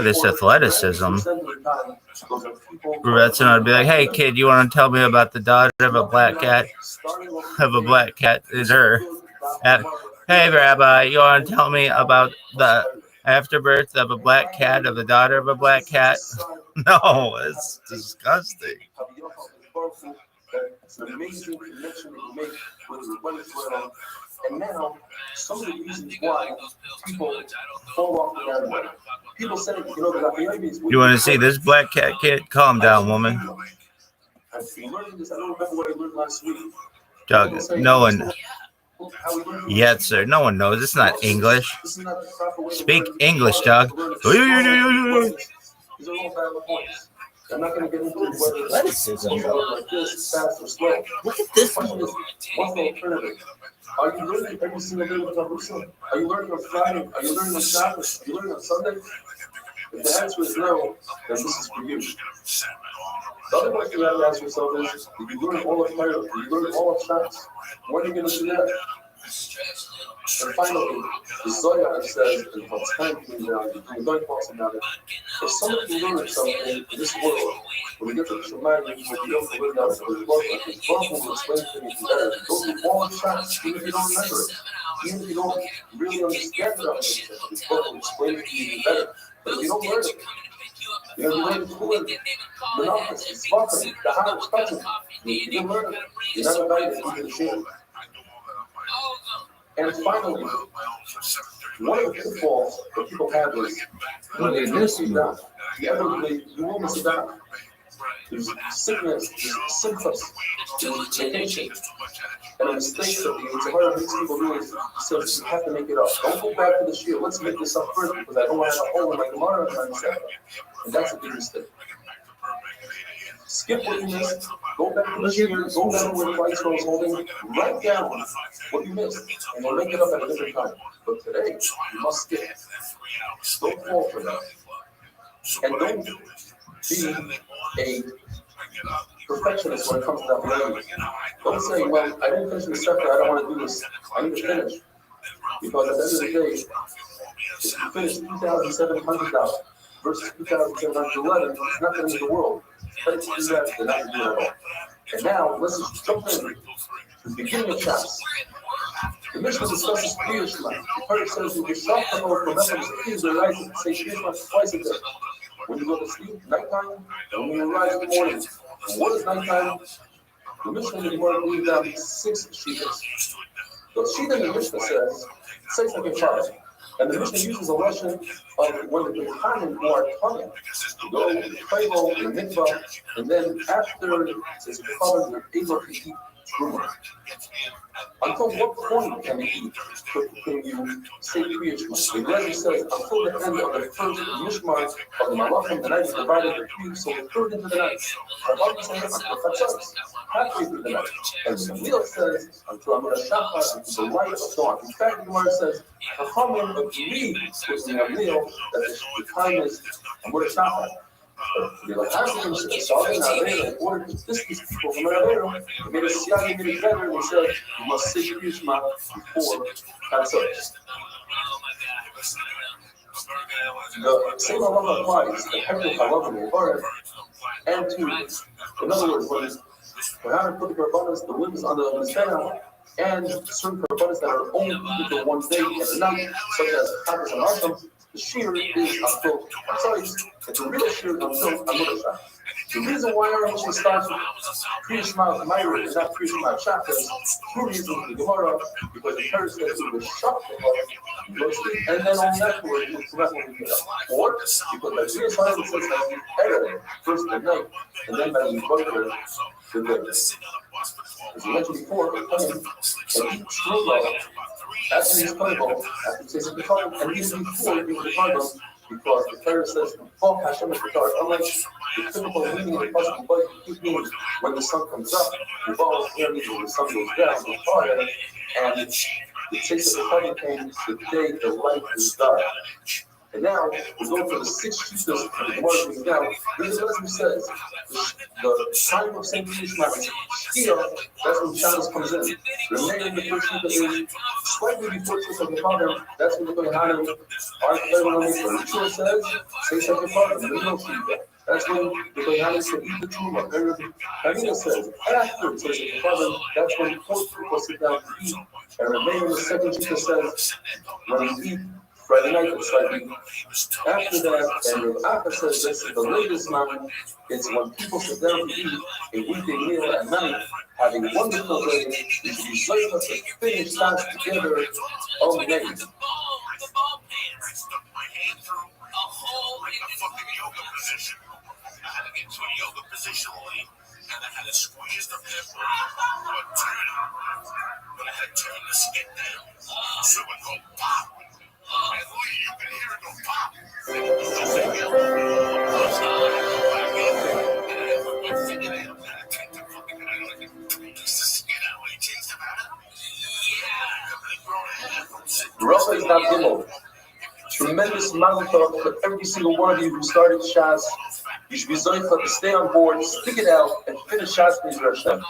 this athleticism. That's and I'd be like, hey kid, you want to tell me about the daughter of a black cat? Is her? Hey Rabbi, you want to tell me about the afterbirth of a black cat of the daughter of a black cat? No, it's disgusting. It's an amazing connection that you make with what is going on. And now, some of the reasons why people fall off the bandwagon. People say, you want to see this black cat kid? Calm down, woman. I've been learning this. I don't remember what I learned last week. Doug, no one. Yes, sir. No one knows. It's not English. Speak English, Doug. These are all valid points. I'm not going to get into whether athleticism like this, fast, or slow. Look at this one. What's the alternative? Are you learning every single day with Jerusalem? Are you learning on Friday? Are you learning on Sabbath? Are you learning on Sunday? If the answer is no, then this is for you. The other question you have to ask yourself is, did you learn all of Torah? Did you learn all of Shabbos? When are you going to do that? And finally, the Zohar says, and how time came down, the Zohar talks about it. If someone can learn something in this world, when we get to the Shemai, we don't learn that with the Zohar, because Zohar will explain things better. Go through all the Shabbos, even if you don't remember it. Even if you don't really understand it, the Zohar will explain it to you better. But if you don't learn it, you learn the Torah, the Nafis, the Tzvachim, the Ha'ar Tzvachim. You didn't learn it. You're not invited into the Shem. And finally, one of the pitfalls that people have is when they miss you down. You will miss it down. There's sickness, there's symptoms, there's vacation. And a mistake that the Zohar makes people do is says you have to make it up. Don't go back to the shield. Let's make this up first because I don't want to have a hole in my Gemara and my Mishnah. And that's a big mistake. Skip what you missed, go back to the shield, go back to where Christ was holding, write down what you missed, and you'll make it up at a different time. But today, you must skip. Don't fall for that. And don't be a perfectionist when it comes to that learning. Don't say, well, I didn't finish the sector, I don't want to do this. I need to finish. Because at the end of the day, if you finish $2,700 versus $2,711, it's not the end of the world. But to do that, they're not going to do it at all. And now, let's just jump in to the beginning of Shabbos. The Mishnah discusses Kriya Shema. The Torah says you yourself to hold from members of the right to say Kriya Shema twice a day. When you go to sleep, nighttime, and when you rise in the morning. And what is nighttime? The Mishnah in the Gemara leaves down 6 shittas. The shitta in the Mishnah says like a child. And the Mishnah uses a lesson of when the Kohanim who are coming go to Pharaoh and Mikvah, and then after it's covered, they're able to eat truma. Until what point can you say Kriya Shema? The Rebbe says until the end of the first Mishmar of the Malachim, the night is divided into 2, so the third into the night. Rabbi says until Chatzos, halfway through the night. And the Leo says until Amar Shachar, into the light of dawn. In fact, the Gemara says Chachamim agree with the Leo that the time is Amar Shachar. You're like, how can you say, so in order to dismiss people from Avera, they made a study, made it better, and they said, you must say Kriya Shema before Chatzos. The same halacha applies to Hekdesh halacha in Yevarim, and to, in other words, when Kohanim put the karbanos, the limbs on the Mizbeach, and certain karbanos that are only eaten for one day and a night, such as Chagas and Arsham, the shear is until Chatzos. It's a real shear until Amud. The reason why our Mishnah starts with Kriya Shema Meir and not Kriya Shema Shach is 2 reasons in the Gemara, because the Torah says it was shut and then on that word it's not going to be up. Or because by Kriya Shema it says that you error first the night, and then by the Gemara the day. As we mentioned before, the Kohen and eat truma after his carnival, after he says the carnival, and even before he the carnival, because the Torah says, "Fall Hashem is the Torah." Unlike the typical meaning of the Pasuk, but it means when the sun comes up, the ball is here, when the sun goes down, the fire, and it says that the Torah came the day the light is dark. And now we're going for the sixth cheapest of the Gemara brings down. This is what it says. The time of St. Yishmael is Shkia, that's when Shabbos comes in. Remaining the first cheapest is slightly before Truth of the Father, that's when the Kohanim are clever on it. The ritual says, say something Father, there's no Shkia. That's when the Kohanim should eat the Truma. And Hamina says, after it says the Father, that's when both people sit down to eat. And remaining the second cheapest says, when you eat, Friday night, it's like after that, and Rav Akka says this is the latest man. It's when people sit down to eat a weekday meal at night, having a wonderful day, you should be sorry to finish that together all day. I had to get to a yoga position, and I had to squeeze the pepper, but I had to turn the skin down, so it go pop. And you can hear it go pop. And I take the fucking piece of skin out when he changed the matter. Rafa is not Gimel. Tremendous mazel tov for every single one of you who started Shas. You should be zoicha to stay on board, stick it out, and finish Shas B'Yizrat Hashem.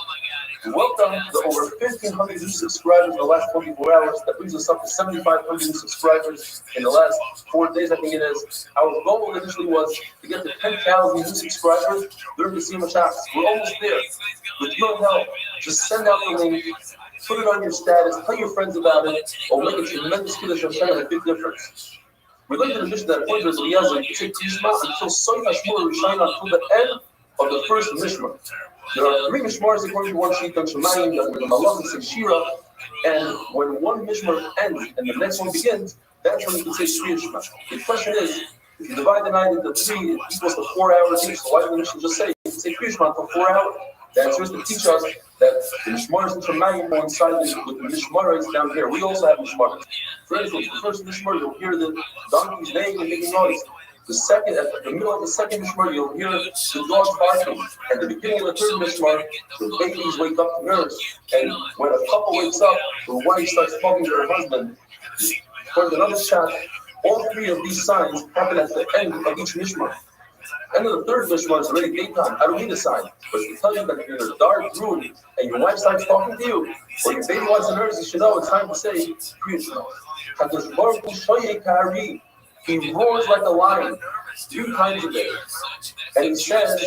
Welcome to over 1,500 new subscribers in the last 24 hours. That brings us up to 7,500 new subscribers in the last 4 days, I think it is. Our goal initially was to get to 10,000 new subscribers during the Siyum Shas. We're almost there. With your help, just send out the link, put it on your status, tell your friends about it, or make a tremendous Kiddush Hashem and a big difference. We're going to the mission that points to Eliezer to take Tishma until Soy Hashmur Rishayim until the end of the first Mishmar. There are 3 Mishmars according to one sheet on Shemayim, the Malachim and Shira, and when one Mishmar ends and the next one begins, that's when you can say Shri Shema. The question is, if you divide the night into 3, it equals to 4 hours each, so why didn't the Mishnah just say, you can say Shri Shema for 4 hours? The answer is to teach us that the Mishmaras in Shemayim coincide with the Mishmaras down here. We also have Mishmaras. For instance, the first Mishmar, you'll hear the donkeys neighing and making noise. The second, at the middle of the second Mishmar, you'll hear the dogs barking. At the beginning of the third Mishmar, the babies wake up to nurse. And when a couple wakes up, the wife starts talking to her husband. For another shot, all 3 of these signs happen at the end of each Mishmar. End of the third Mishmar is already daytime. I don't need a sign. But to tell you that you're in a dark room and your wife starts talking to you, or your baby wants a nurse, you should know it's time to say, Krishna. He roars like a lion 2 times a day. And he says,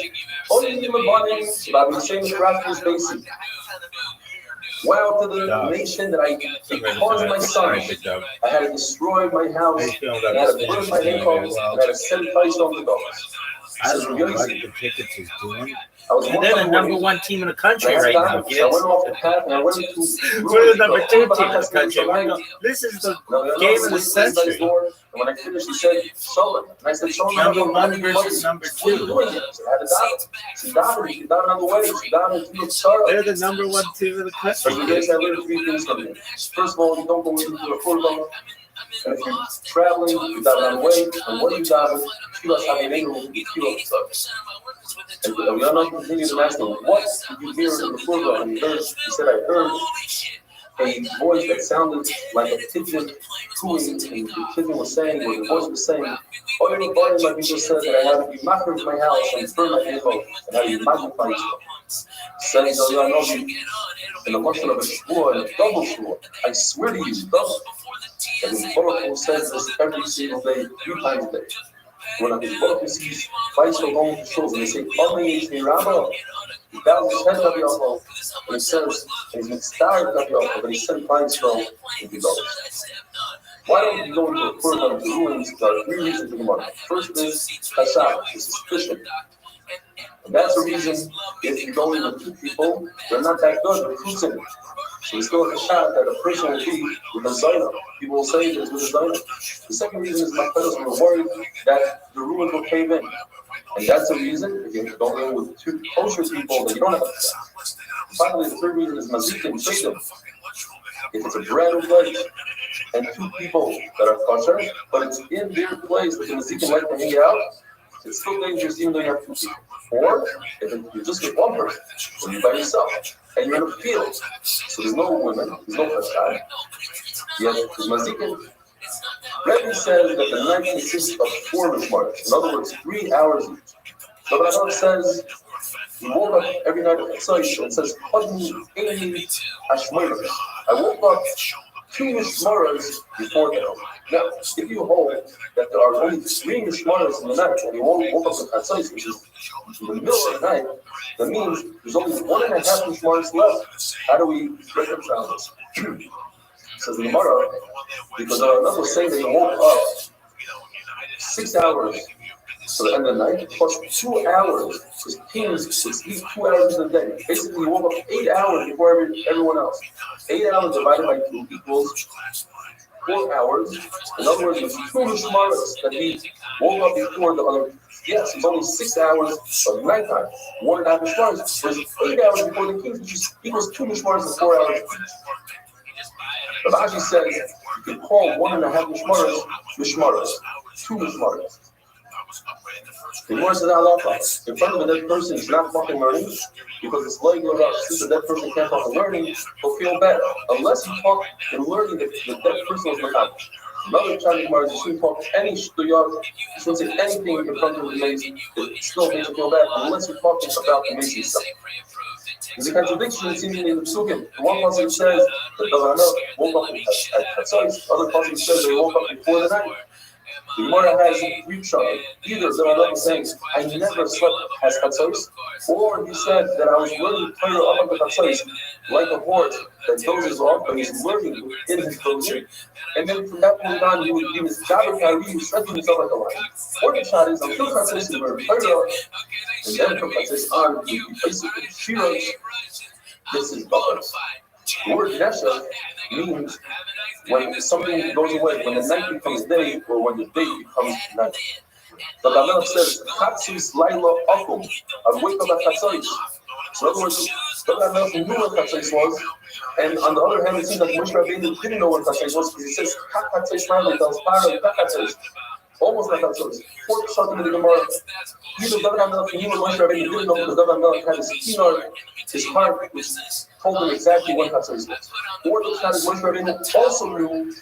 wow to the nation that I caused my son. I had to destroy my house, I had to burn my ankles, and I had to send Christ on the dogs. I don't know what the tickets is doing. They're the number 1 team in the country right now, kids. I went off the path and I went into We're the number 2 team in the country. This is the game of the century. And when I finished, he said, Solon. And I said, Solon, number 1 versus number 2. What are you doing here? I had to die. She died on the way. She died in the start. They're the number 1 team in the country. So you guys have 3 things from me. First of all, you don't go into the football. And if you're traveling, you dive on the way, and when you dive, you must have an angle to kill stuff. And we are not continuing to ask him, what did you hear in the football? And he said, I heard a voice that sounded like a pigeon cooing, and the pigeon was saying, or the voice was saying, oh, you're body, my people said that I have to be macker in my house and burn my vehicle, and I have to magnify yourself. Says, oh, you know, in the motion of a shvur, and a double shvur, I swear to you, double. And the Baruch says this every single day, 3 times a day. When the Baruch sees Christ going to shows, and they say, Amen, Rabba, he bows his head to the elbow, and it says, and he's starved to the elbow, but he sent Christ from the dollars. Why don't you go into a further of the rulings? There are 3 reasons in the Gemara. First is Chashav, is suspicion. And that's the reason if you go in with 2 people, they're not that good, they're cruising. So it's still a shot that a person will be with a Zayna. People will say it's with a Zayna. The second reason is my fellows were worried that the ruins will cave in. And that's the reason, if you go in with 2 kosher people, that you don't have to say. Finally, the third reason is Mazikim, Shaitim. If it's a brand new place and 2 people that are kosher, but it's in their place that the Mazikim like to hang out, it's still dangerous even though you have 2 people. Or if you're just with 1 person, or you're by yourself, and you're in a field, so there's no women, there's no chashad, yet there's mazikim, Rebbe says that the night consists of 4 mishmaros, in other words, 3 hours each. The Rambam says he woke up every night at Tzoyis and says, I woke up 2 mishmaros before that. Now, if you hold that there are only 3 mishmaros in the night and you woke up at Tzoyis, which is in the middle of the night, that means there's only 1.5 mishmaros left. How do we reconcile this? Says the Gemara, because the Rambam was saying that he woke up 6 hours to the end of the night, plus 2 hours, because kings would sleep 2 hours in the day. Basically, he woke up 8 hours before everyone else. 8 hours divided by 2 equals 4 hours. In other words, it's 2 mishmaros that he woke up before the other. Yes, it's only 6 hours of nighttime. 1.5 mishmaros was 8 hours before the kings, which equals 2 mishmaros and 4 hours. But Rashi says you can call 1.5 mishmaros, 2 mishmaros. The Gemara says halacha. In front of a dead person, he's not fucking learning because it's like since the dead person can't fucking learning, he'll feel bad. Unless you talk in learning that the dead person was mechanic. Another Chinese Gemara is you shouldn't talk any shtuyot, you shouldn't say anything in front of the mason. It still makes you feel bad unless you're talking about the mason stuff. There's a contradiction seemingly in the Psukim. One person says that Davanel woke up at Tzoyis, the other person says they woke up before the night. The Gemara has 3 charts. Either Davanel is saying, I never slept as Tzoyis, or he said that I was learning Torah up at Tzoyis like a horse that dozes off, but he's learning in his dozing. And then from that point on, he was Jabba Kari, he was stretching himself like a lion. Or the shot is, I'm still Tzoyis, he learned Torah, and then from Tzoyis on, he basically Shirosh. This is Bachas. The word Nesha means when something goes away, when the night becomes day, or when the day becomes night. The Rambam says, Chatzus Laila Akum. I wake up at Chatzois. So in other words, the Rambam knew what Chatzois was, and on the other hand, it seems like Moshe Rabbeinu didn't know what Chatzois was, because he says, Chatzois Laila tells Pharaoh, Chatzois. Almost like Chatzois. 4 something in the Gemara. Either the Rambam knew what Moshe Rabbeinu didn't know, because the Rambam had his kinar, his heart, which told him exactly what Chatzois was. Or the Chatzois Moshe Rabbeinu also knew,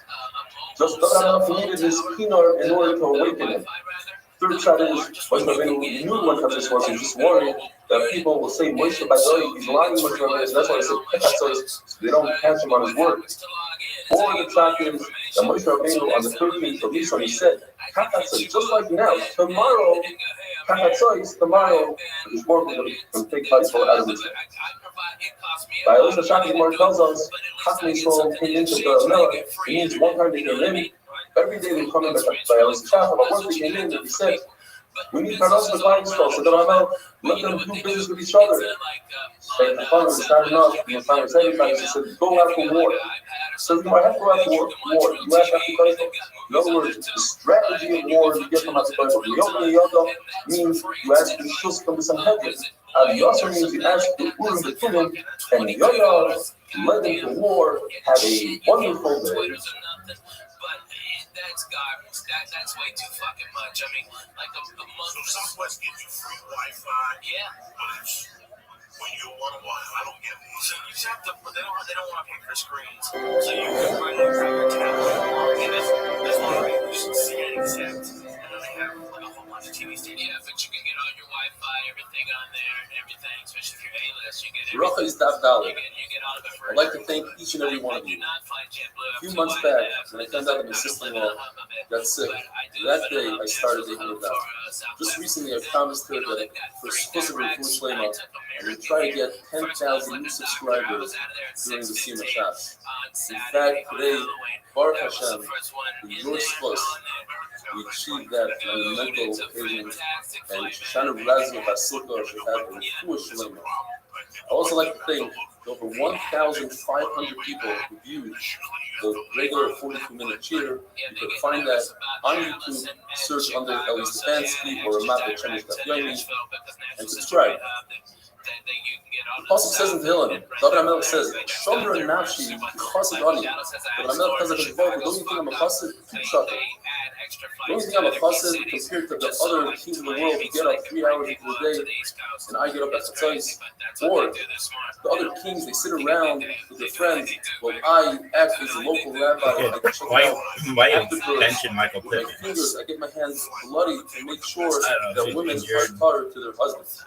just the Rambam needed his kinar in order to awaken him. Third shot is Moshe Rabbeinu knew what Chatzois was. He just worried that people will say Moshe Rabbeinu, he's lying to Moshe Rabbeinu. So that's why he said Chatzois, so they don't catch him on his word. Or the shot is that Moshe Rabbeinu on the 13th of Nisan he said, Chatzois, just like now, tomorrow, tomorrow, his work will take place for out of this. By Elisha Shaki Gemara tells us, Chachmei Yisrael came into the Mela. It means one time they came in. Every day they come in by Elisha Shaki. But once they came in, he said, we need Paras with Klal Yisrael. So the Rambam let them do business with each other. And the father was not enough. And the father said, he said, go out for war. So you might have to go out for war. You have to fight. In other words, the strategy of war you get from that fight. The Yoga means you ask the Shus from the Sanhedrin. The also means you ask the Urim the Tumim, and the Yoga led them to war, have a wonderful day. That's garbage. That's way too fucking much. I mean, like a month. So Southwest gives you free Wi-Fi. Yeah. When you want to watch, I don't get it. So you just have to, but they don't want to pay for screens. So you can run it from your tablet. And there's one way you should see it accept. And then they have like a whole bunch of TV stations. Yeah, but you can get all your Wi-Fi, everything on there, and everything. Especially if you're A-list, you get everything. Racha is Daf Dalet. You get all the I'd like to thank each and every one of you. A few months back, when I found out that my sister-in-law got sick, that day I started taking it down. Just recently, I promised her that for Shkosav and Full Shlema, I would try to get 10,000 new subscribers during the Sima Shas. In fact, today, Baruch Hashem, with your Shkos, we achieved that on a mental occasion, and Shoshana Razia Basilka should have a Full Shlema. I also like to thank the over 1,500 people who viewed the regular 42-minute cheer. You can find that on YouTube. Search under Eli Stefanski or Ramat Chemish Dafyomi and subscribe. The pasuk says in Tehillim, David HaMelech says, "Shomer nafshi chassid ani." David HaMelech tells the Baruch, don't you think I'm a chassid? Shut up. Don't you think I'm a chassid compared to the other kings of the world who get up 3 hours into the day, and I get up at chatzos? Or the other kings, they sit around with their friends, while I act as a local rabbi. I check Why out you mention Michael with my Pittman? fingers. I get my hands bloody to make sure I don't know, that women are injured. tied to their husbands.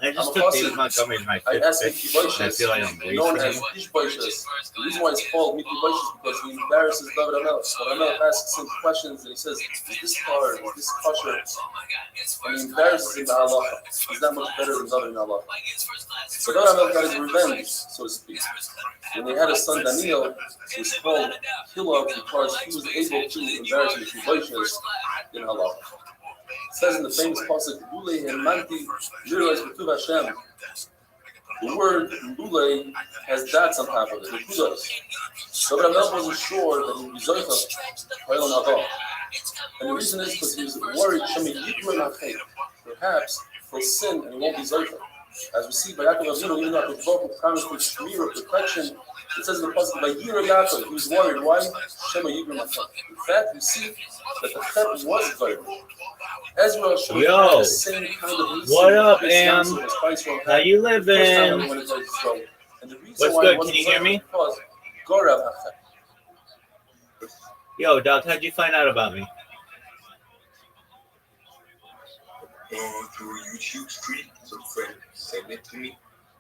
I just I'm a took David chassid. Montgomery as my I fifth asked pick. Mickey I Boishes, feel like I'm known wasting as him. Ish Boishes. The reason why it's called Mickey Boishes is because he embarrasses David HaMelech. David HaMelech asks him questions and he says, is this hard? Is this kosher? And he embarrasses him to Allah. He's that much better than David in Allah. So David HaMelech got his revenge, so to speak. When they had a son Daniel, he was called Hillel because he was able to embarrass Mickey Boishes in Allah. It says in the famous pasuk, "Lule hemanti lirois b'tuv Hashem." The word "lule" has dots on top of it. So David HaMelech wasn't sure that he would be zoicha ha'olam haba, and the reason is because he was worried perhaps he'll sin and he won't be zoicha. As we see by Yaakov Avinu, even though the Baruch promised for shmira, protection, it says in the pasuk, "Vayira Yaakov," he was worried. Why? Shema Yibrim Hachem. In fact, we see that the chet was vital. Ezra showed the same kind of what up, Am? How you living? What's good? Can you hear me? Yo, Doc, how'd you find out about me? Through YouTube stream, some friend sent it to me.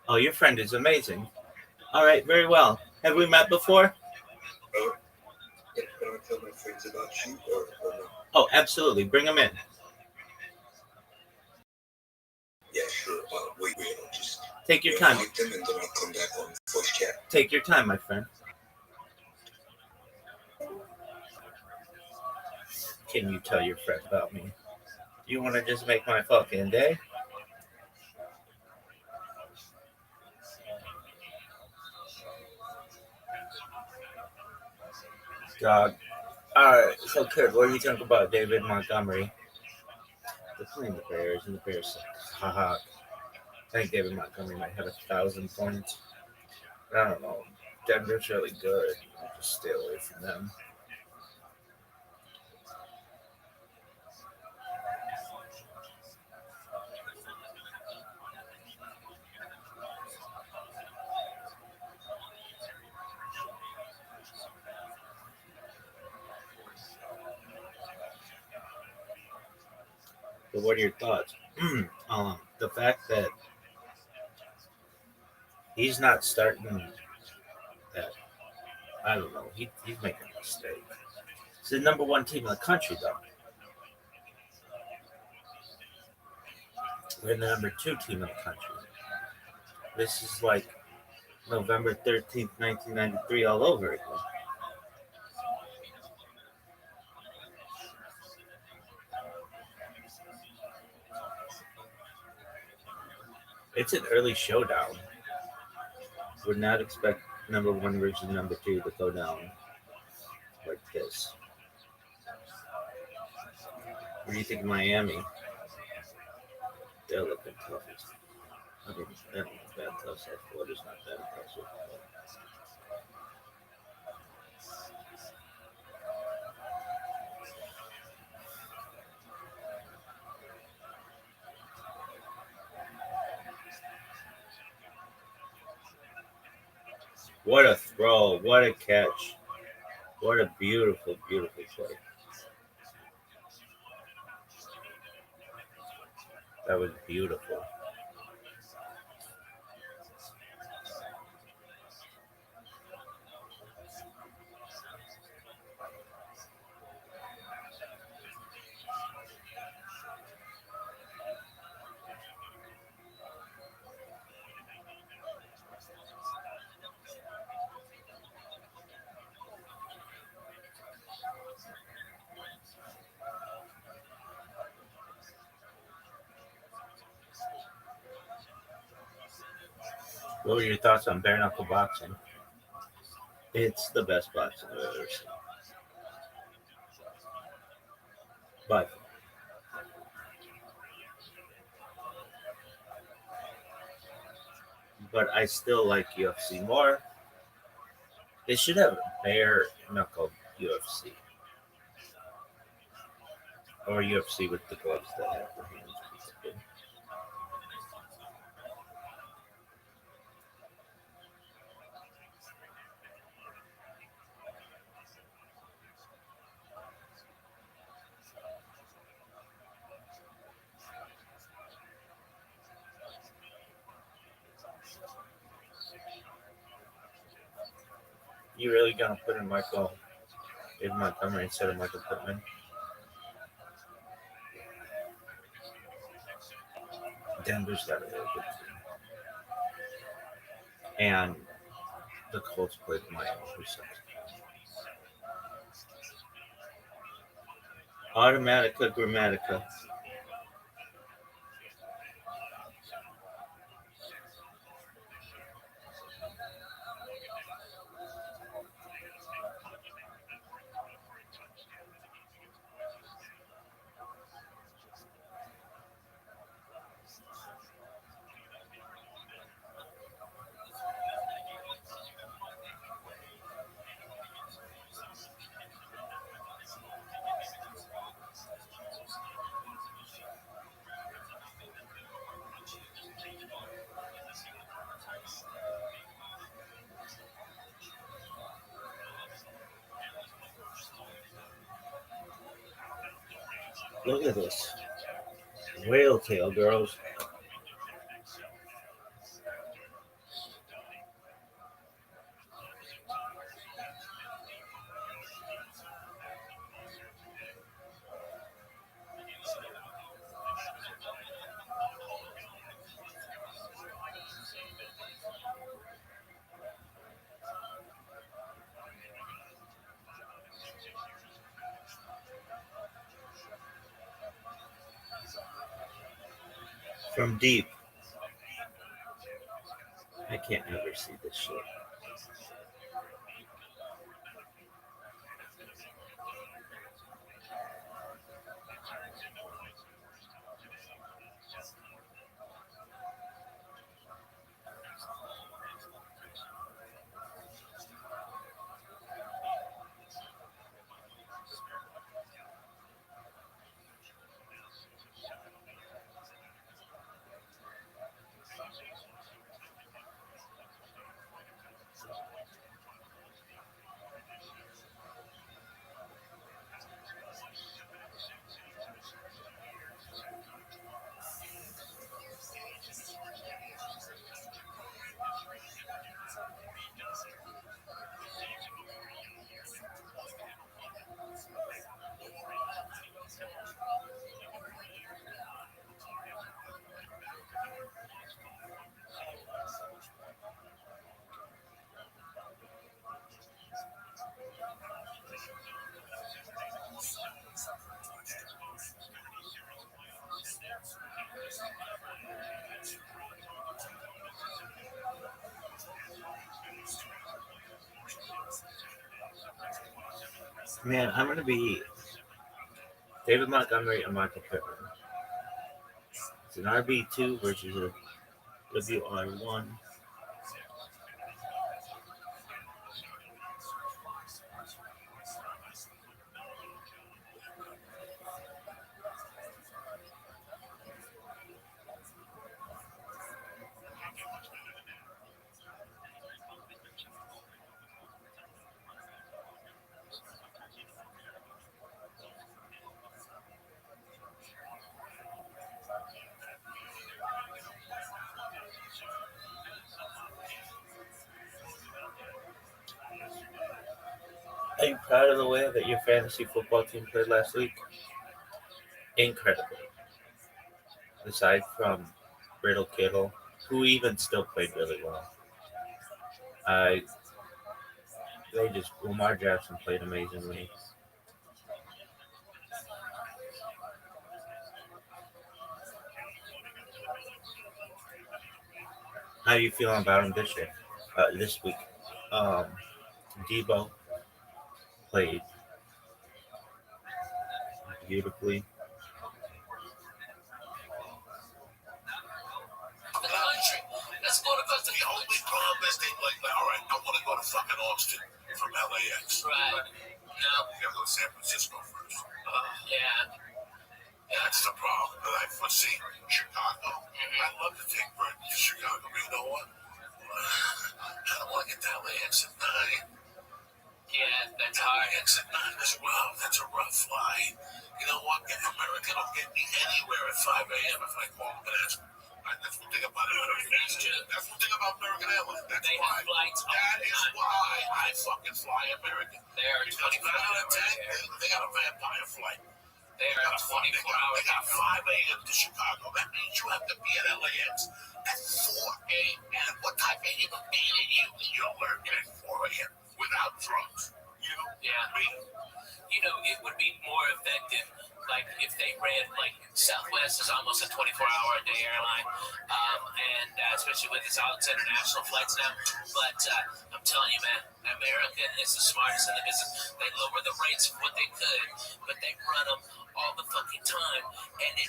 Oh, your friend is amazing. All right, very well. Have we met before? Can I tell my friends about you or no? Oh, absolutely. Bring them in. Yeah, sure. Wait, I'll just take your time. Invite them and then I'll come back on voice chat. Take your time, my friend. Can you tell your friend about me? You want to just make my fucking day? God. Alright, so kid, what do you think about David Montgomery? They're playing the Bears and the Bears suck. Haha. I think David Montgomery might have 1,000 points. But I don't know. Denver's really good. Just stay away from them. But what are your thoughts? The fact that he's not starting that, I don't know. He's making a mistake. It's the number one team in the country, though. We're the number 2 team in the country. This is like November 13th, 1993 all over again. It's an early showdown. Would not expect number 1 versus number 2 to go down like this. What do you think of Miami? They're looking tough. I mean, they're not bad tough. South Florida's not that impressive. What a throw. What a catch. What a beautiful, beautiful play. That was beautiful. What were your thoughts on bare knuckle boxing? It's the best boxing I've ever seen. But but I still like UFC more. They should have bare knuckle UFC or UFC with the gloves that have the hands. You really gonna put in David Montgomery instead of Michael Pittman? Denver's got a really good team, and the Colts played Miami, who sucks. Automatica Grammatica. Look at this. Whale tail, girls. From deep. I can't ever see this shit. Man, I'm gonna be David Montgomery and Michael Pittman. It's an RB2 versus a WR1. Are you proud of the way that your fantasy football team played last week? Incredible. Aside from Brittle Kittle, who even still played really well. I Lamar Jackson played amazingly. How are you feeling about him this year? This week? Um, Debo played beautifully. Austin from LAX. Right. No. You gotta go to San Francisco first. Yeah. That's the problem that I foresee. Chicago. I'd love to take Brett to Chicago, but you know what? I don't want to get to LAX at 9. Yeah, that's hard. LAX at 9 as well. That's a rough flight. You know what? American don't get me anywhere at 5 a.m. if I call them and ask them. That's one thing about American Airlines. That's one thing about American Airlines. That's They why. have flights all That the is time. why I fucking fly American. They are Because 24 9 out of hours 10, there. they got a vampire flight. They are 24 hours. They got 5 a.m. to Chicago. That means you have to be at LAX at 4 a.m. What type of human being are you when you're working at 4 a.m. without drugs? You know? Yeah. Me. You know, it would be more effective, like, if they ran, like, Southwest is almost a 24-hour-a-day airline, and especially with its international flights now. But I'm telling you, man, American is the smartest in the business. They lower the rates of what they could, but they run them all the fucking time, and they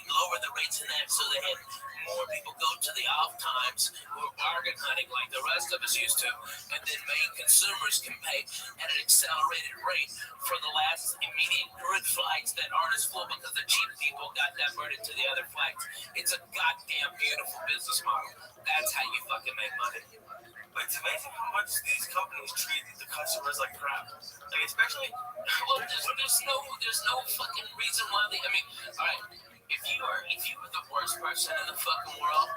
lower the rates in that so they have more people go to the off times who are bargain hunting like the rest of us used to, and then main consumers can pay at an accelerated rate for the last immediate good flights that aren't as full because the cheap people got diverted to the other flights. It's a goddamn beautiful business model. That's how you fucking make money. But it's amazing how much these companies treat the customers like crap. Like, especially, Well, there's no fucking reason why I mean, all right, if you were the worst person in the fucking world,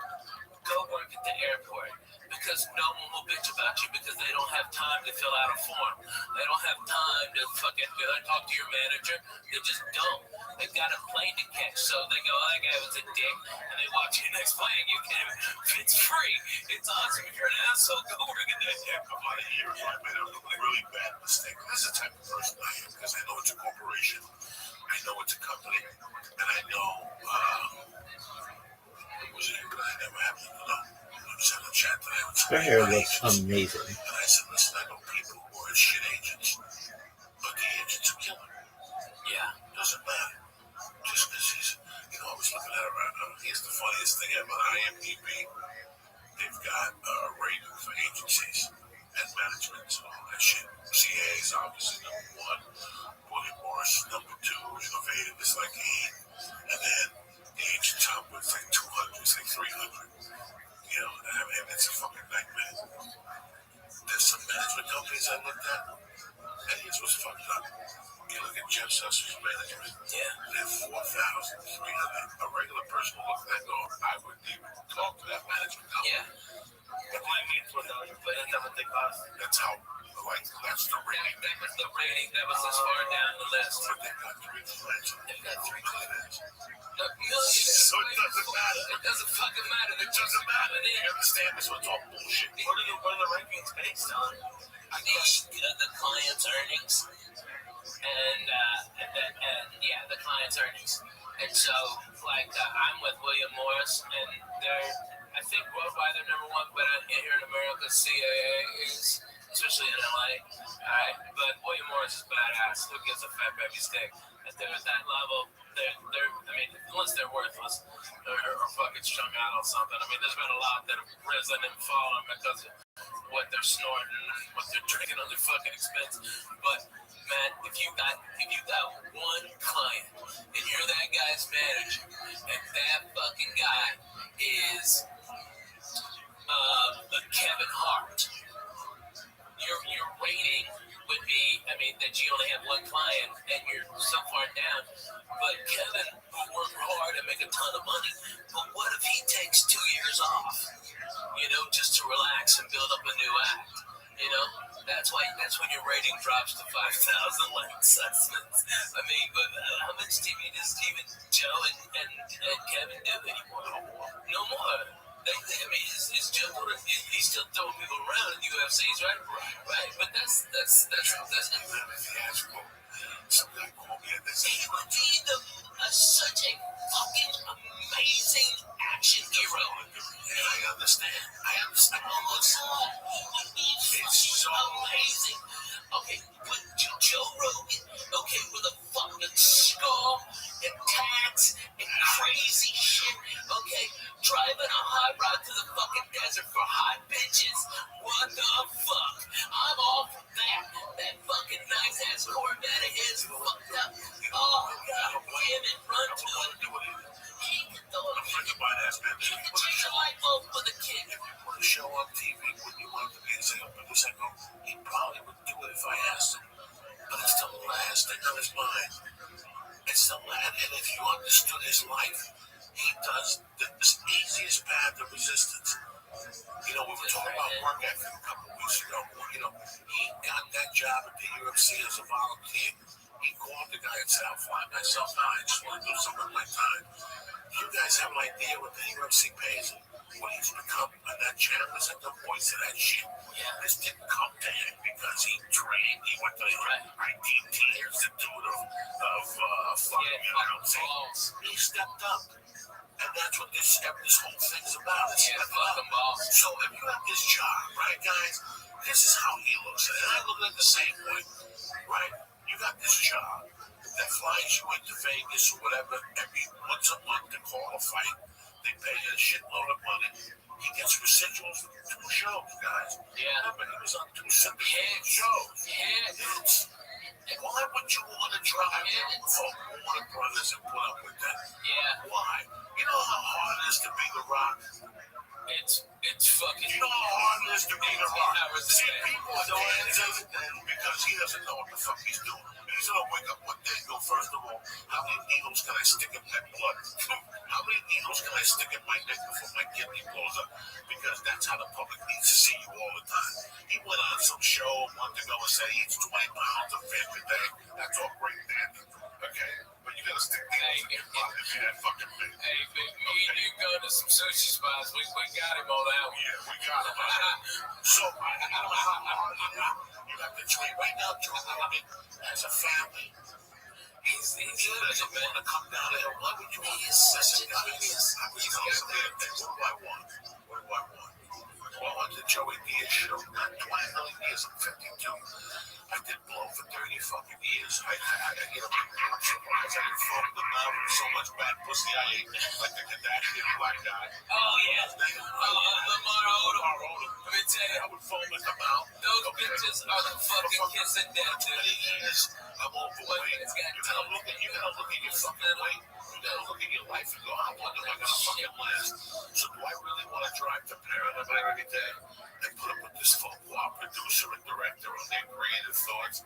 go work at the airport, because no one will bitch about you because they don't have time to fill out a form. They don't have time to fucking talk to your manager. They just don't. They've got a plane to catch, so they go, oh, that guy was a dick, and they watch your next plane. You can, it's free. It's awesome. If you're an asshole, go work at that airport. A lot of years I made a really bad mistake. This is the type of person I am because I know it's a corporation. I know it's a company. And I know, what was it? I never happened to know. I was having a chat today with Her hair looks amazing. And I said, listen, I know people who are shit agents, but the agents are killing. Yeah. Doesn't matter. Just because he's, I was looking at it right now. Here's the funniest thing ever. IMDb, they've got a rating for agencies and management and all that shit. CA is obviously number 1. William Morris is number 2. Innovative is like 8. And then the agent top was like 200, it's like 300. I mean, it's a fucking nightmare. There's some management companies I looked at, and here's what's fucked up. You look at Jeff Susser's management. Yeah. They're 4,300. A regular person will look at that and go, I wouldn't even talk to that management company. Yeah. what do you mean 4,000? But that's not what they cost. That's how, that's the rating. That was the rating. That was as far down the list. But they've got 3 clients. They've got 3 clients. Millions. So it doesn't matter. It doesn't fucking matter. It doesn't matter. You understand this? It's all bullshit. What are the rankings based on? The client's earnings, and the client's earnings. And so, I'm with William Morris, and I think worldwide they're number 1, but here in America, CAA is, especially in LA. Alright, but William Morris is badass. Who gives a fat baby steak? If they're at that level, unless they're worthless or fucking strung out on something. I mean, there's been a lot that have risen and fallen because of what they're snorting and what they're drinking on their fucking expense. But man, if you got one client and you're that guy's manager, and that fucking guy is Kevin Hart, your rating would be, that you only have one client and you're so far down. But Kevin will work hard and make a ton of money. But what if he takes 2 years off, just to relax and build up a new act? That's when your rating drops to 5,000 like assessments. But how much TV does even Joe and Kevin do anymore? No more. Is Joe he's still throwing people around in UFCs, right? Right. But that's Some guy called me and they said, he would be such a fucking amazing action hero. I understand. Almost he would be fucking amazing. Okay, but Joe Rogan, with a fucking skull and tats and crazy shit. Okay, driving a hot rod to the fucking desert for hot bitches. What the fuck? I'm all for that. That fucking nice ass Corvette of his fucked up. Oh god, damn it, run to it. He can throw a friend of mine asked me, he can change a light bulb with a kick. if you put a show on TV, wouldn't you want to be example? Because I go, he probably would do it if I asked him. But it's the last thing on his mind. It's the last, and if you understood his life, he does the easiest path of resistance. You know, we were talking about work ethic a couple of weeks ago. You know, he got that job at the UFC as a volunteer. He called the guy and said, I'll fly myself out. I just want to do something with my time. You guys have an idea what the UFC pays him? What he's become, and that champ is at the voice of that shit. Yeah. This didn't come to him because he trained. He went to the IDT Institute of fucking, you know, balls. he stepped up. And that's what this whole thing's about. It's Yeah, fucking balls. so if you have this job, right, guys, this is how he looks at it. And I look at it the same way, right? You got this job that flies you into Vegas or whatever every once a month to call a fight. They pay you a shitload of money. He gets residuals from 2 shows, guys. Yeah. Remember, he was on 2 syndicated shows. Hits. Why would you want to drive for Warner Brothers and put up with that? Yeah. Why? You know how hard it is to be The Rock? It's fucking. You know how hard it is to be The Rock? hours a See, day. people are dancing because he doesn't know what the fuck he's doing. He's gonna wake up one day and go, first of all, how many needles can I stick in that blood? How many needles can I stick in my neck before my kidney blows up? Because that's how the public needs to see you all the time. He went on some show a month ago and said he eats 20 pounds of fish a day. That's all great, man. Okay? But you gotta stick needles in your blood if you're that fucking big. Hey, me and you go to some sushi spots. We got him on that one. Yeah, we got him. So, I don't know how hard you got to train right now, Joe Rogan, as a family. He's He doesn't want to come down here. Why would you want to such a genius? I was telling some damn things. What do I want? What do I want? Well, I want the Joey Diaz show. Not 20 million years. I'm 52. I did blow for 30 fucking years. I you know, I'm surprised I didn't fuck the mouth with so much bad pussy I ate. Like the Kardashian black guy. Oh, yeah. Lamar Odom. Let me tell you, I would foam at the mouth. those bitches are the fucking kiss of death, dude. 20 years. I'm overweight. You gotta look at your fucking weight. You gotta look at your life and go, I wonder if I gotta fucking last. So do I really want to drive to Paradise every day and put up with this folklore producer and director on their creative thoughts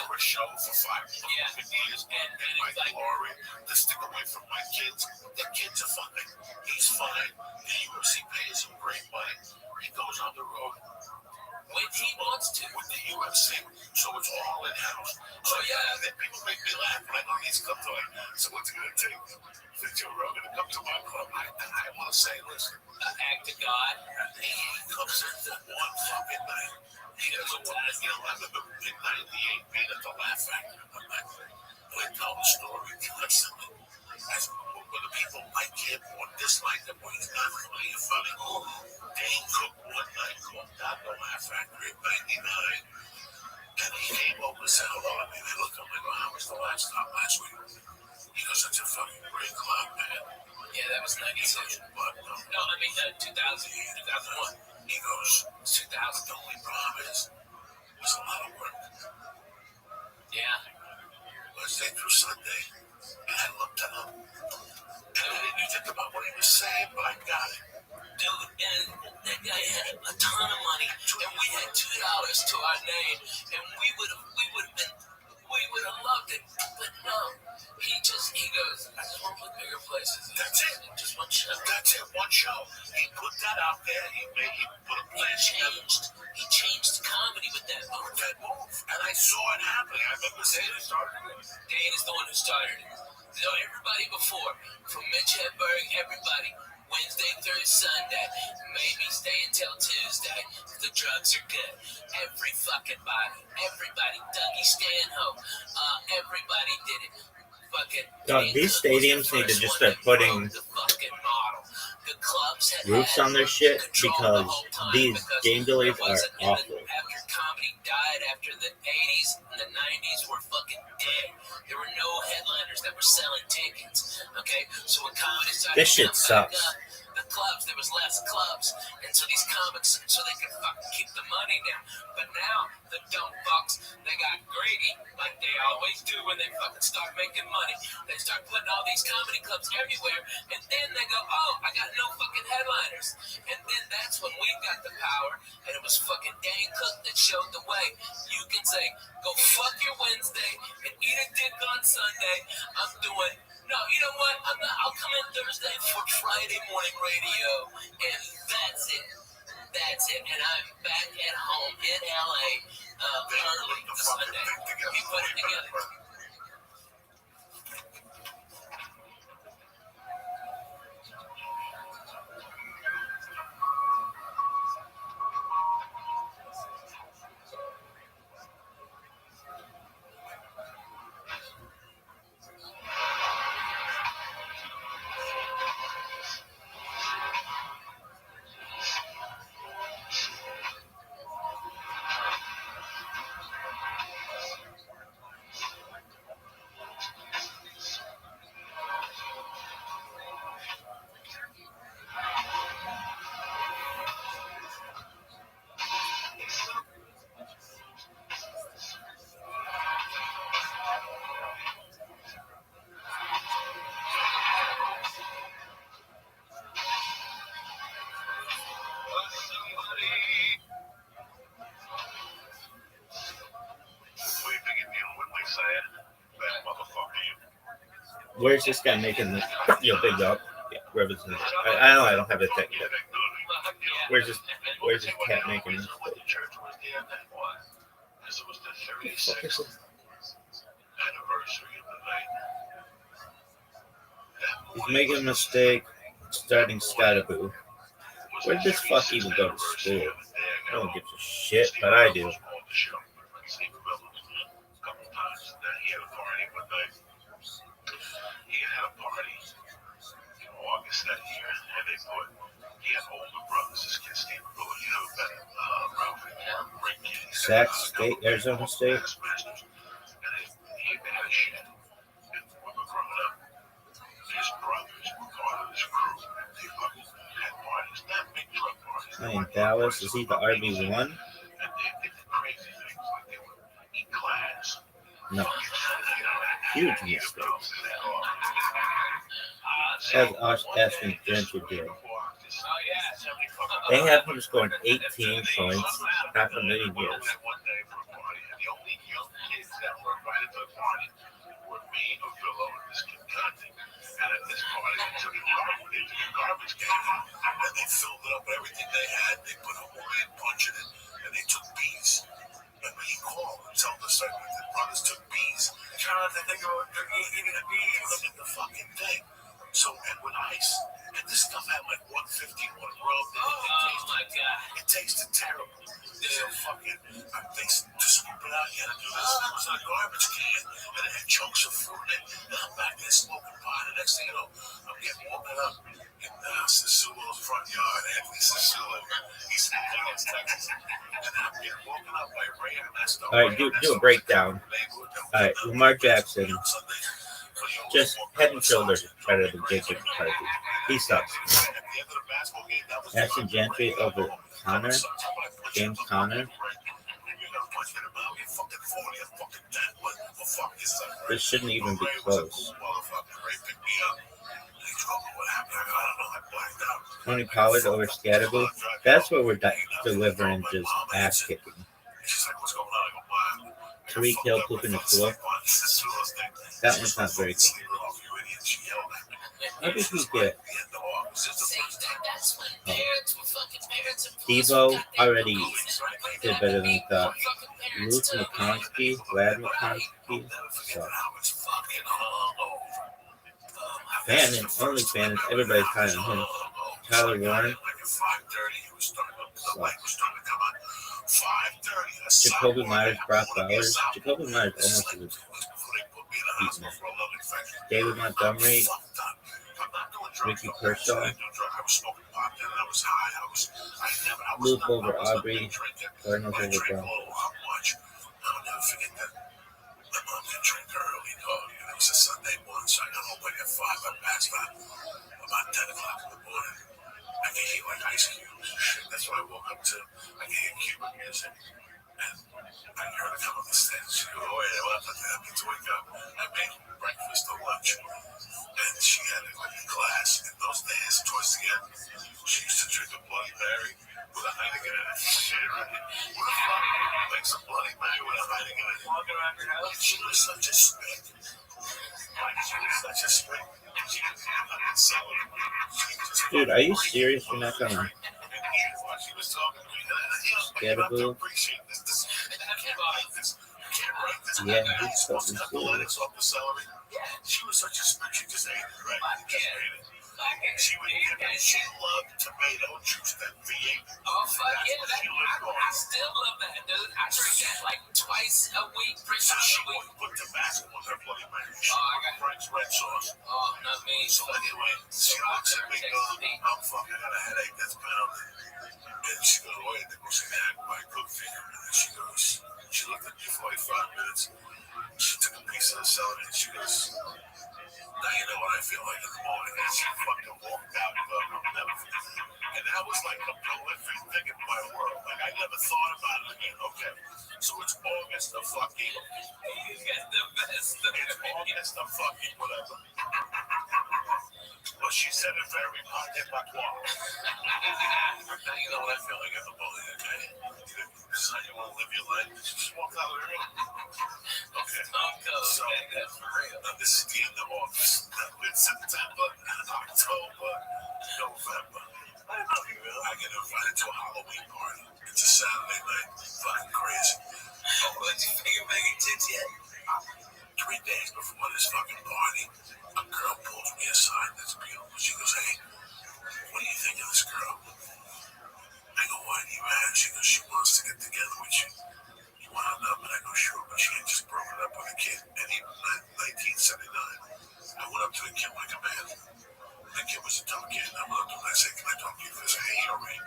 for a show for 5 years and my glory to stick away from my kids? The kids are fine. He's fine. The UFC pays him great money. He goes on the road When he wants to. with the UFC, so it's all in house. So then people make me laugh when I go to these clubs. Like, so what's it gonna take for Joe Rogan to come to my club? I want to say, listen, Act to God. he comes in for one fucking night. He doesn't want to get 11 in '98 being at the Laugh Factory. I tell the story constantly. As whether people like him or dislike him, or he's not really funny. Dane Cook one night called down the Laugh Factory in '99. And he came over and said hello to me. They looked at me and go, how was the last time last week? He goes, it's a fucking great club, man. Yeah, that was He 96. goes, but No, I mean 2000, 2001. he goes, 2000. the only problem is, there's a lot of work. Yeah. Wednesday through Sunday. And I looked at him. And I didn't think about what he was saying, but I got it. Dude, and that guy had a ton of money, and we had $2 to our name, and we would have loved it, but no. He goes, I just want to put bigger places. That's it. Just one show. That's it, one show. He put that out there. He put a plan together. He changed comedy with that move. With that move. And I saw it happening. I remember saying it started it. Dane is the one who started it. So everybody before, from Mitch Hedberg, everybody, Wednesday through Sunday, maybe stay until Tuesday. The drugs are good. Everybody, Dougie Stanhope, everybody did it. Fucking Dog, these stadiums need to just start putting the fucking model. The clubs had roofs on their shit control the because whole time these because game there delays are wasn't- awful. After comedy died, after the 80s and the 90s were fucking dead, There were no headliners that were selling tickets. Okay, so when comedy started This shit sucks. the clubs, there was less clubs, and so these comics, so they could fucking keep the money down. But now the dumb fucks, they got greedy, like they always do when they fucking start making money. They start putting all these comedy clubs everywhere, and then they go, oh, I got no fucking headliners. And then that's when we got the power, and it was fucking Dane Cook that showed the way. You can say, go fuck your Wednesday and eat a dick on Sunday. I'm doing, no, you know what? I'll come in Thursday for Friday morning radio, and that's it. That's it. And I'm back at home in LA early Sunday. We put it together. Where's this guy making this big up? Yeah, wherever it's I know I don't have the tech yet. Where's this cat making this? He's making a mistake starting Skytaboo. Where did this fuck even go to school? No one gives a shit, but I do. He had a party in August that year, and they put, he had older brothers, his kids came and go, you know, better, Ralph, great kids. Sac State, Arizona State. And he had a shed, and when we were growing up, his brothers were part of this crew, they fucking had parties, not big drug parties. In Dallas, is he the RB1? And they did crazy things, like they would eat glass. No. Huge mistake. As Ashton Gentry did. They have him scoring 18 points, half a million years. And at this party, they took a garbage can, and they filled it up with everything they had. They put Hawaiian punch in it, and they took bees. And he called and told the segment that brothers took bees. Jonathan, they were eating the bees. Look at the fucking thing. So, and with ice, and this stuff had like 150, one rub. Oh my god. It tasted terrible. There's a fucking, they to scoop it out, you had to do this. It was in a garbage can, and it had chunks of fruit in it. And I'm back there smoking pot, and next thing you know, I'm getting woken up in Sissulo's front yard. Anthony Sissulo, he's in Dallas, Texas. And I'm getting woken up by Ray Ernesto. All right, do a breakdown. All right, Lamar Jackson, just head and shoulders better than Jacob McCarthy. He sucks. Ashton Gentry over Connor, James Conner. This shouldn't even be close. Tony Pollard over Scataboo. That's what we're delivering, just ass kicking. Tariq Hill pooping the floor. That one's not very good. How did he get? Oh. Devo already did better than we thought. Luke McConkey, Vlad McConkey. So. Only fan is everybody's high on him. Tyler Warren. So. Jacoby Myers, Brock Bowers. Jacoby Myers almost was beaten. David Montgomery, Ricky Kershaw, Luke over Aubrey, Cardinals over Broncos. about 10 o'clock in the morning. I can hear like ice cubes and shit. That's what I woke up to. I can hear Cuban music. And I heard her come up the stairs. She goes, oh, yeah, well, I need to wake up. I made breakfast or lunch. And she had it like a glass. In those days, towards the end, she used to drink a Bloody Mary with a Heineken in it. Shit, right? What the fuck? Like some Bloody Mary with a Heineken in it. Walking around your house. She was such a spit. Like, she was such a spit. She was fucking solid. Dude, are you serious? You're not gonna She was talking to me. get a boo? Appreciate this. I can't write this. You can't write this. Yeah, You're he's supposed to fucking cut the lettuce serious. off the celery. She was such a spit. She just ate it, right? She just ate it. She would give it. She loved tomato juice, that V8. Oh, fuck That's yeah. what she lived on. I still love that, dude. I drink that like twice a week, 3 So times she a week. would put Tabasco on her Bloody Mary. She Oh, I put Frank's red sauce. Oh, not me. So anyway, she looks at me going, I'm fucking got a headache that's pounding. And she goes, wait, they go see that my cook finger. And then she goes, she looked at me for like 5 minutes. She took a piece of the celery and she goes, now you know what I feel like in the morning. And she fucking walked out of I'll never forget. And that was like a prolific thing in my world. Like I never thought about it again. Okay, so it's August the fucking. You get the best. It's August the fucking whatever. But she said it very patois. Now you know what I feel like in the morning, okay? This is how you want to live your life. Just walk out of the room. Okay. So, this is the end of August. It's September, October, November. I get invited to a Halloween party. It's a Saturday night. Fucking crazy. But you figure making tits yet? 3 days before this fucking party, a girl pulls me aside that's beautiful. She goes, hey, what do you think of this girl? I go, why do you ask? She goes, she wants to get together with you. You want a number? I go, sure, but she had just broken up with a kid. And even in 1979, I went up to the kid like a man. The kid was a tough kid. I went up to him and I said, can I talk to you for a second? Hey, you're right.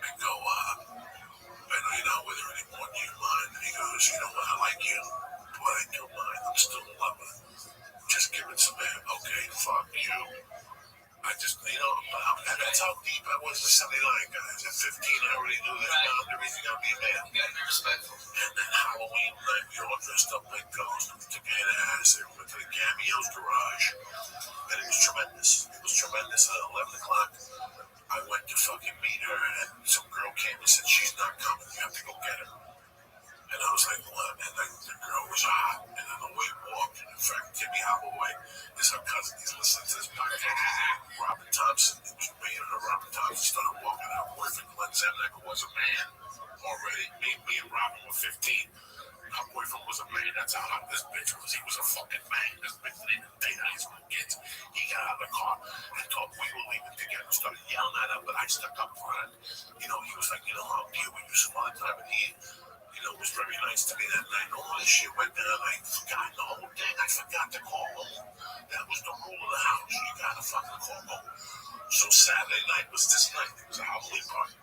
I go, I know you're not with her anymore. Do you mind? And he goes, you know what? I like you. But I do mind. I'm still in love with her. Just give it some man. Okay, fuck you. I just, that's how deep I was in 79, guys. At 15, I already knew that boundaries. You gotta be a man. You gotta be respectful. And then Halloween night, we all dressed up like ghosts. We took a ass. We went to the Cameo's garage. And it was tremendous. It was tremendous. At 11 o'clock, I went to fucking meet her. And some girl came and said, she's not coming. You have to go get her. And I was like, what? And then the girl was hot. And then the way we walked, in fact, Timmy Holloway is her cousin. He's listening to this podcast. Robert Thompson, it was me and Robert Thompson started walking out. Boyfriend Glenn Zemnick was a man already. Me and Robert were 15. Her boyfriend was a man. That's how hot this bitch was. He was a fucking man. This bitch didn't even date high school kids. He got out of the car and thought we were leaving together. Started yelling at him, but I stuck up for him. You know, he was like, you know, I'll deal with you some other time. And he, you know, was very nice to me that night. All this shit went down. I forgot the whole thing. I forgot to call home. That was the rule of the house. You gotta fucking call home. So Saturday night was this night. It was a Halloween party.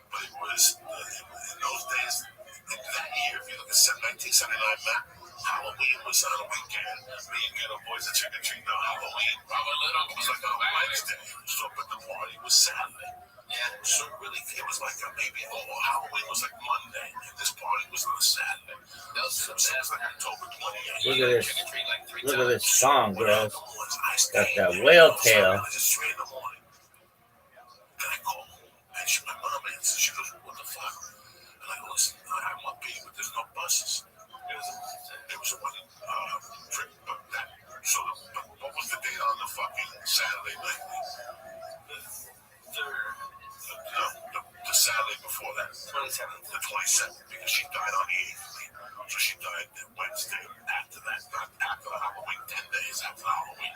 But it was, in those days, in that year, if you look at 1979 map, Halloween was on a weekend. Me and Ghetto Boys are trick or treating on Halloween. Robert Little was like on Wednesday. So, but the party was Saturday. Yeah. So really, it was like Halloween was like Monday, and this party was on a Saturday. So it was like October 28th. Look at this. Look at this song, girls. Got that whale tail. It's 3 in the morning. And I call, and my mom answers. She goes, what the fuck? And I go, listen, I'm up here, but there's no buses. There was a one trip, but that. So what was the date on the fucking Saturday night? The Saturday before that. 27th. The 27th, because she died on the 8th. So she died Wednesday after that, not after the Halloween, 10 days after Halloween.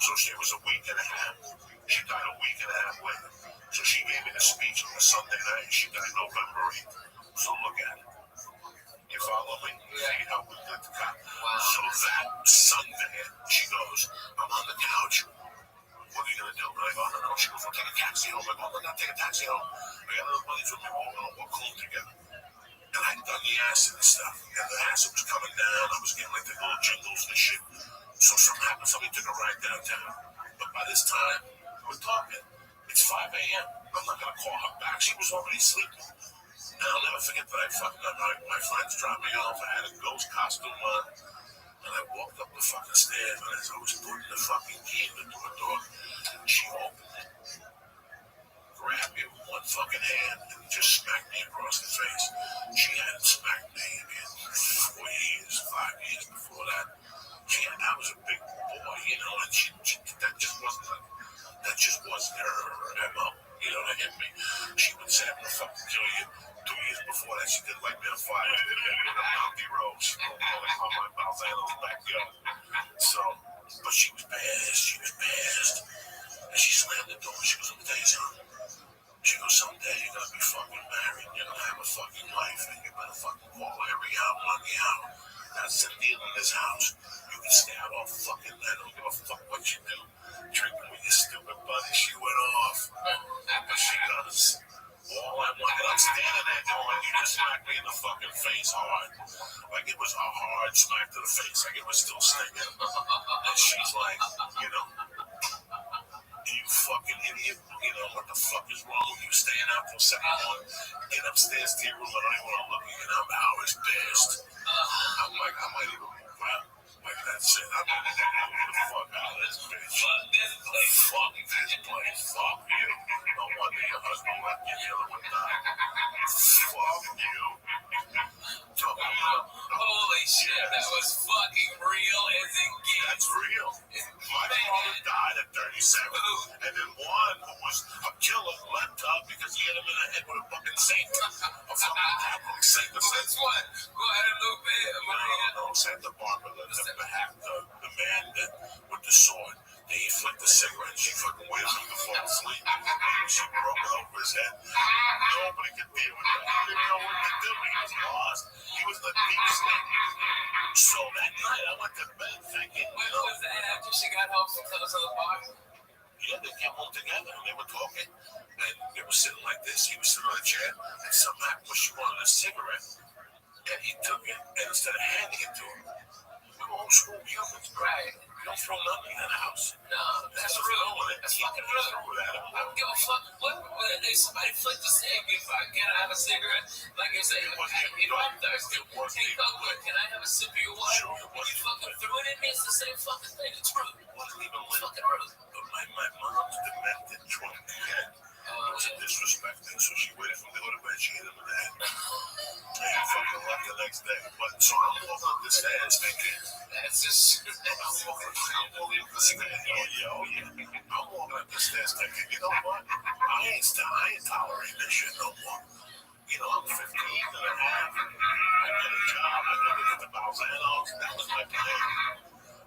So it was a week and a half. She died a week and a half later. So she gave me the speech on a Sunday night. She died November 8th. So look at it. You follow me? See how we did the cop. So that Sunday, she goes, I'm on the couch. What are you going to do? And I go, I don't know. She goes, we'll take a taxi home. I go, we're not taking a taxi home. I got other buddies with me. We're all going to walk home together. And I'd done the acid and stuff. And the acid was coming down. I was getting like the little jingles and shit. So something happened. Somebody took a ride downtown. But by this time, we're talking. It's 5 a.m. I'm not gonna call her back. She was already sleeping. And I'll never forget that I fucking my friends dropped me off. I had a ghost costume on. And I walked up the fucking stairs, and as I was putting the fucking key in the door, she opened it, grabbed me with one fucking hand, and just smacked me across the face. She hadn't smacked me in 4 years, 5 years before that. I was a big boy, you know, and that just wasn't her MO, you know, to hit me. She would say, I'm gonna fucking kill you. 2 years before that, she did like me on fire. She did that with a Mountie Rose. Like on my Balzano's backyard. So, but she was pissed. And she slammed the door. She goes, let me tell you something. She goes, someday you're gonna be fucking married. You're gonna have a fucking life, and you better fucking call every hour on the hour. That's the deal in this house. You can stay out all fucking night. I don't give a fuck what you do. Drinking with your stupid buddy. She went off. But she goes, all I wanted, I'm standing there going, you just smacked me in the fucking face hard. Like it was a hard smack to the face. Like it was still stinging. And she's like, you know, you fucking idiot. You know, what the fuck is wrong with you staying out till 7 a.m. Get upstairs to your room. I don't even want to look at you. And I was pissed. I'm like, I might even move out. Like, that's it. I'm gonna get the fuck out of this bitch. Fuck this place. Fuck you. No wonder your husband left you. The other one died. Fuck you. Holy shit, that was fucking real as in game. That's real. My father died at 37. And then one who was a killer left up because he hit him in the head with a fucking saint. A fucking Catholic saint. Which one? Guadalupe? No, Santa Barbara. The man that with the sword. He flicked the cigarette. She fucking waited for him to fall asleep. She broke it over his head. Nobody could deal with that. He didn't know what to do. He was lost. He was in a deep sleep. So that night I went to bed thinking, When was that after she got home from close to the bar? yeah, they came home together and they were talking. And they were sitting like this. He was sitting on a chair. And something happened where she wanted a cigarette. And he took it. And instead of handing it to him, we were old school humans. Right. You don't throw nothing in the house. No, that's rude. That's fucking rude. I don't give a fuck. What if somebody flicked the snake if can I have a cigarette? Like I say, hey, I'm thirsty. Hey, Coke, can I have a sip of your water? When you fucking threw it in me, it's the same fucking thing. It's rude. It's fucking rude. My mom's demented drunk again. It was disrespecting, so she waited for me to go to bed. She hit him in the head. And he fucking left the next day. But so I'm walking up the stairs thinking, That's just. I'm walking up the stairs. Oh yeah. I'm walking up the stairs thinking, you know what? I ain't tolerating this shit no more. You know, I'm 15 and a half. I get a job. I go to the Balzanos. That was my plan.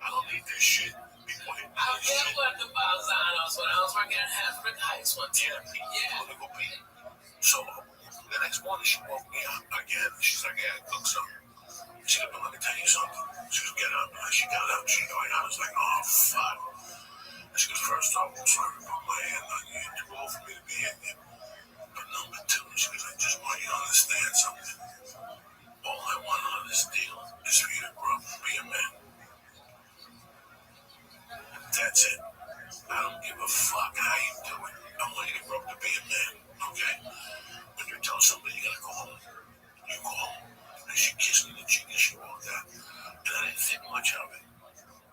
I don't need this shit. People hit me I with shit. went to Balzanos when I was working at Halfbrick Heights one time. Yeah. Political beat. So the next morning she woke me up again. She's like, yeah, cook something. She said, but let me tell you something. She goes, get up. And she got up. She going out. I was like, oh, fuck. And she goes, first off, I'm sorry to put my hand on you. You're too old for me to be in here. But number two, she goes, I just want you to understand something. All I want on this deal is for you to grow up and be a man. That's it. I don't give a fuck how you do it. I want you to grow up to be a man, okay? When you tell somebody you gotta go home, you go home. And she kissed me in the cheek and she walked out. And I didn't think much of it.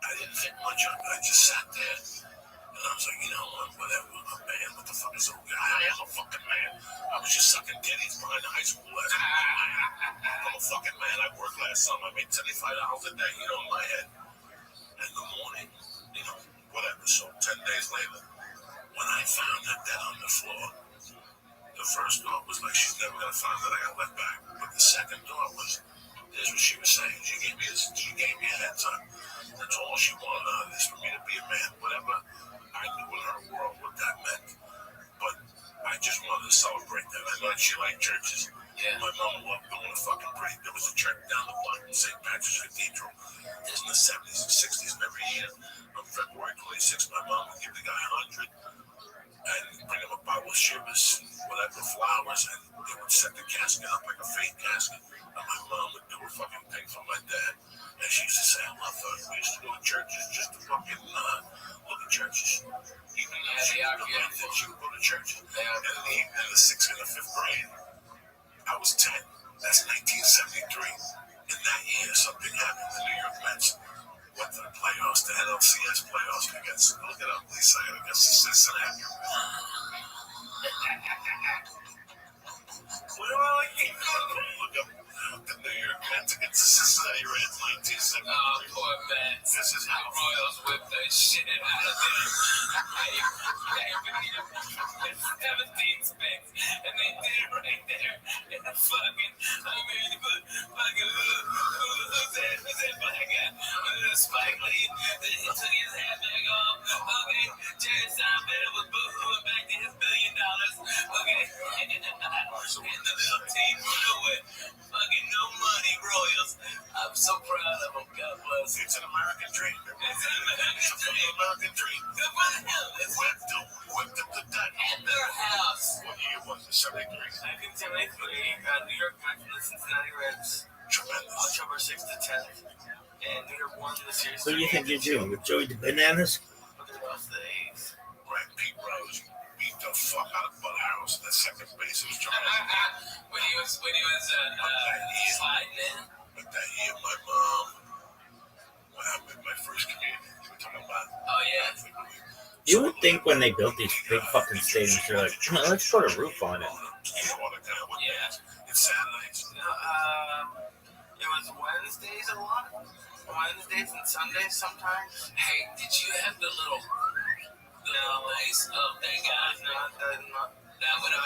I just sat there. And I was like, you know what, whatever. I'm a man. What the fuck is a guy? I am a fucking man. I was just sucking titties behind the high school last night. I'm a fucking man. I worked last summer. I made $75 a day, you know, in my head. And in the morning, you know, whatever. So 10 days later, when I found her dead on the floor, the first thought was like, she's never gonna find that I got left back. But the second thought was, here's what she was saying. She gave me a heads up. That's all she wanted out of this, for me to be a man. Whatever I knew in her world what that meant. But I just wanted to celebrate that. I know she liked churches. Yeah. My mom loved going to fucking pray. There was a church down the block in St. Patrick's Cathedral. It was in the 70s and 60s, and every year on February 26th, my mom would give the guy 100 and bring him a bottle of shivers, whatever, flowers, and they would set the casket up like a fake casket. And my mom would do a fucking thing for my dad. And she used to say, I love her. We used to go to churches just to fucking look at churches. Even though she would go to church. In the 6th and the 5th grade, I was 10. That's 1973. In that year, something happened. The New York Mets went to the playoffs, the NLCS playoffs against, look it up, Lisa, against the Cincinnati. What do I look up? The New York Mets against the Cincinnati Reds, 1973. Oh, poor Mets. This is The how Royals whipped the shit out of them. They 17 spins, and they did it right there. And the fucking, I mean, fucking, who's that black guy? Spike Lee, he took his hat back off. Okay, Jerry Seinfeld was booing back to his $1 billion. Okay, and the little team blew it. Fucking no money, Royals. I'm so proud of them. God bless. it's an American dream. It's an American dream. American dream. What the hell is Whipped up the deck. at their house? What year was it? 73. 1973, New York went to the Cincinnati Reds. Tremendous. October 6th to 10th. And New York won the series. Who do you think you're doing? With Joey the Bananas? But they lost the A's. Right, Pete Rose beat the fuck out of Bud Harrelson at second base. It was when he was sliding in. But that year, my mom, what happened in my first community, we were talking about. Oh yeah. You would think when they built these big fucking stadiums, they're like, come on, let's put a roof on it. Yeah. It's Saturdays. It was Wednesdays a lot. Wednesdays and Sundays sometimes. Hey, did you have the little lace of that guy? That would have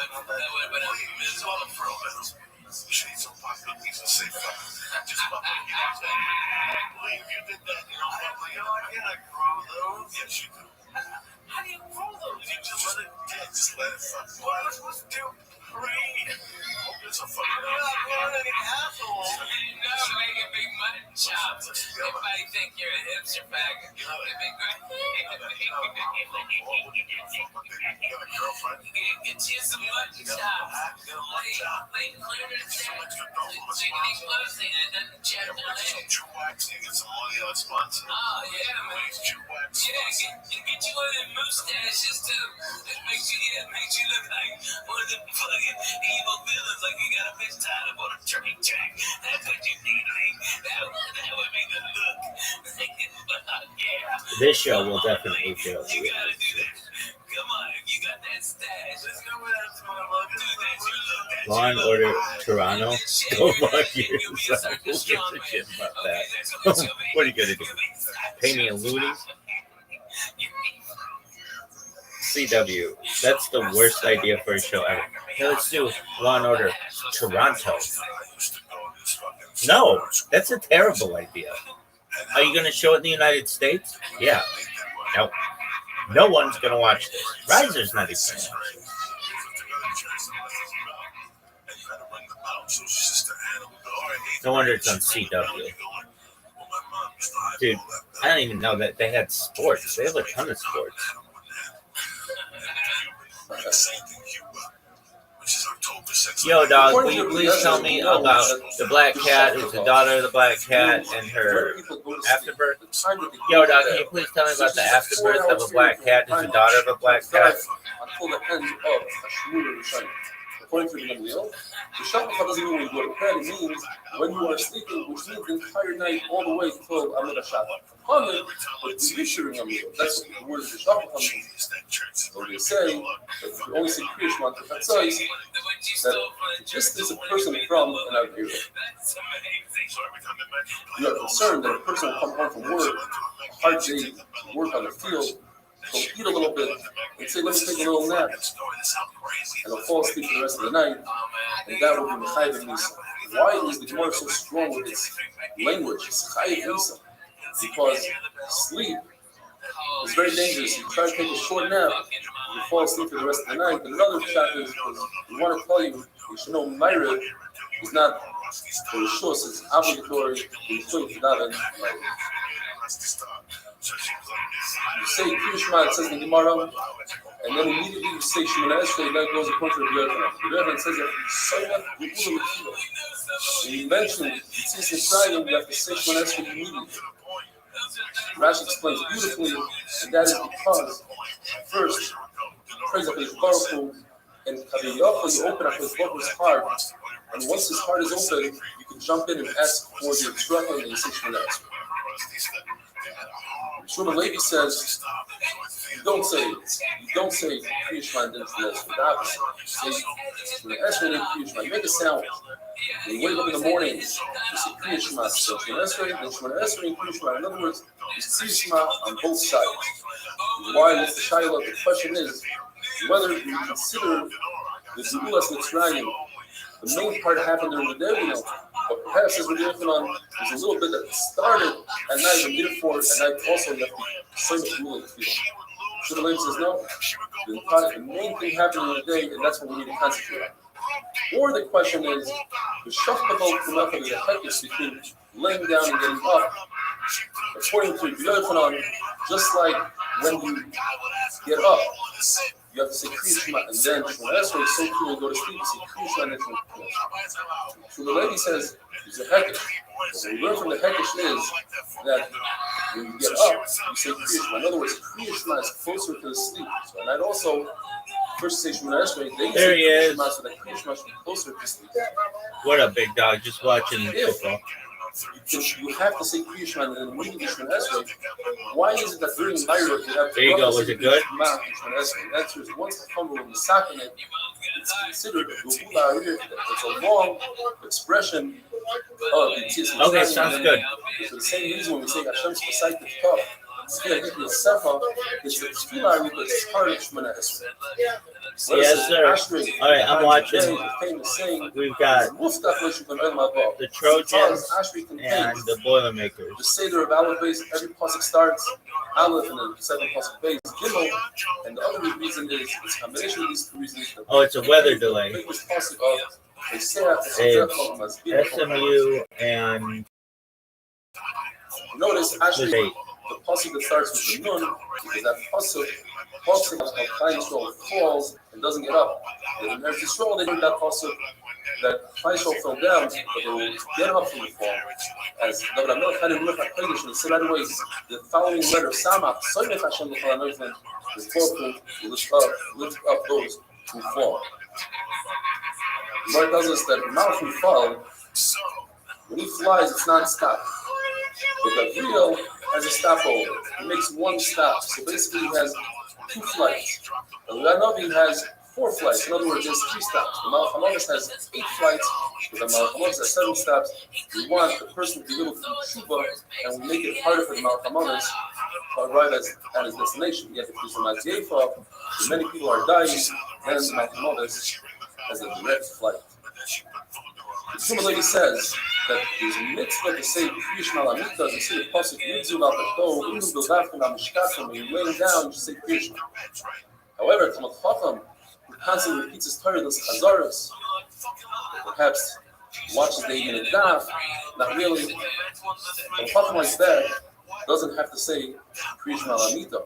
been a It's all the pro bills. You should eat some pot cookies and say fucking just fucking believe you did that. You don't have like I grow those. yes you do. How do you grow those? You just let it just let it fuck. What am I supposed to do? Breathe. It's a I'm fucking not going to an asshole. no making big mutton chops. Everybody think you're a hipster faggot. It'd be great. Get you some mutton chops. Lay clear to death. Chickeny pussy that doesn't check the leg. Jew wax, you get some money on a sponsor. Oh yeah, man. Jew wax. Yeah, get you one of them mustaches too. It makes you look like one of them fucking evil villains, like you got a bitch tied up on a train track. That's what you need, like. That would be the look. Yeah. This show will definitely do You gotta do that. Come on, you got that stash. Let's go with that look. Do that you look. Law and Order Toronto. Go fuck yourself. Who gives a shit about that? What are you gonna do? Pay me a loony? CW. That's the worst idea for a show ever. Hey, let's do Law and Order Toronto. No, that's a terrible idea. Are you going to show it in the United States? Yeah. No. No one's going to watch this. Riser's not even going to watch this. No wonder it's on CW. Dude, I don't even know that they had sports. They have a ton of sports. Yo, dog, will you please tell me about the black cat who's the daughter of the black cat and her afterbirth? Yo, dog, can you please tell me about the afterbirth of a black cat who's the daughter of a black cat? Until the end of Shmuel Rishon. According to the Gamliel, the Shabbat doesn't mean when you go to bed. It means when you are sleeping, which means the entire night all the way till Amid Shabbat. Haman, but the Yishurim Gamliel. That's what the word of the Shabbat means. So they say that if you only say Kriya Shema to Chatzos, that just as a person from an Avira. You are concerned that a person will come home from work, hard day, work on the field, he'll eat a little bit, and say, let me take a little nap. And he'll fall asleep for the rest of the night, and that will be Chayiv Nisa. Why is the Gemara so strong with its language? It's Chayiv Nisa. Because sleep is very dangerous. You try to take a short nap, you fall asleep for the rest of the night. But another chapter is we want to tell you, you should know Myra is not for the short, it's obligatory to daven. You say Kriya Shema, it says in the Gemara, And then immediately you say Shemona Esrei, that goes according to the Yochanan. The Yochanan says that when you mention Yitzis Mitzrayim, you have to say Shemona Esrei immediately. Rashi explains beautifully, and that is because first, praise HaKadosh Baruch Hu, and Kaviyachol, you open up his heart, and once his heart is open, you can jump in and ask for the instruction and you say Shemona Esrei. Shmuel Levi says, you don't say Kriya Shema and then Shemona Esrei. The opposite. You say Shemona Esrei and Kriya Shema. You make a sandwich. When you wake up in the morning, you say Kriya Shema, so Shemona Esrei, then Shemona Esrei and Kriya Shema. In other words, you say Shema on both sides. Why is the Shiloh? The question is whether you consider the Zebulas Mitzrayim, the main part happened during the day, we know. But perhaps as we're working on, there's a little bit that started at night and therefore at night also you have to say the rule in the field. So the lady says, no, the main thing happened in the day, and that's what we need to concentrate on. Or the question is, the shachtabot kumachah is a hekesh between laying down and getting up. According to Yochanan, just like when you get up, you have to say Kriya Shema and then Shemona Esrei. So too when you go to sleep, you say Kriya Shema and then Shemona Esrei. So the lady says, it's a hekesh. What we learn from the hekesh is that when you get up, you say Kriya Shema. In other words, Kriya Shema is closer to the sleep. So and I'd also first say Shemona Esrei, then you say Kriya Shema so that Kriya Shema should be closer to sleep. What up, big dog? Just watching football. You have to say Kriya Shema and then immediately Shemona Esrei. Why is it that during Myra you have to there you go, was it good? The answer is once the Chumrah will be sacking it, it's considered a Gula. It's a long expression of Yitzis. Okay, sounds good. For the same reason when we say Hashem's Pesach Tov, it's the Tefillah that's part of Shemona Esrei. Yes, sir. All right, I'm watching. We've got the Trojans and the Boilermakers. The Seder of Aleph base, every pasuk starts Aleph and then second pasuk base Gimel, and the other reason is it's a combination of these two reasons. Oh, it's a weather delay. It's SMU and notice actually the pasuk that starts with the nun, because that pasuk talks about how Klal Yisrael falls and doesn't get up. In Eretz Yisrael, they did that pasuk that Klal Yisrael fell down, but they will get up from the fall. As David HaMelech had in Ruach HaKodesh, and said right away, the following letter, Samach, Soymech Hashem L'chol HaNoivim, the fall to lift up those who fall. The Lord tells us that Malachim fall, when he flies, it's non-stop. But Gabriel has a stopover. He makes one stop. So basically, he has 2 flights. The Lanavi has 4 flights. In other words, there's 3 stops. The Malach HaMonos has 8 flights. But the Malach HaMonos has 7 stops. We want the person to be able to do tshuva, and we make it harder for the Malach HaMonos to arrive at his destination. Yet, if there's a Mazyefa, many people are dying, then the Malach HaMonos has a direct flight. The Shmuel Levi says that there's a mitzvah to say Kriya Shema Lamita, as you see the pasuk Yidzu L'Achato, Inu B'Zafkin Amishkasim, when you're laying down, you just say Kriya Shema. However, Talmud Chacham, who constantly repeats his Torah, does Chazaras, perhaps watches the Eigen Daf, not really. Talmud Chacham like that doesn't have to say Kriya Shema Lamita.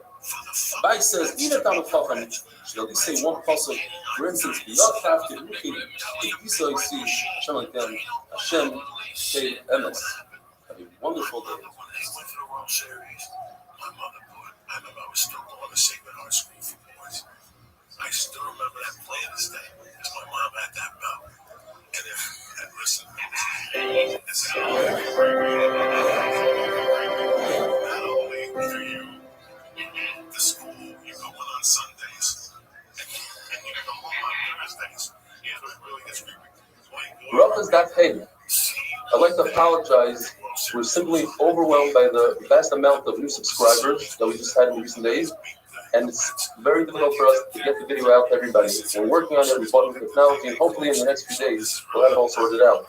Bai says, even Talmud Chacham should at least say one pasuk. For instance, B'Yachaf Keruchim, the Yisa Yisi, Hashem like them, Hashem Shei Emes. Have a wonderful day. When they went to the World Series, my mother put, I remember I was still going to Sacred Heart School for boys. I still remember that play this day, because my mom had that belt. And if, and listen, this is not only for you, the school, you go in on Sundays, and you come home on Thursdays. Yeah, it really gets weird. Brachas Daf Hey. I'd like to apologize. We're simply overwhelmed by the vast amount of new subscribers that we just had in recent days, and it's very difficult for us to get the video out to everybody. We're working on it, we're building technology, and hopefully in the next few days we'll have it all sorted out.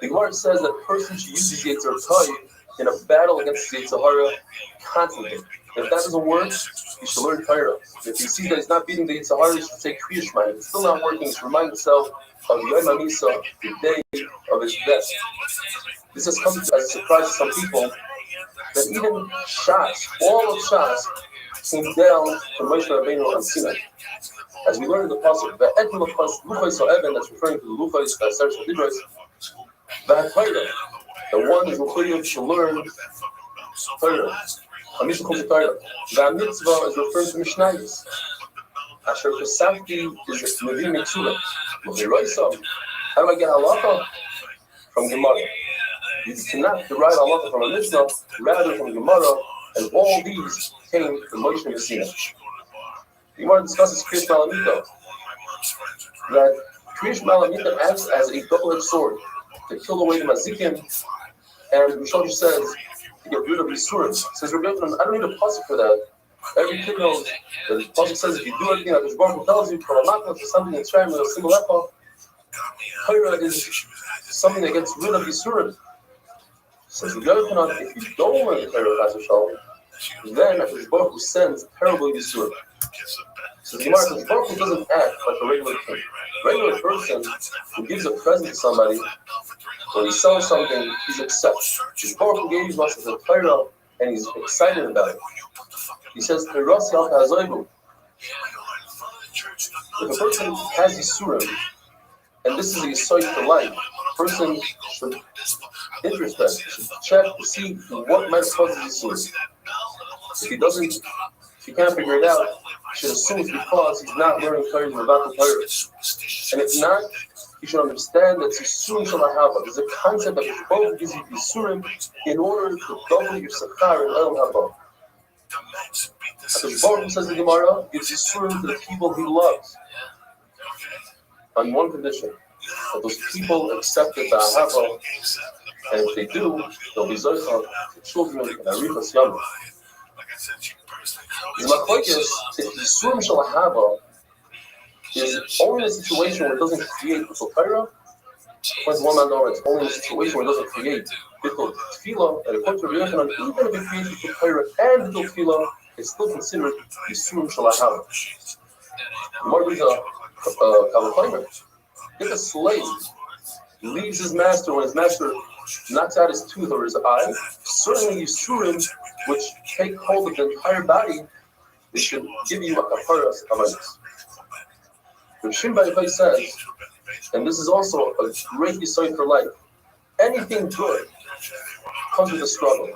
The Gemara says that a person should use his Yetzer Toy in a battle against the Yetzer Hara constantly. If that doesn't work, he should learn Torah. If you see that he's not beating the Yetzer Hara, he should say Kriya Shema. If it's still not working, he should remind himself of Yom HaMisa, the day of his death. This has come as a surprise to some people that even Shas, all of Shas, came down from Moshe Rabbeinu on Sinai. As we learn in the pasuk, the that's referring to the luchos that starts with Dibros, the one is required to learn Torah. A mitzvah called Torah. The mitzvah is referring to Mishnayos. Asher Pesachti is Nevi Mitzvah. How do I get halacha? From Gemara. You cannot derive halacha from a mitzvah, rather from Gemara, and all these came from Moshe Messina. The Gemara discusses Kriyash Malamita, that Kriyash Malamita acts as a double-edged sword to kill away the mazikim, and Rishosh says to get rid of Yisurim. Says Rabbi Yochanan, I don't need a pasuk for that. Every kid knows that the pasuk says if you do everything that the Baruch Hu tells you, for something that's trying with a single echo, Torah is something that gets rid of Yisurim. Says Rabbi Yochanan, if you don't learn the Torah, then the Baruch Hu sends terrible Yisurim. So the Gemara says Baruch Hu doesn't act like a regular king. A regular person who gives a present to somebody, when he sells something, he's upset. The Baruch Hu gave us as a Torah, and he's excited about it. He says, if a person has Yisurim, and this is a Yisod for life, a person should introspect, should check to see what might cause Yisurim. If he can't figure it out, he should assume it's because he's not learning Torah about the Torah. And if not, you should understand that Yisurim Shalahava. There's a concept that the Baruch gives you Yisurim in order to double your Sachar and El Haba. The Baruch says the Gemara gives Yisurim to the people he loves. On one condition, that those people accept the Ahava, and if they do, they'll be Zochah to children and Arichas Yamim. The Machlokes, if Yisurim Shalahava is only in a situation where it doesn't create Bittul Torah, when one man knows it's only in a situation where it doesn't create Bittul Tefillah, and according to Rabbi Yochanan, even if it creates Bittul Torah and Bittul Tefillah, it's still considered Yisurim Shalahava. The more reads a Kavachaymer. If a slave leaves his master when his master knocks out his tooth or his eye, certainly Yisurim, which take hold of the entire body, they should give you a kafaras amanis. Rav Shimon Bar Yochai says, and this is also a great insight for life, anything good comes with a struggle.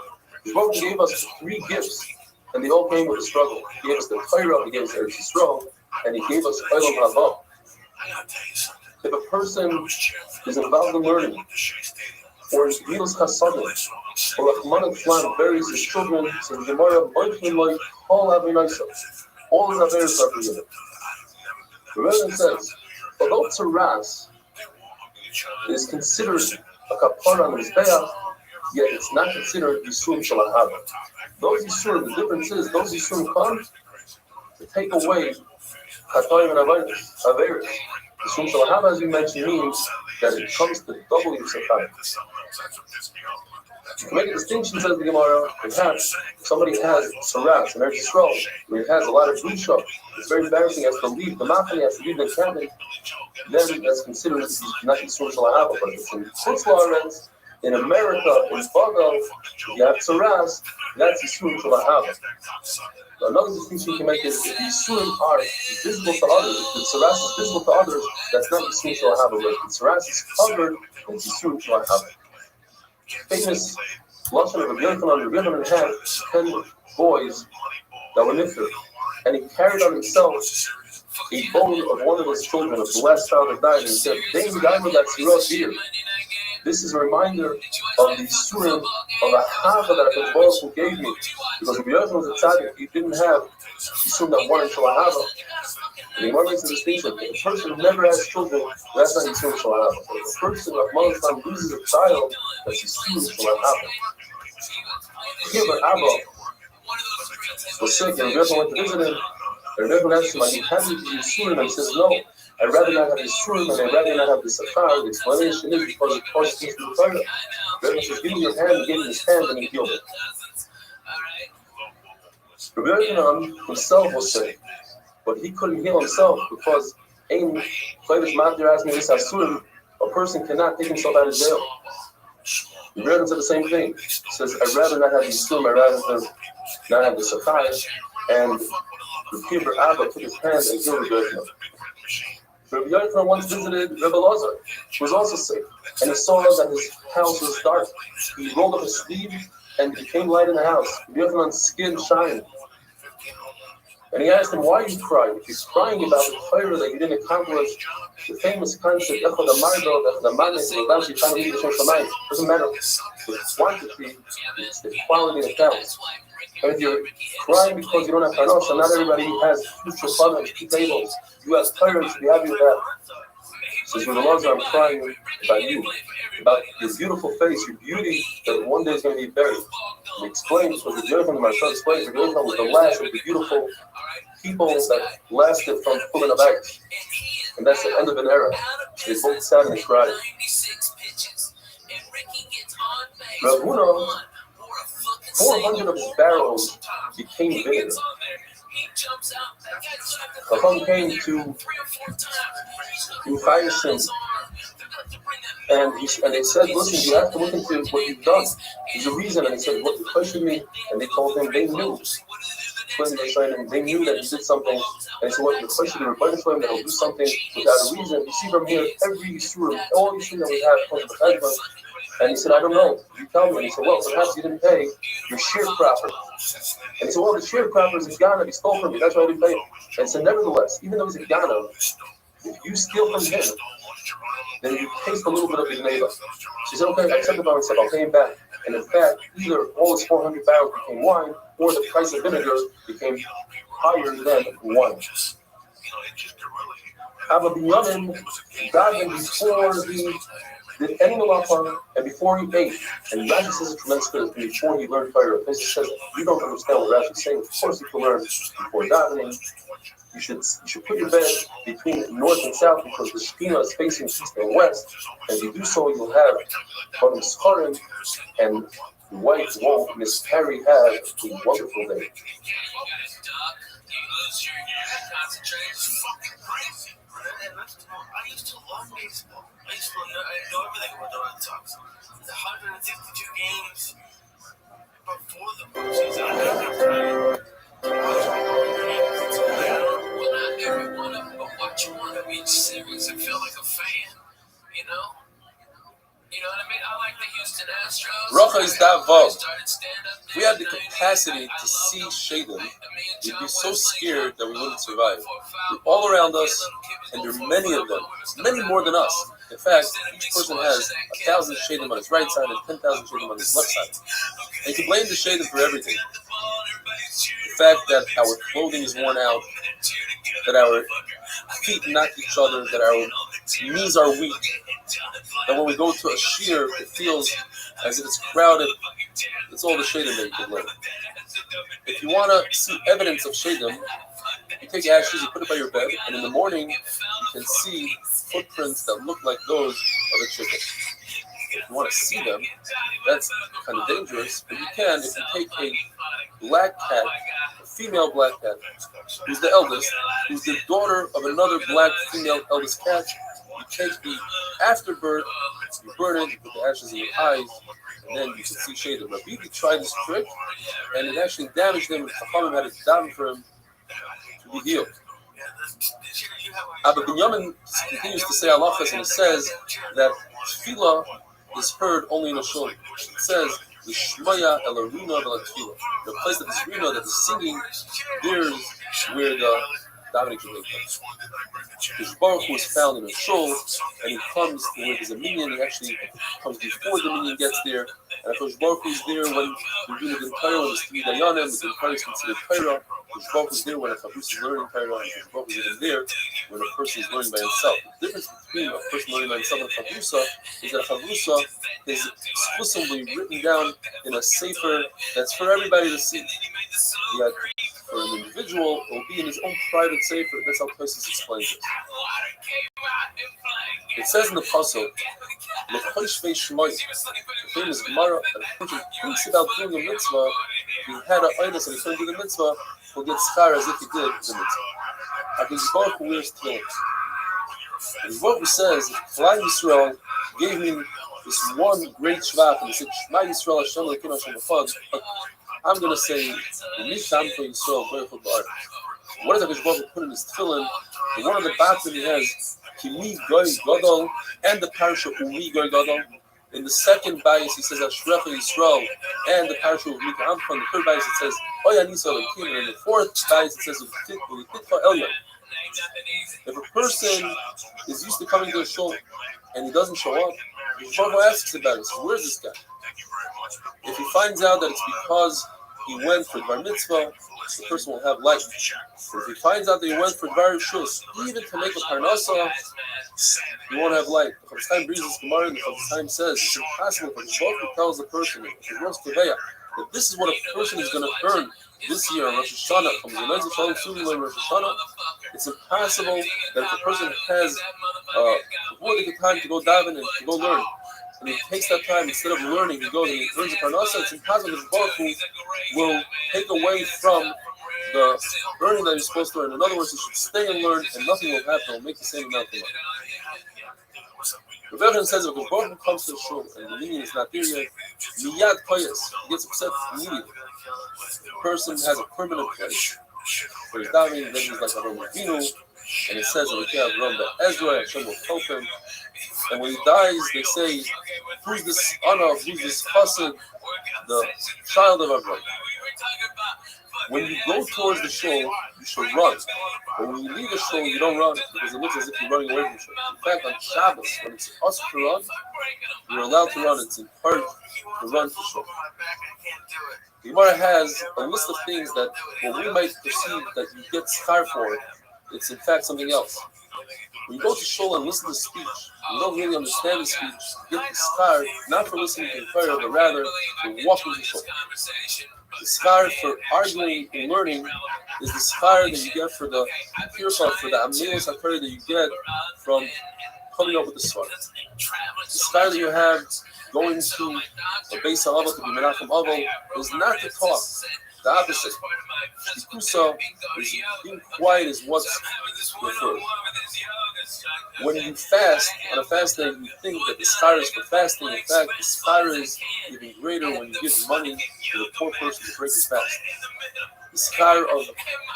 The Baruch Hu gave us 3 gifts, and they all came with a struggle. He gave us the Torah, he gave us Eretz Yisrael, and he gave us Olam Haba. If a person is involved in learning, or is Milos Chasadim, or Rahman Islam buries his children, says the Gemara, all his affairs are forgiven. The Rebbe says, although Tzaras is considered a kapara on the Mizbeach, yet it's not considered Yisurim Shalahava. Those Yisurim, the difference is, those Yisurim come to take away Chatoim and Averis. Yisurim Shalahava, as we mentioned, means that it comes to double your Sachar. To make a distinction, says the Gemara, perhaps if somebody has Saras and Eretz Yisrael, where he has a lot of Gusha, it's very embarrassing, he has to leave the Machane, he has to leave the cabin, then that's considered not Yisur Shalahava. But if it's in Chutz La'aretz, in America, in Bagal, you have Saras, that's Yisur Shalahava. Another distinction you can make is if the Yisurim are visible to others, if the Saras is visible to others, that's not Yisur Shalahava, but if the Saras is covered, it's Yisur Shalahava. Famous Lashon of Rabbi Yochanan had 10 boys that were nifter, and he carried on himself a bone of one of his children, of the last child that died, and he said, this is a reminder of the Yisurim of the Hava that the Baruch Hu gave me, because Rabbi Yochanan was a tzaddik, he didn't have Yisurim that wanted Shalahava. And the Gemara makes a distinction. If a person never has children, that's not Yisurim Shalahava. But if a person of Mother's time loses a child, that's Yisurim Shalahava. Here, but Abba was sick, and Rabbi Yochanan went to visit him. And Rabbi Yochanan asked him, are you happy with Yisurim? And he says, no, I'd rather not have Yisurim, and I'd rather not have the Sachar. The explanation is because it causes things to the Torah. Rabbi Yochanan says, give me your hand, he gave him his hand, and he healed it. Rabbi Yochanan himself was sick, but he couldn't heal himself because a person cannot take himself out of jail. The Rebbe said the same thing. He says, I'd rather not have the Yisurim, I'd rather not have the Sachar. And the Kibbutz Abba took his hand and healed Rabbi Yochanan. Rabbi Yochanan once visited Rabbi Lazar, who was also sick, and he saw that his house was dark. He rolled up his sleeve and became light in the house. Rabbi Yochanan's skin shined. And he asked him, why are you crying? If you're crying about the Torah that you didn't accomplish, the famous concept, doesn't matter the quantity, it's the quality that counts. And if you're crying because you don't have parnasa, not everybody has future fathers, two tables. You have Torah, you should be happy with that. Says Rabbi Lazar, I'm crying about you, about your beautiful face, your beauty that one day is going to be buried. And he explains, because the Yochanan, the Maharsha explains, the Yochanan was the last of the beautiful people that lasted from Pullman of Ice. And that's the end of an era. They both sat and cried. Rav Huna, 400 of his barrels became vinegar. Chacham came to Chayasim, and they said, listen, you have to look into what you've done. There's a reason. And he said, what you questioned me? And they told him they knew. They knew that he did something. And he said, what you questioned him, that he'll do something without a reason. You see from here, every Yisroel, all Yisroel that we have comes from the. And he said, I don't know. You tell me. And he said, well, perhaps you didn't pay your sharecropper. And he said, well, the sharecropper is a Ghana. He stole from me. That's why we paid. And he said, nevertheless, even though he's a Ghana, if you steal from him, then you taste a little bit of his neighbor. She said, okay, I accept it. I said, I'll pay him back. And in fact, either all his 400 barrels became wine, or the price of vinegar became higher than wine. Abba Binyamin got him before he did any malacha and before he ate. And Rashi says a tremendous good before he learned Torah. He says, you don't understand what Rashi is saying. Of course, you can learn before davening. You should put your bed between north and south because the Shekhinah is facing east and west. And if you do so, you'll have Banim Scharim, and the wife won't miscarry, have a wonderful day. You lose your concentration. It's fucking crazy. I used to love baseball. I know everything about the Red Sox. It's 162 games before the postseason. I don't have time to watch all the games. Well, not every one of them, but watch one of each series and feel like a fan, you know? You know what I mean? I like the Houston Astros. Rocha is that vav. If we had the capacity to see Shadim, we'd be so scared that we wouldn't survive. They're all around us, and there are many of them, many more than us. In fact, each person has 1,000 Shadim on his right side and 10,000 Shadim on his left side. And you can blame the Shadim for everything. The fact that our clothing is worn out, that our feet knock each other, that our knees are weak, that when we go to a shear, it feels as if it's crowded. It's all the Shadim that you can blame. If you want to see evidence of Shadim, you take ashes, you put it by your bed, and in the morning, you can see footprints that look like those of a chicken. If you want to see them, that's kind of dangerous, but you can if you take a black cat, a female black cat, who's the eldest, who's the daughter of another black female eldest cat. You take the afterbirth, you burn it, you put the ashes in your eyes, and then you can see Shadim. Rabbi tried this trick, and it actually damaged him. Chachamim had to daven for him to be healed. Abba Binyamin continues to say halachas, and he says that tefillah is heard only in a shul. It says the shmaya el aruna vel tefillah. The place that is rina, that is singing, there's where the davening should take place. The Baruch Hu is found in a shul, and he comes to where there's a minyan. He actually comes before the minyan gets there. And Hakadosh Baruch Hu is there when we're doing the Torah, when there's 3 dayanim, the Torah is considered Torah. Hakadosh Baruch Hu is there when a chavrusa is learning Torah, and Hakadosh Baruch Hu is there when a person is learning by himself. The difference between a person learning by himself and a chavrusa is that a chavrusa is exclusively written down in a sefer that's for everybody to see. Yet for an individual, it will be in his own private sefer. That's how Tosis explains it. It says in the pasuk, the famous Gemara, that a person thinks about doing a mitzvah, he had an idol and he couldn't do the mitzvah, he'll get schar as if he did the mitzvah. Hakadosh Baruch Hu wears tefillin. And the Baruch Hu says, Klal Yisrael gave me this one great shvach, and he said, Shema Yisrael Hashem Elokeinu Hashem Echad. I'm going to say, what does HaKadosh Baruch Hu put in his tefillin? And one of the batim he has, Kimi Goy Gadol, and the parasha Umi Goy Gadol. In the second bias, he says Ashrecha Yisrael, and the parasha of Mika Amcha. In the third bias, it says Oya Nisa Elokim, and in the fourth bias, it says U'Titcha Elyon. If a person is used to coming to a shul and he doesn't show up, the Baruch asks about it. So where's this guy? If he finds out that it's because he went for bar mitzvah, the person will have light. But if he finds out that he went for bar shus, even to make a parnasa, he won't have light. The Chofetz Chaim brings this Gemara, and the Chofetz Chaim says it's impossible for the Baruch Hu tells the person that this is what a person is going to earn this year on Rosh Hashanah. It's impossible that if a person has more than time to go daven and to go learn, and he takes that time instead of learning, he goes and he earns a parnasa. It's impossible that the Baruch Hu will take away from the learning that you're supposed to learn. In other words, you should stay and learn, and nothing will happen. It'll make the same amount of money. Rav Evans says if the Baruch Hu comes to the shul and the meaning is not there yet, miyad koyes, he gets upset immediately. The person has a permanent place. For his davening, then he's like a Roman Vinu, and it says that we have Ram Ezra, Hashem will help him. And when he dies, they say, who's this Anav, who's this Chassid, the child of Abraham. When you go towards the shul, you should run. But when you leave the shul, you don't run because it looks as if you're running away from the shul. In fact, on Shabbos, when it's us to run, you're allowed to run. It's encouraged to run for shul. The Gemara has a list of things that what we might perceive that you get schar for, it's in fact something else. When you go to shul and listen to speech, you don't really understand the speech, you get the schar not for listening to the prayer, but rather for walking to shul. The schar for arguing and learning is the schar that you get for the purified, for the amilos hakari that you get from coming up with the schar. The schar that you have going to a base of Avot to be Menachem Avot is not to talk. The opposite. Shikusa is being quiet is what's referred. When you fast, on a fast day, you think that the schar is for fasting. In fact, the schar is even greater when you give money to the poor person to break his fast. The schar of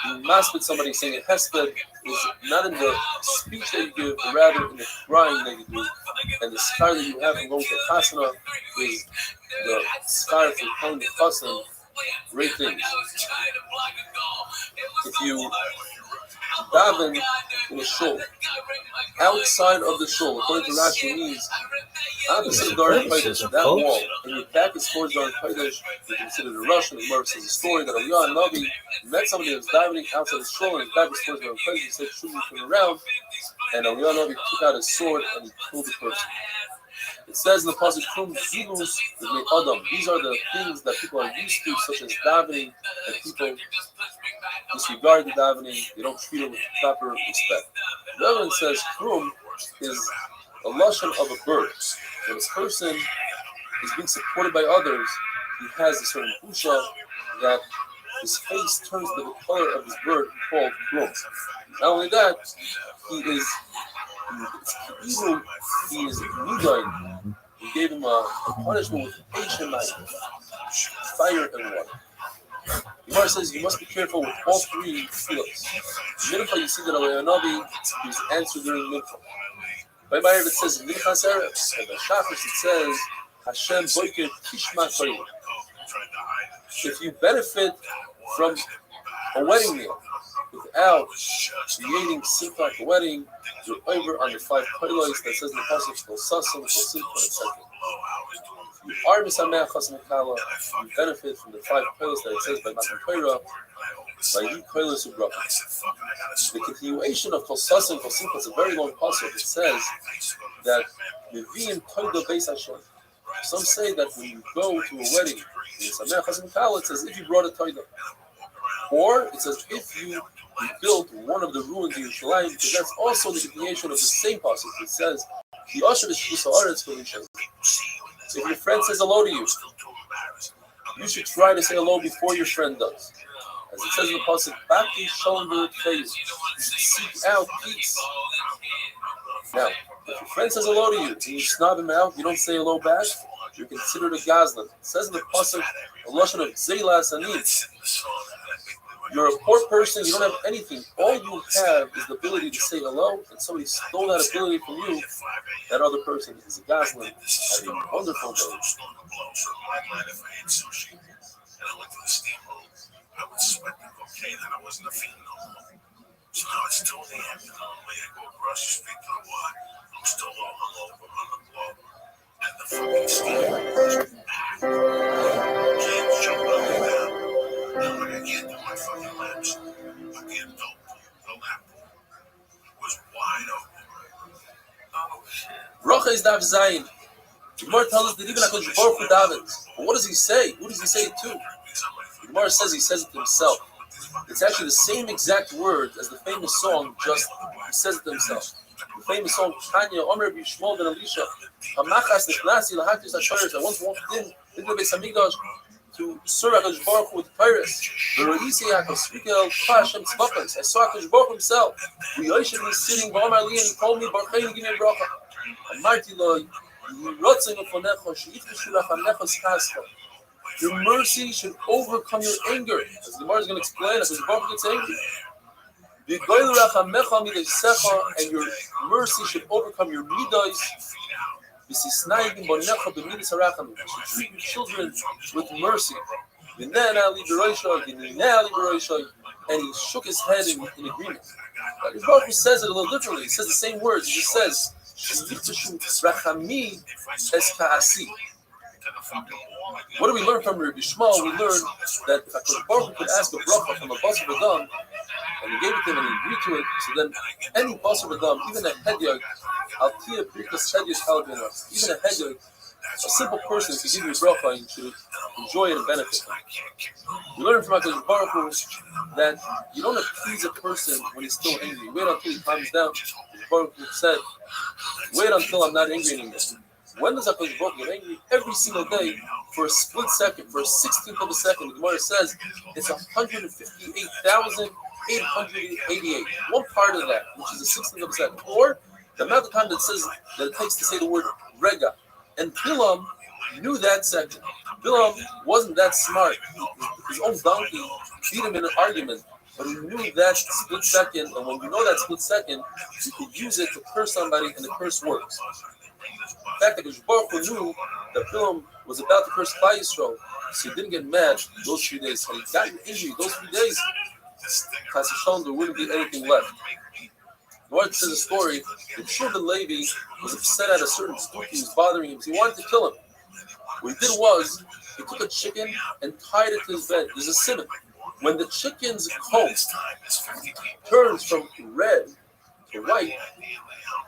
you mask with somebody saying a hesped is not in the speech that you give, but rather in the crying that you do. And the schar that you have from going to chasana is the schar for telling the chassan great things. If you daven in a shul, outside of the shul, according to Rashi means opposite of Daran Kodesh, that wall, and your back is towards Daran Kodesh, you consider the Russian. The Gemara says a story that Aliyah Navi met somebody that was davening outside the shul, and his back was towards Daran Kodesh. He said, "Shoot me from around," and Aliyah Navi took out his sword and he killed the person. It says in the passage, "Zilus Adam." These are the things that people are used to, such as davening, and people disregard the davening. They don't treat it with proper respect. The other one says, "Krum" is a lashon of a bird. When a person is being supported by others, he has a certain usha that his face turns to the color of his bird, called krum. Not only that, he is Nidai. He gave him a punishment with Asian knife, fire and water. The Gemara says you must be careful with all three fields. Mincha, you see that Navi is answered during Mincha. By Meir, it says Minchas Eretz, and by Shachris it says Hashem Boiker Tishma Koyin. If you benefit from a wedding meal without creating simcha at the wedding, you're over on the 5 kolos that says in the passage for sasim, for simcha, etc. You are misameach chasam kala. You benefit from the 5 kolos that it says by Matan Torah, by the kolos of Bracha. The continuation of kol sasim, kol simcha is a very long passage. It says that Yevim Toida Beis Hashem. Some say that when you go to a wedding, misameach chasam kala, it says if you brought a toida. Or it says if you built one of the ruins in Yerushalayim, because that's also the continuation of the same passage. It says, "The Asher is Aretz Kolishem." If your friend says hello to you, you should try to say hello before your friend does. As it says in the passage, "Baki Shalom V'Rutfeyu," seek out peace. Now, if your friend says hello to you and you snub him out, you don't say hello back, you're considered a gazlan. It says in the pasuk, a lashon of zeilas anim. You're a poor person, you don't have anything. All you have is the ability to say hello, and somebody stole that ability from you. That other person is a gazlan. Have a wonderful day. And I went to the steamroom. I would sweat the cocaine that I wasn't a fiend no more. So now it's 2 a.m. You know, I'm ready to go across the street to the Y. I'm still all hungover on the floor. And the fucking steam was packed. Kids jumping up and down. I'm like, I can't do my fucking laps. Fucking dope pool, the lap pool was wide open. Oh shit. Bracha is Dav Zayin. The Gemara tells us that even HaKadosh Baruch Hu David. But what does he say? Who does he say it to? The Gemara says he says it to himself. It's actually the same exact words as the famous song, just he says it to himself. The famous song, Tanya, Omer B'Shmuel ben Elisha, Hamachas Nechnasi Lahakis HaShoresh. I once walked into the Beis Hamikdash to serve HaKadosh Baruch Hu with Paris. The Re'isi HaKadosh speak El Hashem Tzvachos. I saw HaKadosh Baruch Hu himself. V'Yoshev was sitting, V'Amar Li, and he told me, Baruch Heinu, give me a bracha. Amarti lo, your mercy should overcome your anger. As the Gemara is going to explain, as the Baruch gets angry. And your mercy should overcome your midos. You should treat your children with mercy. And he shook his head in agreement. But the Baruch says it a little differently. He says the same words. He just says, what do we learn from Rabbi Shmuel? We learn that if HaKadosh Baruch Hu could ask a bracha from a basar v'dam, and he gave it to him and he agreed to it, so then any basar v'dam, even a hedyot, al-tia brikas hedyot halvina, even a hedyot, a simple person can give you a bracha and you should enjoy it and benefit. We learn from HaKadosh Baruch Hu that you don't appease a person when he's still angry. Wait until he calms down. HaKadosh Baruch Hu said, wait until I'm not angry anymore. When does HaKadosh Baruch Hu get angry? Every single day, for a split second, for a 16th of a second. The Gemara says it's 158,888. One part of that, which is a 16th of a second. Or the amount of time that says that it takes to say the word rega. And Bilam knew that second. Bilam wasn't that smart. His own donkey beat him in an argument. But he knew that split second, and when you know that split second, you could use it to curse somebody, and the curse works. In fact, the Baruch Hu knew that Bilam was about to curse Klal Yisrael, so he didn't get mad those 3 days. Had he gotten angry those 3 days, there wouldn't be anything left. The Lord says a story that Shur ben Levi was upset at a certain spook who was bothering him, so he wanted to kill him. What he did was, he took a chicken and tied it to his bed. There's a simon. When the chicken's coat turns from red to white,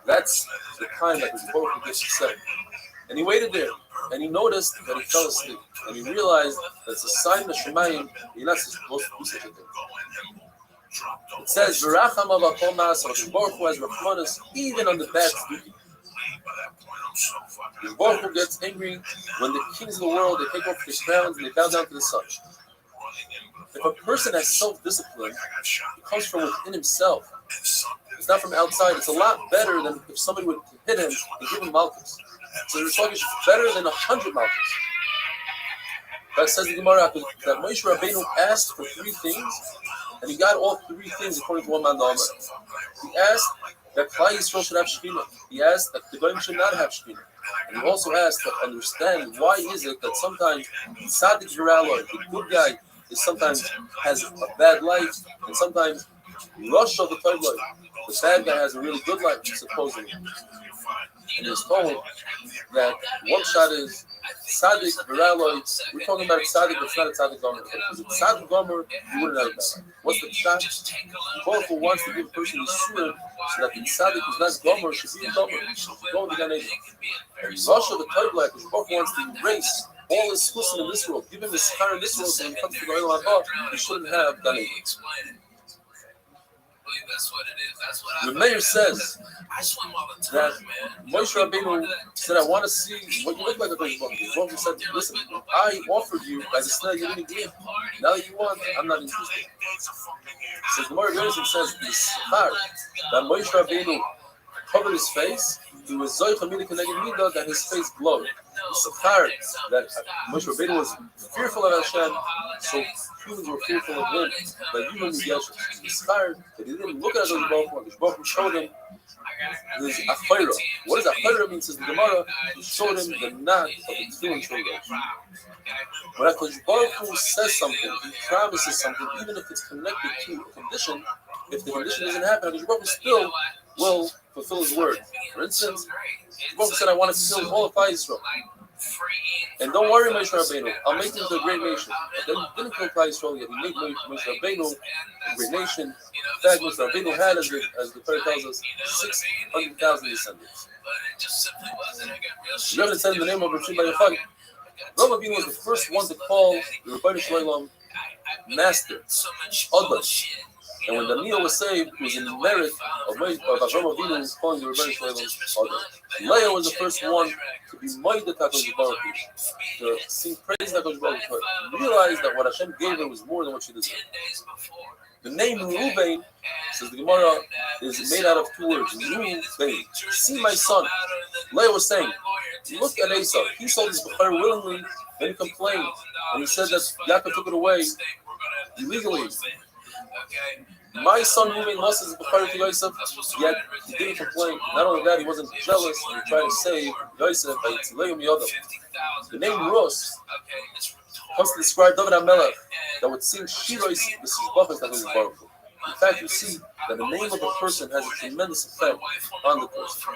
that's the time that his Baruch gets upset. And he waited there, and he noticed that he fell asleep. And he realized that it's a sign of Shemayim, you're not supposed to do such a thing. It says, V'racham avakol ma'aseh, Baruch Hu has rachmanas even on the bad duty. The Baruch Hu gets angry when the kings of the world, they take off their crowns and they bow down to the sun. If a person has self-discipline, it comes from within himself. It's not from outside. It's a lot better than if somebody would hit him and give him malchus. So the Rishon is better than 100 malchus. That says the Gemara that Moshe Rabbeinu asked for 3 things, and he got all 3 things according to one man. He asked that Klal Yisrael should have Shekhinah. He asked that the Goyim should not have Shekhinah. And he also asked to understand why is it that sometimes Tzaddik Viralo, the good guy, is sometimes has a bad life, and sometimes Rosh of the third life, the bad guy has a really good life, supposedly. And it's told that one shot is Tzaddik Viralo. We're talking about a Tzaddik, but it's not a Tzaddik Gomer. If it's a Tzaddik Gomer, you wouldn't have that. What's the shot? The Baruch Hu wants to give a person the surah so that the Tzaddik who's not Gomer should be a Gomer. Go in the Gan Eden. And Rosh of the third life, the Baruch Hu wants to erase all his schlusim in this world, give him his schar in this world, so when he comes to the Olam Haba, he shouldn't have Gan Eden. The mayor says that Moshe Rabbeinu said, I want to see what you look like. The Baruch said, listen, I offered you as a snare, you didn't agree. Now that you want, I'm not interested. So the Gemara Yosim says, the schar that Moshe Rabbeinu covered his face, he was zoich hamina keneged midah, that his face glowed. Sachar, that Moshe Rabbeinu was fearful of Hashem, so humans were fearful of him. Like even the Sachar, that he didn't look at Hakadosh Baruch Hu. Hakadosh Baruch Hu showed him his Achayra. What does Achayra mean? Says the Gemara. He showed him the knot of the tefillin shoulder. When Hakadosh Baruch Hu says something, he promises something, even if it's connected to a condition. If the condition doesn't happen, Hakadosh Baruch Hu still will fulfill his word. For instance, Hakadosh Baruch Hu said, "I want to fulfill all of Israel." And don't worry, Moshe Rabbeinu, I'll make them into a great nation. But then he didn't kill Klal Yisrael yet. He made Moshe Rabbeinu a great nation. In fact, Moshe Rabbeinu had, as the Torah tells us, 600,000 descendants. You haven't said in the name of Restream by your father. Rav Avinu was the first one to call the Rebbeinu Shalom master, Adon. And when Daniel was saved, it was in the merit of Avraham Avinu calling the Rebbeinu Shalom Adon. Leah was the first one to be Moed HaKadosh Baruch Hu, to sing praise to HaKadosh Baruch Hu, to realize that what Hashem gave her was more than what she deserved. The name Reuben, says the Gemara, is made out of two words. Reuben, see my son. Leah was saying, look at Esau. He sold his Bechar willingly, then he complained. And he said that Yaakov took it away illegally. My son Reuben lost his Bechar to Yosef, yet he didn't complain. Not only that, he wasn't jealous, and he tried to save Yosef by Tzileyum Yodam. The name Rus comes to describe David HaMelech that would sing Shirois B'Shishbachas HaKadosh Baruch Hu. In fact, you see that the name of a person has a tremendous effect on the person.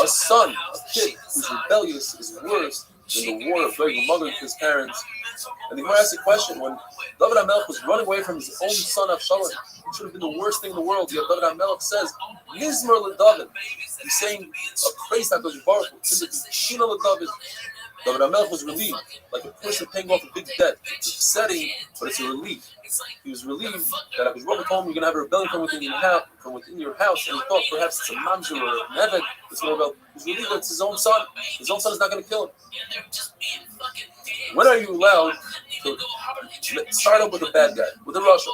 A son, a kid who's rebellious is worse than the war of begging mother to his parents. And the Gemara asks a question, when David HaMelech was running away from his own son Avshalom, it should have been the worst thing in the world. Yet David HaMelech says, Mizmer LeDavid. He's saying a praise to HaKadosh Baruch Hu. Shina LeDavid. David HaMelech was relieved, like a person paying off a big debt. It's upsetting, but it's a relief. He was relieved that HaKadosh Baruch Hu told him you're going to have a rebellion from within your house, and he thought perhaps it's a mamzer or an eved that's going to rebel. He's relieved that it's his own son. His own son is not going to kill him. When are you allowed to start up with a bad guy, with a Russia?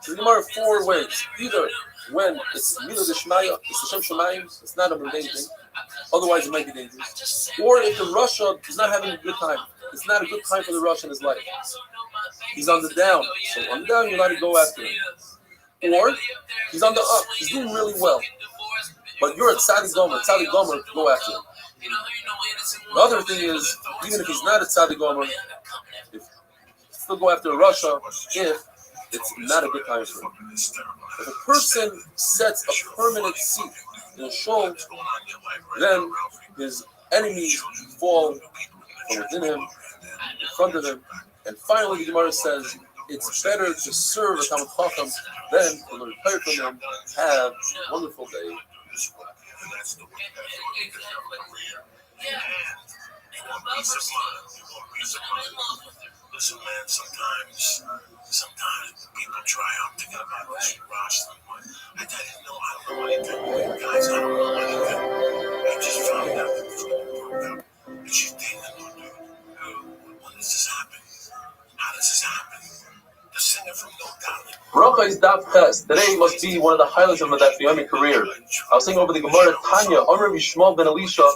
So there are four ways. Either when it's Mila Deshmaya, it's the Shem Shemayim, it's not a mundane thing. Otherwise, it might be dangerous. Or if the Russia is not having a good time, it's not a good time for the Russia in his life. He's on the down. So on the down, you're allowed to go after him. Or he's on the up. He's doing really well. But you're at Tzadi Gomer. Tzadi Gomer, go after him. The other thing is, even if he's not at Tzadi Gomer, still go after Russia if it's not a good time for him. If a person sets a permanent seat in a shul, then his enemies fall from within him, in front of him, and finally the Gemara says it's better to serve a Talmid Chacham than to learn Torah from him. Have a wonderful day. Listen, man, sometimes people try out thinking about this roster. I didn't know anything. Guys, I don't know anything. I just found out that this would work out. And she's dating a new dude. When does this happen? How does this happen? The singer from No Doubt. Bracha is Daf Ches. Today must be one of the highlights of my Daf Yomi career. I was singing over the Gemara Tanya, Amr Yishmael ben Elisha,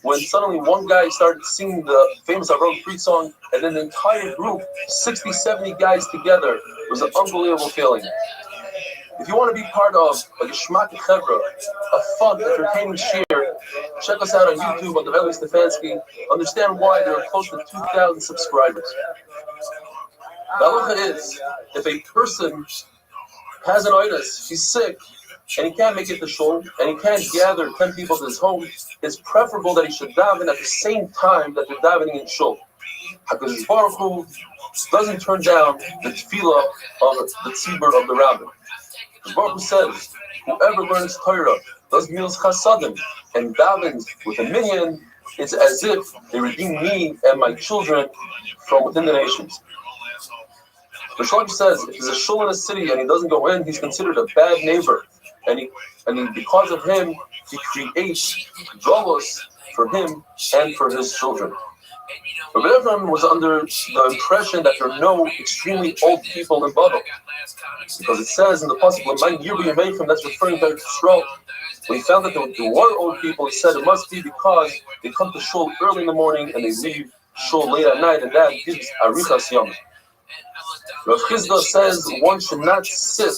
when suddenly one guy started singing the famous Avraham Fried song, and then the entire group, 60, 70 guys together. It was an unbelievable feeling. If you want to be part of a Geshmak Chevra, a fun, entertaining shir, check us out on YouTube on the Veli Stefanski. Understand why there are close to 2,000 subscribers. The halacha is, if a person has an itis, he's sick, and he can't make it to shul, and he can't gather 10 people to his home, it's preferable that he should daven at the same time that they're davening in shul. Because Baruch Hu doesn't turn down the tefillah of the tzibur of the rabbin. Baruch Hu says, whoever learns Torah, does milas chasadim, and davens with a minyan, it's as if they redeem me and my children from within the nations. The Shlach says, if there's a shul in a city and he doesn't go in, he's considered a bad neighbor. And because of him, he creates galus for him and for his children. Rabbi Ephraim was under the impression that there are no extremely old people in Babel, because it says in the pasuk, that's referring to Yisrael. When he found that there were old people, he said it must be because they come to shul early in the morning and they leave shul late at night, and that gives arichas yom. Rav Chizda says one should not sit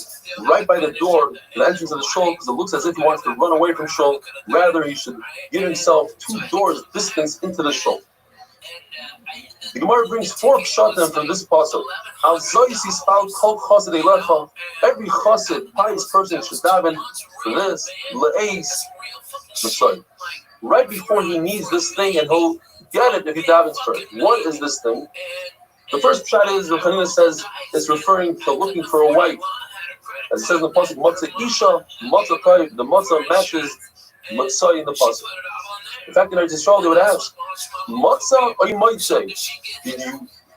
right by the door, the entrance of the shul, because it looks as if he wants to run away from shul. Rather, he should give himself 2 doors distance into the shul. The Gemara brings 4 pshatim from this pasuk. Every chassid, pious person, should daven for this. Right before he needs this thing, and he'll get it if he davens for it. What is this thing? The first pshat is, Rav Hanina says, it's referring to looking for a wife. As it says in the pasuk, matzah isha, matzah kai, the matzah matches matzah in the pasuk. In fact, in Eretz Yisrael, they would ask, matzah, or you might say,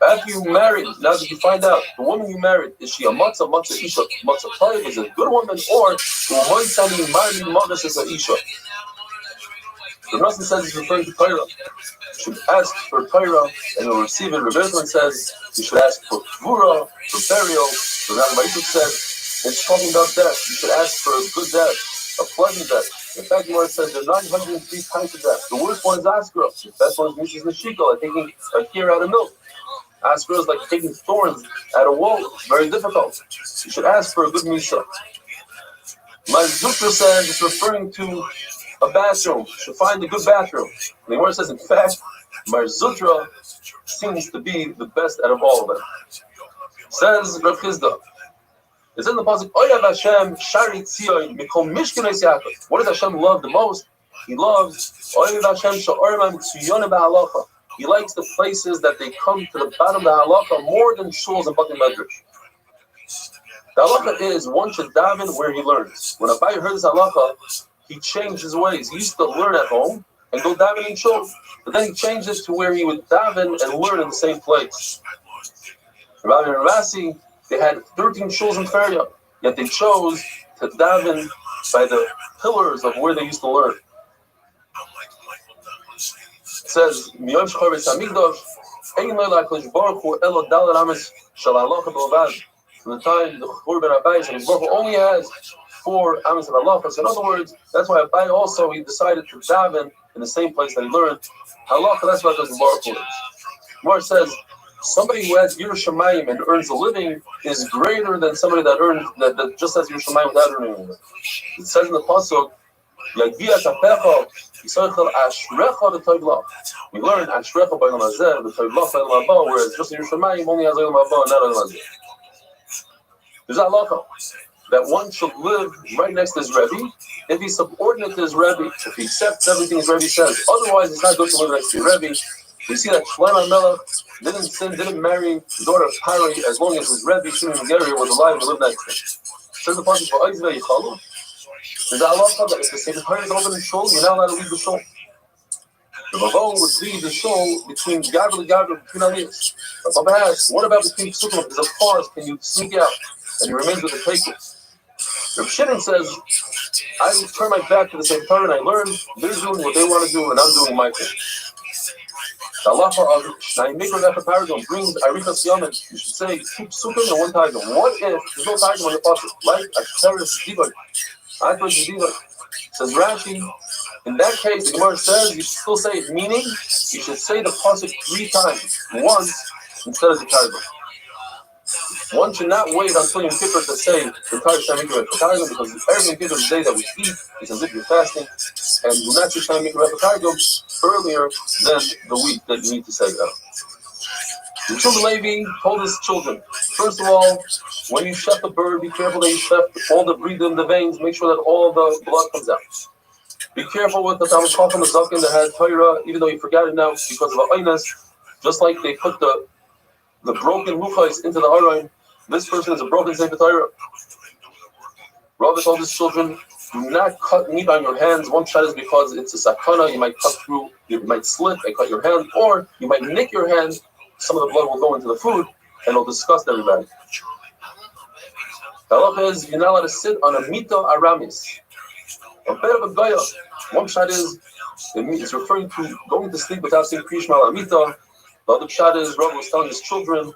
after you married, now that you find out, the woman you married, is she a matzah, matzah isha, matzah kai, is it a good woman, or u'moitani married magas is a isha? The Rashi says it's referring to Torah. You should ask for Torah and you'll receive it. Rabbi Ephraim says you should ask for Tvura, for burial. The Rabbi Yisrael said it's talking about death. You should ask for a good death, a pleasant death. In fact, the Lord says there are 903 types of death. The worst one is Askara. The best one is Mishas Nashika, like taking a tear out of milk. Askara is like taking thorns out of wall. It's very difficult. You should ask for a good Misha. My Zutra says it's referring to a bathroom. You should find a good bathroom. And the word says, in fact, Mar Zutra seems to be the best out of all of them. Says Rav Chizda. It says in the pasuk, Oyav Hashem Shari Tzion Mikol Mishkenes Yaakov. What does Hashem love the most? He loves Oyav Hashem Sha'orim Tzuyone Ba'alacha. He likes the places that they come to the bottom of the halacha more than shuls and Bati Medrash. The halacha is one should daven where he learns. When Abai heard this halacha, he changed his ways. He used to learn at home and go daven in shul, but then he changed it to where he would daven and learn in the same place. Rabbi and Ravasi, they had 13 shuls in Feria, yet they chose to daven by the pillars of where they used to learn. It says, from the time the Churban Abayis and Baruch only has 4 Amis of Halacha. So in other words, that's why Abai also, he decided to daven in the same place that he learned Halacha. That's why the Baruch is. Gemara says, somebody who has Yerushalayim and earns a living is greater than somebody that earns that just has Yerushalayim without earning a living. It says in the pasuk, Yagia Tapecha, Yisachel Ashrecha the Toivla. We learn Ashrecha by Lamazeh, the Toivla by Lamabah, whereas just Yerushalayim only has Lamabah, not Lamazeh. There's a halacha that one should live right next to his Rebbe if he's subordinate to his Rebbe, if he accepts everything his Rebbe says. Otherwise, it's not good to live next to your Rebbe. We see that Shlomo Melech didn't marry the daughter of Pari as long as his Rebbe, Shimon Geri, was alive and lived next to him. Says the pasuk for Oizvei Yichalu. There's a halacha that if the same Torah is open in shul, you're not allowed to leave the shul. The Bava would leave the shul between Gabel and Gabel, between Aliyahs. But Baba asks, what about between Psukim? Because of course, can you sneak out? And he remains with the Pekos. Rav Shimon says, I turn my back to the same Torah and I learn, they're doing what they want to do and I'm doing my thing. The halacha of Naimikra Nechaparagam brings Arichas Yamin. You should say 2 psukim and 1 targum. What if there's no targum on the pasuk? Like Asheres Diva. Asheres Diva. Says Rashi, in that case, the Gemara says you should still say it, meaning you should say the pasuk 3 times, once instead of the targum. One should not wait until Yom Kippur to say the entire Shem Mikra Targum, because every Yom Kippur is the day that we eat, it's as if you're fasting, and do not say Shem Mikra Targum earlier than the week that you need to say that. The children of Levi told his children, first of all, when you shut the bird, be careful that you shut all the breath in the veins, make sure that all the blood comes out. Be careful with the Talmud Chacham, the Zaken that had Torah, even though you forgot it now because of the Einas, just like they put the broken luchais into the Aron. This person is a broken Sefer Torah. Rabbi told his children, do not cut meat on your hands. One shot is because it's a sakana. You might cut through, you might slip and cut your hand, or you might nick your hand. Some of the blood will go into the food and it'll disgust everybody. The halacha is you're not allowed to sit on a mita aramis. A bit of a gaya. One shot is it's referring to going to sleep without saying Kriya Shema Amita. The other pshat is Rav was telling his children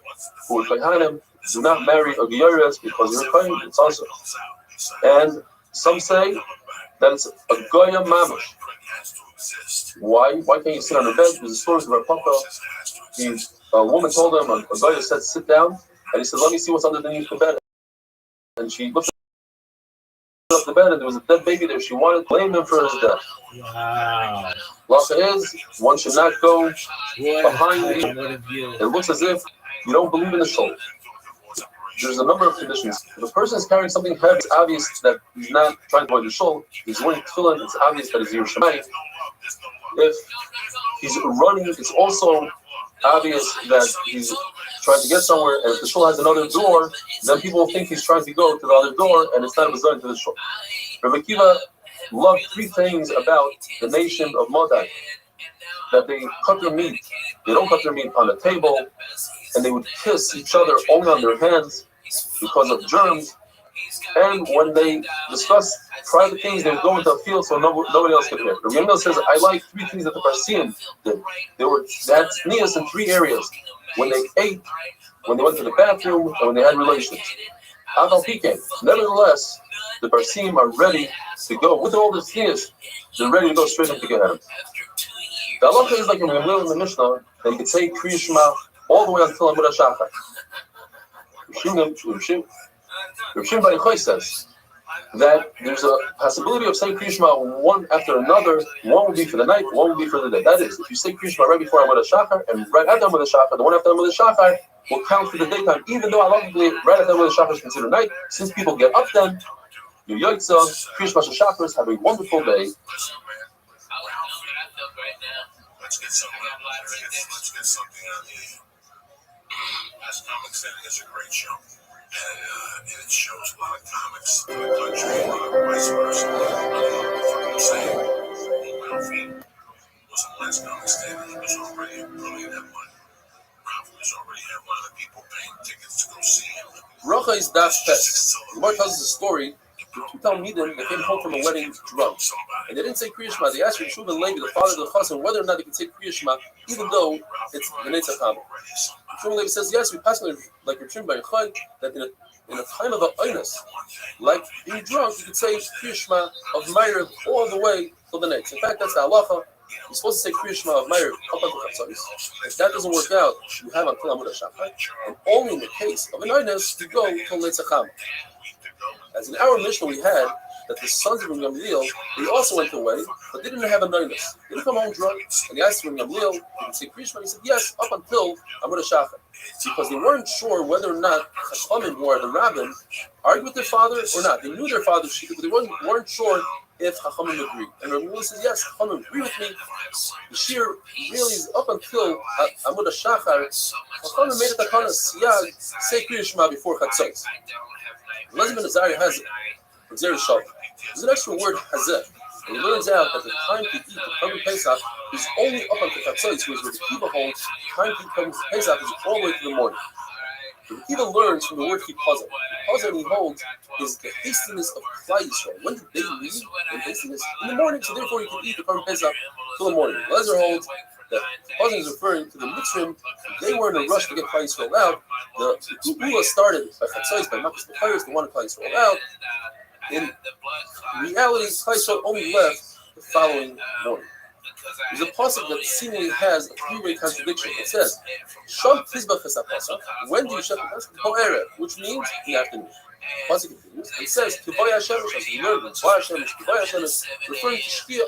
who were kohanim, do not marry a geyores because you're a kohen. It's also, and some say that it's a goya mamish. Why? Why can't you sit on the bed? There's a story of Rav Papa. A woman told him, a goya said, sit down, and he said, let me see what's underneath the bed. And she looked up the bed, and there was a dead baby there. She wanted to blame him for his death. Wow. Lacha is, one should not go behind the. It looks as if you don't believe in the soul. There's a number of conditions. If a person is carrying something heavy, it's obvious that he's not trying to avoid the soul. He's wearing tefillin, it's obvious that he's Yerushalayim. If he's running, it's also obvious that he's trying to get somewhere. And if the shul has another door, then people will think he's trying to go to the other door, and it's not a going to the shul. Rabbi Akiva loved three things about the nation of Madai: that they cut their meat. They don't cut their meat on the table, and they would kiss each other only on their hands because of germs. And when they discuss private things, they would go into a field so nobody else could hear. Rabbi Yonah says, I like three things that the Parsiim did. They had sneas in three areas: when they ate, when they went to the bathroom, and when they had relations. Nevertheless, the Parsiim are ready to go with all the sneas. They're ready to go straight into Gehenna. The halacha is like when we live in the Mishnah, that you could say Kriya Shema all the way until Amud HaShachar. Rav Shimon Bar Yochai says that there's a possibility of saying Kriya Shema one after another. One will be for the night, one will be for the day. That is, if you say Kriya Shema right before Amud HaShachar and right after Amud HaShachar, the one after Amud HaShachar will count for the daytime, even though logically right after Amud HaShachar is considered night. Since people get up then, your Yoitza, Kriya Shema Shachars, have a wonderful day. Let's get something on the As Comic Standing is a great show. And it shows a lot of comics in the country, vice versa. I don't know if I'm saying Ralphie was on last Comic Standing. He was already a brilliant headline. Ralphie was already a headline of people paying tickets to go see him. Rocha is Das Pest. The Gemara tells us a story. The two Talmidim, they came home from a wedding drunk. And they didn't say Kriya Shema. They asked Yeshua ben Levi, the father of the Chassan, whether or not they could say Kriya Shema, even though it's the Netzach Haman. Yeshua ben Levi says, yes, we pass like Restream by Yochai, that in a time of an oinus, like being drunk, you could say Kriya Shema of Meir all the way till the next. In fact, that's the halacha. You're supposed to say Kriya Shema of Meir up until Chatzos. If that doesn't work out, you have until Amud HaShachar. And only in the case of an oinus, you go till Netzach Haman. As in our Mishnah we had that the sons of Gamliel, they also went away, but they didn't have a noinus. They didn't come home drunk, and they asked Gamliel, did he say Kriya Shema? He said, yes, up until Amud HaShachar. Because they weren't sure whether or not Chachamim, who are the rabbin, argued with their father or not. They knew their father, but they weren't sure if Chachamim agreed. And Gamliel says, yes, Chachamim agree with me. The shir really is up until Amud HaShachar. Chachamim made a takana siyag, say Kriya Shema before Chatzos. Elazar ben Azariah has Xer Shalom. There's an extra word hazeh, and he learns out that the time to eat the Korban Pesach is only up until Chatzos, whereas with the Kiva holds, the time to eat Korban Pesach is all the way to the morning. The Kiva learns from the word Kipazah. Kipazah he holds is the hastiness of Klal Yisrael. When did they leave in hastiness? In the morning, so therefore you can eat the Korban Pesach till the morning. Elazar holds that Kipazah is referring to the Mitzrim. They were in a rush to get Klal Yisrael out. The Geula started by Chatzos, by Makkos B'Chayos. They wanted Klal Yisrael out. In reality, Klal Yisrael only left the following morning. There's a pasuk that seemingly has a three-way contradiction. It says, "Sham tizbach es pasuk." When do you shut the pasuk? Bo'erev, which means in the afternoon. The pasuk continues. It says, "Kivay Hashemesh," as we learned, "Kivay Hashemesh," referring to Shkia.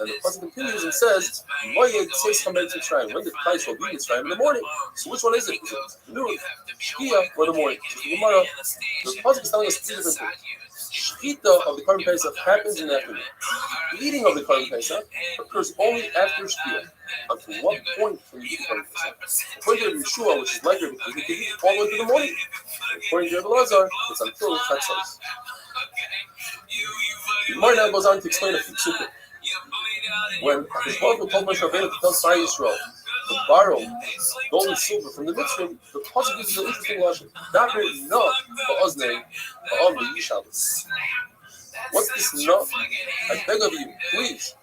And the pasuk continues and says, "Moyed says Chametz Mitzrayim." When did Klal Yisrael leave Mitzrayim? In the morning. So which one is it? Is it noon, Shkia, or the morning? So the Gemara, the pasuk is telling us two different things. Shechita of the Korban Pesach happens in the afternoon. The eating of the Korban Pesach occurs only after Shkia. Until what point can you eat Korban Pesach? According to Yeshua, which is like your because you can eat all the way to the morning. According to Elazar, it's until Chatzos. The Gemara now goes on to explain a few psukim. When Hashemah told Moshe Rabbeinu to tell Klal Yisrael to borrow gold and silver from the Mitzvah, the pasuk uses an interesting lashon. Daber no ba'oznei ba'omri yishalos. What's this no? I beg of you, please.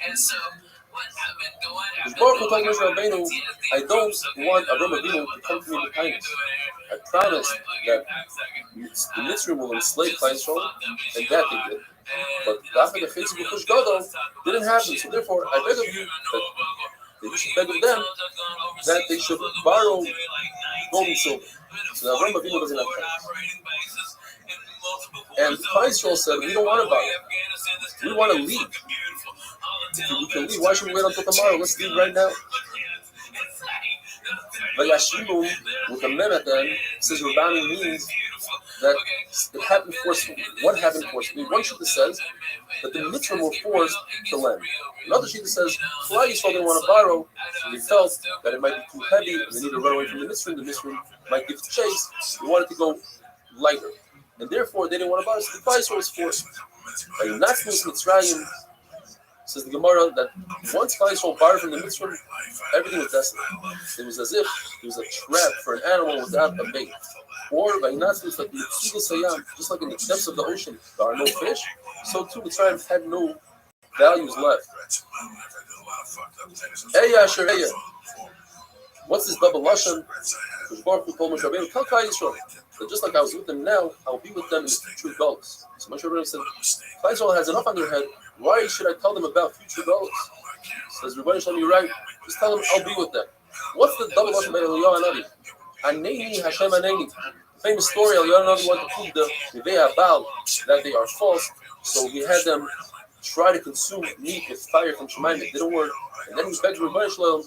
Baruch Hu told Moshe Rabbeinu, I don't want Avraham Avinu to come to me with kindness. I promised that the Mitzrayim will enslave Klal Yisrael, and that they did. But the After the Chesed B'Chush Gadol didn't happen. So therefore, I beg of you that you should beg of them that they should borrow gold and silver. So Avraham Avinu doesn't have kindness. And Klal Yisrael said, we don't want to borrow. We want to leave. We can leave. Why should we wait until tomorrow? Let's leave right now. Vayashimu with a mem at the end says Rabbani means that it happened forcefully. What happened forcefully? One shita says that the mitzvah were forced to lend. Another shita says Klal Yisrael didn't want to borrow, so they felt that it might be too heavy and they need to run away from the mitzvah. The mitzvah might give chase. They wanted to go lighter, and therefore they didn't want to borrow. So the Klal Yisrael was forced. By not Mitzrayim, says the Gemara that once Klal Yisrael borrowed from the mitzvah, everything was desolate. It was as if it was a trap for an animal without a bait. Or by Natsvus, like just like in the depths of the ocean, there are no fish, so too Mitzrayim had no values left. What's this double lashon? Baruch Hu told Moshe Rabbeinu, tell Klal Yisrael that just like I was with them now, I will be with them in future goals. So Moshe Rabbeinu said, Klal Yisrael has enough on their head. Why should I tell them about future goals? Says Rebbeinu Shalom, you're right. Just tell them I'll be with them. What's the double lashon by Eliyahu Hanavi? Aneni Hashem Aneni. Famous story. Eliyahu Hanavi wanted to prove the Nevei Habal that they are false. So we had them try to consume meat with fire from Shemayim. It didn't work. And then he begged Rebbeinu Shalom,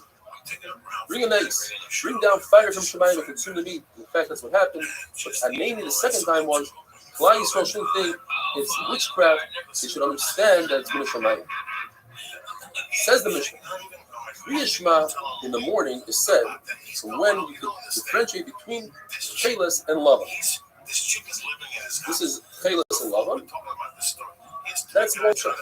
bring an ace, bring down fire from Shemayim and consume the meat. In fact, that's what happened. But Aneni the second time was Klal Yisrael shouldn't think it's witchcraft. They should understand that it's Bnei Shemayim. Says the Mishnah, Kriyashma in the morning is said so when you could differentiate between Chelas and Lava. This is Chelas and Lava. That's one shot.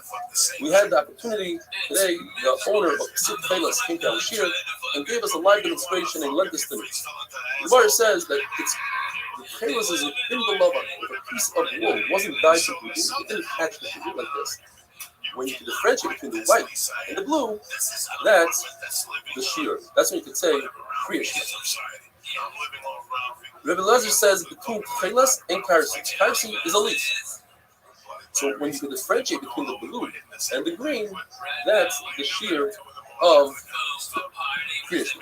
We had the opportunity today, the owner of Ksib Chelas came to our shir and gave us a live demonstration and lent this to me. The Gemara says that the Chelas is in the Lava with a piece of wool. It wasn't dyed completely. It didn't catch completely like this. When you can differentiate between the white and the blue, that's the shear. That's when you could say Kriyashma. Rebbe Lezer says between Chelas and Karsi. Karsi is a leaf. So when you can differentiate between the blue and the green, that's the shear of Kriyashma.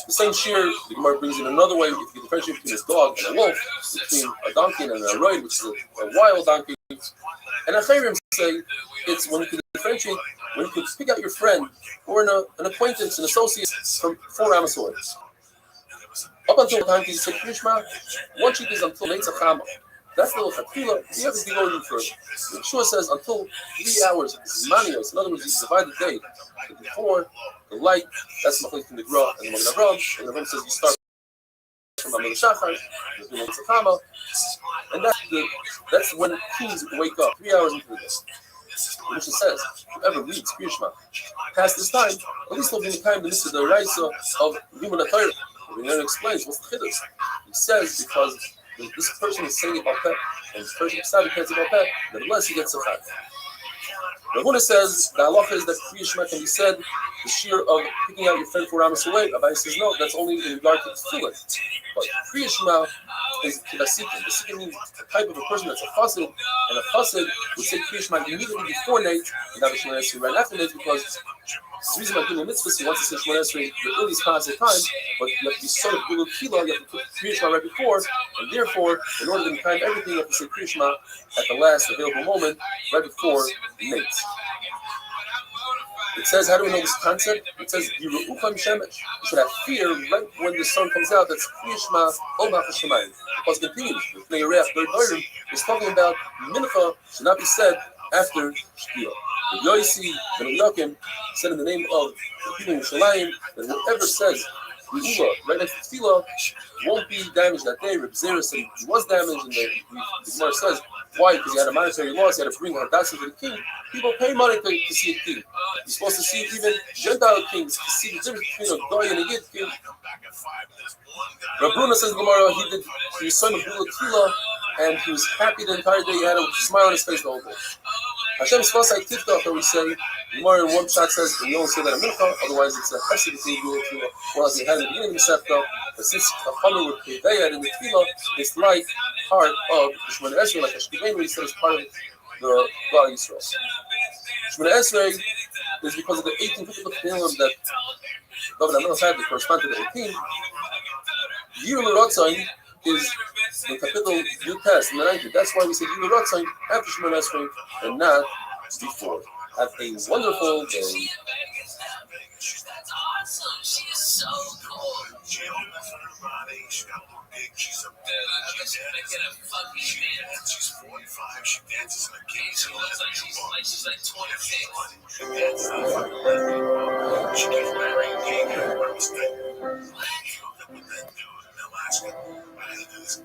The same shear, the Gemara brings in another way. If you differentiate between a dog and a wolf, between a donkey and a roid, which is a wild donkey, and Acharim say it's when you can differentiate, when you can pick out your friend or an acquaintance, an associate from 4 Amasoids. Up until the time you say Krishma, one sheet is until Neitz Achama. That's the Chatila. You have to be going further. Yeshua says until 3 hours of Zmanios. In other words, you divide the day. Before the light, that's Machlik from the Gra and the Magen Avraham. And the Avraham says you start from Amel Shachar, Neitz Achama, and that's when kings wake up 3 hours into the day. The Mishnah says, whoever reads Kriyashma past this time, at least there'll be a time the Mitzvah the Raisa of human authority. The Rebbe explains what's the chiddush. He says because this person is saying about that, and this person beside can't say about that, nevertheless he gets a chag. Rav Huna says the halacha is that Kriyashma can be said the shear of picking out your friend 4 hours away. Abai says no, that's only in regard to the tefillah. But Kriyashma is kivasikin. The sikin means the type of a person that's a chassid, and a chassid would say Kriyashma immediately before night, and not Shemona Esrei right after night, because the reason why people mitzvahs, he wants to say Shemona Esrei the earliest possible time, but you have to be sort of Gilul Kila, you have to put Kriyashma right before, and therefore, in order to time everything, you have to say Kriyashma at the last available moment, right before night. It says, how do we know this concept? It says, you should have fear right when the sun comes out. That's Kriyashma Olmach Hashemayim. Because it continues. The Restream is talking about Mincha should not be said after Shkia. The Yoisi and Eliakim said in the name of the people in Shalayim that whoever says right next to Tefillah won't be damaged that day. Reb Zera said he was damaged, and the Gemara says, why? Because he had a monetary loss, he had to bring Hadassah to the king. People pay money to see a king. You're supposed to see even Gentile kings to see the difference between a Goy and a Yid king. Rav Bruna says Gemara, he was son of Bula Kila, and he was happy the entire day. He had a smile on his face the whole day. Hashem Spasai Tifta, that we say, Gemara in one shot says, we only say that in Mincha, otherwise it's a Hesed Tefillah Tefillah. Well, as we had in the beginning of the Sefta, but since Chachamim would convey it in the Tefillah, it's like part of the Shemona Esrei, like Hashkivein, where he said it's part of the Gal Yisrael. Shemona Esrei is because of the 18 difficult Tefillim that David HaMelech had that correspond to the 18. Yir L'Rotzain is the capital Yutes in the 90. That's why we say Yir L'Rotzain after Shemona Esrei and not before. Have a wonderful day. That's awesome. She is so cool. She opens her body. She got more big. She's a She's making a fucking man. She's 45. She dances in a cage. She looks like she's like 26. She dances in a fucking lesbian. She gets married. Gay guy. Where was that? She hooked up with that dude in Alaska. I had to do this.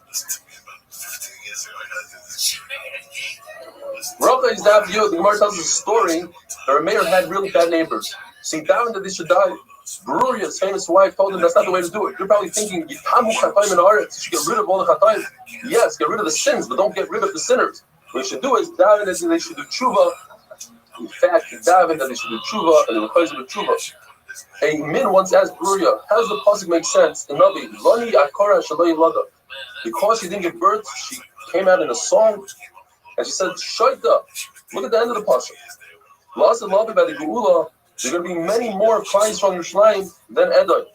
Listen to me about 15 years ago. I had to do this. She married a gay. Rava is that view. The Gemara tells us a story that Rameir had really bad neighbors. So he doubted that they should die. Beruria's famous wife told him that's not the way to do it. You're probably thinking, you should get rid of all the chatayim. Yes, get rid of the sins, but don't get rid of the sinners. What you should do is daven that they should do tshuva. In fact, daven that they should do tshuva and the requires of tshuva. A min once asked Beruria, how does the pasuk make sense in Navi? Lani akara shaloi lada. Because she didn't give birth, she came out in a song, and she said, Shaita. Look at the end of the pasuk. Last and loving by the Geula. There are going to be many more cries from Yerushalayim than Edom.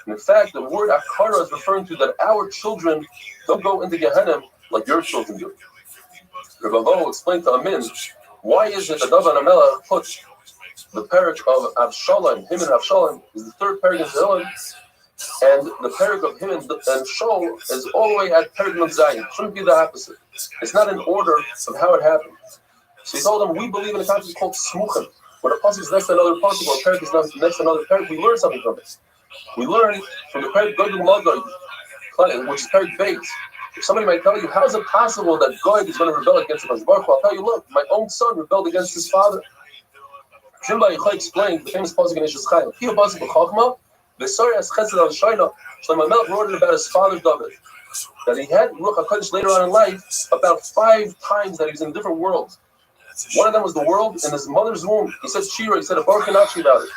In fact, the word Akara is referring to that our children don't go into Gehenna like your children do. Rabbi Vo explained to Amin, why is it that David HaMelech put the parak of Avshalom, him and Avshalom, is the third parak in Tehillim, and the parak of him and Shaul is all the way at parak of Zion. It shouldn't be the opposite. It's not in order of how it happened. So he told them, we believe in a concept called Smuchim. When a pasuk is next to another pasuk, or a parak is next to another parak, we learn something from it. We learn from the parak Gog and Magog, which is parak Beis. If somebody might tell you, how is it possible that Gog is going to rebel against the Baruch Hu? I'll tell you, look, my own son rebelled against his father. Shimba Yochai explained the famous pasuk in Ishes Chaim. He was pasuk b'chachma, v'sori as chesed al shayna. Shlomo Melech wrote it about his father David, that he had Ruach HaKodesh later on in life about 5 times that he was in different worlds. One of them was the world in his mother's womb. He said Shira, he said a Baruch Hanachi about it.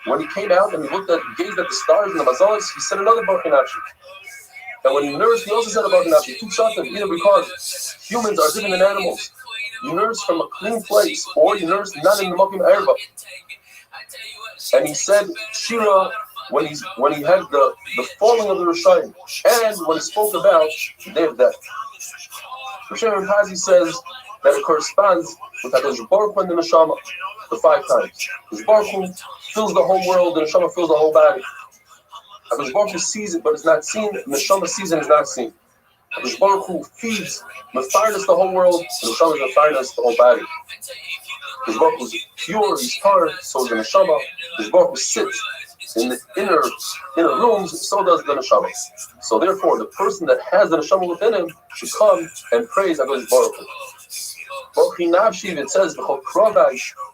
When he came out and he gazed at the stars and the mazalas, he said another Baruch Hanachi. And when he nursed, he also said a Baruch Hanachi. Two shatim, either because humans are different than animals. You nurse from a clean place, or you nurse not in the Makim Erba. And he said Shira when he had the falling of the Rishayim, and when he spoke about the day of death. Rishayim Pazi says that it corresponds with HaKadosh Baruch Hu and the Neshama, the 5 times. HaKadosh Baruch Hu fills the whole world, the Neshama fills the whole body. HaKadosh Baruch Hu sees it, but it's not seen. The Neshama sees it, and is not seen. HaKadosh Baruch Hu feeds, Mefarnas the whole world, and the Neshama is Mefarnas the whole body. HaKadosh Baruch Hu is pure, he's tar, so is the Neshama. HaKadosh Baruch Hu sits in the inner rooms, so does the Neshama. So therefore, the person that has the Neshama within him should come and praise HaKadosh Baruch Hu. It says,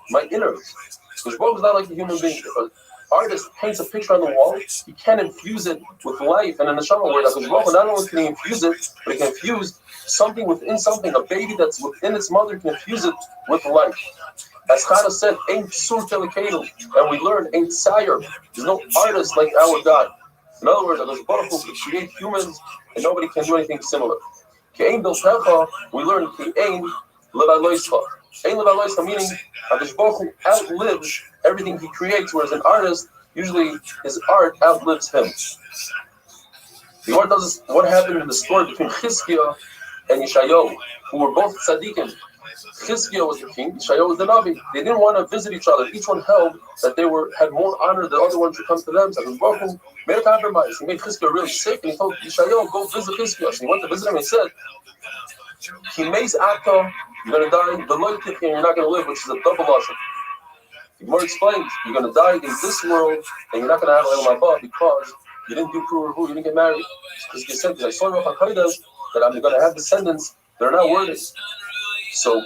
my innards. Because Baruch is not like a human being. If an artist paints a picture on the wall, he can infuse it with life and a neshama. Where Baruch not only can he infuse it, but he can infuse something within something. A baby that's within its mother can infuse it with life. As Chana said, ain't sur telekenu, and we learn ain't sire. There's no artist like our God. In other words, Baruch Hu can create humans, and nobody can do anything similar. Ke'ein biltecha, we learn ke'ein levaloischa. Ein levaloischa meaning HaKadosh Baruch Hu outlives everything he creates, whereas an artist, usually his art outlives him. The Lord tells us what happened in the story between Chizkiah and Yeshayahu, who were both tzaddikim. Chizkiah was the king, Yeshayahu was the Navi. They didn't want to visit each other. Each one held that they had more honor, the other one should come to them. So HaKadosh Baruch Hu made a compromise. He made Chizkiah really sick, and he told Yeshayahu, go visit Chizkiah. So he went to visit him and he said, Kimeis Ata, you're going to die, the loyalty, and you're not going to live, which is a double lashon. The Gemara explains, you're going to die in this world, and you're not going to have Olam Haba because you didn't do Puru, you didn't get married. Because he said, I saw Ruach HaKodesh that I'm going to have descendants that are not worthy. So,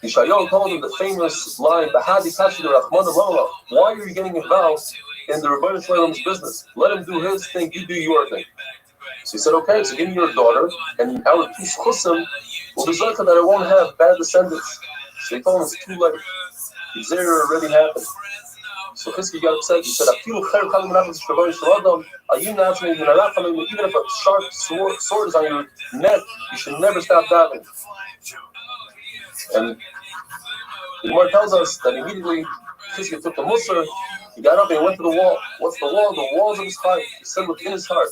Yeshayahu told him the famous line, Bahadi Kashi Rachmana Lola, why are you getting involved in the Rebbeinu Shalom's business? Let him do his thing, you do your thing. So he said, okay, so give me your daughter, and our two chusim Well, there's likely that I won't have bad descendants. So they told him it's too late. The Xer already happened. So Chizkiah got upset. He said, even if a sharp sword is on your neck, you should never stop davening. And the Gemara tells us that immediately Chizkiah took the Musar, he got up and went to the wall. What's the wall? The walls of his heart. He said within his heart.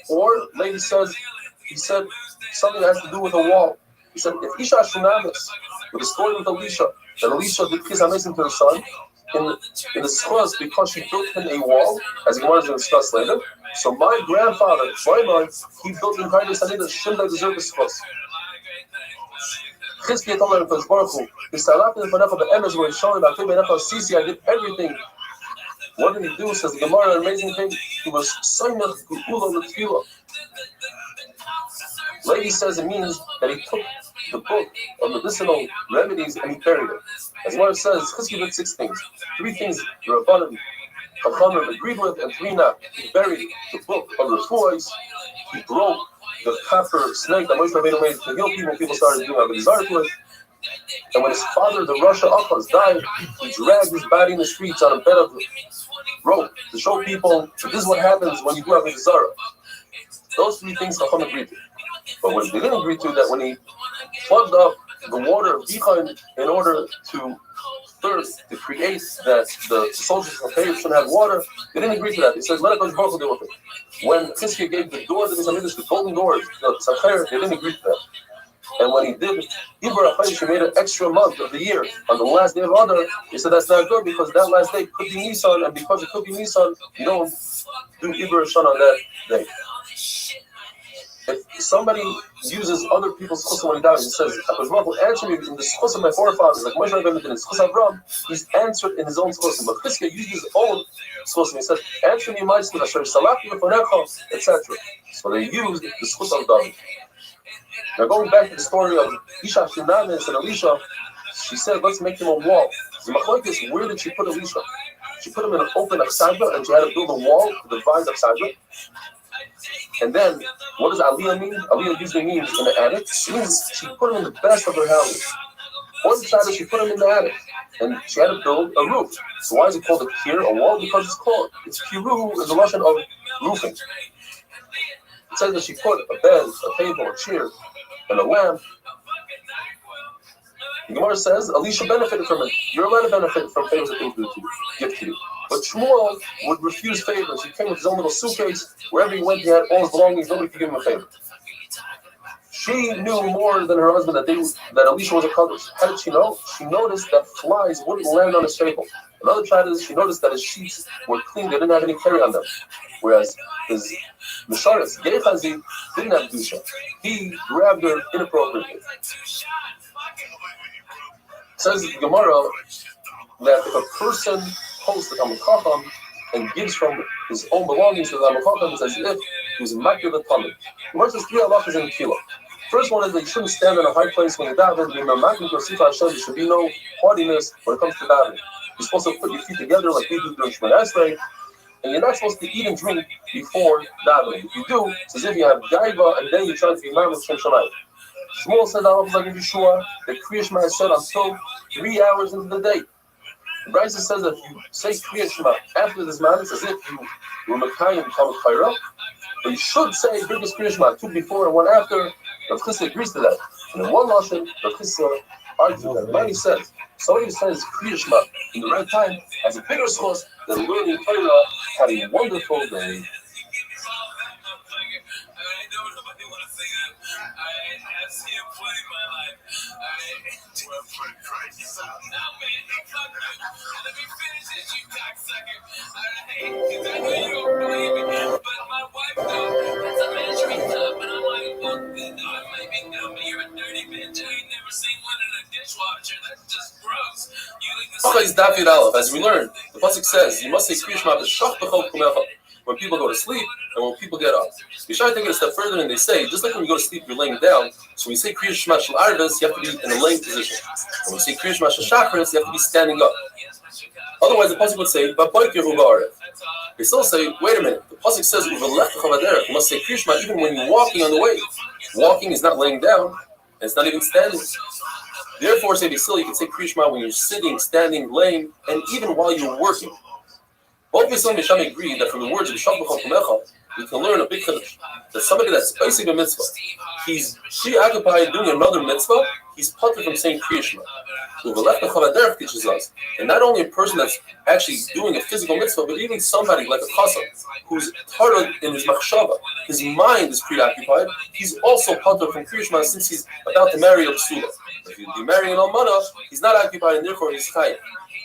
Or, lady says, he said something that has to do with a wall. He said, if Isha Shunamis, with the story with Elisha, that Elisha did kiss Amazing to her son, in the schos, because she built him a wall, as Gemara is going to discuss later. So my grandfather, Shlomo, he built in Kaidus and that shouldn't have deserved the schos. Chizkiah told him, Baruch Hu, he said, I did everything. What did he do? Says the Gemara, an amazing thing. He was Soymach Geula L'Tfilah. Lady says it means that he took the book of medicinal remedies and he buried it. As Gemara says, Chizkiah did 6 things. 3 things the Rabbanim, Chachamim agreed with, and 3 not. He buried the book of the Refuahs. He broke the copper snake that Moshe Rabbeinu made to heal people. People started doing Avodah to it. And when his father, the Rasha Achaz, died, he dragged his body in the streets on a bed of rope to show people this is what happens when you do Avodah Zarah. Those 3 things Chacham agreed to. But what they didn't agree to, that when he plugged up the water of Bichon in order to to create that the soldiers of Pharaoh shouldn't have water, they didn't agree to that. He says, let us both deal with it. When Chizkiah gave the doors of the golden doors, the Tzachar, they didn't agree to that. And when he did Ibra Chayish, he made an extra month of the year. On the last day of Adar, he said that's not good because that last day could be Nisan, and because it could be Nisan, you don't do Ibra Shan on that day. If somebody uses other people's chus when he dies, he says, "Akash will answer me in the chus of my forefathers, like Moshe Rabbeinu did in his chus Avram." He's answered in his own chus, but Chizkiah used his own chus, and he said, "Answer me, my chus, Asher Salach Yefonecha," etc. So they used the chus of David. Now going back to the story of Isha Shunamis and Elisha, she said, "Let's make him a wall." The machlokes, where did she put Elisha? She put him in an open aksaga, and she had to build a wall to divide aksaga. And then, what does Aliyah mean? Aliyah usually means in the attic. It means she put him in the best of her house. One side, she put him in the attic, and she had to build a roof. So why is it called a kier, a wall? Because it's kiru is the Lashon of roofing. It says that she put a bed, a table, a chair, and a lamp. The Gemara says Elisha benefited from it. You're allowed to benefit from favors that people give to you. But Shmuel would refuse favors. He came with his own little suitcase. Wherever he went, he had all his belongings. Nobody could give him a favor. She knew more than her husband that Elisha was a kaddish. How did she know? She noticed that flies wouldn't land on his table. Another child is she noticed that his sheets were clean. They didn't have any carry on them. Whereas his Misharis, Gehazi, didn't have dusha. He grabbed her inappropriately. Says the Gemara that if a person hosts the Talmud Chacham and gives from his own belongings to the Talmud Chacham, it's as if he was a makir the Talmud. The Gemara says 3 halachas in Tefillah. First one is that you shouldn't stand in a high place when you daven. There should be no haughtiness when it comes to davening. You're supposed to put your feet together like we do during Shemona Esrei, and you're not supposed to eat and drink before davening. If you do, it's as if you have gaiva and then you try to be man with Shem Shamayim. Shmuel said, like in Yeshua, the Kriya Shema is said until 3 hours into the day. The Brisa says that if you say Kriya Shema after this man, it's as if you were Mekayim Talmud Chayra. But you should say Birkas Kriya Shema 2 before and 1 after. Rav Chisda agrees to that. And in one lashon, Rav Chisda argues that. Mani says, somebody who says Kriya Shema in the right time has a bigger source than learning Torah. Have a wonderful day. As we learned, the pasuk says you must say Kriya Shema b'shach b'chol kumecha when people go to sleep and when people get up. You should take it a step further, and they say just like when you go to sleep, you're laying down. So when you say Kriya Shema shel Arvis, you have to be in a laying position. When you say Kriya Shema shel Shachris, you have to be standing up. Otherwise, the pasuk would say Ba'poiker u'ba'aret. They still say, wait a minute. The pasuk says u'v'lech chavaderech. You must say Kriya Shema even when you're walking on the way. Walking is not laying down. and it's not even standing. Therefore, say Basil, you can say Kriya Shema when you're sitting, standing, laying, and even while you're working. Both Basil and Misham agree that from the words of Shabbat we can learn a big chiddush that somebody that's basically a mitzvah, he's preoccupied doing another mitzvah, he's putter from saying Kriya Shema. Uvelech teaches us, and not only a person that's actually doing a physical mitzvah, but even somebody like a chassan who's tarted in his machshava, his mind is preoccupied, he's also putter from Kriya Shema since he's about to marry a psula. If you marry an almana, he's not occupied and therefore he's chayav.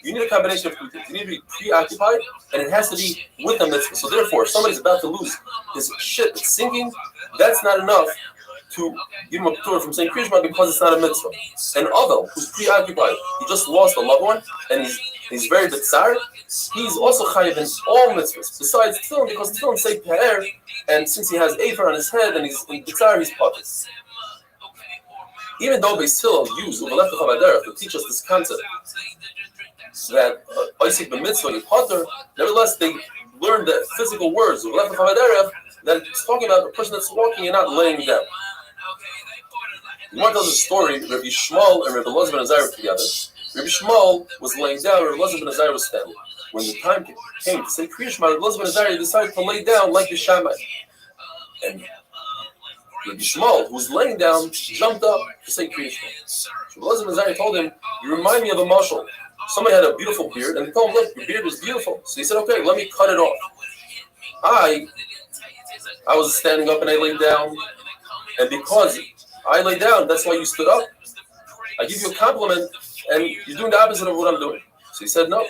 You need a combination of two things. You need to be preoccupied, and it has to be with a mitzvah. So therefore, if somebody's about to lose his ship, it's sinking, that's not enough to give him a p'tur from saying Kriya Shema because it's not a mitzvah. And Avel, who's preoccupied, he just lost a loved one, and he's very bitzar, he's also chayav in all mitzvahs, besides tefillin, because tefillin say pe'er, and since he has afer on his head, and he's in bitzar, he's potter. Even though they still use Uvelech Chabaderech to teach us this concept, that Isaac ben Mitzvah is potter, nevertheless they learn the physical words of Uvelech Chabaderech that it's talking about a person that's walking and not laying down. One tells a story, Rabbi Shmuel and Rabbi Elazar ben Azariah together. Rabbi Shmuel was laying down, Rabbi Elazar ben Azariah was standing. When the time came to say Kriya Shema, Rabbi Elazar ben Azariah decided to lay down like the Shammai. And Rabbi Shmuel, who was laying down, jumped up to say Kriya Shema. Rabbi Elazar ben Azariah told him, "You remind me of a mashal. Somebody had a beautiful beard, and he told him, look, your beard is beautiful." So he said, okay, let me cut it off. I was standing up and I laid down, and because I laid down, that's why you stood up. I give you a compliment, and you're doing the opposite of what I'm doing. So he said, no,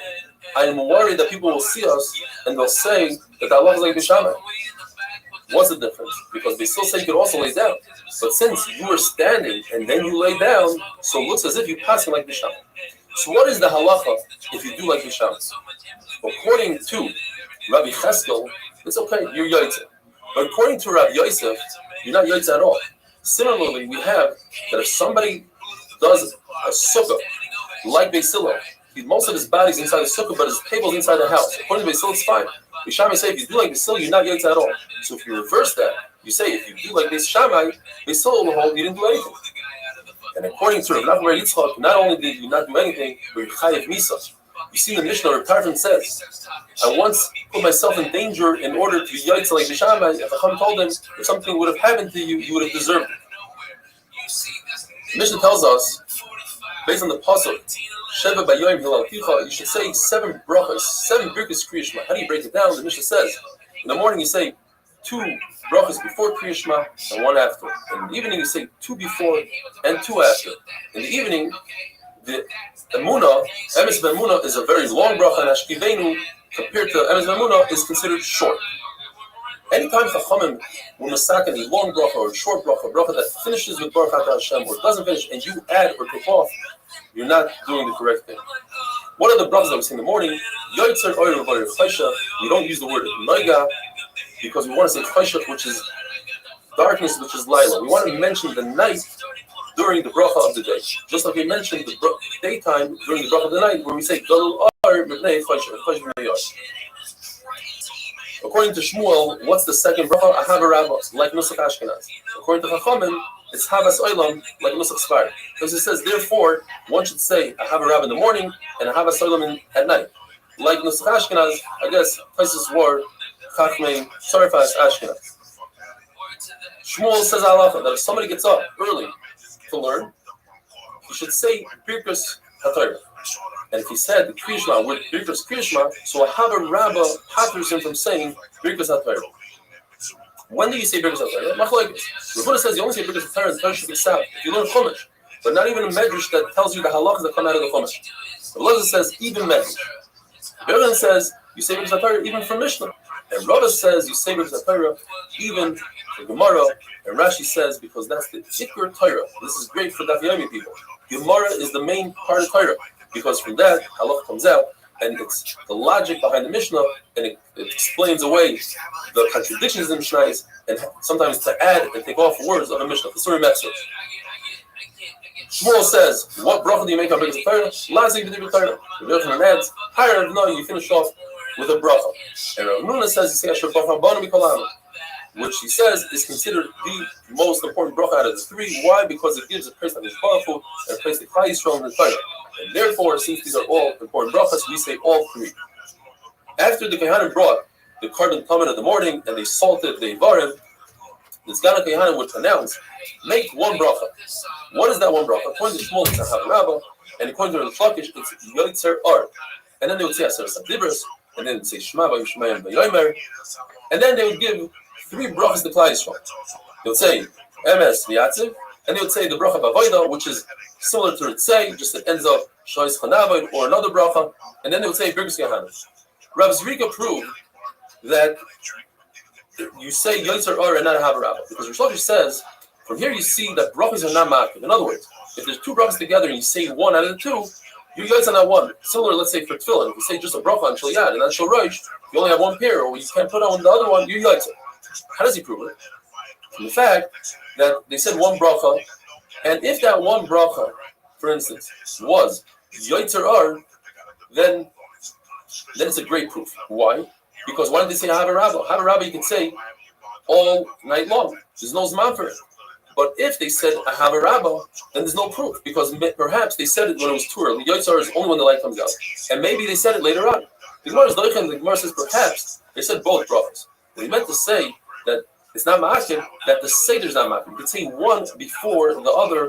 I am worried that people will see us, and they'll say that Allah is like Bishama. What's the difference? Because they still say you could also lay down. But since you were standing, and then you lay down, so it looks as if you're passing like Bishama. So what is the halacha if you do like Bishama? According to Rabbi Cheskel, it's okay, you're Yaitse. But according to Rabbi Yosef, you're not Yaitse at all. Similarly, we have that if somebody does a sukkah, like Beisilo, most of his body's inside the sukkah, but his table's inside the house. According to Beisilo, it's fine. Beishamai say if you do like Beisilo, you're not Yaitse at all. So if you reverse that, you say if you do like Beishamai, Beisilo will hold you didn't do anything. And according to Rav Nachman Yitzchak, not only did you not do anything, but you're chayav misa. You see in the Mishnah, Rav Tarfon says, I once put myself in danger in order to be yaitz like Bishamai. If Chacham told him, if something would have happened to you, you would have deserved it. The Mishnah tells us, based on the pasuk, Sheva Bayoim Hilalticha, you should say 7 brachas, 7 birkas Kriya Shema. How do you break it down? The Mishnah says, in the morning you say 2 brachas before Kriya Shema and 1 after. In the evening you say 2 before and 2 after. In the evening, the Emunah, Emes B'Emunah is a very long bracha, and Ashkivenu, compared to Emes B'Emunah, is considered short. Anytime Chachamim will masak a long bracha or a short bracha, bracha that finishes with Baruch Atah Hashem, or doesn't finish, and you add or take off, you're not doing the correct thing. One of the brachas that we say in the morning, Yoitzer Oyer V'Oyer Chaysha, we don't use the word Noiga, because we want to say Chaysha, which is darkness, which is Laila. We want to mention the night during the bracha of the day. Just like we mentioned the daytime during the bracha of the night, where we say Galul Ar Mibnei Chaysha B'nei Yar. According to Shmuel, what's the second bracha? Ahava Rabbos, like Nusach Ashkenaz. According to Chachamim, it's Havas Olam, like Nusach Sfar. Because it says, therefore, one should say Ahava Rabbah in the morning and Havas Olam at night. Like Nusach Ashkenaz, I guess places were Chachmei Sarfas Ashkenaz. Shmuel says halacha that if somebody gets up early to learn, he should say Birkus HaTorah. And if he said Kriya Shema with Birkus Kriya Shema, so Ahava Rabbah patters him from saying Birkus HaTorah. When do you say Birkus HaTorah? Machlokes. Rav Huna says you only say Birkus HaTorah in the Torah Shabbat if you learn Chumash, but not even a medrash that tells you the halachas that come out of the Chumash. Rav Elazar says even medrash. Rav says you say Birkus HaTorah even from Mishnah. And Rava says you say Birkus HaTorah even for Gemara. And Rashi says because that's the Ikar Torah. This is great for Daf Yomi people. Gemara is the main part of Torah because from that halach comes out, and it's the logic behind the Mishnah, and it explains away the contradictions in the Mishnahs, and sometimes to add and take off words of the Mishnah. The story Metzor. Shmuel says, what bracha do you make on Birkus HaTorah? Lazik b'divrei Torah. The Yochanan adds, higher no, you finish off with a bracha. And Rav Nuna says, you say Asher bracha banu mikol ha'amim. which he says is considered the most important bracha out of the three. Why? Because it gives a place that is powerful and a place that Klal Yisrael and Torah. And therefore, since these are all important brachas, we say all three. After the Kohanim brought the carbon tamid in the morning and they salted the Ivarim, the Sgan Kohanim would announce, make one bracha. What is that one bracha? According to Shmuel, it's a Havarabba, and according to the Lakish, it's Yotzer Ar. And then they would say Aser Sadibros, and then they would say Shema Vayishmayim Vayomer, and then they would give three brachas to Klal Yisrael. They would say Emes V'Yatziv, and they would say the bracha Bavoida, which is similar to Ritzei, just it ends up Shois Chanavoid or another bracha, and then they would say Birkus Kohanim. Rav Zrika proved that you say Yotzer Ar and not Havarabba, because Rosh Lakish says from here you see that brachas are not makif. In other words, if there's two brachas together and you say one out of the two, you guys on that one. Similar, let's say for tefillin, if you say just a bracha on Shal and on Shal Rosh, you only have one pair, or you can't put on the other one, you guys. How does he prove it? From the fact that they said one bracha, and if that one bracha, for instance, was Yotzer Ar, then it's a great proof. Why? Because why did they say Havarabba? Havarabba you can say all night long. There's no zman for it. But if they said a Havarabba, then there's no proof, because perhaps they said it when it was too early. Yotzer is only when the light comes out, and maybe they said it later on. The Gemara is doichem. The Gemara says perhaps they said both brachas. They meant to say that it's not ma'akim, that the seder is not ma'akim. You could say one before the other,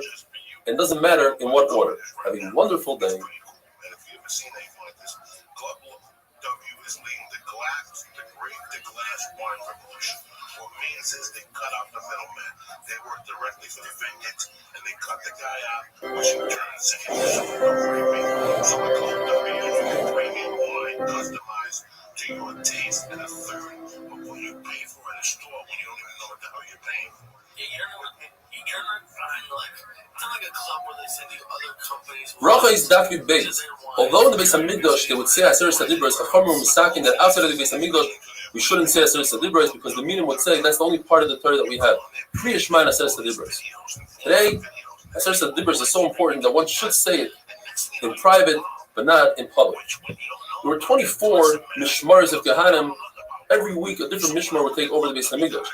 and it doesn't matter in what order. Have a wonderful day. And if you ever seen anything like this, Global W is leading the glass wine revolution. What it means is they cut out the middleman. They work directly for the vineyards, and they cut the guy out, which in turn sends you super premium. So the Club W is premium wine customized to your taste, and a third of what you pay for at a store when you don't even know what the hell you're paying for. Yeah, you're not buying it's not like a club where they send you other companies. Bracha is daf yud beis. Although in the Beis Hamikdash they would say Aser Sadibros, Chachamim were misakin that outside of the Beis Hamikdash we shouldn't say Aser Sadibros, because the meaning would say that's the only part of the Torah that we have. Pri Yishmael Aser Sadibros. Today, Aser Sadibros is so important that one should say it in private, but not in public. There were 24 mishmaros of Kohanim. Every week, a different mishmar would take over the Beis Hamikdash.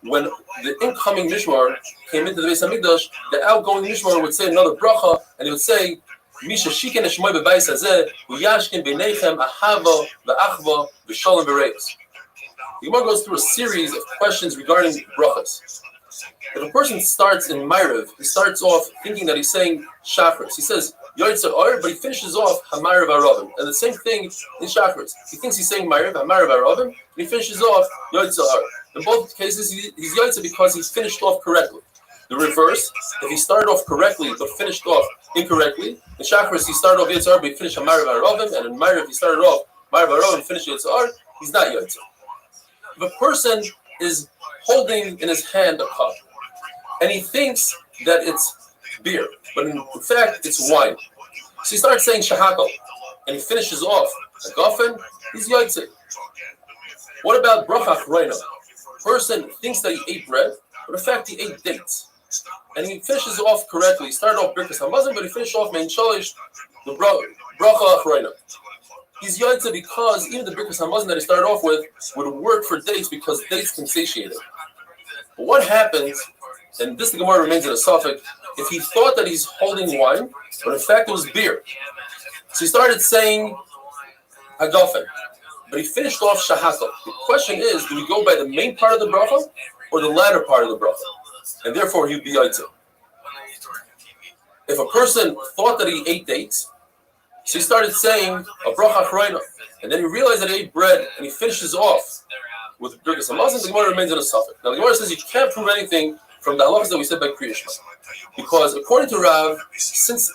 When the incoming mishmar came into the Beis Hamikdash, the outgoing mishmar would say another bracha, and he would say, "Misha shiken eshmoi bebayis hazeh, uyashkin b'neichem ahava v'achva v'shalom v'reis." The Gemara goes through a series of questions regarding brachas. If a person starts in Ma'ariv, he starts off thinking that he's saying Shachris. He says Yotzer Ar, but he finishes off Hamarav Aravim. And the same thing in Shachris. He thinks he's saying Ma'ariv, Hamarav Aravim, and he finishes off Yotzer Ar. In both cases, he's Yotzer because he's finished off correctly. The reverse, if he started off correctly but finished off incorrectly, in Shachris he started off Yotzer Ar, but he finished Hamarav Aravim, and in Ma'ariv he started off Hamarav Aravim and finished Yotzer Ar, he's not Yotzer. If a person is holding in his hand a cup, and he thinks that it's beer, but in fact it's wine. So he starts saying shahakal, and he finishes off a gofen, he's yotze. What about bracha achreina? Person thinks that he ate bread, but in fact he ate dates. And he finishes off correctly. He started off birkas hamazon, but he finished off mein shalish, the bracha achreina. He's yotze because even the birkas hamazon that he started off with would work for dates, because dates can satiate him. But what happens, and this the Gemara remains in a suffix, if he thought that he's holding wine, but in fact it was beer. So he started saying hagafen, but he finished off shahakal. The question is, do we go by the main part of the bracha or the latter part of the bracha? And therefore he'd be yotze. If a person thought that he ate dates, so he started saying a bracha achreina, and then he realized that he ate bread, and he finishes off with birkas hamazon, the Gemara remains in a suffix. Now the Gemara says you can't prove anything from the halachas that we said by Kriya Shema, because according to Rav, since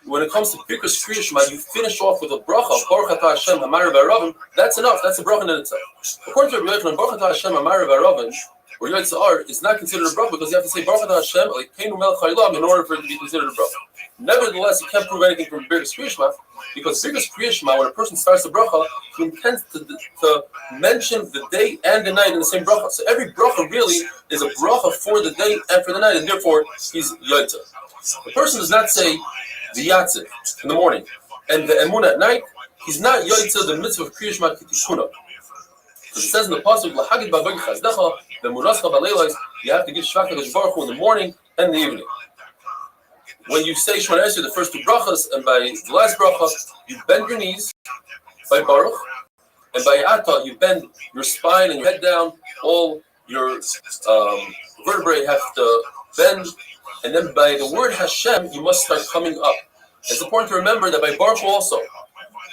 when it comes to birkas Kriya Shema, you finish off with a bracha, Baruch Atah Hashem Hamarav Aravim, that's enough. That's a bracha in itself. According to Rabbi Yochanan, Baruch Atah Hashem Hamarav Aravim, or Yotzer Ar, is not considered a bracha, because you have to say Baruch Atah Hashem Elokeinu Melech Haolam in order for it to be considered a bracha. Nevertheless, you can't prove anything from birkas Kriya Shema, because birkas Kriya Shema, when a person starts the bracha, he intends to mention the day and the night in the same bracha. So every bracha really is a bracha for the day and for the night, and therefore he's yotze. The person does not say the yatzik in the morning and the emun at night. He's not yotze the mitzvah of Kriya Shema Kitikuna. Because it says in the pasuk, "Lahagid ba'avag chazdecha The Munascha Baleilos, you have to give Shvach HaKadosh Baruch Hu in the morning and the evening. When you say Shemona Esrei, the first two brachas, and by the last bracha, you bend your knees by Baruch, and by Ata, you bend your spine and your head down. All your vertebrae have to bend, and then by the word Hashem, you must start coming up. It's important to remember that by Baruch Hu also, when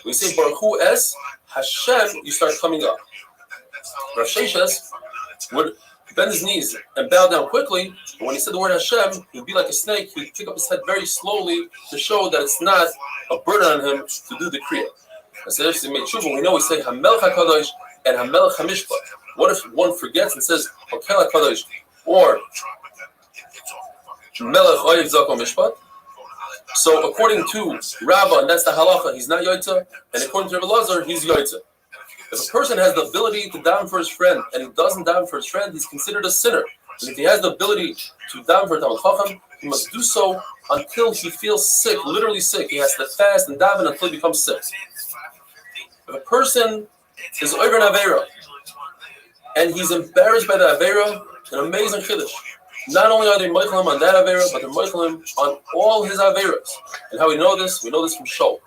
you say Baruch Hu es Hashem, you start coming up. Rav Sheshes would bend his knees and bow down quickly, but when he said the word Hashem, he'd be like a snake. He'd pick up his head very slowly to show that it's not a burden on him to do the Kriya. As if he made tshuva, we know we say Hamelech HaKadosh and Hamelech HaMishpat. What if one forgets and says Hakel HaKadosh or Melech Oyev Zako Mishpat? So according to Rabbah, and that's the halacha, he's not Yoitza, and according to Rabbi Lazar, he's Yoitza. If a person has the ability to daven for his friend and he doesn't daven for his friend, he's considered a sinner. And if he has the ability to daven for Talmid Chacham, he must do so until he feels sick, literally sick. He has to fast and daven until he becomes sick. If a person is over an Aveira and he's embarrassed by the Aveira, an amazing Chiddush. Not only are they Meichelim on that Aveira, but they're Meichelim on all his Aveiras. And how we know this? We know this from Shaul.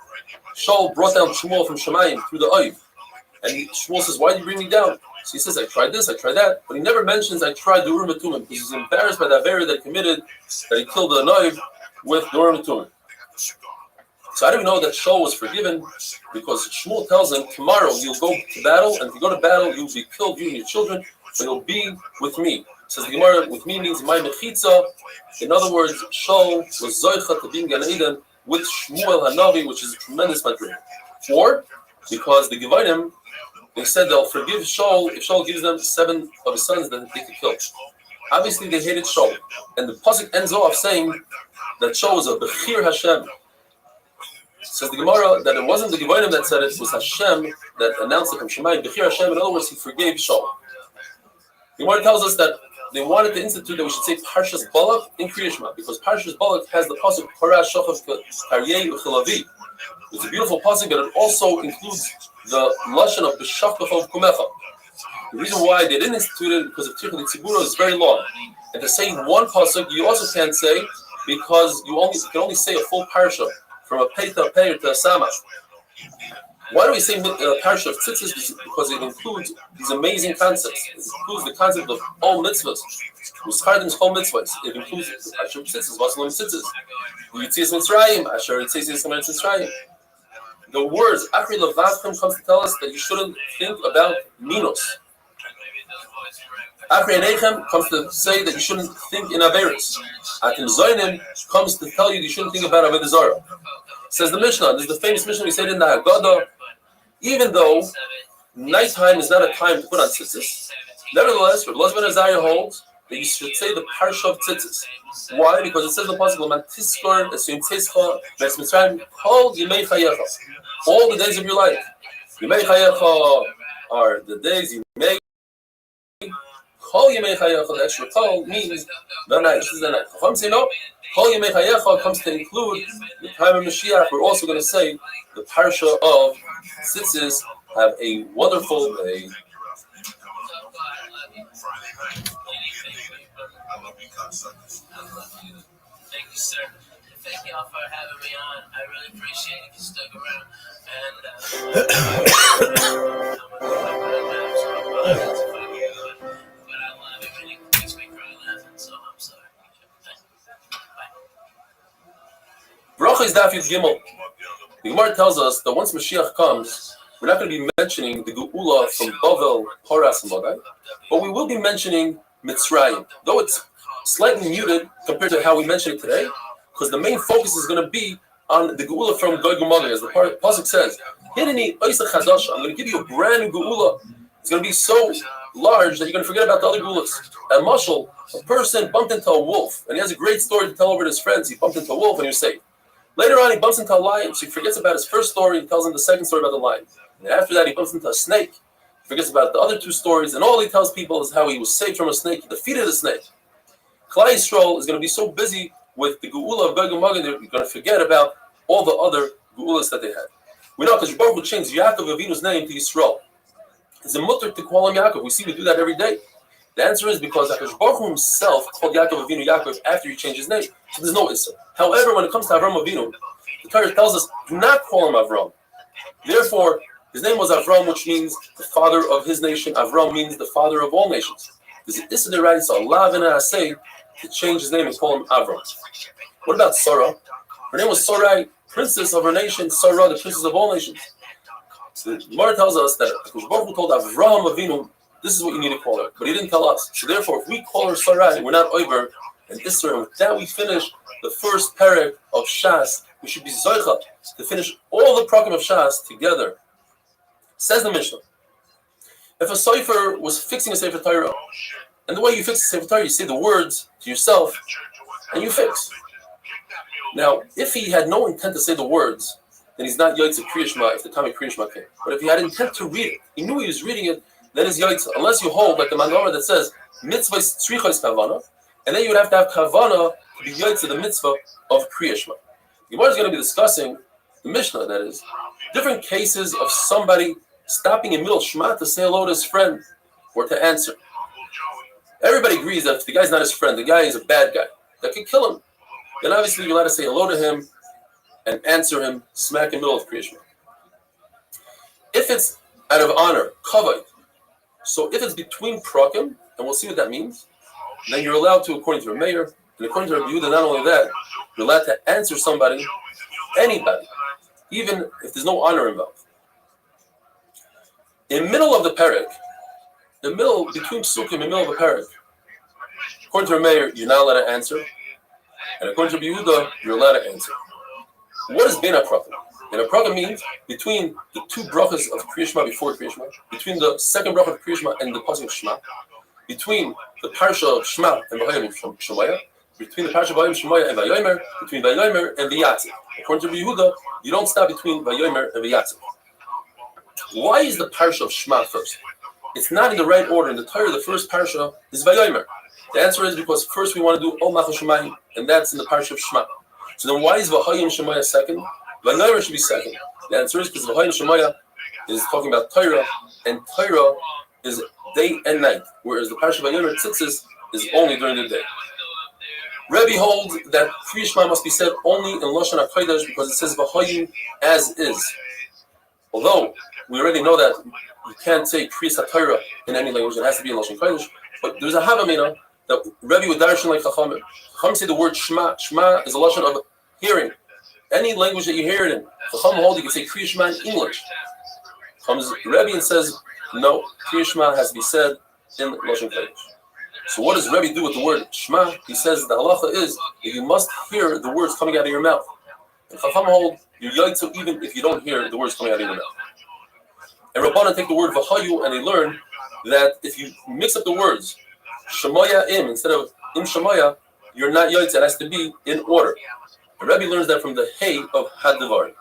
Shaul brought down Shmuel from Shemayim through the Oiv. And Shmuel says, why did you bring me down? So he says, I tried this, I tried that. But he never mentions I tried the Urim Tumim because he's embarrassed by the Aveira that he committed, that he killed the Noiv with the Urim Tumim. So I don't even know that Shaul was forgiven because Shmuel tells him, tomorrow you'll go to battle, and if you go to battle, you'll be killed, you and your children, but you'll be with me. Says the Gemara, with me means my mechitza. In other words, Shaul was zoicha to be in Gan Eden with Shmuel Hanavi, which is a tremendous madrid. Or because the Gevanim, they said they'll forgive Shaul if Shaul gives them 7 of his sons that they could kill. Obviously, they hated Shaul, and the pasuk ends off saying that Shaul was a Bechir Hashem. Says the Gemara that it wasn't the Gevanim that said it, it was Hashem that announced it from Shemayim, Bechir Hashem. In other words, he forgave Shaul. The Gemara tells us that they wanted to institute that we should say Parshas Balak in Kriya Shema, because Parshas Balak has the pasuk Parah Shochav Karyei Uchilavi. It's a beautiful pasuk, but it also includes the lashon of B'Shach B'Chol Kumecha. The reason why they didn't institute it because of Tirchei Tzibura is very long, and to say one pasuk you also can't say because you can only say a full parsha from a pei to a pei to a sama. Why do we say parsha of tzitzis? Because it includes these amazing concepts. It includes the concept of all mitzvahs. Uscharden's whole mitzvahs. It includes the parsha of tzitzis, vasalim tzitzis. Yitzias Mitzrayim, Asher Yitzias Mitzrayim. The words Achri Levavchem comes to tell us that you shouldn't think about minos. Achri Enechem comes to say that you shouldn't think in Averis. Atim Zoinim comes to tell you shouldn't think about Avodah Zarah. Says the Mishnah, this is the famous Mishnah we said in the Haggadah, even though nighttime is not a time to put on tzitzis, nevertheless, Rabbi Elazar ben Azariah holds that you should say the parsha of tzitzis. Why? Because it says in the pasuk, "Man tiskor esuim tzischa beis Mitzrayim kol yimei chayecha." All the days of your life. Yimei chayecha are the days you make. Kol yimei chayecha, the extra kol means the night. This is the night. Chacham say no. Kol yimei chayecha comes to include the time of Mashiach. We're also going to say the parsha of tzitzis. Have a wonderful day. Thank you, sir. Thank y'all for having me on. I really appreciate it. You stuck around. And but I love it when it makes me cry laughing, so I'm sorry. Bye. Bracha is Daf Yud Gimel. The Gemara tells us that once Mashiach comes, we're not going to be mentioning the Geula from Bavel, Horas, and Bagai, but we will be mentioning Mitzrayim, though it's slightly muted compared to how we mention it today, because the main focus is going to be on the Geula from Gog and Magog, as the pasuk says. Hineni Oisach Chadasha. I'm going to give you a brand new Geula. It's going to be so large that you're going to forget about the other Geulas. At Mashal, a person bumped into a wolf, and he has a great story to tell over to his friends. He bumped into a wolf, and he was safe. Later on, he bumps into a lion, so he forgets about his first story and tells him the second story about the lion. And after that, he bumps into a snake, forgets about the other two stories, and all he tells people is how he was saved from a snake, he defeated a snake. Klal Yisrael is going to be so busy with the Geula of Gog and Magog, they're going to forget about all the other Geulas that they had. We know because Baruch Hu changed Yaakov Avinu's name to Yisrael. It's a mutter to call him Yaakov. We see we do that every day. The answer is because HaKadosh Baruch Hu himself called Yaakov Avinu Yaakov after he changed his name. So there's no Issa. However, when it comes to Avram Avinu, the Torah tells us, do not call him Avram. Therefore, his name was Avram, which means the father of his nation. Avram means the father of all nations. There's an Issa D'Oraisa, Allah v'na asay, to change his name and call him Avram. What about Sarah? Her name was Sarai, princess of her nation, Sarah, the princess of all nations. So the Gemara tells us that HaKadosh Baruch Hu told Avraham Avinu, this is what you need to call her. But he didn't tell us. So therefore, if we call her Sarai, we're not over and Israel. With that, we finish the first parak of Shas. We should be zoicha to finish all the prakim of Shas together. Says the Mishnah. If a Sefer was fixing a Sefer Torah, and the way you fix a Sefer Torah, you say the words to yourself, and you fix. Now, if he had no intent to say the words, then he's not Yaitza Kriya Shema if the time of Kriya Shema came. But if he had intent to read it, he knew he was reading it, then it's Yaitza. Unless you hold, like the Mangamar that says, Mitzvah is Tzricha is Kavana, and then you would have to have Kavana to be Yaitza, the Mitzvah of Kriya Shema. The Gemara is going to be discussing, the Mishnah that is, different cases of somebody stopping in middle Shema to say hello to his friend or to answer. Everybody agrees that if the guy's not his friend, the guy is a bad guy, that could kill him. Then obviously you're allowed to say hello to him and answer him smack in the middle of Kriya Shema. If it's out of honor, kavod, so if it's between prakim, and we'll see what that means, then you're allowed to, according to the mayor, and according to Rabbi Yehuda, not only that, you're allowed to answer somebody, anybody, even if there's no honor involved. In the middle of the parak, between psukim, in the middle of the parak, according to the mayor, you're not allowed to answer, and according to Rabbi Yehuda, you're allowed to answer. What is Bein HaPrakim? Bein HaPrakim means between the two brachas of Kriya Shema before Kriya Shema, between the second bracha of Kriya Shema and the pasuk of Shema, between the parsha of Shema and Vayayim Shemaya, between the parsha of Vayayim Shemaya and Vayomer, between Vayomer and Vayatziv. According to Rabbi Yehuda, you don't stop between Vayomer and Vayatziv. Why is the parsha of Shema first? It's not in the right order. In the Torah, the first parsha is Vayomer. The answer is because first we want to do Ol Machal Shemayim, and that's in the parsha of Shema. So then why is Vahayim Shemaya second? Vayomer should be second. The answer is because Vahayim Shemaya is talking about Torah, and Torah is day and night, whereas the parsha of Vayomer Tzitzis is only during the day. Rebbe holds that Kriya Shema must be said only in Lashon HaKodesh because it says Vahayim as is. Although we already know that you can't say Kriya HaTorah in any language, it has to be in Lashon HaKodesh, but there's a Havamina that Rebbe would darshan like Chachamim. Chachamim say the word Shema. Shema is a lashon of hearing. Any language that you hear it in. Chacham hold you can say Kriya Shema in English. Comes Rebbe and says no, Kriya Shema has to be said in lashon kodesh. So what does Rebbe do with the word Shema? He says the halacha is that you must hear the words coming out of your mouth. And Chacham hold you yaitzu even if you don't hear the words coming out of your mouth. And Rabbanan take the word Vahayu and they learn that if you mix up the words Shemaya im instead of im Shemaya, you're not yaitz. It has to be in order. And Rebbe learns that from the hay of Hadavar.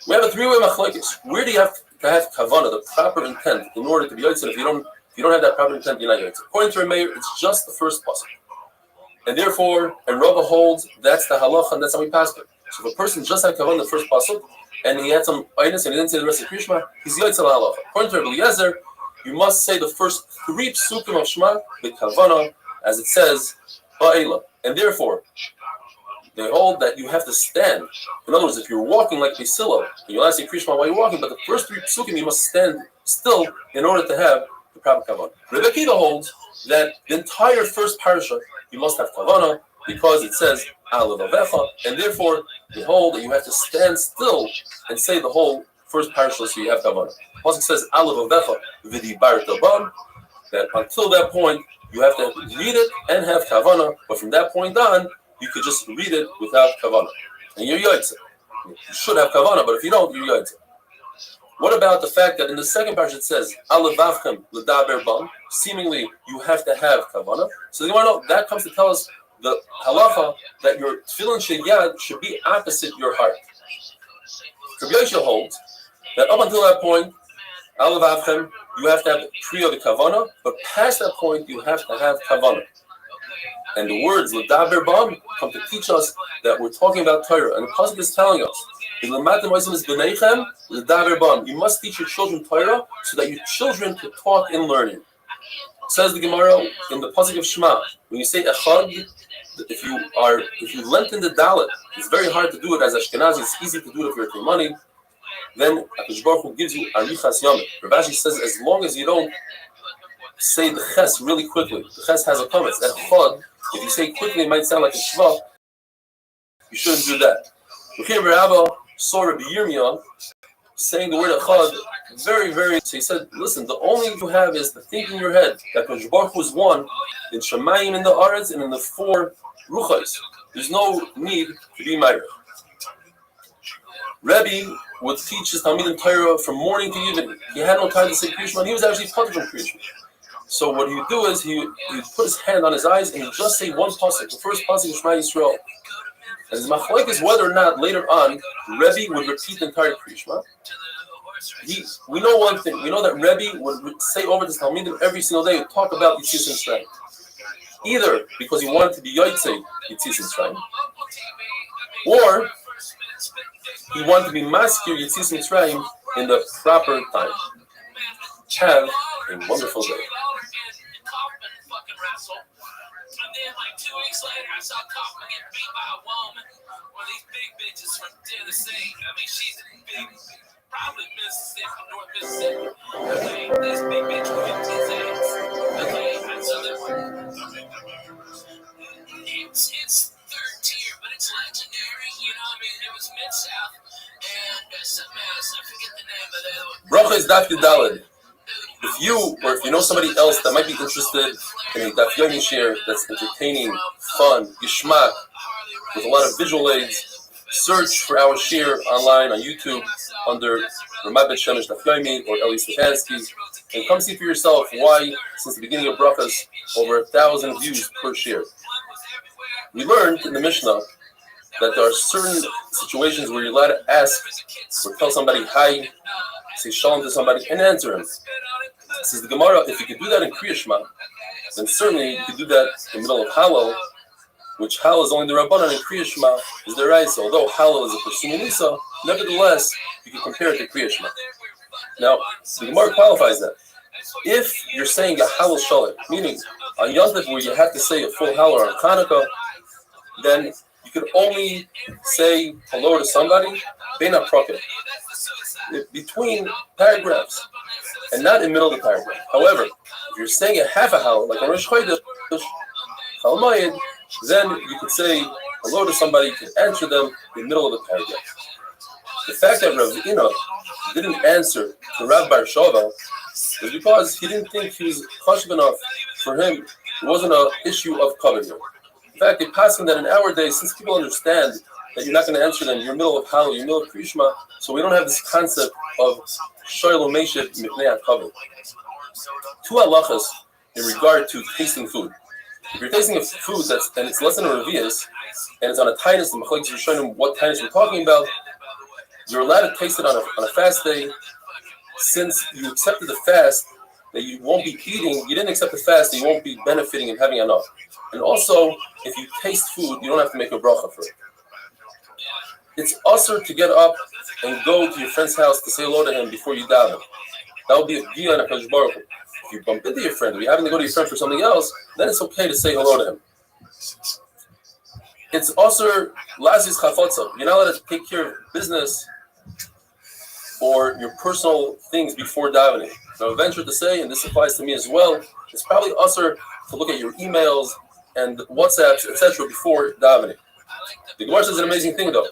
We have a three-way machlokes. Where do you have to have kavana, the proper intent, in order to be yaitz? And if you don't have that proper intent, you're not yaitz. According to Rameir, it's just the first pasuk. And therefore, and Rabba holds that's the halacha, and that's how we pass it. So if a person just had kavana the first pasuk, and he had some aynus and he didn't say the rest of Kriya Shema, he's yaitz al halacha. According to Rabbi Eliezer, you must say the first three psukim of Shema with kavana, as it says, ba'ela. And therefore, they hold that you have to stand. In other words, if you're walking like Pesilo, you'll ask Kriya Shema while you're walking, but the first three psukim you must stand still in order to have the proper kavana. Rebbe Akiva holds that the entire first parasha you must have kavana because it says Alav Avecha, and therefore they hold that you have to stand still and say the whole first parasha so you have kavana. Pasuk says Alav Avecha v'dibar taban, that until that point you have to read it and have kavana, but from that point on you could just read it without kavana, and you're yaitz. You should have kavana, but if you don't, you're yaitz. What about the fact that in the second parasha it says Alavavchem l'daber ban? Seemingly you have to have kavana. So you want to know that comes to tell us the halacha that your tefillin sheyad should be opposite your heart. Rabbi Yosha holds that up until that point, Alavavchem, you have to have priya the kavana, but past that point you have to have kavana. And the words l'daber ban come to teach us that we're talking about Torah, and the pasuk is telling us. You must teach your children Torah so that your children can talk in learning. Says the Gemara in the pasuk of Shema, when you say echad, if you lengthen the dalet, it's very hard to do it as Ashkenazi. It's easy to do it if you're taking money. Then HaKadosh Baruch Hu gives you arichas yamim. Rav Ashi says as long as you don't say the ches really quickly, the ches has a kametz. At echad, if you say quickly, it might sound like a shva. You shouldn't do that. Here, Rabbi saw Rabbi Yirmiyah saying the word echad very. So he said, listen, the only thing you have is the thing in your head that HaKadosh Baruch Hu is one in Shemayim, in the Aretz, and in the four ruchos. There's no need to be Meirich. Rebbe would teach his Talmidim Torah from morning to evening. He had no time to say Kriya Shema, and he was actually punished from Kriya Shema. So what he would do is he would put his hand on his eyes and he'd just say one pasuk, the first pasuk of Shema Yisrael. And his machlok is whether or not later on Rebbe would repeat the entire Kriya Shema. We know one thing. We know that Rebbe would say over to his Talmidim every single day, would talk about Yitzis Mitzrayim. Either because he wanted to be Yotzei Yitzis Mitzrayim, or he wanted to be Maskir Yitzis Mitzrayim in the proper time. Have a wonderful day. And then like 2 weeks later, I saw Kaufman get beat by a woman. One of these big bitches from Tennessee. I mean, she's big, probably Mississippi, North Mississippi. Okay, this big bitch whipped his ass. Okay, and so it's third tier, but it's legendary. You know, I mean, it was Mid-South and something else. I forget the name of that. Bracha is Daf Yudaled. If you or if you know somebody else that might be interested in a Daf Yomi share that's entertaining, fun, gishmak, with a lot of visual aids, search for our share online on YouTube under Ramat Bet Shemesh Daf Yomi or Eli Stefanski, and come see for yourself why, since the beginning of brachas, over 1,000 views per share. We learned in the Mishnah that there are certain situations where you're allowed to ask or tell somebody hi, say shalom to somebody, and answer him. Says the Gemara, if you could do that in Kriya Shema, then certainly you could do that in the middle of Hallel, which Hallel is only the Rabbanan, and Kriya Shema is the Raisa. Although Hallel is a Persuma Nisa, nevertheless, you can compare it to Kriya Shema. Now, the Gemara qualifies that. If you're saying a Hallel Shalit, meaning on Yom Tov where you have to say a full Hallel or on Hanukkah, then you could only say hello to somebody, Beina Proket, between paragraphs, and not in the middle of the paragraph. However, if you're saying a half a Hallel, like on Rosh Chodesh, Chol Moed, then you could say hello to somebody, you could answer them in the middle of the paragraph. The fact that Rav Ina didn't answer to Rav Bar Shava is because he didn't think he was chashuv enough for him. It wasn't an issue of covet. In fact, they passed him that in our day, since people understand that you're not going to answer them, you're in the middle of Hallel, you're in the middle of Kriya Shema, so we don't have this concept of Shoylo Meishet Mipnei HaKavod. Two halachas in regard to tasting food. If you're tasting a food and it's less than a revius, and it's on a tinus, and Machlokes Rishonim what tinus we're talking about, you're allowed to taste it on a fast day. Since you accepted the fast, that you won't be eating, you didn't accept the fast, that you won't be benefiting and having enough. And also, if you taste food, you don't have to make a bracha for it. It's also to get up and go to your friend's house to say hello to him before you daven. That would be a giyah and a HaKadosh Baruch Hu. If you bump into your friend or you're having to go to your friend for something else, then it's okay to say hello to him. It's also lazis chafotza. You're not allowed to take care of business or your personal things before davening. Now, I venture to say, and this applies to me as well, it's probably also to look at your emails and WhatsApps, etc., before davening. The Gemara says an amazing thing, though,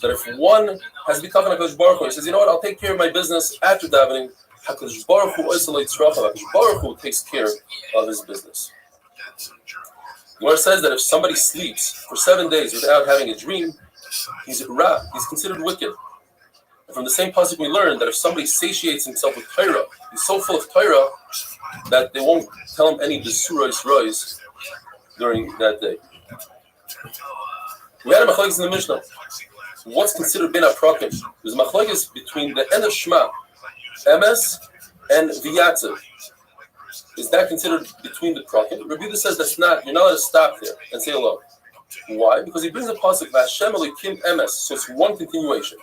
that if one has become a HaKadosh Baruch Hu, he says, you know what, I'll take care of my business after davening. HaKadosh Baruch Hu isolates Racha. HaKadosh Baruch Hu takes care of his business. The Gemara says that if somebody sleeps for 7 days without having a dream, he's ra, he's considered wicked. And from the same pasuk we learned that if somebody satiates himself with Torah, he's so full of Torah that they won't tell him any besuros rois during that day. We had a machlokes in the Mishnah. What's considered bin aprakim? There's machlokes between the end of Shema, Emes, and V'yatzev. Is that considered between the prakim? Rabbi Yehuda says that's not. You're not allowed to stop there and say hello. Why? Because he brings a pasuk Vashem Elokim Emes, so it's one continuation.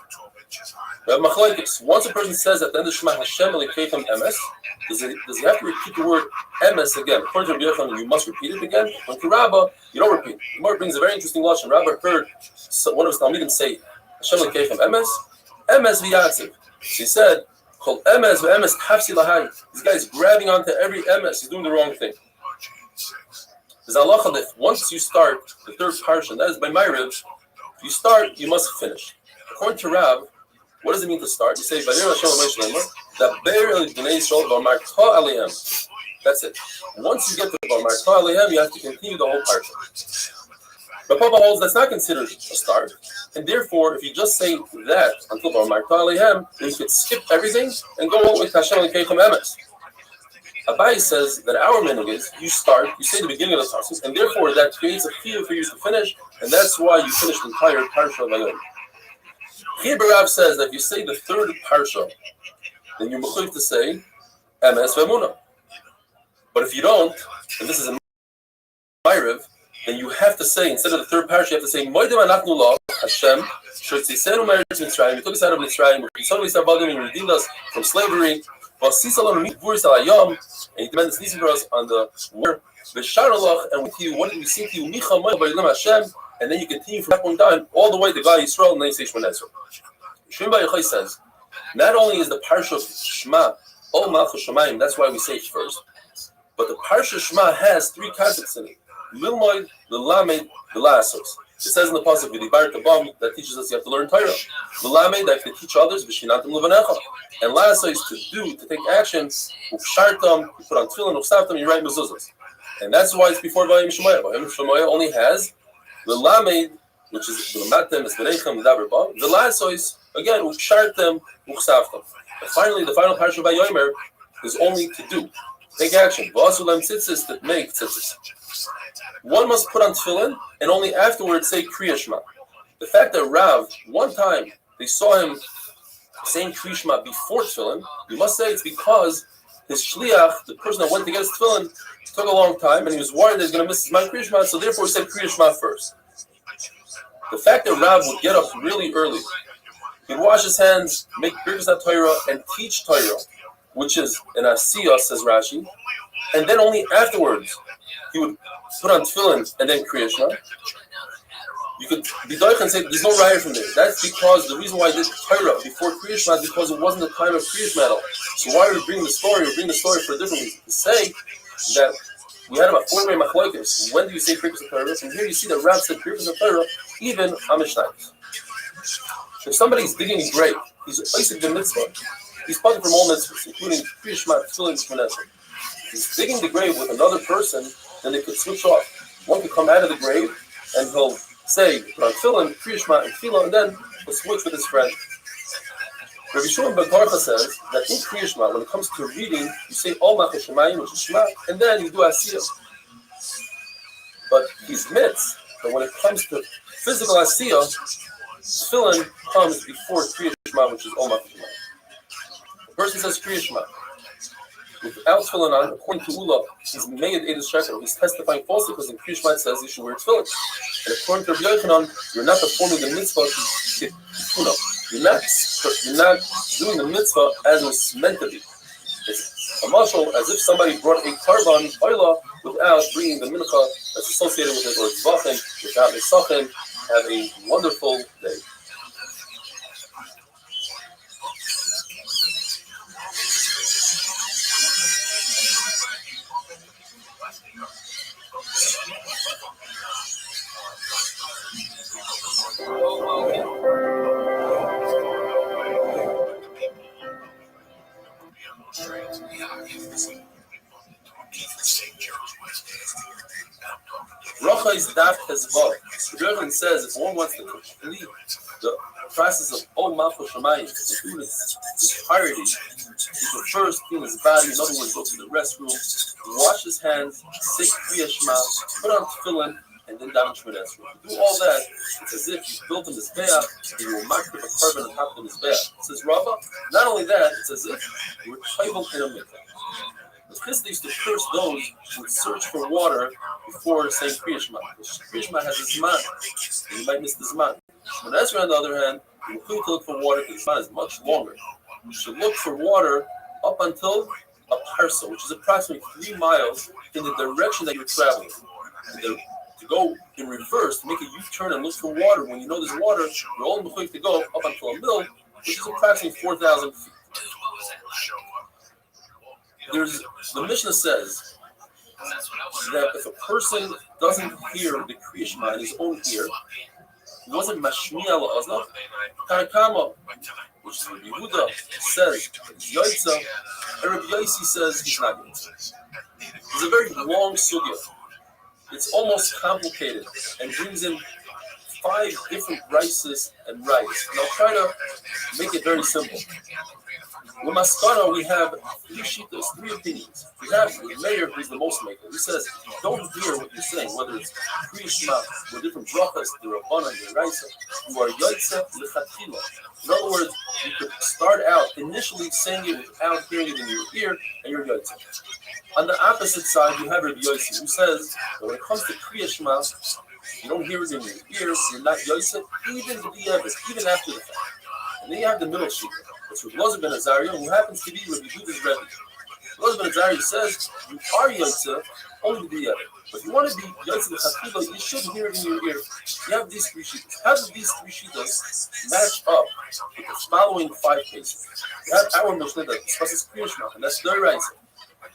We have machlokes. Once a person says at the end of Shema Hashem Elokeichem Emes, does he have to repeat the word Emes again? According to Rabbi Yochanan, you must repeat it again. When to Rabbah, you don't repeat. The Gemara brings a very interesting lashon. Rabbah heard one of his talmidim say Hashem Elokeichem Emes, Emes v'yatziv. He said, "Kol Emes v'Emes tafsi lahai." This guy is grabbing onto every Emes. He's doing the wrong thing. There's a halacha that once you start the third parsha, that is by my ribs, if you start, you must finish. According to Rav, what does it mean to start? You say, that's it. Once you get to Bar Martha Alehem, you have to continue the whole parsha. But Papa holds that's not considered a start, and therefore, if you just say that until Bar Martha Alehem, then you could skip everything and go on with Hashem Elokeichem Emes. Abai says that our minhag is you start, you say the beginning of the parsha, and therefore that creates a fear for you to finish, and that's why you finish the entire parsha of Vayom. Hebrew Rav says that if you say the third parsha, then you're mechuyev to say Emes v'Emunah. But if you don't, and this is a Ma'ariv, then you have to say, instead of the third parsha, you have to say Moedem anachnu lo Hashem shortziseinu me'eretz Mitzrayim. You took us out of Mitzrayim. You suddenly started and you redeemed us from slavery. And he demanded sneezing for us on the war. And with you, what did we sing to you? And then you continue from that point on all the way to God Yisrael, and then you say Shemona Esrei. Shmuel Bar Yochai says, not only is the parsha of Shema Ol Malchus Shamayim, that's why we say it first, but the parsha Shema has three concepts in it: Lilmoid, Lilamed, Lilasos. It says in the pasuk V'dibar Tabam that teaches us you have to learn Torah. Lilamed, that you can teach others. V'shinatim Levanecha. And Lasa is to do, to take action. Ufshartam, you put on tefillin, ufsaftam, you write mezuzahs. And that's why it's before Vayim Shemoyah. Vayim Shemoyah only has the Lamed, which is the Matem, Esberechem, Daber Ba. The Lasa is, again, ufshartam, ufsaftam. And finally, the final parsha of Vayomer is only to do, take action. V'asulam tzitzis, that make tzitzis. One must put on tefillin, and only afterwards say Kriya Shema. The fact that Rav, one time, they saw him saying Kriya Shema before tefillin, you must say it's because his shliach, the person that went to get his tefillin, took a long time, and he was worried that he's going to miss his Kriya Shema, so therefore he said Kriya Shema first. The fact that Rav would get up really early, he'd wash his hands, make Birkas HaTorah, and teach Torah, which is an asiyah, says Rashi, and then only afterwards he would put on tefillin and then Kriya Shema. You could be doich and say there's no raya from there. That's because the reason why I did Torah before Kriya Shema is because it wasn't the time of Kriya Shema at all. So why we bring the story? We bring the story for a different reason. To say that we had about 4-way machlokes. When do you say Birkas HaTorah? From here you see that Rav said Birkas HaTorah even on Mishnayos. If somebody's digging a grave, he's Isaac the mitzvah. He's talking from all mitzvahs, including Kriya Shema, tefillin, Shemona Esrei. He's digging the grave with another person, then they could switch off. One could come out of the grave and he'll say, put on tefillin, Kriya Shema, and tefillah, and then he'll switch with his friend. Rabbi Shimon ben Karcha says that in Kriya Shema, when it comes to reading, you say Ol Malchus Shamayim, which is Shema, and then you do Asiyah. But he's mitz, that when it comes to physical Asiyah, tefillin comes before Kriya Shema, which is Ol Malchus Shamayim. The person says Kriya Shema without tefillin on, according to Ula, he's made Eidos Sheker. He's testifying falsely because in Kriya Shema it says you should wear tefillin. And according to Rabbi Yochanan, you're not performing the mitzvah to tefillin. You're not doing the mitzvah as it was meant to be. It's a mashal as if somebody brought a karban oila without bringing the mincha that's associated with it, or tzvachim, without misachim. Have a wonderful day. Bracha is daf hezvav. The Rebbe says if one wants to complete the process of Ol Malchus Shamayim, include its entirety, he should first clean his body. In other words, go to the restroom, wash his hands, say Kriya Shema, put on tefillin, and then down Shemona Esrei. Do all that, it's as if you built a mizbeach and you will mark a carbon on top of the mizbeach. It says Rava, not only that, it's as if you were chayvel in a mikveh. The Chizda used to curse those who would search for water before saying Kriya Shema. Kriya Shema has a zman. and you might miss the Zman. Shemona Esrei, on the other hand, you need to look for water because the Zman is much longer. You should look for water up until a parcel, which is approximately 3 miles in the direction that you're traveling. To go in reverse, to make a U-turn and look for water, when you know there's water, you're only going to go up until a mil, which is approximately 4,000 feet. The Mishnah says that if a person doesn't hear the Kriya Shema in his own ear, he wasn't mashmiya la'ozna, Tanakama, which is Rabbi Yehuda, says he's Yaitza, and Rabbi Yossi says he's not Yaitza. It's a very long sugya. It's almost complicated and brings in 5 different rices and rice. And I'll try to make it very simple. With Maskana, we have 3 shittas, 3 opinions. We have Meir, who's the most maker. He says, don't hear what you're saying, whether it's Kriya Shema or different brachas, the Rabbanan, the Raisa, you are Yaitza L'chatchila. In other words, you could start out initially saying it without hearing it in your ear, and you're Yaitza. On the opposite side, you have Rabbi Yossi, who says that when it comes to Kriya Shema, you don't hear it in your ears, you're not Yaitza, even after the fact. And then you have the middle shita. It's Rabbi Elazar ben Azariah, who happens to be Rabbi Yehuda's Rebbe. Rabbi Elazar ben Azariah says you are Yaitza only to be Rebbe. But if you want to be Yaitza l'chatchila, you should hear it in your ear. You have these 3 shittas. How do these 3 shittas match up with the following 5 cases? You have our Mishnah that discusses Kriya Shema, and that's the right.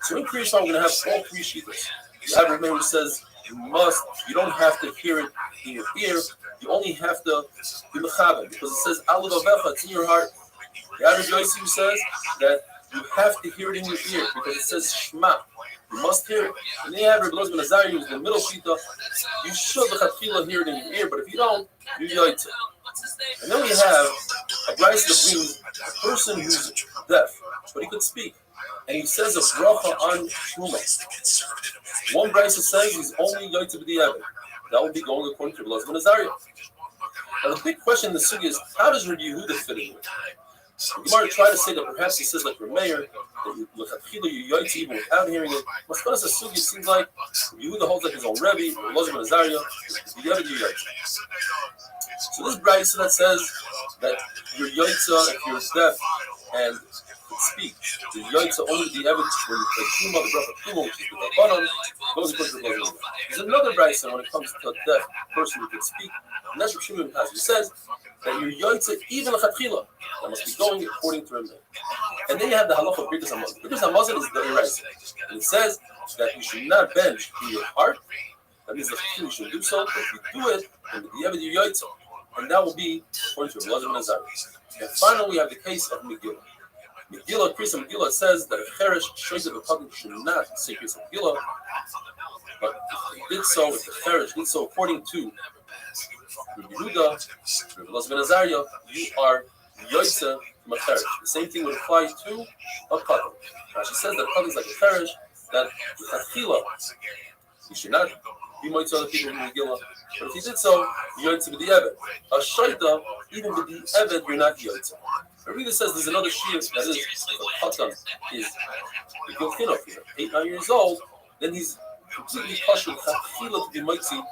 So in Kriya Shema, we're going to have all 3 shittas. You have Rabbi who says you don't have to hear it in your ear. You only have to be mechaber, because it says Al Vavecha, it's in your heart. The other Yossi who says that you have to hear it in your ear because it says Shema. You must hear it. And then you have Rabbi Elazar ben Azariah, who's the middle shita. You should l'chatchila hear it in your ear, but if you don't, you yaitza. And then we have a brayso that brings a person who's deaf, but he could speak, and he says a bracha on Truma. One brayso says he's only yaitza b'di'evet. That will be going according to Rabbi Elazar ben Azariah. Now the big question in the sugi is, how does Rabbi Yehuda fit in here? The Gemara tried to say that perhaps he says like Rameir, that you yaitza even without hearing it. Maskana says sugi, it seems like Yehuda holds like his own Rebbe, Rabbi Elazar ben Azariah, you gotta do yaitza. So this brayso that says that you're yaitza if you're deaf and speak, the yaitza only the evidence when you play Truma, the bracha Truma, which is the Rabbanan, goes according to the Rabbanan. There's another brayso when it comes to a deaf person who can speak, and that's what Shimon has. He says that you're yaitza even l'chatchila, that must be going according to Rabbanan. And then you have the halacha of Birkas Hamazon. Birkas Hamazon is the Eraisa, and it says that you should not bench in your heart. That means that you should do so, but if you do it, then the evidence you yaitza, and that will be according to Rabbi Elazar ben Azariah. And finally, we have the case of Megillah. Megillah, Kriyas Megillah says that a cheresh shows that a public should not say Kriyas Megillah, but if he did so, if the cheresh did so according to Rabbi Yehuda, Rabbi Elazar ben Azariah, you are yaitza from a cheresh. The same thing would apply to a public. She says that a public is like a cheresh, that Chachila, he should not be moitza other people in Megillah. But if he did so, you're yaitza b'di'evet. A shaita, even b'di'evet, you're not yaitza. The reader says there's another shir that is a katan is the gilchino. He's 8, 9 years old, then he's completely kosher chachila to be moitzi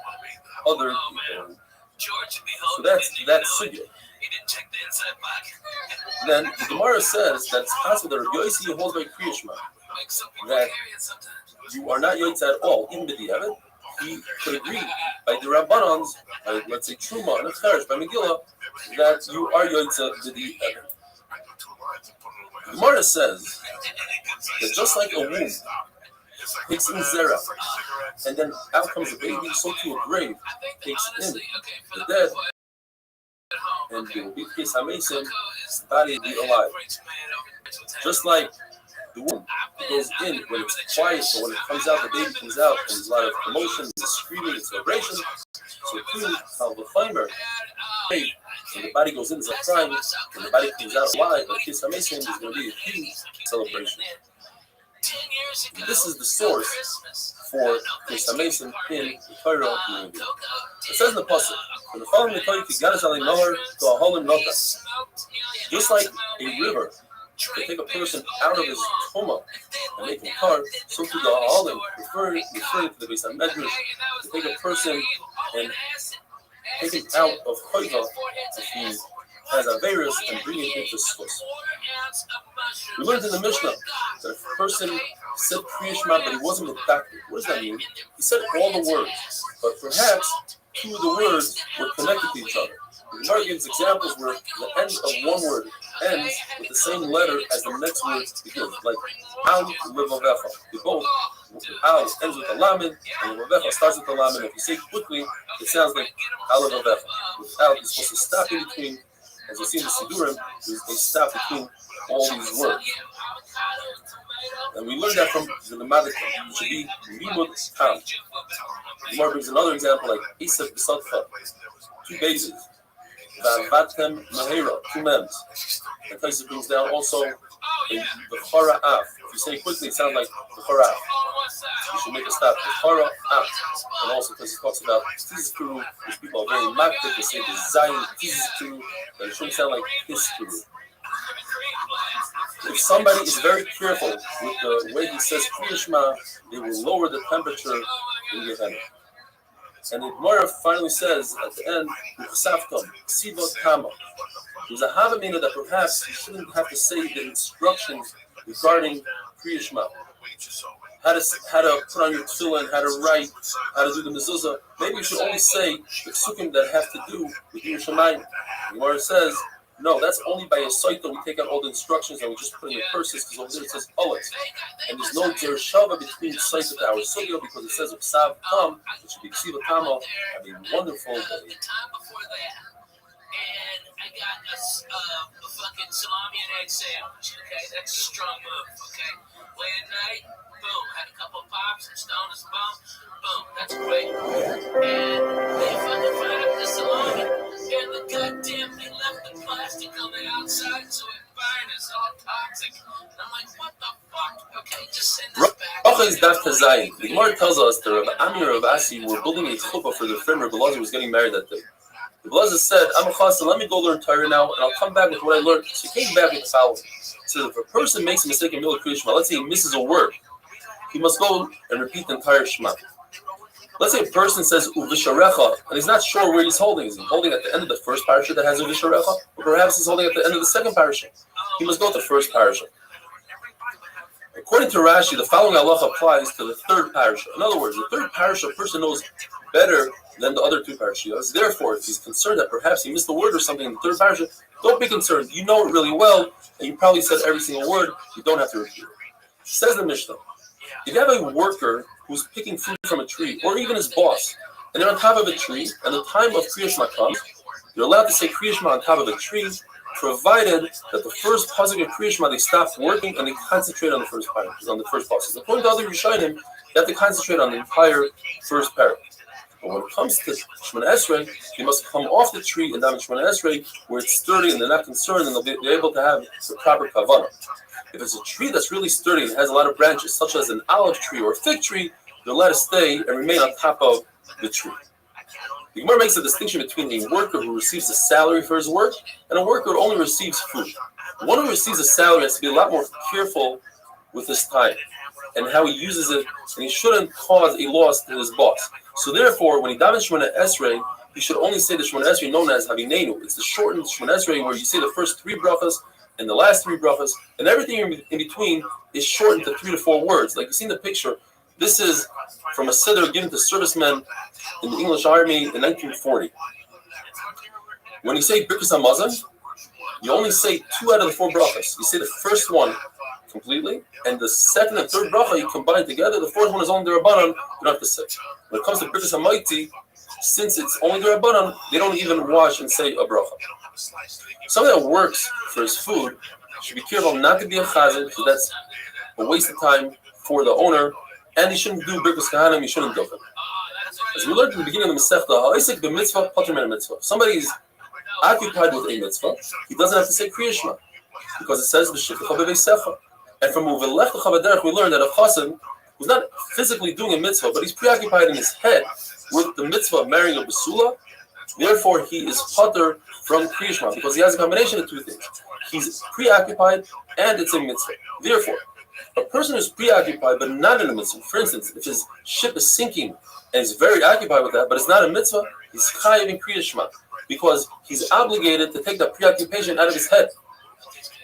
other people. So that's sugya. Then the Gemara says that it's possible that Rabbi Yossi holds by Kriya Shema that you are not yaitza at all, even b'di'evet. He could agree by the Rabbanans, let's say Truma and a Cheresh by Megillah, that you are yaitza b'di'evet. The Gemara says that just like a womb takes in zera, and then out comes a baby, so too a grave takes in the dead, and there will be Kis HaMesim, the body will be alive. Just like the womb goes in when it's quiet, but when it comes out, the baby comes out, and there's a lot of commotion, there's screaming, and celebration. So too, how the fiber, when the body goes in, it's a crying, when the body comes out alive, like Kis HaMesim, there's going to be a huge celebration. This is the source for Kis HaMesim in the Torah community. It says in the pasuk, "When the following the Torah Kigadas Ali Nohar to a Holim Nota," just like a river to take a person out of his coma and make him tar, so to the Holim, referring to the Beis HaMedrash, to take a person and take him out of Choiva if he has Averis and bring him into Schus. We learned in the Mishnah that if a person said Kriya Shema but he wasn't Mekdakir, what does that mean? He said all the words, but perhaps two of the words were connected to each other. The Gemara gives examples where the end of one word ends with the same letter as the next word begins, like Al Levavecha. They both, Al ends with a Lamed, and Levavecha starts with a Lamed. If you say it quickly, it sounds like Al Levavecha. Without, you're supposed to stop in between. As you see in the Sidurim, they stop between all these words. And we learned that from the Madik, it should be Limud Tam. The Gemara brings another example like Esav B'Sadcha, two bases. Vavatem Mahera, two mems. And Taisa brings down also the Chara Af. If you say it quickly, it sounds like the Chara Af. You should make a stop. The Chara Af. And also Taisa talks about Tizis Kuru, which people are very magnific. They say the Zayin Tizis Kuru, that it shouldn't sound like His Kuru. If somebody is very careful with the way he says Kriya Shema, they will lower the temperature in Gehenna. And the Gemara finally says at the end, Uchsaftom, Ksivot Kama. There's a Havamina that perhaps you shouldn't have to say the instructions regarding Kriya Shema. How to put on your tefillin, how to write, how to do the mezuzah. Maybe you should only say the psukim that have to do with your Shemayim. The Gemara says, no, that's only by a site that we take out all the instructions and we just put in the curses, because over there it says Olet. And there's no Dereshava between sites of our sugya because it says Sav Tam, it should be Ksiva Tama. Have a wonderful day. And I got a fucking salami and egg sandwich. Okay, that's a strong move. Okay, late at night, boom, had a couple of pops and stoned as bum. Boom, that's great. And they fucking fried up the salami, and the goddamn thing left the plastic on the outside, so it burned. It's all toxic. And I'm like, what the fuck? Okay, just send this back. Is Daf Tazayin. The Gemara tells us that Rabbi Amir and Rav Asi were building a chuppah for their friend Rabbi Elazar who was getting married that day. Rabbi Elazar said, I'm a chassid, let me go learn Torah now, and I'll come back with what I learned. So he came back with the following. So if a person makes a mistake in Milah Kriya Shema, let's say he misses a word, he must go and repeat the entire Shema. Let's say a person says Uvisharecha, and he's not sure where he's holding. Is he holding at the end of the first parasha that has Uvisharecha? Or perhaps he's holding at the end of the second parasha. He must go to the first parasha. According to Rashi, the following halacha applies to the third parasha. In other words, the third parasha a person knows better than the other two parashas. Therefore, if he's concerned that perhaps he missed a word or something in the third parasha, don't be concerned. You know it really well, and you probably said every single word. You don't have to repeat it. Says the Mishnah, if you have a worker who's picking fruit from a tree, or even his boss, and they're on top of a tree, and the time of Kriya Shema comes, you're allowed to say Kriya Shema on top of a tree, provided that the first pasuk of Kriya Shema they stop working and they concentrate on the first pasuk, on the first pasuk. According to other Rishonim, you have to concentrate on the entire first paragraph. But when it comes to Shemona Esrei, you must come off the tree and down to Shemona Esrei where it's sturdy and they're not concerned and they'll be able to have the proper kavanah. If it's a tree that's really sturdy and has a lot of branches, such as an olive tree or a fig tree, you're allowed to stay and remain on top of the tree. The Gemara makes a distinction between a worker who receives a salary for his work and a worker who only receives food. The one who receives a salary has to be a lot more careful with his time and how he uses it, and he shouldn't cause a loss to his boss. So therefore, when he davens Shemona Esrei, he should only say the Shemona Esrei known as Havinenu. It's the shortened Shemona Esrei where you say the first three brachas and the last three brachas, and everything in between is shortened to 3 to 4 words. Like you see in the picture, this is from a siddur given to servicemen in the English Army in 1940. When you say Birkas HaMazon, you only say 2 out of the 4 brachas. You say the first one completely, and the second and third bracha you combine together. The fourth one is only the Rabbanan, you don't have to say. When it comes to Birkas HaMaiti, since it's only the Rabbanan, they don't even wash and say a bracha. Somebody that works for his food should be careful not to be a chazan, because that's a waste of time for the owner, and he shouldn't do Birkas Kahanim, he shouldn't do it. As we learned in the beginning of the Masechta, Ha'isek b'mitzvah, patur min mitzvah. If somebody is occupied with a mitzvah, he doesn't have to say Kriya Shema, because it says B'shivtecha b'veisecha. And from Uvelech L'chavaderech, we learned that a chassan who's not physically doing a mitzvah, but he's preoccupied in his head with the mitzvah of marrying a basula, therefore he is patur from Kriya Shema, because he has a combination of 2 things. He's preoccupied and it's a mitzvah. Therefore, a person who's preoccupied but not in a mitzvah, for instance, if his ship is sinking and is very occupied with that, but it's not a mitzvah, He's chayiv in Kriya Shema because he's obligated to take that preoccupation out of his head.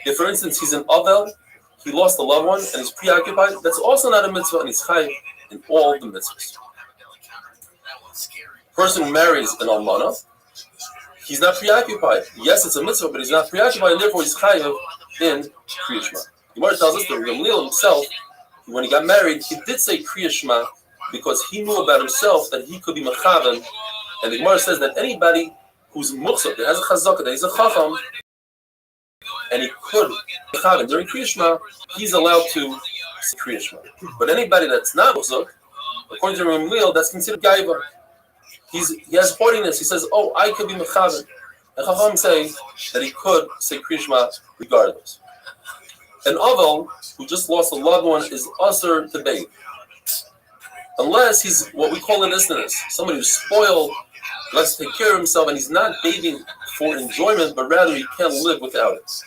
If, for instance, he's an avel, he lost a loved one, and he's preoccupied, that's also not a mitzvah, and he's chayiv in all the mitzvahs. Person who marries an almana, he's not preoccupied. Yes, it's a mitzvah, but he's not preoccupied, and therefore he's chayiv in Kriya Shema. The Gemara tells us that Gamliel himself, when he got married, he did say Kriya Shema because he knew about himself that he could be mechaven. And the Gemara says that anybody who's muchzak, that has a chazaka, that he's a chacham, and he could mechaven during Kriya Shema, he's allowed to say Kriya Shema. But anybody that's not muchzak, according to Gamliel, that's considered gaiva. He has haughtiness. He says, "Oh, I could be mechaven." And chacham say that he could say Kriya Shema regardless. An aval who just lost a loved one is usher to bathe, unless he's what we call an isness, somebody who's spoiled, likes to take care of himself, and he's not bathing for enjoyment, but rather he can't live without it.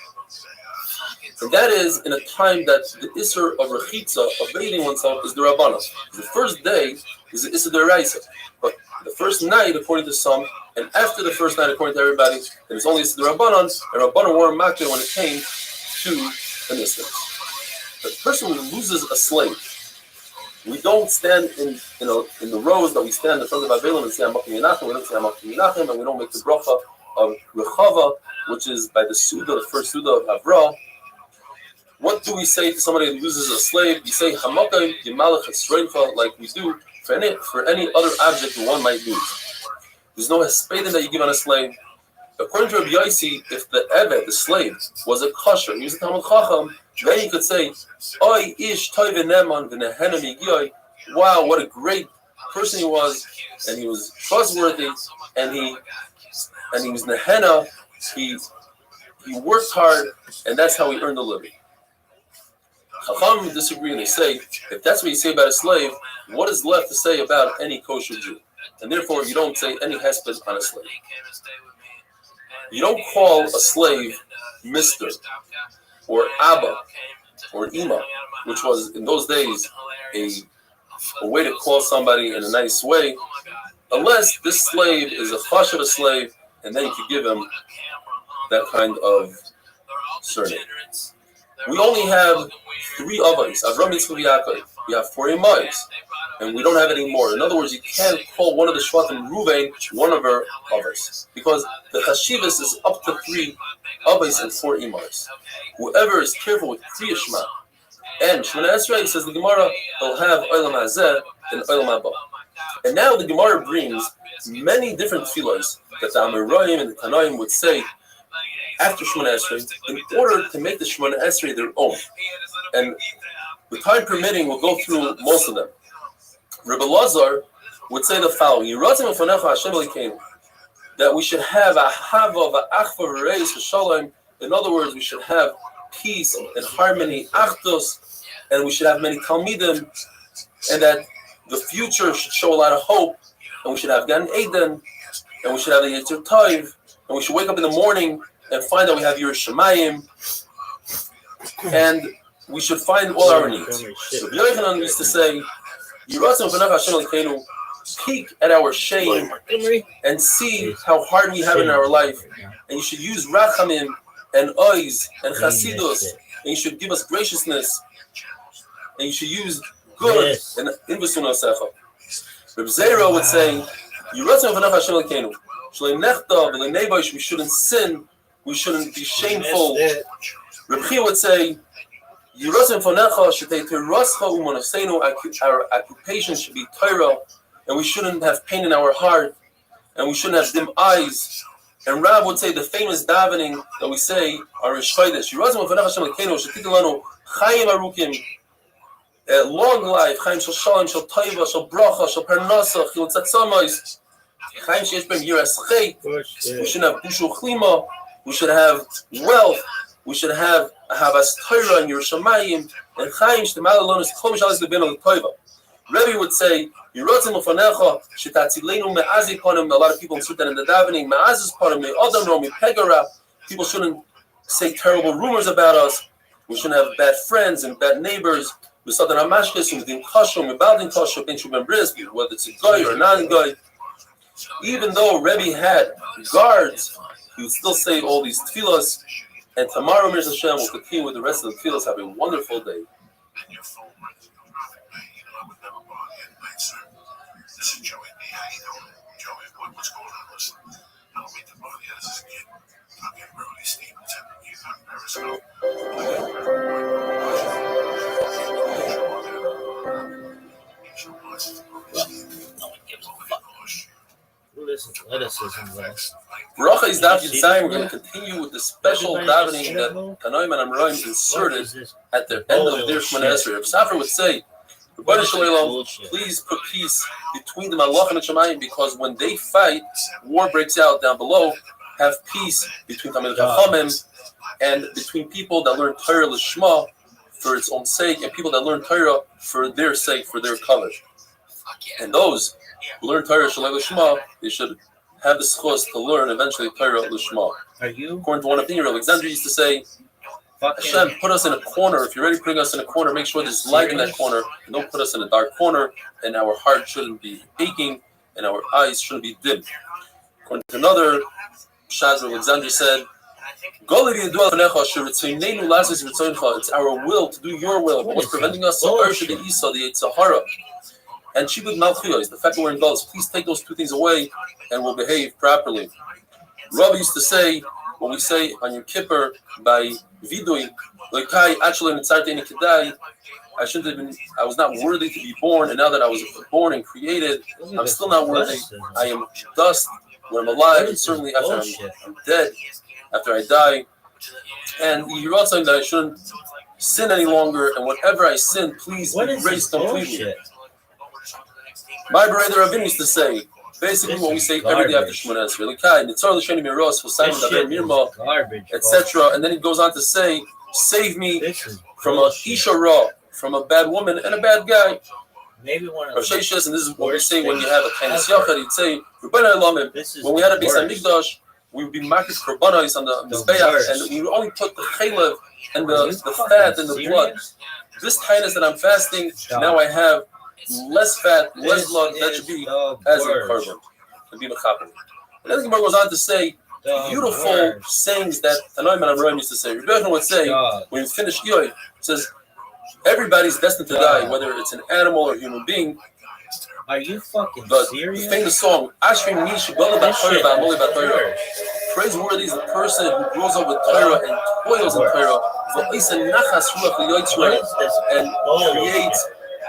And that is in a time that the isser of rechitza, of bathing oneself, is the rabbanah. The first day is the isser deraisa, but the first night, according to some, and after the first night, according to everybody, then it's only the rabbanon, and rabbanon were makir when it came to an isser. The person who loses a slave, we don't stand in the rows that we stand in front of Avelim and say Hamakim Yinachim. We don't say Hamakim Yinachim, and we don't make the bracha of Rechava, which is by the Suda, the first Suda of Avrah. What do we say to somebody who loses a slave? We say Hamakim Yimalach Esreifa, like we do for any other object that one might lose. There's no hespedim that you give on a slave. According to Rabbi Yossi, if the Eved, the slave, was a kosher, he was a Talmud Chacham, then he could say, "Oy ish toiv neman v'nehenem yigyoi." Wow, what a great person he was, and he was trustworthy, and he was nehena. He worked hard, and that's how he earned a living. Chacham disagree, and they say, if that's what you say about a slave, what is left to say about any kosher Jew? And therefore, you don't say any hesped on a slave. You don't call a slave Mister or Abba or Ima, which was in those days a way to call somebody in a nice way, unless this slave is a chashuv slave, and then you could give him that kind of surname. We only have 3 avos, Avram, Yitzchak, Yaakov. We have 4 imayos, and we don't have any more. In other words, you can't call one of the Shvatim Ruvain one of our avos, because the chashivas is up to 3 avos and 4 imayos. Whoever is careful with Kriya Shema and Shemona Esrei, says the Gemara, he'll have Olam Hazeh and Olam Haba. And now the Gemara brings many different tefillos that the Amoraim and the Tanaim would say after Shemona Esrei in order to make the Shemona Esrei their own. And the time permitting, we'll go through most of them. Rebbe Lazar would say the following: that we should have a hava v'achva v'reis v'shalom. In other words, we should have peace and harmony, achdus, and we should have many talmidim, and that the future should show a lot of hope, and we should have Gan Eden, and we should have the Yetzer Tov, and we should wake up in the morning and find that we have Yerushalayim, and we should find all our needs. So Yochanan used to say, peek at our shame and see how hard we have in our life, and you should use rachamim and ois and chasidus, and you should give us graciousness, and you should use good and invasun osecha. Reb Zera would say, we shouldn't sin, we shouldn't be shameful. Reb Chia would say, our occupation should be Torah, and we shouldn't have pain in our heart, and we shouldn't have dim eyes. And Rab would say the famous davening that we say are Rishchaydish. Long life, Chaim shel Shalom, shel Taiva, shel Bracha, shel Parnasa, shel Tzatzamayis, Chaim sheyesh b'hem yiras chet. We should have Bushu Chlima, we should have wealth, we should have Havas Torah and Yerushalayim, and Chaim sh'temal alon is Chom shalis lebeno l'Taiva. Rebbe would say, Yirotzim ufanecha shetatzilenu me'azi panim. A lot of people insert that in the davening. Me'azis panim me'adam ro me'pegara. People shouldn't say terrible rumors about us. We shouldn't have bad friends and bad neighbors. Whether it's a guy or a non-guy. Even though Rebbe had guards, he would still say all these tefillos. And tomorrow, Mir Hashem, will continue with the rest of the tefillos. Have a wonderful day. And your phone rings. I would never bother you at night, sir. This is Joey B. How you doing? Joey, what's going on? Listen, I don't mean to bother you. This is a kid. I'm getting really steep and temperature. I'm embarrassed. Bracha is Daf Yitzayim. We're going to continue with the special davening that Tanoim and Amroim inserted at the end of their Shemona Esrei. Rav Safra would say, please put peace between the Malach and the Shemayim, because when they fight, war breaks out down below. Have peace between Talmidei Chachamim and between people that learn Torah Lishma for its own sake and people that learn Torah for their sake, for their coverage. And those who learn Torah Shalei Lishma, they should have the schos to learn eventually Torah Lishma. According to one opinion, Alexandria used to say, Hashem, put us in a corner. If you're already putting us in a corner, make sure there's light in that corner. And don't put us in a dark corner, and our heart shouldn't be aching, and our eyes shouldn't be dim. According to another, Shaz Alexandria said, it's our will to do your will. What's preventing us? The Sahara. And Shibud Malchiyos, the fact that we're in Gauls, please take those two things away and we'll behave properly. Rabbi used to say, when we say on Yom Kippur by Vidui, I shouldn't have been, I was not worthy to be born, and now that I was born and created, I'm still not worthy. I am dust when I'm alive, and certainly after I'm dead, after I die. And you're also saying that I shouldn't sin any longer, and whatever I sin, please be erased completely. My brother Ravin used to say, basically what we say every day after Shemona Esrei, etc. And then he goes on to say, save me from a Isha Ra, from a bad woman and a bad guy. Maybe one of Rav Sheshes, and this is what we say when you have a kindness yachad, he'd say, when we had a Beis HaMikdash, we would be marked korbanos on the Mizbeach, and we would only put the chaylev and the fat and the blood. This kindness that I'm fasting, now I have less fat, less blood, that should be as a korban, and be mechaper. And then the Gemara goes on to say beautiful sayings that Tanoim and Abraham used to say. Rebbe would say, when you finish Yoy, it says, everybody's destined to die, whether it's an animal or a human being. Are you fucking serious? The famous song, Ashrim Nish Bala Torah. Praiseworthy is the person who grows up with Torah and toils in Torah, and creates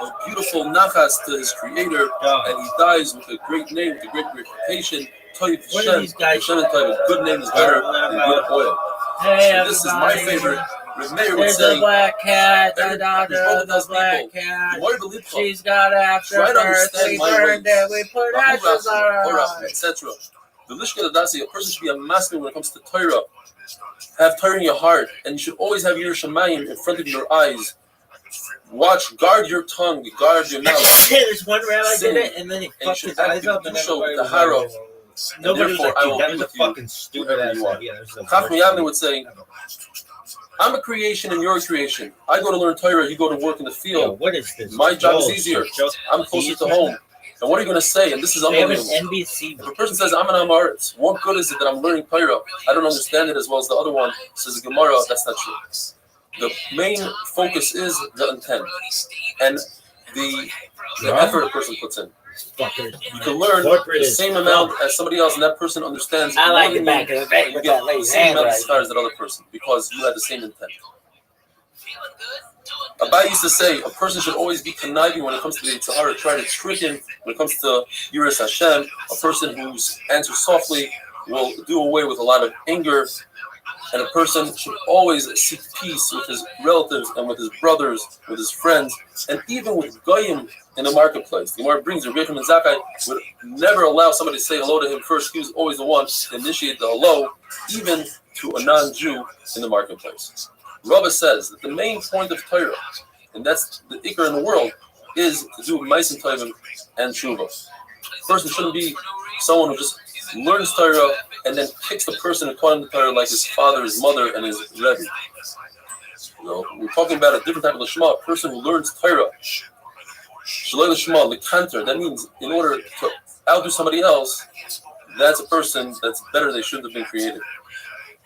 a beautiful nachas to his creator, and he dies with a great name, with a great reputation. What are these guys? A good name is better than good oil. Hey, so this is my favorite. There's a black cat, the daughter of the black cat. She's got after birth, we burned it, we put ashes on her, etc. The Lishka Dadasi, a person should be a master when it comes to Torah. Have Torah in your heart, and you should always have your Shemayim in front of your eyes. Watch, guard your tongue, guard your mouth. There's one rabbi did it, and then he fucked his eyes up, and everybody was like, nobody was like, dude, that was a fucking stupid ass idea. Chacham Yavne would say, I'm a creation and you're a creation. I go to learn Torah, you go to work in the field. Yo, what is this? My job is easier. I'm closer to home. And what are you going to say? And this is unbelievable. NBC. If a person says, I'm an Amaretz, what good is it that I'm learning Torah? I don't understand it as well as the other one. Says the Gemara, that's not true. The main focus is the intent and the effort a person puts in. You can learn the same amount as somebody else, and that person understands. I like it back in the day with that lady's same hand amount right of stars that other person, because you have the same intent. Abai used to say a person should always be conniving when it comes to the Tzahara, try to trick him when it comes to Yiras Hashem. A person who answers softly will do away with a lot of anger. And a person should always seek peace with his relatives and with his brothers, with his friends, and even with Goyim in the marketplace. The Gemara brings Rebbe and Zakkai would never allow somebody to say hello to him first. He was always the one to initiate the hello, even to a non-Jew in the marketplace. Rabbi says that the main point of Torah, and that's the ikar in the world, is to do Ma'asim Tovim and Tshuva. A person shouldn't be someone who just learns Torah and then kicks the person according to Torah like his father, his mother, and his Rebbe. You know, we're talking about a different type of Lishma, a person who learns Torah. Shalei Lishma, Likanter, that means in order to outdo somebody else, that's a person that's better. They shouldn't have been created.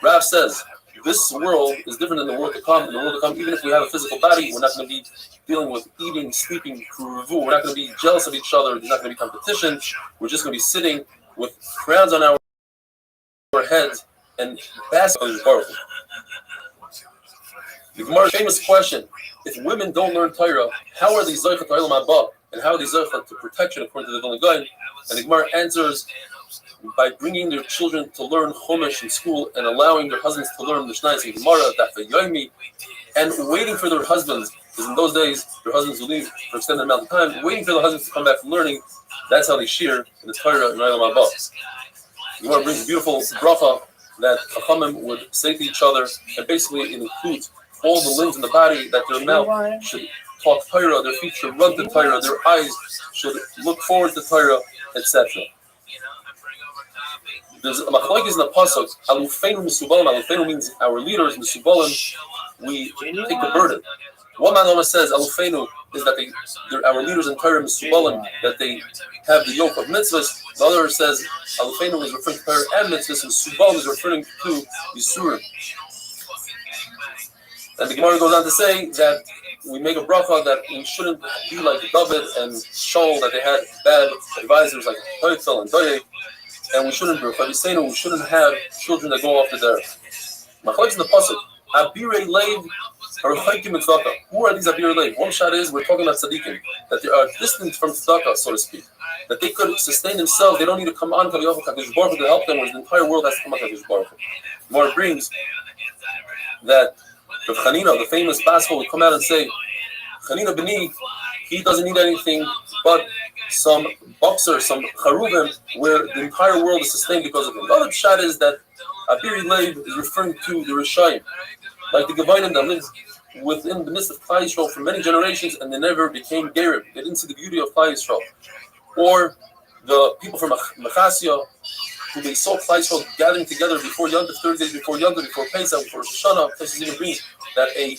Rav says, this world is different than the world to come. In the world to come, even if we have a physical body, we're not going to be dealing with eating, sleeping, kuruvu. We're not going to be jealous of each other. There's not going to be competition. We're just going to be sitting with crowns on our heads and basking in Baruch. The Gemara's famous question: if women don't learn Torah, how are they zochah to Olam Haba, and how are they zochah to protection according to the Vilna Gaon? And the Gemara answers by bringing their children to learn Chumash in school and allowing their husbands to learn Mishnayos and Gemara, Daf Yomi, and waiting for their husbands, because in those days their husbands would leave for an extended amount of time, waiting for the husbands to come back from learning. That's how they shear in the Torah in Olam Haba. The Gemara brings a beautiful bracha that Chachamim would say to each other, and basically it includes all the limbs in the body, that their mouth should talk Torah, their feet should run to Torah, their eyes should look forward to Torah, etc. There's a machlokes in the pasuk. Alufeinu misubalim. Alufeinu means our leaders. Misubalim, we take the burden. One man says Alufeinu is that they're our leaders in Torah. Misubalim, that they have the yoke of mitzvahs. The other says Alufeinu is referring to Torah and mitzvahs, and Misubalim is referring to Yisurim. And the Gemara goes on to say that we make a bracha that we shouldn't be like David and Shaul, that they had bad advisors like Toitzal and Doeg, and we shouldn't have children that go off the derech. Machlokes in the pasuk, Abirei Leiv Harchaikim Tzedakah. Who are these Abirei Leiv? One shot is we're talking about tzaddikim, that they are distant from tzedakah, so to speak, that they could sustain themselves. They don't need to come on Kadosh Baruch Hu to help them, whereas the entire world has to come on Kadosh Baruch Hu. More brings that Rav Chanina, the famous Baskel, would come out and say, Chanina B'ni, he doesn't need anything but some boxer, some charuvim, where the entire world is sustained because of him. The other shot is that Abiri Leib is referring to the Rishayim, like the Gevinim that lived within the midst of Klal Yisrael for many generations and they never became Gerim. They didn't see the beauty of Klal Yisrael. Or the people from Machasya, who they saw Klal Yisrael gathering together before Yom Tov, 30 days before Yom Tov, before Pesach, before Shoshana. Places even brings that a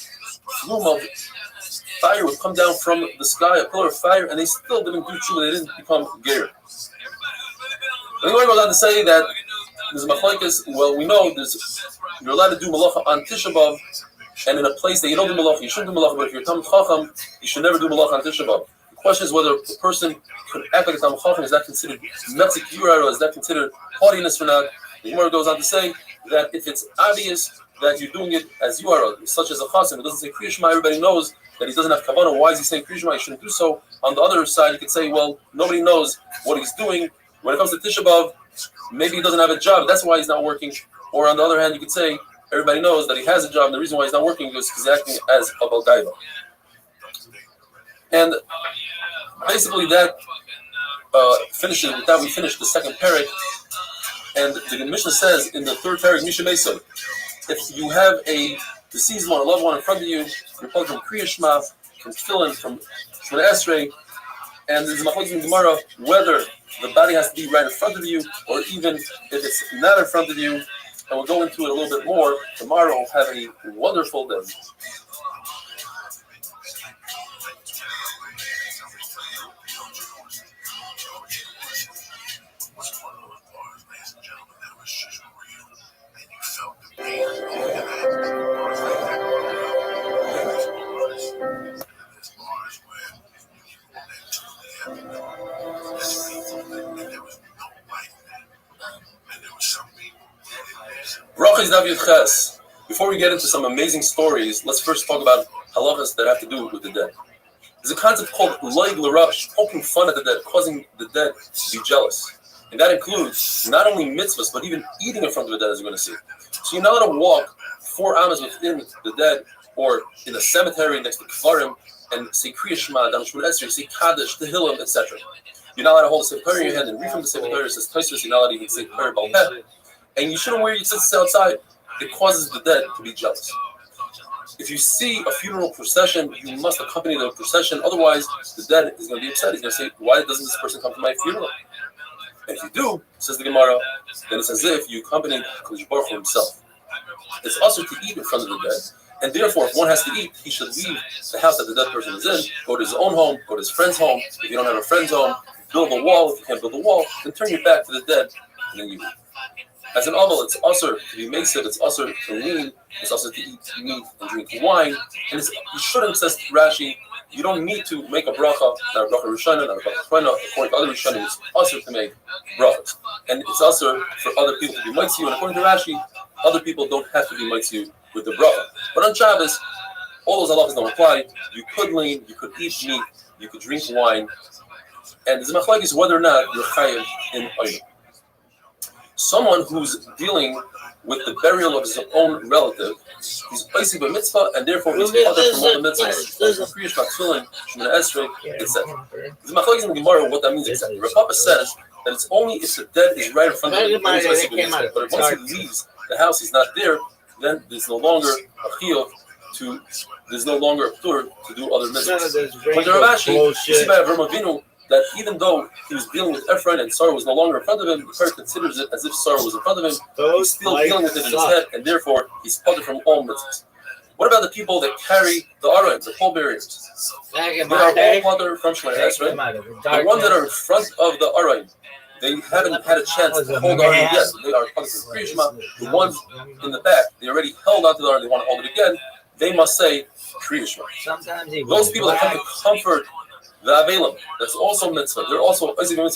flume of fire would come down from the sky, a pillar of fire, and they still didn't do tshuva. They didn't become ger. And the goes on to say that there's a machlokes. Well, we know you're allowed to do malacha on Tisha B'av, and in a place that you don't do malacha, you shouldn't do malacha. But if you're Talmid Chacham, you should never do malacha on Tisha B'av. The question is whether the person could act like a Talmid Chacham. Is that considered metzik yura, or is that considered haughtiness or not? The Gemara goes on to say that if it's obvious that you're doing it as you are, such as a chassan, it doesn't say Kriya Shema, everybody knows that he doesn't have kavanah. Why is he saying Kriya Shema? He shouldn't do so. On the other side, you could say, well, nobody knows what he's doing. When it comes to Tisha B'av, maybe he doesn't have a job. That's why he's not working. Or on the other hand, you could say everybody knows that he has a job. And the reason why he's not working is because he's acting as a balgaiva. And basically, that finishes. With that, we finish the second parak. And the Mishnah says in the third parak, Misha Mesa, if you have a deceased one, a loved one in front of you, you're called from Kriya Shema, from Tefillin, from Shemona Esrei, and there's a machlokes in Gemara whether the body has to be right in front of you or even if it's not in front of you. And we'll go into it a little bit more tomorrow. Have a wonderful day. Before we get into some amazing stories, let's first talk about halachas that have to do with the dead. There's a concept called loig l'rash, poking fun at the dead, causing the dead to be jealous. And that includes not only mitzvahs, but even eating in front of the dead, as we're going to see. So you're not allowed to walk 4 amas within the dead, or in a cemetery next to kvarim, and say Kriya Shema, Dam Shemona Esrei, say Kaddish, Tehillim, etc. You're not allowed to hold a sefer Torah in your hand and read from the sefer Torah. It says Tosfos, you're not allowed to even say Torah Baal Peh. And you shouldn't wear your tzitzis outside. It causes the dead to be jealous. If you see a funeral procession, you must accompany the procession. Otherwise, the dead is going to be upset. He's going to say, why doesn't this person come to my funeral? And if you do, says the Gemara, then it's as if you accompanied Kadosh Baruch Hu himself. It's also to eat in front of the dead. And therefore, if one has to eat, he should leave the house that the dead person is in, go to his own home, go to his friend's home. If you don't have a friend's home, build a wall. If you can't build a wall, then turn your back to the dead, and then you leave. As an aval, it's usher to be makes it's usher to lean, it's usher to eat meat and drink wine, and you shouldn't, says Rashi, you don't need to make a bracha, not a bracha Rishana, not a bracha Chroina. According to other Rishonim, it's usher to make brachas, and it's usher for other people to be mitzvah, and according to Rashi, other people don't have to be mitzvah with the bracha. But on Shabbos, all those halachas don't apply. You could lean, you could eat meat, you could drink wine, and the machlokes is whether or not you're chayav in oil. Someone who's dealing with the burial of his own relative, he's placing a mitzvah, and therefore he's other from all the mitzvahs. It says, the machlokes in the Gemara, what that means exactly. Rav Papa says that it's only if the dead is right in front of him, but if once he leaves the house, he's not there, then there's no longer a chiyuv to, there's no longer a ptur to do other mitzvahs. But the Rav Ashi, you see by Avraham Avinu, that even though he was dealing with Ephraim and Sarah was no longer in front of him, the Torah considers it as if Sarah was in front of him. He's still dealing with it in his head, and therefore he's pulled from all mitzvahs. What about the people that carry the aron, the pallbearers? They are all mother from Shemona Esrei. The ones that are in front of the aron, they haven't had a chance to hold the aron yet. They are punished from Kriya Shema. The ones in the back, they already held onto the aron, they want to hold it again. They must say Kriya Shema. Those people that come to comfort the Avelim, that's also mitzvah. They're also mitzvah. If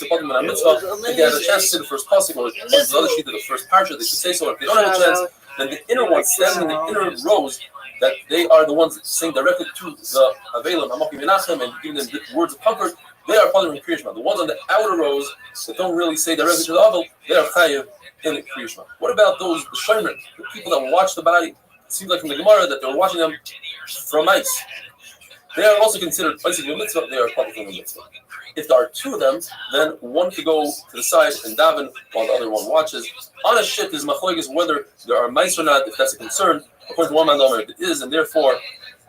they have a chance to say the first pasuk, or the other sheet of the first parsha, they should say so. If they don't have a chance, then the inner ones standing in the inner rows, that they are the ones saying directly to the Avelim, Hamakim Menachem, and giving them words of comfort, they are part of the Kriya Shema. The ones on the outer rows that don't really say directly to the Avel, they are chayav in the Kriya Shema. What about those, the Shomer, the people that watch the body? It seems like from the Gemara that they're watching them from ice. They are also considered basically a mitzvah, they are public in the mitzvah. If there are two of them, then one could go to the side and daven while the other one watches. On a ship, there's machlokes whether there are mice or not, if that's a concern. According to one man, it is, and therefore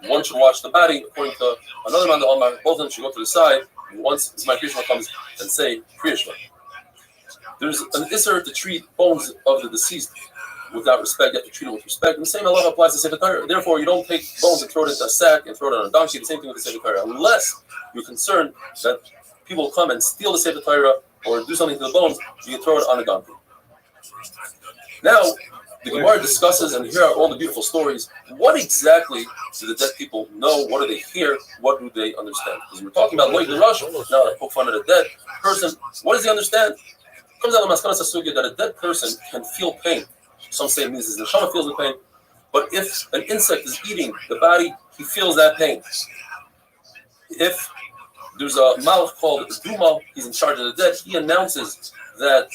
one should watch the body. According to another man, both of them should go to the side. Once Zman Kriya Shema comes and say Kriya Shema. There's an isser to treat bones of the deceased without respect. You have to treat it with respect. And the same halacha applies to Sefer Torah. Therefore, you don't take bones and throw it into a sack and throw it on a donkey. The same thing with the Sefer Torah. Unless you're concerned that people come and steal the Sefer Torah or do something to the bones, you can throw it on a donkey. Now, the Gemara discusses, and here are all the beautiful stories. What exactly do the dead people know? What do they hear? What do they understand? Because we're talking about Loy Rush, now that poke fun at a dead person. What does he understand? It comes out of Maskana Sasugya that a dead person can feel pain. Some say it means his neshama feels the pain. But if an insect is eating the body, he feels that pain. If there's a malach called Duma, he's in charge of the dead, he announces that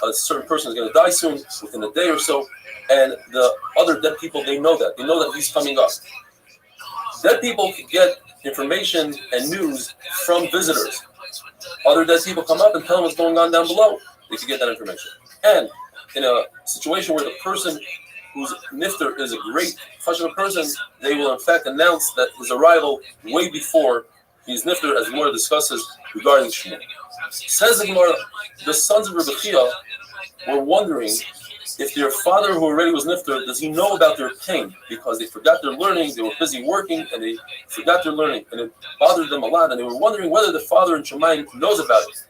a certain person is going to die soon, within a day or so, and the other dead people, they know that. They know that he's coming up. Dead people can get information and news from visitors. Other dead people come up and tell them what's going on down below. They can get that information. And in a situation where the person whose nifter is a great chashuv person, they will in fact announce that his arrival way before his nifter, as the Gemara discusses regarding Shmuel. Says the Gemara, the sons of Rebbe Chia were wondering if their father, who already was nifter, does he know about their pain? Because they forgot their learning, they were busy working, and they forgot their learning, and it bothered them a lot, and they were wondering whether the father in Shemayim knows about it.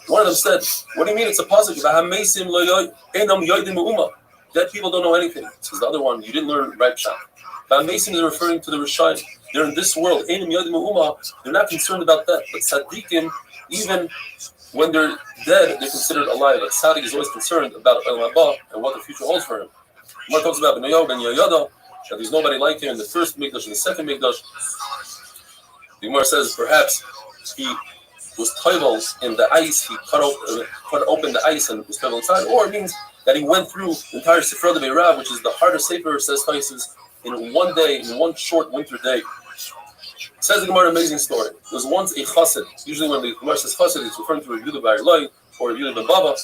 One of them said, what do you mean it's a pasuk? Dead people don't know anything. Says the other one, you didn't learn right pshat. Mason is referring to the Rishayim. They're in this world. They're not concerned about that. But tzaddikim, even when they're dead, they're considered alive. But tzaddik is always concerned about Olam Haba and what the future holds for him. Gemara talks about Ben Yoyada, that there's nobody like him in the first Mikdash and the second Mikdash. The Gemara says perhaps he was toivel in the ice, he cut open the ice and was toivel inside, or it means that he went through the entire Sifra de Beirav, which is the hardest sefer, says Taisus, in one day, in one short winter day. Says the Gemara, an amazing story. There was once a chassid, usually when the Gemara says chassid, it's referring to a Yehuda Bar Eloi or a Yehuda Ben Bava,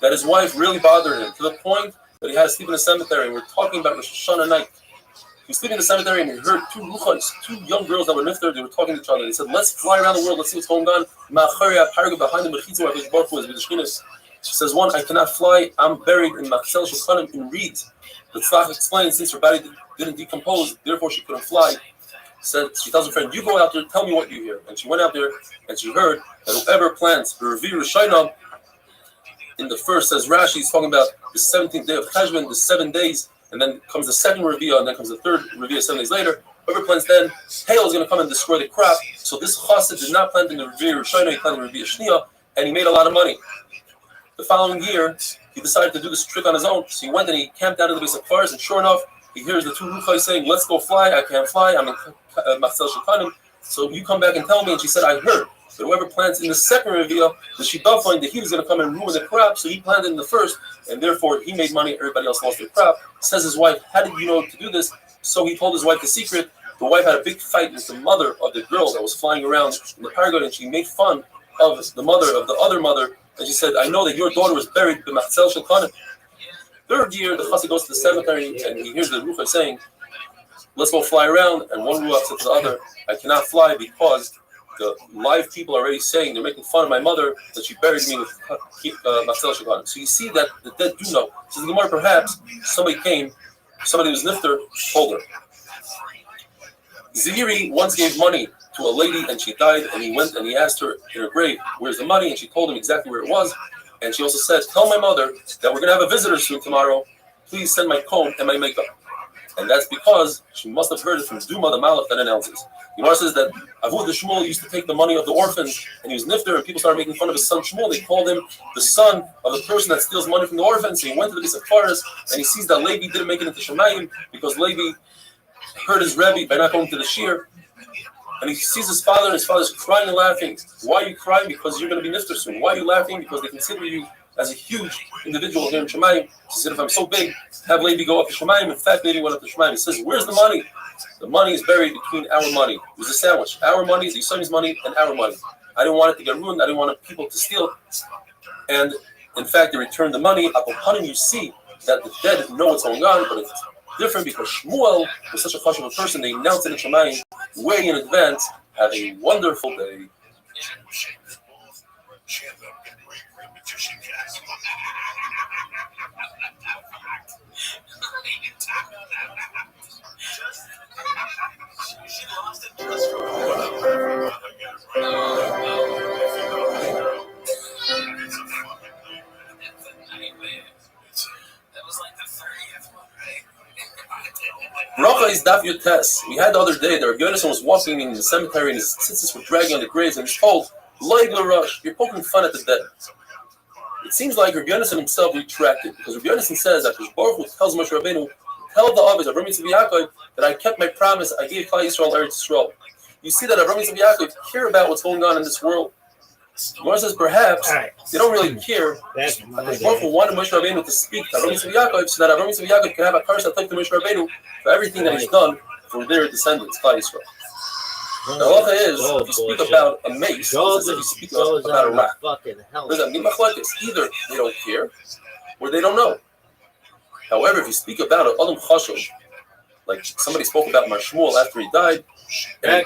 that his wife really bothered him to the point that he had to sleep in a cemetery. And we're talking about Rosh Hashanah night. He was sleeping in the cemetery and he heard two young girls that were nifter. They were talking to each other. They said, let's fly around the world, let's see what's going on. Behind the says one, I cannot fly, I'm buried in Machzel Shulchanim in reeds. The Tzlach explains, since her body didn't decompose, therefore she couldn't fly. she tells her friend, "You go out there, tell me what you hear." And she went out there and she heard that whoever plants the Revi Rishayna in the first, says Rashi, he's talking about the 17th day of Cheshvan, the 7 days, and then comes the second Revi'ah, and then comes the third Revi'ah 7 days later. Whoever plants then, hail is going to come and destroy the crop. So this chassid did not plant in the Revi Rishayna, he planted in the Revi Shniya, and he made a lot of money. The following year, he decided to do this trick on his own. So he went and he camped out in the base of cars, and sure enough, he hears the two Ruchai saying, "Let's go fly. I can't fly. I'm in Machzel Shekanim. So you come back and tell me." And she said, "I heard that whoever plants in the second Revi'ah, the Shidafine, the heat is going to come and ruin the crop. So he planted in the first, and therefore he made money. Everybody else lost their crop." Says his wife, "How did you know to do this?" So he told his wife the secret. The wife had a big fight with the mother of the girl that was flying around in the paragon, and she made fun of the mother of the other mother. And she said, "I know that your daughter was buried in Machzel Shekanim." Third year, the chassid goes to the cemetery and he hears the ruach saying, "Let's go fly around." And one ruach said to the other, "I cannot fly because the live people are already saying, they're making fun of my mother, that she buried me with Machzel Shekanim." So you see that the dead do know. So the Gemara, perhaps somebody was nifter, told her. Zihiri once gave money to a lady and she died, and he went and he asked her in her grave, "Where's the money?" And she told him exactly where it was. And she also said, "Tell my mother that we're going to have a visitor soon tomorrow. Please send my comb and my makeup." And that's because she must have heard it from Duma the Malach that announces. Gemara says that Avud the Shmuel used to take the money of the orphans, and he was nifter, and people started making fun of his son Shmuel. They called him the son of the person that steals money from the orphans. So he went to the base of forest, and he sees that Levi didn't make it into Shemayim because Levi heard his Rebbe by not going to the shir. And he sees his father, and his father's crying and laughing. "Why are you crying? Because you're going to be nifter soon. Why are you laughing? Because they consider you as a huge individual here in Shemayim." He said, "If I'm so big, have Levi go up to Shemayim." In fact, Levi went up to Shemayim. He says, "Where's the money?" "The money is buried between our money." It was a sandwich. Our money is Yisrael's money and our money. I didn't want it to get ruined. I didn't want people to steal. And in fact, they returned the money. Upon you see that the dead know what's going on, but it's different because Shmuel was such a chashuv person. They announced it in Shemayim way in advance. Have a wonderful day. She lost it just for that was like the 30th one, right? Bracha is Daf Yotes. We had the other day that Rabbi Yonason was walking in the cemetery and his tzitzis were dragging on the graves, and he's told, "Loig l'rush, you're poking fun at the dead." It seems like Rabbi Yonason himself retracted, because Rabbi Yonason says that Baruch Hu tells Moshe Rabbeinu, "Tell the Avis of Rabbi Yaakov that I kept my promise. I gave Klal Yisrael Eretz Yisrael." You see that Rabbi Yaakov care about what's going on in this world. Gemara says perhaps they don't really care. Baruch Hu wanted Moshe Rabbeinu to speak to Rabbi Yaakov so that Rabbi Yaakov can have a curse that to Moshe Rabbeinu for everything that he's done for their descendants, Klal Yisrael. The halacha is, if you speak about a mace, it's as if you speak about a rock. There's a machlokes. Either they don't care, or they don't know. However, if you speak about an Adam Chashuv, like somebody spoke about Mar Shmuel after he died, and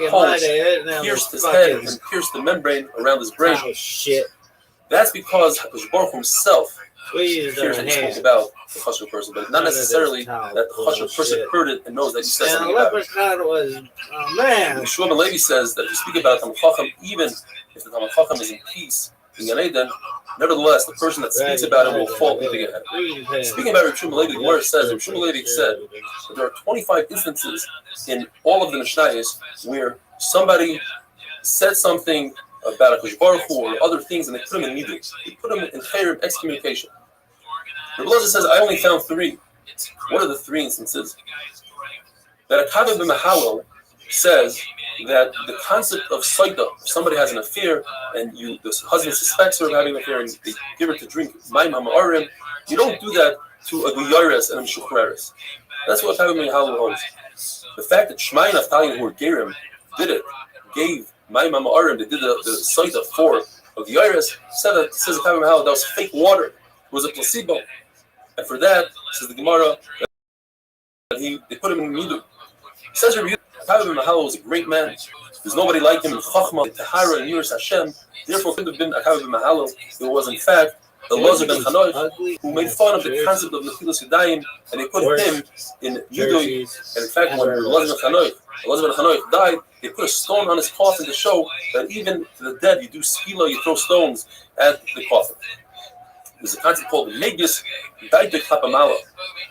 pierced his head and pierced the membrane around his brain, that's because HaKadosh Baruch Hu himself pierced and spoke about the Chashuv person, but not necessarily that the Chashuv person heard it and knows that you said something about it. Shmuel ben Levi says that if you speak about a Talmid Chacham, even if the Talmid Chacham is in peace in Gan Eden, nevertheless, the person that speaks about it will fall into Gehenna. Speaking about Rabbi Shmuel ben Levi, the Gemara says, Rabbi Shmuel ben Levi said that there are 25 instances in all of the Mishnayos where somebody said something about a Kosh Baruch Hu or other things, and they put them in nidus. They put them in chayrim, excommunication. Rabbi Elazar says, I only found 3. What are the 3 instances? That a Kavan b'Mahawel says that the concept of Saita, if somebody has an affair and the husband suspects her of having an affair and they give her to drink Mayim HaMa'arim, you don't do that to a Guyaris and a Meshuchraris. That's what Kavan b'Mahawel holds. The fact that Shmai and Naftali, who were Gerim, did it, gave Mayim HaMa'arim, they did the Saita for a Guyaris, says Kavan b'Mahawel, that was fake water. It was a placebo. And for that, says the Gemara, that they put him in Midu. Says Rabbi Kavan b'Mahawel was a great man. There's nobody like him in Chachma, Tahara, and Yiras Hashem. Therefore, it couldn't have been Kavan b'Mahawel. It was, in fact, Elazar ben Chanoich, who made fun of the concept of Nechilas Yadayim, and they put him in Yidui. And in fact, when Elazar ben Chanoich Elazar ben Chanoich died, they put a stone on his coffin to show that even to the dead, you do skila, you throw stones at the coffin. There's a concept called Megus Daite Kapamala.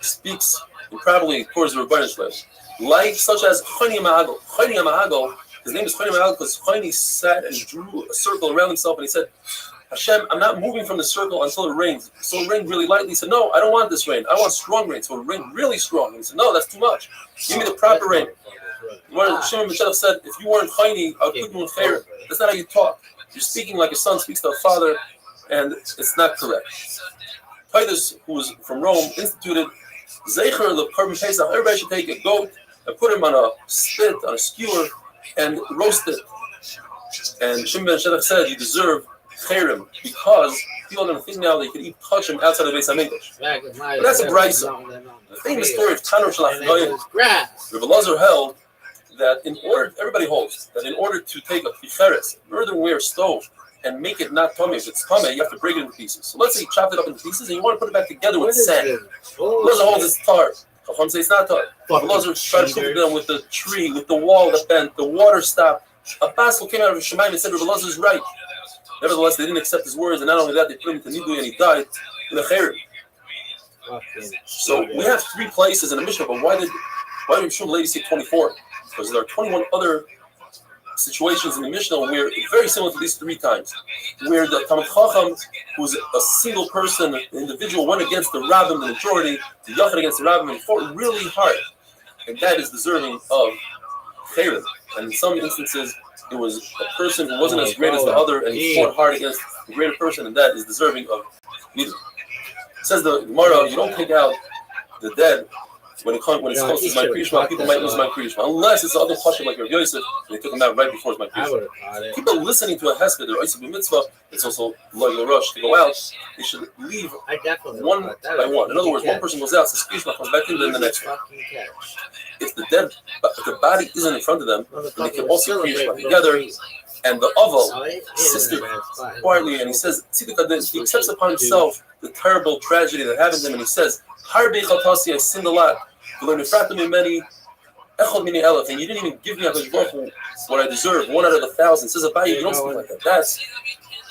Speaks and probably pours the Rebbeinu way. Like such as Choni Mahagel. Choni Mahagel, his name is Choni Mahagel because Choni sat and drew a circle around himself and he said, Hashem, I'm not moving from the circle until it rains. So it rained really lightly. He said, no, I don't want this rain. I want strong rain. So it rained really strong. And he said, no, that's too much. Give me the proper rain. When Shimon Meshach said, if you weren't Choni, I would put you in Khair. That's not how you talk. You're speaking like a son speaks to a father, and it's not correct. Titus, who was from Rome, instituted Zecher leKarban Pesach. Everybody should take a goat and put him on a spit, on a skewer, and roast it. And Shimon ben Shedach said, you deserve Kherim, because people are going to think now they can eat kachim outside of the Beis HaMikdash. But that's a brisa. The famous story of Tanur Shalach Goyim. Rabbi Elazar held that everybody holds that in order to take a ticheres, earthenware stove, and make it not tummy, if it's tummy, you have to break it into pieces. So let's say you chopped it up into pieces and you want to put it back together with sand. Elazar holds it's tar. Chacham say it's not tar. Elazar tried to put it down with the tree, with the wall that bent, the water stopped. A basel came out of Shemaim and said, Rabbi Elazar is right. Nevertheless, they didn't accept his words, and not only that, they put him to Nidui and he died in a Kherim. So we have 3 places in the Mishnah, but why did Shmuel lady say 24? Because there are 21 other situations in the Mishnah where very similar to these 3 times, where the Talmid Chacham, who's a single person, an individual, went against the Rabbim, the majority, the Yachid against the Rabbim, and fought really hard, and that is deserving of Kherim. And in some instances, it was a person who wasn't as great as the other, and he fought hard against the greater person, and that is deserving of neither. It says the Gemara, you don't take out the dead when it's close to my Kriyishma. People might lose my Kriyishma, unless it's the other question like Rav Yosef, and they took him out right before his my Kriyishma. People listening to a hesped or Oisib Mitzvah, it's also Lo Rush to go out. They should leave one by one. In other words, one person goes out, says Kriyishma, comes back in, then the next one. If the body isn't in front of them, then they can also Kriyishma together. And the Aval insisted quietly, and he says, he accepts upon himself the terrible tragedy that happened to him, and he says, Harbe Chatasi, I sinned a lot. You learned in many, Echol Mini Elef, and you didn't even give me what I deserve, 1 out of 1,000. Says Abaye, you don't speak like that. That's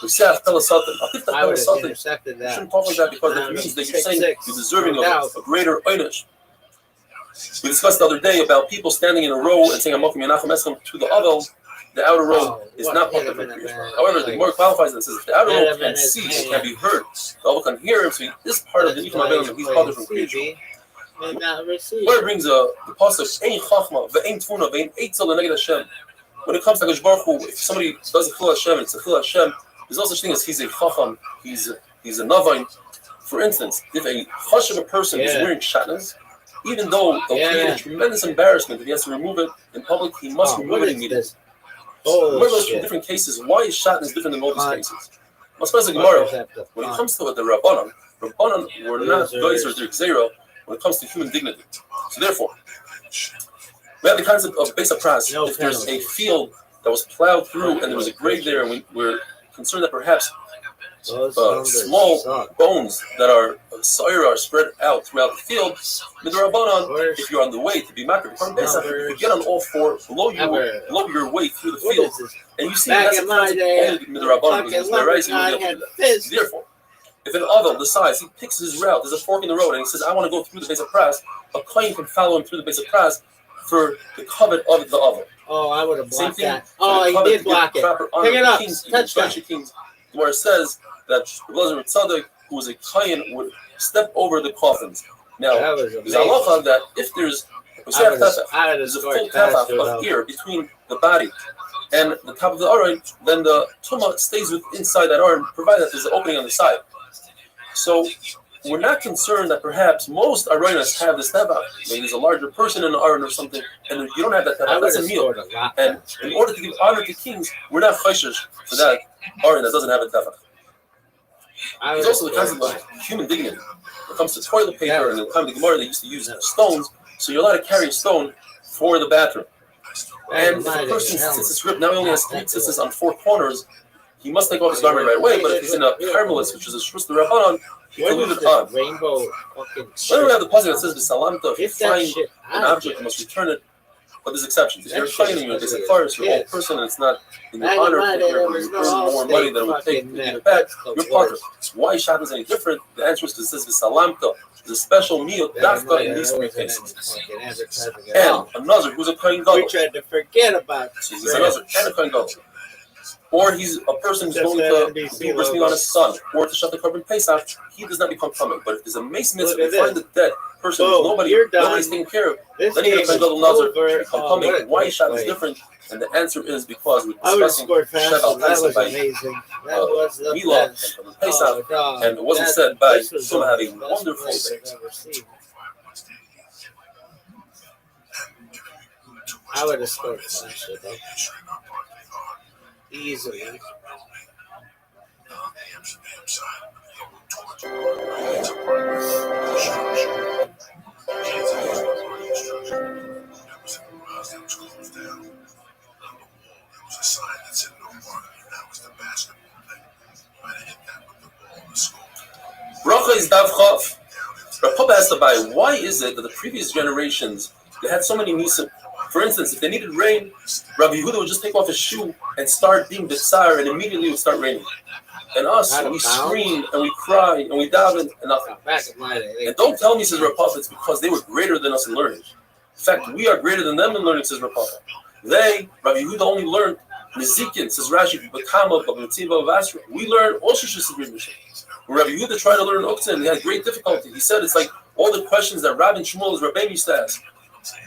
Usaf Pelasatan. After Pelasatan, you shouldn't talk like that because that means that you're saying you're deserving of a greater Einish. We discussed the other day about people standing in a row and saying, Amokim Menachem Eschem to the Avel. The outer row is not part of the Kriyishma. However, the Gemara qualifies and says if the outer row can see, it can be heard. The Avel can hear him, so he is part of the Nicham Abelim, and he's part of the Kriyishma. Where it brings the pasuk Ein Chachma ve'Ein Tfuna ve'Ein Eitzel Leneged Hashem. When it comes to Hakadosh Baruch Hu, if somebody does a Chil Hashem, it's a Chil Hashem. There's no such thing as he's a Chacham, he's a Navain. For instance, if a Chashav person is wearing shatnez, even though they'll create a tremendous embarrassment if he has to remove it in public, he must remove it immediately. Remember those 2 different cases. Why is shatnez different in all these cases? When it comes to the Rabbanan were not guys or their Gzeira when it comes to human dignity. So therefore, we have the concept of Beis HaPras. If there's a field that was plowed through and there was a grave there, and we're concerned that perhaps small bones that are spread out throughout the field, Midrabanan, if you're on the way to be makar, you get on all 4, blow your way through the field, and you see that's only Midrabanan because it's therefore, if an Avel decides he picks his route, there's a fork in the road, and he says, I want to go through the Beis HaPras, a Kohen can follow him through the Beis HaPras for the covet of the Avel. Oh, I would have blocked that. Oh, he did block it. Pick it up. Touchdown. Where it says that Elazar Tzaddik, who was a Kohen, would step over the coffins. Now, there's a halacha that if there's a full tefach of air between the body and the top of the aron, then the tumah stays inside that aron, provided that there's an opening on the side. So we're not concerned that perhaps most aronas have this tefach. Maybe there's a larger person in the aron or something, and you don't have that tefach. That's a meal. And in order to give honor to kings, we're not chayshish for that aron that doesn't have a tefach. There's also the concept of human dignity. When it comes to toilet paper, and in the time of the Gemara, they used to use stones, so you're allowed to carry a stone for the bathroom. And if a person's tzitzis rib now only has 3 tzitzis on 4 corners, he must take off his garment right away, but if he's in a carmelis, which is a shus d'Rabbanan, he can leave it on. Whenever we have the pasuk that says, "V'salamta," if you find an object, you must return it But there's exceptions. If you're fighting, you're a Sefaris, you're a whole person, and it's not in your honor, you earn more money than it would take to give it back, you're part of it. Why Shabbos is any different? The answer is because this is Salamka. There's a special meal, Dafka, in these three cases. And another who's a Kohen Gadol. We tried to forget about So he's another and a Kohen Gadol. Or he's a person who's going to do Brisbane on his son, or to shut the carbon Pesach, he does not become coming. But if there's a mace mitzvah, you find the dead person, nobody's taking care of, then you're going to go to Nazar to become coming. Why Shabbos is different? And the answer is because we're discussing Sheval Pesach by Milah and Pesach, and it wasn't said by someone having a wonderful day. I would have scored faster, though. Easily. Bracha is Dav Chav. Rav Papa asked Abai, why is it that the previous generations, they had so many nisim? For instance, if they needed rain, Rabbi Yehuda would just take off his shoe and start being b'tzar, and immediately it would start raining. And us, we scream and we cry and we daven and nothing. And don't tell me, says Rav Papa, it's because they were greater than us in learning. In fact, we are greater than them in learning, says Rav Papa. They, Rabbi Yehuda, only learned Nezikin, says Rashi, B'kama, B'Tziva, Vasra. We learned all Shishis of Rebbe. When Rabbi Yehuda tried to learn Uktzin, he had great difficulty. He said it's like all the questions that Rabbi Shmuel's Rabbeinu used to ask.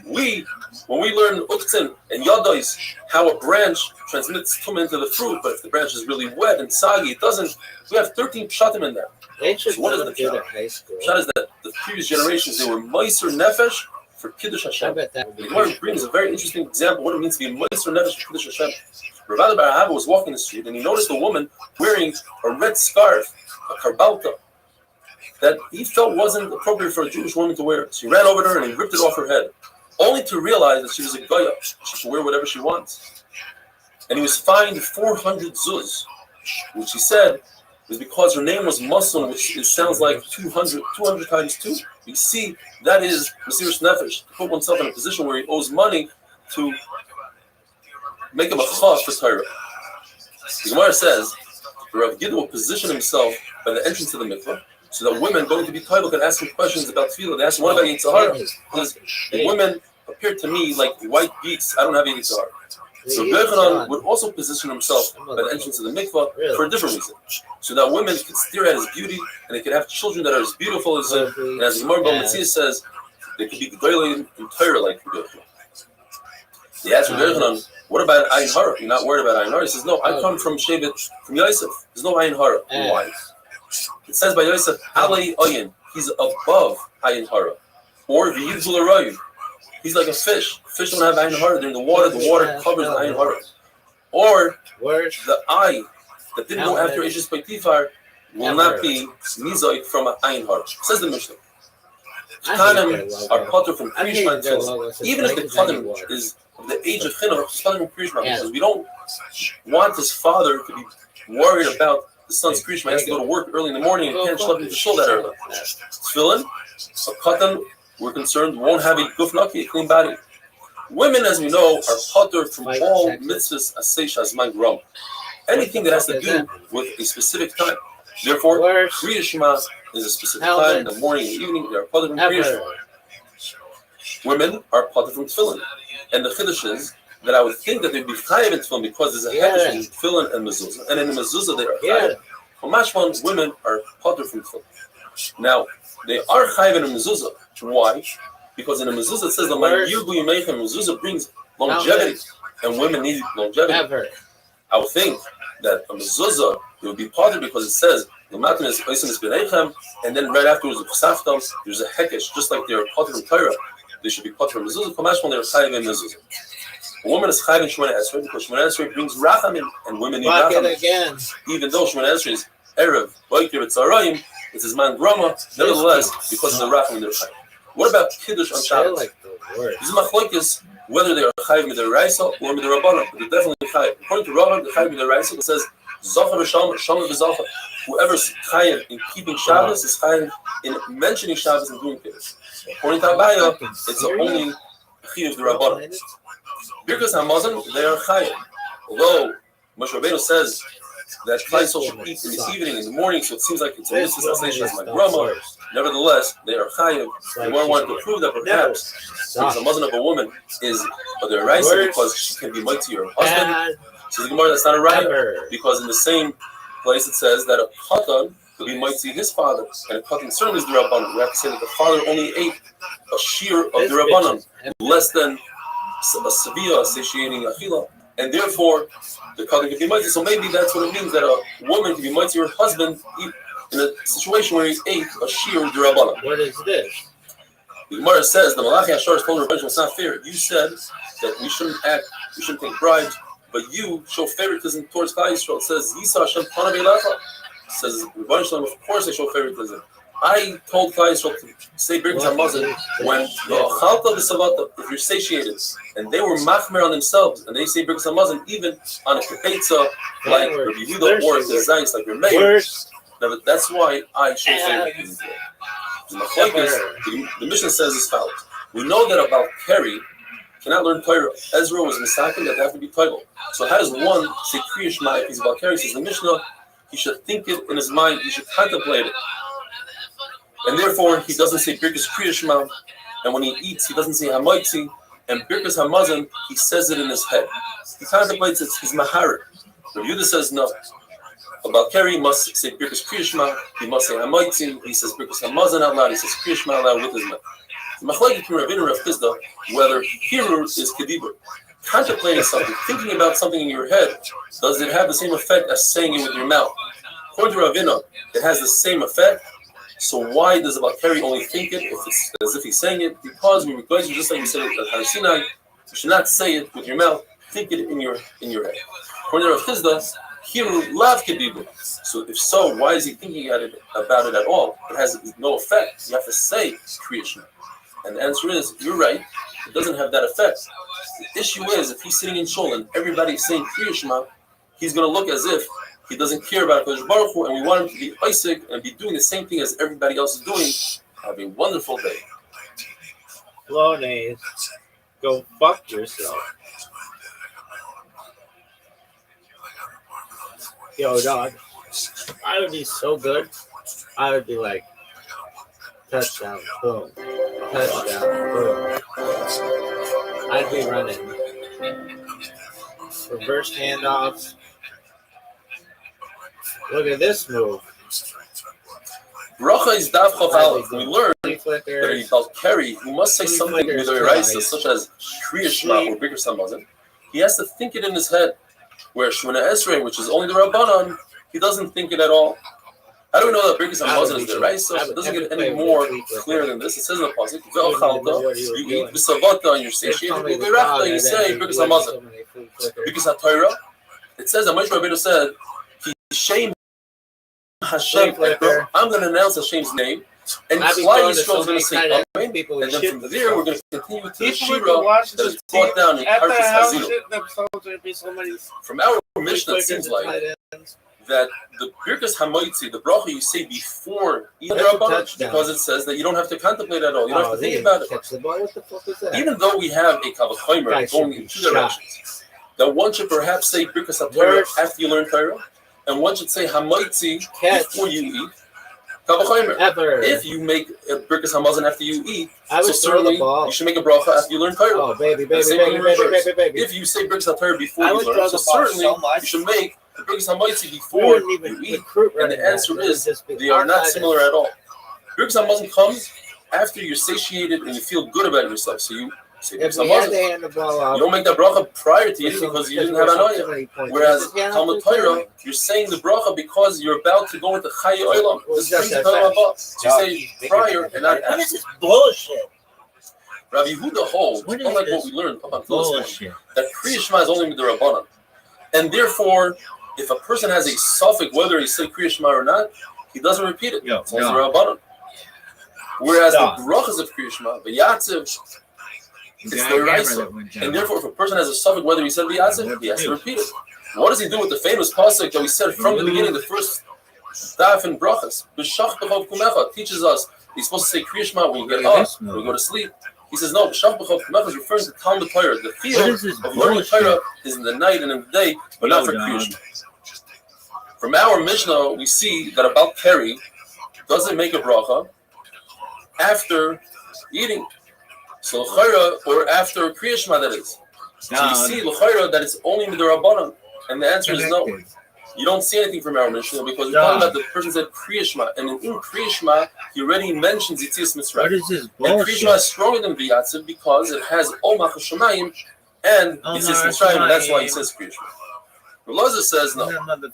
When we learn Uktzin and Yadois, how a branch transmits tumah into the fruit, but if the branch is really wet and soggy, it doesn't. We have 13 pshatim in there. So what is the pshat? Pshat is that the previous generations, they were Meiser Nefesh for Kiddush Hashem. The Gemara brings a very interesting example of what it means to be Meiser Nefesh for Kiddush Hashem. Rav Bar Ahava was walking the street and he noticed a woman wearing a red scarf, a karbalta, that he felt wasn't appropriate for a Jewish woman to wear. So he ran over to her and he ripped it off her head, only to realize that she was a goya. She could wear whatever she wants. And he was fined 400 zuz, which he said was because her name was Muslim, which it sounds like 200 times 2. You see, that is Mesiras Nefesh, to put oneself in a position where he owes money to make him a chav for Torah. The Gemara says, Rav Gidl will position himself by the entrance of the mikvah, so that women going to be titled can ask him questions about tefillah. They ask him, what about Yitzhahara? Because the women appear to me like white geese. I don't have Yitzhahara. So Yochanan would also position himself by the entrance of the mikvah for a different reason, so that women could stare at his beauty and they could have children that are as beautiful as him. And as the Gemara Matzia says, they could be gedolim in Torah like Yochanan. He asked Yochanan, what about Ayin Hara? You're not worried about Ayin Hara? He says, no, I come from Shevet, from Yosef. There's no Ayin Hara. Why? It says by Yosef, Alei Ayin, he's above Ayin Hara. Or V'yivzul Arayu, he's like a fish. Fish don't have Ayin Hara. They're in the water covers the Ayin Hara. Or the eye that didn't go after Ishis Beitifar will not be Mizoik from an Ayin Hara. Says the Mishnah. Kanim are potter from Krishma until, even if the Kanim is of the age of Chinuch, Kanim from Krishma, because we don't want his father to be worried about the son's Krishma. He has to go to work early in the morning and can't schlep into shul that early. Tefillin, a Katan, we're concerned, won't have a guf naki, a clean body. Women, as we know, are potter from all mitzvahs aseish azman grom. Anything that has to do with a specific time. Therefore, Kriya Shema is a specific time, in the morning and evening, they are potter from Kriya Shema. Women are potter from tefillin. And the chiddush is that I would think that they'd be chayav in tefillin because there's a chiddush in tefillin and mezuzah. And in the mezuzah, they are chayav. For mashman, women are potter from tefillin. Now, they are chayav in a mezuzah. Why? Because in a mezuzah it says the mezuzah brings longevity, and women need longevity. I would think that a mezuzah it would be potter because it says and then right afterwards there's a hekesh, just like they're potter from Torah. They should be potter from mezuzah. Kamashman, they're chayav in mezuzah. A woman is chayav in Shemona Esrei because Shemona Esrei brings rachamim, and women need rachamim. Even though Shemona Esrei is erev, boiker, tzarayim, it's his man grama. Nevertheless, because of the rachamim, they're chayav. What about Kiddush on Shabbos? This is machlokes whether they are chayav midaraisa or midarabbanan, but they're definitely chayav. According to Rambam, the chayav midaraisa it says zachar v'sham, shama v'zachar. Whoever's chayav in keeping Shabbos is chayav in mentioning Shabbos and doing Kiddush. According to Abaya, it's only chayav the rabbanan. Birkas Hamazon, they are chayav. Although Moshe Rabbeinu says that Klaisel should eat in the evening, in the morning, so it seems like it's a mitzvah sensation as my grandma. Nevertheless, they are chayav. The one wanted to prove that perhaps the Hamazon of a woman is a deraisa because she can be mighty to her husband. So the Gemara, that's not a raya, because in the same place it says that a katan could be mighty his father, and a katan certainly is the rabbanon. We have to say that the father only ate a shear of the rabbanon, less than a sevilla satiating achila, and therefore the katan could be mighty. So maybe that's what it means that a woman can be mighty to her husband in a situation where he ate a shear of the rabbanon. What is this? The Gemara says the Malachi Ashar told Rabbanon it's not fair. You said that we shouldn't take bribes. But you show favoritism towards Klal Yisrael. It says, Yisa Hashem Pana Beilecha. It says, Rebbeinu Shalom, of course I show favoritism. I told Klal Yisrael to say Birkas Hamazon when Achalta v'Savata, if you're satiated, and they were machmer on themselves, and they say Birkas Hamazon even on a kepetza, like Rabbi Yehuda, or the Zayis, like your mayor. That's why I show favoritism. The Mishnah says as follows. We know that about Keri, cannot learn Torah. Ezra was misaken that they have to be Torah. So how does one say Kriya Shema if he's about Keri? Says the Mishnah, he should think it in his mind, he should contemplate it. And therefore, he doesn't say Birkas Kriya Shema. And when he eats, he doesn't say Hamaitzi. And Birkas Hamazon, he says it in his head. He contemplates it, he's Maharit. But Yehuda says no. About Keri, he must say Birkas Kriya Shema, he must say Hamaitzi. He says Birkas Hamazon out loud, he says Kriya Shema out loud with his mouth. Machlekes between Ravina and Rav Chisda, whether Hirur is Kedibur, contemplating something, thinking about something in your head, does it have the same effect as saying it with your mouth? According to Ravina, it has the same effect. So why does about Keri only think it if it's as if he's saying it? Because we require you, just like we said at Har Sinai, you should not say it with your mouth. Think it in your head. According to Rav Chisda, Hirur lav Kedibur. So if so, why is he thinking about it at all? It has no effect. You have to say Kriya Shema. And the answer is, you're right, it doesn't have that effect. The issue is, if he's sitting in Shul and everybody's saying Kriya Shema, he's going to look as if he doesn't care about Kodesh Baruch Hu, and we want him to be Isaac and be doing the same thing as everybody else is doing. Have a wonderful day. Flonase, go fuck yourself. Yo, dog, I would be so good. I would be like, touchdown, boom. Touchdown, boom. I'd be running. Reverse handoffs. Look at this move. Bracha is Dav Chav. We learned that about Keri, he must say something with the Raisa, such as Kriya Shema or Birkas Hamazon. He has to think it in his head. Where Shemona Esrei, which is only the Rabbanon, he doesn't think it at all. How do we know that Birkas Hamazon is the Raisa? It doesn't get any more clear than this. It says in the pasuk, you eat b'savata and you're satiated. You say Birkas Hamazon. Birkas HaTorah. It says that Moshe Rabbeinu said, Hashem Hashem. I'm going to announce Hashem's name, and Klal Yisrael is going to say Amen. And then from there, we're going to continue to the Shira that is brought down in Parshas Haazinu. From our Mishnah, it seems like that the Birkas Hamoitzi, the bracha you say before even Rabbanan, because it says that you don't have to contemplate at all. You don't have to think about it. Even though we have a Kavachomer going in two directions, that one should perhaps say Birkas HaTorah after you learn Torah, and one should say Hamoitzi before you eat. If you make a Birkas Hamazon after you eat, so certainly you should make a bracha after you learn Torah. Oh, baby. If you say Birkas HaTorah before you learn, so certainly you should make the Birkas Hamazon before you eat. And the answer is they are not similar at all. Birkas Hamazon comes after you're satiated and you feel good about yourself. So you say Birkas Hamazon. You don't make that bracha prior to eating because you didn't have anaya. Whereas Talmud Torah, you're saying the bracha because you're about to go into Chayei Olam. This brings the Torah above. So you say prior and not after. What is this bullshit? Rabbi Yehuda holds, unlike what we learned about bullshit, that Kriya Shema is only with the Rabbanan. And therefore, if a person has a suffix whether he said Kriya Shema or not, he doesn't repeat it. It's only the Rabbanan. Whereas the brachas of Kriya Shema, the Yatziv, it's the Raisa. And therefore, if a person has a suffix whether he said the Yatziv, he has to repeat it. What does he do with the famous pasuk that we said from the beginning, the first daf in brachas? B'shach b'chov kumecha teaches us he's supposed to say Kriya Shema when you get up, when you go to sleep. He says no. Shach b'chol k'mecha is referring to Talmud Torah. The field of learning Torah is in the night and in the day, but not for Kriyas. From our Mishnah, we see that about Keri doesn't make a bracha after eating. So l'chayra, or after Kriyas Shema, that is. So you see l'chayra that it's only midrabanan, and the answer is no. You don't see anything from our Mishnah because we're talking about the person said Kriyas Shema, and in Kriyas Shema he already mentions Yitzias Mitzrayim. What is this And bullshit? Kriyas Shema is stronger than V'yatziv because it has Omach Hashemayim and Yitzias Mitzrayim, and that's why he says Kriyas Shema. Rav says no.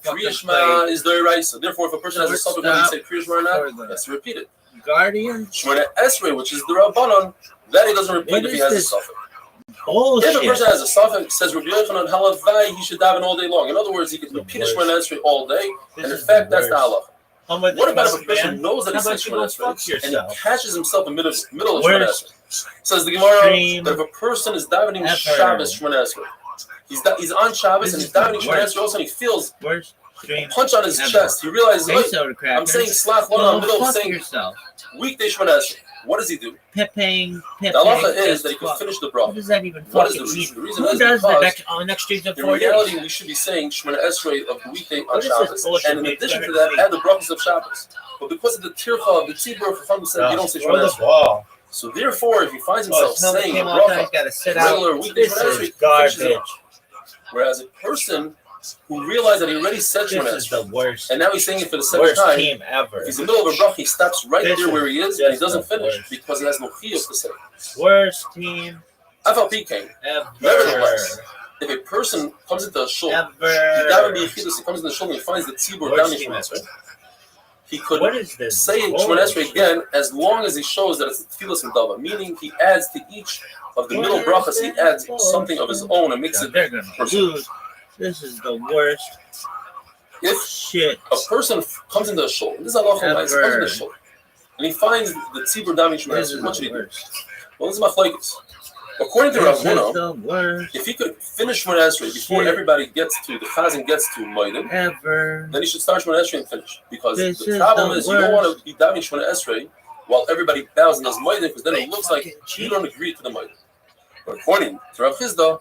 Kriyas Shema is the right. So therefore, if a person has a subject when he said Kriyas Shema or not, he has to repeat it. Guardian? Shemona Esrei, which is the Rabbanon, that he doesn't repeat if he has a suffix. Bullshit. If a person has a suffix, says Rabbi Yochanan Halavai, he should daven all day long. In other words, he could repeat a Shemona Esrei all day, and in fact, that's the halacha. What about if a person knows that he says Shemona Esrei and he catches himself in the middle of Shemona Esrei? Says the Gemara that if a person is davening Shabbos Shemona Esrei, he's on Shabbos and he's davening Shemona Esrei, all of a sudden he feels a punch on his chest. He realizes, wait, I'm saying Slach Lana in the middle of saying weekday Shemona Esrei. What does he do? Pipping. The halacha is that he can finish the bracha. What does that even What is fucking the reason? mean? The reason Who is does because the next days of in 4 reality days? we should be saying Shemona Esrei of the weekday on What is this Shabbos, bullshit and in made addition to better that, too? add the brachas of Shabbos. But because of the tircha of the tzibur, for said you don't say Throw Shemona the Esrei. ball. So therefore, if he finds himself Somebody saying came the out there, he's bracha, got to sit out. regular weekday This Shemona is Esrei, he finishes it. garbage. Whereas a person who realized that he already said Shemona This is the Esrei, worst. and now he's saying it for the second Worst time, team ever. if he's in the middle of a bracha, he stops right This there where he is, and he just doesn't the finish worst. because he has no chiyuv to say. Worst team FLP came. ever. Nevertheless, if a person comes into a shul, he comes in the shul and he finds the tzibur down in Shemona Esrei, he could What is this? say Shemona Esrei again as long as he shows that it's tefillas medava, meaning he adds to each of the middle brachas, he adds something of his own and makes it They're gonna personal. lose. This is the worst If shit. a person comes into a shul, this is Allah nice, comes into the shul, and he finds the tzibur down in Shemona This Esrei, is what should he the do? worst. Well, this is machlokes. According to Rav This is Huna, the worst if he could finish Shemona Esrei before shit everybody gets to the chazan gets to Moedim, ever. then he should start Shemona Esrei and finish. Because This the is problem the is you don't want worst. to be davening Shemona Esrei while everybody bows and does Moedim, because then it They looks like fucking you cheat. don't agree to the Moedim. But according to Rav Chizda,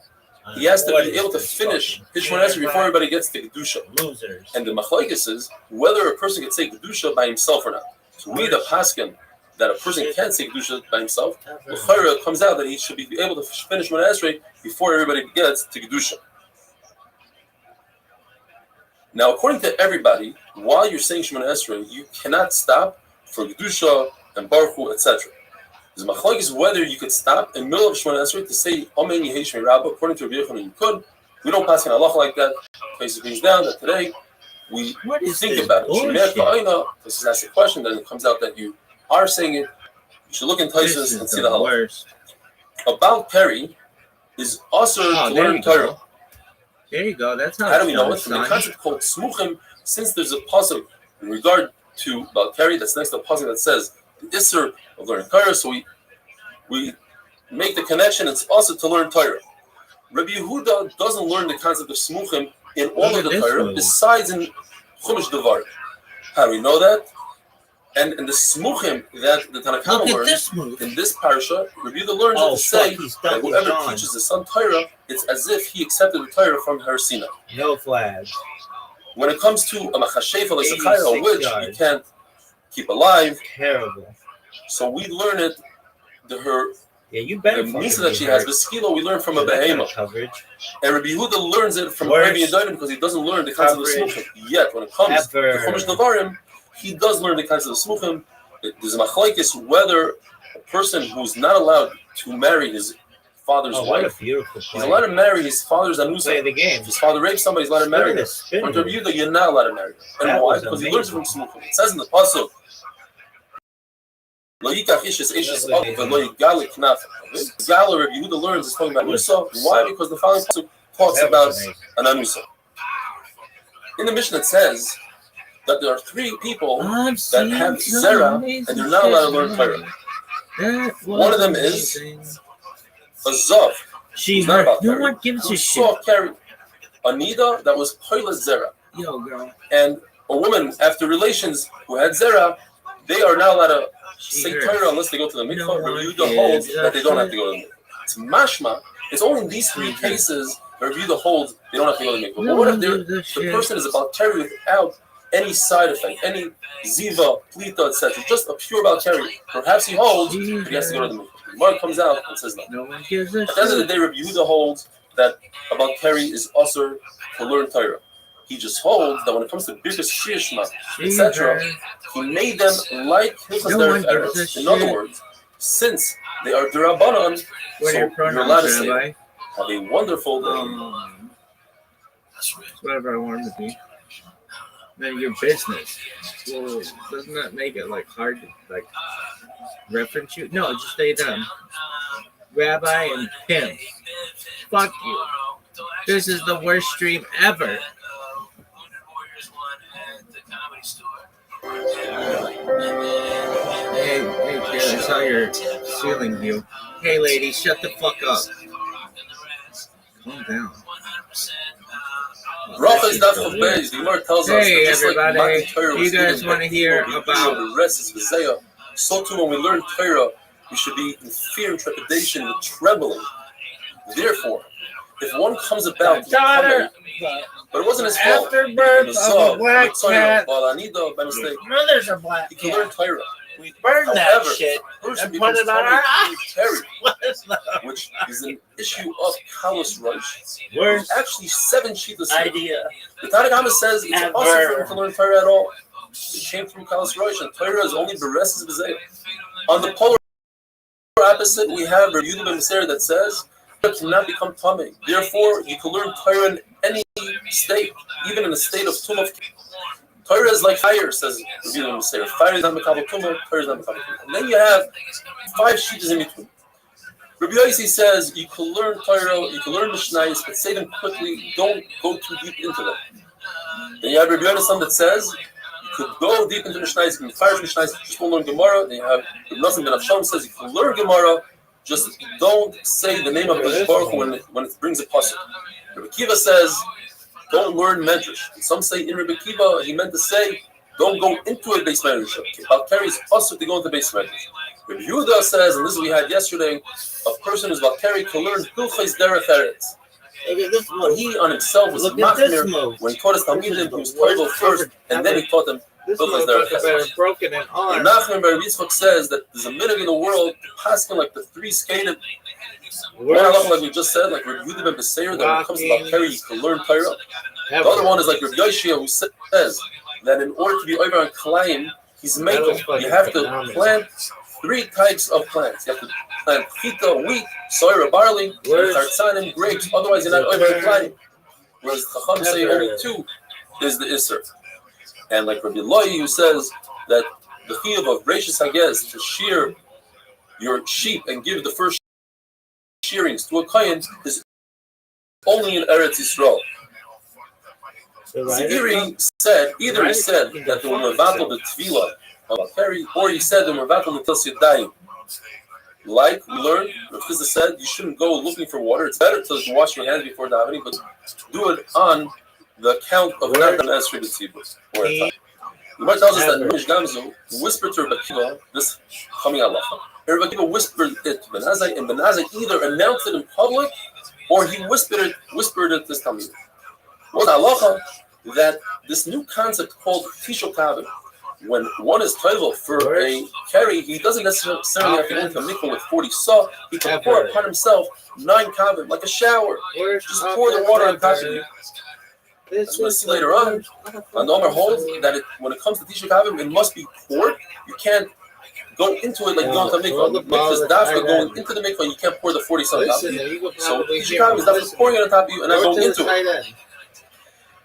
he has to What be is able to this finish fucking his Shemona Esrei before shit? everybody gets to Kedusha. Losers. And the machlokes is whether a person can say Kedusha by himself or not. So we, the Paskin, that a person can't say Kedusha by himself, the Chayra comes out that he should be able to finish Shemona Esrei before everybody gets to Kedusha. Now, according to everybody, while you're saying Shemona Esrei, you cannot stop for Kedusha and Baruch Hu, etc. The machlokes is whether you could stop in the middle of Shemona Esrei to say Amen Yehei Shmei Rabbah. According to Rabbi Yochanan, you could. We don't pass an halacha like that. Case brings down that today we What is think this about it. bullshit? This is asked a question, then it comes out that you are saying it. You should look in This Taisus and is see the the halacha. worst. About Peri is also Oh, to there learn you Torah. go. There you go. That's how How do it's we know done, it? From the son. concept called smuchim, since there's a pasuk in regard to Balkari that's next to the pasuk that says the Isser of learning Torah, so we make the connection, it's also to learn Torah. Rabbi Yehuda doesn't learn the concept of smuchim in all Look of at the this Torah, move. besides in Chumash Devar. How do we know that? And in the smuchim that the Look Tanakhama at learns, this move. in this parasha, Rabbi Yehuda learns Oh, to say fuck, he's that done, he's whoever gone. teaches his son Torah, it's as if he accepted the Torah from Har Sinai. No flag. When it comes to a machashefa, a sakaya, a 86 witch, you yards. can't keep alive. Terrible. So we learn it, her Yeah, you the better misa fucking that be she has, hurt. Veskilo, we learn from a So that kind behema. of coverage. And Rabbi Yehuda learns it from Worst Rabbi Yedanim because he doesn't learn the concept of coverage smuchim. Yet, when it comes ever. to Chumash Devarim, he does learn the concept of smuchim. There's a machlokes whether a person who's not allowed to marry his father's Oh, what a wife, beautiful he's play. allowed to marry his father's Play anusa. the game. If his father rapes somebody, he's allowed to Look marry at them. this spin But Rabbi move. Yehuda, you're not allowed to marry them. And That why? was Because he learns it from amazing. smuchim. It says in the pasuk, Lo yikach ishes eshes od v'lo yigali knaf. Gala Rabbi Yehuda learns is talking about anusa. Why? Because the following pasuk talks That about was amazing. an anusa. In the Mishnah it says that there are three people I've that seen have some zera amazing and they're not allowed to learn shit. Torah. That was One of them is amazing. a zav. She It's not hurt. about No Torah. one gives Who a saw shit. carry a nida that was poilas zera, Yo, girl. and a woman after relations who had zera they are not allowed to say Torah unless they go to the mikvah. Rabbi Yehuda holds that they don't have to go to the mikvah. It's mashma. It's only in these three cases that Rabbi Yehuda holds they don't have to go to the mikvah. But what if the person is about Terry without any side effect, any ziva, plita, etc., just a pure about Terry? Perhaps he holds that he has to go to the mikvah. The Gemara comes out and says no. At the end of the day, Rabbi Yehuda holds that about Terry is usher to learn Torah. He just holds that when it comes to Birkas Shema, etc., he made them like Hilchos Derech Eretz. In other words, since they are Durabanan, so you're allowed to say them. Have a wonderful day. Whatever I want it to be. Then your business. Well, doesn't that make it like hard to like reference you? No, just say them. Rabbi and Pim. Fuck you. This is the worst stream ever. Hey, kid, I saw your ceiling view. Hey, lady, shut the fuck up. Calm down. Brachas Daf Chav Beis. The Gemara tells us Hey, that just everybody. like Torah You guys want to hear about the rest is V'zeya. So too, when we learn Torah, we should be in fear and trepidation and trembling. Therefore, if one comes about daughter, but it wasn't his fault. afterbirth of a black cat. By mistake, Mother's a black he can cat. learn Torah. We burned that However, shit person and becomes put it on our eyes. Terry, What is that? which is an issue of Kalos Rosh. Worst There's actually 7 Shitas. idea. The Tanakhama says it's Ever. impossible for him to learn Torah at all. It came from Kalos Rosh, and Torah is only Bereses B'Zeh. On the polar opposite, we have Rabbi Yehuda ben Meser that says Torah cannot become Tameh. Therefore, you can learn Torah in any state, even in a state of Tumah. Torah is like fire, says Rabbi Yehuda ben Meser. Fire is not Mekabel Tumah, Torah is not Mekabel Tumah. And then you have 5 sheets in between. Rabbi Yossi says you can learn Torah, you can learn Mishnayos, but say them quickly, don't go too deep into them. Then you have Rabbi Yonasan that says you could go deep into Mishnayos, you can fire Mishnayos, just don't learn Gemara. Then you have Rabbi Nosson ben Avsham says you can learn Gemara, just don't say the name of the Baruch when it brings a pasuk. Rabbi Kiva says don't learn Medrash. And some say in Rabbi Kiva he meant to say don't go into a base Medrash. Balkari is pasuk to go into base Medrash. Rabbi Yehuda says, and this is what we had yesterday, a person who's Balkari can learn Hilchos Derech Eretz. But he on himself was machmir when he taught his Talmidim, he was Torah first, and then he taught them Hilchos Derech Eretz. Broken in arms. Nachman Bar Yitzchak says that there's a minute in the world passing like the 3 skated. One halacha, like we just said, like Rabbi Yehuda ben Meser, that when it comes to Balkari, you can learn Torah. The other one is like Rabbi Yoshia, who says that in order to be over on Kalayim, he's making. You have to plant 3 types of plants. You have to plant chita, wheat, soya, barley, and tartzanim, grapes. Otherwise, you're not over on Kalayim. Whereas Chacham say only 2 is the Isser. And like Rabbi Loi, who says that the chiyuv of Reishis Hagez to shear your sheep and give the first shearings to a kohen is only in Eretz Yisrael. Ziviri said, either he said that they were mevatel the tefillah of Balkari, or he said they were mevatel the til yadayim. Like we learned, Rav Chizda said, you shouldn't go looking for water. It's better to wash your hands before davening, but do it on the account of not the Esrei B'tzibur. Or a time. The Gemara tells us that Rish Gamzu whispered to Rabbi Kiva this coming halacha. Rabbi Kiva whispered it to Ben Azai, and Ben Azai either announced it in public or he whispered it to his Talmud. What halacha? That this new concept called Tisho Kavim, when one is toivel for a carry, he doesn't necessarily have to go into a mikvah with 40 saw. He can pour upon himself 9 kavim, like a shower. Just pour the water on top of you. As we'll see later on, the Omer holds that when it comes to Tisha Kavim, it must be poured. You can't go into it like going to a mikvah. The mikvah is dafka going into the mikvah, you can't pour the 40 saw on top of you. So Tisha Kavim is dafka pouring it on top of you and not going into it.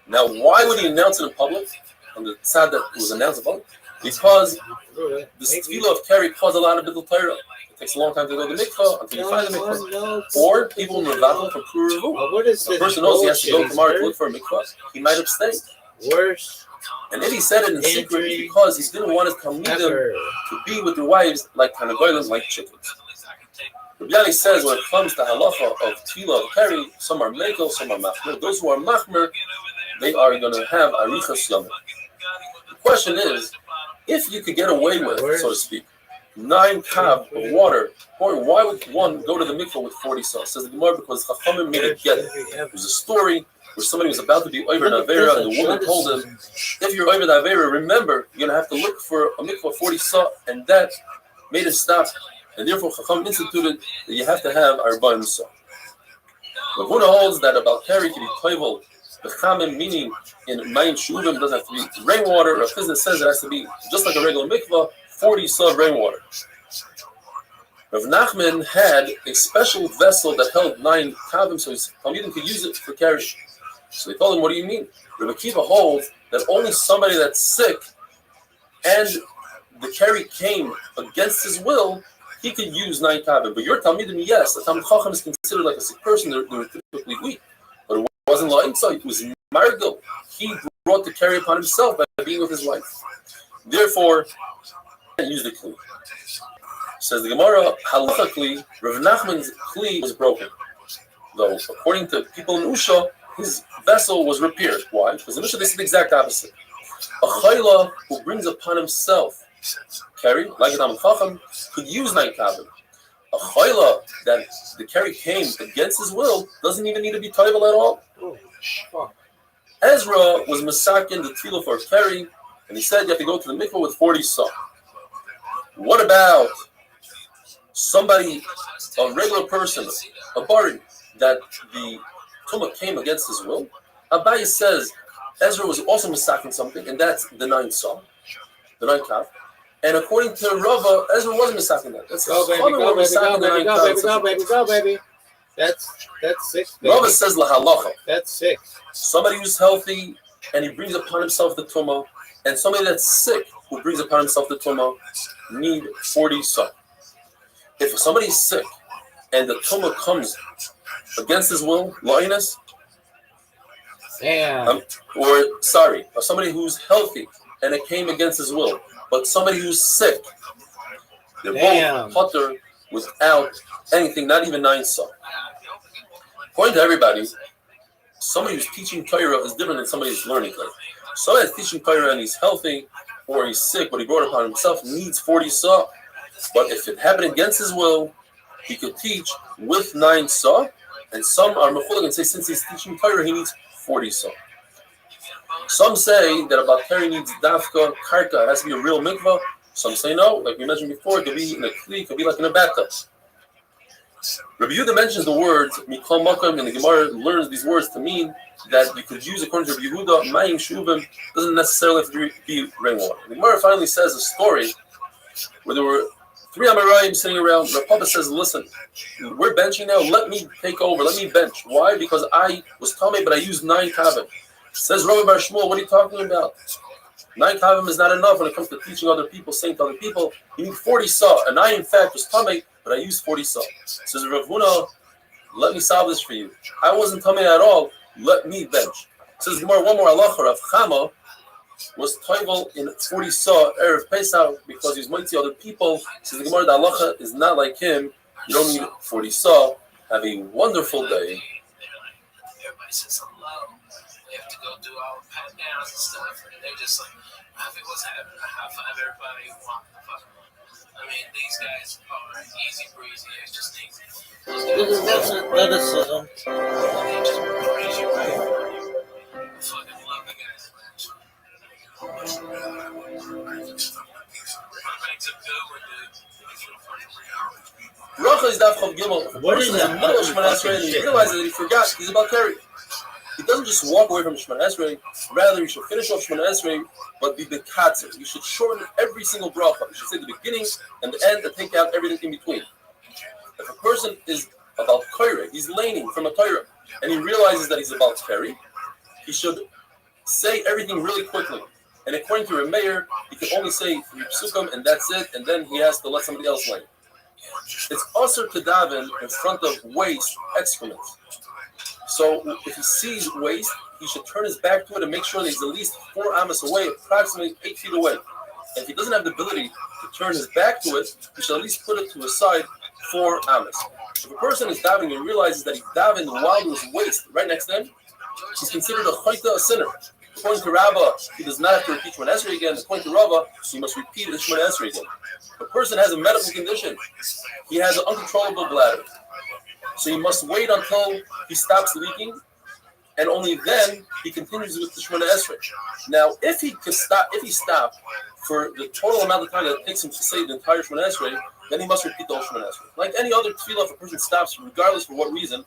Now, why would he announce it in public? On the side that it was announced in public? Because the tefillah of Keri caused a lot of bittul Torah. It takes a long time to go to the mikvah until you find the mikvah. Or people mevatel from Puru Revu. A person knows he has to go tomorrow to look for a mikvah. He might abstain. Worse. And if he said it in secret, because he didn't want his talmidim to be with their wives like Hanagoyim, like chickens. Rabbi Yani says when it comes to halacha of tefillah of Keri, some are mekel, some are machmer. Those who are machmer, they are going to have arichas yomim. The question is, If you could get away with, so to speak, 9 kav of water, or why would one go to the mikvah with 40 saw? Says the Gemara, because Chachamim made it get it. It was a story where somebody was about to be over Avera, and the woman told him, if you're over Avera, remember, you're going to have to look for a mikvah 40 saw, and that made him stop. And therefore, Chacham instituted that you have to have Arba'im saw. The Huna holds that about Keri can be toivel, the Chamim, meaning in Mayim Shuvim, doesn't have to be rainwater. Rav Chizna says it has to be just like a regular mikvah, 40 saw rainwater. Rav Nachman had a special vessel that held 9 kavim, so his Talmidim could use it for carrying. So they told him, what do you mean? Rav Akiva holds that only somebody that's sick and the carry came against his will, he could use 9 kavim. But your Talmidim, yes, the Talmid Chacham is considered like a sick person, they're typically weak. But it wasn't La'itza, it was Margil. He brought the carry upon himself by being with his wife. Therefore, he used the kli. Says the Gemara, halachically, Rav Nachman's kli was broken. Though, according to people in Usha, his vessel was repaired. Why? Because in Usha they said the exact opposite. A chayla who brings upon himself carry, like an Chacham, could use 9 kavim. A chayla that the carry came against his will doesn't even need to be toivel at all. Ezra was masakin the tefillah for carry, and he said you have to go to the mikvah with 40 saw. What about somebody, a regular person, a bari, that the tumah came against his will? Abaye says Ezra was also masakin something, and that's the 9 saw, the 9 kav. And according to Rava, Ezra wasn't masakin that. That's go, baby, go, baby. That's 6. Baby. Rava says lahalacha. That's 6. Somebody who's healthy and he brings upon himself the tumah, and somebody that's sick who brings upon himself the tumah need 40 saw. If somebody's sick and the tumah comes against his will, lioness, or somebody who's healthy and it came against his will, but somebody who's sick, they're both putter without anything, not even 9 saw. According to everybody, somebody who's teaching Torah is different than somebody who's learning Torah. Somebody that's teaching Torah and he's healthy or he's sick, but he brought it upon himself, needs 40 saw. But if it happened against his will, he could teach with 9 saw. And some are mechulik and say since he's teaching Torah, he needs 40 saw. Some say that about Keri needs dafka, karka, it has to be a real mikvah. Some say no, like we mentioned before, it could be in a kli, it could be like in a bathtub. Rabbi Yehuda mentions the words mikol makom, and the Gemara learns these words to mean that you could use, according to Rabbi Yehuda, mayim shuvim doesn't necessarily have to be rainwater. The Gemara finally says a story where there were 3 Amoraim sitting around. Rav Papa says, listen, we're benching now, let me take over, let me bench. Why? Because I was Tomei, but I used 9 kavim. Says Rabbi Bar Shmuel, what are you talking about? 9 kavim is not enough when it comes to teaching other people, saying to other people, you need 40 saw. And I, in fact, was Tomei, but I used 40 saw. Says Rav Huna, let me solve this for you. I wasn't Tomei at all, let me bench. Says Gemara, one more halacha. Rav Chama was toivel in 40 saw Erev Pesach because he's mighty other people. Says the Gemara, the halacha is not like him. You don't need 40 saw. Have a wonderful day. Everybody says hello. We have to go do our pat downs and stuff. And they're just like, what's happening? High five everybody. I mean, these guys are easy breezy. It's just easy. This is athleticism. They just breezy right. I fucking love the guys. Bracha is daf chav gimel. What is that? Middle of Shemana Esrei, and he realizes that he forgot he's about Keri. He doesn't just walk away from Shemana Esrei. Rather, you should finish off Shemana Esrei, but be bekatzer. You should shorten every single bracha. You should say the beginning and the end, and take out everything in between. If a person is about Keri, he's laning from a Torah, and he realizes that he's about Keri, he should say everything really quickly. And according to Remeir, he can only say 3 psukim, and that's it, and then he has to let somebody else lane. It's also to daven in front of waste, excrement. So if he sees waste, he should turn his back to it and make sure that he's at least 4 amas away, approximately 8 feet away. And if he doesn't have the ability to turn his back to it, he should at least put it to his side 4 amas. If a person is davening and realizes that he davened while there was waste right next to him, he's considered a chayta, a sinner. According to Rava, he does not have to repeat Shemona Esrei again. According to Rava, he must repeat the Shemona Esrei again. A person has a medical condition. He has an uncontrollable bladder. So he must wait until he stops leaking, and only then he continues with the Shemona Esrei. Now, if he stopped for the total amount of time that it takes him to say the entire Shemona Esrei, then he must repeat the whole Shemona Esrei. Like any other tefillah, if a person stops, regardless for what reason,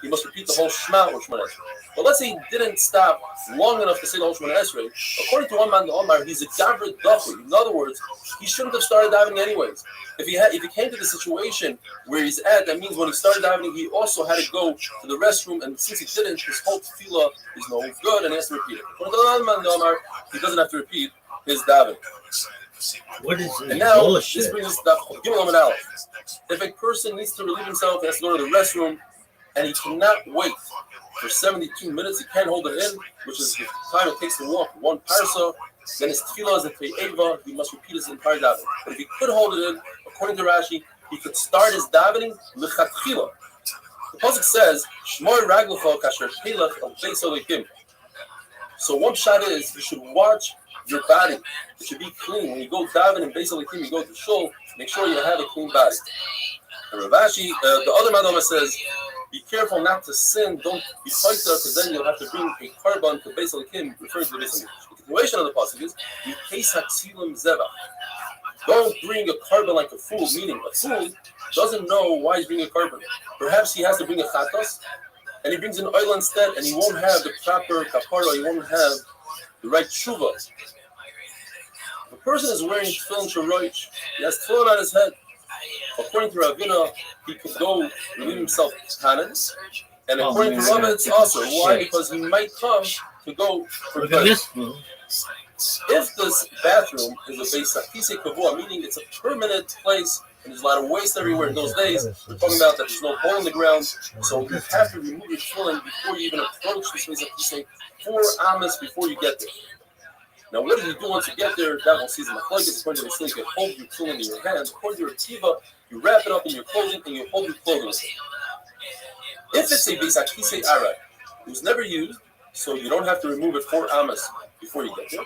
he must repeat the whole Shema or Shemona Esrei. But let's say he didn't stop long enough to say the whole Shemona Esrei. According to one man, the Omar, he's a gavra dachi. In other words, he shouldn't have started davening anyways. If he came to the situation where he's at, that means when he started davening, he also had to go to the restroom, and since he didn't, his whole tefillah is no good, and he has to repeat it. According to the man, the Omar, he doesn't have to repeat his davening. What is and now bullshit? this brings us to Gimel and Aleph. If a person needs to relieve himself, he has to go to the restroom, and he cannot wait for 72 minutes. He can't hold it in, which is the time it takes to walk one parsa. Then his tefillah is a te'eva. He must repeat his entire davening. But if he could hold it in, according to Rashi, he could start his davening lechatchila. The pasuk says, "Shmor raglecha kasher pelach al beis Elokim." So one shot is you should watch your body. It should be clean. When you go daven in beis Elokim, you go to shul. Make sure you have a clean body. And Ravashi, the other Madonna says, be careful not to sin. Don't be fighter, because then you'll have to bring a carbon to Beis Elokim, referring to the Beis Elokim. The continuation of the pasuk is, don't bring a carbon like a fool, meaning a fool doesn't know why he's bringing a carbon. Perhaps he has to bring a chatos, and he brings an oil instead, and he won't have the proper kapara, he won't have the right tshuva. If a person is wearing tefillin shoroich, he has tefillin on his head. According to Ravina, he could go relieve himself tanins, and according to Rava, it's also why? Because he might come to go for this. If this bathroom is a beis hakisei kavua, meaning it's a permanent place and there's a lot of waste everywhere in those days, we're talking about that there's no hole in the ground, so you have to remove your tefillin before you even approach this beis hakisei 4 amas before you get there. Now, what do you do once you get there? That one sees in the machlokes. According to the Mishnah, you hold your tefillin in your hand. According to your tiva, you wrap it up in your clothing and you hold your clothing. If it's a beis hakisei arak, it was never used, so you don't have to remove it 4 amas before you get there.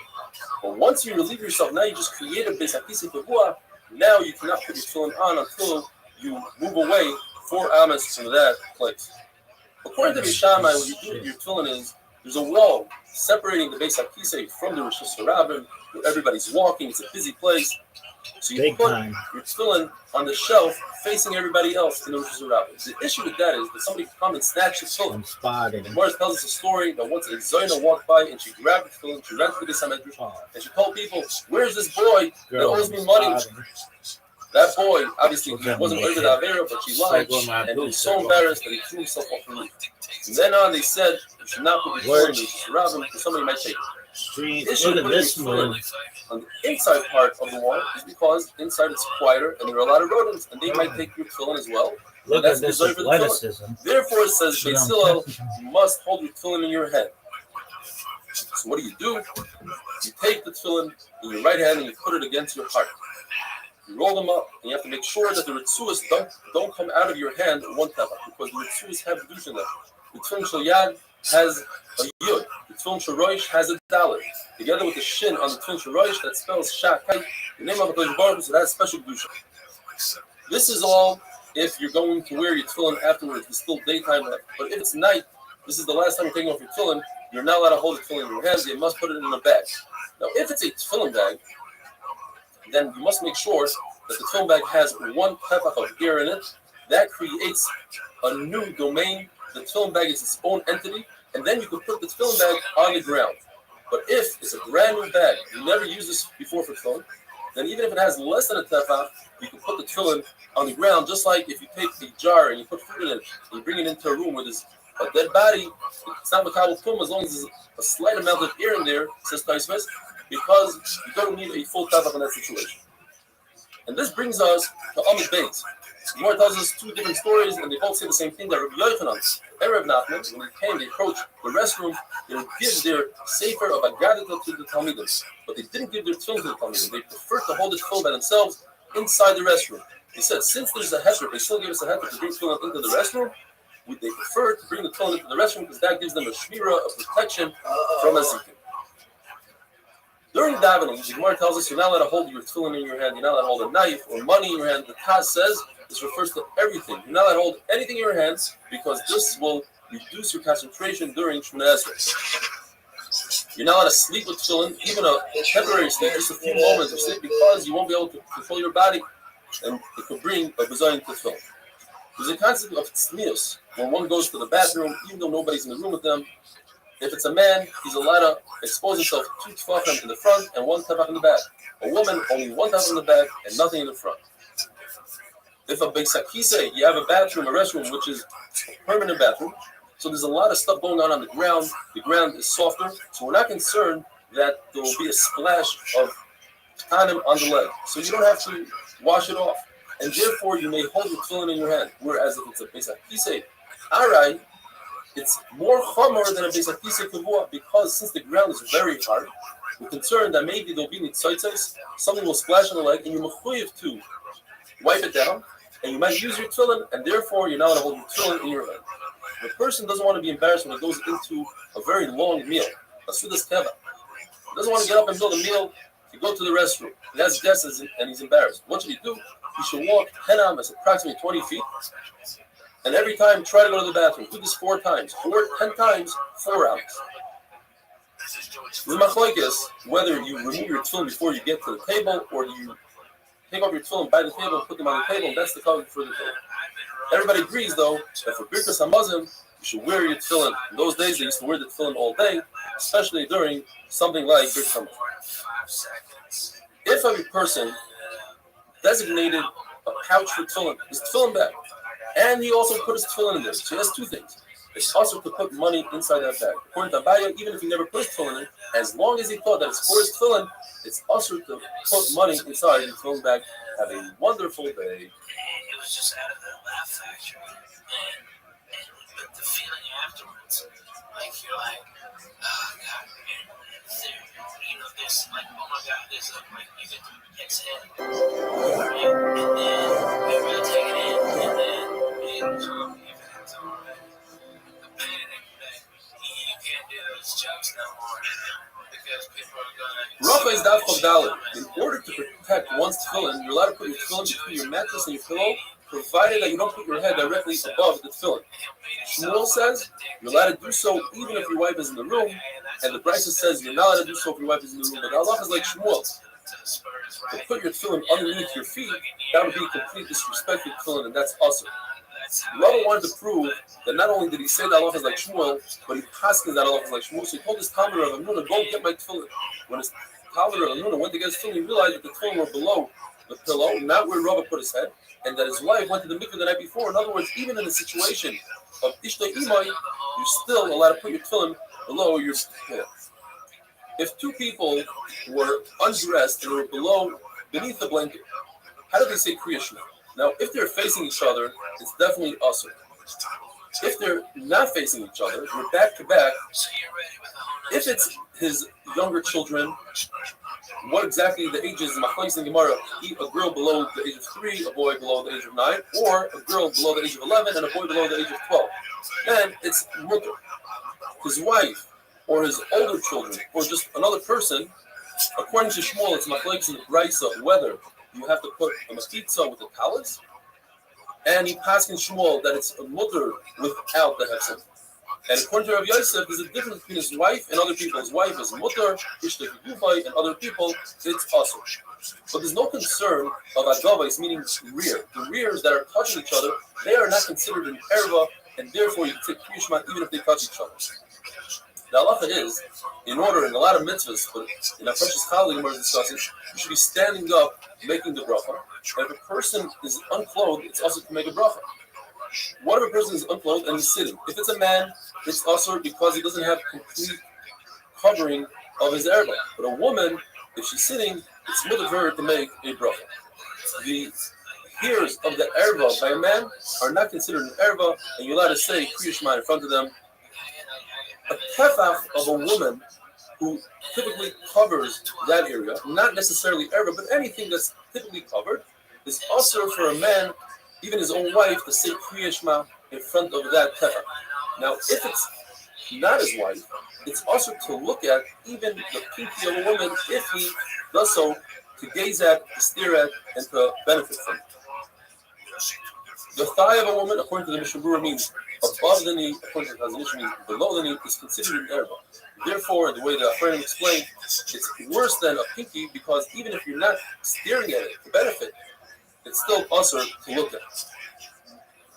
But once you relieve yourself, now you just create a beis hakisei kavua. Now you cannot put your tefillin on until you move away 4 amas from that place. According to Mishamai, what you do with your tefillin is there's a wall separating the beis hakisei from the Rosh Hashanah, where everybody's walking. It's a busy place. So you put your tefillin on the shelf facing everybody else in the Rosh Hashanah. The issue with that is that somebody could come and snatch the tefillin. The Gemara tells us a story that once a Zoyna walked by and she grabbed the tefillin, she ran to the Beis HaMedrash, and she told people, "Where's this boy that owes me money?" That boy, obviously, he wasn't over the Avera, but she lied, and he was so embarrassed that he threw himself off the roof. From then on, they said, you should not put your tefillin in the Rosh Hashanah because somebody might take it. The issue with this tefillin on the inside part of the wall is because inside it's quieter and there are a lot of rodents, and they might take your tefillin as well. Look at this athleticism. Therefore, it says, Beis Hillel, you must hold your tefillin in your hand. So what do? You take the tefillin in your right hand and you put it against your heart. You roll them up, and you have to make sure that the ritzuas don't come out of your hand one tefach, because the ritzuas have kedusha in them. The tefillin shel yad has a yud. The tefillin shel roish has a dalet. Together with the shin on the tefillin shel roish that spells shakai, the name of HaKadosh Baruch Hu, so that has special kedusha. This is all if you're going to wear your tefillin afterwards. It's still daytime left. But if it's night, this is the last time you're taking off your tefillin. You're not allowed to hold the tefillin in your hands. You must put it in a bag. Now, if it's a tefillin bag, then you must make sure that the tefillin bag has 1 tefach of air in it. That creates a new domain. The tefillin bag is its own entity, and then you can put the tefillin bag on the ground. But if it's a brand new bag, you never used this before for tefillin, then even if it has less than a tefach, you can put the tefillin on the ground, just like if you take a jar and you put food in it, and you bring it into a room where there's a dead body, it's not makabel tum as long as there's a slight amount of air in there, says Taisves, because you don't need a full tefach in that situation. And this brings us to Amud Beis. The Gemara tells us 2 different stories, and they both say the same thing. That Rabbi Yochanan and Rav Nachman, when they came, they approached the restroom. They would give their sefer of Agadita to the Talmidim, but they didn't give their tefillin to the Talmidim. They preferred to hold the tefillin by themselves inside the restroom. They said, since there's a heter, they still give us a heter to bring tefillin into the restroom. They prefer to bring the tefillin into the restroom because that gives them a shmira, a protection from azikim. During davening, the Gemara tells us you're not allowed to hold your tefillin in your hand, you're not allowed to hold a knife or money in your hand. The Taz says this refers to everything. You're not allowed to hold anything in your hands because this will reduce your concentration during Shemona Esrei. You're not allowed to sleep with tefillin, even a temporary sleep, just a few moments of sleep, because you won't be able to control your body and it could bring a bizayon to tefillin. There's a concept of tznius, when one goes to the bathroom, even though nobody's in the room with them. If it's a man, he's allowed to expose himself to 2 tefachim in the front and 1 tefach in the back. A woman, only 1 tefach in the back and nothing in the front. If a big sakise, you have a bathroom, a restroom, which is a permanent bathroom, so there's a lot of stuff going on the ground. The ground is softer, so we're not concerned that there will be a splash of tanim on the leg. So you don't have to wash it off. And therefore, you may hold your tefillin in your hand. Whereas if it's a big sakise, arai, it's more chomer than a Beis HaKisei Kavua because since the ground is very hard, we're concerned that maybe there'll be nitzotzos, something will splash on the leg, and you're mechuyev to wipe it down, and you might use your tefillin, and therefore you're not going to hold your tefillin in your hand. The person doesn't want to be embarrassed when he goes into a very long meal, a sudas teva. He doesn't want to get up and build a meal to go to the restroom. He has guests and he's embarrassed. What should he do? He should walk 10 amas, approximately 20 feet, and every time, try to go to the bathroom. Do this 4 times. 10 times, 4 hours. The machlokes, whether you remove your tefillin before you get to the table, or you take off your tefillin by the table and put them on the table, that's the cover for the table. Everybody agrees, though, that for Birkas HaMazon, you should wear your tefillin. In those days, they used to wear the tefillin all day, especially during something like Birkas HaMazon. If a person designated a pouch for tefillin, his tefillin bag, and he also put his tefillin in there. So he has 2 things. It's also to put money inside that bag. According to Abaya, even if he never put his tefillin in, as long as he thought that it's for his tefillin, it's also to put money inside the tefillin bag. Have a wonderful day. It was just out of the laugh factory. And the feeling afterwards, like you're like, oh God, there's like, oh my God, there's like, you get to exhale. Right? And then you really take it in, and then everything's all right. The panic that you can't do those jokes no more because people are gonna. Rafa is Daf Chavdalit. In order to protect one's tefillin, you're allowed to put your tefillin between your mattress and your pillow, provided that you don't put your head directly above the tefillin. Shmuel says you're allowed to do so even if your wife is in the room, and the Brisa says you're not allowed to do so if your wife is in the room. But Allah is like Shmuel. To put your tefillin underneath your feet, that would be complete disrespect to tefillin, and that's awesome. Rabbi wanted to prove that not only did he say that Allah is like Shmuel, but he paskins that Allah is like Shmuel. So he told his Talmud Rav Amnuna, go get my tefillin. When his Talmud Rav Amnuna went to get his tefillin, he realized that the tefillin were below the pillow, not where Rabbi put his head, and that his wife went to the mikveh the night before. In other words, even in a situation of Ishtay Imai, you're still allowed to put your tefillin below your head. If 2 people were undressed and they were beneath the blanket, how do they say Kriya Shema? Now, if they're facing each other, it's definitely usher. If they're not facing each other, we're back to back. If it's his younger children, what exactly the age is in Machlokes and Gemara? A girl below the age of 3, a boy below the age of 9, or a girl below the age of 11 and a boy below the age of 12. Then it's mutter. His wife, or his older children, or just another person, according to Shmuel, it's Machlokes and Brisa, whether you have to put a machitza with the talis, and he passed in Shmuel that it's a mutter without the hefsek. And according to Rav Yosef, there's a difference between his wife and other people. His wife is mutter, ishtay kufay, and other people, it's also. But there's no concern of agavais, meaning rear. The rears that are touching each other, they are not considered an erva, and therefore you take kriyishma even if they touch each other. The halacha is, in order, in a lot of mitzvahs, but in our precious colleague we're discussing, you should be standing up, making the bracha. And if a person is unclothed, it's also to make a bracha. What if a person is unclothed and he's sitting? If it's a man, it's also because he doesn't have complete covering of his erba. But a woman, if she's sitting, it's mutter for her to make a bracha. The hairs of the erba by a man are not considered an erba, and you're allowed to say Kriya Shema in front of them. A tefach of a woman who typically covers that area, not necessarily erba, but anything that's typically covered, is also for a man, even his own wife, to say Kriya Shema in front of that tefach. Now, if it's not his wife, it's also to look at even the pinky of a woman if he does so to gaze at, to stare at, and to benefit from it. The thigh of a woman, according to the Mishnah Berurah, means above the knee, according to the Chazon Ish means below the knee, is considered an erva. Therefore, the way the Achronim explained, it's worse than a pinky because even if you're not staring at it to benefit, it's still usher to look at.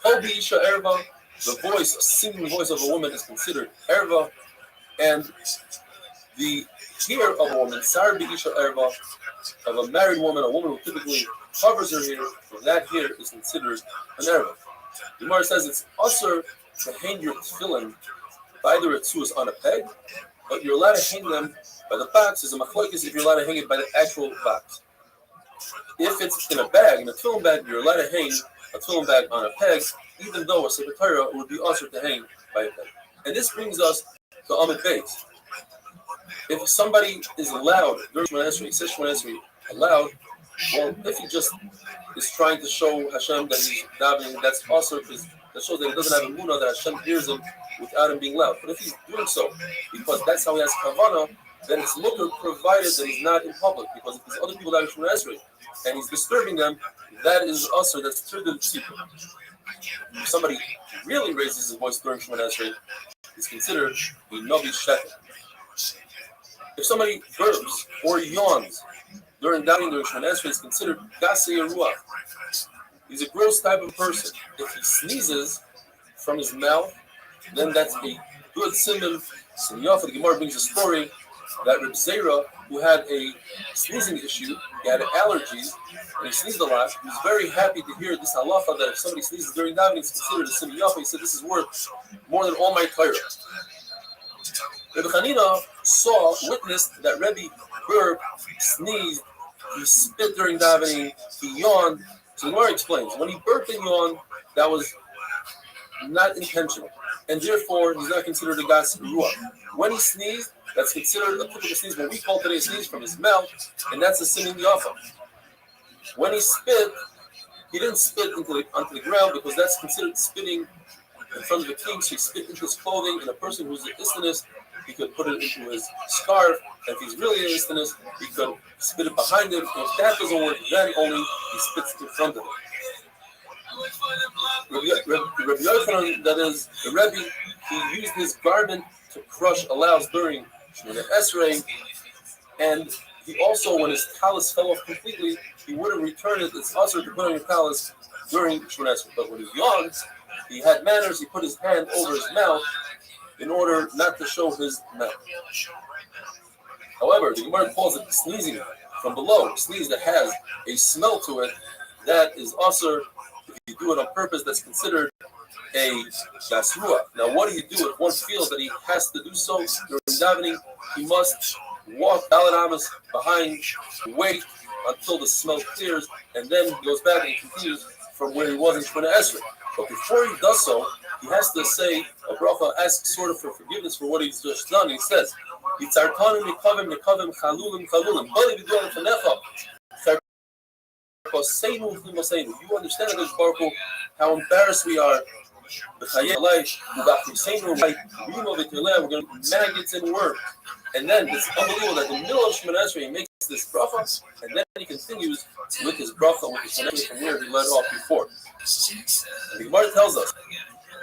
Kol Isha erva, the voice, a singing voice of a woman is considered erva, and the hair of a woman, Sar Isha erva, of a married woman, a woman who typically covers her hair, that hair is considered an erva. The Gemara says it's usher to hang your tefillin by the retzuas on a peg, but you're allowed to hang them by the box. There's a machlokes if you're allowed to hang it by the actual box. If it's in a bag, in a tefillin bag, you're allowed to hang a tefillin bag on a peg, even though a Sefer Torah would be usher to hang by a peg. And this brings us to Amid Beis. If somebody is allowed during Shemona Esrei, he says Shemona Esrei allowed, well, if he just is trying to show Hashem that he's davening, that's also because that shows that he doesn't have a munah that Hashem hears him without him being loud. But if he's doing so because that's how he has kavanah, then it's mutter provided that he's not in public. Because if there's other people that are Shemona Esrei and he's disturbing them, that is also that's through the tzipur. If somebody really raises his voice during Shemona Esrei, he's considered a novi sheker. If somebody burps or yawns during davening during Shemona Esrei, it's considered gasei ruach. He's a gross type of person. If he sneezes from his mouth, then that's a good simon. So the Gemara brings a story that Reb Zera, who had a sneezing issue, he had allergies, and he sneezed a lot. He was very happy to hear this halacha that if somebody sneezes during davening, it's considered a simon yafa. He said, "This is worth more than all my Torah." Rebbe Chanina witnessed that Rebbe burped, sneezed, he spit during davening, he yawned. So the Gemara explains, when he burped and yawned, that was not intentional, and therefore he's not considered a gas ruach. When he sneezed, that's considered a typical sneeze, what we call today a sneeze from his mouth, and that's a simon yafa. When he spit, he didn't spit onto the ground because that's considered spitting in front of the king, so he spit into his clothing, and a person who's an istinus, he could put it into his scarf, and if he's really an istinus, he could spit it behind him. If that doesn't work, then only he spits in front of him. Rabbi Yochanan, that is, the Rebbe, he used his garment to crush allows during Shemona Esrei, and he also, when his talus fell off completely, he wouldn't return it. It's also to put on your talus during Shemona Esrei. But when he yawns, he had manners. He put his hand over his mouth in order not to show his mouth. However, the Gemara calls it sneezing from below, a sneeze that has a smell to it, that is also, if you do it on purpose, that's considered a gasrua. Now, what do you do if one feels that he has to do so during davening? He must walk Daled behind, wait until the smell clears, and then he goes back and continues from where he was in Shemona Esrei. But before he does so, he has to say a bracha, ask sort of for forgiveness for what he's just done. He says, "Yitzartanu nikavim nikavim chalulim chalulim bali b'du'al fenecha charkoseinu v'chimoseinu." You understand, Hakadosh Baruch Hu, how embarrassed we are. We're going to maggots in work, and then it's unbelievable that in the middle of Shemona Esrei he makes this bracha, and then he continues with his bracha with his Shemona Esrei from where he led off before. And the Gemara tells us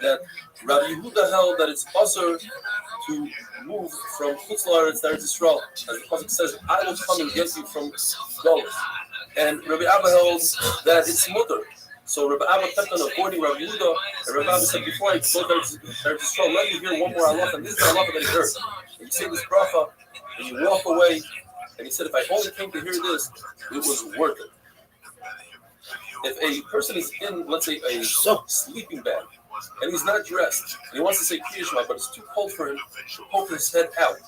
that Rabbi Yehuda held that it's usher to move from Chutz La'aretz to Eretz Yisrael, as the pasuk says, "I will come and get you from Galus." And Rabbi Abba held that it's mutter. So Rabbi Abba kept on avoiding Rabbi Yehuda, and Rabbi Abba said, "Before I go to Eretz Yisrael, let me hear one more halacha." And this is the halacha that he heard. And you say this bracha, and you walk away, and he said, "If I only came to hear this, it was worth it." If a person is in, let's say, a sleeping bag, and he's not dressed, and he wants to say Kriya Shema, but it's too cold for him to poke his head out.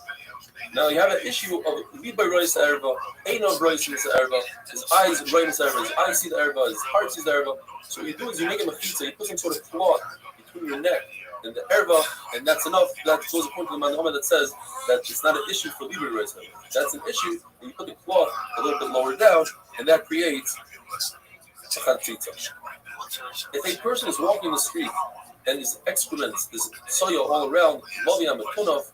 Now you have an issue of Liba Rois Erva, Eino Rois Erva, his eyes Rois Erva, his eyes see the Erva, his heart sees the Erva. So what you do is you make him a pizza, you put some sort of cloth between your neck and the Erva, and that's enough. That goes according to the Manhoma that says that it's not an issue for Liba Rois Erva. That's an issue when you put the cloth a little bit lower down, and that creates a chatzitza. If a person is walking the street and there's excrements, there's soya all around, Lovia Matunov,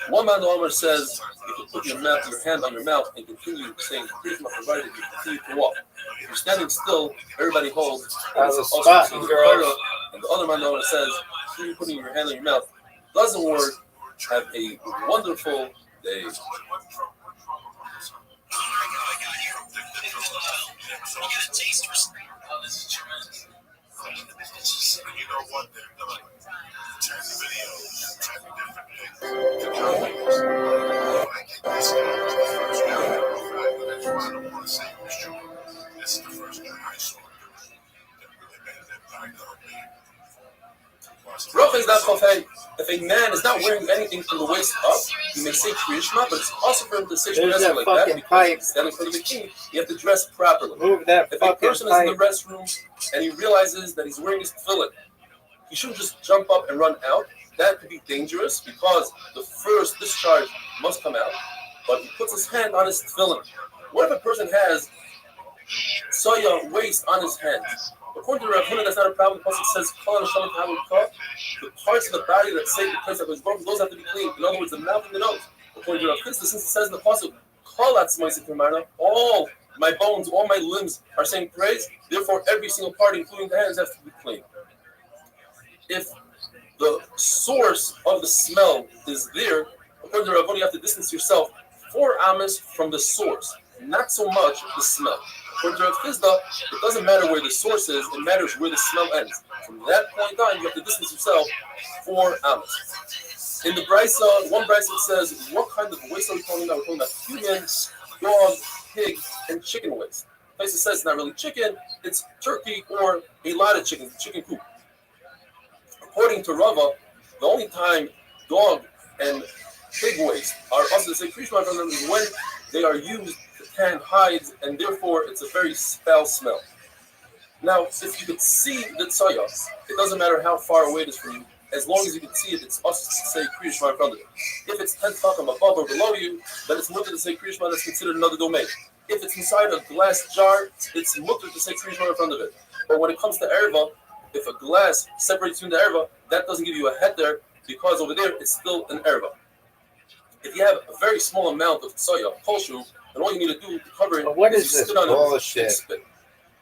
one man Omer says you can put your hand on your mouth and continue saying, provided you continue to walk. If you're standing still, everybody holds. That's a spot, girl. And the other man Omer says, continue putting your hand on your mouth. Doesn't work. Have a wonderful day. You know what? They're doing 10 videos, 10 different things. I get this guy was the first guy. That's why I don't want to say it was true. This is the first guy I saw that really made an impact on me. Rav is not chofei. If a man is not wearing anything from the waist up, he may say Kriyishma, but it's also for him to say Kriyishma like that because he's standing for the king. You have to dress properly. Move that if a person is in the restroom and he realizes that he's wearing his tefillin, he shouldn't just jump up and run out. That could be dangerous because the first discharge must come out. But he puts his hand on his tefillin. What if a person has soya waste on his hands? According to Rav Huna, that's not a problem. The pasuk says, the parts of the body that say the place that was broken, those have to be clean. In other words, the mouth and the nose. According to Rav Huna, since it says in the pasuk, all my bones, all my limbs are saying praise, therefore every single part, including the hands, has to be clean. If the source of the smell is there, according to Rav Huna, you have to distance yourself 4 amas from the source, not so much the smell. According to Rav Chisda, it doesn't matter where the source is, it matters where the smell ends. From that point on, you have to distance yourself 4 amas. In the Brisa, one Brisa says, what kind of waste are we talking about? We're talking about human, dog, pig, and chicken waste. The Brisa says it's not really chicken, it's turkey or a lot of chicken coop. According to Rava, the only time dog and pig waste are also to say Krishma from them is when they are used to tan hides, and therefore it's a very foul smell. Now, if you could see the tzaya, it doesn't matter how far away it is from you, as long as you can see it, it's also to say Krishma in front of it. If it's 10 tefachim above or below you, then it's mutter to say Krishma, that's considered another domain. If it's inside a glass jar, it's mutter to say Krishma in front of it. But when it comes to erva, if a glass separates you in the erva, that doesn't give you a head there, because over there it's still an erva. If you have a very small amount of tsoya, kolshu, then all you need to do to cover it is you sit on it and spit.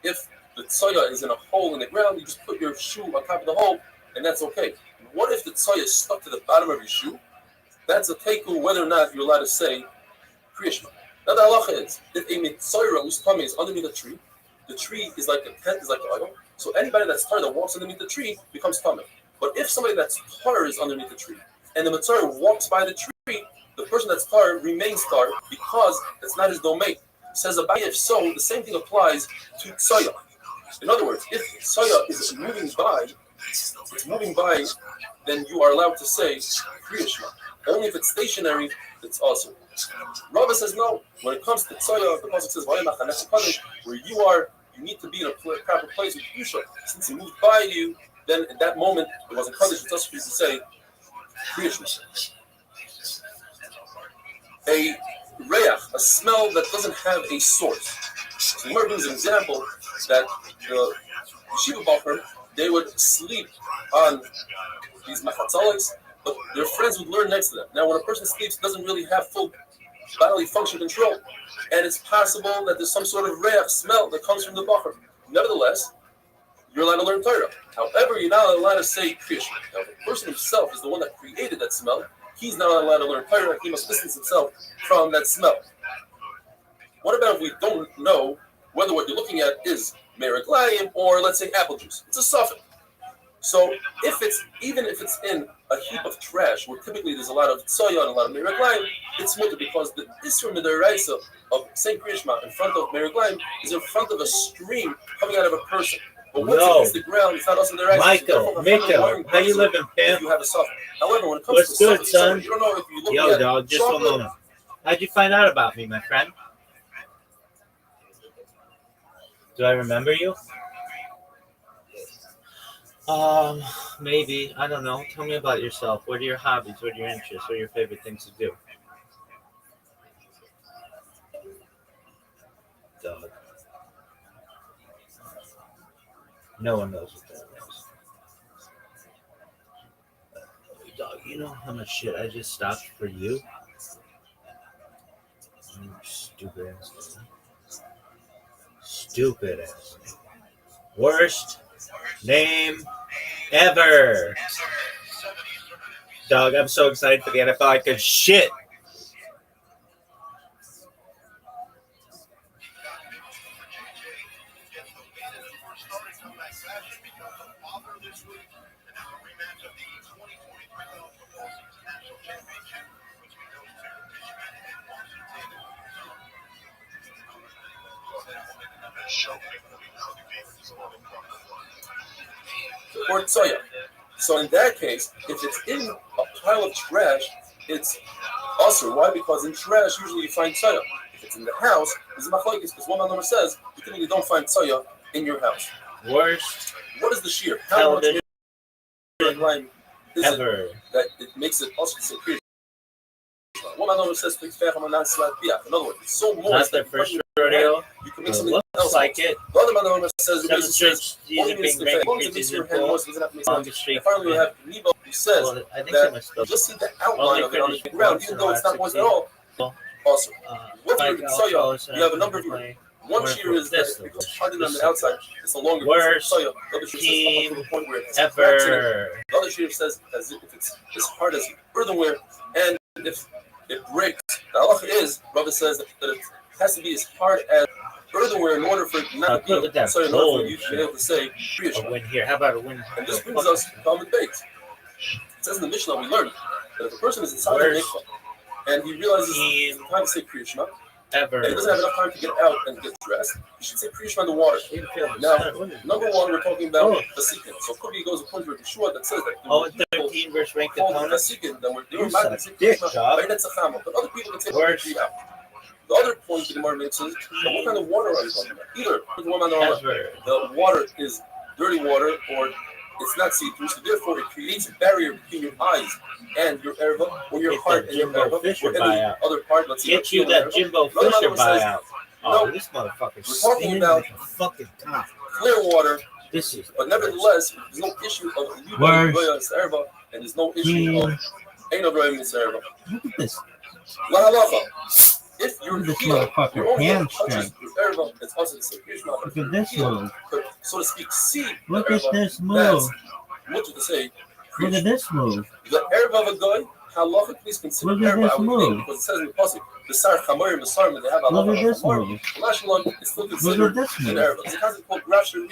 If the tsoya is in a hole in the ground, you just put your shoe on top of the hole, and that's okay. What if the tsoya is stuck to the bottom of your shoe? That's a teku whether or not you're allowed to say Kriyishma. Now the halacha is, if a mitzayra whose tummy is underneath a tree is like a tent, is like an idol, so anybody that's tar that walks underneath the tree becomes tummy. But if somebody that's tar is underneath the tree, and the mitzayra walks by the tree, the person that's tar remains tar because it's not his domain. Says Abaye, if so, the same thing applies to tsoya. In other words, if tsoya is moving by, then you are allowed to say Kriyishma. Only if it's stationary, it's awesome. Rava says no. When it comes to tsoya, the pasuk says where you are, you need to be in a proper place with Yusha. Since he moved by you, then at that moment it wasn't kaddish. It's also for you to say Kriyishma. A reach, a smell that doesn't have a source. So Gemara gives an example that the yeshiva bacher, they would sleep on these machatzalos, but their friends would learn next to them. Now, when a person sleeps, doesn't really have full bodily function control, and it's possible that there's some sort of reach, smell that comes from the bacher. Nevertheless, you're allowed to learn Torah. However, you're not allowed to say Kriyishma. Now, the person himself is the one that created that smell. He's not allowed to learn Torah. He must distance himself from that smell. What about if we don't know whether what you're looking at is meriglayim or, let's say, apple juice? It's a suffix. So even if it's in a heap of trash, where typically there's a lot of tsoya and a lot of meriglayim, it's mutter because the isra midaraisa of Saint Kriyishma in front of meriglayim is in front of a stream coming out of a person. But once it hits the ground, it's not also the right. Michael, how you living, Pam? You have a suffix. However, when it comes to good, son? You don't know if you look Yo, at dog, just chocolate. one moment. How'd you find out about me, my friend? Do I remember you? Maybe. I don't know. Tell me about yourself. What are your hobbies? What are your interests? What are your favorite things to do? Dog. No one knows what that is. Dog, you know how much shit I just stopped for you? You stupid ass. Stupid ass. Worst name ever. Dog, I'm so excited for the NFL. I could shit. Or Tsoya. So in that case, if it's in a pile of trash, it's also why? Because in trash usually you find Tsoya. If it's in the house, there's a machlokes because one number says you typically don't find Tsoya in your house. Worst What is the shear? How much line is ever. it that it makes it also disappear? One number says in other words, it's so moist Not that the first rodeo. you can make It something looks else. like it. The other number says Demonstrates only using means being the fact. great As long as it makes creatures your in hand pool. moist, doesn't have to make Longest sense. streak. And finally, we have Nebo, who says Well, I think that they must you just see the outline Only of it on the finished ground, once even in though the it's not last moist 6 at all. Awesome. What like you soya, also you have a number of one shear is that it becomes hardened on the outside. It's no longer Worst soya. The other shear says up to the point where it has cracks in it. ever. The other shear says as if it's as hard as earthenware, and if it breaks, the halacha is, Rabbi says that it has to be as hard as earthenware in order for it not to be Put that soya, in order for you bullshit. to be able to say A win here. How about a win? and this brings us to common debate. It says in the Mishnah we learned that if a person is inside the mikvah and he realizes it's time to say Kriya Shema, ever. and he doesn't have enough time to get out and get dressed, he should say Kriya Shema in the water. Now, number one, we're talking about Vasikin. So could be he goes according to Yeshua that says that. 13 versus ranked called opponents. Vasikin, then we're You doing suck dick, dog. but other people can say Worst. The other point the Gemara makes is what kind of water are you talking about? Either Ever. the water is dirty water or it's not see-through, so therefore it creates a barrier between your eyes and your erva, or your Get heart that and your Jimbo erva, Fisher or any buyout. other part. Let's see. Get you that Jimbo Another Fisher one says, buyout. no, Oh, this motherfucker's we're talking spinning about like a fucking top. clear water, This is but nevertheless, there's no issue of Worst. erva, and there's no issue of ain't no erva. Look at this. La halacha. If you're Look at this here, motherfucker, your own hand hamstring. touches your erva, it's also the same. Look at this move. So to speak, see. Look the at erva, this that's move. what you say. Look at this move. The erva of a guy, halacha, please consider Look at erva this our move. thing, because it says in the pasuk, the sar chamorim, the sar, they have a Look at this move. it's still Look considered at this an move. erva. It's a concept called grafter ring.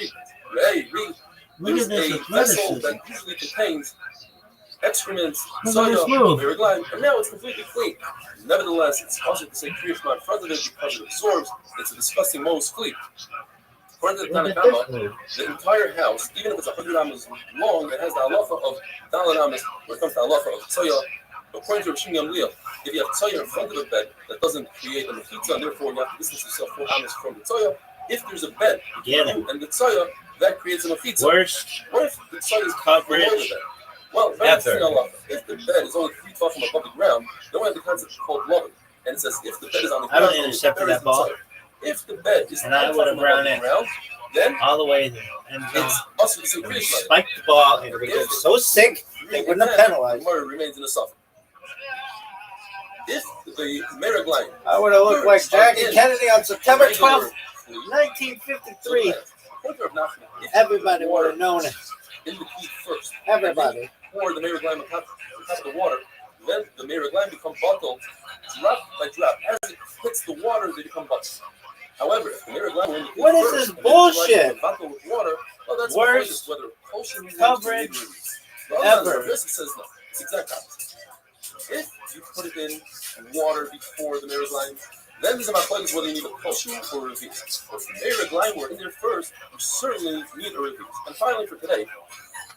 Ring. Look There's at this a vessel athleticism. that usually contains excrements, Look at this soya, move. Meragline, and now it's completely clean. Nevertheless, it's possible to say Kriya Shema in front of it because it absorbs. It's a disgusting most clean. According to the Look at Tanakh, this move. the entire house, even if it's 100 amas long, it has the halacha of Dalet amas when it comes to the halacha of Tsoya. According to Restream, if you have Tsoya in front of the bed, that doesn't create a mechitza, and therefore you have to distance yourself 4 amas from the Tsoya. If there's a bed Get between it. you and the Tsoya, that creates a mechitza. Worst What if the Tsoya is coverage below the bed? Well, very ever. interesting halacha. If the bed is only 3 feet from above the ground, then we have the concept called loving. And it says if the bed is on the I ground, would have intercepted that ball. if the bed is And I 10 feet would have from above run the it. ground, then All the way there. And it's also the same we Kriya Shema. spiked the ball and we got so sick they wouldn't have penalized. The murder remains in the suffix. If the Meragline I would have looked like Jackie Kennedy on September 12th, 1953. Everybody would have known it. In the heat first. Everybody. Pour the Meragline on top of the water. Then the Meragline become bottled drop by drop. As it hits the water, they become bottled. However, if the Meragline What is this bullshit? Bottled with water, well, that's Worst whether kosher coverage ever. ever. This it says no. It's exact opposite. If you put it in water before the Meragline, then there's a machlokes whether you need a kosher or a reveal. If the Meragline were in there first, you certainly need a reveal. And finally, for today,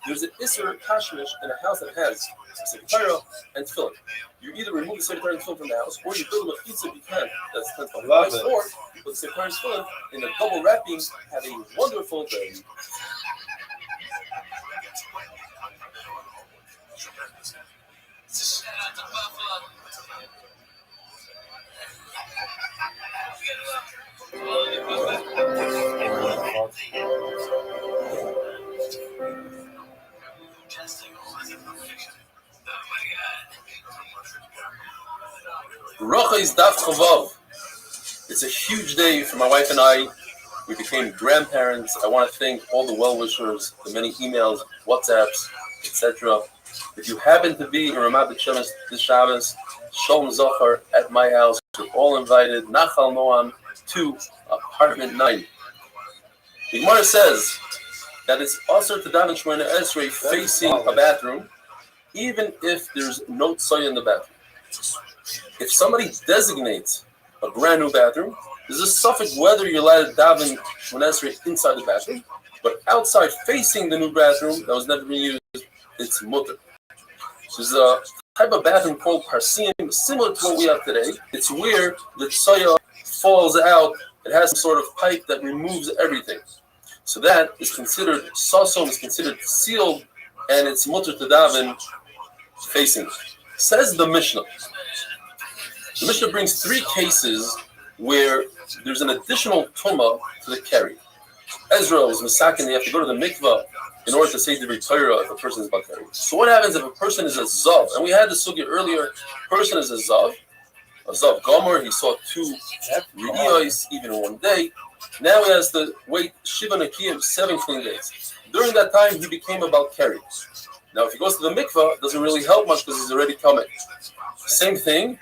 there's an Isser Kashmish in a house that has Sekatara and Tefillin. You either remove the Sekatara and Tefillin from the house, or you build them a pizza if you can. That's 10 Love it. Or you put the Sekatara and Tefillin in a double wrapping. Have a wonderful day. Testing. Rocha is Daf Chavav. It's a huge day for my wife and I. We became grandparents. I want to thank all the well-wishers, the many emails, WhatsApps, etc. If you happen to be in Ramat Beit Shemesh this Shabbos, Shalom Zachar at my house. You're all invited. Nachal Noam to apartment 9. The Gemara says that it's also to daven Shemona Esrei facing a bathroom, even if there's no tzoya in the bathroom. If somebody designates a brand new bathroom, there's a suffix whether you're allowed to daven Shemona Esrei inside the bathroom, but outside facing the new bathroom that was never being used, it's mutter. So there's a type of bathroom called parsim, similar to what we have today. It's where the tzoya falls out. It has some sort of pipe that removes everything. So that is considered, sasom is considered sealed, and it's mutter to daven facing. Says the Mishnah. The Mishnah brings 3 cases where there's an additional tumah to the carry. Ezra was masakin, they have to go to the mikvah in order to say the Torah if a person is about carry. So what happens if a person is a zav? And we had the sugya earlier, a person is a zav gomer, he saw 2 riyos even in one day. Now he has to wait Shiva Nakiyim 7 clean days. During that time, he became about carry. Now, if he goes to the mikvah, it doesn't really help much because he's already coming. Same thing,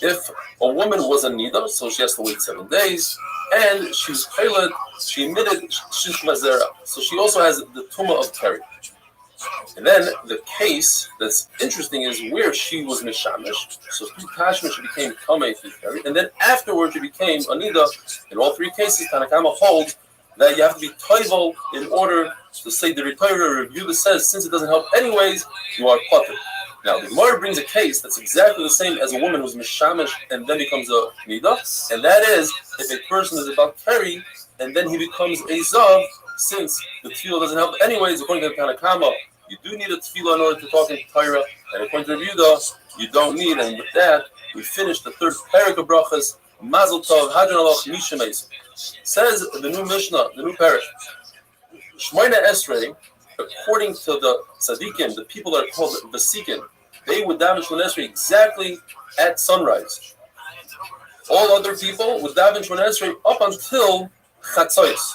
if a woman was a nida, so she has to wait 7 days, and she was pilot, she admitted shishma zera, so she also has the tumah of carry. And then the case that's interesting is where she was mishamish. So through tashmish she became kamei through carry, and then afterwards she became anida. In all 3 cases, Tanakama holds that you have to be toivel in order to say the Torah. Review that says since it doesn't help anyways, you are potter. Now the Gemara brings a case that's exactly the same as a woman who's mishamish and then becomes a nida, and that is if a person is about carry and then he becomes a zav, since the tefillah doesn't help anyways, according to the Tanakama. You do need a tefillah in order to talk in Torah, and according to Yehuda, you don't need. And with that, we finish the 3rd parak of brachas. Mazel tov, hadron alach mishameis. Says the new Mishnah, the new parak. Shemona Esrei, according to the tzaddikim, the people that are called vasikin, they would daven Shemona Esrei exactly at sunrise. All other people would daven Shemona Esrei up until chatzos.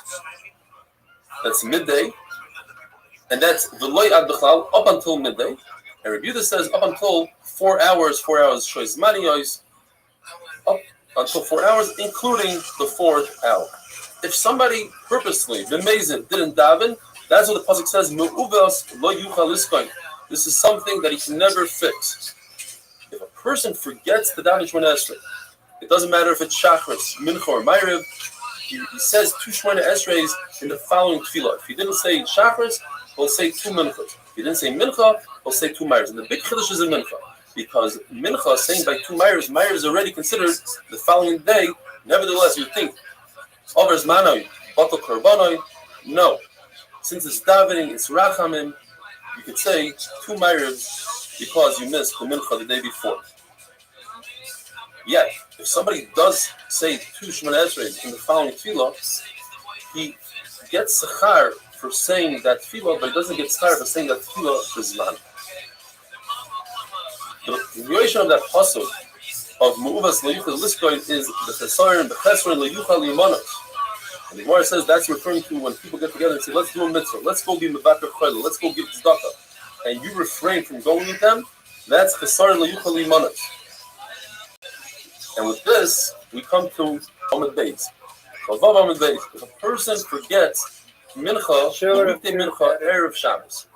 That's midday. And that's v'loy ad b'chlal, up until midday. And Rabbi Yehuda says up until 4 hours shois maniyos, up until 4 hours, including the 4th hour. If somebody purposely, b'mezid, didn't daven, that's what the pasuk says, me'uvas lo yuchal liskoin. This is something that he can never fix. If a person forgets the daven Shemona Esrei, it doesn't matter if it's shachris, mincha, or ma'ariv, he says 2 Shemona Esreis in the following tefillah. If he didn't say shachris, he'll say 2 minchas. If he didn't say mincha, he'll say 2 ma'ariv. And the big chiddush is in mincha, because mincha, saying by 2 ma'ariv is already considered the following day. Nevertheless, you think, Overs manoi, batal korbanoi. No. Since it's davening, it's rachamim, you could say 2 ma'ariv because you missed the mincha the day before. Yet, if somebody does say 2 Shemona Esrei in the following tefillah, he gets sechar for saying that tefillah, but he doesn't get sechar for saying that tefillah for zman. The continuation of that pasuk of Mu'uvas Le'yuchal Liskoin is the Chesaron, the Chesaron Le'yuchal Limanos. And the Gemara says that's referring to when people get together and say, let's do a mitzvah, let's go be Mevaker Chayla, let's go give tzedakah, and you refrain from going with them, that's Chesaron Le'yuchal Limanos. And with this, we come to Amud Beis. If a person forgets Mincha, the weekday Mincha, Erev Shabbos,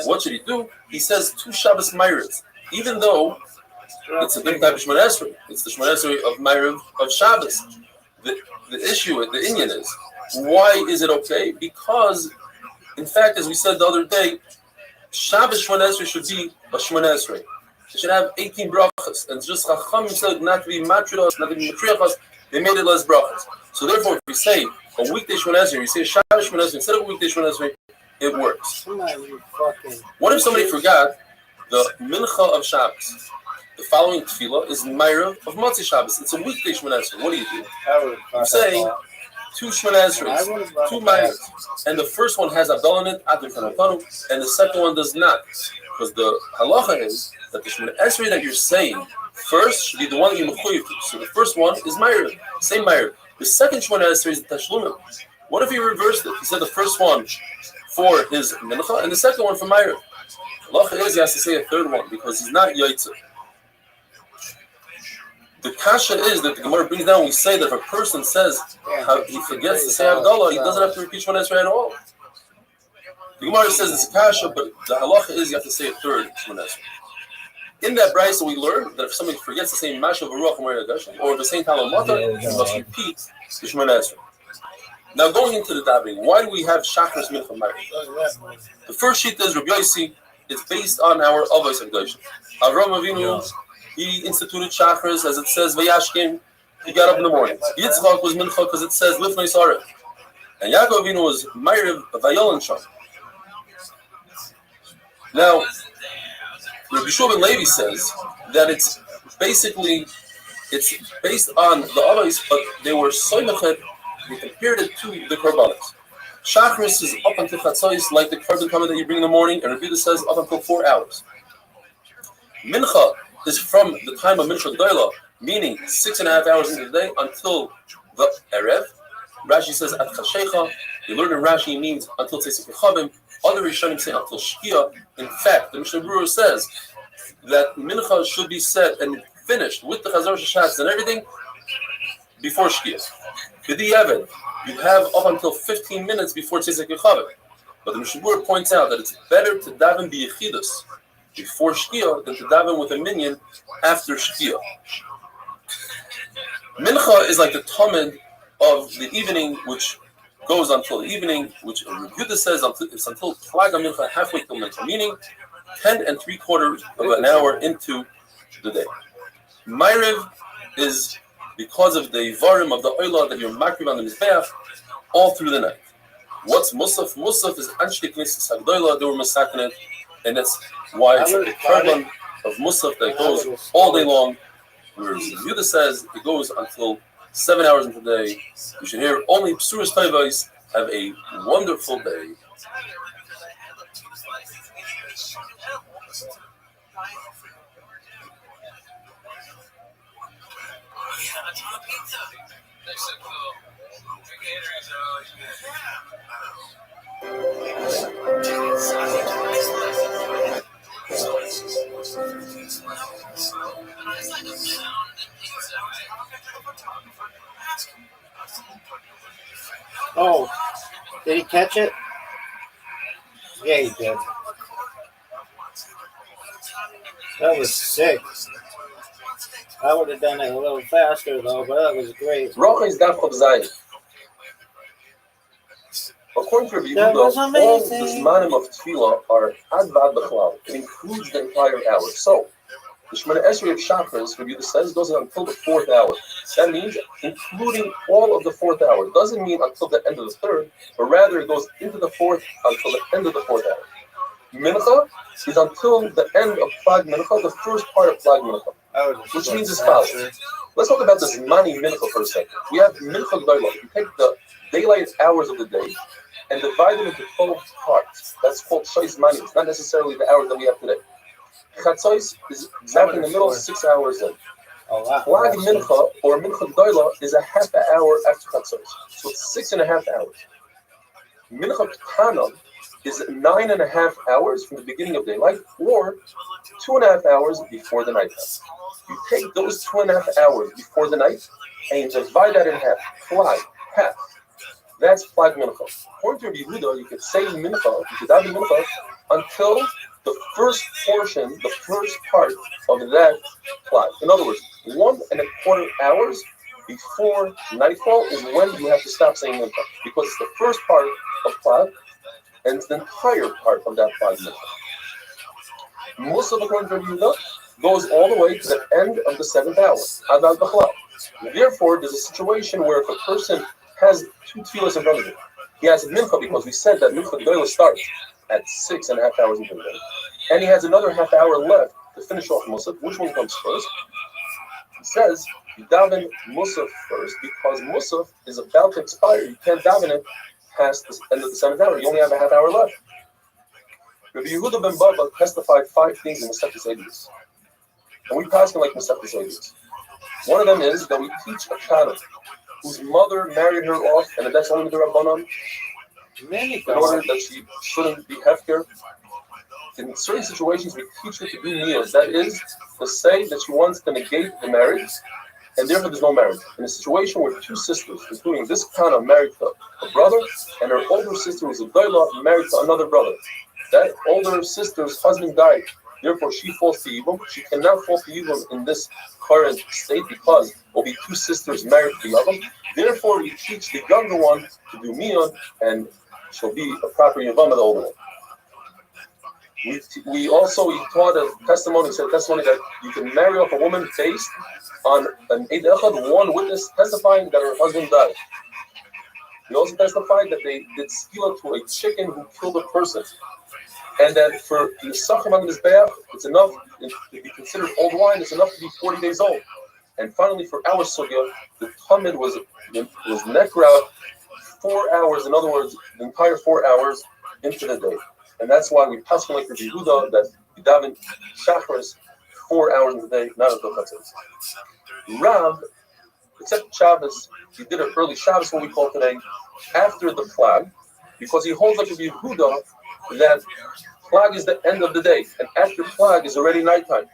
what should he do? He says 2 Shabbos Ma'ariv, even though it's a different type of Shemona Esrei. It's the Shemona Esrei of Ma'ariv of Shabbos. The issue, the inyan is, why is it okay? Because, in fact, as we said the other day, Shabbos Shemona Esrei should be a Shemona Esrei. It should have 18 brachas, and it's just Chachamim said not to be matrios, not to be matriachas. They made it less brachas. So therefore, if we say a weekday Shemona Esrei, we say Shabbos Shemona Esrei instead of a weekday Shemona Esrei, it works. What if somebody forgot the mincha of Shabbos? The following tefillah is Ma'ariv of Motzei Shabbos. It's a weekday Shemona Esrei. What do? You say 2 Shemona Esreis, 2 Ma'ariv, and the first one has Abdullah in it, Adon Kanatanu, and the second one does not. Because the halacha is that the Shemona Esrei that you're saying first should be the one that you're mechuyev to. So the first one is Ma'ariv, same Ma'ariv. The second Shemona Esrei is the Tashlumim. What if he reversed it? He said the first one for his mincha and the second one for Ma'ariv. Halacha is he has to say a third one because he's not Yaitzer. The kasha is that the Gemara brings down. We say that if a person says how he forgets to say Havdalah, he doesn't have to repeat Shemona Esrei at all. The Gemara says it's a kasha, but the halacha is you have to say a third Shemona Esrei. In that brayso, we learn that if somebody forgets to say Mashav Baruch or the same Talmud Mata, he must repeat the Shemona Esrei. Now going into the davening, why do we have Shachris Mincha Ma'ariv? The first sheet is Rabbi Yossi. It's based on our Avos Hagdosh. Avram Avinu, he instituted Shachris, as it says Vayashkim. He got up in the morning. Yitzchak was Mincha because it says Lifnei Sarah, and Yaakov Avinu was Ma'ariv Vayolan Sham. Now, Rabbi Shua ben Levi says that it's based on the Avos, but they were so mechet. We compared it to the Korbanos. Shachris is up until Chatzos, like the Korban Tamid that you bring in the morning, and Rabbi Yehuda says up until 4 hours. Mincha is from the time of Mincha G'dayla, meaning 6.5 hours into the day until the Erev. Rashi says at Chashecha. You learn in Rashi means until Tzesik Chavim. Other Rishonim say until Shkia. In fact, the Mishnah Berurah says that Mincha should be said and finished with the Chazar Shashatz and everything before Shkia. B'di'evet, you have up until 15 minutes before Tzesek Yechavim. But the Mishnah Berurah points out that it's better to daven b'yechidus before Shkia than to daven with a minyan after Shkia. Mincha is like the tamid of the evening, which goes until the evening, which Yehuda says it's until Plaga Mincha, halfway till Mincha, meaning 10 3/4 of an hour into the day. Ma'ariv is because of the varim of the oila that you're makriv on the mizbeach all through the night. What's musaf? Musaf is anshei knesses hagdoila. They were masakinet, and that's why it's a problem of musaf that goes all day long. Whereas Yehuda says it goes until 7 hours into the day. You should hear only psuras tayvais. Have a wonderful day. Oh, did he catch it? Yeah, he did. That was sick. I would have done it a little faster though, but that was great. Rocha is daf of Zayin. According to Rabbi That was Yehuda, all the amazing. zmanim of tefillah are ad vad b'chlal. It includes the entire hour. So, the Shemona Esrei of Shachris, Rabbi Yehuda says, goes until the 4th hour. That means including all of the 4th hour. It doesn't mean until the end of the 3rd, but rather it goes into the 4th until the end of the 4th hour. Mincha is until the end of Plag Mincha, the first part of Plag Mincha, which means as follows. Let's talk about the Zmani Mincha for a second. We have Mincha G'dayla. You take the daylight hours of the day and divide them into 12 parts. That's called Shois Mani. It's not necessarily the hours that we have today. Chatzos is exactly in the middle, 6 hours in. Plag Mincha or Mincha G'dayla is a half an hour after Chatzos. So it's 6.5 hours. Mincha K'tana is 9.5 hours from the beginning of daylight or 2.5 hours before the night. You take those 2.5 hours before the night and you divide that in half. Plag, half. That's Plag Mincha. According to Rabbi Yehuda, you could say Mincha, you could have Mincha until the first portion, the first part of that Plag. In other words, 1.25 hours before nightfall is when you have to stop saying Mincha, because it's the first part of Plag and it's the entire part of that Plag Mincha. Musaf, according to Rabbi Yehuda, goes all the way to the end of the 7th hour, Adal B'chlal. Therefore, there's a situation where if a person has 2 tefillas in front of him, he has a mincha because we said that mincha g'dayla starts at 6.5 hours into the day, and he has another half hour left to finish off Musaf. Which one comes first? He says you daven Musaf first because Musaf is about to expire. You can't daven it past the end of the 7th hour. You only have a half hour left. Rabbi Yehuda ben Baba testified 5 things in Masechtas Edus. And we pass them like Masechtas Edus. One of them is that we teach a child whose mother married her off, and that's only the Rabbanon, in order that she shouldn't be hefker. In certain situations, we teach her to do niyos. That is to say that she wants to negate the marriage, and therefore there's no marriage. In a situation where 2 sisters, including this Kana, married to a brother, and her older sister was a doila married to another brother. That older sister's husband died. Therefore, she falls to Yibum. She cannot fall to Yibum in this current state because will be 2 sisters married to Yavam. Therefore, we teach the younger one to do Mion, and she'll be a proper Yavam of the older one. We taught a testimony, that you can marry off a woman based on an Eid Echad, one witness testifying that her husband died. We also testified that they did skila to a chicken who killed a person. And that for the Yisachim on this Mizbeach, it's enough to be considered old wine, it's enough to be 40 days old. And finally, for our sugya, the Talmud was nekra 4 hours, in other words, the entire 4 hours into the day. And that's why we pass like Rabbi Yehuda that we daven Shachris 4 hours in the day, not until Chatzos. Rav, except Shabbos, he did an early Shabbos, what we call today, after the flag, because he holds like Rabbi Yehuda that flag is the end of the day, and after flag is already nighttime.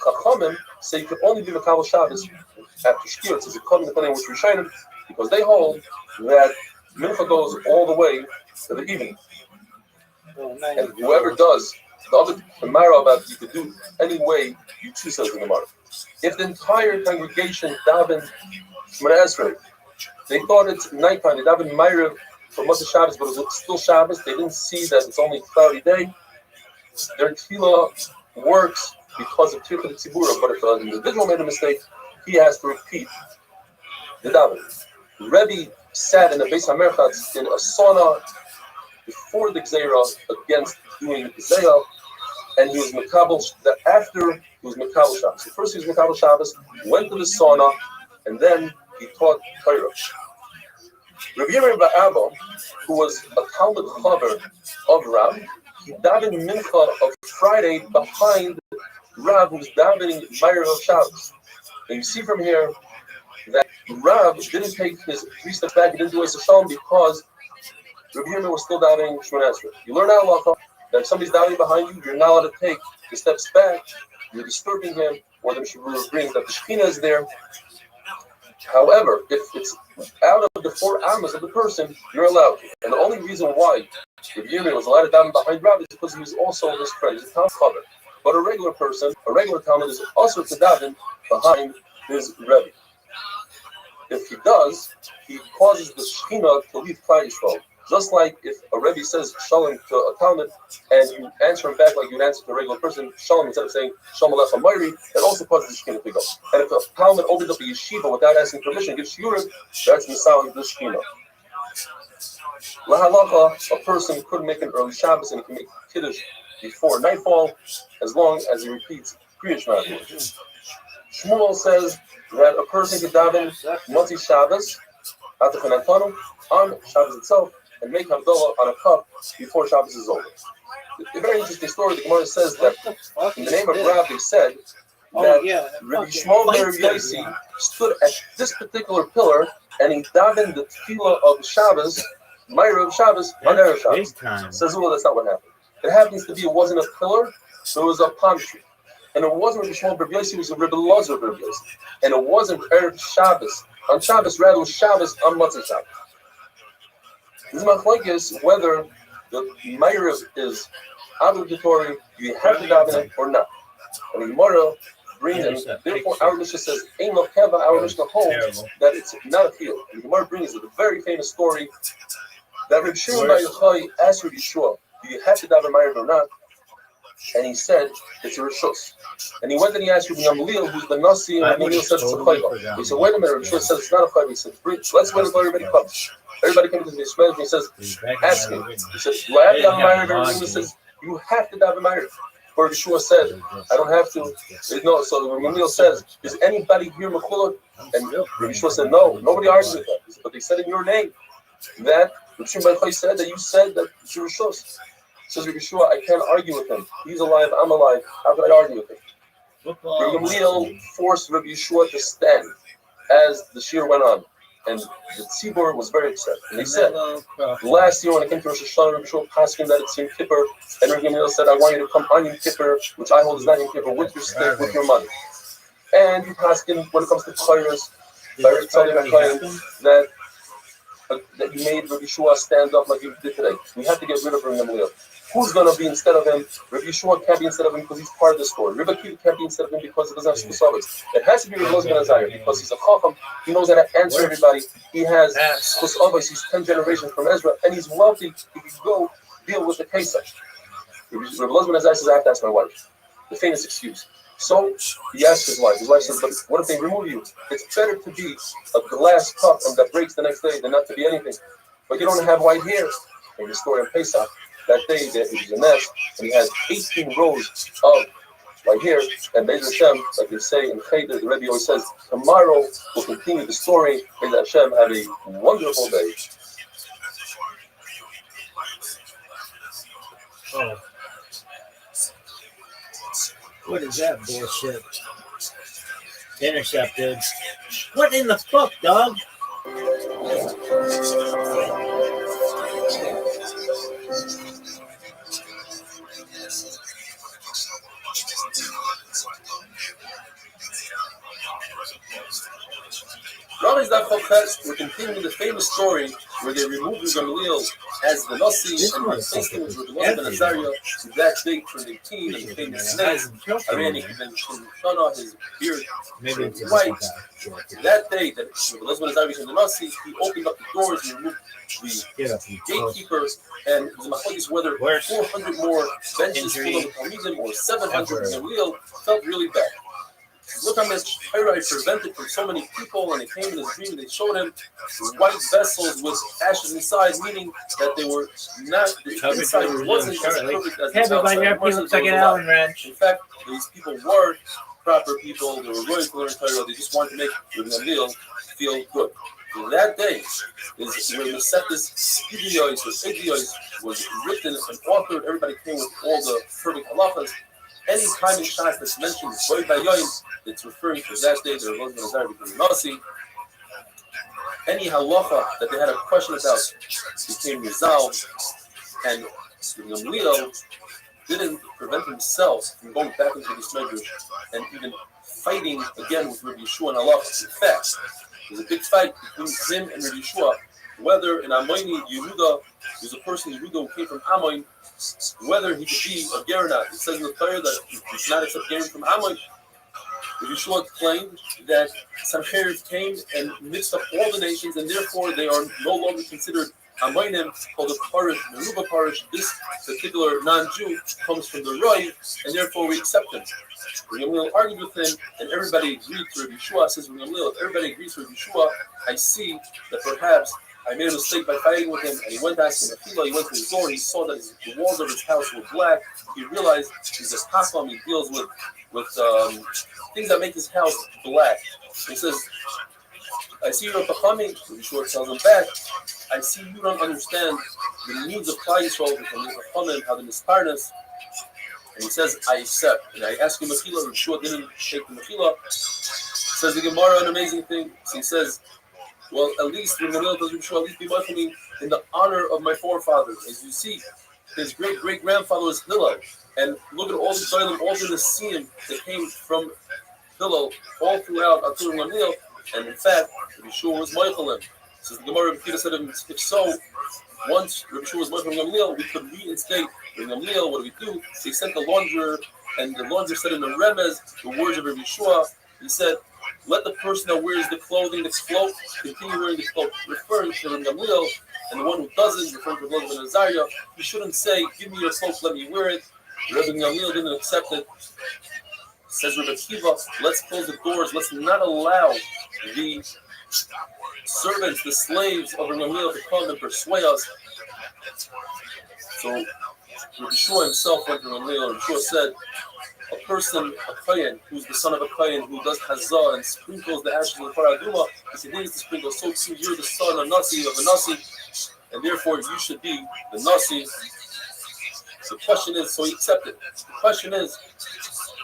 Chachamim say you can only be Makabel Shabbos after Shkir. It's a coming depending on which Rishonim, because they hold that Mincha goes all the way to the evening. And whoever does the other Gemara about you could do any way you choose, says the Gemara. If the entire congregation daven Shemona Esrei, they thought it's nighttime, they daven Ma'ariv for Motzei Shabbos, but it was still Shabbos. They didn't see that it's only a cloudy day. Their tefillah works because of Tirchut Tzibura, but if an individual made a mistake, he has to repeat the daven. Rebbe sat in the Beis HaMerchatz in a sauna before the Gzeira against doing Zeyah, and he was Mekabel, after he was Mekabel Shabbos. So first he was Mekabel Shabbos, went to the sauna, and then he taught Torah. Rabbi Yirmiyah Ba'aba, who was a Talmud Chaver of Rav, he davened Mincha of Friday behind Rav, who was davening Ma'ariv of Shabbos. And you see from here that Rav didn't take his 3 steps back, he didn't do a Shalom because Rabbi Yirmiyah was still davening Shemona Esrei. You learn out halacha that if somebody's davening behind you, you're not allowed to take the steps back, you're disturbing him, or the Mishabura brings that the Shekhinah is there. However, if it's out of the 4 amas of the person, you're allowed. And the only reason why Rabbi Yirmiyah was allowed to daven behind Rav is because he was also his friend, he's a Talmud Chaver. But a regular person, a regular Talmud, is also to daven behind his Rebbe. If he does, he causes the Shekhinah to leave Klal Yisrael. Just like if a Rebbe says Shalom to a Talmud and you answer him back like you'd answer to a regular person, Shalom, instead of saying Shalom Aleichem Mayri, that also causes the Shekhinah to go. And if a Talmud opens up a yeshiva without asking permission, gives shiurim, that's Nisal the Shekhinah. Lahalacha, a person could make an early Shabbos and he can make Kiddush before nightfall as long as he repeats Kriya Shema. Shmuel says that a person could daven Motzei Shabbos on Shabbos itself and make Havdalah on a cup before Shabbos is over. A very interesting story. The Gemara says that in the name of Rav, they said that Rabbi Shmuel ben Rabbi Yossi stood at this particular pillar and he davened the tefillah of Shabbos, Ma'ariv of Shabbos, on Erev Shabbos. Says, well, that's not what happened. It happens to be it wasn't a pillar, so it was a palm tree. And it wasn't Rabbi Shmuel ben Rabbi Yossi, it was a Rabbi Lazar ben Rabbi Yossi. And it wasn't Erev Shabbos on Shabbos, rather it was Shabbos on Motzei Shabbos. This is whether the Ma'ariv is obligatory, you have to daven it or not. And the Gemara brings, and therefore our Mishnah says, Ein lo keva, our Mishnah holds that it's not a field. And the Gemara brings a very famous story that Reb Shimon bar Yochai asked Rabbi Yeshua, do you have to daven Ma'ariv or not? And he said, it's a Rishus. And he went and he asked Rabbi Gamliel, who's the Nasi, and Rabbi Gamliel said it's a Chayva. He said, wait a minute, Rabbi Yeshua said it's not a Chayva. He said, let's wait until everybody comes. Everybody comes to the Yishmael and he says, ask him. He says, do I have to daven Ma'ariv? And he says, you have to daven Ma'ariv. Where Yeshua said, I don't have to. No, so Rabbi Gamliel says, is anybody here Mechulot? And Rabbi Yeshua said, no, nobody argues with that. But they said in your name that Rabbi Shimon bar Yochai said that you said that it's a Rishus. Says Rabbi Yeshua, I can't argue with him. He's alive, I'm alive. How could I argue with him? Rabbi Gamliel forced Rabbi Yeshua to stand as the shir went on. And the tzibur was very upset. And they said, last year when I came to Rosh Hashanah, Rabbi Yeshua asking that it's Yom Kippur, and Rabbi Gamliel said, I want you to come on Yom Kippur, which I hold is not Yom Kippur, with your stick, with your money. And you asking when it comes to Torahs, that you made Rabbi Yeshua stand up like you did today. We have to get rid of Rabbi Gamliel. Who's going to be instead of him? Rabbi Yeshua can't be instead of him because he's part of the story. Rabbi Akiva can't be instead of him because he doesn't have Shkusavos. It has to be Rabbi Elazar ben Azariah because he's a Chacham. He knows how to answer everybody. He has Shkusavos. He's 10 generations from Ezra, and he's wealthy. He can go deal with the Kesach. Rabbi Elazar ben Azariah says, I have to ask my wife. The famous excuse. So he asked his wife. His wife says, but what if they remove you? It's better to be a glass cup and that breaks the next day than not to be anything. But you don't have white hair. In the story of Pesach, that day that it was a mess, and he had 18 rows of white hair. And Be'ez Hashem, like they say in Cheder, the Rebbe always says, tomorrow we'll continue the story. Be'ez Hashem, have a wonderful day. Oh. What is that bullshit? Intercepted. What in the fuck, dog? Rabbis Daf we're continuing the famous story where they removed Gamliel as the Nasi and replaced him with Rabbi Elazar ben Azariah to that date from the team and the famous snake. Iranic even Shana, his beard turned white. That day that Rabbi Elazar ben Azariah became the Nasi, he opened up the doors and removed the gatekeepers, and the machlokes whether 400 more benches full of Talmidim or 700 in Gamliel felt really bad. Look how much Hirai prevented from so many people, and they came in his dream and they showed him white vessels with ashes inside, meaning that they were not, the inside wasn't as perfect as the outside. In fact, these people were proper people, they were going to learn Torah, they just wanted to make Gamliel feel good. So that day is where Masechtas Idiois or Idiois was written and authored, everybody came with all the perfect halachas. Any time in Shas that's mentioned Boy Bayoim, it's referring to that day that Rabbi Elazar ben Azariah became Nasi. Any halacha that they had a question about became resolved, and Gamliel didn't prevent himself from going back into this medrash and even fighting again with Rabbi Yeshua and halacha. In fact, there's a big fight between him and Rabbi Yeshua, whether in Amoini Yehuda, there's a person in Yehuda who came from Amoin, whether he could be a ger or not. It says in the Torah that he does not accept ger from Amoin. Rabbi Yeshua claimed that Sancheriv came and mixed up all the nations, and therefore they are no longer considered Amoinim, called a parish, Meruba parish. This particular non-Jew comes from the Roy, and therefore we accept him. Gamliel argued with him, and everybody agreed to Rabbi Yeshua. Says Gamliel, if everybody agrees to Rabbi Yeshua, I see that perhaps I made a mistake by fighting with him, and he went to ask him He went to his door, and he saw that the walls of his house were black. He realized he's a Chacham, he deals with things that make his house black. He says, I see you're a Chachamim. Rabbi Yeshua tells him back, I see you don't understand the needs of Klal Yisrael from the Chachamim, how the misparnas. And he says, I accept. And I ask him Mechila, Rabbi Yeshua didn't take the Mechila. Says the Gemara, an amazing thing. So he says, well, at least when Gamliel does Rabbi Yeshua, at least be mindful in the honor of my forefathers. As you see, his great-great-grandfather was Hillel. And look at all the Zaylim, all the Nesiim that came from Hillel all throughout until Gamliel. And in fact, Rabbi Yeshua was Michaelim. So the Gemara Rabbi Akiva said, if so, once Rabbi Yeshua was Michaelim Gamliel, we could reinstate Gamliel. What do we do? So he sent the launderer, and the launderer said in the Remez, the words of Rabbi Yeshua, he said, let the person that wears the clothing, the cloak, continue wearing the cloak, referring to Rabbi Gamliel, and the one who doesn't, referring to Rabbi Elazar ben Azariah. You shouldn't say, give me your cloak, let me wear it. Rabbi Gamliel didn't accept it. Says Rabbi Akiva, let's close the doors, let's not allow the servants, the slaves of Rabbi Gamliel to come and persuade us. So Rabbi Yeshua himself went to Rabbi Gamliel, and Yeshua said, a person, a Kohen, who's the son of a Kohen, who does Hazah and sprinkles the ashes of the Paraduma, he continues to sprinkle, so too you're the son of a Nasi, and therefore you should be the Nasi. So the question is, so he accepted. The question is,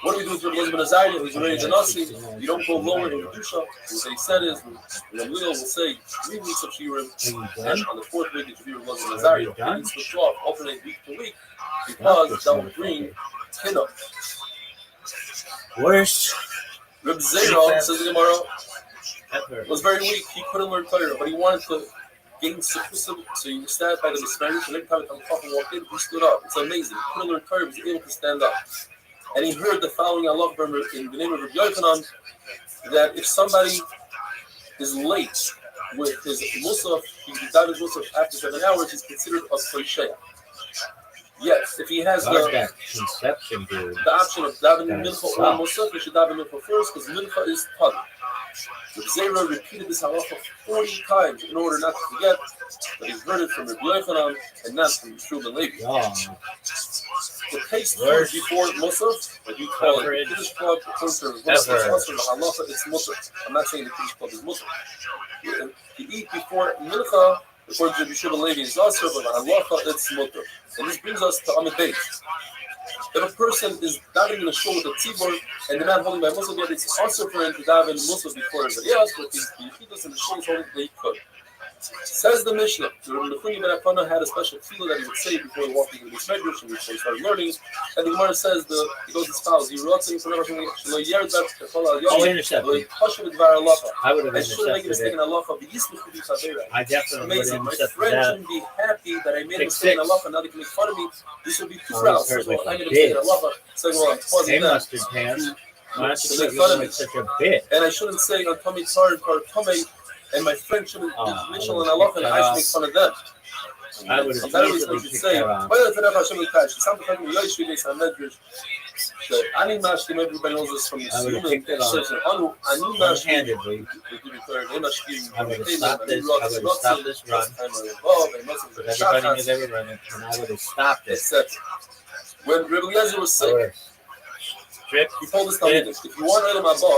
what do we do with Elizabeth Azariah, who's already the Nasi? You don't go lower in Kedusha. What they said is, Gamliel will say 3 weeks of Shiurim, and on the 4th week, it's Shiurim Elizabeth Azariah. They can switch off, alternate week to week, because that will bring Kiddush. Worst Reb Zera, says the Gemara, was very weak. He couldn't learn Torah, but he wanted to gain sufficient. So he sat by the Mismarich, and every time he walked in, he stood up. It's amazing. He couldn't learn Torah, but he was able to stand up. And he heard the following Allah in the name of Rabbi Yochanan, that if somebody is late with his Musaf, he died his Musaf after 7 hours, he's considered a Soishaya. Yes, if he has the option of davening mincha or Musaf, he should daven mincha first, because mincha is tadi. Reb Zera repeated this halacha 40 times in order not to forget that he heard it from Rabbi Yochanan and not from Yeshua ben Levi. The case before Musaf, what you call it, the Kiddush Club, according to the halacha, it's Musaf. I'm not saying the Kiddush Club is Musaf. You eat before mincha, according to Yeshua ben Levi, is also, but the halacha, it's Musaf. And this brings us to Amid Beis. If a person is davening in a shul with a tzibur and the man holding by Musaf, yet it's also for him to daven Musaf before everybody else, but if he doesn't, the shul is holding, he could. Says the Mishnah, the Nefuni ben Akana had a special tefillah that he would say before he walked into the Medrash and before he started learning. And the Gemara says, he goes as follows: I would have intercepted I definitely would have my intercepted friend that. shouldn't be happy that I made a mistake in Allah, and now they can make fun of me. This would be too proud. So I made a mistake in Allah. Saying, well, I'm pausing that. Mustard pants. Why don't you make fun of me such a bit? And I shouldn't say on Tommy Tar and Tommy. And my friend shouldn't Mitchell and Allah, and I should make fun of them. I would have easily picked that off. Everybody knows this from the I would have picked it off. One-handedly. I would have stopped this. I would have stopped this run. But everybody knew they were running, and I would have stopped it. When Rabbi Eliezer was sick, he told us if you want Elam Abba,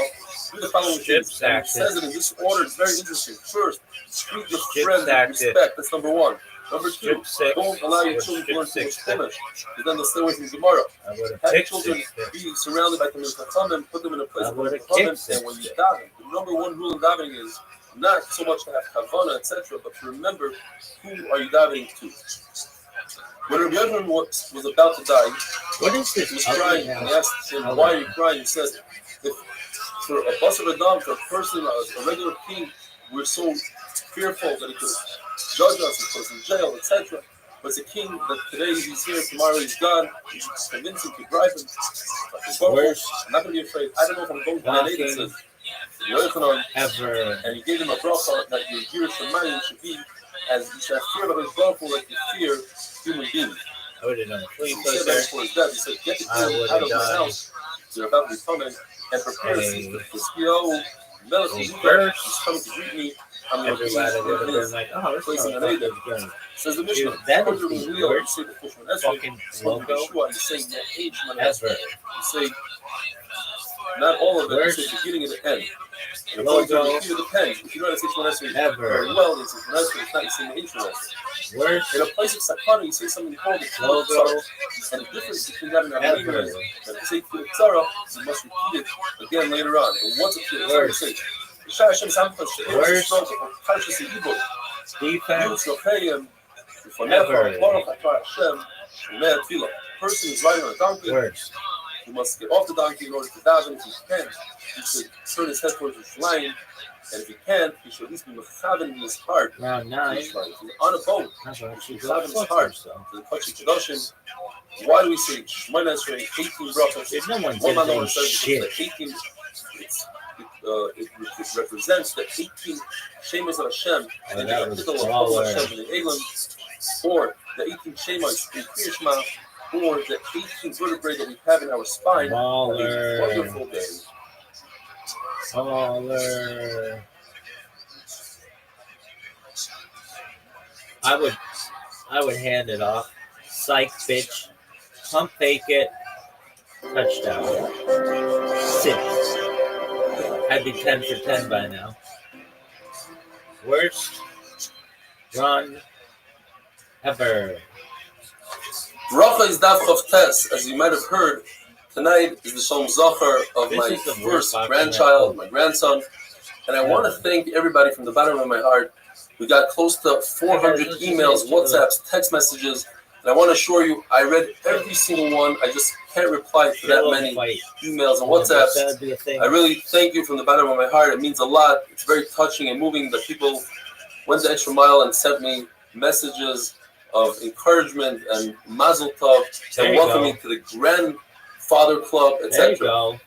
do the following things. He says it in this order. It's very interesting. First, treat your friends with respect. That's number one. Number two, don't allow your children to learn too much Chumash, because then they'll stay away from Gemara. Have children be surrounded by Talmid Chachamim, put them in a place where they're Chachamim, and when you daven, the number one rule in davening is not so much to have Kavanah, etc., but to remember who are you davening to. When Rabbi Yochanan was about to die, what is this? He was crying, and he asked him, why are you crying? He said, if for a bus of a dog, for a person, a regular king, we're so fearful that he could judge us and put us in jail, etc. But it's a king that today he's here, tomorrow he's gone. You should convince him to bribe him. I'm not going to be afraid. I don't know if I'm going to the name that says, ever. And he gave him a bracha that your years from mine should be as you should have fear of his bracha like you fear human beings. I would have done He said that before his death. He said, get the king out of my house. You're about to be coming. And prepare to see the Skill, Melody, he's coming to greet me. I'm going to be like, oh, placing an aid. Says the Mishnah, that is the worst fucking logo you say that age ever. You say, not all of it, you say beginning and the end. Logo It depends. If you know how to say Shmonesri ever. very well, it's Shmonesri, it's not the same interest. Worst In a place of Sakana, you say something called the logo and the difference between that and Armenia is that you say Tzara, you must repeat it again later on. And once it's Tzara, you say, worst defense ever. Person is riding on a donkey. Worst. He must get off the donkey in order to daven. If he can, he should turn his head towards the line. And if he can't, he should at least be mechaven in his heart. Round 9. If he's on a boat, he should be mechaven in his heart. The Kachik Kedoshim. Why do we say Shemona Esrei 18 brachos? There's no one One man doing says shit. 18. It represents the 18 Shemas of Hashem and the Article of Hashem in the Elam, or the 18 Shemas in Kriya Shema, or the 18 vertebrae that we have in our spine. Baller. Wonderful day. Baller. I would hand it off. Psych, bitch. Pump fake it. Touchdown. 6. I'd be 10 for 10 by now. Worst run ever. Bracha is Daf Chav Tes, as you might have heard. Tonight is the Shalom Zachar of This my is the first worst grandchild, my grandson. And I want to thank everybody from the bottom of my heart. We got close to 400 emails, WhatsApps, text messages. And I want to assure you, I read every single one. I just can't reply to that many emails and WhatsApps. I really thank you from the bottom of my heart. It means a lot. It's very touching and moving that people went the extra mile and sent me messages of encouragement and mazel tov and welcoming to the grandfather club, etc.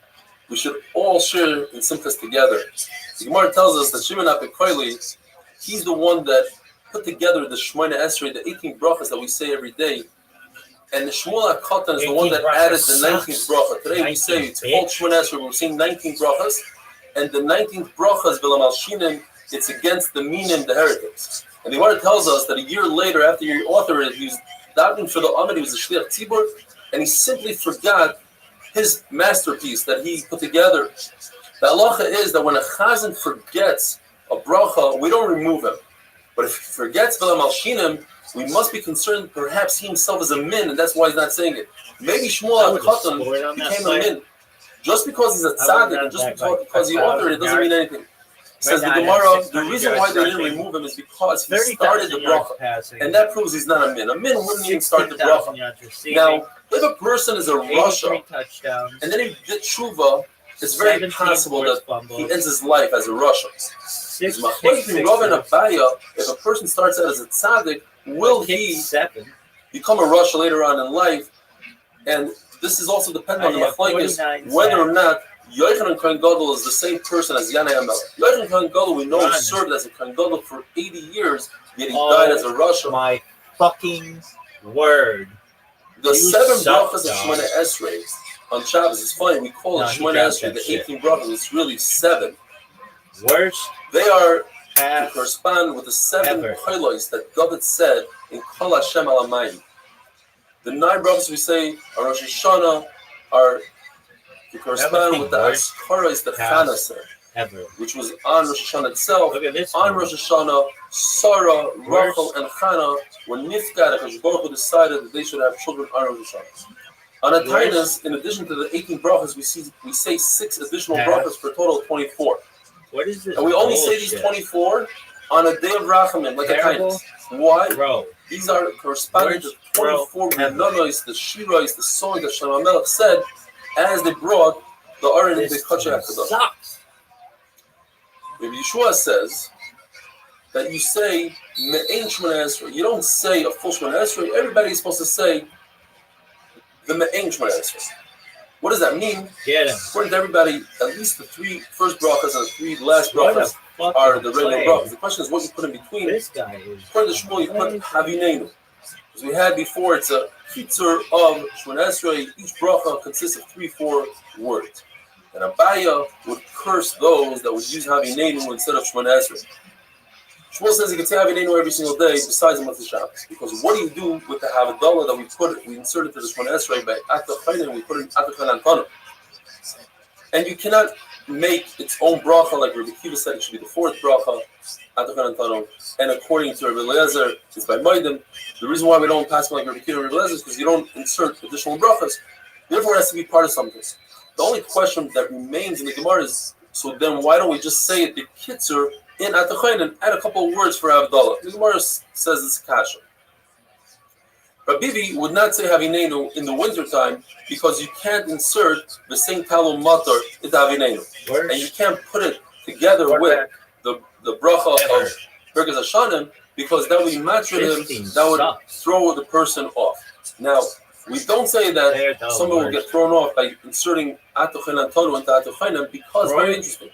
We should all share in simchas together. The Gemara tells us that Shimon HaPekoili, he's the one that put together the Shemona Esrei, the 18 brachas that we say every day. And the Shmuel HaKatan is the one that added the 19th bracha. Today we say it's called Shemona Esrei, we're saying 19 brachas. And the 19th bracha is V'lam Shinim, it's against the Minim, the heretics. And the Gemara tells us that a year later, after he authored it, he was davening for the Amid, he was a Shliach Tzibur, and he simply forgot his masterpiece that he put together. The halacha is that when a chazan forgets a bracha, we don't remove him. But if he forgets V'lam Shinim, we must be concerned perhaps he himself is a min, and that's why he's not saying it. Maybe Shmuel HaKatan became a min. Just because he's a tzaddik and just because he authored it doesn't mean anything. Says the Gemara, the reason why they didn't remove him is because he started the bracha. And that proves he's not a min. A min wouldn't even start the bracha. Now, if a person is a Rasha, and then he did tshuva, it's very possible that he ends his life as a Rasha. If a person starts out as a tzaddik, will he become a Rasha later on in life? And this is also dependent on the machlokes whether or not Yochanan Kohen Gadol is the same person as Yanai HaMelech. Yochanan Kohen Gadol, we know, served as a Kohen Gadol for 80 years, yet he died as a Rasha. My fucking word. The 7 brachas of Shemona Esrei on Shabbos, it's funny, we call it Shemona Esrei, the 18 brachas, it's really 7. Worst. They are to correspond with the 7 kolos that David said in Kol Hashem Al Hamayim. The 9 brachas we say are Rosh Hashanah, are to correspond with the Askaras that Chana said, which was on Rosh Hashanah itself. On Rosh Hashanah, Sarah, Rachel, and Chana were nifgad because Baruch Hu decided that they should have children on Rosh Hashanah. On a Tainus, in addition to the 18 brachas, we say 6 additional brachas for a total of 24. What is this? And we only say these 24 on a day of Rachamim, like a Tainus. Why? These are corresponding to 24 Renonos, the Shirais, the song that Shlomo HaMelech said as they brought the Aron into the Kachah HaKadosh. Rabbi Yeshua says that you say Me'ein Shemona Esrei. You don't say a full Shemona Esrei. Everybody is supposed to say the Me'ein Shemona Esrei. What does that mean? According to everybody, at least the 3 first brachas and the 3 last brachas are the regular brachas. The question is what you put in between. According to Shmuel, you put Havinenu. As we had before, it's a kitzur of Shemona Esrei. Each bracha consists of 3-4 words. And Abaya would curse those that would use Havinenu instead of Shemona Esrei. Shmuel says you can say Havinenu every single day besides the month of Shabbos. Because what do you do with the Havdalah that we insert into the Shemona Esrei by Atah Chayim, we put in Atah Chayim Antonu. And you cannot make its own bracha like Rabbi Kiva said it should be the 4th bracha, Atah Chayim Antonu. And according to Rabbi Eliezer, it's by Moedim. The reason why we don't pass like Rabbi Kiva and Rabbi Eliezer is because you don't insert additional brachas. Therefore, it has to be part of something. The only question that remains in the Gemara is, so then why don't we just say it, the kitzur, in Atah Chayim and add a couple of words for Havdalah? The Gemara says it's kasha. Rabbi Bibi would not say Havinenu in the wintertime because you can't insert the same talum matar into Havinenu. And you can't put it together with the bracha of Birkas Hashanim because that would matcher him, that would throw the person off. Now, we don't say that someone will get thrown off by inserting Atah Chayim Antonu into Atah Chayim because, very interesting,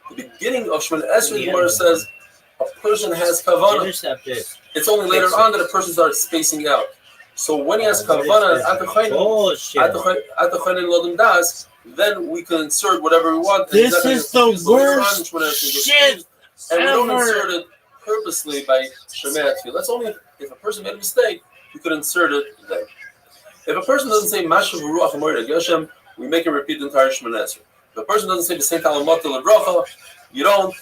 the beginning of Shemona Esrei, the Gemara says a person has kavanah. It's only later on that a person starts spacing out. So when he has kavanah at Atah Chayim Lodem Das, then we can insert whatever we want. This is the worst shit and we don't insert it purposely by Shemei Tefillah. That's only if a person made a mistake, you could insert it then. If a person doesn't say Mashav Ruach HaMoed Yoshem, we make him repeat the entire Shemona Esrei. If a person doesn't say the same Talmud Lebracha, you don't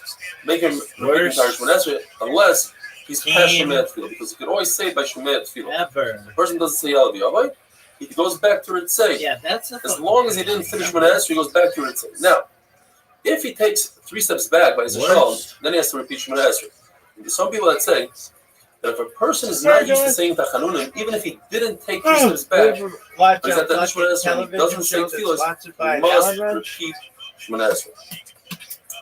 make him repeat the entire Shemona Esrei unless he's past Shomei Tefillah, because you can always say by Shomei Tefillah. Ever. The person doesn't say Yalav Yavai, he goes back to Ritzei. Yeah, that's a As long as he didn't finish Shmoneh Esrei, he goes back to Ritzei. Now, if he takes 3 steps back by his Shalom, then he has to repeat Shmoneh Esrei. There's some people that say that if a person is not used to saying Tachanunim, even if he didn't take 3 steps back, but he's at the Shmoneh Esrei, he doesn't say Tefillah, he must repeat Shmoneh Esrei.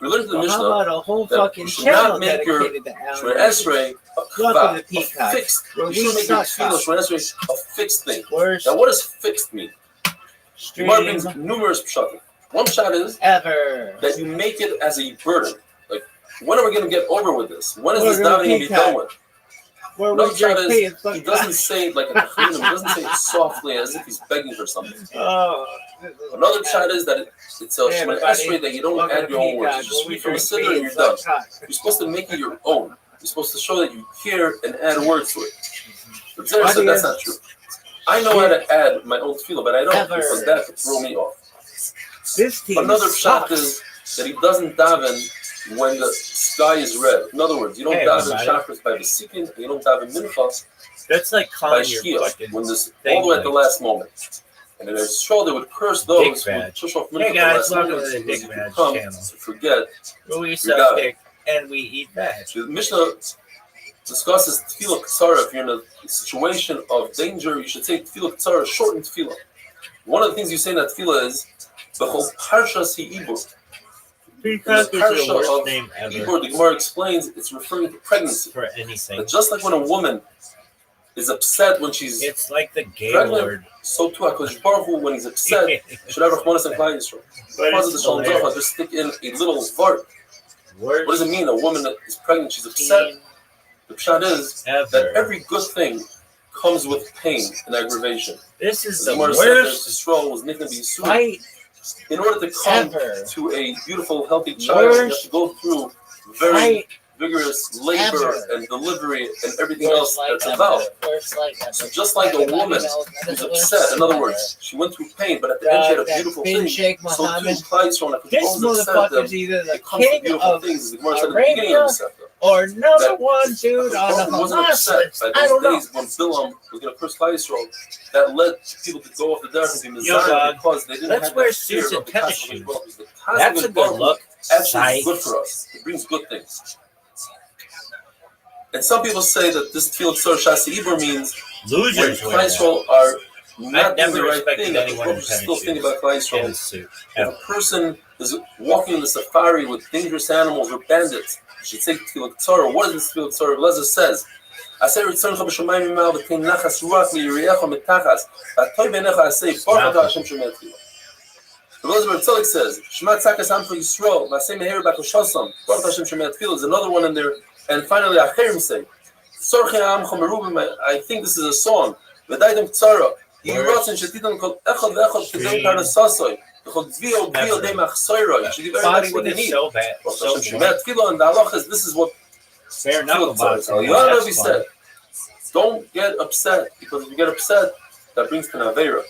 We learned in the Mishnah that you should not make your Shmoneh Esrei a kavah, a fixed. You should make your Tefillah Shmoneh Esrei a fixed thing. Now, what does fixed mean? Gemara brings numerous pshatim. One shot is that you make it as a burden. Like, when are we going to get over with this? When is this davening going to be done with? Another shot is he doesn't say it like a tachanun. He doesn't say it softly as if he's begging for something. Another shot is that it's a Shmoneh Esrei that you don't add your own words. You just read from a siddur and you're done. You're supposed to make it your own. You're supposed to show that you care and add words to it. But Zera said that's not true. I know how to add my own tefillah, but I don't because that could throw me off. Another shot is that he doesn't daven when the sky is red. In other words, you don't daven chakras by Vesikin, and you don't daven minchas. That's like by Shkia, when this all the way at the last moment. And in his show, they would curse those who would push off minchas at the last moment because you could come to forget we suck dick and we eat veg. The Mishnah discusses tefillah k'tzara. If you're in a situation of danger, you should say tefillah k'tzara, shortened tefillah. One of the things you say in that tefillah is the whole parshas Ibur. Because the parsha of Ibur, the Gemara explains it's referring to pregnancy. For anything. But just like when a woman is upset when she's it's like the gay pregnant, word. so too HaKadosh Baruch Hu, when he's upset, should have Rachmanas and Klal Yisrael. Because of the Shalom Zohar, just stick in a little vart. What does it mean? A woman that is pregnant, she's upset. The pshat is that every good thing comes with pain and aggravation. This is the worst Yisrael was fight. In order to come to a beautiful, healthy child, you have to go through very vigorous labor and delivery and everything else that's involved. So just like a woman who's upset, in other words, she went through pain, but at the end she had a beautiful thing. So too, Klal Yisrael, this motherfucker's either the king of Arabia or number one dude on the Hamas list. I don't know. When Bilam was going to curse Klal Yisrael, that led people to go off the derech and be Mizrahim because they didn't have wear suits and tennis shoes. That's a good look. Actually, it's good for us. It brings good things. And some people say that this tefillah k'tzara shas Ibur means losers. Klal Yisrael are not doing the right thing. That the Prophet is still thinking about Klal Yisrael. If a person is walking in the safari with dangerous animals or bandits, you should say tefillah k'tzara. What is this tefillah k'tzara? Lezer says, "Aser ritzoncha b'shamayim imal v'tein nachas ruach li'yiriyecha mitachas v'atoy b'necha asay baruch atah Hashem shomei tefillah." The Lezer Tzelik says, "Shema tzakas amcha Yisrael v'asay meher b'koshasam baruch Hashem shomei tefillah." There's another one in there. And finally, Acherim say, I think this is a song. V'daydem k'tzara. Yiratzin shetitan kol echad ve'echad k'dem parnasasoy. V'chol dvio b'io dem achsoyroy. You should give everybody what they need. So bad. So bad. And the halach is, this is what fair enough about it. Yonavi said, don't get upset, because if you get upset, that brings to Naveira.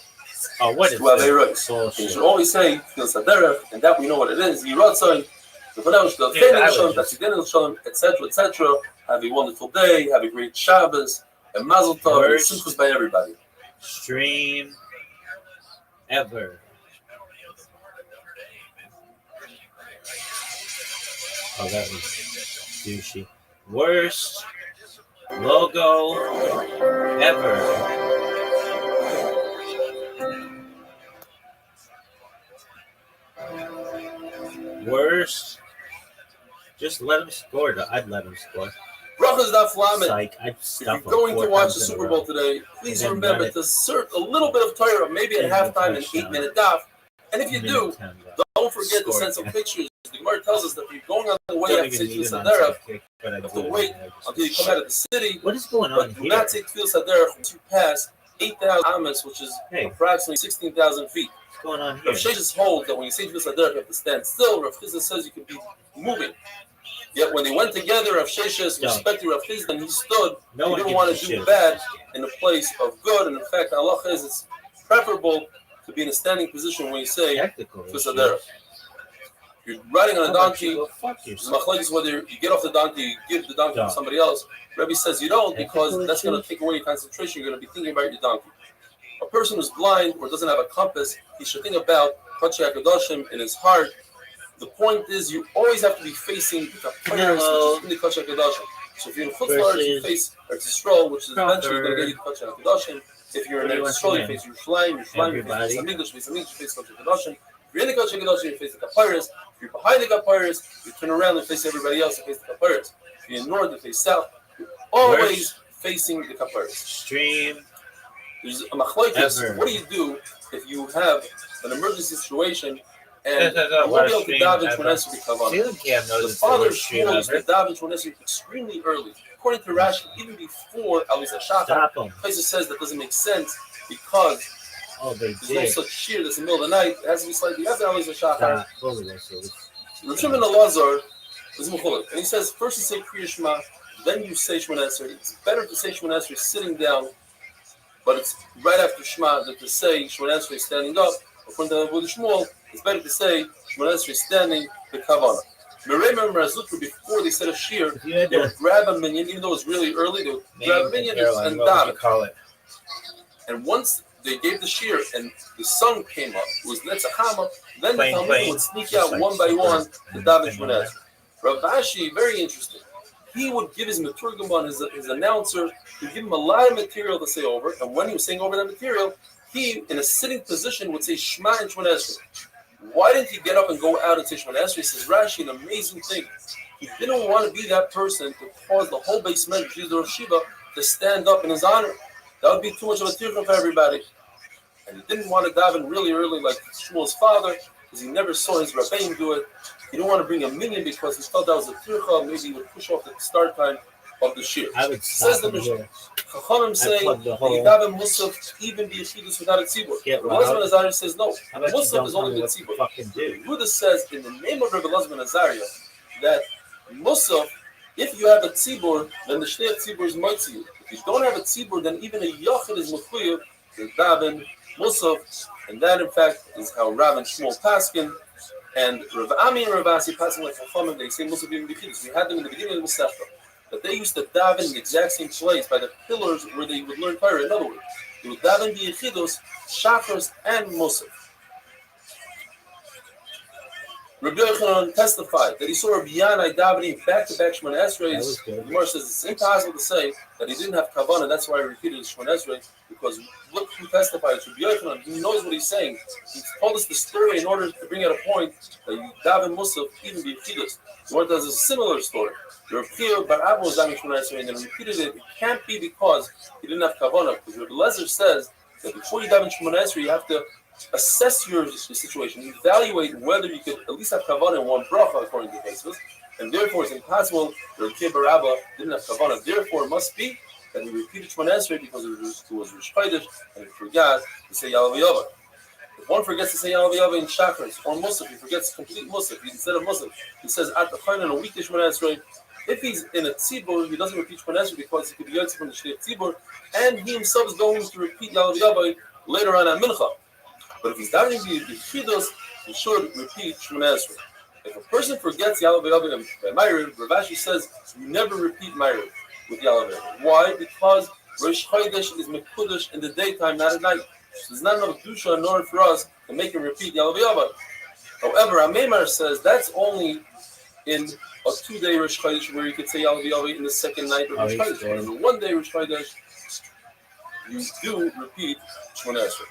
Oh, what is that? You should always say, Fil Saderech, and that we know what it is. Yiratzin. Etc., etc. Have a wonderful day. Have a great Shabbos. And Mazel Tov. And Simchus by everybody. Stream ever. Oh, that was douchey. Worst logo ever. Worst. Just let him score. I'd let him score. Brachas Daf Lamed. If you're going to watch the Super Bowl today, please remember to insert a little bit of Torah, maybe at halftime, an 8-minute daf. And if you do, don't forget to send some pictures. The Gemara tells us that if you're going on the way after Tefillah Saderech, you have to wait until you come out of the city. What is going on here? But do not take Tefillah Saderech once you pass 8,000 amas, which is approximately 16,000 feet. What's going on here? Rav Sheshes holds that when you say Tefillah Saderech, you have to stand still. Rav Chizda says you can be moving. Yet when they went together, Rav Sheshes respected Rav Chizda, and he stood. He didn't want to do bad in a place of good. And in fact, Allah is it's preferable to be in a standing position when you say Tefillah Saderech. You're riding on a How about donkey. you go fuck The yourself? machlokes is whether you get off the donkey, you give the donkey to Don't. somebody else. Rebbe says you don't because Ethical that's going to issues? take away your concentration. You're going to be thinking about your donkey. A person who's blind or doesn't have a compass, he should think about Kodesh HaKadoshim in his heart. The point is, you always have to be facing the Kapiris, which is in the Kodesh HaKadoshim. So if you're in Chutzlar, you face Eretz Yisrael, which is eventually going to get you to Kodesh HaKadoshim. If you're in Eretz Yisrael, you face Yerushalayim, you face Hamikdash, you face Kodesh HaKadoshim. If you're in the Kodesh HaKadoshim, you face the Kapiris. If you're behind the Kapiris, you turn around and face everybody else and face the Kapiris. If you're in north, you face south. You're always facing the Kapiris. Stream. There's a machlokes. What do you do if you have an emergency situation and you won't be able to daven Shmoneh Esrei b'kavanah? The father Shmuel used to daven Shmoneh Esrei extremely early. According to Rashi, even before Alisa Shachar, places says that doesn't make sense because there's no such shear that's in the middle of the night. It has to be slightly after Alisa Shachar. Restream and Elazar is mechulik, and he says first you say Kriya Shema, then you say Shmoneh Esrei. It's better to say Shmoneh Esrei sitting down. But it's right after Shema that to say Shmoneh Esrei standing up. According to Abu Shmuel, it's better to say Shmoneh Esrei standing the Kavanah. Merema and Razutru, before they said a shear, they would grab a minion, even though it was really early, they would grab a minion and daven. And once they gave the shear and the sun came up, it was Netzachama, then the Talmudim would sneak out one by one to daven Shmoneh Esrei. Rav Ashi, very interesting. He would give his maturgumon, his announcer, he would give him a lot of material to say over, and when he was saying over that material, he, in a sitting position, would say Shema and Shmoneh Esrei. Why didn't he get up and go out and say Shmoneh Esrei? Says Rashi, an amazing thing. He didn't want to be that person to cause the whole base measure, the Rosh Shiva, to stand up in his honor. That would be too much of a tircha for everybody. And he didn't want to daven really early like Shmuel's father, because he never saw his rabbeim do it. He didn't want to bring a minion because he felt that was a tircha. Maybe he would push off the start time of the shir. Says the Mishnah. Chachamim say that you daven musaf even be yechidus without a tzibur. Elazar Azariah says no. Musaf is only the tzibur. Yehuda says in the name of Rabbi Elazar Azariah that musaf, if you have a tzibur, then the shnei tzibur is moitzi. If you don't have a tzibur, then even a yachid is mechuyev to daven musaf, and that in fact is how Rav and Shmuel paskin. And Rav Ami and Rav Asi passing like Chachamim, they say musaf even bechidus. We had them in the beginning of the Masechta, that they used to daven in the exact same place by the pillars where they would learn Torah. In other words, they would daven bechidus, shachars, and musaf. Rabbi Yochanan testified that he saw Rabbi Yanai davening back-to-back Shmoneh Esrei. The Gemara says it's impossible to say that he didn't have kavanah. That's why he repeated the Shmoneh Esrei, because look who testified. It's Rabbi Yochanan. He knows what he's saying. He told us the story in order to bring out a point that you daven musaf even be chidus. The Gemara does a similar story. Rabbi Chia Bar Abba was davening Shmoneh Esrei and then repeated it. It can't be because he didn't have kavanah. Because Rabbi Lezer says that before you daven Shmoneh Esrei, you have to assess your situation, evaluate whether you could at least have kavanah in one bracha according to Tosfos, and therefore it's impossible that Rabbi Bar Abba didn't have kavanah. Therefore, it must be that he repeated Shmoneh Esrei because it was Rosh Chodesh and he forgot to say Yalav Yava. If one forgets to say Yalav Yava in chakras or Musaf, he forgets complete Musaf. Instead of Musaf, he says at the Chayin a week Shmoneh Esrei. If he's in a tzibur, he doesn't repeat Shmoneh Esrei because he could be yotzi from the Shnei tzibur, and he himself is going to repeat Yalav Yava later on at Mincha. But if he's davening the Chidus, he should repeat Shmoneh Esrei. If a person forgets Yalav Yava and Ma'ariv, Rav Ashi says you never repeat Ma'ariv with Yalav Yava. Why? Because Rosh Chodesh is Mekudesh in the daytime, not at night. So there's not enough dusha in order for us to make him repeat Yalav Yava. However, Amemar says that's only in a 2-day Rosh Chodesh where you could say Yalav Yava in the second night of Rosh Chodesh. But in the 1-day Rosh Chodesh, you do repeat Shmoneh Esrei.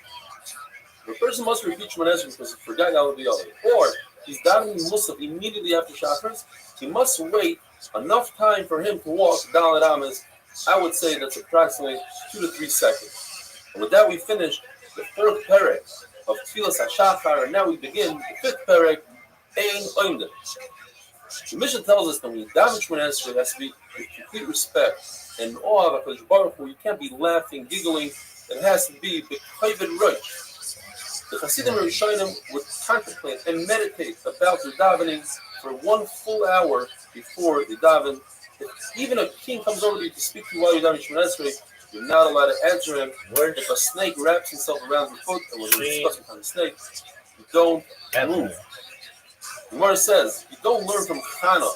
The person must repeat Shmoneh Esrei because he forgot Yalav Yava. Or he's davening Musaf immediately after Shachris. He must wait enough time for him to walk Dalet Ames. I would say that's approximately 2 to 3 seconds. And with that, we finish the 4th perek of Tfilas HaShachar, and now we begin the 5th perek, Ein Oimden. The Mishnah tells us that when you daven Shmoneh Esrei, it has to be with complete respect and awe of HaKadosh Baruch Hu. You can't be laughing, giggling. It has to be b'chayved rosh. The Hasidim Rishonim would contemplate and meditate about their davening for 1 full hour before they daven. If even a king comes over to you to speak to you while you're davening Shmoneh Esrei, you're not allowed to answer him. If a snake wraps himself around your foot, and we're discussing on the snake, you don't move. Gemara says, you don't learn from Chana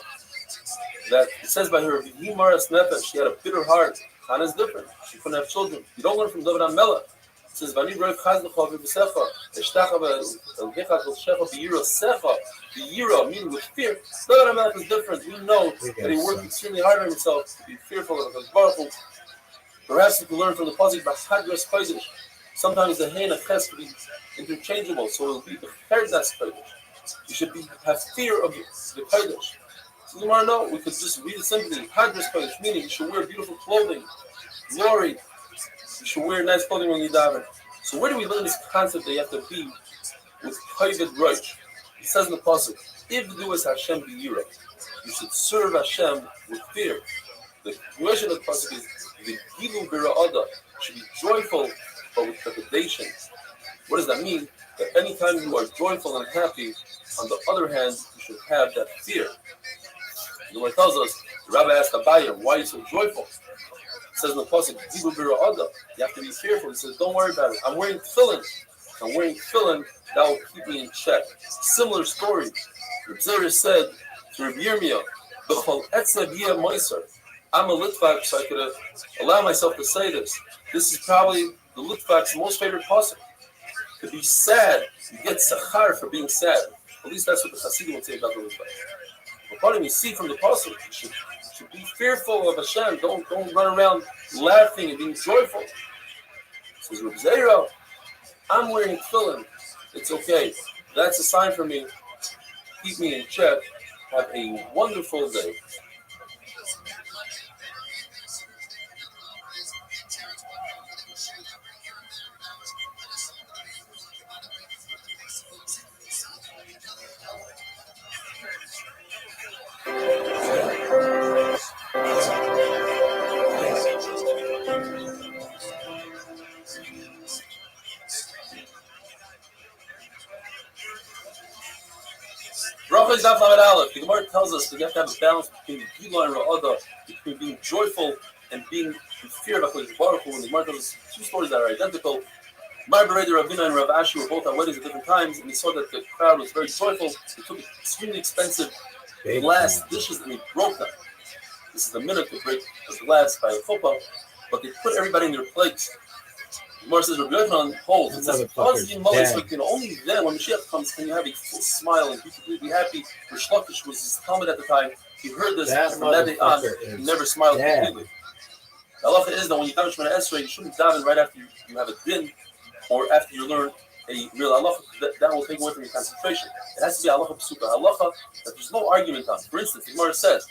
that it says by her, she had a bitter heart. Chana is different. She couldn't have children. You don't learn from David HaMelech. It says, the Yira, meaning with fear. David HaMelech is different. We know that he worked extremely hard on himself to be fearful of his Baruch. Perhaps you can learn from the Pasuk by Hadras Kodesh. Sometimes the Hein and Ches can be interchangeable, so it will be the Herdas Kodesh. You should have fear of the Kodesh. So you want to know, we could just read it simply. Hadras Kodesh, meaning you should wear beautiful clothing, glory. You should wear nice clothing when you daven. So where do we learn this concept that you have to be with Kodesh Rosh? It says in the Pasuk, if you do as Hashem be Yira, you should serve Hashem with fear. The question of the Pasuk is, the Gilu Bira'ada should be joyful, but with trepidation. What does that mean? That anytime you are joyful and happy, on the other hand, you should have that fear. The Lord tells us, the Rabbi asked Abaye, why are you so joyful? It says in the Pasuk, Gilu Bira'ada, you have to be fearful. He says, don't worry about it. I'm wearing tefillin. That will keep me in check. Similar story. Reb Zera said to Reb Yirmiyah, B'chol etzev yeh moiser. I'm a Litvak, so I could allow myself to say this. This is probably the Litvak's most favorite pasuk. To be sad, you get sachar for being sad. At least that's what the Hasidim would say about the Litvak. But part of me see from the pasuk, you should be fearful of Hashem. Don't run around laughing and being joyful. Says Reb Zera, I'm wearing tefillin. It's okay. That's a sign for me. Keep me in check. Have a wonderful day. The Gemara tells us that you have to have a balance between the Gila and Ra'ada, between being joyful and being in fear of HaKadosh Baruch Hu. And the Gemara tells us two stories that are identical. Mar Bereder Ravina and Rav Ashi were both at weddings at different times, and they saw that the crowd was very joyful. They took extremely expensive glass dishes and they broke them. This is the minute to break the glass by a chuppah, but they put everybody in their plates. Gemara says, Rabbi Yochanan holds, it says, only then, when Mashiach comes, can you have a full smile and be completely happy. Rish Lakish was his Talmud at the time. He heard this, and from that day on, he never smiled completely. The halacha is that when you daven Shemona Esrei, you shouldn't daven right after you have a din, or after you learn a real halacha. That will take away from your concentration. It has to be halacha psuka, halacha that there's no argument on. For instance, the Gemara says,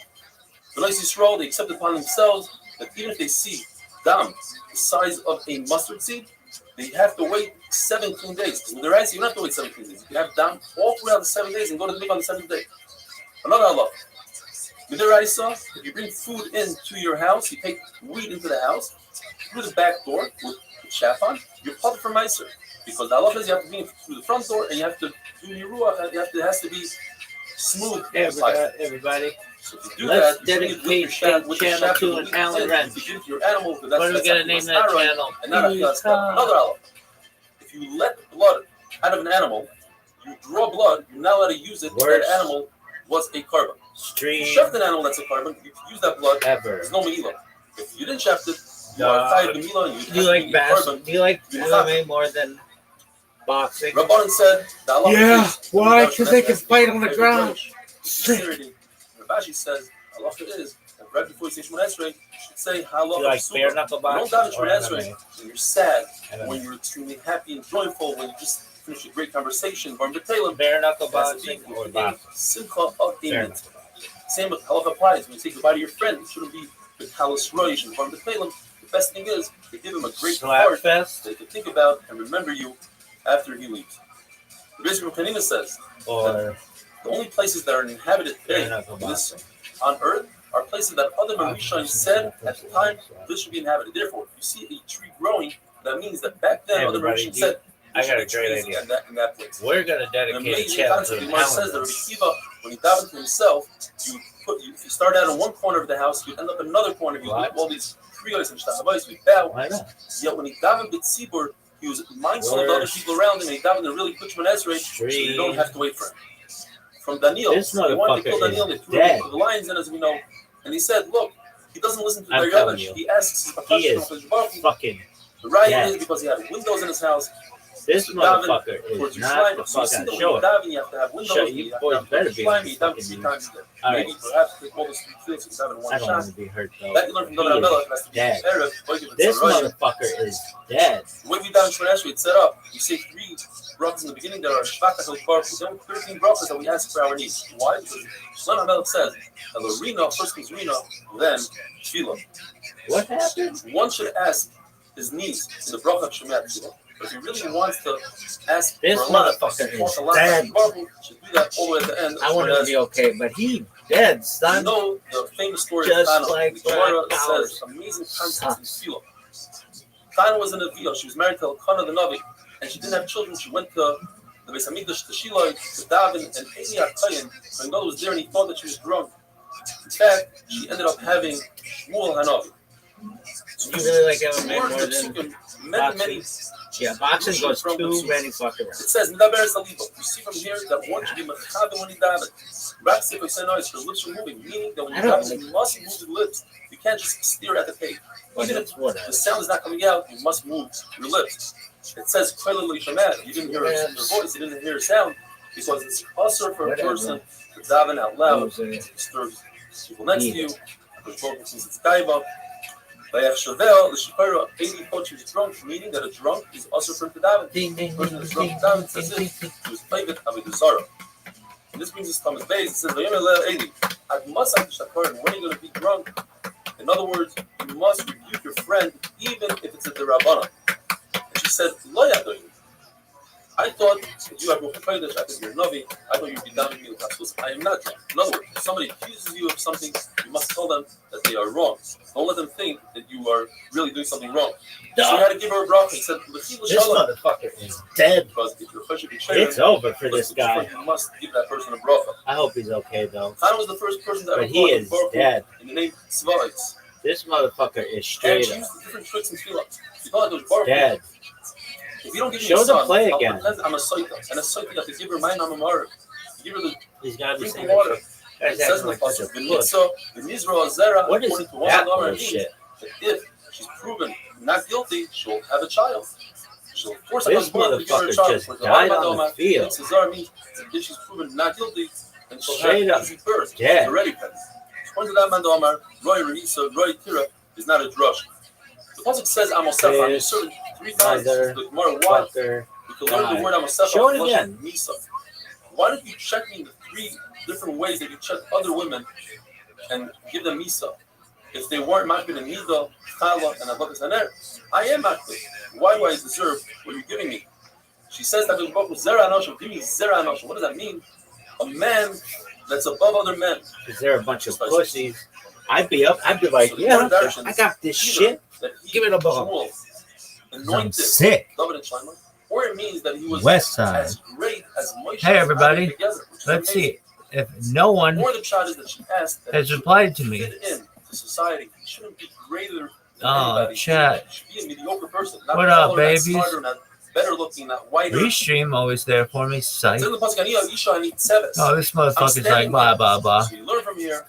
B'nai Yisrael, they accept upon themselves that even if they see dam the size of a mustard seed, they have to wait 17 days. Because with the rice, you don't have to wait 17 days. You have dam all throughout the 7 days and go to the mikvah on the 7th day. Another halacha. With the rice, if you bring food into your house, you take wheat into the house through the back door with chaff on, you're public for meiser. Because the halacha is you have to bring it through the front door and you have to do your ruach, and it has to be smooth. Everybody. So if you do Let's that, dedicate the channel to an Allen Wrench. You give your animal, What are we going to name that channel? Another halacha. If you let blood out of an animal, you draw blood, you're not allowed to use it if that animal was a carbon. Stream. If you shaft an animal that's a carbon, you can use that blood, there's no meila. If you didn't shaft it, you are tied to meila and Do you like carbon. Do you like MMA more than boxing? Rabbanan said, yeah, why? Because they can fight on the ground. Rabashi says, halacha is that right before you say Shemona Esrei, you should say halacha. You like bare knuckle boxing? You don't daven Shemona Esrei when you're sad, when you're extremely happy and joyful, when you just finish a great conversation. Bare knuckle boxing or boxing? Simcha of David. Same with halacha applies. When you say goodbye to your friend, it shouldn't be the Kalas Roish and Barm B'Teilim. The best thing is to give him a great heart that they can think about and remember you after he leaves. The Restream Kanina says that the only places that are inhabited today on earth are places that other Marishaim said at the time this should be inhabited. Therefore, if you see a tree growing, that means that back then other Marishaim said I got a great idea. In that place. We're going to dedicate a channel to an Allen says that Rabbi Kiva, when he davened to himself, if you start out in one corner of the house, you end up in another corner. You do all these kriyos and shtachavos, you bow. Yet when he davened with Tzibur, he was mindful of the other people around him, and he davened a really quick Shemona Esrei, so you don't have to wait for him. from Daniel. This They wanted to kill motherfucker Daniel. They is threw him dead. to the lions, and as we know, and he said, "Look, he doesn't listen to I'm their telling Yavish. you. He asks his He is fucking. The right dead. is because he had windows in his house. This To daven motherfucker towards is not Yerushalayim. the So you fuck see out. that when Show you it. daven, you have to have windows. Show You you have boys to have better be on Yerushalayim, this you daven fucking 3 news. times a day. All Maybe right. perhaps take all those 3 fields and daven one I don't shot. want to be hurt though. That you learn from David He is Amelech has to be dead. Erev, Boikim, This Tzarayim. motherfucker is dead. The way we daven Shemon Esrei, it's set up. You say 3 brachas in the beginning. There are Shvach HaKadosh Baruch Hu. There are 13 brachas that we ask for our needs. Why? Because Shlomo HaMelech says that the Rina first comes Rina, then Tefillah. What happened? One should ask his needs in the bracha of Shemon Tefillah. But if he really wants to ask This for a lot, motherfucker talk is a lot, dead. Baruch Hu should do that all the way at the end. I want him to be okay, but he dead, You son. know the famous story Just of Tana. like The Gemara black powers. says amazing concepts in Tefillah. Tana was in a Neviah. She was married to Elkanah the Navi, and she didn't have children. She went to the Beis Hamikdash, to Shiloh, to daven, and Eni HaKayin, her mother was there, and he thought that she was drunk. In fact, she ended up having Shmuel Hanavi. So You really like MMA words more that than took many. yeah, boxing goes too many fucking It rounds. says, Medaber Saliba. You see from here that one should be Mechaber when he daven. Raps if I say no, her lips are moving, meaning that when you daven, you must move your lips. You can't just stare at the page. Even if the sound is not coming out, you must move your lips. It says, clearly, Shemat. You didn't hear her voice, you didn't hear her sound, because it's also for a person to daven out loud, disturbs people next to you, because both since it's Kaiba. By Echshavel, the Shipara, 80 thought she was drunk, meaning that a drunk is also for to daven. The person who's drunk to daven says this, he was David Avidazara. And this brings us to Thomas Bays. It says, Vayomer 80. At Masach Shakaran, when are you going to be drunk? In other words, you must rebuke your friend, even if it's a derabana. And she said, Lo yadoyin. I thought that you are Ruach HaKodesh, I thought you're Navi, I thought you'd be down with me with Hasus. I am not drunk. In other words, if somebody accuses you of something, you must tell them that they are wrong. Don't let them think that you are really doing something wrong. So you had to give her a bracha. He said, This motherfucker is dead. Because if you're Choshev B'Shem, It's over for this guy. you must give that person a bracha. I hope he's okay though. Tana was the first person that But he is dead. in the name Tzva'itz. This motherfucker is And straight she up used different tricks in Tefillah. She thought it was Baruch. dead. If you don't give me Show a the son, play I'll again. pretend I'm a Soita. And a Soita, you have to give her my Namamar. Give her the He's got to be drinking saying water. that. It says in the Like pasuk, such a the puss. mitzvah, the Mizra Zera, What is according to one that Namar, bullshit? that if she's proven not guilty, she'll have a child. She'll force This motherfucker just died on the field. Cesar means if she's proven not guilty, then she'll Straight have up easy birth. dead. She's already pregnant. According to that man, the Omar, Roy Reisa, Roy Tira is not a drush. The pasuk says Amosefa. I'm certain 3 times. The Gemara, why? We can learn the word Amosefa. Show it again. Misa. Why don't you check me in the 3 different ways that you check other women and give them Misa? If they weren't makbid in Nida, Chala, and Avodas Haner, I am makbid. Why do I deserve what you're giving me? She says that Zera Anoshim, give me Zera Anoshim. What does that mean? A man that's above other men. Is there a bunch of pussies? I'd be like, So yeah, I got this shit. Give it a ball. Anointed sick. David and Shlomo. Or it means that he was West Side. as great as Moshe. Hey, everybody. Together, which is Let's amazing. see if no one More the child is that she asked that has he replied to should me. fit in to society. He shouldn't be greater than Oh, anybody. chat. He should be a mediocre person. Not What up, taller, not babies? smarter, not better looking, not whiter. Restream always there for me. It's Psych. in the pasuk, "Ani Isha, I need seves." Oh, this motherfucker's like blah blah blah. So you learn from here.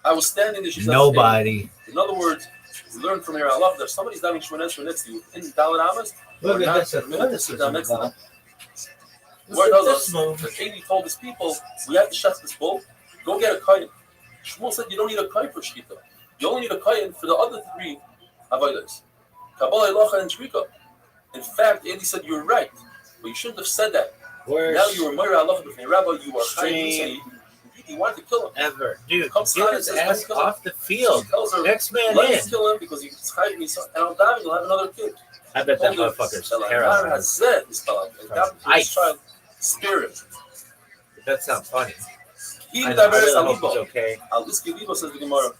I was standing there. She's not Nobody. standing. In other words, you learn from here. I love that. If somebody's diving Shemon Esrei next to you in Dalit Amos, or Look at not, this. a minute to sit down next to them. Look Where at does this us? move. The Katie told his people, we have to shut this bull. Go get a kain. Shmuel said you don't need a kain for shkita. You only need a kain for the other 3 avodas. Kabbalah, Elacha, and Shrika. In fact, Andy said you're right, but you shouldn't have said that. Where's Now you are Moira Allah b'fnei Rabbi. You are kain. He wanted to kill him. ever? Dude, Comes get out his and says, ass "Don't kill him." off the field. She tells her, Next man let in. us kill him because he's hiding me, and I'll die. You'll have another kid. I bet that motherfucker's God has said this child. God Ice. his child spirit. That sounds funny. He I diverse really hope Alibo. he's okay. Al Iski Libo says the Gemara.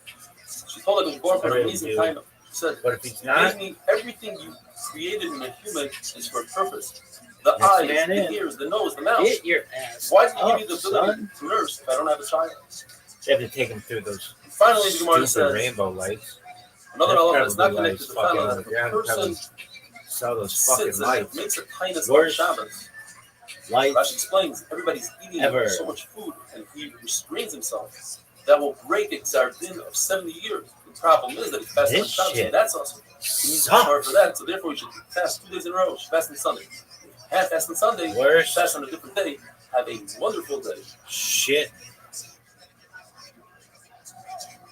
She told her it was born for I an really amazing do. time. She said, But if he's "You not, gave me everything you created in a human is for a purpose. The Next eyes, man the in. ears, the nose, the mouth. get your ass Why did you up, give me the ability son. to nurse if I don't have a child?" They have to take him through those And finally, the Gemara stupid says, rainbow lights. another That's element that's not probably connected to the fucking family. on the If a ground, person probably sell those fucking sits and lights. makes a kindness on Where's- Shabbos, Lights. Rashi explains everybody's eating Ever. so much food and he restrains himself. That will break a Gzar Din of 70 years. The problem is that he fasts on This Shabbos, shit and that's awesome. He needs to for sucks. that, so therefore we should fast 2 days in a row. Fast on Sunday. Half fast on Sunday, Worst fast on a different day. Have a wonderful day. shit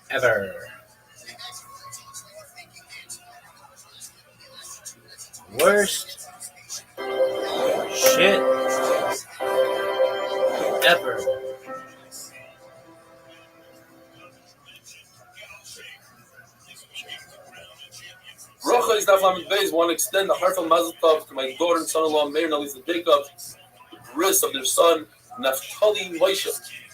ever. Worst shit ever. Bracha is Daf Lamed Beis. Want to extend the heartfelt mazel tov to my daughter and son-in-law Meir and Elisa Jacob, the bris of their son Naftali Moshe.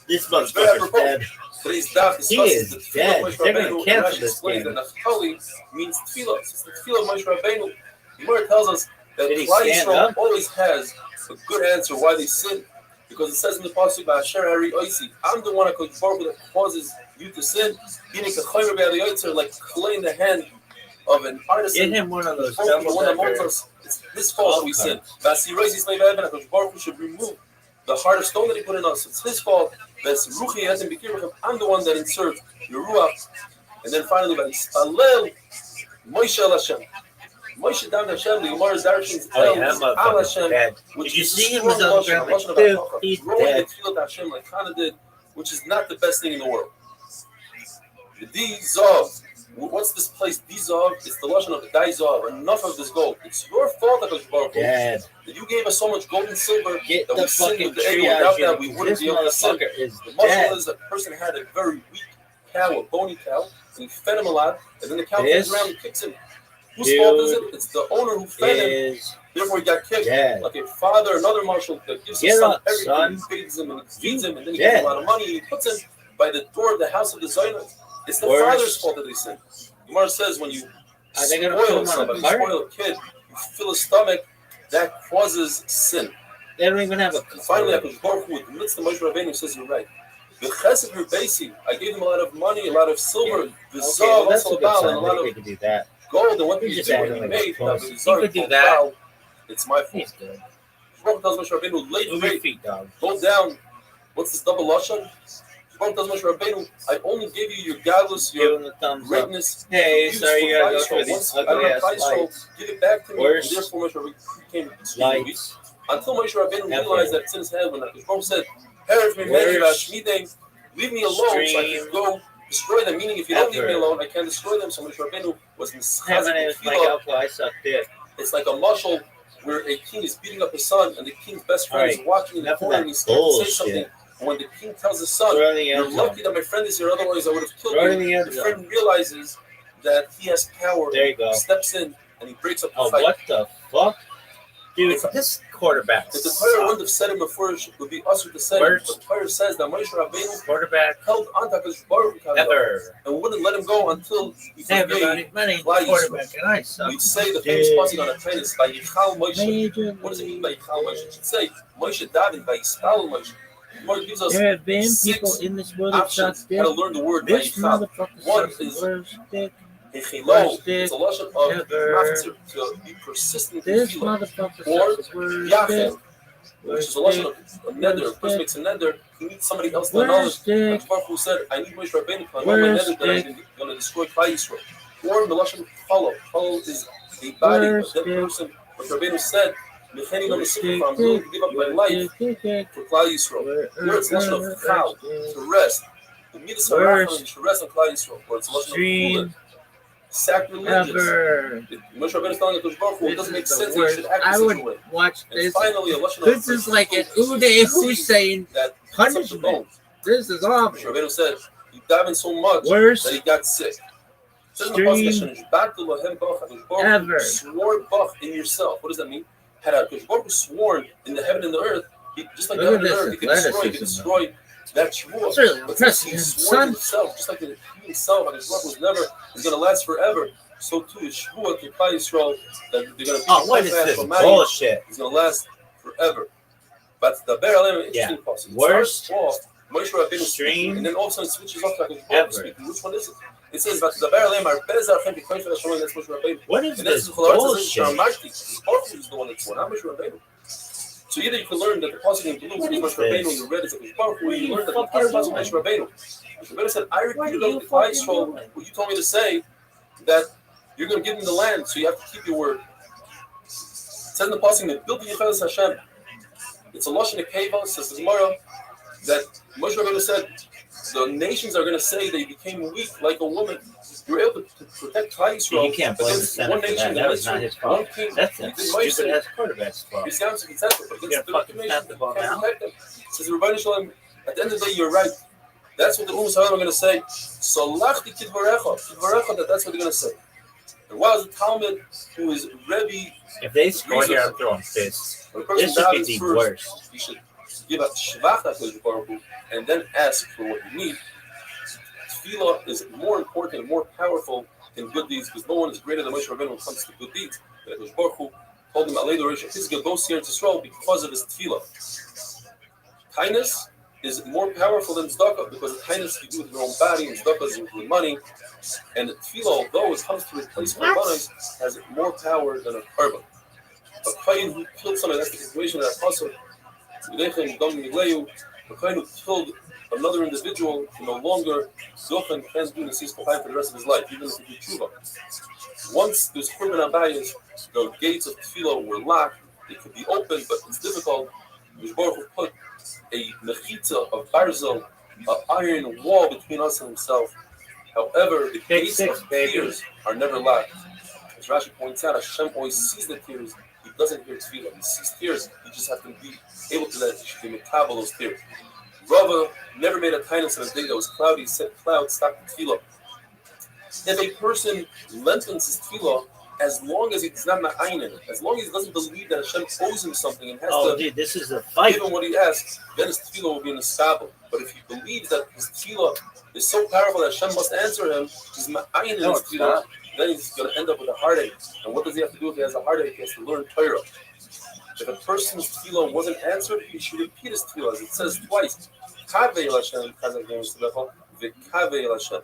This Very motherfucker's apropos. dead. Today's daf He discusses is the tefillah dead. of Moshe They're gonna Rabbeinu, and cancel Rashi this explains game. that Naftali means tefillah. It's the tefillah of Moshe Rabbeinu. The Gemara tells us that Did he Klal stand Yisrael up? always has a good answer why they sin, because it says in the pasuk by Asher Hari Oisi, I'm the one that causes you to sin. Like clay in the hand of an artisan. Get him one of those The double one that molds decker. us. It's his fault that we sin. Baruch Hu should remove the heart of stone that he put in us. It's his fault. I'm the one that inserts your ruach. And then finally, Moshe Hashem. Moshe down Hashem, the Gemara Darshins Oh yeah, that Al motherfucker's Hashem, dead. which Did you is see a him was strong on the ground lashon, like, lashon dude, about he's growing dead. the tefillah to Hashem like Hannah did, which is not the best thing in the world. The Dizov. What's this place? Dizov. It's the lashon of the Dizov. Enough of this gold. It's your fault, HaKadosh Baruch Hu, Dead. that you gave us so much gold and silver Get that the we sinned fucking with the egg. Without that, we triage. wouldn't This be able to sin. motherfucker is The dead. muscle is that person had a very weak cow, a bony cow, and he fed him a lot, and then the cow This comes around and kicks him. Whose fault is it? It's the owner who fed him. Is Therefore, he got kicked. dead. Like a father, another marshal that gives his Get son up, everything, son. he feeds him and he feeds him, and then he Dead. gives him a lot of money, and he puts him by the door of the house of the Zionah. It's the Worst. father's fault that they sin. Gemara says when you Are they gonna put him spoil on a somebody, cart? spoil a kid, you fill his stomach, that causes sin. They don't even have a And finally, HaKadosh Baruch Hu, with the midst of Moshe Rabbeinu, says you're right. The chesed rebasi, I gave them a lot of money, a lot of silver, the Okay, zav, well, that's a also good and a sign lot that they of could do that. gold, and what He's he just did, what acting he like a made, puss. the He Zar could do called that. Baal, it's my fault. He's good. Baruch tells Moshe Rabbeinu, late Move your rate, feet, dog. go down. What's this double lashon? Baruch tells Moshe Rabbeinu, I only gave you your godless, Give your him the thumbs up. greatness. Hey, Use sorry, for you gotta go Klal through Yisrael. these Once I ugly don't have ass Klal Yisrael, lights. give it back to me. Worst. And therefore Moshe Rabbeinu became extremely weak. Lights. Until Moshe Rabbeinu Ever. realized that it's in his head when Baruch said, "Perish me, Worst. leave me alone, so I Stream. can go destroy them." Meaning, if you don't leave me Ever. alone, I can't destroy them. So Moshe Rabbeinu was Hey, mischazik my name is Mike tefillah. Alco. I suck dick. It's like a mushal where a king is beating up his son, and the king's best friend is Alright, watching in the enough of corner, that and he's scared to say bullshit. something. And when the king tells his son, Throw it in the "You're end lucky zone. that my friend is here, otherwise I would have killed Throw it in you," the end the zone. friend realizes that he has power, There you go. steps in, and he breaks up the Oh, fight. what the fuck? Dude, this quarterback If the Torah wouldn't sucks. have said him before, it would be usher to say him. Worst. The Torah says that Moshe Rabbeinu Quarterback held on to HaKadosh Baruch Hu ever. and wouldn't let him go until he Hey, forgave. everybody. My name's Klal Yisrael. quarterback, and I suck We'd say the famous dick. passage on a tennis by Yichal Moshe. Major What does it mean by Yichal Moshe? It should say Moshe David by Yichal Moshe. The Gemara gives us There have been six people in this world that suck options dick. how to learn the word by This Yichal. motherfucker One sucks the is worst dick. Hechilo. dick It's a lashon of ever. maftir, to be persistent in This tefillah. motherfucker Or sucks the worst dick. Yachid, which is a lashon of a neder. A person makes a neder, he needs somebody else to acknowledge. Worst dick. HaKadosh Baruch Hu said, "I need Moshe Rabbeinu to know my Worst neder that I'm dick. going to destroy Klal Yisrael." Or the lashon of chalo. Chalo is a body of a Worst dead dick. person. Moshe Rabbeinu said, "Mecheni lo Worst mesikuf, I'm dick, willing to give up my life dick. for Klal Yisrael." Or it's a lashon of chal, to rest. The midas Worst. harachim to rest on Klal Yisrael. Or it's a lashon of Stream chulin, sacrilegious. ever. Moshe Rabbeinu is telling HaKadosh Baruch Hu, it This doesn't make is the sense that you worst. should act I in would such a way. watch And this. finally, a lashon of This is like an Uday Hussein that cuts up the punishment. bone. This is Moshe awful. Rabbeinu said he died so much Worst that he got sick. It says in the stream Pasuk, "Shbatu lahem bach," HaKadosh Baruch Hu ever. swore bach in yourself. What does that mean? Had HaKadosh Baruch Hu sworn in the heaven and the earth, just like the Look heaven at and the earth, he could this destroy that shvuah. It's really But since he impressive, swore in son. himself, just like the he himself, HaKadosh Baruch Hu is never is going to last forever. So too is shvuah to Klal Yisrael that they're going to be Oh, what is this bullshit? It's going to last forever. But the Be'er Alim, interesting passage. It Worst starts off, Moshe Rabbeinu stream speaking, and then all of a sudden it switches off to HaKadosh Baruch Hu ever. speaking. Which one is it? It says, "But the Be'er Alim are bezer chem b'koyim shel Hashem," that's Moshe Rabbeinu. What is And this that's the Cholaretz bullshit? Baruch Hu is the one that's one, not Moshe Rabbeinu. So either you can learn that the pasuk in blue is Moshe Rabbeinu, you read it's a Baruch Hu, or you learn that the pasuk is Moshe Rabbeinu. Moshe Rabbeinu said, I repeated on the Yisrael what you told me to say, that you're going to give me the land, so you have to keep your word. It says in the pasuk that built the Yecheles Hashem. It's a lashon nekeva, says the Gemara, that Moshe Rabbeinu said the nations are going to say they became weak like a woman. You were able to protect Klal Yisrael. You can't blame the against Senate one for nation. that. That was not his fault. One king. That's a stupid ass quarterback's fault. He sounds consensus, but You're against the fucking nation, basketball you can't now. protect them. Says the Rebbeinu Shalom, at the end of the day, you're right. That's what the Umm Shalom are going to say. Salachti kidvarecha, that's what they're going to say. And while the Talmud, who is Rebbe, If they score here, I'm throwing fists. when a person This should be davens the first, worst. he should give a shvach to Baruch Hu, and then ask for what you need. Tefillah is more important and more powerful than good deeds, because no one is greater than Moshe Rabbeinu when it comes to good deeds. But Baruch Hu told him, "Alei Doresh Hizkiah, go see Eretz Yisrael because of his tefillah." Kindness is more powerful than tzedakah, because the kindness you do with your own body, and tzedakah is with money. And the tefillah, although it comes to replace korbanos, has more power than a korban. A kohen who killed somebody, that's the situation that Apostle Yidechem Dom Migleyu, a kohen who killed another individual who no longer Zochen can't do the cease for the rest of his life, even if he did tshuva. Once there's korban abayis, the gates of tefillah were locked. They could be opened, but it's difficult. Baruch Hu put a mechitza of barzel, an iron wall between us and himself. However, the gates of tears are never locked. As Rashi points out, Hashem always sees the tears. He doesn't hear tefillah. He sees tears. He just has to be able to let him metabolize those tears. Rava never made a kindness on a day that was cloudy. He said, "Cloud, stop the tefillah." If a person lengthens his tefillah, as long as he's not ma'ayinin, as long as he doesn't believe that Hashem owes him something and has to Dude, this is a fight. give him what he asks, then his tefillah will be in the stable. But if he believes that his tefillah is so powerful that Hashem must answer him, he's ma'ayinin in his tefillah, then he's going to end up with a heartache. And what does he have to do if he has a heartache? He has to learn Torah. If a person's tefillah wasn't answered, he should repeat his tefillah. As it says twice, Kavei Hashem, Kavei Hashem.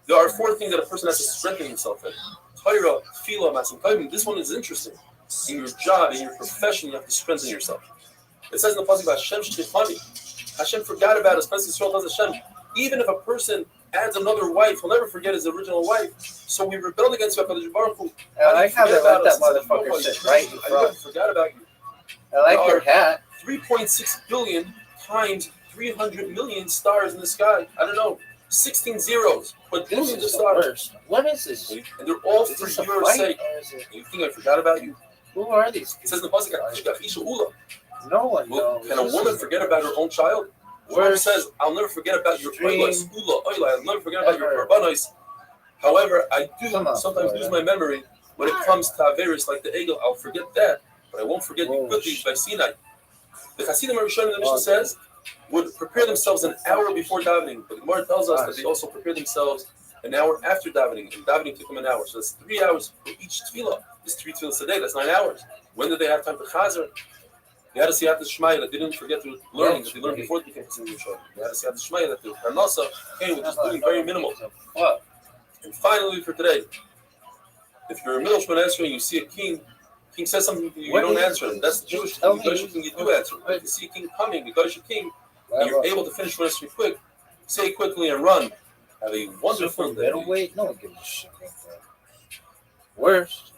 There are 4 things that a person has to strengthen himself in. Torah, tefillah, masim kavim. This one is interesting. In your job, in your profession, you have to strengthen yourself. It says in the pasuk about Hashem shtichani. Hashem forgot about us. Yisrael tells Hashem, even if a person adds another wife, he'll never forget his original wife. So we rebelled against HaKadosh Baruch Hu. I like how they let that motherfucker sit right in I never front. forgot about you. I like your hat. 3.6 billion times 300 million stars in the sky. I don't know. 16 zeros, but This billions of is the stars. worst. What is this? And they're all Is for this a your fight? sake. Or is it- You think I forgot about you? Who are these It says in people? the pasuk, "Isha Ula." No one Well, knows. can a woman forget about her own child? The Where Word says, "I'll never forget about your Restream oilas, ula, oila. I'll never forget about your ever. korbanos." However, I do Come on, sometimes boy. lose my memory when it comes to Averis like the Egel. I'll forget that, but I won't forget the Whoa. good deeds by Sinai. The Hasidim Arishonim, the Mishnah says, would prepare themselves an hour before davening. But the Gemara tells us that they also prepare themselves an hour after davening, and davening took them an hour. So that's 3 hours for each tefillah. There's 3 tefillahs a day. That's 9 hours. When did they have time to chazer? They had to see out the Shmaya that they didn't forget to learning that they learned before they became Hasidim Arishonim. They had to see out the Shmaya that the Parnasa came with just doing very minimal. What? And finally, for today, if you're a middle Shemon Esrei and you see a king says something to you, you don't answer him. That's the Jewish king. The Goyish king, you do answer him. If you see a king coming, the Goyish king, and you're able to finish Shemon Esrei quick, say quickly and run. Have a wonderful day. Middleweight? No one gives a shit about that. Worst.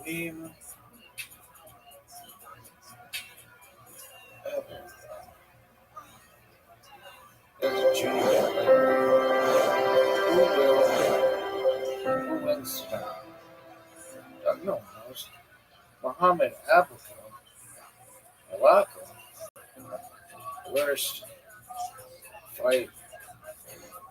Restream. There's a junior. Who wins? No one knows. Muhammad Abdelkader. Morocco. Worst fight.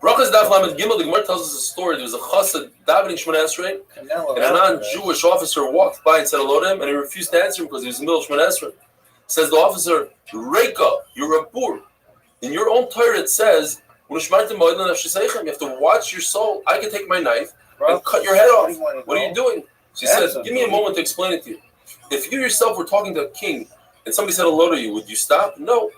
Brachas Daf Lamed Gimel, the Gemara tells us a story. There was a chassid davening Shemon Esrei, Canelo and a non-Jewish officer walked by and said hello to him, and he refused to answer him because he was in the middle of Shemon Esrei. Says the officer, Reika, you're a boor. In your own Torah it says, you have to watch your soul. I can take my knife and cut your head off. What are you doing? She says, give me a moment to explain it to you. If you yourself were talking to a king and somebody said hello to you, would you stop? No.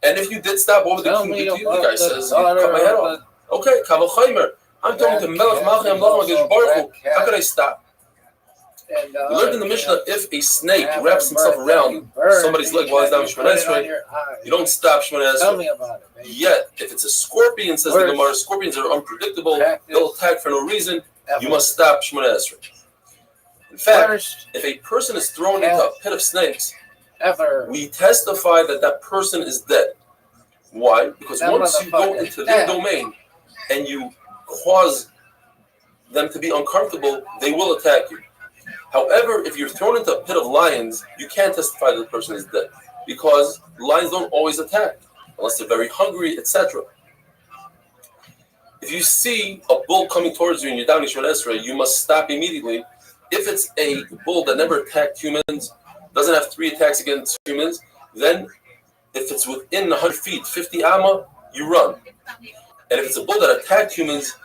And if you did stop, what would the king do to you? The guy says, you cut my head off. Okay, Kaval Chaimer. I'm talking to Melech Malchei Amlach Baruch Hu. How could I stop? And, We learned in the Mishnah, if a snake wraps himself around somebody's leg while he's down Shemona Esrei, you don't stop Shemona Tell Esrei. me about it, baby. Yet, if it's a scorpion, says the Gemara, scorpions are unpredictable, they'll attack for no reason, you must stop Shemona Esrei. In fact, if a person is thrown into a pit of snakes, we testify that that person is dead. Why? Because once you go into their domain and you cause them to be uncomfortable, they will attack you. However, if you're thrown into a pit of lions, you can't testify that the person is dead because lions don't always attack unless they're very hungry, etc. If you see a bull coming towards you and you're down in Shemona Esrei, you must stop immediately. If it's a bull that never attacked humans, doesn't have 3 attacks against humans, then if it's within 100 feet, 50 amma, you run. And if it's a bull that attacked humans,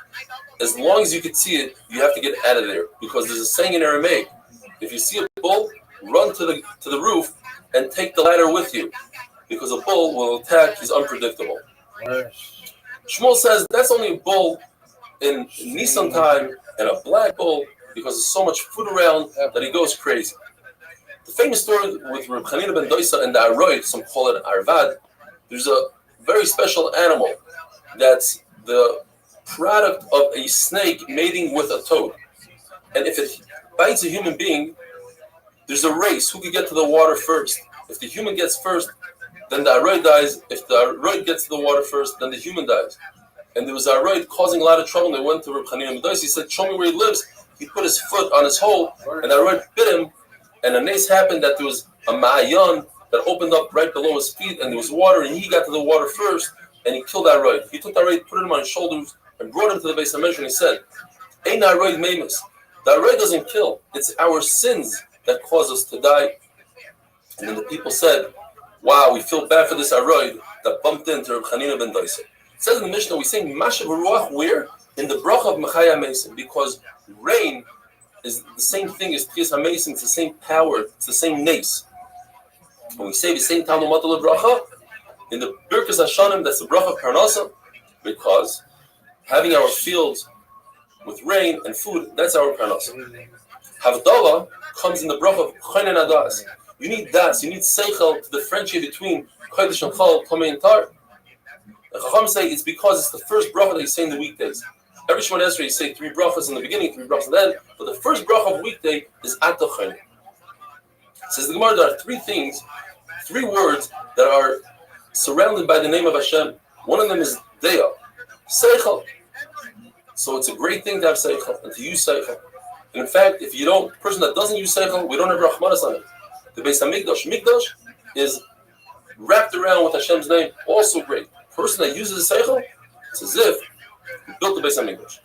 as long as you can see it, you have to get out of there. Because there's a saying in Aramaic, if you see a bull, run to the roof and take the ladder with you. Because a bull will attack, he's unpredictable. Shmuel says that's only a bull in Nisan time and a black bull because there's so much food around that he goes crazy. The famous story with Reb Chanina ben Doisa and the Aroid, some call it Arvad, there's a very special animal that's the product of a snake mating with a toad. And if it bites a human being, there's a race who can get to the water first. If the human gets first, then the Aroid dies. If the Aroid gets to the water first, then the human dies. And there was a Aroid causing a lot of trouble. They went to Reb Chanina ben Doisa. He said, show me where he lives. He put his foot on his hole, and the Aroid bit him. And a nace happened that there was a ma'ayan that opened up right below his feet, and there was water, and he got to the water first, and he killed that Aroid. He took that Aroid, put him on his shoulders, and brought him to the base of Measure, and he said, Ein Aroid Mamus. The Aroid doesn't kill. It's our sins that cause us to die. And then the people said, wow, we feel bad for this Aroid that bumped into Reb Chanina ben Doisa. It says in the Mishnah, we sing Mashav Ruach where? In the bracha of Mechaya Mason, because rain is the same thing as Tchias HaMesim, it's the same power, it's the same nace. When we say the same Talmud Matal bracha, in the Birkas Hashanim, that's the bracha of Parnasa, because having our fields with rain and food, that's our Parnasa. Havdalah comes in the bracha of Choinen Adas. You need das, you need seichel to differentiate between Kodesh and Chol, Tomei and Tar. The Chacham say it's because it's the first bracha that you say in the weekdays. Every Shemona Esrei you say 3 brachas in the beginning, 3 brachas at the end, but the first bracha of weekday is Ata Choinen. Says the Gemara, there are 3 things, 3 words that are surrounded by the name of Hashem. One of them is Deya, Seichel. So it's a great thing to have Seichel and to use Seichel. And in fact, if you don't, person that doesn't use Seichel, we don't have Rahmanas on it. The Beis HaMikdash, Mikdash is wrapped around with Hashem's name, also great. Person that uses Seichel, it's as if he built the Beis HaMikdash.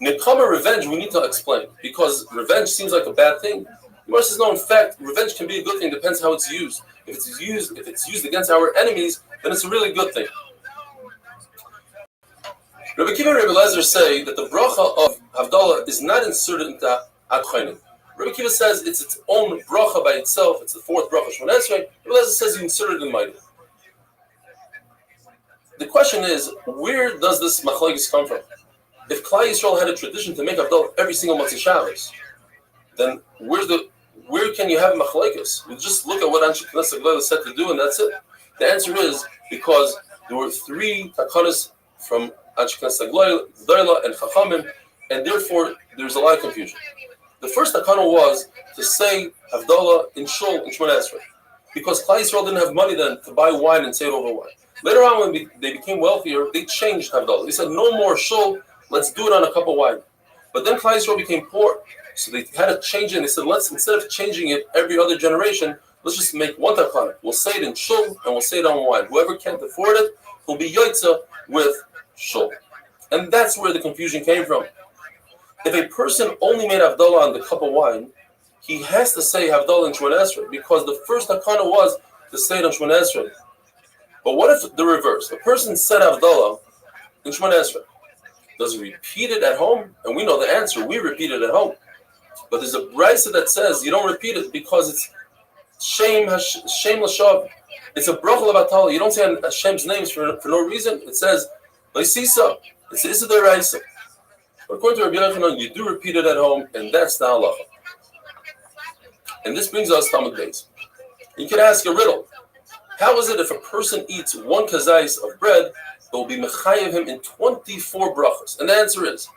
Nekama, revenge, we need to explain, because revenge seems like a bad thing. The Gemara says, no, in fact, revenge can be a good thing, depends how it's used. If it's used against our enemies, then it's a really good thing. Rabbi Kiva and Rabbi Lezer say that the bracha of Havdalah is not inserted into Ad Choinen. Rabbi Kiva says it's its own bracha by itself. It's the 4th bracha Shemona Esrei. Rabbi Lezer says you insert it in Maida. The question is, where does this machlokes come from? If Klal Yisrael had a tradition to make Havdalah every single Motzei Shabbos, then where can you have machlokes? You just look at what Anshe Knesset Gdola said to do, and that's it. The answer is because there were 3 takanas from Anshe Knesset Gdola and Chachamim, and therefore there's a lot of confusion. The first takana was to say Havdalah in Shul in Shemona Esrei, because Klal Yisrael didn't have money then to buy wine and say it over wine. Later on, when they became wealthier, they changed Havdalah. They said, no more Shul, let's do it on a cup of wine. But then Klal Yisrael became poor, so they had to change it. And they said, let's, instead of changing it every other generation, let's just make one takana. We'll say it in Shul, and we'll say it on wine. Whoever can't afford it will be Yoitza with Shul. And that's where the confusion came from. If a person only made Havdalah on the cup of wine, he has to say Havdalah in Shemona Esrei, because the first takana was to say it on Shemona Esrei. But what if the reverse? A person said Havdalah in Shemona Esrei. Does he repeat it at home? And we know the answer. We repeat it at home. But there's a brisa that says you don't repeat it because it's shame l'shav. It's a bracha l'batala. You don't say Hashem's names for no reason. It says l'sisa. It's Issa d'Oraisa. But according to Rabbi Yochanan, you do repeat it at home, and that's the halacha. And this brings us to Amud Beis. You can ask a riddle. How is it if a person eats one kazais of bread, it will be mechayev him in 24 brachos? And the answer is,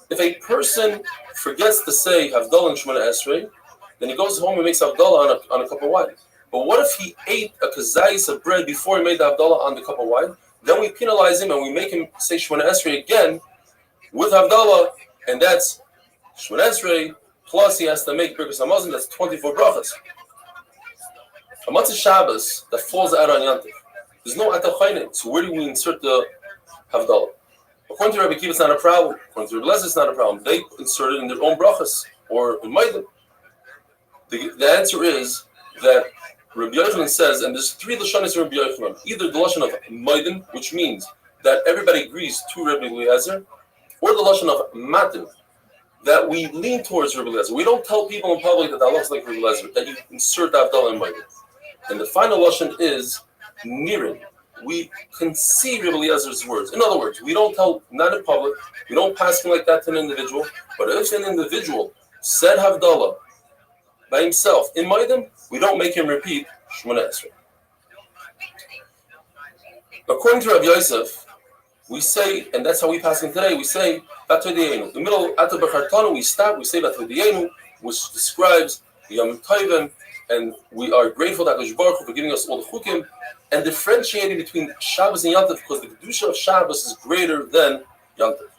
if a person forgets to say Havdalah and Shemona Esrei, then he goes home and makes Havdalah on a cup of wine. But what if he ate a kazais of bread before he made the Havdalah on the cup of wine? Then we penalize him and we make him say Shemona Esrei again with Havdalah, and that's Shemona Esrei, plus he has to make Birkas Hamazon, that's 24 brachos. A Matzah Shabbos that falls out on Yantif, there's no Atal Chaynin, so where do we insert the Havdalah? According to Rabbi Kiva, it's not a problem. According to Rabbi Lezer, it's not a problem. They insert it in their own brachas or in Maidim. The answer is that Rabbi Yochanan says, and there's three Lashonis of Rabbi Yochanan, either the Lashon of Maidim, which means that everybody agrees to Rabbi Eliezer, or the Lashon of Matim, that we lean towards Rabbi Eliezer. We don't tell people in public that looks like Rabbi Eliezer, that you insert the Havdalah in Maidim. And the final Lashon is Nirin. We can see Rabbi Eliezer's words. In other words, we don't tell, not in public, we don't pass him like that to an individual, but if an individual said Havdalah by himself in Maidim, we don't make him repeat Shemona Esrei. According to Rabbi Yosef, we say, and that's how we pass him today, we say Batodiyenu. The middle Ata B'Chartanu, we stop, we say Batodiyenu, which describes the Yom Tovim, and we are grateful to HaKadosh Baruch Hu for giving us all the chukim, and differentiating between Shabbos and Yantif, because the Kedusha of Shabbos is greater than Yantif.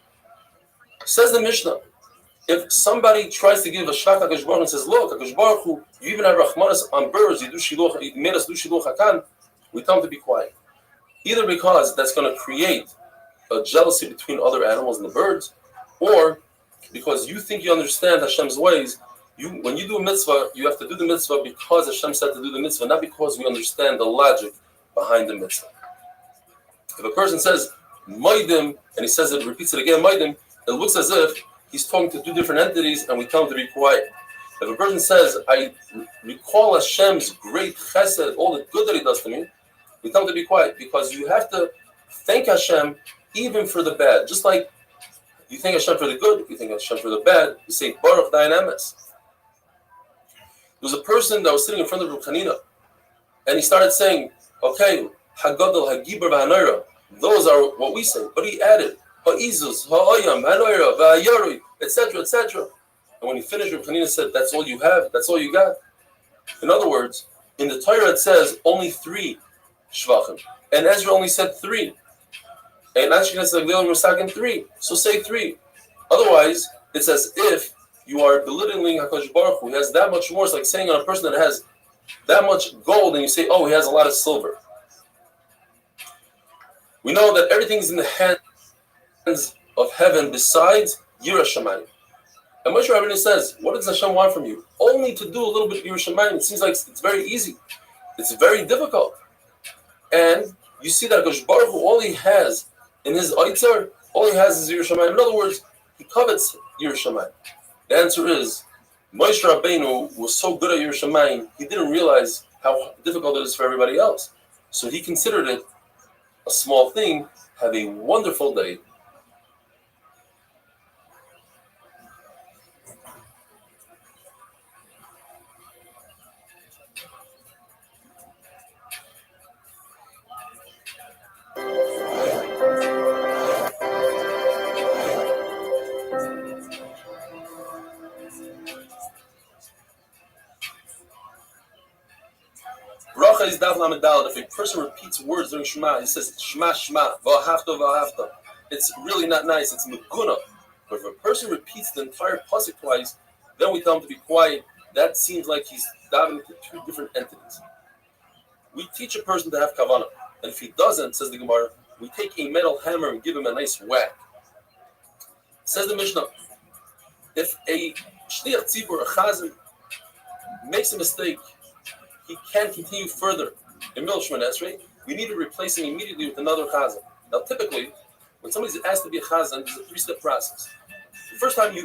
Says the Mishnah, if somebody tries to give a shvach to HaKadosh Baruch Hu and says, look, HaKadosh Baruch Hu, you even have Rachmanas on birds, you made us do Shiluch HaKan, we tell them to be quiet. Either because that's going to create a jealousy between other animals and the birds, or because you think you understand Hashem's ways. When you do a mitzvah, you have to do the mitzvah because Hashem said to do the mitzvah, not because we understand the logic behind the mitzvah. If a person says Maidim, and he says it, repeats it again, Maidim, it looks as if he's talking to two different entities, and we tell him to be quiet. If a person says, I recall Hashem's great chesed, all the good that He does to me, we tell him to be quiet, because you have to thank Hashem even for the bad. Just like you thank Hashem for the good, you thank Hashem for the bad, you say Baruch Dayan Emes. There was a person that was sitting in front of Reb Chanina, and he started saying, okay, Hagadol, Hagibur, V'Hanoira, those are what we say. But he added, Ha'izus, Ha'ayam, Hanoira, V'Hayarui, etc., etc. And when he finished, Reb Chanina said, that's all you have? That's all you got? In other words, in the Torah it says only 3 Shvachim. And Ezra only said 3. And actually said, Leil Musakin 3. So say 3. Otherwise, it's as if you are belittling HaKadosh Baruch Hu. He has that much more. It's like saying on a person that has that much gold, and you say, oh, he has a lot of silver. We know that everything's in the hands of heaven besides Yirah Shamayim. And Moshe Rabbeinu says, what does Hashem want from you? Only to do a little bit of Yirah Shamayim. It seems like it's very easy. It's very difficult. And you see that HaKadosh Baruch Hu, all he has in his Aitzar, all he has is Yirah Shamayim. In other words, he covets Yirah Shamayim. The answer is, Moshe Rabbeinu was so good at Yirah Shamayim, he didn't realize how difficult it is for everybody else. So he considered it a small thing. Have a wonderful day. Bracha is Dav Lamed Daled. If a person repeats words during Shema, he says Shema Shema, V'ahavta V'ahavta. It's really not nice. It's Meguna. But if a person repeats the entire pasuk twice, then we tell him to be quiet. That seems like he's diving into 2 different entities. We teach a person to have kavanah, and if he doesn't, says the Gemara, we take a metal hammer and give him a nice whack. Says the Mishnah, if a shliach tzibur, a chazan, makes a mistake, he can't continue further in Mil Shemona Esrei, we need to replace him immediately with another chazan. Now, typically, when somebody's asked to be a chazan, there's a 3-step process. The first time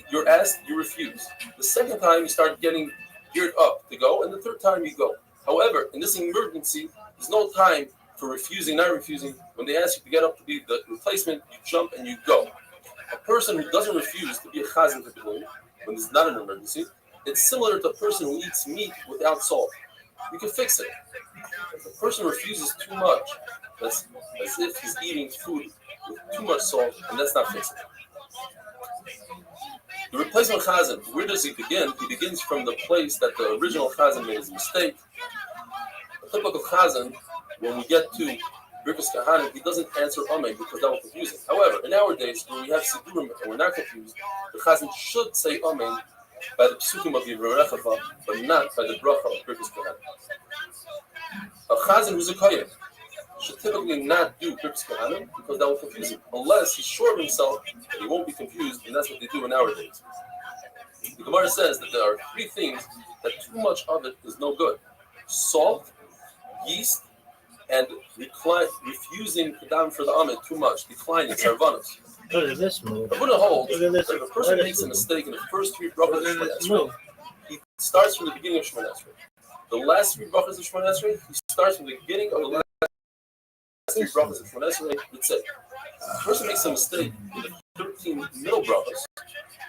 you're asked, you refuse. The second time, you start getting geared up to go, and the third time, you go. However, in this emergency, there's no time for refusing, not refusing. When they ask you to get up to be the replacement, you jump and you go. A person who doesn't refuse to be a chazan typically, when it's not an emergency, It's similar to a person who eats meat without salt. You can fix it. If a person refuses too much, that's as if he's eating food with too much salt, and that's not fixing it. The replacement chazan, where does he begin? He begins from the place that the original chazan made his mistake. The typical chazan, when we get to Birkus Kahanim, he doesn't answer Amen because that will confuse him. However, in our days, when we have Sidurim and we're not confused, the chazan should say Amen by the psukim of Yevrechava, but not by the bracha of Birkus Kahanim. A chazan who's a kohen should typically not do Birkus Kahanim because that will confuse him, unless he's sure of himself that he won't be confused, and that's what they do in our days. The Gemara says that there are three things that too much of it is no good: salt, yeast, and refusing Kedam for the Amid too much, declining Sarvanas. Look at this move. I'm going to hold Look at this. that if a person makes a mistake in the first three brachas of Shemona Esrei, he starts from the beginning of Shemona Esrei. The last three brachas of Shemona Esrei, he starts from the beginning of the last three brachas of Shemona Esrei. That's it. If a person makes a mistake in the 13 middle brachas,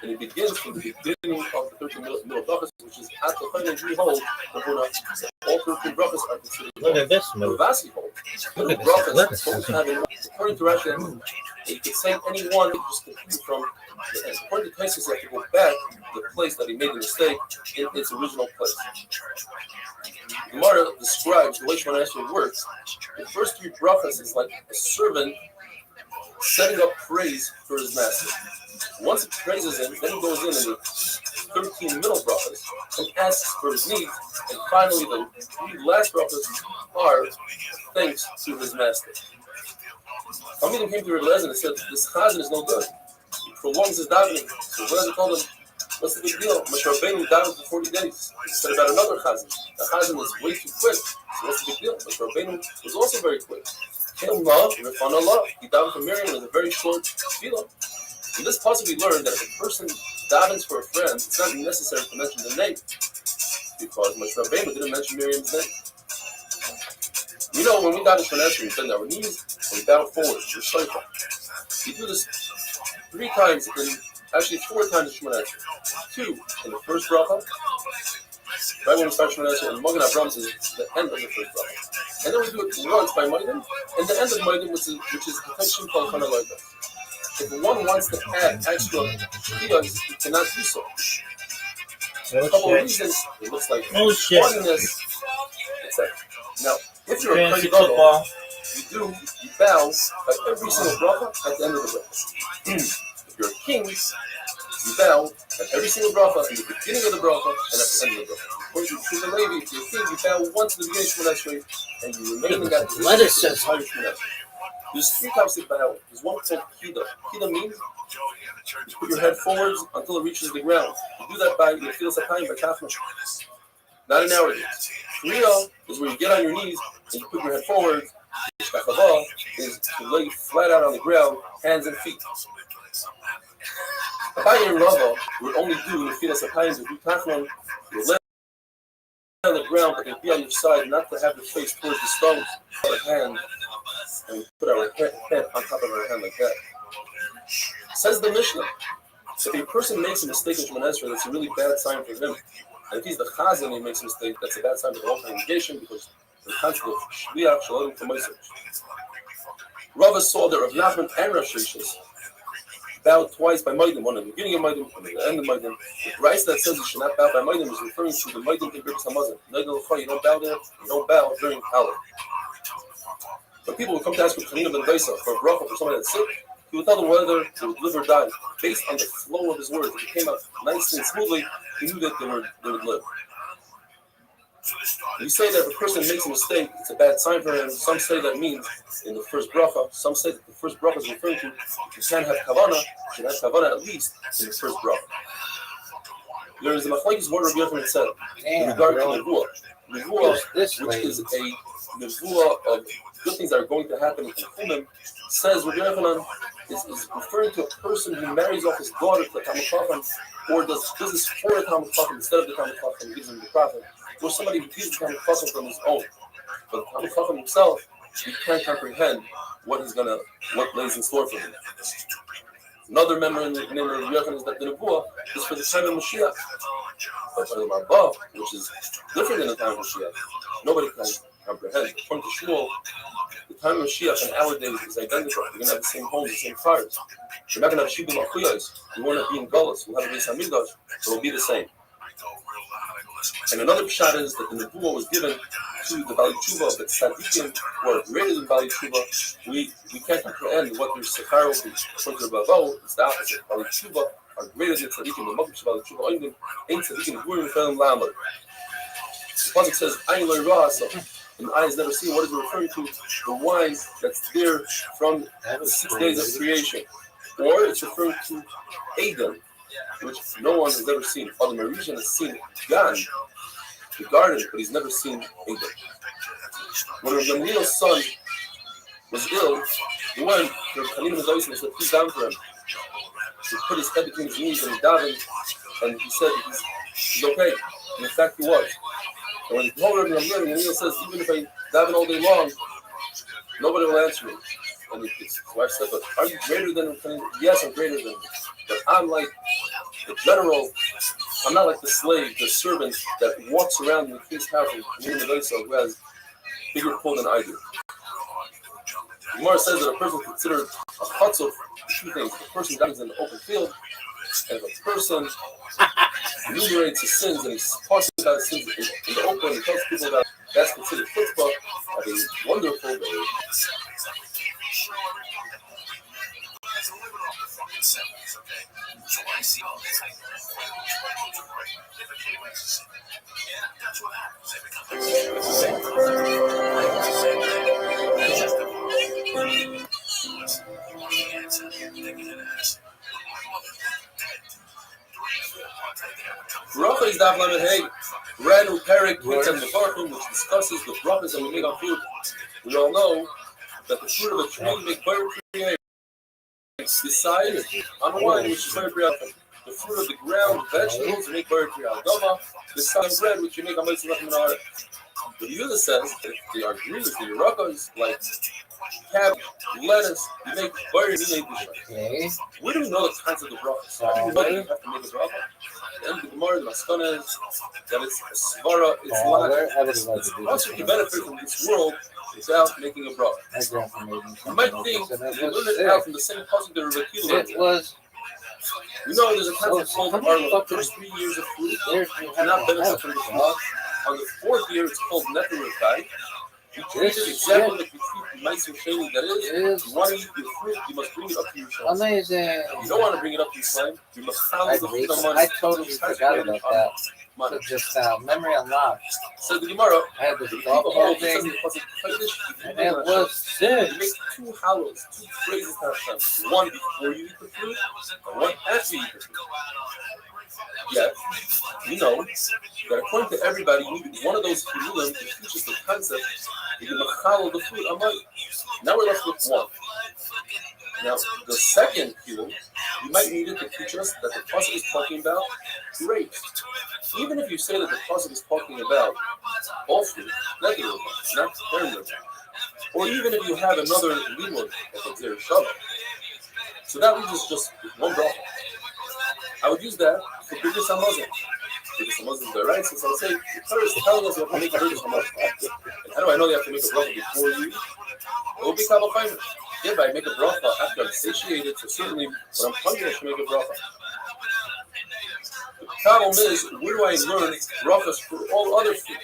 and he begins from the beginning of the 13 middle brachas, which is at the point we hold, all 13 brachas are considered. Look at this move. Ravasi hold. Middle brachas don't have any. According to Rashi, you can say any one just completely from the end. According to Taisus, you have to go back to the place that he made the mistake in its original place. Gemara describes the way Shemona Esrei works. The first three brachas is like a servant setting up praise for his master. Once he praises him, then he goes in the 13 middle brachas and asks for his needs, and finally the three last brachas are thanks to his master. Talmidim came to Rebbe Lezer and said, this chazan is no good. He prolongs his davening. So Rebbe Lezer told him, what's the big deal? Moshe Rabbeinu davened for 40 days. He said about another chazan. The chazan is way too quick. So what's the big deal? Moshe Rabbeinu was also very quick. He davened for Miriam with a very short tefillah. In this passage we learned that if a person davens for a friend, it's not necessary to mention the name, because Moshe Rabbeinu didn't mention Miriam's name. You know, when we daven for an answer, we bend our knees and we bow forward. We're shayfa. We do this 3 times, actually 4 times in Shemona Esrei. 2 in the first bracha, right when we start Shemona Esrei, and Magen Avraham is the end of the first bracha. And then we do it once by Maidim, and the end of Maidim, which is Hatashim Kol Chana Loida. If one wants to add extra kiyos, he cannot do so. For a couple of reasons, it looks like funniness, etc. Now, if you're a Kohen Gadol, you bow by every single bracha at the end of the bracha. If you're a king, you bow at every single bracha in the beginning of the bracha and at the end of the bracha. According to the Levi, if you're a king, you bow once in the beginning of Shemona Esrei, and you remain in that position the entire Shemona Esrei. There's 3 types of bow. There's one called Kida. Kida means you put your head forwards until it reaches the ground. You do that by your Filas HaKayim, by Kafna. Not in our days. Kriya is where you get on your knees and you put your head forward. Shkachava is to lay flat out on the ground, hands and feet. Abaye and Rava would only do the Filas HaKayim, would do Kafna. You lay on the ground, but they'd be on your side, not to have your face towards the stones, but a hand. And we put our head on top of our hand like that. Says the Mishnah, if a person makes a mistake in Shemona Esrei, that's a really bad sign for him. And if he's the chazan and he makes a mistake, that's a bad sign for the whole congregation, because the concept of shliach shalom to Moshe. Rava saw that Rav Nachman and Rav Sheshes bowed twice by Maidim, one at the beginning of Maidim, one at the end of Maidim. The Rice that says you should not bow by Maidim is referring to the Maidim in Birkus Hamazon. You don't bow there, you don't bow during Hallel. When people would come to ask for Chanina ben Daisa for a bracha for somebody that's sick, he would tell them whether they would live or die. Based on the flow of his words, if it came out nicely and smoothly, he knew that they would live. We say that if a person makes a mistake, it's a bad sign for him. Some say that means in the first bracha. Some say that the first bracha is referring to if you can't have kavanah, you should have kavanah at least in the first bracha. There is a machlokes word Rabbi Yochanan said in regard to nevuah, which is a nevuah of good things that are going to happen in Chumim, says Rabbi Yochanan is referring to a person who marries off his daughter to a Talmid Chacham, or does business for a Talmid Chacham instead of the Talmid Chacham, gives him the prophet, or somebody who gives the Talmid Chacham from his own. But the Talmid Chacham himself, he can't comprehend what lays in store for him. Another member in the name of Yochanan is that the Nebuah is for the time of Mashiach. But for the Marbah, which is different than the time of Mashiach, nobody can comprehend. According to Shmuel, the time of Mashiach in our days is identical. We're going to have the same homes, the same cars. We're not going to have Shibum Achuyos. We won't be in Gullus. We'll have a Beis Hamikdash, but it'll be the same. And another pshat is that the Nebuah was given to the Bali Tshuva, that Tzadikim were greater than Bali Tshuva. We can't comprehend what their Sechar will be. According to the Bavo, it's the opposite. Bali Tshuva are greater than Tzadikim. The Mokim Bali Tshuva Oindim ain't Tzadikim Gurim Felim Lamar. The Pasuk says, Ayin Lo Yirah, and the eye has never seen. What is it referring to? The wine that's there from the 6 days of creation. Or it's referring to Eden, which no one has ever seen. Father Marishan has seen Gan, the garden, but he's never seen Eden. When Gamliel's son was ill, he went to Chanim and Zois and said, please down for him. He put his head between his knees and he davened, and he said he's okay. And in fact, he was. And when he told Gamliel says, even if I daven all day long, nobody will answer me. And his wife said, but are you greater than him? Yes, I'm greater than him. But I'm like the general. I'm not like the slave, the servant that walks around in the king's house and who has bigger pull than I do. The Gemara says that a person is considered a chatzot for two things. If a person dies in an open field, and if a person enumerates his sins and he talks about his sins in the open and tells people that that's considered chutzpah, have a wonderful day. So I see all this, like, that's what happens. Bracha is Daf Lamed Hey, Renu Perek Yitzam Nevarchim, which discusses the brachas that we make on food. We all know that the fruit of a tree make better creation. Besides, on wine, which is better creation. The fruit of the ground, vegetables, make better creation. Dova, the sun bread, which you make on Mitzvah Lachim. The Yehuda says that if they are green, the Yerakos, like cabbage, lettuce, you make better creation. Okay. We don't know the kinds of the brachas. How do you know you have to make a bracha? And the Gemara, the Maskana is that it's a svara, it's logic. Once you can benefit from this world without making a bracha. You might think you learn it out from the same pasuk that Rebbe Kiel learned. It was. You know, there's a concept called our first 3 years of fruit cannot benefit from the fruit. On the 4th year, it's called Neferutai. You treat it exactly like you treat mice and shayli. That is, you want to eat your fruit, you must bring it up to your shelf. Amazing. You don't want to bring it up to your slime. You must follow the fruit on money. I totally forgot about that. So just memory unlocked. So the Gemara, I had this people hold whole it thing, and and it was sick. You make 2 hallows, 2 phrases to Hashem. One before you eat the fruit, and one after you eat the fruit. Yet, you know that according to everybody, you need one of those kilulim to teach us the concept that you machalo the fruit. Now we're left with one. Now, the second kilul, you might need it to teach us that the pasuk is talking about grapes. Even if you say that the pasuk is talking about all fruit, not very or even if you have another limud of a zera shabbat, so that leaves us just one bracha. I would use that for Birkus HaMazon. Birkus HaMazon is the right, since I'll say, the Torah is telling us you have to make a Birkus HaMazon. And how do I know you have to make a bracha before you eat? It will be Kabbalah. If I make a bracha after I'm satiated, so certainly when I'm hungry, I should make a bracha. The problem is, where do I learn brachas for all other food?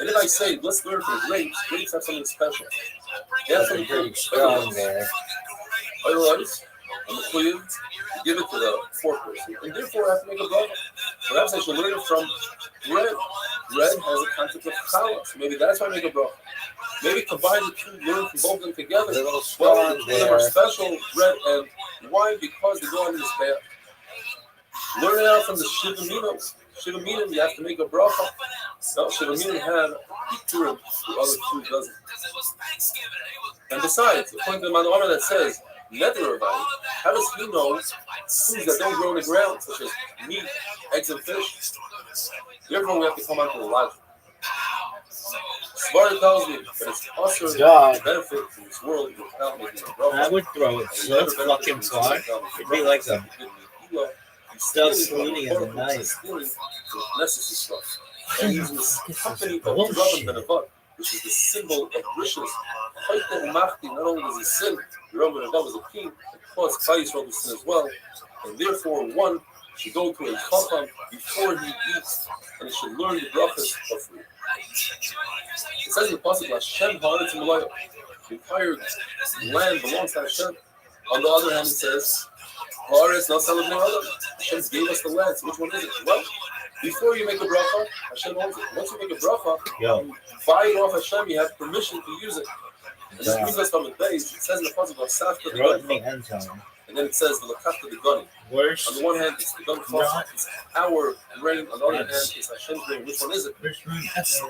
And if I say, let's learn from grapes, grapes have something special. They have something very strong there. Otherwise, I'm clear to give it to the 4th person, and therefore I have to make a bracha. Perhaps I should learn it from bread. Bread has a concept of challah, so maybe that's why I make a bracha. Maybe combine the two, learn from both of them together. Well, they are special, bread and wine, because they go on this path. Learn it out from the Shiva Minim. Shiva Minim, you have to make a bracha. No, Shiva Minim have Bikurim, the other two doesn't. And besides, according to the Manor that says, Never how does he know foods that don't grow in the ground, such as meat, eggs, and fish? Therefore, we have to come on to the logic. Svara tells me that it's also God. to benefit from this world without making a I bracha. would throw it so fucking far. It'd be like a stuff swinging as a knife. Necessary stuff. And using this company of Rabban ben Avad, which is the symbol of riches. Not only does he sin, Rabban ben Avad was a king, it caused Klal Yisrael to sin as well. And therefore, one should go to a chacham before he eats, and he should learn the brachas of food. It says in the pasuk, Hashem haaretz u'malayah. The entire land belongs to Hashem. On the other hand, it says, haaretz nasal b'nei adam. Hashem gave us the land. So which one is it? Well, before you make a bracha, Hashem owns it. Once you make a bracha, you buy it off Hashem. You have permission to use it. And this brings us from the base. It says in the pasuk, Vasafta the end zone. And then it says the lakafta the gani. On the one hand, it's the gun cost, it's our grain. On the other hand, it's Hashem's grain. Which one is it?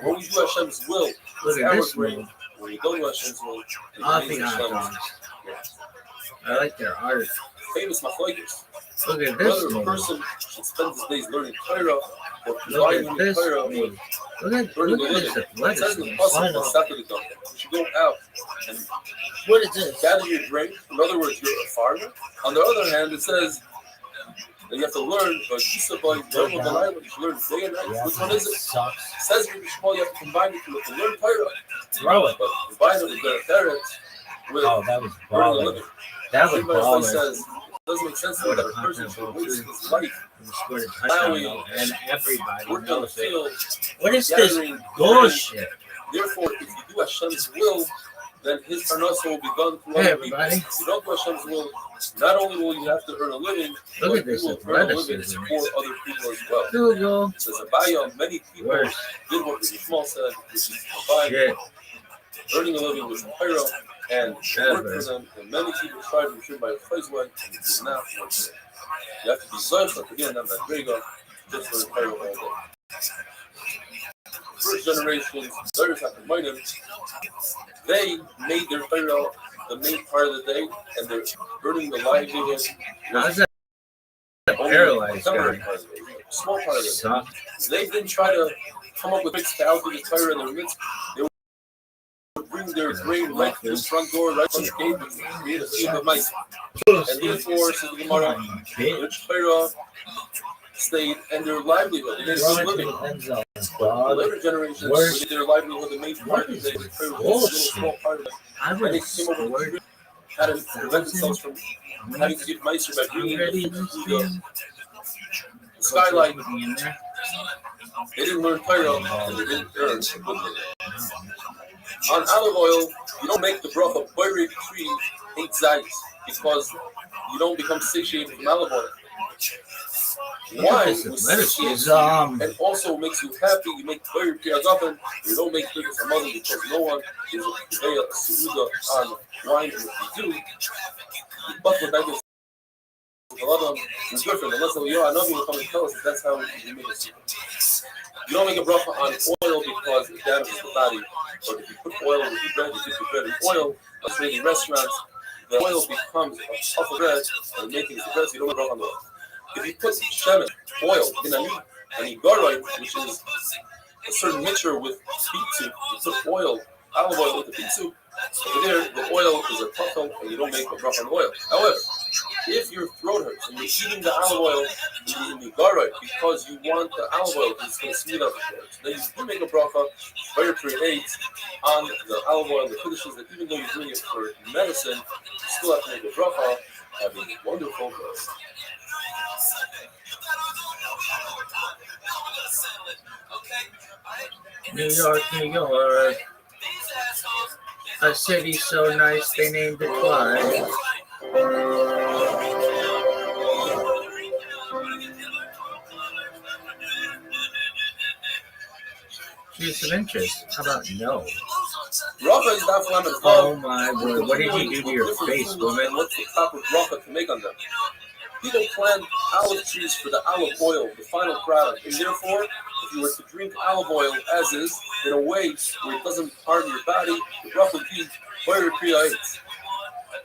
When we do Hashem's will, it's our grain. When we don't do Hashem's will, it's Hashem's. I like their art. Famous machlokes. Look at this Whether a one. person should spend his days learning Torah or Look providing at him this Torah one. or Look at this it says in the athleticism. pasuk, Vasafta the gani. You should go out and What is this? gather your grain. In other words, you're a farmer. On the other hand, it says that you have to learn you should learn day and night. Which one is it? Sucks. It says in Shmuel you have to combine it with to learn Torah. Throw it. But combine it with the Teretz with Oh, that was learning a baller. living. That was Everybody baller. says it doesn't make sense to me that a person should waste his life He scored a touchdown, and everybody working on the knows it. field, What is this gathering bullshit? Therefore, if you do Hashem's will, then his parnasa will be done through Hey, other people. everybody. If you don't do Hashem's will, not only will you have to earn a living, Look but at this you will earn a living athleticism. for other people as well. Google. Says Abaya, many people Worse. did what the Shmuel said, which is combine Shit. earning a living with Torah and work for them. And many people tried to return by a place way, and it did not work. You have to be zealous again, not that Grega, just for the Torah all day. First generation, theirs after Minim, they made their Torah the main part of the day, and they're earning the livelihood. How's that Only paralyzed temporary guy? part of the day, small part of the day. Sucked. They didn't try to come up with tricks to outdo the Torah in their midst. They would bring their grain right to the front door, right from the gate, and create a field of mice. And therefore, says the Gemara, their Torah stayed and their livelihood, they made a good living. The later generations, with their livelihood, the main part of the day, the Torah was a small part of it. I And would they have came over scored. to how to prevent themselves from having to give mice by bringing Already the in this the game. skylight. Would be in there. They didn't learn Torah, and they didn't earn a good living. On olive oil, you don't make the bracha boirik tree 8 zayis because you don't become satiated from olive oil. Wine This was athleticism. and also makes you happy. You make boirik tree agafen. You don't make biggest a mother because no one is a suuda on wine. And if you do, but with that a lot of them is different. Unless another will come and tell us that that's how you make it. You don't make a bracha on oil because it damages the body. But if you put oil with the bread, you dip the bread in oil, especially in restaurants, the oil becomes a puff of bread and making the bread, so you don't make a bracha on oil. If you put shemen, oil, in a garoy, which is a certain mixture with beet soup, you put oil, olive oil with the beet soup, over there, the oil is a tachel, and you don't make a bracha on oil. However, if your throat hurts and you're eating the olive oil in the garoy because you want the olive oil because it's going to smooth out the throat, then you do make a bracha, very create on the olive oil, the finishes that even though you're doing it for medicine, you still have to make a bracha. Have a wonderful day. New York, New York. A city so nice they named it Clyde. Choose some interest. How about no? Bracha is not flammable. Oh my word! What did you do to your face, woman? What's the proper bracha to make on them? People plant olive trees for the olive oil, the final product, and therefore, if you were to drink olive oil as is, in a way where it doesn't harm your body, the bracha would be very creative.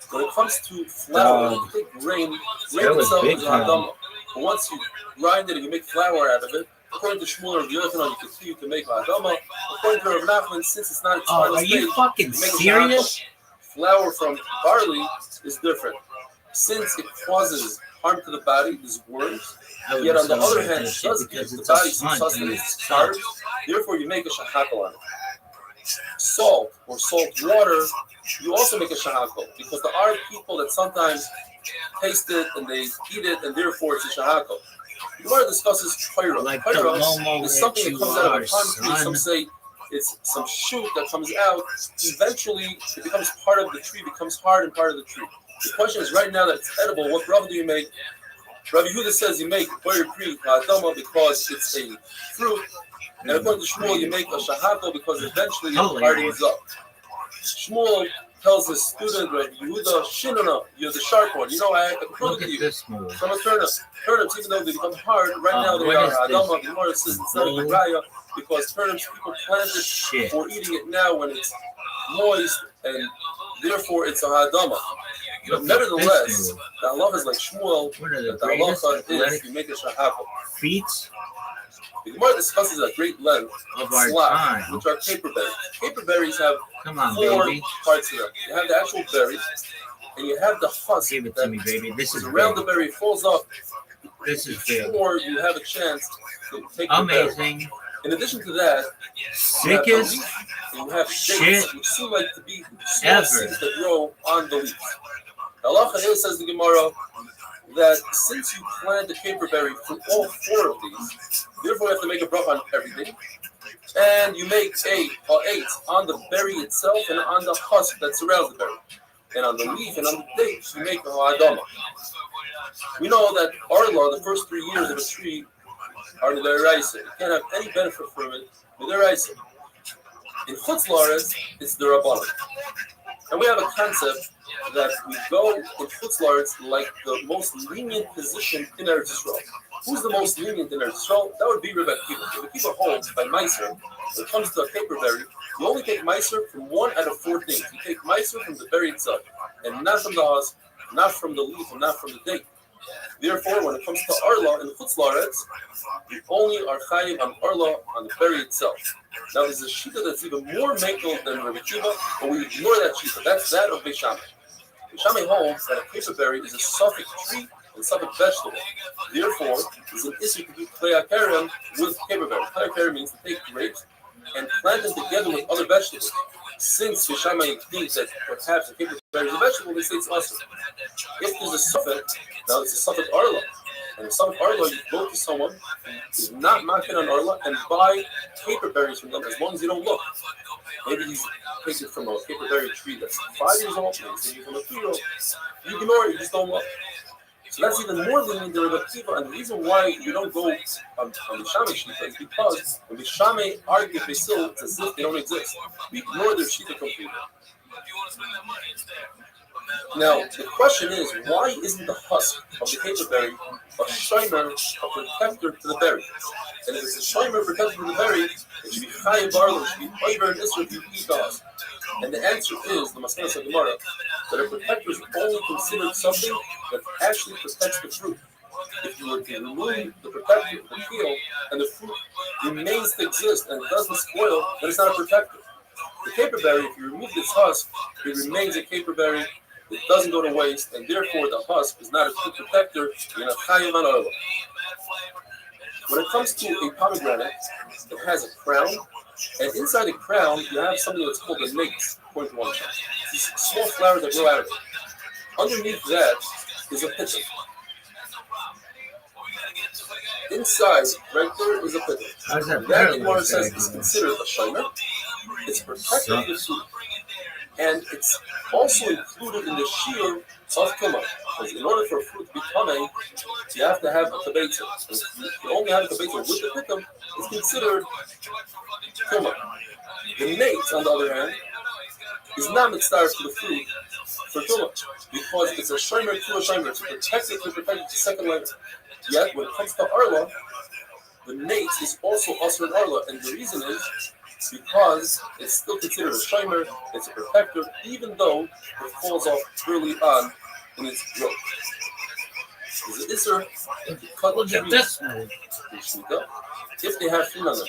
When it comes to flour, you take grain That was itself big is time. an adama. But once you grind it and you make flour out of it, According to Shmuel or Yochanan, you continue to make Adama. According to Rav Nachman, since it's not its Oh, final are you stage, fucking you make a serious? shahako. Flour from barley is different. Since it causes harm to the body, there's worms. I Yet on the other celebrate hand, that it shit does give because the it's a body some hunt and sustenance, it's carbs. sucks. Therefore, you make a shahako on it. Salt or salt water, you also make a shahako because there are people that sometimes taste it and they eat it, and therefore it's a shahako. The Gemara discusses pyra. Like the Pyra Momo is something that you comes out of are, a palm tree. Some son. say it's some shoot that comes out. Eventually, it becomes part of the tree, becomes hard and part of the tree. The question is, right now that it's edible, what bracha do you make? Rabbi Yehuda says you make pyra pri ha'adama because it's a fruit. And according to Shmuel, you make a shahako because eventually it hardens up. Shmuel tells his student, Rabbi Yehuda, Shinana, you're the sharp one. You know, I can prove Look it at to you. this move. From a turnip. Turnips, even though they become hard, right now they what are is adama. this? The Gemara says it's not a graya because turnips, people plant it Shit. for eating it now when it's moist, and therefore it's a adama. But Look at nevertheless, this move. the halacha is like Shmuel, One of the that the greatest halacha is athletic you make a shahako. feats The Gemara discusses at great length of our slav, time. which are caper berries. Caper berries have Come on, 4 baby. parts to them. You have the actual berry, and you have the husk Give it to that me, baby. This is is around big. the berry, falls off. This is big. Before you have a chance to take the berry. Amazing. In addition to that, you have the Sickest leaf, and you have shit dates, which seem like to be small ever. seeds that grow on the leaf. Halacha is, says the Gemara, that since you plant the caper berry for all 4 of these, therefore you have to make a bracha on everything, and you make 8 on the berry itself and on the husk that surrounds the berry, and on the leaf and on the dates you make a adama. We know that arla, the first 3 years of a tree, are the deraisa. You can't have any benefit from it. The deraisa. In Chutz La'aretz, it's the rabbanon. And we have a concept that we go in Chutz La'aretz like the most lenient position in Eretz Yisrael. Who's the most lenient in Eretz Yisrael? That would be Rebbe Akiva. Rebbe Akiva holds by Meiser, when it comes to a caper berry, you only take Meiser from 1 out of 4 things. You take Meiser from the berry itself, and not from the husk, not from the leaf, and not from the date. Therefore, when it comes to arla in Chutz La'aretz, you only are chayiv on arla on the berry itself. Now, there's a shita that's even more mekel than Rebbe Akiva, but we ignore that shita. That's that of Beis Shammai. Beis Shammai holds that a caper berry is a suffix tree and suffix vegetable. Therefore, there's an issue to do kleakarim with caper berry. Kleakarim means to take grapes and plant them together with other vegetables. Since Beis Shammai thinks that perhaps a caper berry is a vegetable, they say it's awesome. If there's a suffix, now it's a suffix arla. And if suffix arla, you go to someone who's not market on arla and buy caper berries from them as long as you don't look. Maybe he's taken from a caper berry tree that's 5 years old, maybe he's taken from a 3-year-old. You ignore it, you just don't look. So that's even more lenient than Rebbe Akiva, and the reason why you don't go on the Shammai Shita is because when the Shammai argue Besil, it's as if they don't exist. We ignore their Shita completely. Now, the question is, why isn't the husk of the caper berry a shimer, a protector to the berry? And if it's a shimer protector to the berry, it should be chayav barla, it should be over and isra if you eat the husk. And the answer is, the Masnas of Gemara, that a protector is only considered something that actually protects the fruit. If you were to remove the protector, the peel, and the fruit remains to exist and it doesn't spoil, then it's not a protector. The caper berry, if you remove its husk, it remains a caper berry. It doesn't go to waste, and therefore the husk is not a true protector in a chayav on arla. When it comes to a pomegranate, it has a crown, and inside the crown you have something that's called the nates, according to one shot. These small flowers that grow out of it. Underneath that is a pitcher. Inside, right there, is a pitcher. How's that That the Gemara says is considered a shimer. It's protecting the fruit. And it's also included in the shiur of Tumah. Because in order for a fruit to be Tameh, you have to have a tabetza. If you only have a tabetza with the pitum, it's considered Tumah. The nate, on the other hand, is not mitzvah for the fruit for Tumah. Because it's a shimer to a shimer. It's protected to protect the second layer. Yet, when it comes to arla, the nate is also asr in arla. And the reason is, because it's still considered a shimer, it's a protector, even though it falls off early on in its growth. is an Isser to cut Look at trees this. in Shemitah if they have fruit on them.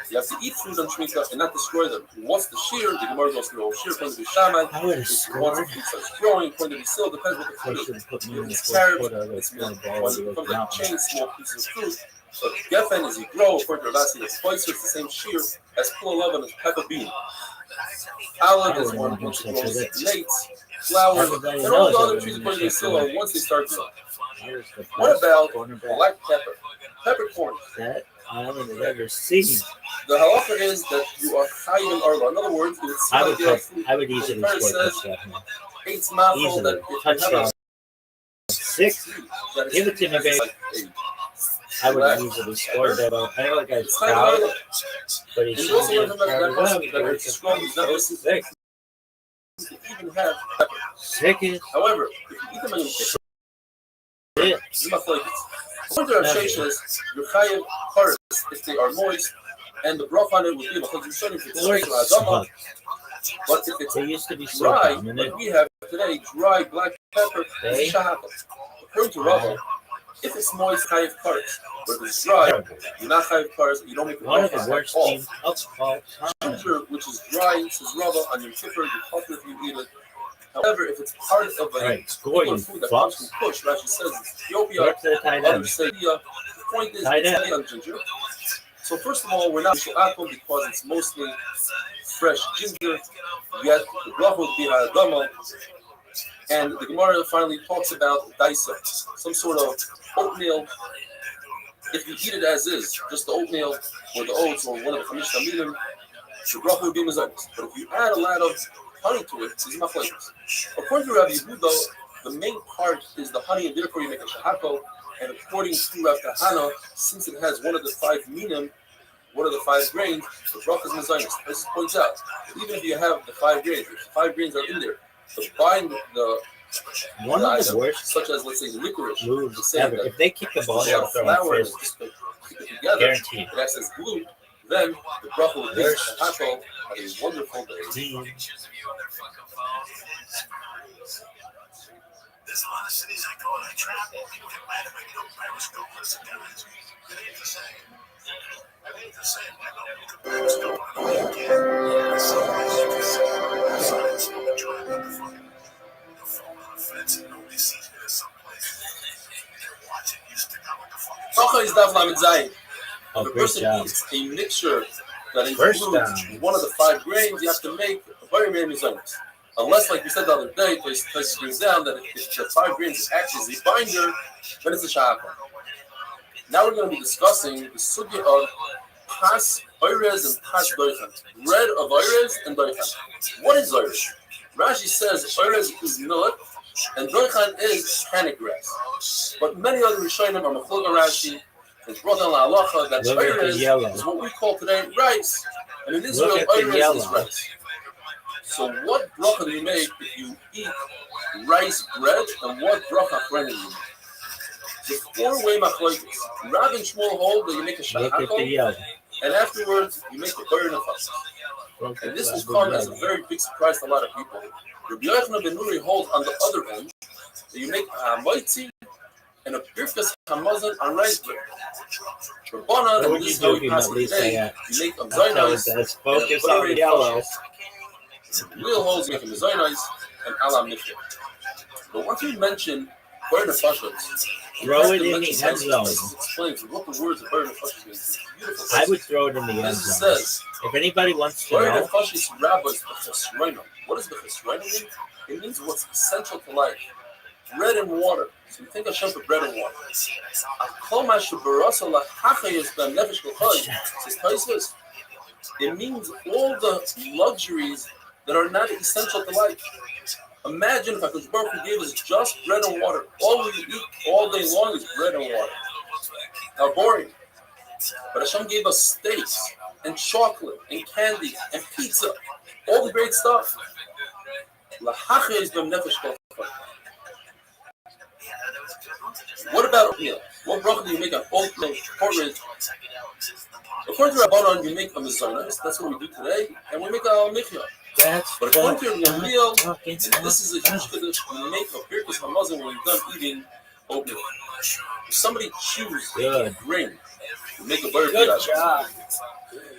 You have to eat fruit on Shemitah and not destroy them. What's the shear? The Gemara goes through the whole shear. According to the Shaman, I would have once scored. the fruit starts growing, according to the Sil, depends what the I fruit should is. have put me in the It's fourth carrot, quarter. it's It's going milk. to ball When to it the becomes like mountain. chain, small pieces of fruit. But Geffen, as you grow, according to Ravasi, it's twice the same shear as Pula and as pepper bean. Alad is one which grows dates, flour, Everybody and all knows the other that trees when according to you the check Sil the- once they start growing. I was the What best about cornerback black pepper? Peppercorn. that I have ever seen. The halacha is that you are chayiv in arla. In other words, it would seem I like would you have put, food. I would easily The Torah score says touchdown. it's mafal Easily. that if you Touchdown. have 6. that Give it to me, baby. like I would easily score that. I know the guy's it's proud, chayiv but he and you shouldn't also be learn as from proud that as well. person that it's strong. He's not listening 6. to even have pepper. Second. However, if you eat them on your fish, Six. you must like it. According to Rav Sheshes, you're chayiv kares if they are moist, and the broth on it would be because you're starting to Or adama. suck. But if it's They used to be so dry, dominant. like we have today, dry black pepper, They- it's shahaka. According to Rava, if it's moist, chayiv kares. But if it's dry, you're not chayiv kares. You don't make the One of broth the at worst all. teams of all time. Ginger, which is dry, says Rava, on your kipper, you cut it if you eat it. However, if it's part of a Alright, score you food that comes from fucks. Kush, Rashi says it's Ethiopia, What's the tight others end? say the point is Tight it's end. heavy on ginger. So first of all, we're not shu'akum because it's mostly fresh ginger. Yet the bracha would be ha'adama. And the Gemara finally talks about daisa, some sort of oatmeal. If you eat it as is, just the oatmeal or the oats or one of the chamish tamidim, the bracha would be mezainis. But if you add a lot of honey to it, it's maflayos. According to Rabbi Yehuda, the main part is the honey, and therefore you make a shahako. And according to Rav Kahana, since it has one of the 5 minim, one of the 5 grains, the bracha is mezainis. This points out that even if you have the 5 grains, if the 5 grains are in there, to bind the One of the worst such as let's say licorice, moves the same ever. that If they kick the ball they have out there flour on and fist, just keep it together, guaranteed. it acts as glue. Then the bracha would be Worst shahako. Have a wonderful day. team. There's a lot of cities I go and I travel. People get mad at me. Periscope, listen, guys. It ain't the same. It ain't the same. I know you can Periscope on a weekend. There's some place you can see. Besides, you can drive on the phone on the fence and nobody sees me. There's some place. They're watching you stick out like a fucking... Bracha is daf lamed zayin. Oh, If a great person job. eats a mixture that First includes down. one of the 5 grains, you have to make a very many mezainis. Unless, like we said the other day, place brings down that if the 5 grains acts as a binder, then it's a shahako. Now we're going to be discussing the sugya of pas oirez and pas doichan. Bread of oirez and doichan. What is oirez? Rashi says oirez is millet and doichan is panic grass. But many other Rishonim are machloka Rashi. It's brought down la halacha that Look at the oirez yellow. is what we call today rice. And in Israel, Look at the oirez is yellow. rice. So what bracha do you make if you eat rice bread, and what bracha do you make? The 4-way machlokes. Rav and Shmuel hold that you make a Look at the shahako, yellow. and afterwards you make a burn of us. Look And at this has the come as a yellow. very big surprise to a lot of people. Rabbi Yochanan ben Nuri holds on the other end that you make a moitzi and a birkas hamazon on rice bread. Rabbana, What and would this you is how do if we you pass met it Lisa today, at? you make a That's how it zaynos does. Focus on the yellow. real holes, you make a zaynos and alam nifya. But once we mention burn the fashos, Throw it in the end zone. Explains what the words of burn the fashos means. I would throw it in the end This zone. says, If anybody wants to burn the know, fashos rabbis b'chesroino. What does b'chesroino mean? It means what's essential to life. Bread and water. So you think Hashem for bread and water. It means all the luxuries that are not essential to life. Imagine if HaKadosh Baruch Hu gave us just bread and water. All we eat all day long is bread and water. How boring. But Hashem gave us steaks and chocolate and candy and pizza. All the great stuff. What about oatmeal? What bracha do you make on oatmeal porridge? According to Rabbanon, you make a mezainis. That's what we do today, and we make a michya. that's But according to what your meal, talking and this is a huge kiddush, we make a birkas hamazon when we're done eating oatmeal. If somebody chews Good. grain, you make a butter Good out of it. job.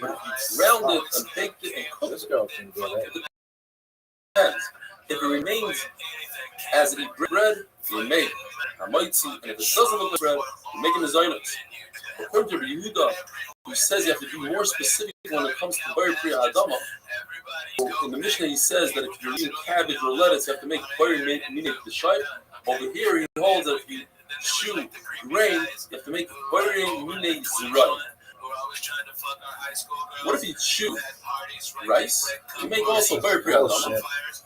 But if you ground it and baked it and cooked This it, girl can get it. depends. If it remains as a bread, you make a moitzi, and if it doesn't look like bread, you make a mezainos. According to Yehuda, who says you have to be more specific when it comes to Bar Priya Adama, in the Mishnah he says that if you're eating cabbage or lettuce, you have to make Bar Minik B'Shai. Over here he holds that if you chew grain, you have to make Bar Minik Zirai. What if you chew rice? You make also Bar Priya Adama. Bullshit.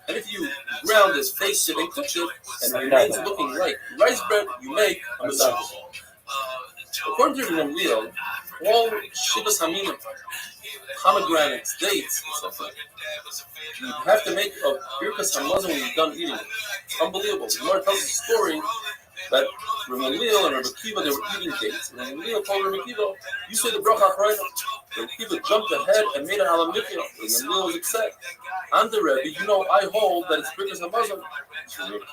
And if you ground it, face it, and cook it, and it remains looking like rice bread, you make a mezainos. According to Gamliel, all Shivas Haminim, pomegranates, dates, and stuff like that, you have to make a Birkas Hamazon when you're done eating it. It's unbelievable. The Gemara tells us a story that Gamliel and Rabbi Kiva, they were eating dates. And Gamliel told Rabbi Kiva, you say the bracha Achrayna. Rabbi Kiva jumped ahead and made a halam mikya. And Gamliel was upset. I'm the Rebbe, you know, I hold that it's Birkas Hamazon. So Rabbi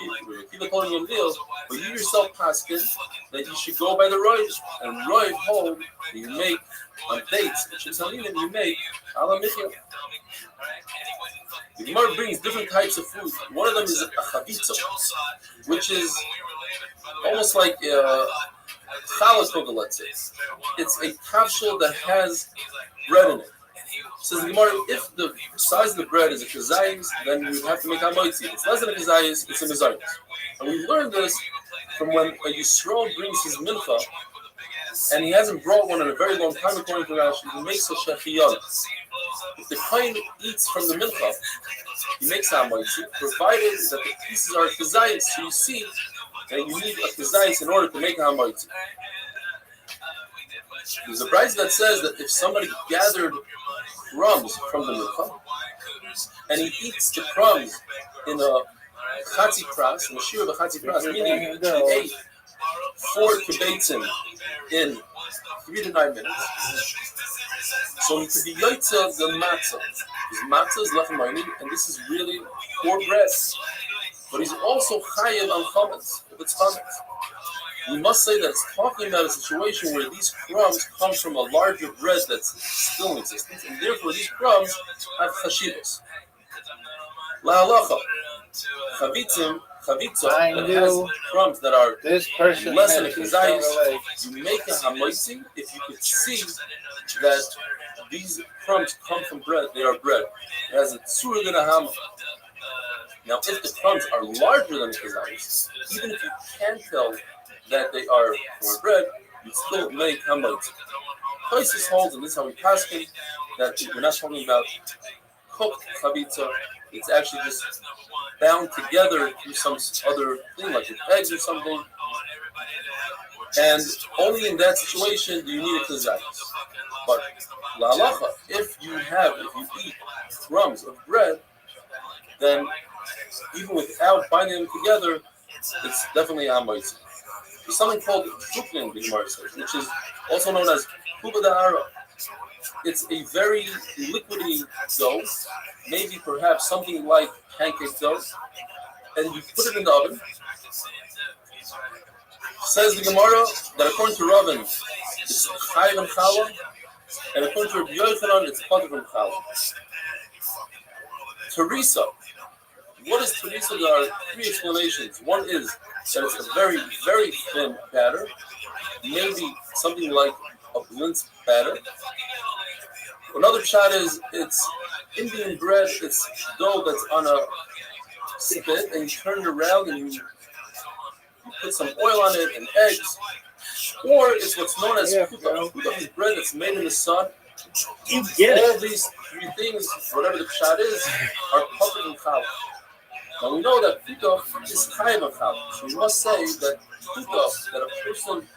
Kiva told Gamliel, but you yourself passed in that you should go by the Roiv. And Roiv hold that you make on dates, you make halam mikya. The Gemara brings different types of food. One of them is a chavitza, which is almost like a challah kugel, let's say. It's a capsule that has bread in it. Says the Gemara, if the size of the bread is a kazayis, then you would have to make hamoitzi. If it's less than a kazayis, it's a mezainos. And we learned this from when a Yisrael brings his mincha, and he hasn't brought one in a very long time, according to Rashi. He makes a shechiyah. If the kohen eats from the mincha, he makes a hamoitzi, provided that the pieces are kazayis. So you see that you need a kazayis in order to make a hamoitzi. There's a brayz that says that if somebody gathered crumbs from the mincha, and he eats the crumbs in a chatzi pras, in a shir of a chatzi pras, meaning he ate 4 kibbetzim in 3 to 9 minutes. So he could be yaitza the matzah. His matzah is lechem ma'ini, and this is really poor bread. But he's also chayav on chametz, if it's chametz. We must say that it's talking about a situation where these crumbs come from a larger bread that's still in existence, and therefore these crumbs have chashivos. La halacha, chavitza that has crumbs that are less than a kazayis, you make a hamoitzi if you could see that these crumbs come from bread, they are bread. It has a tzura than a hama. Now, if the crumbs are larger than a kazayis, even if you can't tell that they are for bread, you still make hamoitzi. Tosis holds, and this is how we pass it, that we're not talking about cooked chavitza. It's actually just bound together through some other thing, like with eggs or something. And only in that situation do you need a kazayis. But la halacha, if you eat crumbs of bread, then even without binding them together, it's definitely a hamoitzi. There's something called chuklin, the Gemara says, which is also known as kuba da'ara. It's a very liquidy dough, maybe perhaps something like pancake dough, and you put it in the oven. Says the Gemara that according to Ravin, it's chayiv and challah, and according to Rabbi Yochanan, it's potter from challah. Teresa. What is Teresa? There are 3 explanations. One is that it's a very, very thin batter, maybe something like a blintz batter. Another shot is it's Indian bread, it's dough that's on a spit, and you turn it around and you put some oil on it and eggs. Or it's what's known as kuta. Kuta is bread that's made in the sun. You get All it. these 3 things, whatever the shot is, are covered in challah. Now we know that kuta is chayiv of challah. So we must say that kuta, that a person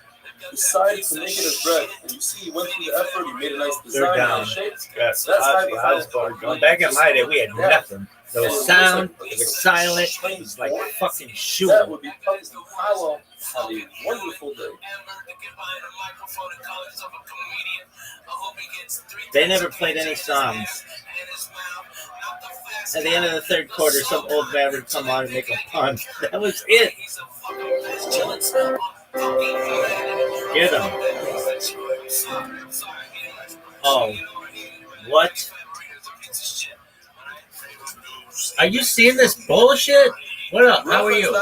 decided to make it as bread, and you see he went through the effort, he made a nice design, nice shape. Yes, That's chayiv of going back in my day, we had nothing. There was sound, it was silent, it was like fucking That shooting. would be covered in challah on a wonderful day. They never played any songs At the end of the third quarter, some old man would come on and make a punt. That was it. Get him. Oh, what? Are you seeing this bullshit? What up? How are you?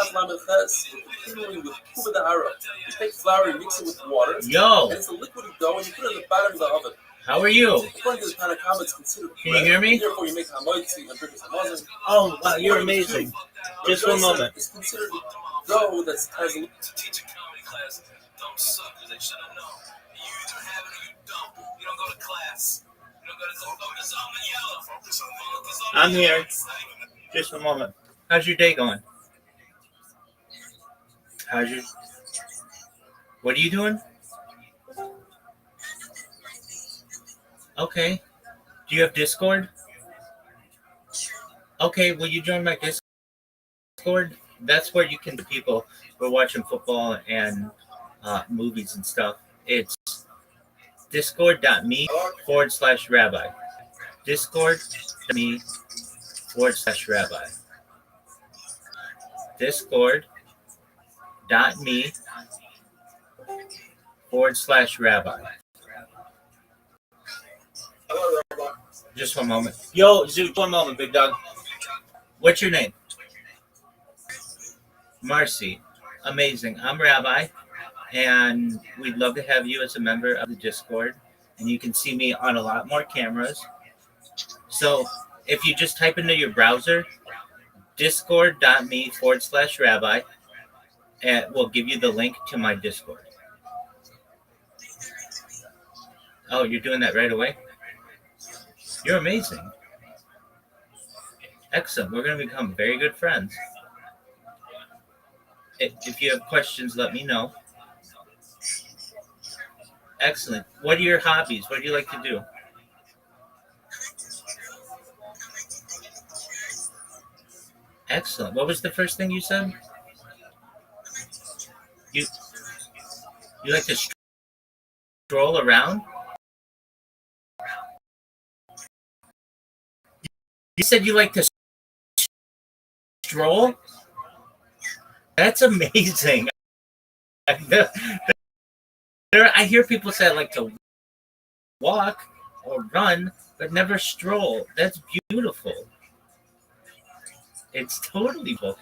Continuing with kuba de hara. You take flour, you mix it with water, Yo, and it's a liquidy dough, and you put it in the bottom of the oven. how are you? According to the Tanakh, it's considered Can you bread, hear me? Therefore, you make hamoitzi and drink hamazon. Oh, wow, you're amazing. Just one moment. It's considered dough that has a To teach a comedy class, dumb suckers, they should have known. You either have it or you don't. You don't go to class. You don't go to focus on the yellow. Focus on the I'm here. Just a moment. How's your day going? How's your... What are you doing? Okay. Do you have Discord? Okay, will you join my Discord? That's where you can people who are watching football and movies and stuff. It's discord.me/rabbi. Discord.me/rabbi. Discord.me/rabbi. Just one moment. Yo, Zoot, one moment, big dog. What's your name? Marcy. Amazing. I'm Rabbi, and we'd love to have you as a member of the Discord. And you can see me on a lot more cameras. So if you just type into your browser, discord.me/rabbi, and we'll give you the link to my Discord. Oh, you're doing that right away? You're amazing. Excellent. We're going to become very good friends. If you have questions, let me know. Excellent. What are your hobbies? What do you like to do? Excellent. What was the first thing you said? You like to stroll around? You said you like to stroll? That's amazing. I hear people say I like to walk or run, but never stroll. That's beautiful. It's totally beautiful.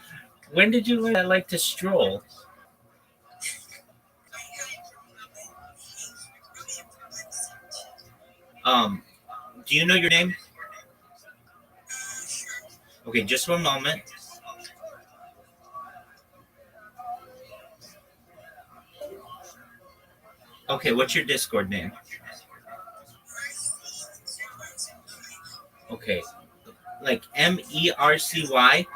When did you learn I like to stroll? Do you know your name? Okay, just one moment. Okay, what's your Discord name? Okay, like MERCY?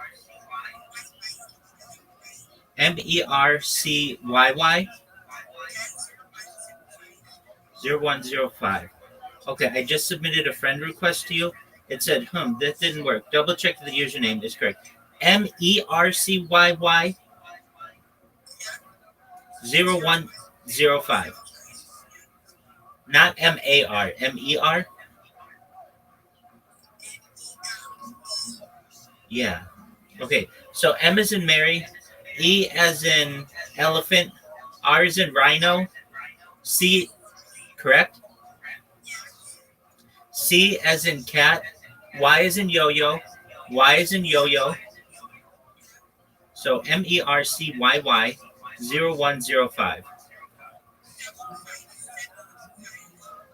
MERCYY? 0105. Okay, I just submitted a friend request to you. It said, that didn't work. Double check the username is correct. MERCYY 0105. Not MAR, MER? Yeah. Okay, so M as in Mary, E as in elephant, R as in rhino, C, correct? C as in cat, Y as in yo-yo, Y as in yo-yo. So MERCYY 0105.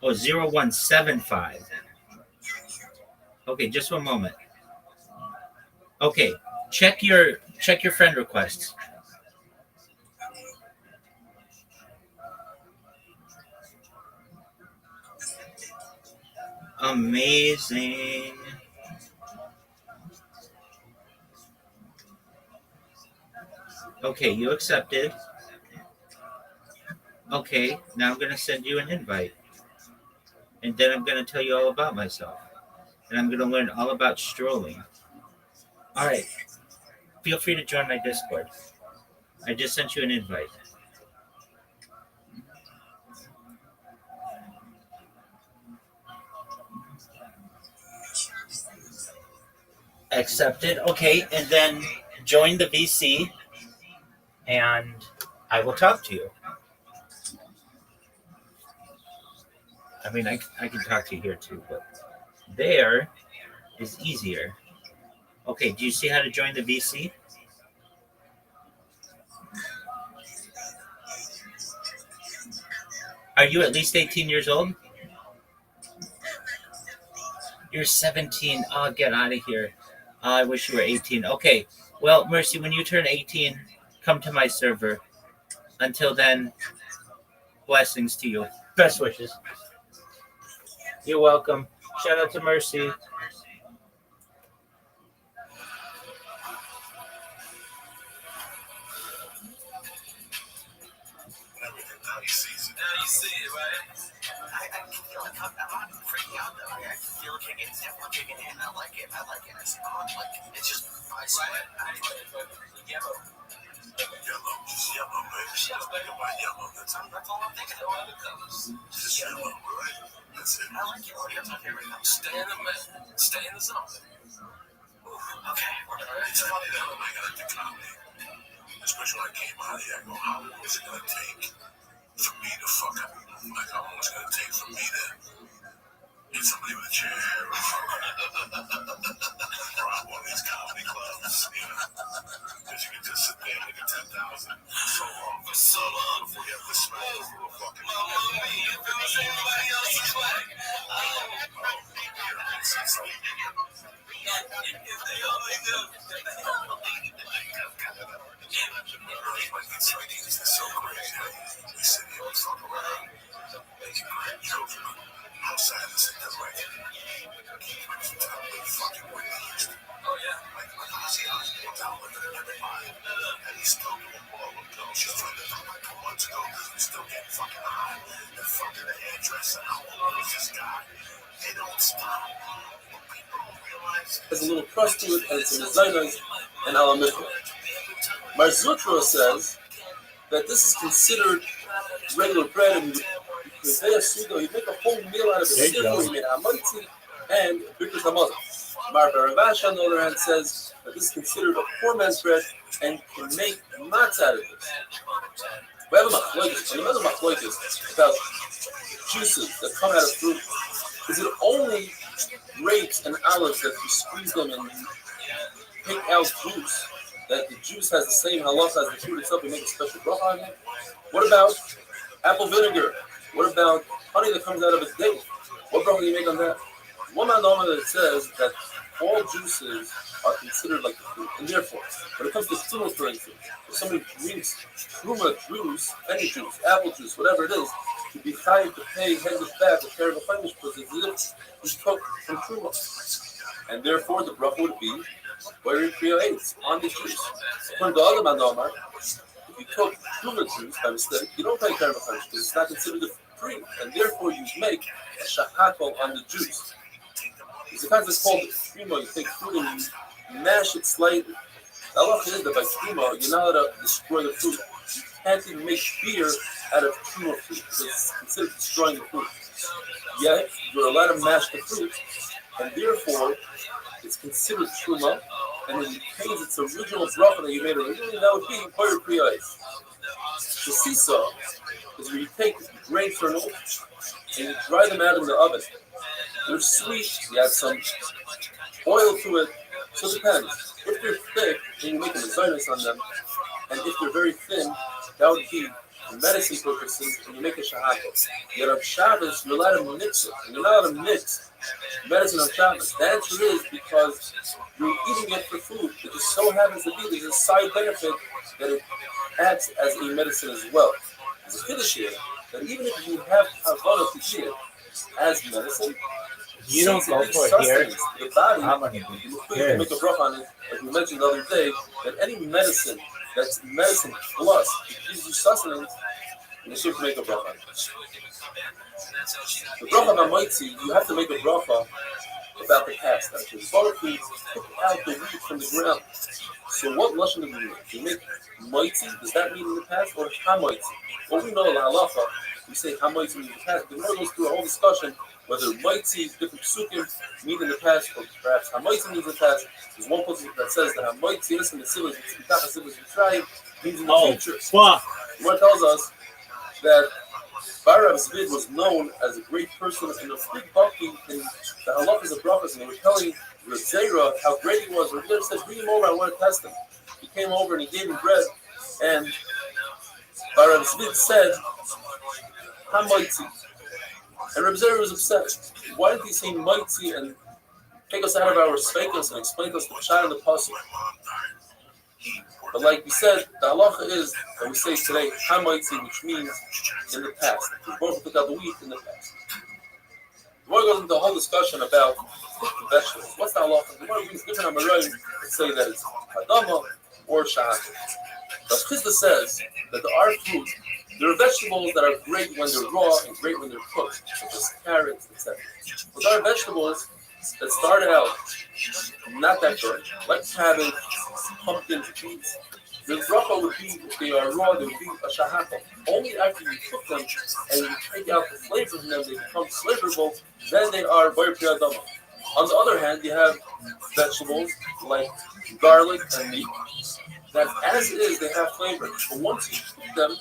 Oh, 0175. Okay, just one moment. Okay, check your friend requests. Amazing. Okay, you accepted. Okay, now I'm going to send you an invite. And then I'm going to tell you all about myself. And I'm going to learn all about strolling. All right. Feel free to join my Discord. I just sent you an invite. Accepted. Okay, and then join the VC, and I will talk to you. I mean, I can talk to you here too, but there is easier. Okay, do you see how to join the VC? Are you at least 18 years old? You're 17. Oh, get out of here. I wish you were 18. Okay, well, Mercy, when you turn 18, come to my server. Until then, blessings to you. Best wishes. You're welcome. Shout out to Mercy. Now you see it. Now you see it, right? I can feel it coming. I'm not freaking out though. I can feel it kicking. It's definitely kicking in. I like it. I see it's just I sweat. Yellow. Yellow, just yellow, baby. Just think about yellow. That's all I'm thinking. No other colors. just yellow, right? That's it. I like yellow. That's my favorite color. Stay in the middle. Stay in the zone. Okay, we're gonna. It's funny that when I got into comedy, especially when I came out here, I go, how long is it gonna take for me to fuck up? Like, how long is it gonna take for me to hit somebody with a chair or rob one of these comedy clubs, you know? Because you can just sit there and make a 10,000 for so long before you have to smack through a fucking You feel the same anybody else is like? If they only knew. It's so crazy how we sit here and fuck around, making great jokes. How sad is it that, like, fucking witnessed? Oh, yeah. Like Ozzy Osbourne down with everybody, and he's still doing more with girls. She's trying to talk like 2 months ago, he's still getting fucking high, and fucking the hairdresser. How old is this guy? They don't stop. People don't realize there's a little crust to it, and it's in the Zainaz and Alamithra. Marzutra says that this is considered regular bread, and he'd make a whole meal out of it. He made amanti and bikus hamazon. Mar Baravash, on the other hand, says that this is considered a poor man's bread and can make matzah out of this. We have a machloekes, and another machloekes about juices that come out of fruit. Is it only grapes and olives that you squeeze them and pick out juice? That the juice has the same halacha as the fruit itself, you make a special bracha on it? What about apple vinegar? What about honey that comes out of a date? What bracha do you make on that? One manoma that says that all juices are considered like the fruit, and therefore, when it comes to truma, for instance, if somebody drinks truma juice, any juice, apple juice, whatever it is, to be chayav to pay hegdish back or carry the chaimish because it's took from truma, and therefore the bracha would be where you create on the juice. According to other manoma, if you cook truma juice by mistake, you don't pay carry the chaimish because it's not considered a fruit, and therefore you make a shahakol on the juice. It's a concept called truma. You take fruit and you mash it slightly. The halacha is that by truma, you're not allowed to destroy the fruit. You can't even make beer out of truma fruit because it's considered destroying the fruit. Yet, you're allowed to mash the fruit, and therefore, it's considered truma, and it retains its original bracha that you made originally, that would be koyer kriyais. The seesaw is where you take grain kernels and you dry them out in the oven. They're sweet, you add some oil to it, so it depends. If they're thick, then you make a mezainis on them, and if they're very thin, that would be for medicine purposes, and you make a shahakol. Yet on Shabbos, you're allowed to mix it, and you're not allowed to mix medicine on Shabbos. The answer is because you're eating it for food. It just so happens to be there's a side benefit that it acts as a medicine as well. There's a kiddush here that even if you have havana to eat it as medicine, you don't go for it here. The body, I'm gonna be you can make a bracha on it, like we mentioned the other day, that any medicine that's medicine plus it gives you sustenance, you should make a bracha on it. The bracha on Maitzi, you have to make a bracha about the past. That the Baruch Hu took out the wheat from the ground. So what lashon do we make? Do we make mighty? Does that mean in the past or hamighty? Well, we know in halacha we say hamighty means in the past. The Gemara goes through a whole discussion whether mighty, different psukim, mean in the past or perhaps hamighty means in the past. There's one place that says that hamighty is in the civilization means in the future. Fuck. The Gemara tells us that Barav Zvid was known as a great person and a big baki in the halachas of brachas, and they were telling Zera how great he was. Rabbi said, "Bring him over. I want to test him." He came over and he gave him bread, and Barav Zvid said, "How mighty?" And Rabbi Zera was upset. Why did he say mighty and take us out of our sveikus and explain to us the pshat and the pasuk? But like we said, the halacha is that we say today hamighty, which means in the past. We both took out the wheat in the past. The Gemara goes into a whole discussion about vegetables. What's the halacha? The Gemara brings different amoraim that say that it's hadama or shahaka. The Chizda says that there are fruits, there are vegetables that are great when they're raw and great when they're cooked, such as carrots, etc. But there are vegetables that started out not that good, like cabbage, pumpkins, beets. The bracha would be, if they are raw, they would be a shahaka. Only after you cook them and you take out the flavor from them, they become flavorful, then they are bar priyadama. On the other hand, you have vegetables like garlic and meat that as is, they have flavor. But once you cook them,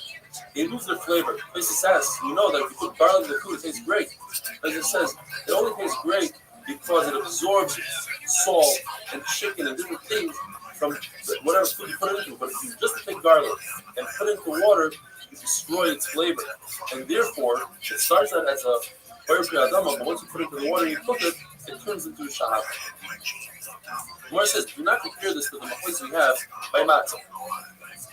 they lose their flavor. Place says, you know that if you put garlic in the food, it tastes great. As it says, it only tastes great because it absorbs salt and chicken and different things from whatever food you put it into. But if you just take garlic and put it into water, you destroy its flavor. And therefore, it starts out as a bar priyadama, but once you put it into the water and you cook it, it turns into a shahaka. Gemara says, do not compare this to the machlokes we have by matzah.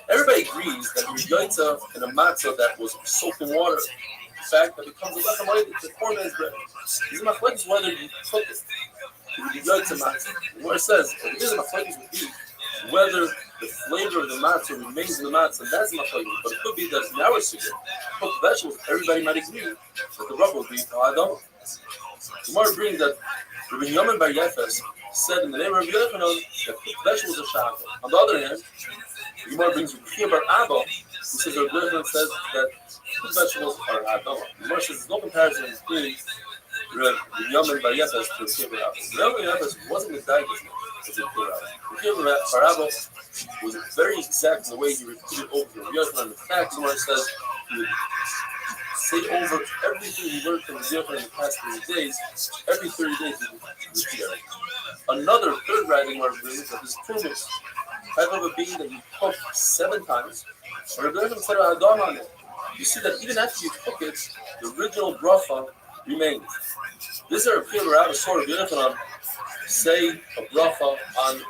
Everybody agrees that your yaitza in a matzah that was soaked in water, in fact, that becomes a lechem oed, the cornmeal bread. These are machlokes whether you cook it. The yaitza matzah. Gemara says, it is a machlokes would be whether the flavor of the matzah remains in the matzah, that's the machlokes. But it could be that in our sukkah, cooked vegetables, everybody might agree that the bracha would be ha'adam. Gemara brings that Rabbi Yomen Bar Yefes said in the name of Rabbi Yochanan that cooked vegetables are shahaka. On the other hand, the Gemara brings Rabbi Bar Abba, who says Rabbi Yochanan says that cooked vegetables are ha'adam. The Gemara says there's no comparison between Rabbi Yomen Bar Yefes to Rabbi Bar Abba. Rabbi Bar Yefes wasn't misdiagnosed as Rabbi Bar Abba was very exact in the way he repeated over to Rabbi Yochanan. In fact, the Gemara says he would say over everything he learned from Rabbi Yochanan in the past 30 days. Every 30 days he would repeat it. Another third writing where brings that this pumice type of a bean that you cook 7 times, or Rabbi Yochanan said Adam on it. You see that even after you cook it, the original bracha remains. This is a Rabbi Rabbi saw Rabbi Yochanan say a bracha on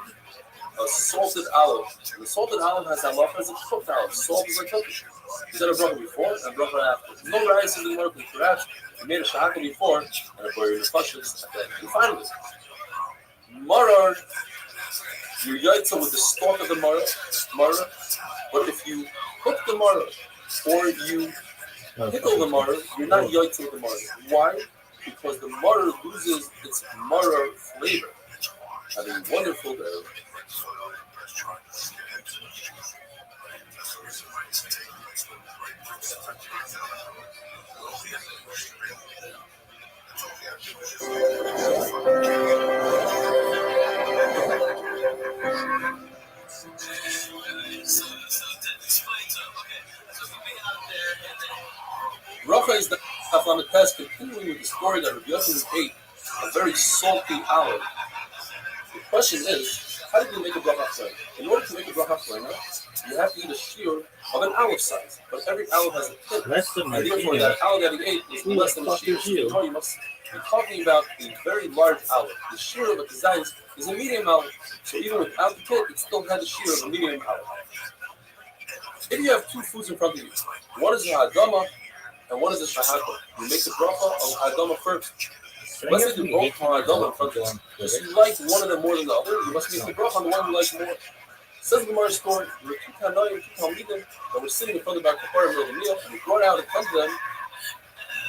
a salted olive. And the salted olive has halacha as a cooked olive. Salt is like cooking. He said a bracha before and a bracha after. No rice in the Gemara, because perhaps he made a shahaka before and a bracha nefashis at the end. And finally, marar, you're yaitza with the stalk of the marar. But if you cook the marar or you pickle the marar, you're not yaitza with the marar. Why? Because the marar loses its marar flavor. Have a wonderful day. Racha is the Chafam Test, continuing with the story that Rabbi Yochanan ate a very salty olive. The question is, how did you make a bracha flame? In order to make a bracha flame, you have to eat a shear of an olive size, but every olive has a tip. Less than and therefore, that olive that he ate was less than a shear. So you must be talking about a very large olive. The shear of a kazayis is a medium olive, so even without the tip, it still had the shear of a medium olive. If you have 2 foods in front of you, one is a hadama and one is a shahaka, you make the bracha of hadama first. Let's say the both hadama in front of you. If you like one of them more than the other, you must make the bracha on the one you like more. Says the Gemara story, there were 2 Talmidim that were sitting in front of the Bar Kapara in the meal, and we brought out in front of them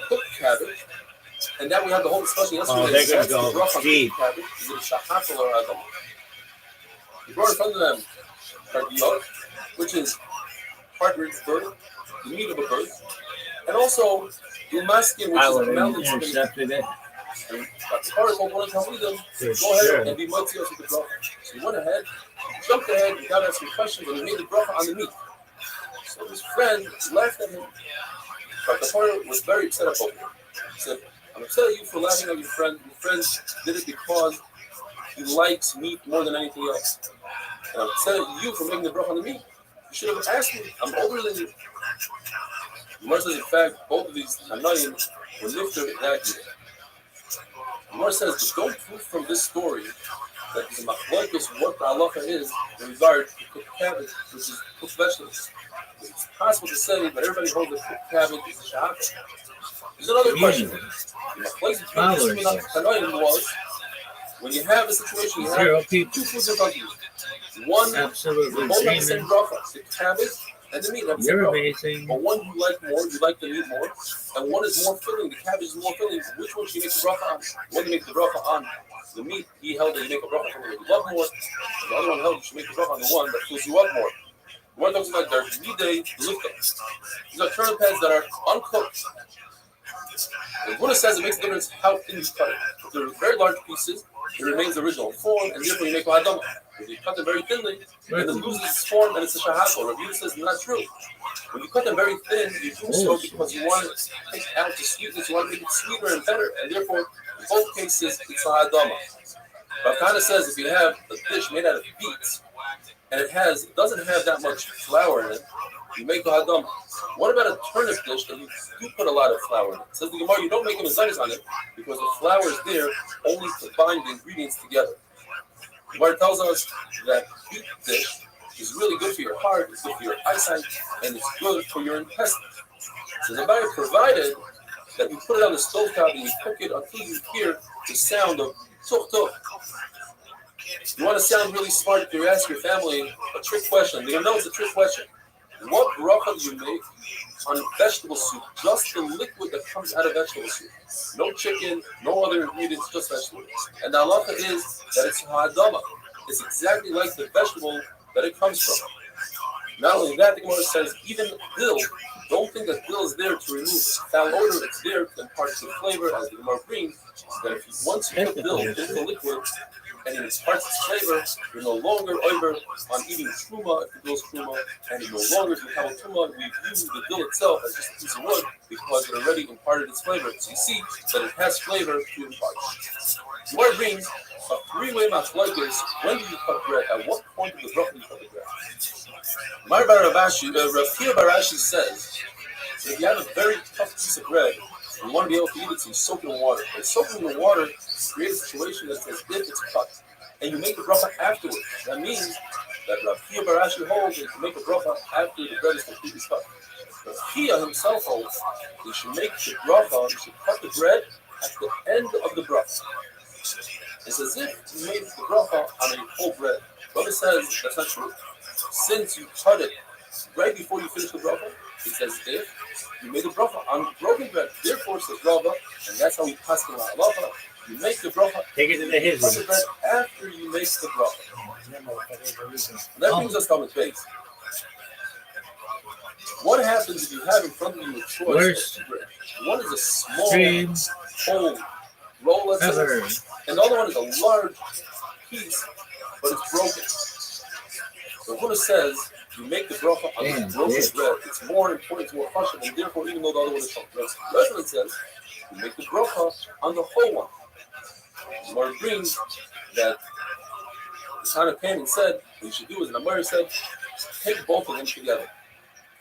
cooked cabbage And now we have the whole discussion yesterday. Oh, they're gonna What's go the bracha on deep. cabbage? Is it a shahafel or adam? He brought in front of them kardiyot, which is hard-rich bird, the meat of a bird, and also umaskin, which I is a would have mountain chicken. intercepted it. And the Torah told one of them, For go sure. ahead and be mighty with the bracha. So he went ahead, jumped ahead, without asking questions, and he made the bracha on the meat. So his friend laughed at him. But the Torah was very upset about him. He said, I'm upset at you for laughing at your friend. Your friend did it because he likes meat more than anything else. And I'm upset at you for making the bracha on the meat. You should have asked me. I'm older than you. The Gemara says, in fact, both of these Hanayim were nifter that year. The Gemara says, but don't prove from this story that the machlokes what the halacha is in regard to cooked cabbage, which is cooked vegetables. It's possible to say that everybody holds that cooked cabbage is a shahata. There's another question. The machlokes between the Hanayim was, when you have a situation, you Zero have people. two foods in front of you. One, Absolutely both have the same dreaming. bracha, the cabbage and the meat have the same You're bracha. amazing. But one you like more, you like the meat more, and one is more filling, the cabbage is more filling. Which one should you make the bracha on? One you make the bracha on the meat, he held that you make a bracha on the one you love more, and the other one held you should make the bracha on the one that fills you up more. The one talks about their midday lifta. These are turnip heads that are uncooked. The Buddha says it makes a difference how thin you cut it. If they're very large pieces, it remains the original form, and therefore you make a hadama. If you cut them very thinly, and it loses its form, then it's a shahafel. Rabbi says not true. When you cut them very thin, you do so because you want to take out the sweetness, you want to make it sweeter and better, and therefore, in both cases, it's a hadama. But kind of says if you have a dish made out of beets, and it doesn't have that much flour in it, you make a hadam. What about a turnip dish that you do put a lot of flour in it? It says the Gemara, you don't make a mezainis on it because the flour is there only to bind the ingredients together. The Gemara tells us that beet dish is really good for your heart, it's good for your eyesight, and it's good for your intestines. So the Gemara provided that you put it on the stovetop and you cook it until you hear the sound of tuk tuk. You want to sound really smart if you ask your family a trick question. They know it's a trick question. What bracha do you make on vegetable soup? Just the liquid that comes out of vegetable soup. No chicken, no other ingredients, just vegetables. And the halacha is that it's hadama. It's exactly like the vegetable that it comes from. Not only that, the Gemara says even dill, don't think that dill is there to remove foul odor. It's there to impart the flavor, as the Gemara brings. That if once you put dill into the liquid, and it imparts its flavor, you're no longer over on eating truma if the dill's truma, and you're no longer from Kabbalah truma. We've used the dill itself as just a piece of wood because it already imparted its flavor. So you see that it has flavor to impart. Gemara brings a three-way machlokes. When do you cut bread? At what point of the bracha do you cut the bread? Mar bar Ravashi, Rav Barashi says, if you have a very tough piece of bread, you want to be able to eat it, so you soak it in water. And soaking in the water creates a situation that's as if it's cut. And you make the bracha afterwards. That means that Rav Barashi holds that you make a bracha after the bread is completely cut. Rav Chia himself holds that you should make the bracha, you should cut the bread at the end of the bracha. It's as if you made the bracha on a whole bread. Rabbi says that's not true. Since you cut it right before you finish the bracha, it's as if you made the bracha on broken bread. Therefore, it's the bracha, and that's how we pass the halacha. You make the bracha. Take it to the cut his. the bread after you make the bracha. And that brings us to the base. What happens if you have in front of you a choice of bread? One is a small, whole roll, let's say, and the other one is a large piece, but it's broken. The Buddha says you make the bracha on the broken bread. It's more important, it's more partial, and therefore, even though the other one is from bread, the Reverend says you make the bracha on the whole one. The Gemara brings that the Tana came and said what you should do is, the Gemara said, take both of them together.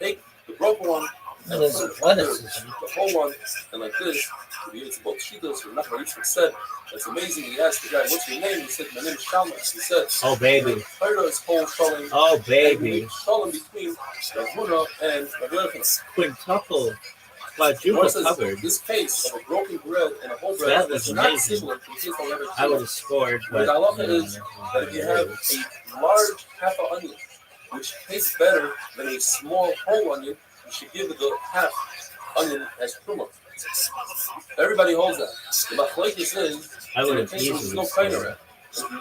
Take the broken one and put the whole one, and like this, it's about Shitas, or not Maritza said, that's amazing. He asked the guy, what's your name? He said, my name is Shalom. He said, oh baby. Oh baby. Shalom between Ravuna and Ravuna. Quintuple. Quadruple covered. This case of a broken bread and a whole bread that was not amazing. similar to the case I ever I would have scored, but the halacha is that if you have a large half an onion, which tastes better than a small whole onion, you should give the half onion as truma. Everybody holds that. The machlokes is I would in have the case where there's easily no said kainer it. around.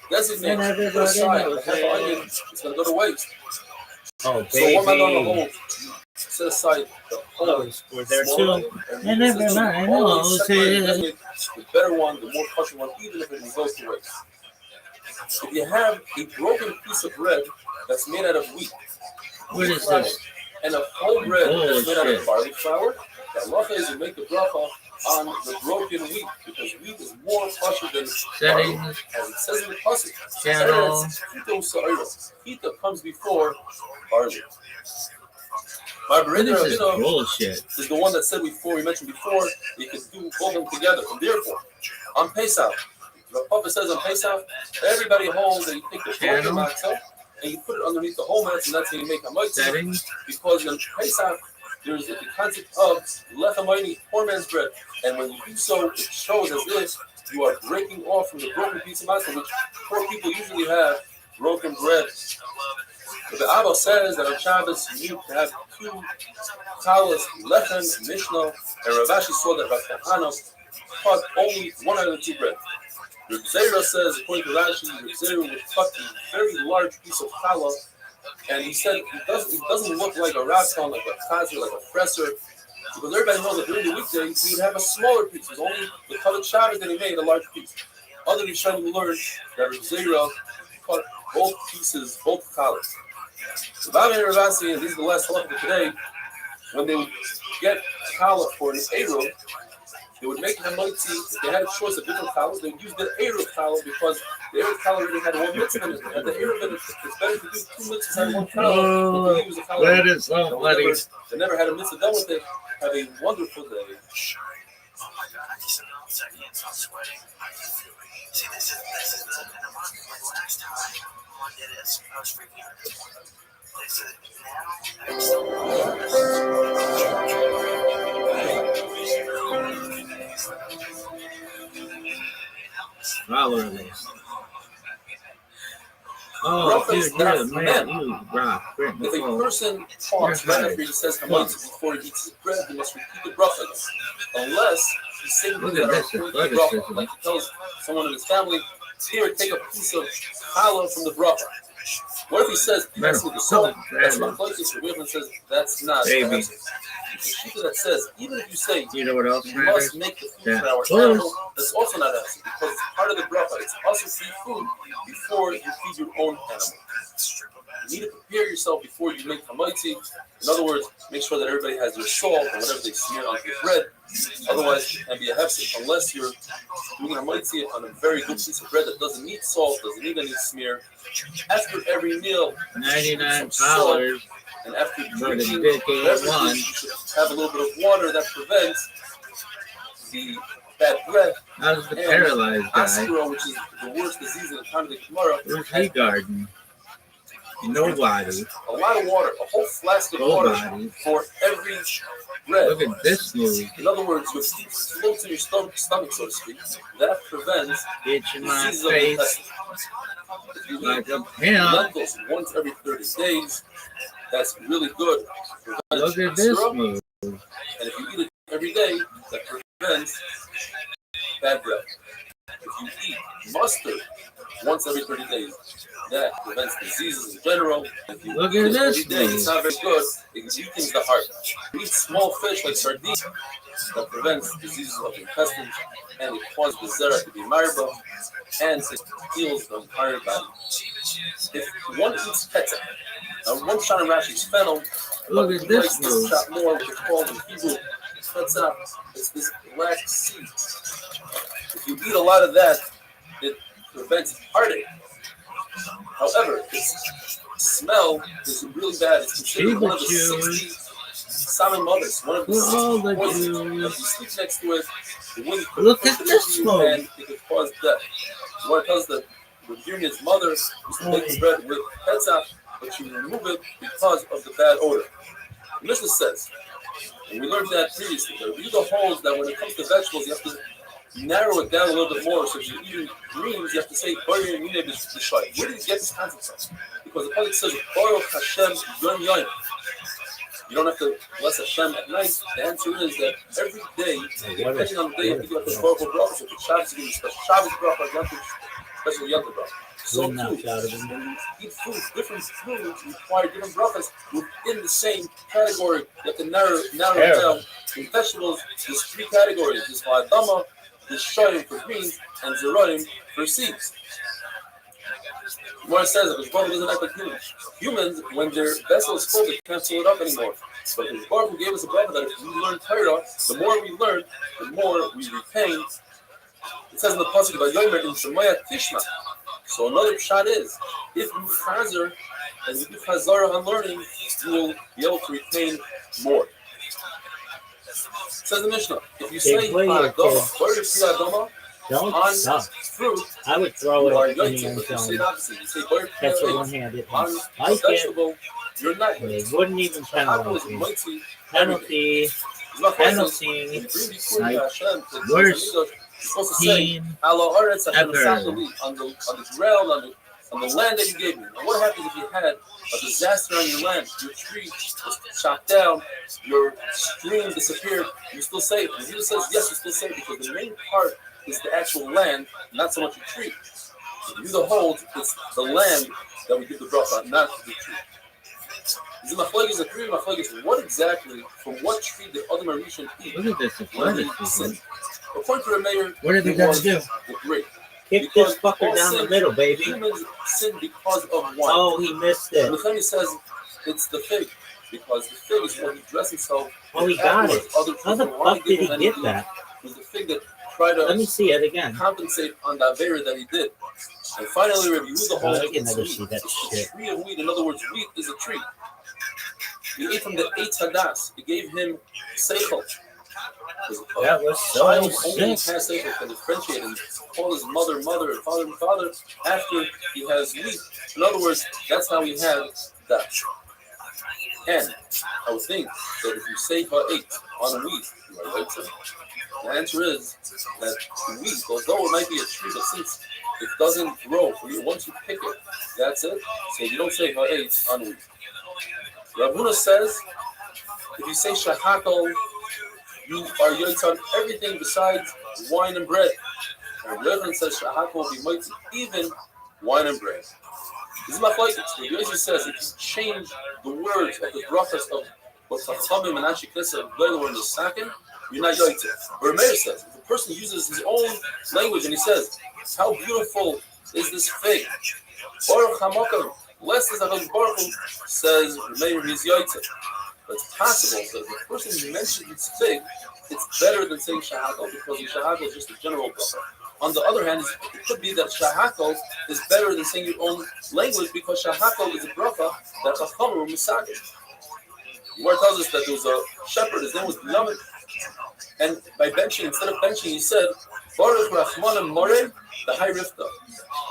Designate, And put everybody aside knows the half an onion, it. it's going to go to waste. Oh, So what am I going to baby. hold? Set aside the whole Always were there small too. one, And everybody knows separate it. designate the better one, the more kosher one, even if it goes to waste. If you have a broken piece of bread that's made out of wheat, What is this? and a whole bread that's made out Bullshit. of barley flour, the halacha is you make the bracha on the broken wheat, because wheat is more kosher than barley, Settings. as it says in the pasuk. Channel. Hita comes before barley. My What brother is this bullshit? is the one that said before, we mentioned before, you can do both of them together. And therefore, on Pesach, the Papa says on Pesach, everybody holds that you take the broken matzah and you put it underneath the whole matzah, and that's how you make a mitzvah. Settings. Because in Pesach, there's the concept of lechem poor man's bread. And when you do so, it shows as if you are breaking off from the broken piece of matzah, which poor people usually have broken bread. But the Abba says that on Shabbos you need to have two talis, lechem, mishnah, and Rav Ashi saw that Rav Kahana cut only one out of the two bread. Rav Zera says, according to Rashi, Rav Zera would cut a very large piece of challah, and he said it doesn't look like a ratzon, like a chazer, like a fresser, because everybody knows that during the weekday he would have a smaller piece. It was only the covered Shabbos that he made a large piece. Other Rishonim learned that Rav Zera cut both pieces, both challahs. So Baba and Rav Asi, and these are the last halacha for today, when they would get challah for an Eruv, they would make a moitzi. If they had a choice of different challahs, they would use the Eruv challah, because the Eruv challah already had one mitzvah in it. And the Eruv in it, it's better to do two mitzvahs on one challah than to use a challah. That is so funny. They never had a mitzvah done with it. Have a wonderful day. Oh my god, I just announced I can't stop sweating. See, this is the last time I did this. I was freaking out. This is now. I'm still. Follow this. Oh, dude, yeah, man, you rock. If a person talks right after he says Hamatz before he eats his bread, he must repeat the bracha again. Unless he's saying Look that at are this, according to the bracha, like he tells someone in his family, here, take a piece of challah from the bracha. What if he says, pass me the salt? That's not like this. Rabbi says, that's not. Baby. The shita that says, even if you say, You know what else you matters? must make the food Yeah. for our animal, that's also not answered, because it's part of the bracha. It's also to eat food before you feed your own animal. You need to prepare yourself before you make hamaitzi. In other words, make sure that everybody has their salt and whatever they smear on the bread. Otherwise, it can be a hefsek unless you're doing hamaitzi on a very good piece of bread that doesn't need salt, doesn't need any smear. After every meal, $99. and after For the drinking big beverages, one. you should have a little bit of water that prevents the bad breath. How's the And paralyzed guy? Askero, which is the worst disease in the time of the Gemara. Where's he garden? Nobody. A lot of water, a whole flask of water Nobody. for every bread. Look at this movie. In other words, you have floats in your stomach, so to speak. That prevents Itch in my diseases of the face intestine. If you like eat a pimp. lentils once every 30 days, that's really good. Look at this movie. And if you eat it every day, that prevents bad breath. If you eat mustard once every 30 days, that prevents diseases in general. If you Look eat at it this every day, movie. it's not very good. It weakens the heart. You eat small fish like sardines, that prevents diseases of the intestines, and it causes the zera to be marba, and it heals the entire body. If one eats ketchup, now one shot in Rashi is fennel, Look but at he likes this movie. shot more, which is called in Hebrew ketchup. It's this black seed. If you eat a lot of that, it prevents heartache. However, its smell is really bad. It's considered one of the 60 salmon mothers. One of the 60 poisons. If you sleep next to it, the wind could Look push at it this into you one. and it could cause death. What it does that Virginia's mother used to make the bread with ketchup, but she remove it because of the bad odor. The Mishnah says, and we learned that previously, that read the holes that when it comes to vegetables, you have to narrow it down a little bit more. So if you're eating greens, you have to say, where do you get this concept from? Because the Pasuk says, Baruch Hashem Yom Yom. You don't have to bless Hashem at night. The answer is that every day, depending on the day, you give a historical bracha. If it's Shabbos, you give a special Shabbos bracha, special Yom bracha. So too, when you eat foods, different foods require different brachas within the same category. You have to narrow it down. In vegetables, there's three categories. There's ha'adama, there's shoyim for greens, and zeroim for seeds. Gemara says that the Baruch doesn't act like humans. Humans, when their vessel is full, they can't fill it up anymore. But the Baruch gave us a bracha that if we learn Torah, the more we learn, the more we retain. It says in the pasuk about Yomer in Shemaya Tishma. So another pshat is, if we chazer and we do chazara on learning, you will be able to retain more. It says the Mishnah, if you say Adama, what is the Adama? Don't on stop. fruit, I would throw you are it in the yoitzim. end But you say zone. the opposite. You say Bar Catch it Priya one-handed. on Like it, vegetable, you're not but it yoitzim. wouldn't even Shahako penalize is me. mighty. Penalty. Worst team ever. On the land that you gave me. Now, what happens if you had a disaster on your land? Your tree was chopped down, your stream disappeared. You still safe. And Jesus says, yes, you're still safe because the main part is the actual land, not so much the tree. If you the hold, it's the land that we give the bracha, not the tree. Is the three machlokes? What exactly, from what tree did Adam Rishon eat? Look at this. When he sinned? According to the mayor, What are they going to do? the grape. Kick this fucker down the middle, baby. Humans sin because of wine. Oh, he missed it. And the Chemi says it's the fig, because the fig is when he dressed himself. Oh, he got it. How the fuck did he get that? It was the fig that tried to Let me see it again. compensate on the avera that he did. And finally, review the whole I can never see that shit. The tree of wheat. In other words, wheat is a tree. He ate from the Eitz Hadas. It gave him seichel. That was so Only sick. has seichel can differentiate and call his mother, and father after he has wheat. In other words, that's how he had that. And I would think that if you say ha'et on wheat, you are right. The answer is that wheat, although it might be a tree, but since it doesn't grow, once you pick it, that's it. So you don't say ha'et on wheat. Rav Huna says, if you say shahakol, you are yoitz on everything besides wine and bread. And Reverend says shahakol will be yoitz even wine and bread. This is my flight. The Yoitz says if you change the words of the brachas of what Chachamim and Anshe Knesset were in the Sakin, you're not yoitz. Or Meir says, if a person uses his own language and he says, how beautiful is this fig? Baruch HaMokam. Less is HaKadosh Baruch Hu, says Meir, he's yoitze. But it's possible that if the person mentions fig, it's better than saying shahakol, because shahakol is just a general bracha. On the other hand, it could be that shahakol is better than saying your own language, because shahakol is a bracha that Chachamim were misagid. The Gemara tells us that there was a shepherd, his name was Lamed, and by benching, instead of benching, he said, Baruch Rachmanim Moreh, the high rifta.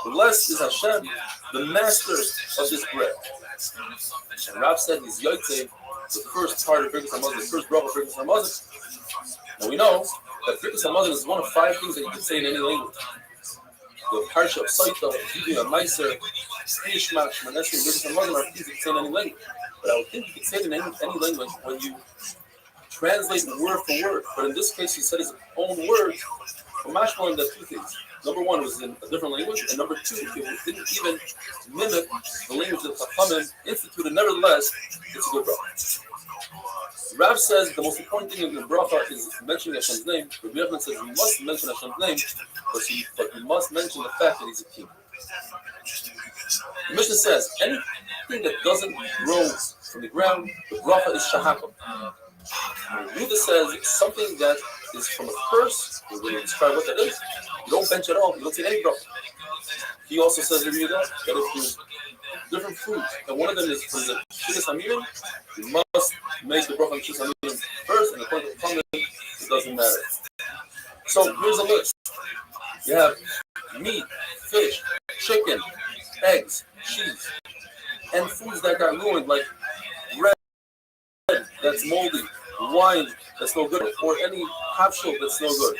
Blessed is Hashem, the master of this bread. And Rav said he's yoitze, the first part of Birkas Hamazon, the first bracha of Birkas Hamazon. And we know that Birkas Hamazon is one of 5 things that you can say in any language. The parsha of Saita, Giving a Meiser, Ishmak, Shmanesim, Birkas Hamazon are things that you can say in any language. But I would think you can say it in any language when you translate word for word. But in this case, he said his own words. For Mashmalim, that 2 things. Number 1 was in a different language, and number 2, it didn't even mimic the language that Chachamim instituted. Nevertheless, it's a good bracha. Rav says the most important thing in the bracha is mentioning Hashem's name. Rabbi Yochanan says you must mention Hashem's name, but you must mention the fact that He's a king. The Mishnah says anything that doesn't grow from the ground, the bracha is shahakol. Ruda says something that is from a curse. We're going to describe what that is. You don't bench at all. You don't take any bracha. He also says that if there's different foods, and one of them is from the Shidduch Hamirim, you must make the bracha on Shidduch Hamirim first, and according to the Talmud, it doesn't matter. So here's a list. You have meat, fish, chicken, eggs, cheese, and foods that got ruined, like bread that's moldy, wine that's no good, or any hafshel that's no good,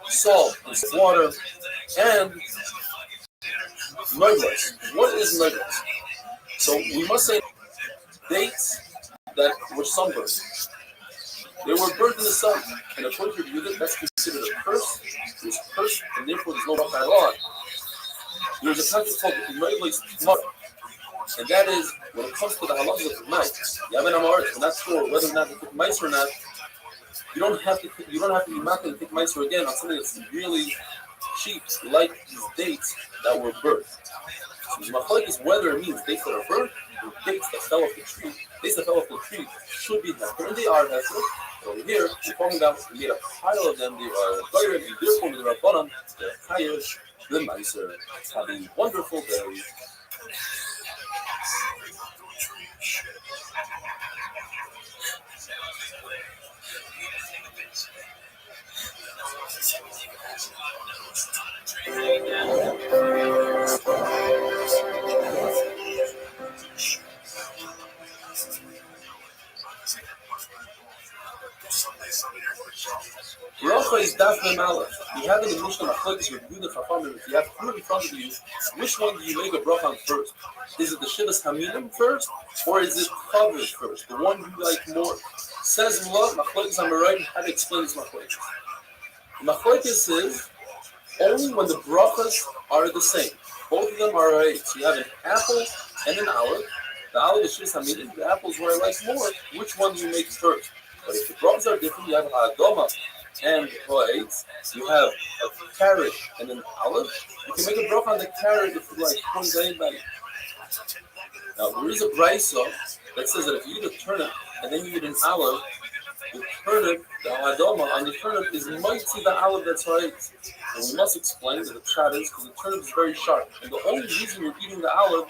salt and water, and nugget. What is nugget? So we must say dates that were sunburned. They were burnt in the sun, and according to Yehuda, that's considered a curse. It was cursed, and therefore there's no bracha at all. There's a concept called Imaylis Tmar, and that is when it comes to the halachas of night. Yavan Amaretz, we're not sure whether or not they took mice or not. You don't have to be making and take mice again on something that's really cheap, like these dates that were burnt. So the machlokes is whether it means dates that are burnt or dates that fell off the tree. Dates that fell off the tree should be hefker, and they are hefker. But over here, we're talking about we made a pile of them. They are goyer, and therefore they're rabbanan. They're chayev, the meiser. Have a wonderful day. Bracha is daf memalach. You have in the Mishnah machlokes review the chachamim. If you have food in front of you, which one do you make a bracha on first? Is it the shivas haminim first, or is it chaviv first? The one you like more. Says Mullah machlokes on the right. How to explain this machlokes? Machlokes is only when the brachas are the same. Both of them are right. So you have an apple and an olive. The olive is shivas haminim. The apples where I like more. Which one do you make first? But if the brachas are different, you have ha'adoma and ho'etz. You have a carrot and an olive. You can make a bracha on the carrot if you like. Now there is a brisa that says that if you eat a turnip and then you eat an olive, the turnip, the ha'adoma on the turnip is mighty the olive that's ho'etz. And we must explain that the pshat is because the turnip is very sharp, and the only reason you're eating the olive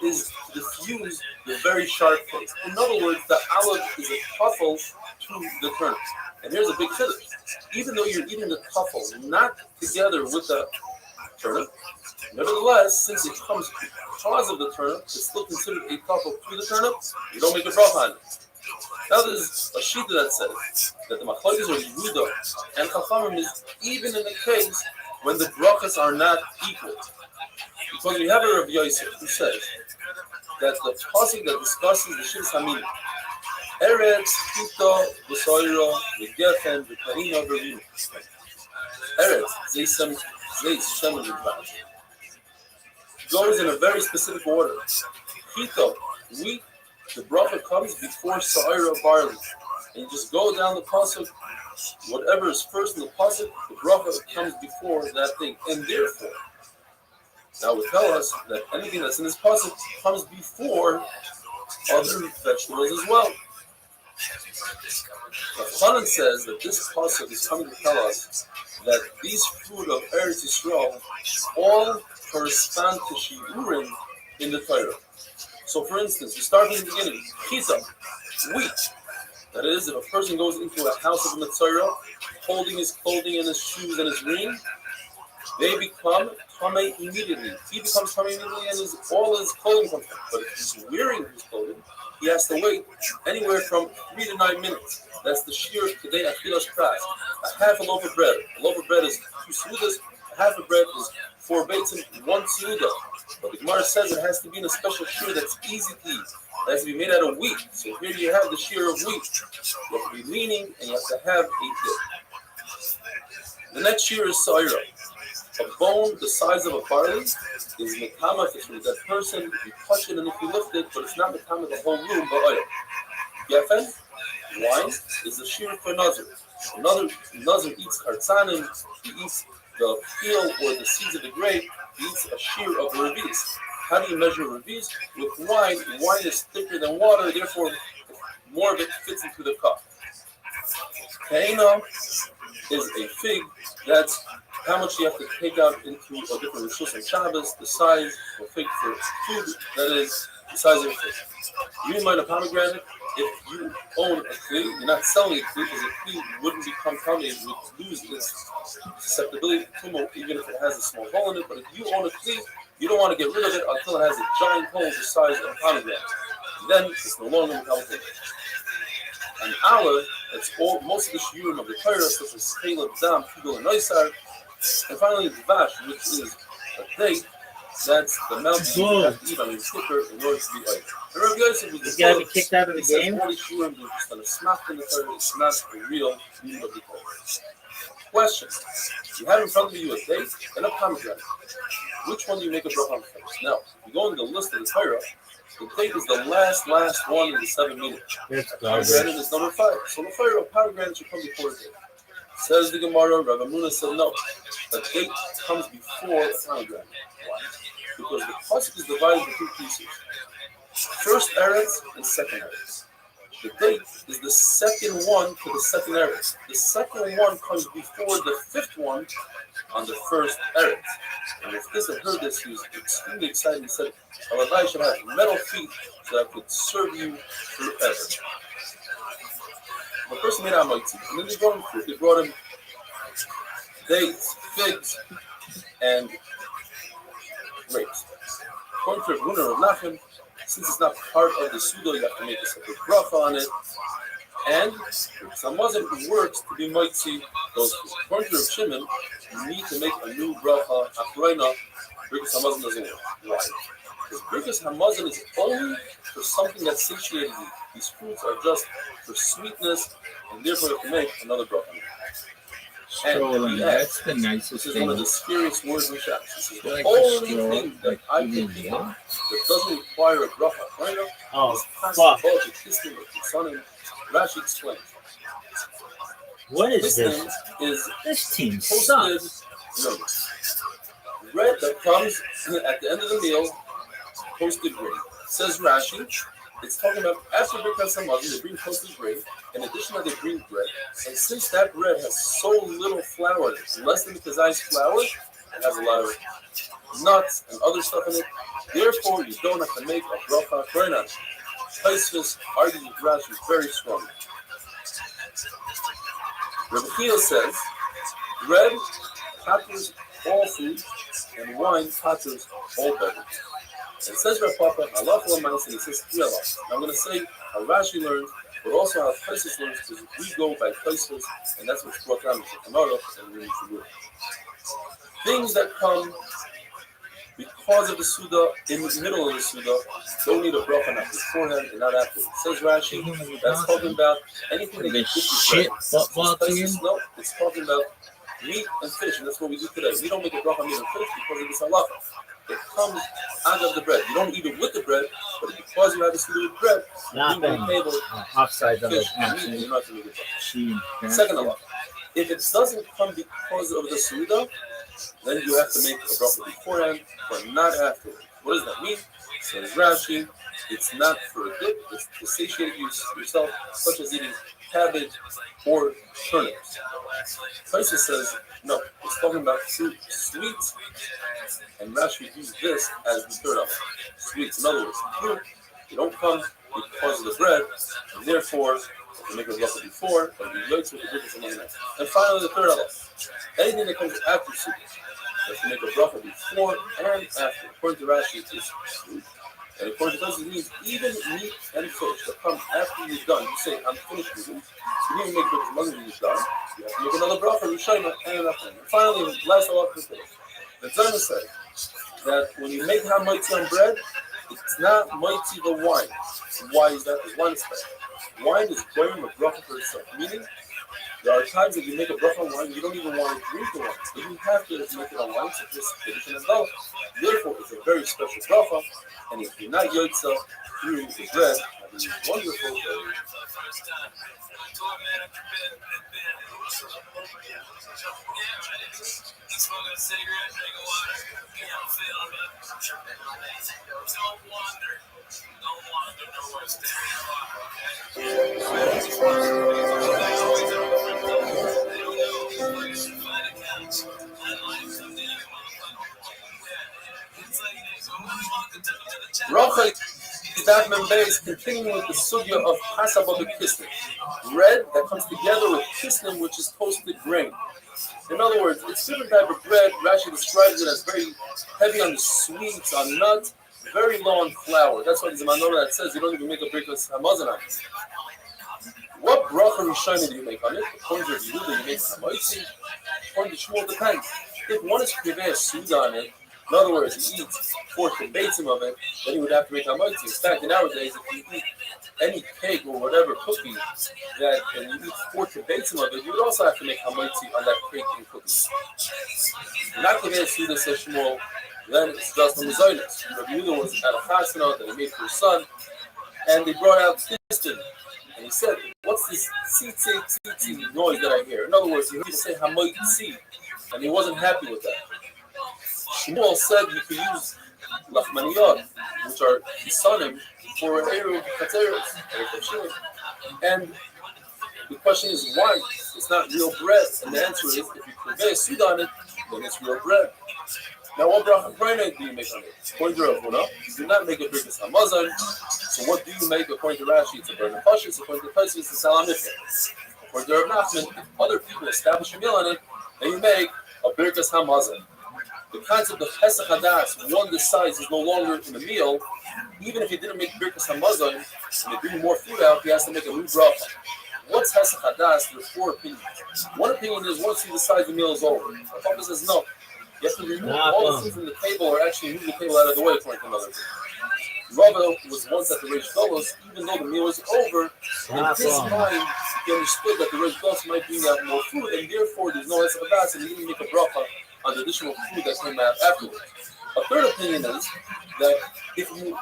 is to diffuse the very sharp taste. In other words, the olive is a truffle to the turnip. And here's a big chiddush. Even though you're eating the truffle not together with the turnip, nevertheless, since it comes because of the turnip, it's still considered a truffle to the turnip. You don't make a bracha on it. Now there's a shita that says that the machlokes or Yehuda and chachamim is even in the case when the brachas are not equal. Because we have a Rav Yosef who says that the pasuk that discusses the shivas haminim, Eretz, Chita, V'Soira, V'Gefen, V'Karina, V'Rina. Eretz, Zeishem, V'Dvash. Goes in a very specific order. Chita, wheat, the bracha comes before Soira, barley. And you just go down the pasuk, whatever is first in the pasuk, the bracha comes before that thing. And therefore, that would tell us that anything that's in this pasuk comes before other vegetables as well. Chanan says that this pasuk is coming to tell us that these fruit of Eretz Yisrael all correspond to shiurim in the Torah. So, for instance, we start from the beginning. Chita, wheat. That is, if a person goes into a house of a Mitzorah, holding his clothing and his shoes and his ring, they become tamei immediately. He becomes tamei immediately, and all his clothing comes off. But if he's wearing his clothing, he has to wait anywhere from 3 to 9 minutes. That's the shear today at Achilas Pras. A half a loaf of bread. A loaf of bread is 2 seudas. A half a bread is 4 beitzim, 1 seuda. But the Gemara says it has to be in a special shear that's easy to eat. It has to be made out of wheat. So here you have the shear of wheat. You have to be leaning, and you have to have a dip. The next shear is soira. A bone the size of a barley is mekama if it's from that person. If you touch it and if you lift it, but it's not mekama the whole room, but oil. Gefen, wine, is a shear for nazir. Another nazir eats kartzanim, he eats the peel or the seeds of the grape, he eats a shear of revis. How do you measure revis? With wine. Wine is thicker than water, therefore more of it fits into the cup. Kaina is a fig. That's how much you have to take out into a different rishus and Shabbos, the size of fig for food, that is the size of a fig. You might a pomegranate, if you own a kli, you're not selling a kli because a kli wouldn't become tummy, it would lose its susceptibility to tumor even if it has a small hole in it. But if you own a kli, you don't want to get rid of it until it has a giant hole the size of a pomegranate. Then it's no longer become a kli. An olive, it's all most of the shiurim of the Torah, such as Caleb, Dam, Figel, and Noisar. And finally, Dvash, which is a date, That's the amount that you have to eat on your kicker in order to be like. And Rabbi Yosef was He's got to be the kicked out of the he says game. all these shurim are just going to smack in the Torah. It's not a real meaning of the Torah. Question: you have in front of you a date and a pomegranate. Which one do you make a bracha on first? Now, you go in the list of the Torah. The date is the last one in the 7 minutes. It's Pomegranate garbage. is number 5. So the Torah pomegranate should come before the date. Says the Gemara. Rav Amuna said no. The date comes before a pomegranate. Why? Because the pasuk is divided into 2 pieces. First eretz and second eretz. The date is the second one to the second eretz. The second one comes before the 5th one on the first eretz. And if this had heard this, he was extremely excited. He said, I should have metal feet so that I could serve you forever. The person made Amaiti, and then they brought him fruit. They brought him dates, figs, and grapes. According to Rabbi of Nachman, since it's not part of the Suda, you have to make a separate bracha on it. And Samazim works to be Moitzi those foods. According to Rabbi Shimon, you need to make a new bracha, Achroina, Birkas Hamazon doesn't work. Why? Because Birkas Hamazon is only for something that's satiated you. These fruits are just for sweetness, and therefore you have to make another bracha. Strolling, that's the This nicest is thing. one of the scariest words in Shabbos. This is the Like a only stroll, thing that like I you can mean think of what? that doesn't require a bracha. Right now, Oh, this fuck. passage of Kislev with the son and Rashi explains. What is this? Kislev is This team posted sucks. milk. Bread that comes at the end of the meal, toasted grain. Says Rashi, it's talking about after Birkas Hamazon, they bring toasted grain. In addition to they bring bread, and since that bread has so little flour in it, less than the kazai's flour, it has a lot of nuts and other stuff in it. Therefore, you don't have to make a bracha koina. Taisvis argues with Rashi very strongly. Rabbi Chia says, bread patters all food, and wine patters all beverage. It says Rav Papa, Allah for and it says 3 Allah. I'm going to say how Rashi learns, but also how Taisus learns, because we go by Taisus, and that's what's brought down to Kamara and we need to do. Things that come because of the Suda, in the middle of the Suda, don't need a bracha not beforehand and not after. It says Rashi, that's talking about anything that This gets shit football team. No, it's talking about meat and fish, and that's what we do today. We don't make a bracha on meat and fish because of this halacha. It comes out of the bread. You don't eat it with the bread, but because you have this to do with bread, you bring to the table Offside of fish the and meat, and you're not going to make it. She, Second halacha. If it doesn't come because of the Suda, then you have to make a bracha beforehand, but not afterwards. What does that mean? Says Rashi, it's not for a dip, it's to satiate yourself, such as eating cabbage or turnips. Taisa says, no, it's talking about sweets, and Rashi uses this as the third element. Sweets, in other words, fruit, they don't come because of the bread, and therefore, you make a bracha before, but you like to make a difference among them. And finally, the third element. Anything that comes after soup, you have to make a bracha before and after. According to Rashi, it's food. And according to Tosfos, it means even meat and fish that come after you're done. You say, I'm finished with it. You didn't make the mother when you're done. You have to make another bracha, Rishayna, and after. And finally, last halacha for fish. The Zayma said that when you make hamaitzi on bread, it's not maitzi the wine. Why is that? Because wine is special. Wine is burning a bracha for itself. Meaning, there are times that you make a bracha on wine, you don't even want to drink the wine. But you have to make it on wine, such as tradition as well. Therefore, it's a very special bracha. And if you're not yotza through the bread, that is wonderful. Bracha Dafman Bey is continuing with the sugya of Hasabah Kislev, bread that comes together with Kislev, which is toasted grain. In other words, it's a different type of bread. Rashi describes it as very heavy on the sweets, on nuts, very low on flour. That's why there's a manora that says you don't even make a Birkas Hamazon on it. What bracha Rishayna do you make on it? According to Yehuda, you make Hamaitzi. According to Shmuel, it depends. If one is privei Suda on it, In other words, he eats 4 kibbetzim of it, then he would have to make hamaitzi. In fact, nowadays, if you eat any cake or whatever cookie that and you eat 4 kibbetzim of it, you would also have to make hamaitzi on that cake and cookie. Not to get see this says Shmuel, then it's just the Mazonis. Rabbi Yehuda was at a chasana that he made for his son, and they brought out Kistin. And he said, what's this tzitzi noise that I hear? In other words, he heard people say hamaitzi, and he wasn't happy with that. Shmuel said you could use lachmaniyot, which are kisanim, for eruv kateros, and the question is why? It's not real bread, and the answer is if you convey a seed on it, then it's real bread. Now, what bracha praina do you make on it? According to Rav Huna, you do not make a birkas hamazon. So, what do you make according to Rashi? It's a burden of pashas. According to Tosfos, it's a salam nifeh. According to Rav Nachman, if other people establish a meal on it, then you make a birkas hamazon. The concept of Pesach Hadas, one decides is no longer in the meal, even if he didn't make birkas hamazon, and they bring more food out, he has to make a new bracha. What's Pesach Hadas? There are 4 opinions. One opinion is once he decides the meal is over. The Papa says no. You have to remove all the food from the table or actually move the table out of the way, according to another thing. Rava was once at the Reish Golos, even though the meal was over, in his mind, he understood that the Reish Golos might bring out more food, and therefore there's no Pesach Hadas, and he didn't make a bracha on the additional food that came out afterwards. A third opinion is that if you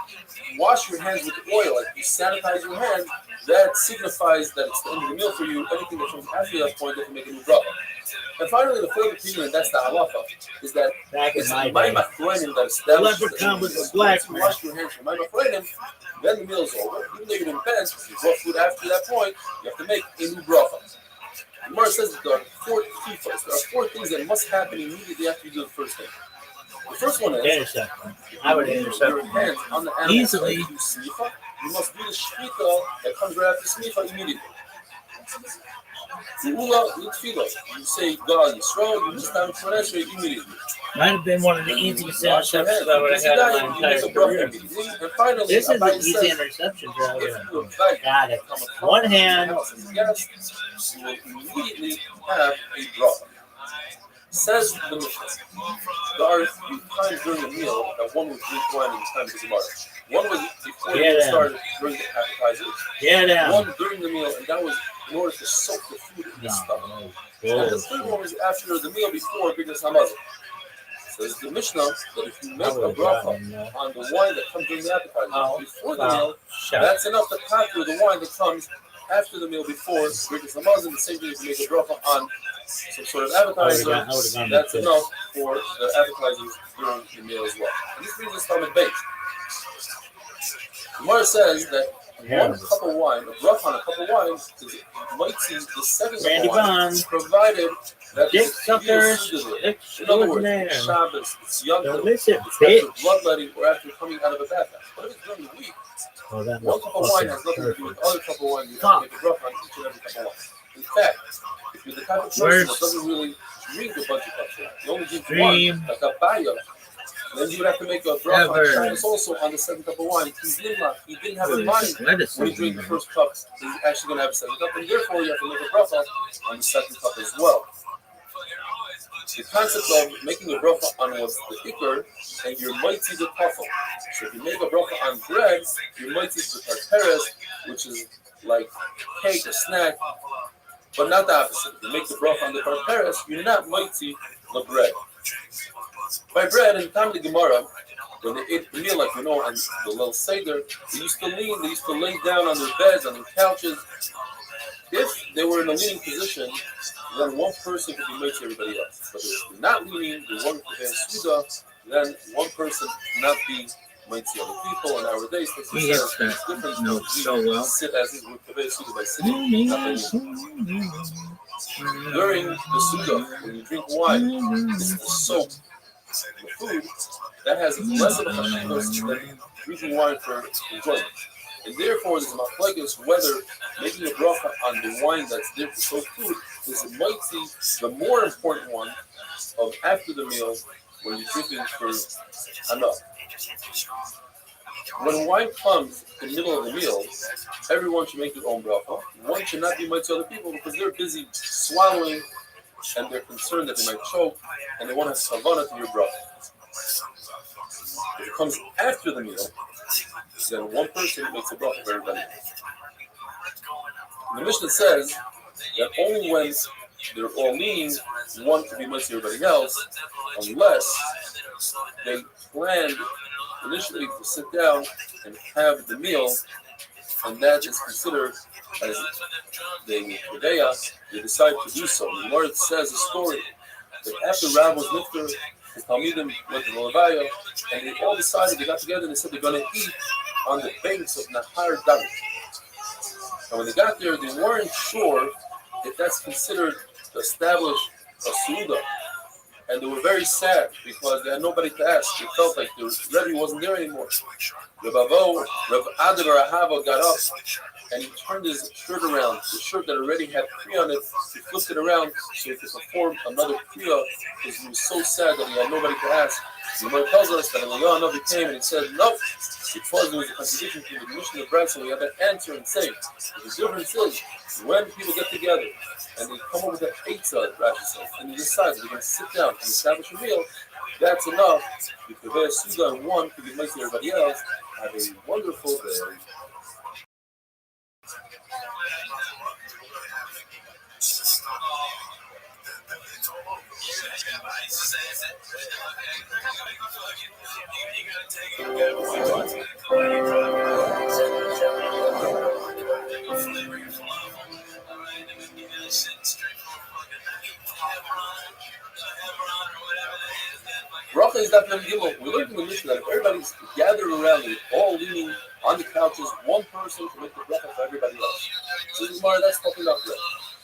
wash your hands with oil, like you sanitize your hands, that signifies that it's the end of the meal for you. Anything that comes after that point, you have to make a new bracha. And finally, the fourth opinion, and that's the halacha, is that it's my machronim that establishes that if you wash your hands from my machronim, then the meal is over. Even though you didn't fence, if you brought food after that point, you have to make a new bracha. The Gemara says that there are 4 tifos. There are 4 things that must happen immediately after you do the first thing. The first one is I would intercept your hands on the animal. easily. You must do the shmita that comes right after smicha immediately. You say God Yisrael, you must have Shmonesrei immediately. Might have been one of the easiest interceptions I would have had in my entire career. And finally, This is an Abaye easy says, interception. if you invite Got it. One hand. guests, you will immediately have a bracha. Says the Mishnah, there are 3 times during the meal that one would drink wine in the time of the Gemara. One was before the meal started during the appetizer. One during the meal, and that was in order to soak the food in the stomach. And the third one was after the meal before Birkas Hamazon. Says the Mishnah that if you make a bracha on the wine that comes during the appetizer before the meal, that's enough to conquer the wine that comes after the meal before Birkas Hamazon. The same thing if you make a bracha on some sort of appetizer, that's enough for the appetizers during the meal as well. And this brings us to Talmud Beis. Gemara says that 1 cup of wine, a bracha on a cup of wine, is mighty the 7th cup of wine, provided that it's suckers. In other words, Shabbos, it's Yom Tov, it's after bloodletting or after coming out of a bath. But if it's during the week, 1 cup of wine has nothing to do with the other cup of wine. You have to make a bracha on each and every cup of wine. In fact, if you're the type of person that doesn't really drink a bunch of cups of wine, you only drink one, like a Abaye, then you would have to make a bracha on Shabbos also on the 7th cup of wine. He didn't have in mind when he drank the first cup, he's actually going to have a 7th cup, and therefore you have to make a bracha on the 2nd cup as well. The concept of making a bracha on what's the ikar, and you're mighty the kafel. So if you make a bracha on bread, you're mighty the tarteres, which is like cake or snack, but not the opposite. If you make the bracha on the tarteres, you're not mighty the bread. By bread, in the time of the Gemara, when they ate the meal, like we know, on the little seder, they used to lay down on their beds, on their couches. If they were in a leaning position, then one person could be made to everybody else. But if they're not leaning, the one could be suda, then one person cannot be made to other people. And nowadays, it's different. No, so well. Sit as it would be suda by sitting. During the suda, when you drink wine, it's the soap, the food, that has less of a chashivas than drinking wine for enjoyment. And therefore, there's a machlekes whether making a bracha on the wine that's there for soak food is mighty, the more important one of after the meal when you're drinking for enough. When wine comes in the middle of the meal, everyone should make their own bracha. One should not be mighty to other people because they're busy swallowing and they're concerned that they might choke and they want to have kavanah to your bracha. If it comes after the meal, then one person makes a bracha for everybody. And the Mishnah says that only when they're all leaning, one to be with everybody else, unless they plan initially to sit down and have the meal, and that is considered as they decide to do so. The Lord says a story that after Rav was nifter, his Talmidim went to the Levaya, and they all decided, they got together and they said they're going to eat on the banks of Nahar David. And when they got there, they weren't sure if that's considered to establish a Suda. And they were very sad because they had nobody to ask. They felt like the Rebbe wasn't there anymore. Reb Adar Ahava got up and he turned his shirt around, the shirt that already had Kriya on it, he flipped it around so he could perform another Kriya because he was so sad that he had nobody to ask. The Gemara tells us that Eliyahu Navi came and he said, no, because there was a contradiction between the mission of Brad, so we had to answer and say. The difference is, when people get together and they come up with an eitzah, and they decide they're going to sit down and establish a meal, that's enough. If the Be'er Suda and one can be nice to everybody else, have a wonderful day. Bracha is that Gimel. We learned in the Mishnah that if everybody's gathered around and all leaning on the couches, one person can make the bracha for everybody else. So this is Gemara, that's talking about bread.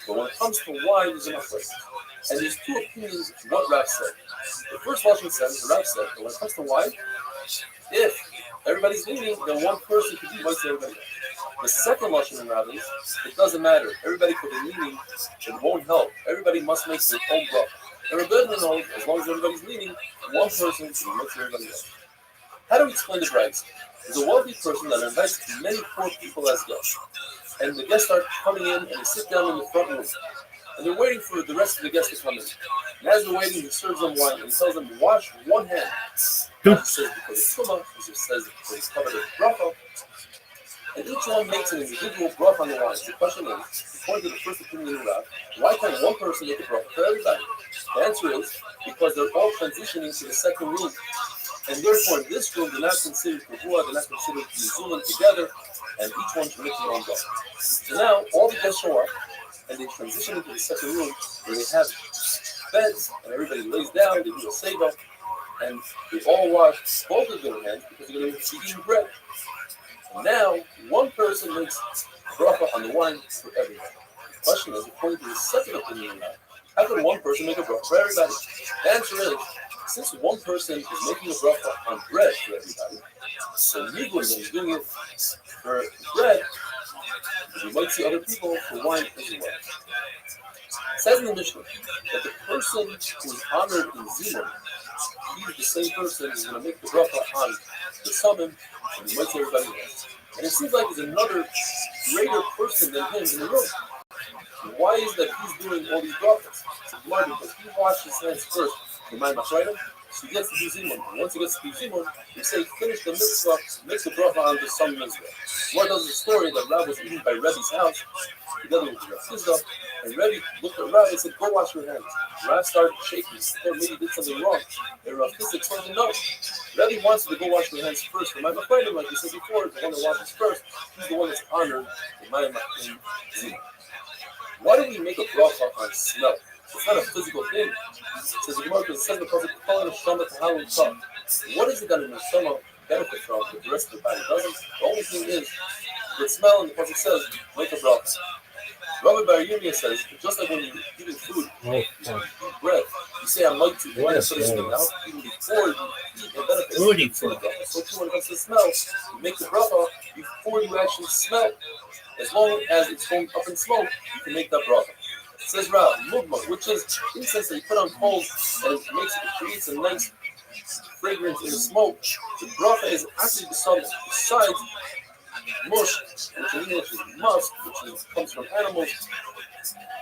But when it comes to wine, there's enough bread. And there's two opinions of what Rav said. The first Lashon says, the Rav said, that when it comes to wine, if everybody's leaning, then one person can do one to everybody else. The second Lashon in Rav is, it doesn't matter. Everybody could be leaning, it won't help. Everybody must make their own bracha. And Rabbi knows, as long as everybody's leaning, one person can make everybody else. How do we explain the brags? There's a wealthy person that invites many poor people as guests. And the guests start coming in and they sit down in the front room. And they're waiting for the rest of the guests to come in. And as they're waiting, he serves them wine and he tells them, wash one hand. As he says, because it's Tumah, as he says, because it's covered with bracha. And each one makes an individual bracha on the wine. The question is, according to the first opinion of Rav, why can't one person make a bracha for everybody? The answer is, because they're all transitioning to the second room. And therefore, in this room, they're not considered Kavua, they're not considered Mizulim together, and each one can make their own bracha. So now, all the guests show up, and they transition into the second room, where they have beds, and everybody lays down, they do a seva, and they all wash both of their hands, because they're going to be eating bread. Now, one person makes bracha on the wine for everybody. The question is, according to the second opinion, how can one person make a bracha for everybody? The answer is, since one person is making a bracha on bread for everybody, so legally when he's doing it for bread, you might see other people for wine as well. It says in the Mishnah that the person who is honored in Zimun, he's the same person who's going to make the bracha on the summon, and he might see everybody else. And it seems like there's another greater person than him in the room. Why is that he's doing all these brachas? Because he washed his hands first. So he gets to do Zimun. And once he gets to do Zimun, they say, finish the mitzvah, makes the bracha on the sun mitzvah. What does the story that Rav was eating by Rebbe's house, together with Rav Chisda, and Rebbe looked at Rav and said, go wash your hands. Rav started shaking. He thought maybe he did something wrong. And Rav Chisda told him, no. Rebbe wants you to go wash your hands first. And my friend, like you said before, the one that washes first, he's the one that's honored in Zimun. Why do we make a bracha on smell? It's not a physical thing. It says the Gemara, because it says the Prophet, calling a shama to how we talk. What is it that a neshama benefit from that the rest of the body doesn't? The only thing is, the smell, and the Prophet says, make a bracha. Rabbi Bar Yirmiyah says, just like when you're eating food, you eat bread, you say, I'm like to eat it, so you now, even before you eat the benefits. So too, when it comes to smell, you make the bracha before you actually smell. As long as it's going up in smoke, you can make that bracha. It says Rav, mugma, which is incense that you put on coals and it creates a nice fragrance in the smoke. The bracha is actually besides mush, which in English is musk, which comes from animals.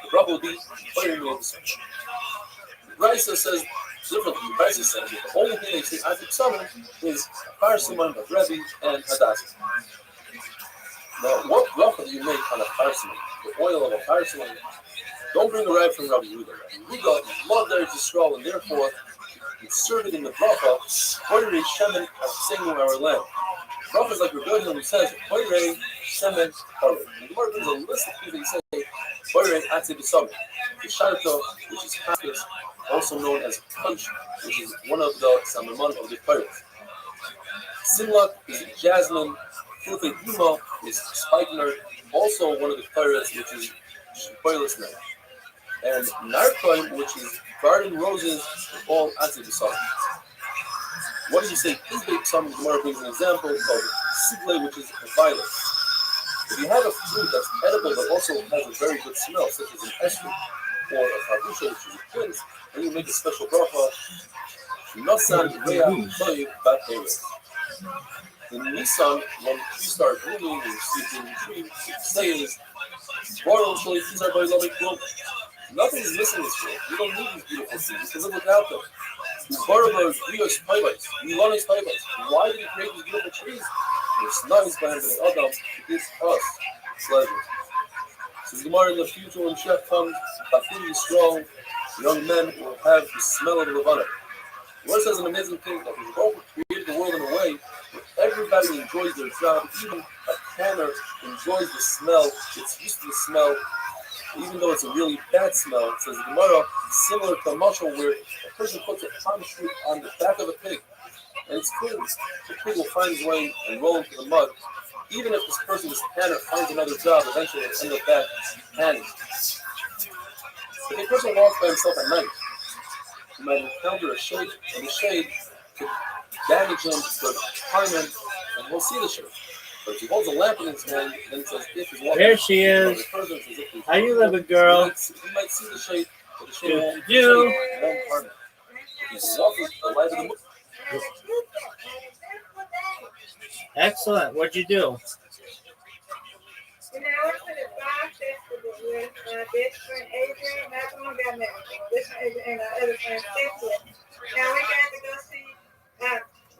The bracha will be firing over the sun. The Raisa says different from the Parsi saying that the only thing they say as it's summer is Parsiman of Rebbe and Hadassah. Now, what bracha do you make on a Parsiman? The oil of a Parsiman? Don't bring a rag from Rabbi Yehuda. Rabbi Yehuda loved Eretz Yisrael, and therefore inserted in the bracha, Koirei Shemen Atzenu our land. Bracha is like Rabbi Yehuda who says, Koirei Shemen Koirei. The Gemara gives a list of things that you say, Koirei Atze B'Sameh. The Sharto, which is Paskas, also known as Punch, which is one of the Samaman of the Koirei. Simlak is jasmine. Filthy Dima is spikenard, also one of the Koirei, which is Koirei name. And Narcoin, which is garden roses, are all anti-basar. What do you say? Some Gemara brings an example called sigle, which is a violet. If you have a fruit that's edible but also has a very good smell, such as an estri or a farbusha, which is a quince, then you make a special bracha. Nasan rea toiv bat eretz. In Nisan, when you start blooming and you see the tree, it says, "Baruch shel yizar b'yom klum." Nothing is missing in this world. You don't need these beautiful things. You can live without them. Why did he create these beautiful trees? It's nice by him and Adam. It gives us pleasure. Says Gemara, in the future when Shech comes, Bafim Yisrael, young men will have the smell of Levana. The Lord says an amazing thing that He's both created the world in a way where everybody enjoys their job. Even a canner enjoys the smell. It's used to the smell. Even though it's a really bad smell, it says Gemara, similar to a mushroom where a person puts a palm fruit on the back of a pig, and it's clean. The pig will find his way and roll into the mud. Even if this person, this tanner, finds another job, eventually he'll end up back tanning. If a person walks by himself at night, he might encounter a shade, and the shade could damage him, could harm him, and he'll see the shade. But if he holds a lamp in his hand, then it says, if he's walking, there she is. How you living, girl? You might see the shade, but the shade won't harm him. If he's walking the light of the moon. Excellent. What'd you do? I went to the Fire Festival with my best friend Adrian. Not the one got married. This one Adrian and our other friend Cynthia. Now we got to go see.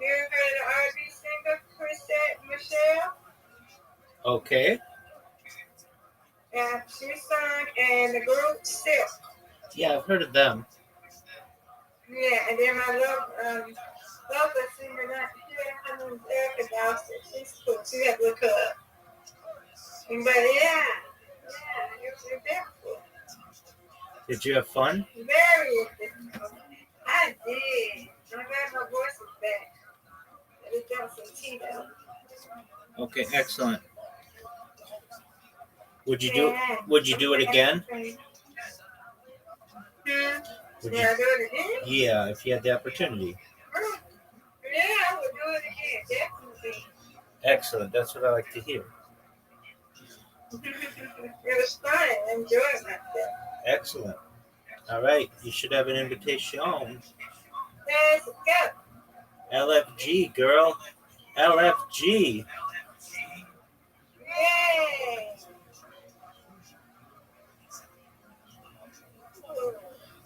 You ever heard of the R&B singer Chrisette Michelle? Okay. Yeah, she sung and the group Silk. Yeah, I've heard of them. Yeah, and then my love the singer not here. Her name's Erica Dawson. She's cool. She had to look her up. But yeah, it was difficult. Did you have fun? Very difficult. I did. I'm glad my voice is back. It got some tea though. Okay, excellent. Would you do it again? Would Would I you, do it again? yeah, if you had the opportunity. Yeah, I would do it again, definitely. Excellent. That's what I like to hear. It was fun. I enjoyed myself. Excellent. All right. You should have an invitation. Let's go. LFG, girl. LFG. Yay.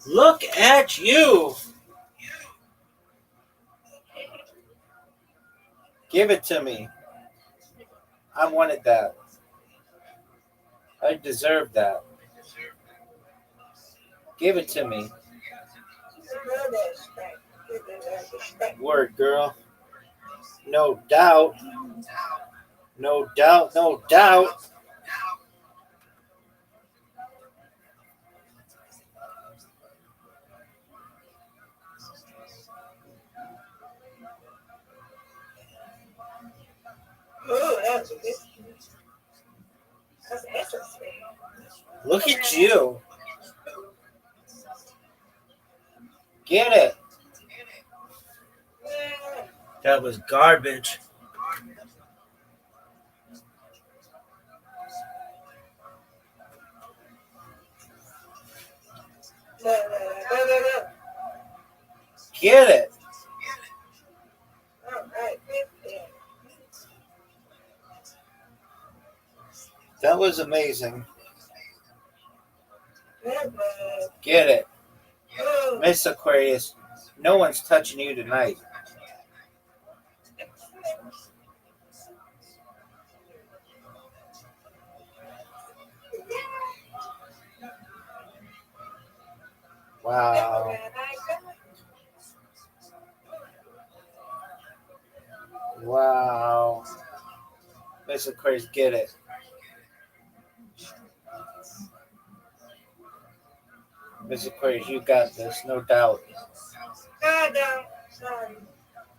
Look at you. Give it to me. I wanted that. I deserve that. Give it to me. Word, girl. No doubt. No doubt. No doubt. Oh, that was a good one. That's interesting. Look at you. Get it. That was garbage. Get it. All right, That was amazing. good. Get it. Oh, Miss Aquarius. No one's touching you tonight. Wow. Wow. Miss Aquarius, get it. Miss Aquarius, you got this, no doubt. I don't. Sorry.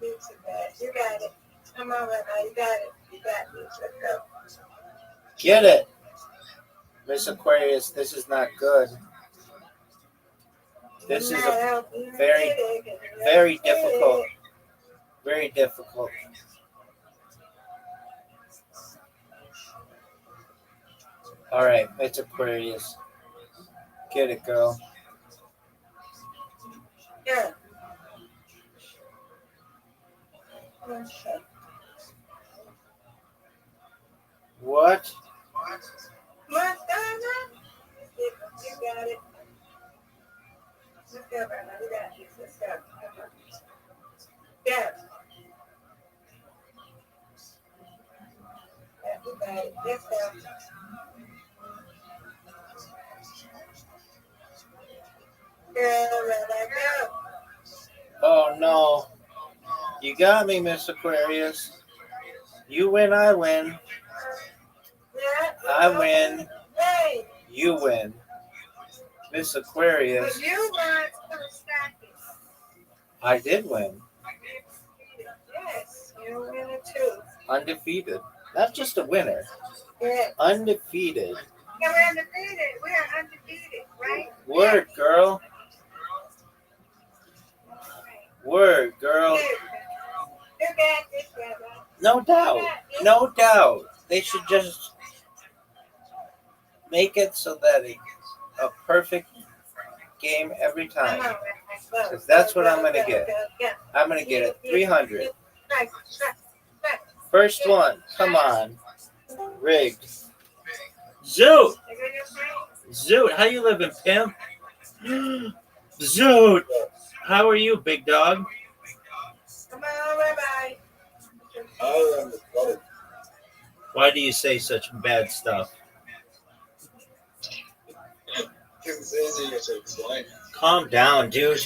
You too bad. You got it. Come on, right now. You got it. You got this. Let's go. Get it. Miss Aquarius, this is not good. This is a very, very difficult. Very difficult. All right, Miss Aquarius. Get it, girl. Yeah. Okay. What? What's going on? You got it. Let's go, right now. You got this. Let's go. Come on. Yeah. Yeah, you got it. Let's go. Girl, let go. Oh no. You got me, Miss Aquarius. You win, I win. Yeah. I win. Hey. You win. Miss But Aquarius, you weren't stacking. I did win. Yes, you're a winner too. Undefeated. Not just a winner. Yeah. Undefeated. Yeah, we're undefeated. We are undefeated, right? Word, girl. Word, girl. You got this, brother. No doubt. No doubt. They should just make it so that it's a perfect game every time. Because that's what I'm going to get. I'm going to get it 300. First one. Come on. Rigged. Zoot! Zoot, how you living, pimp? Zoot! How are you, big dog? Come on, bye-bye. Why do you say such bad stuff? Calm down, dude.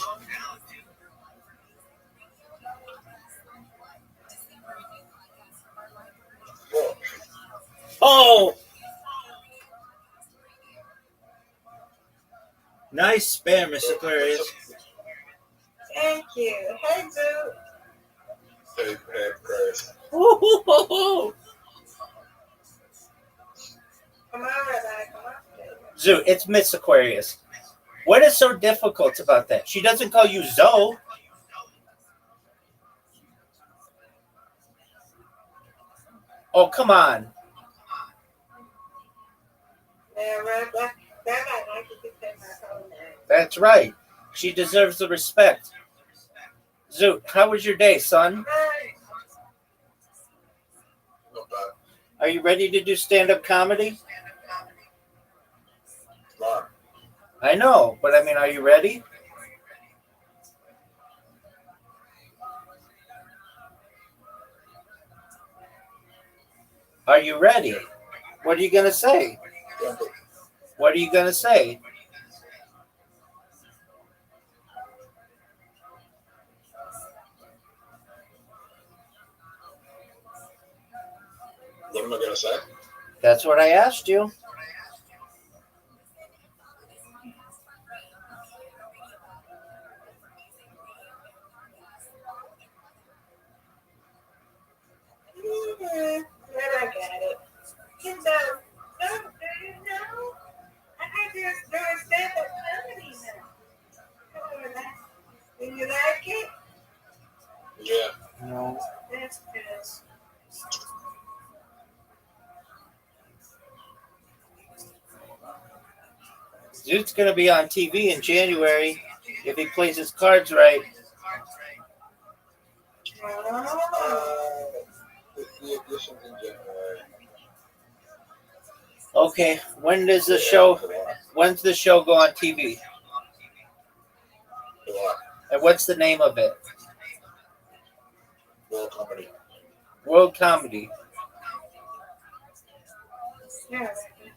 Oh! Nice spare, Miss Aquarius. Thank you. Hey, Zoo. Hey, man, Chris. Woo-hoo-hoo-hoo. Come on, bye-bye. Come on. Zoo, it's Miss Aquarius. What is so difficult about that? She doesn't call you Zoe. Oh, come on. Yeah, right. Bye-bye. I can get that my whole name. That's right. She deserves the respect. Zoot, how was your day, son? Hey. Not bad. Are you ready to do stand-up comedy? Tomorrow. I know, but I mean, are you ready? Are you ready? What are you going to say? What are you going to say? What am I gonna say? That's what I asked you. Yeah, I got it. You know, do you know? I just doing stand-up comedy now. Come on, now. Do you like it? Yeah. No. That's good. Zoot's going to be on TV in January if he plays his cards right. Oh. The editions in January. Okay, when does the show? When's the show go on TV? July. And What's the name of it? World Comedy. World Comedy. Yeah.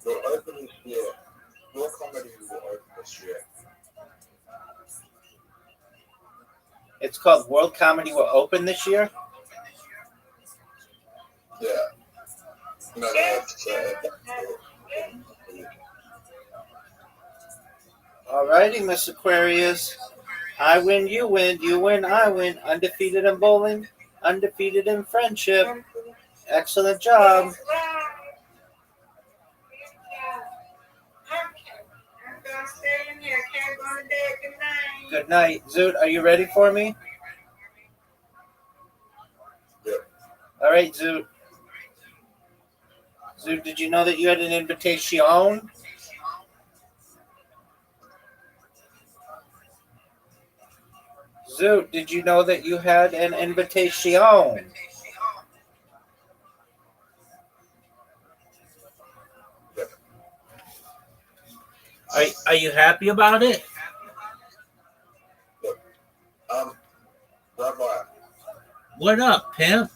We're opening, yeah. World Comedy will open this year. It's called World Comedy will open this year. Yeah. No, that's Alrighty, Miss Aquarius. I win, you win, you win, I win. Undefeated in bowling, undefeated in friendship. Excellent job. That's right. Good job. Okay. I'm gonna stay in here. Can't go to bed. Good night. Good night. Zoot, are you ready for me? Yep. Alright, Zoot. Zoot, did you know that you had an invitation? Zoot, did you know that you had an invitation? Are you happy about it? Rabbi, What up, pimp?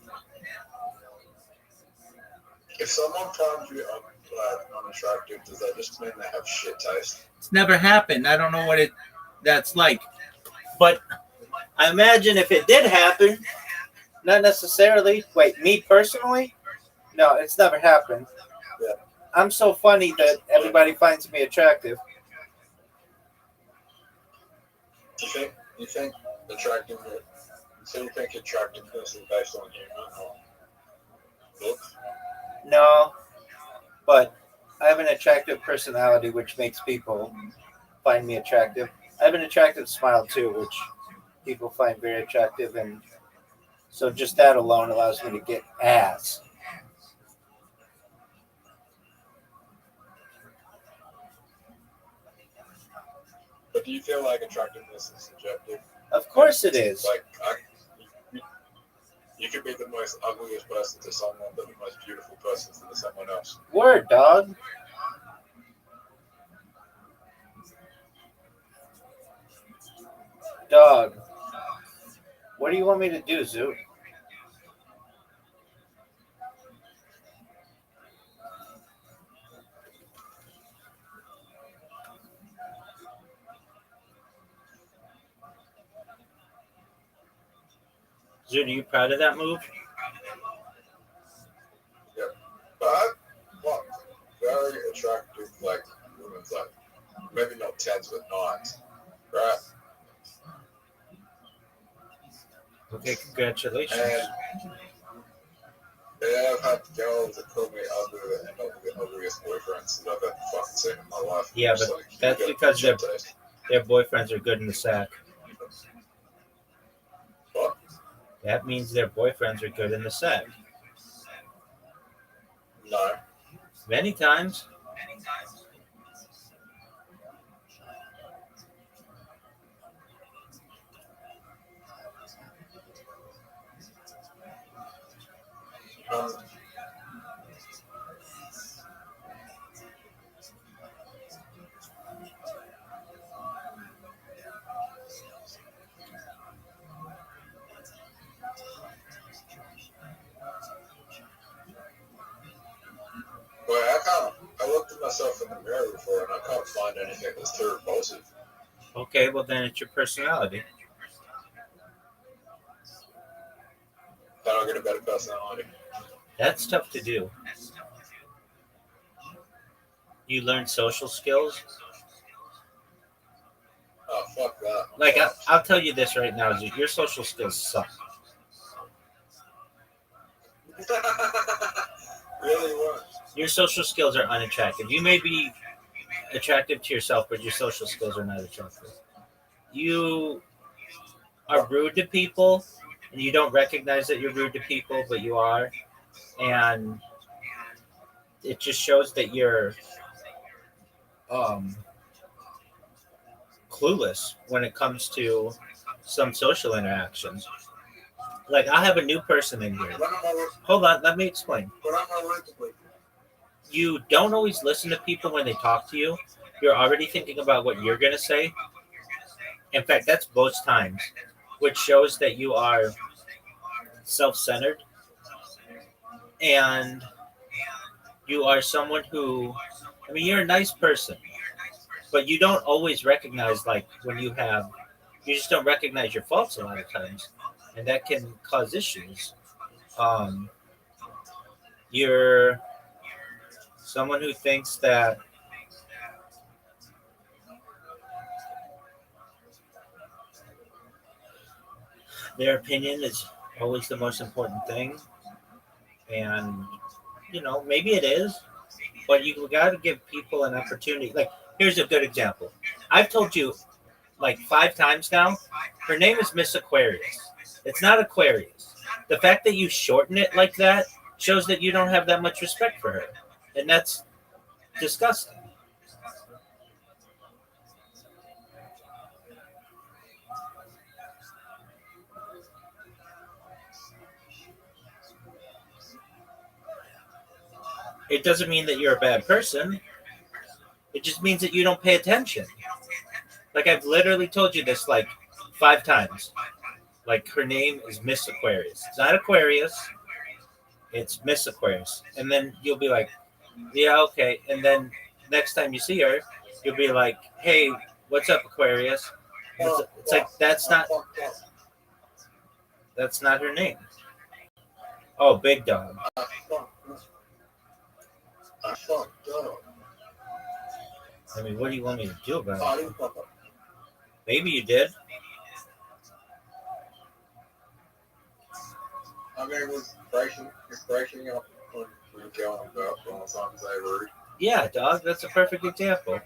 if someone finds you unattractive, does that just mean they have shit taste? It's never happened. I don't know what that's like. But I imagine if it did happen, not necessarily. Wait, me personally? No, it's never happened. Yeah. I'm so funny that everybody finds me attractive. You think attractiveness? So you think attractiveness is based on human or looks? No, but I have an attractive personality, which makes people find me attractive. I have an attractive smile too, which people find very attractive, and so just that alone allows me to get ass. But do you feel like attractiveness is subjective? Of course it is. Like, you could be the most ugliest person to someone, but the most beautiful person to someone else. Word, dog. Dog. What do you want me to do, Zoo? Zoo, are you proud of that move? Yeah. But what? Very attractive, like women's like maybe not 10s but 9s, right? Okay, congratulations. And I've had girls that call me ugly and not the ugliest boyfriends that I've ever fucking seen in my life. Yeah, but like, that's because their boyfriends are good in the sack. What? That means their boyfriends are good in the sack. No. Many times. Well, I looked at myself in the mirror before and I can't find anything that's too repulsive. Okay, well then it's your personality. Then I'll get a better personality. That's tough to do. You learn social skills. Oh, fuck that. Like, I'll tell you this right now, Zoo, your social skills suck. Really what? Your social skills are unattractive. You may be attractive to yourself, but your social skills are not attractive. You are rude to people, and you don't recognize that you're rude to people, but you are. And it just shows that you're clueless when it comes to some social interactions. Like, I have a new person in here. Hold on, let me explain. You don't always listen to people when they talk to you. You're already thinking about what you're going to say. In fact, that's most times, which shows that you are self-centered and you are someone who, I mean, you're a nice person, but you don't always recognize, like, when you just don't recognize your faults a lot of times, and that can cause issues. Um, you're someone who thinks that their opinion is always the most important thing, and maybe it is, but you got to give people an opportunity. Like, here's a good example. I've told you like 5 times now. Her name is Miss Aquarius. It's not Aquarius. The fact that you shorten it like that shows that you don't have that much respect for her, and that's disgusting. It doesn't mean that you're a bad person. It just means that you don't pay attention. Like, I've literally told you this like 5 times. Like, her name is Miss Aquarius. It's not Aquarius. It's Miss Aquarius. And then you'll be like, yeah, okay. And then next time you see her, you'll be like, hey, what's up, Aquarius? It's like that's not her name. Oh, Big Dog. I mean, what do you want me to do about it? Maybe you did. I mean, was breaking up when we were going up on something they were. Yeah, dog. That's a perfect example.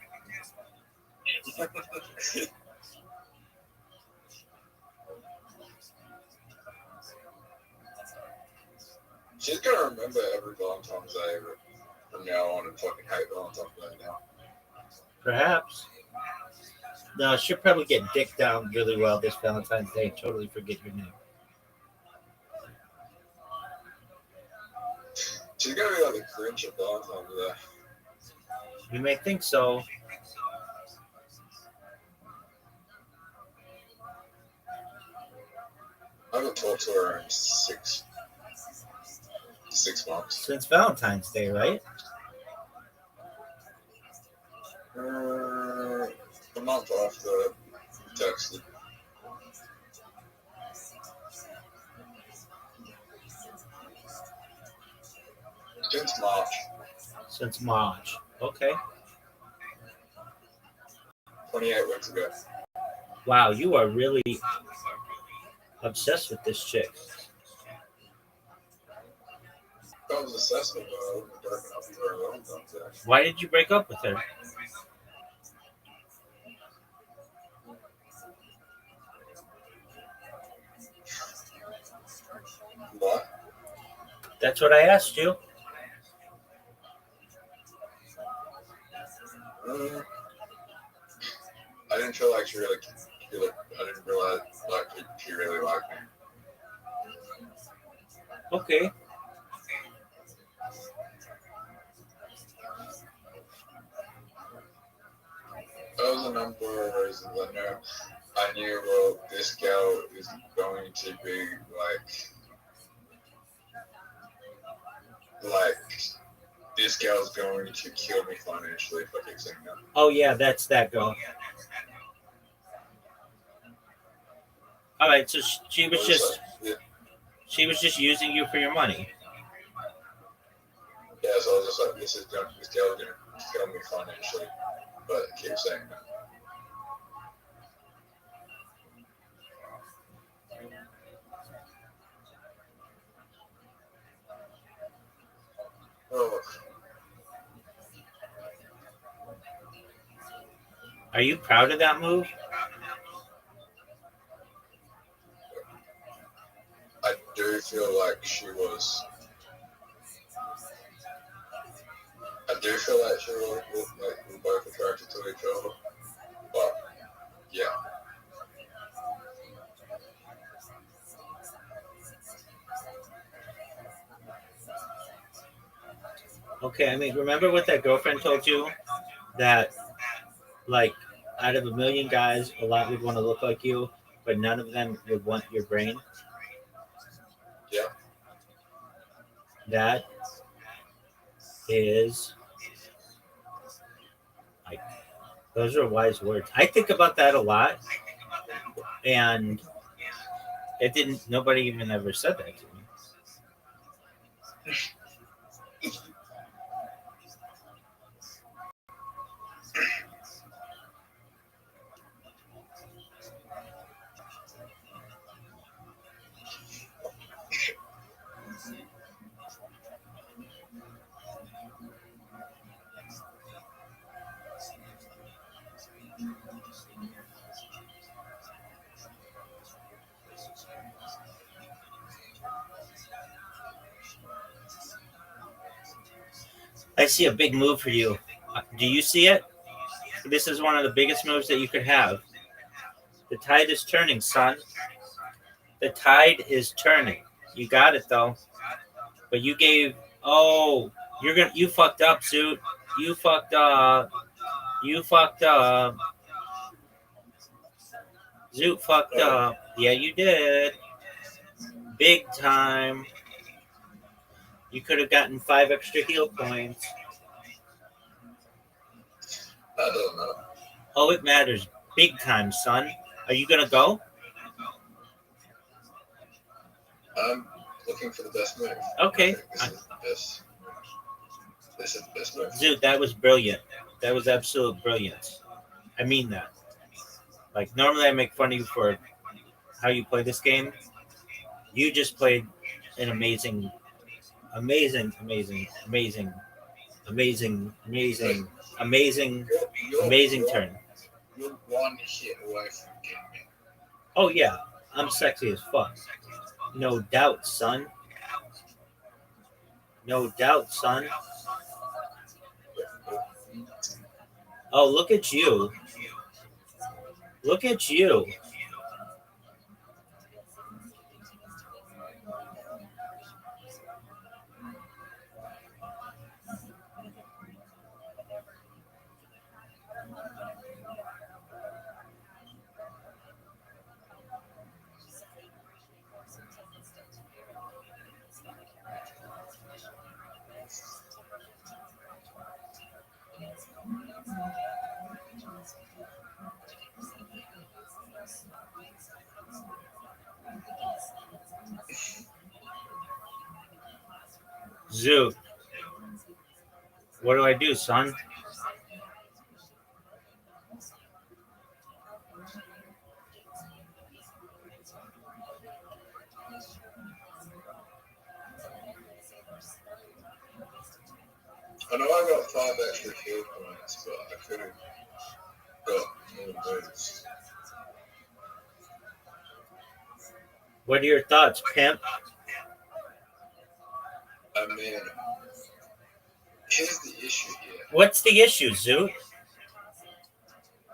She's gonna remember every Valentine's Day from now on and fucking hate Valentine's Day now. Perhaps. No, she'll probably get dicked down really well this Valentine's Day and totally forget your name. She's gonna be like the Grinch of Valentine's Day. You may think so. I haven't talked to her in 6 months. Since Valentine's Day, right? A month after texted. Since March. Since March. Okay. 28 weeks ago. Wow, you are really obsessed with this chick. I was obsessed with her. I wouldn't have broken up with her alone someday. Why did you break up with her? What? That's what I asked you. I didn't feel like she really. I didn't realize like she really liked me. Okay. There was a number of reasons. I knew, well, this girl is going to be like this girl's going to kill me financially if I keep saying that. Oh yeah, that's that girl. All right, so she was just using you for your money. Yeah, so I was just like, this girl's gonna kill me financially, but I keep saying that. Oh. Are you proud of that move? I do feel like she was. I do feel like she was like we're both attracted to each other, but yeah. Okay, I mean, remember what that girlfriend told you? That, like, out of a million guys, a lot would want to look like you, but none of them would want your brain. Yeah. That is like, those are wise words. I think about that a lot, and nobody even ever said that to me. I see a big move for you. Do you see it? This is one of the biggest moves that you could have. The tide is turning, son. The tide is turning. You got it though. But you gave. Oh, you fucked up, Zoot. You fucked up. You fucked up. Zoot fucked up. Yeah, you did. Big time. You could have gotten 5 extra heal points. I don't know. Oh, it matters. Big time, son. Are you gonna go? I'm looking for the best move. Okay. This is the best move. Zoot, that was brilliant. That was absolute brilliance. I mean that. Like, normally I make fun of you for how you play this game. You just played an amazing turn. You're one hit away from getting me. Oh yeah, I'm sexy as fuck. No doubt, son. No doubt, son. Oh, look at you. Look at you. Zoot. What do I do, son? I know I got 5 extra kill points, but I could have got more moves. What are your thoughts, pimp? I mean, here's the issue here. What's the issue, Zoot?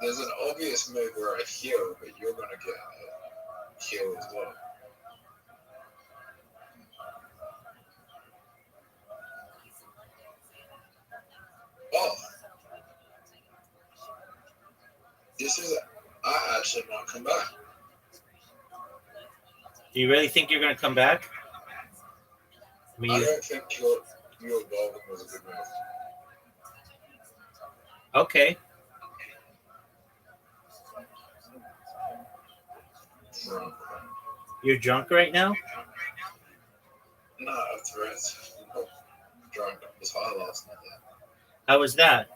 There's an obvious move where I heal, but you're going to get a heal as well. Oh! I actually might come back. Do you really think you're going to come back? I don't think your evolving was a good move. Okay. Drunk. You're drunk right now? No, threats. Drunk. I was high last night. How was that?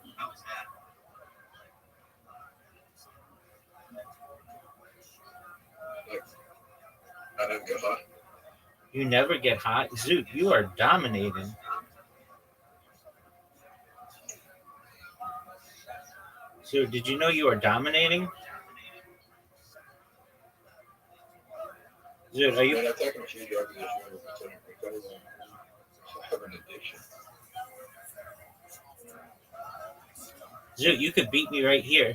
I don't get high. You never get hot. Zoot, you are dominating. Zoot, did you know you are dominating? Zoot, are you... I've taken a few drugs this year because I have an addiction. Zoot, you could beat me right here.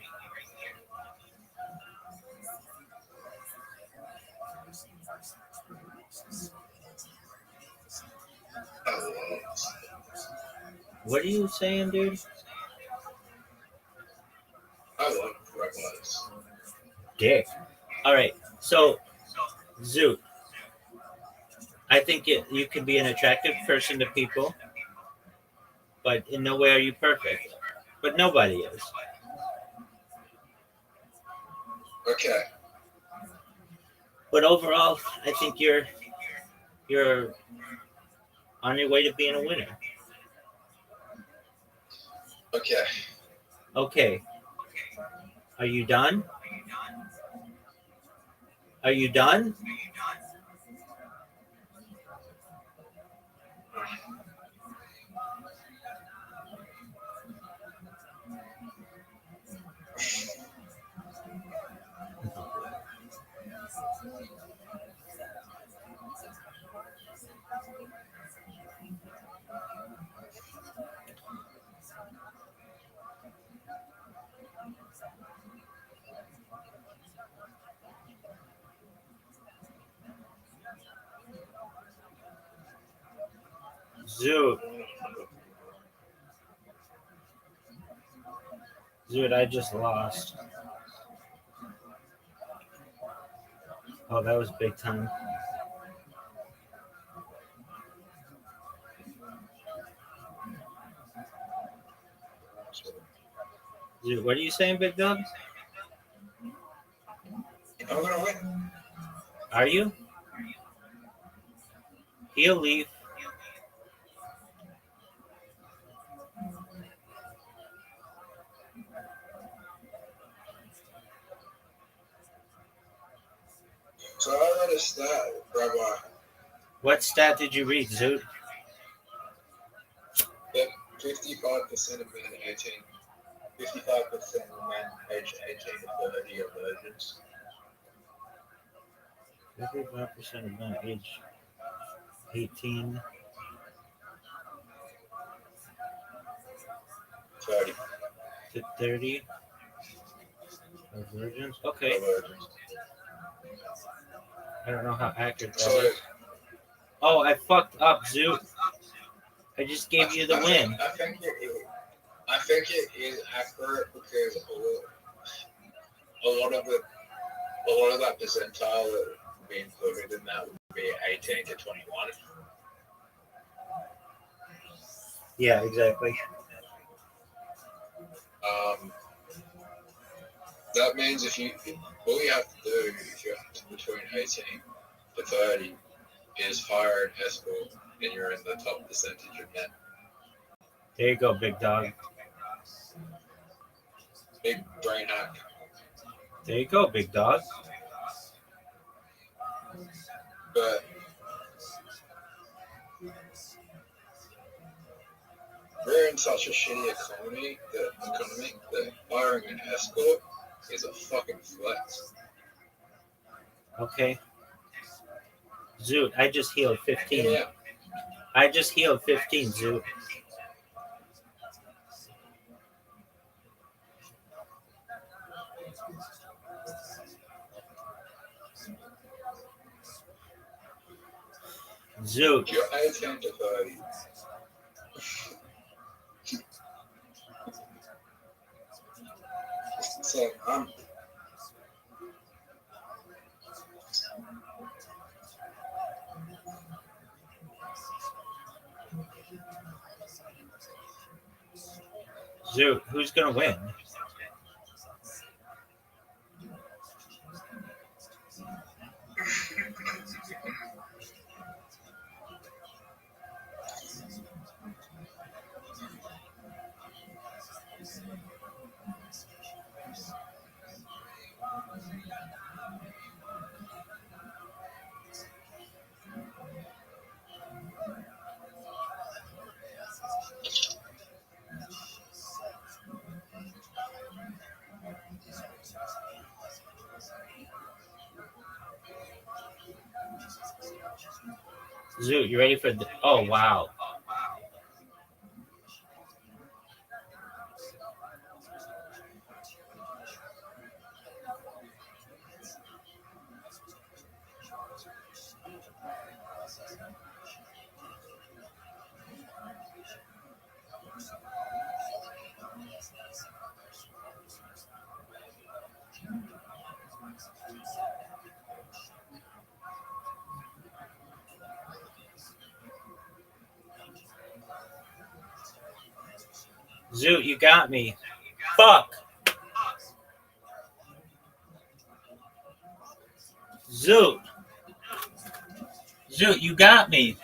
What are you saying, dude? I love recognize. Dick. All right. So, Zoot, I think you can be an attractive person to people, but in no way are you perfect. But nobody is. Okay. But overall, I think you're on your way to being a winner. Okay. Okay. Are you done? Are you done? Zoot. Zoot, I just lost. Oh, that was big time. Zoot, what are you saying, Big Dog? I'm gonna win. Are you? He'll leave. So I read a stat, Rabbi, What stat did you read, Zoot? that 55% of men 18, 55% of men aged 18 to 30 are virgins. 55% of men age 18 30 to 30 are virgins. Okay. are virgins. I don't know how accurate that So is. Oh, I fucked up, Zoot. I just gave you the win. I think it is accurate because a lot of that percentile that would be included in that would be 18 to 21. Yeah, exactly. That means all you have to do if you're between 18 to 30 is hire an escort and you're in the top percentage of men. There you go, Big Dog. Big brain hack. There you go, Big Dog. But we're in such a shitty economy that hiring an escort is a fucking flex. Okay. Zoot, I just healed 15. Yeah. I just healed 15, Zoot. Zoot. You're 18 to 30. So Zoot, who's gonna win? Zoot, you ready for the? Oh wow. Zoot, you got me. Fuck. Zoot. Zoot, you got me.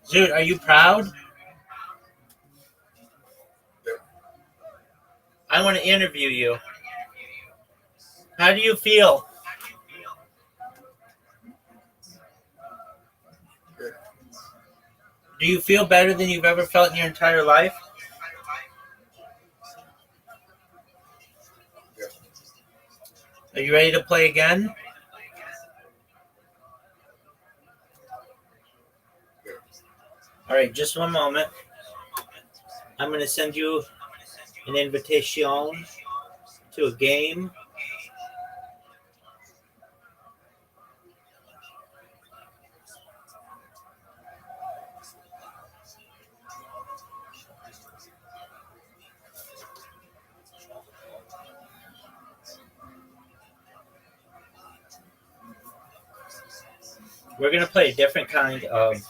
Zoot, are you proud? I want to interview you. How do you feel? Do you feel better than you've ever felt in your entire life? Are you ready to play again? All right, just one moment. I'm going to send you an invitation to a game. We're going to play a different kind of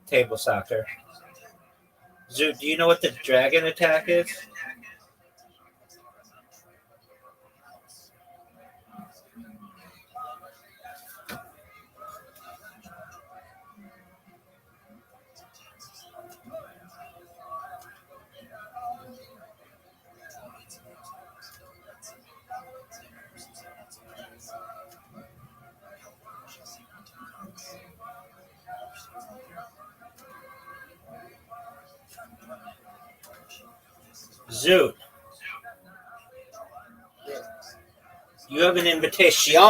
table soccer. Zoot, do you know what the dragon attack is? Zoot, you have an invitation.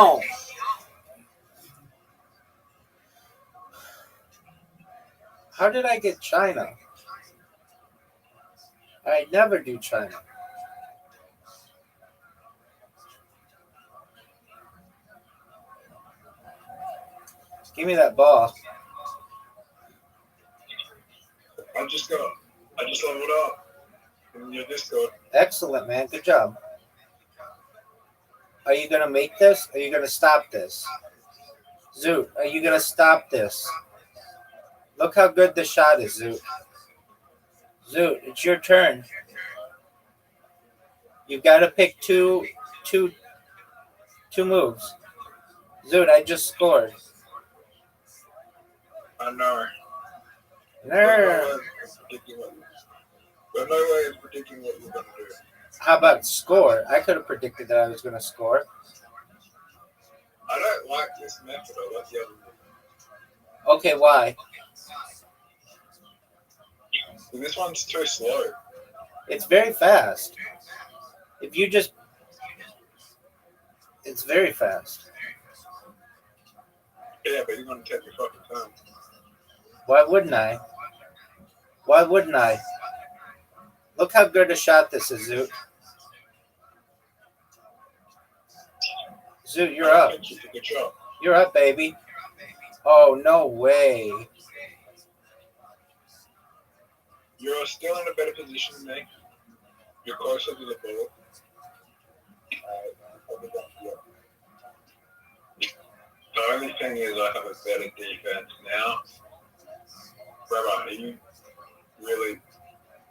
How did I get China? I never do China. Give me that ball. I just leveled up in your Discord. Excellent, man. Good job. Are you going to make this? Are you going to stop this? Zoot, are you going to stop this? Look how good the shot is, Zoot. Zoot, it's your turn. You've got to pick two moves. Zoot, I just scored. I know. No. But no way of predicting what you're going to do. How about score? I could have predicted that I was going to score. I don't like this method. I like the other one. Okay, why? This one's too slow. It's very fast. If you just... It's very fast. Yeah, but you're going to take your fucking time. Why wouldn't I? Why wouldn't I? Look how good a shot this is, Zoot. Zoot, you're up. Good job. You're up, baby. Oh, no way. You're still in a better position than me. You're closer to the ball. The only thing is I have a better defense now. Brother, are you really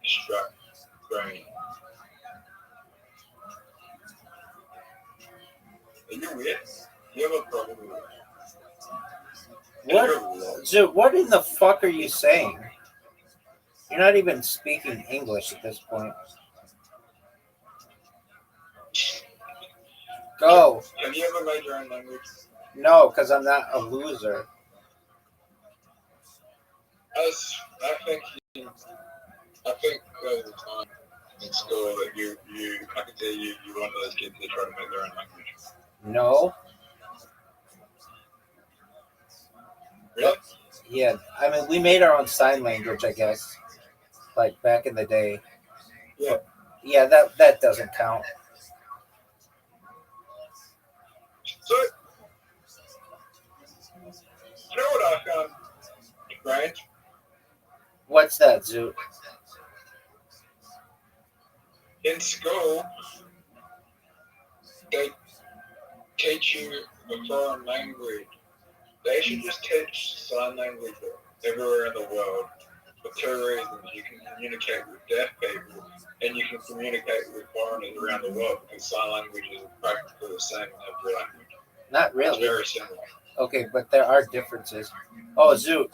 struggling? Are you weird? You have a problem with it? What? Zoot, what in the fuck are you saying? You're not even speaking English at this point. Go. Have you ever made your own language? No, because I'm not a loser. I think there was a time in school that I could tell you were one of those kids that try to make their own language. No. Really? Yeah, I mean, we made our own sign language, I guess. Like back in the day. Yeah. Yeah, that doesn't count. So, you know what I found strange? What's that, Zoot? In school, they teach you a foreign language They should just teach sign language everywhere in the world for two reasons. You can communicate with deaf people and you can communicate with foreigners around the world because sign language is practically the same in every language. Not It's really. very similar. Okay, but there are differences. Oh, Zoot.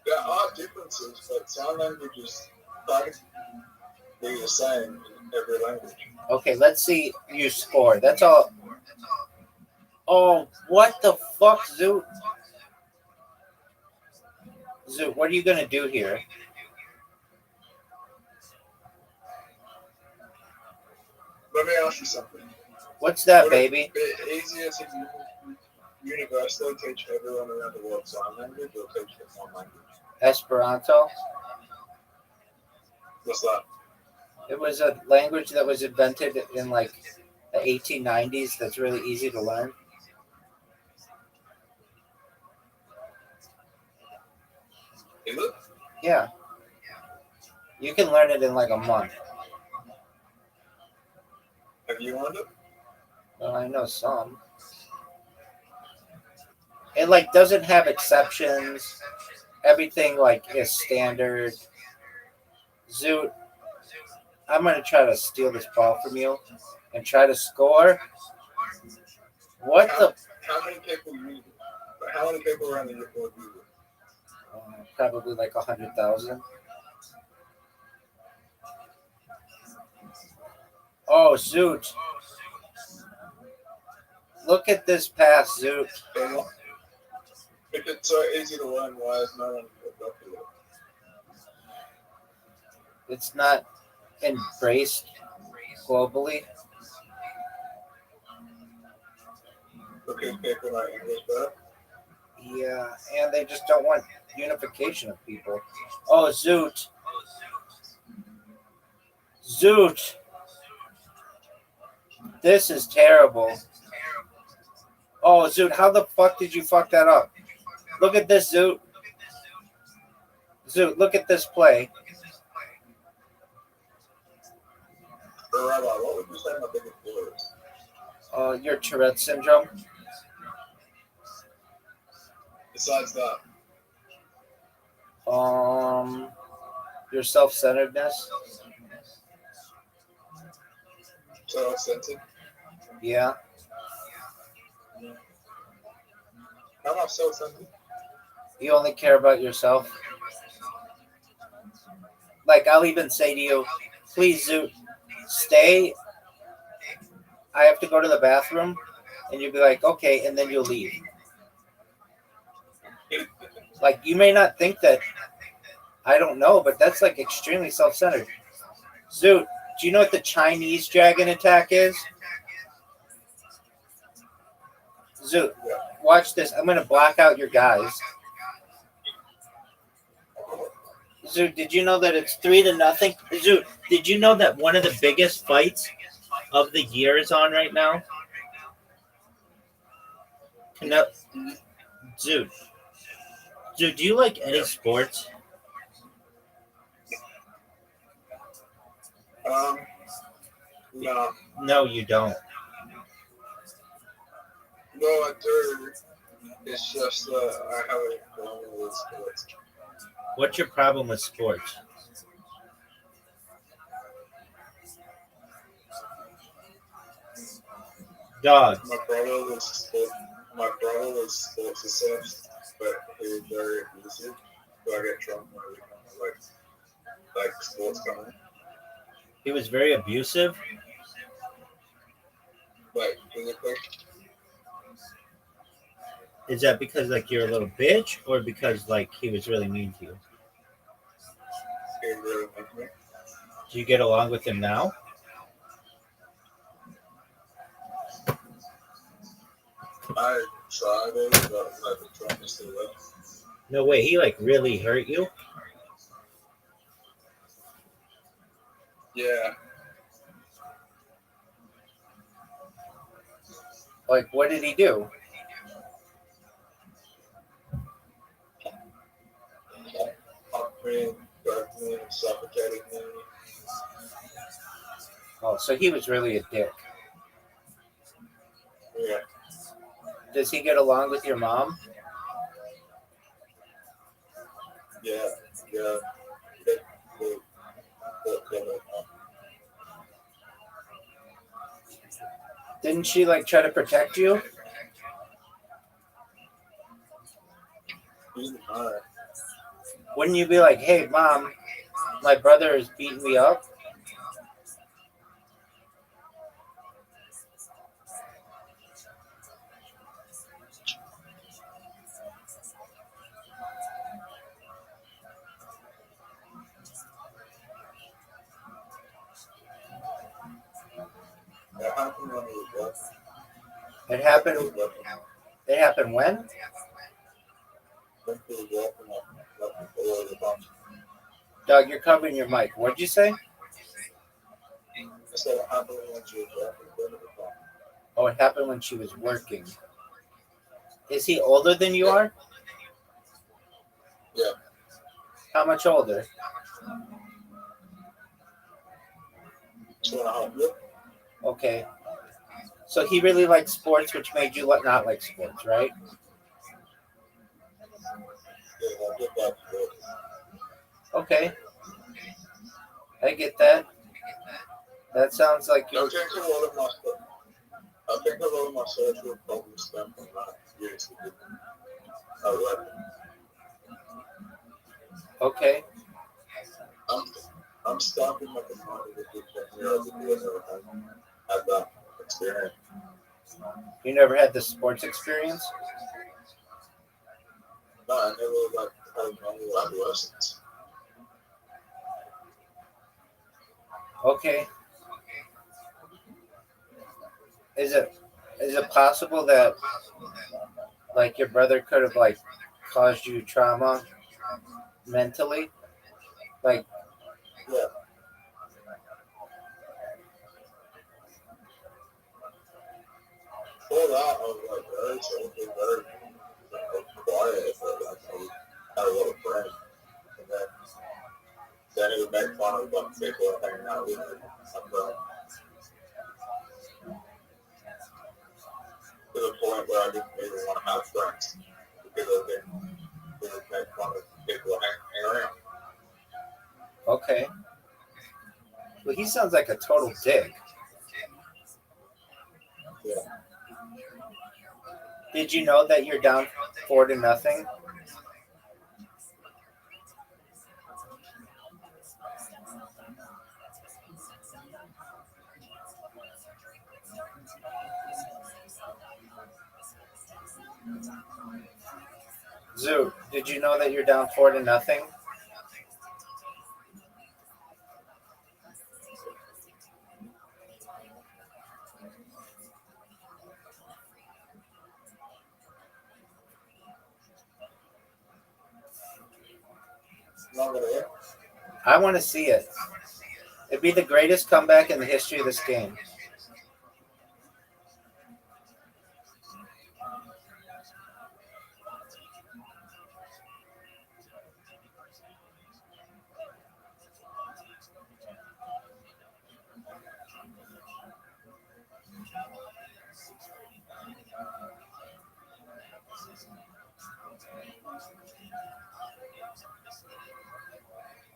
There are differences, but sign language is practically the same in every language. Okay, let's see you score. That's all. Oh, what the fuck, Zoot? Zoot, what are you gonna do here? Let me ask you something. What's that, Would baby? it be easier to universally teach everyone around the world sign language or teach them one language? Esperanto. What's that? It was a language that was invented in like the 1890s. That's really easy to learn. Is it? Yeah, you can learn it in like a month. Have you learned it? Well, I know some. It like doesn't have exceptions. Everything like is standard. Zoot, I'm gonna try to steal this ball from you and try to score. What the? How many people use it? How many people around the world use it? Probably like 100,000. Oh, Zoot! Look at this pass, Zoot. If it's so easy to learn, why is no one adopted it? It's not embraced globally. Because people know English better? Yeah, and they just don't want unification of people. Oh, Zoot! Zoot! This is terrible. Oh, Zoot, how the fuck did you fuck that up? Look at this, Zoot. Zoot, look at this play. Rabbi, what would you say my biggest flaw is? Your Tourette syndrome. Besides that, Your self-centeredness. self-centered. Yeah. How am I self-centered? You only care about yourself. Like, I'll even say to you, please, Zoot, stay. I have to go to the bathroom. And you'll be like, okay, and then you'll leave. Like, you may not think that, I don't know, but that's like extremely self-centered. Zoot, do you know what the Chinese dragon attack is? Zoot, watch this. I'm going to block out your guys. Zoot, did you know that it's 3-0? Zoot, did you know that one of the biggest fights of the year is on right now? Zoot, do you like any sports? No. No, you don't. No, I do. It's just I have a problem with sports. What's your problem with sports? Dog. My brother was sports obsessed, but he was very abusive. So I get drunk every time like sports come in. He was very abusive. Like physically. Is that because like you're a little bitch, or because like he was really mean to you? He was really mean to me. Do you get along with him now? I tried it, but the drunk is still left. No way. He like really hurt you. Yeah. Like, what did he do? Humped me, broke me, suffocated me. Oh, so he was really a dick. Yeah. Does he get along with your mom? Yeah, yeah. They- Didn't she like try to protect you? He's alright. Wouldn't you be like, hey, mom, my brother is beating me up? That happened when he was left. It He happened. was left. It happened when? When he was left and left before the bunch. Doug, you're covering your mic. What'd you say? I said it happened when she was left before the bunch. Oh, it happened when she was working. Is he older than you are? Yeah. How much older? 2.5 years. Okay. So he really liked sports, which made you not like sports, right? Yeah, I get that. Okay. I get that. That sounds like I you. think a lot of my stuff. I think a lot of my social problems stem from that years ago. I left. Okay. I'm stopping my community with people here because I never had that experience. You never had the sports experience? No, I never like had many adolescents. Okay. Is it possible that like your brother could have like caused you trauma mentally? Like, Yeah. Before that, I was like very social, very quiet, but like I had a lot of friends. And then he would make fun of like people hanging out with him. To the point where I didn't even want to have friends because I didn't make fun of people hanging around. okay. Well, he sounds like a total dick. Yeah. Did you know that you're down 4-0? Zoo, did you know that you're down 4-0? Not really. I want to see it. It'd be the greatest comeback in the history of this game.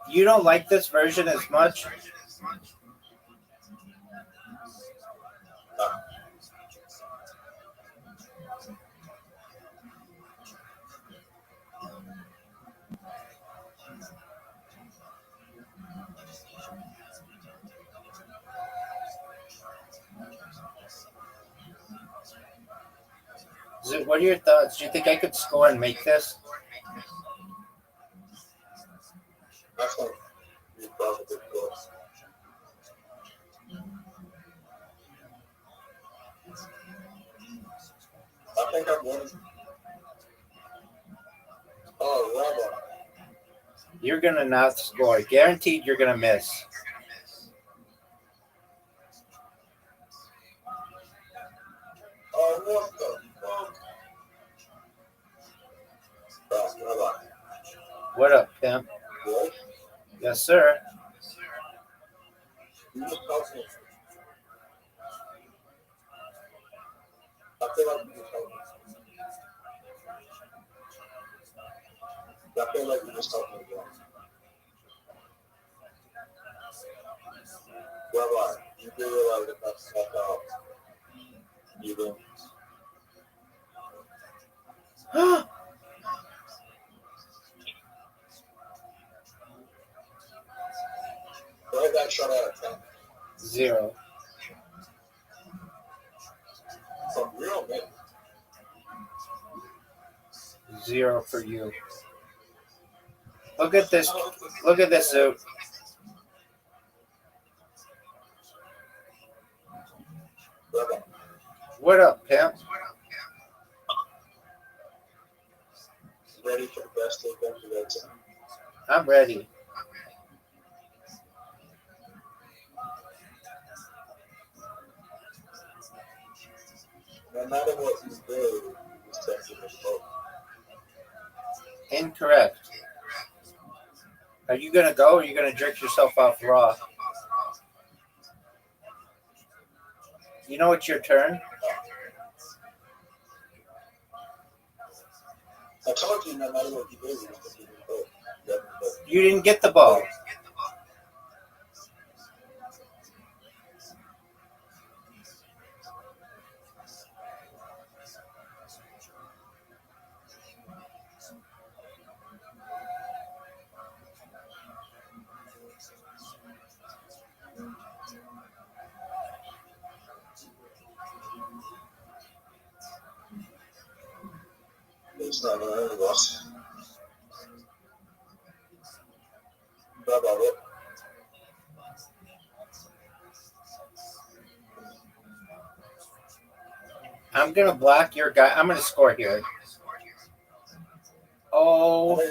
You don't like this version as much? Zoo, what are your thoughts? Do you think I could score and make this? I think you probably could. I think I'm winning. Oh, Rabbi. You're going to not score. Guaranteed you're going to miss. Oh, what the fuck? Oh, Rabbi. What up, pimp? What? Yes, sir. You just helped me. I feel like you just helped me. I feel like we're just talking again. Rabbi, you do realize that that's out. You do. So I got shot out of 10. 0. From real men. 0 for you. Look at this. Look at this, Zoot. Rabbi, What up, pimp? ready for the best take home to that time. I'm ready. No matter what you do, he's taking his vote. Incorrect. Are you gonna go or are you gonna jerk yourself off raw? You know it's your turn? I told you no matter what you do, he's taking his vote. You didn't get the ball. It's not going to hurt us. Rabbi, what? I'm gonna block your guy. I'm gonna score here. Oh,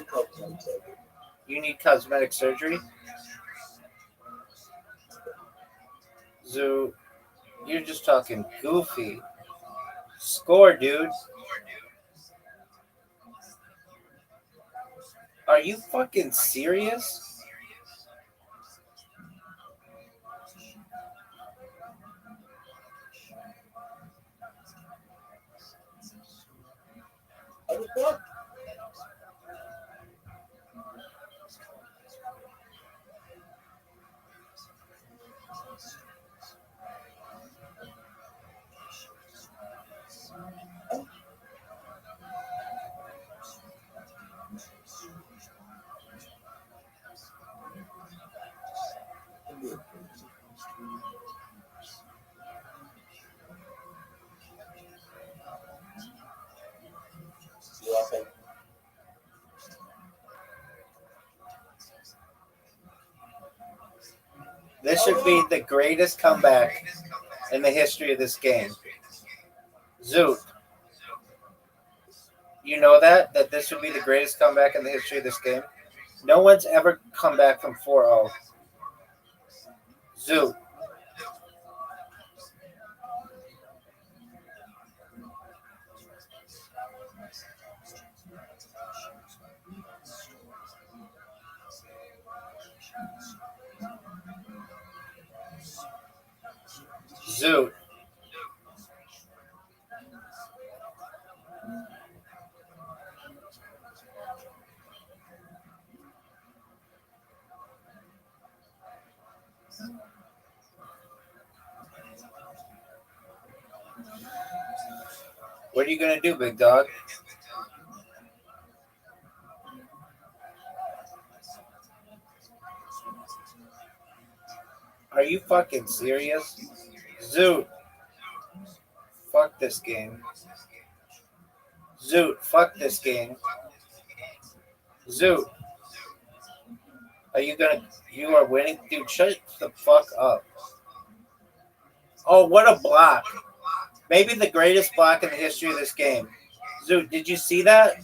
you need cosmetic surgery? Zoo, you're just talking goofy. Score, dude. Are you fucking serious? This should be the greatest comeback in the history of this game. Zoot, you know that this would be the greatest comeback in the history of this game? No one's ever come back from 4-0. Zoot. Zoot. What are you gonna do, big dog? Are you fucking serious? Zoot. Fuck this game. Zoot, fuck this game. Zoot. Are you gonna... You are winning? Dude, shut the fuck up. Oh, what a block. Maybe the greatest block in the history of this game. Zoot, did you see that?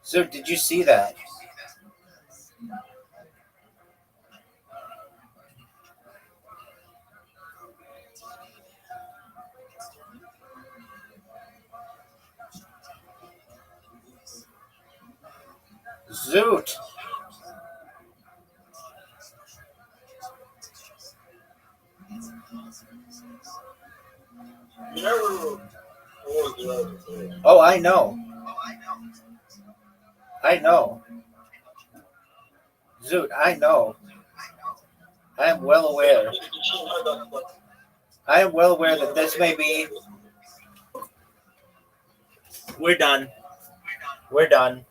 Zoot, did you see that? Zoot. You never always do that. Oh, I know. I know. Zoot, I know. I am well aware. I am well aware that this may be. We're done. We're done.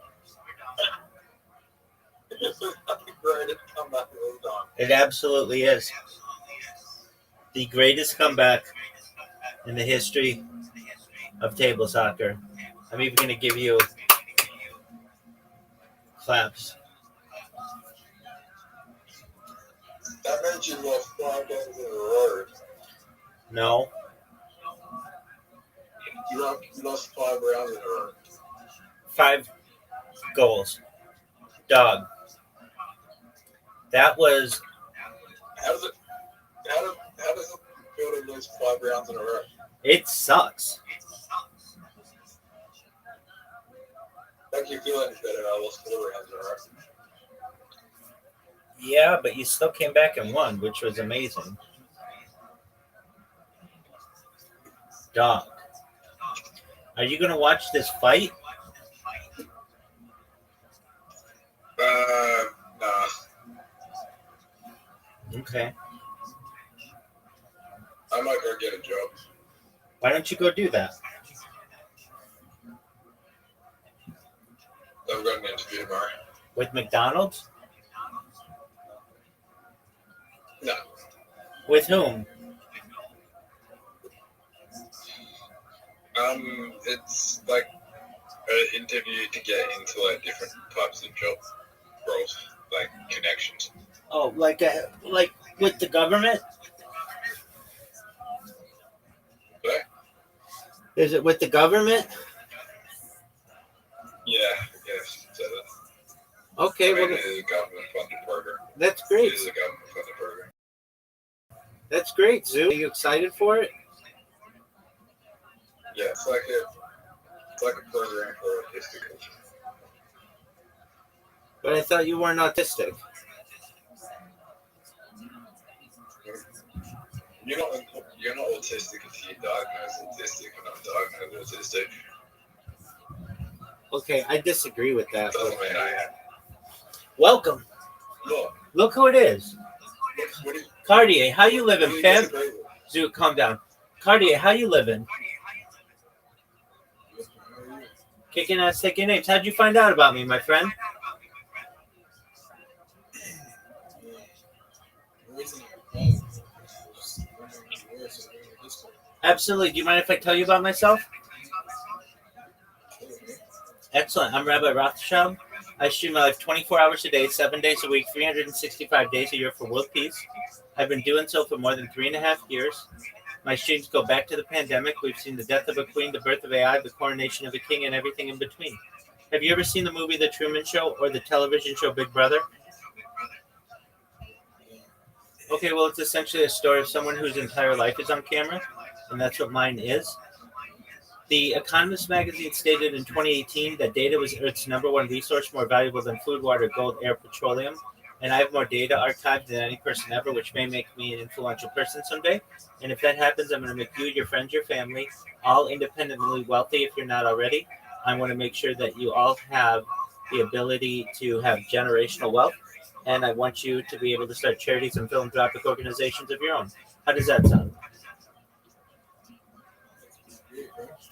It absolutely is. The greatest comeback in the history of table soccer. I'm even going to give you claps. That meant you lost 5 games in a row. No. You lost 5 rounds in a row. 5 goals. Dog. That was. How does it feel to lose 5 rounds in a row? It sucks. Make you feel any better? I lost 4 rounds in a row. Yeah, but you still came back and won, which was amazing. Dog. Are you going to watch this fight? Nah. Okay. I might go get a job. Why don't you go do that? I've got an interview tomorrow. With McDonald's? No. With whom? It's like an interview to get into like different types of job roles, like connections. Oh, like with the government? What? Is it with the government? Yeah, I guess. So Okay, well, it is a government-funded program. that's It great. is a government-funded program. That's great, Zoo. Are you excited for it? Yeah, it's like a program for autistic. But I thought you weren't autistic. You're not autistic until you're diagnosed autistic and not diagnosed autistic. Okay, I disagree with that. Doesn't mean I am. Welcome. Look who it is. What do you, Cartier, how you living, what do you fam? disagree with? Zoo, calm down. Cartier, how you living? Kicking ass, taking names. How'd you find out about me, my friend? Absolutely. Do you mind if I tell you about myself? Excellent. I'm Rabbi Rothschild. I stream my life 24 hours a day, 7 days a week, 365 days a year for world peace. I've been doing so for more than 3.5 years. My streams go back to the pandemic. We've seen the death of a queen, the birth of AI, the coronation of a king, and everything in between. Have you ever seen the movie The Truman Show or the television show Big Brother? Okay, well, it's essentially a story of someone whose entire life is on camera, and that's what mine is. The Economist magazine stated in 2018 that data was Earth's #1 resource, more valuable than food, water, gold, air, petroleum. And I have more data archived than any person ever, which may make me an influential person someday. And if that happens, I'm going to make you, your friends, your family, all independently wealthy if you're not already. I want to make sure that you all have the ability to have generational wealth. And I want you to be able to start charities and philanthropic organizations of your own. How does that sound?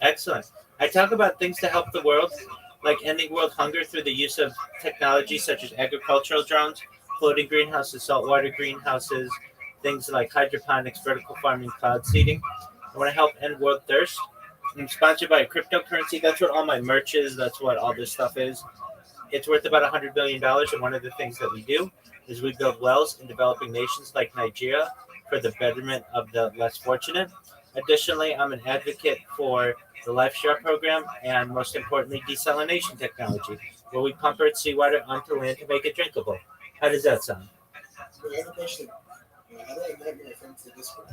Excellent. I talk about things to help the world, like ending world hunger through the use of technology such as agricultural drones, floating greenhouses, saltwater greenhouses, things like hydroponics, vertical farming, cloud seeding. I want to help end world thirst. I'm sponsored by a cryptocurrency. That's what all my merch is. That's what all this stuff is. It's worth about $100 billion. And one of the things that we do is we build wells in developing nations like Nigeria for the betterment of the less fortunate. Additionally, I'm an advocate for the Life Share program and, most importantly, desalination technology, where we pump Earth seawater onto land to make it drinkable. How does that sound? I have a question. How do I invite my friends to Discord?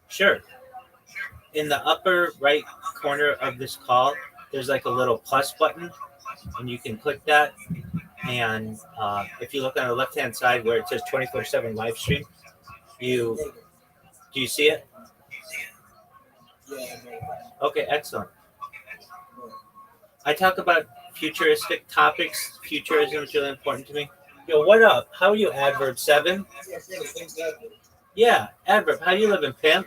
Sure. In the upper right corner of this call, there's like a little plus button, and you can click that. And if you look on the left-hand side where it says 24/7 live stream, you Do you see it? Yeah, Okay, excellent. I talk about futuristic topics. Futurism is really important to me. Yo, what up? How are you, Adverb 7? Yeah, Adverb, how do you live in Pimp?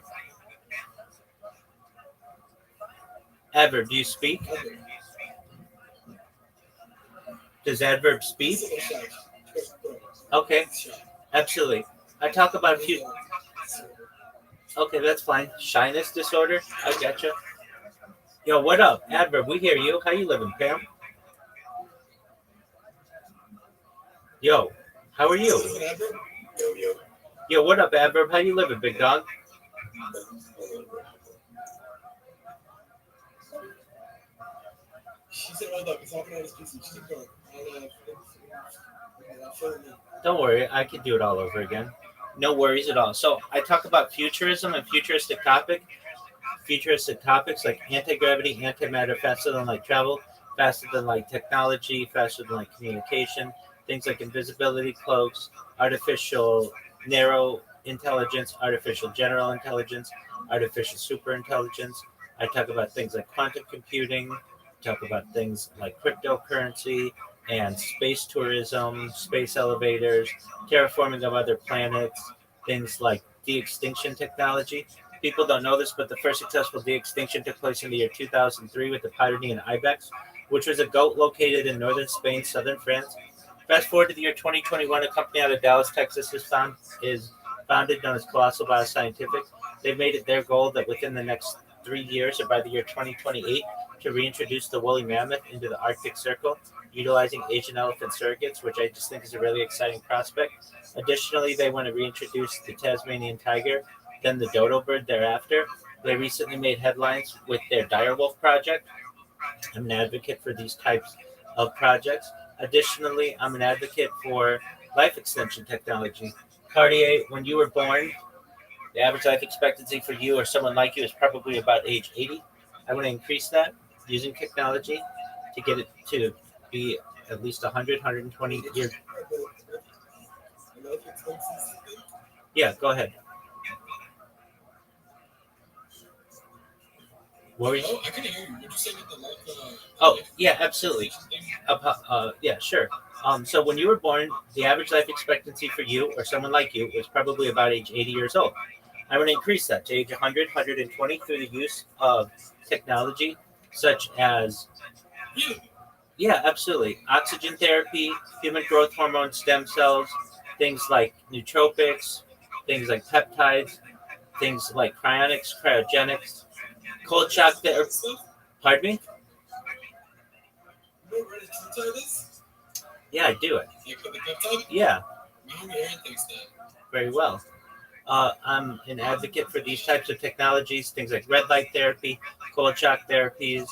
Adverb, do you speak? Does Adverb speak? Okay, absolutely. I talk about Okay, that's fine. Shyness disorder? I getcha. Yo, what up? Adverb, we hear you. How you living, Pam? Yo, how are you? Yo, what up, Adverb? How you living, big dog? She said, hold up, he's talking on his PC. Just keep going. Don't worry, I can do it all over again. No worries at all. So I talk about futurism and futuristic topics like anti-gravity, antimatter, faster than light travel, faster than light technology, faster than light communication, things like invisibility cloaks, artificial narrow intelligence, artificial general intelligence, artificial superintelligence. I talk about things like quantum computing, talk about things like cryptocurrency and space tourism, space elevators, terraforming of other planets, things like de-extinction technology. People don't know this, but the first successful de-extinction took place in the year 2003 with the Pyrenean ibex, which was a goat located in northern Spain, southern France. Fast forward to the year 2021, a company out of Dallas, Texas is founded, known as Colossal Bioscientific. They've made it their goal that within the next 3 years, or by the year 2028, to reintroduce the woolly mammoth into the Arctic Circle, utilizing Asian elephant surrogates, which I just think is a really exciting prospect. Additionally, they want to reintroduce the Tasmanian tiger, then the dodo bird thereafter. They recently made headlines with their direwolf project. I'm an advocate for these types of projects. Additionally, I'm an advocate for life extension technology. Cartier, when you were born, the average life expectancy for you or someone like you is probably about age 80. I want to increase that using technology to get it to be at least 100, 120 years. Yeah, go ahead. What were you? Oh, I couldn't hear you. Would you say with the life? Oh, yeah, absolutely. Yeah, sure. So when you were born, the average life expectancy for you or someone like you was probably about age 80 years old. I want to increase that to age 100, 120 through the use of technology such as, yeah, absolutely. Oxygen therapy, human growth hormone stem cells, things like nootropics, things like peptides, things like cryonics, cryogenics, cold shock therapy. Pardon me? You know where the peptide is? Yeah, I do it. Like for the peptide? Yeah, My homie Aaron thinks that. very well. I'm an advocate for these types of technologies, things like red light therapy, cold shock therapies,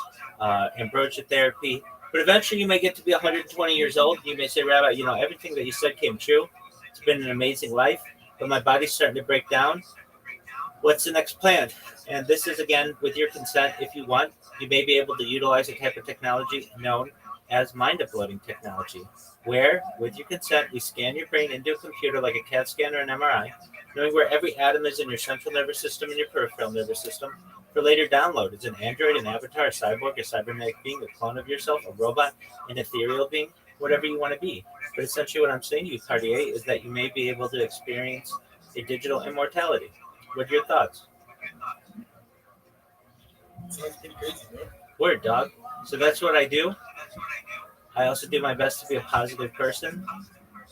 ambrosia therapy. But eventually, you may get to be 120 years old. You may say, Rabbi, everything that you said came true. It's been an amazing life, but my body's starting to break down. What's the next plan? And this is, again, with your consent, if you want, you may be able to utilize a type of technology known as mind uploading technology, where, with your consent, we scan your brain into a computer like a CAT scan or an MRI, knowing where every atom is in your central nervous system and your peripheral nervous system, for later download. It's an android, an avatar, a cyborg, a cybernetic being, a clone of yourself, a robot, an ethereal being, whatever you want to be. But essentially what I'm saying to you, Cartier, is that you may be able to experience a digital immortality. What are your thoughts? Sounds pretty crazy, bro. Word, dog. So that's what I do. I also do my best to be a positive person,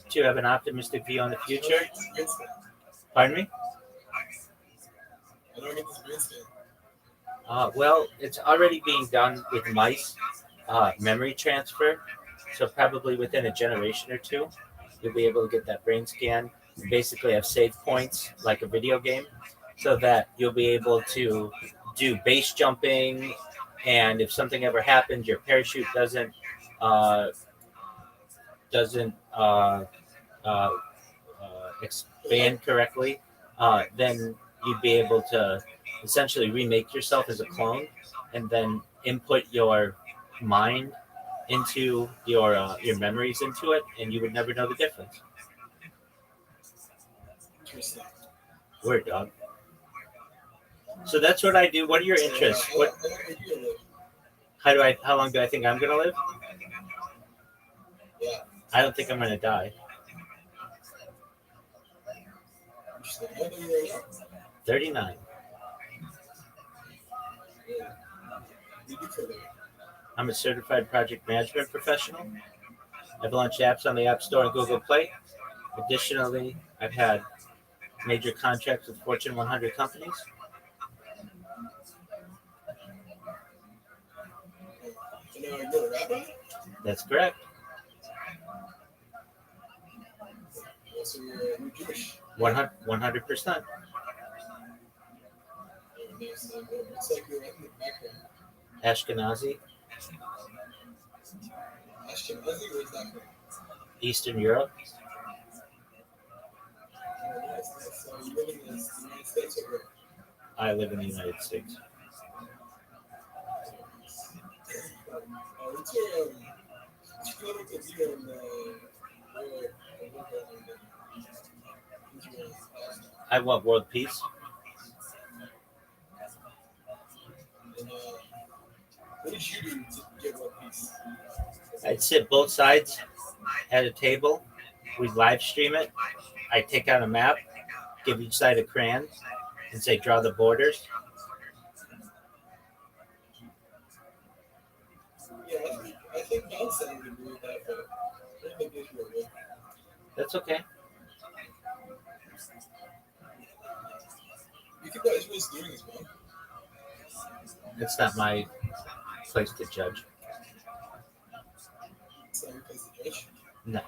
to have an optimistic view on the future. Pardon me? I don't get this brain scan. Well, it's already being done with mice, memory transfer. So probably within a generation or two, you'll be able to get that brain scan. You basically have save points like a video game, so that you'll be able to do base jumping, and if something ever happens, your parachute uh, doesn't expand correctly, then you'd be able to essentially remake yourself as a clone, and then input your mind into your memories into it, and you would never know the difference. Interesting. Word, dog. So that's what I do. What are your interests? What? How long do I think I'm gonna live? Yeah. I don't think I'm gonna die. 39. I'm a certified project management professional. I've launched apps on the App Store and Google Play. Additionally, I've had major contracts with Fortune 100 companies. So now you're a rapper? That's correct. So you're Jewish. 100%. What's like your ethnic background? Ashkenazi, Ashkenazi? Where's that from? Eastern Europe. Oh, nice. So you live in the United States or where? I live in the United States. What's your political view on war Israel and Palestine? I want world peace. And what did you do to get world peace? I'd sit both sides at a table. We'd live stream it. I'd take out a map, give each side a crayon, and say, draw the borders. Yeah, I think Palestine would agree with that, but I don't think Israel would. That's okay. You think what Israel's doing is wrong? It's not my place to judge. It's not your place to judge. No.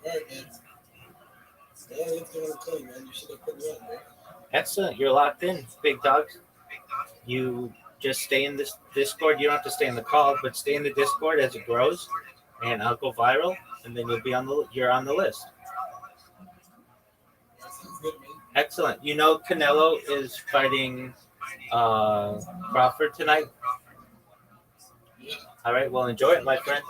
Alright, man. Yeah, let's go on the plane, man. You should have put me on, man. Excellent. You're locked in, big dog. You just stay in this Discord. You don't have to stay in the call, but stay in the Discord as it grows, and I'll go viral, and then you're on the list. That sounds good, man. Excellent. You know Canelo is fighting Crawford tonight. Yeah. All right. Well, enjoy it, my friend.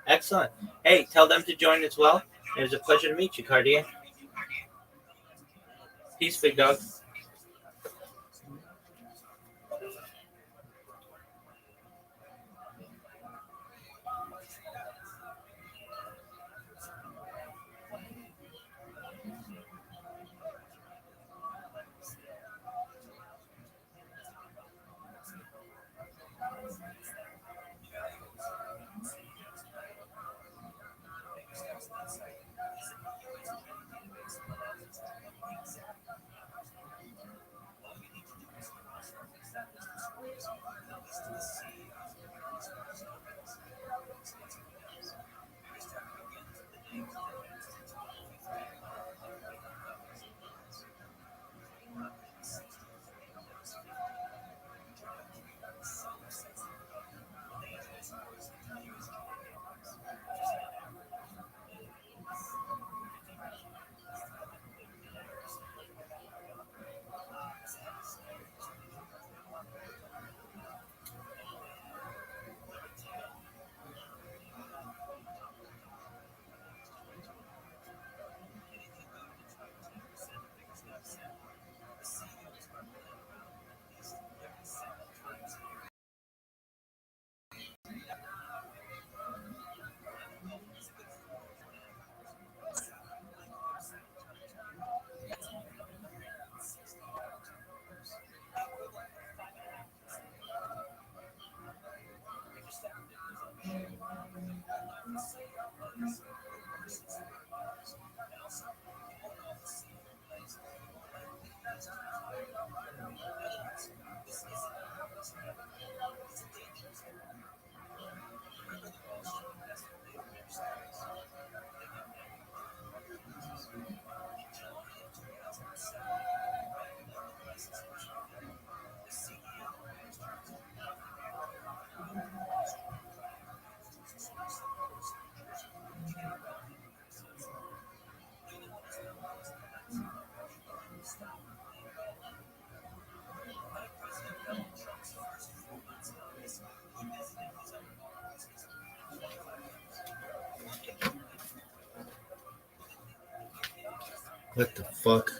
Excellent. Hey, tell them to join as well. It was a pleasure to meet you, Cartier. Peace, big dog. What the fuck?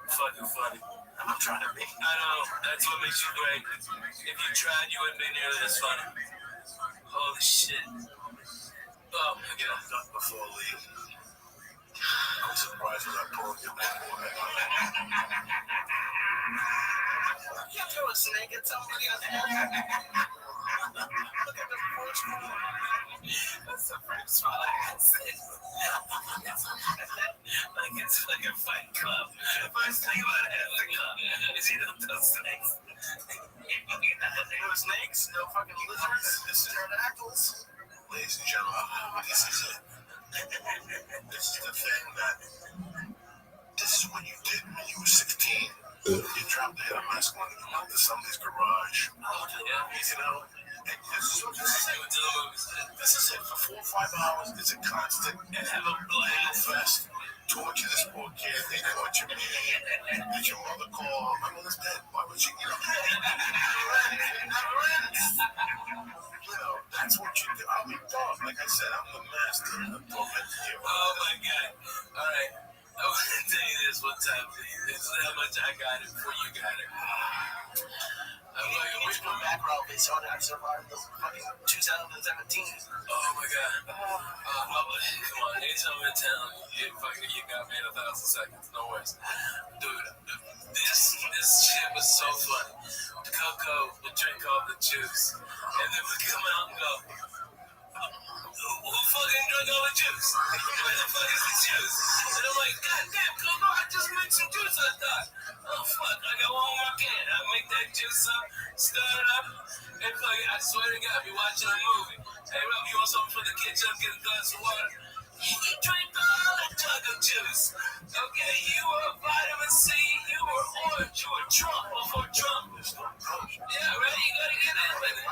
Fucking funny. I'm trying to be. I know. That's what makes you great. If you tried, you wouldn't be nearly as funny. Holy shit. Oh my god. Before I leave, I'm surprised when I pulled you back. You threw a snake at somebody on the head. Look at the first one. That's the first one I can see. Like it's like a fight club. The first thing about it is you don't throw snakes. No snakes, no fucking lizards, pterodactyls. Ladies and gentlemen, this is it. This is the thing that. This is what you did when you were 16. You dropped the hit of masculine and went to somebody's garage. Oh, yeah. You know? And this is it. For 4 or 5 hours, it's a constant And have a blast. fest. Torture this poor kid. They torture me. Did your mother call? My mother's dead. Why would she, you know? You know, that's what you do. I mean, dog, like I said, I'm the master of tormenting you. Oh my god. Alright. I want to tell you this one time, please. This is how much I got it before you got it. I'm like, You need to put background face on it. I survived the fucking 2017. oh my god. Come on, anytime I'm in town, you got me in 1,000 seconds. No worries. Dude, this shit was so funny. Coco would drink all the juice, and then would come out and go, who fucking drank all the juice? Where the fuck is the juice? And I'm like, God damn, Coco, I just made some juice, I thought. Oh fuck, I got one more can. I make that juice up, stir it up, and fucking, I swear to God, be watching a movie. Hey, Rob, you want something for the kitchen? Get a glass of water. You drank all that jug of juice. Okay, you were vitamin C, you were orange, you were Trump before Trump. Yeah, right? You gotta get in with it.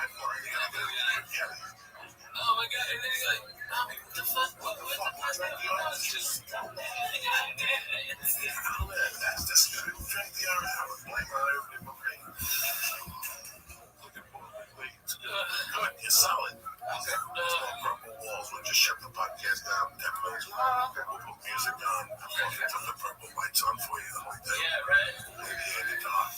Oh my god, and then he's like, Bobby, what the fuck? What the fuck? I was just, God damn it. That's this guy. Drink the other hour. Blame on everything. Look at both leads. Good, you're solid. There's no purple walls. We'll just shut the podcast down 10 minutes. We'll put music on. Fucking turn the purple lights on for you. Like that. Yeah, right? Maybe end it on.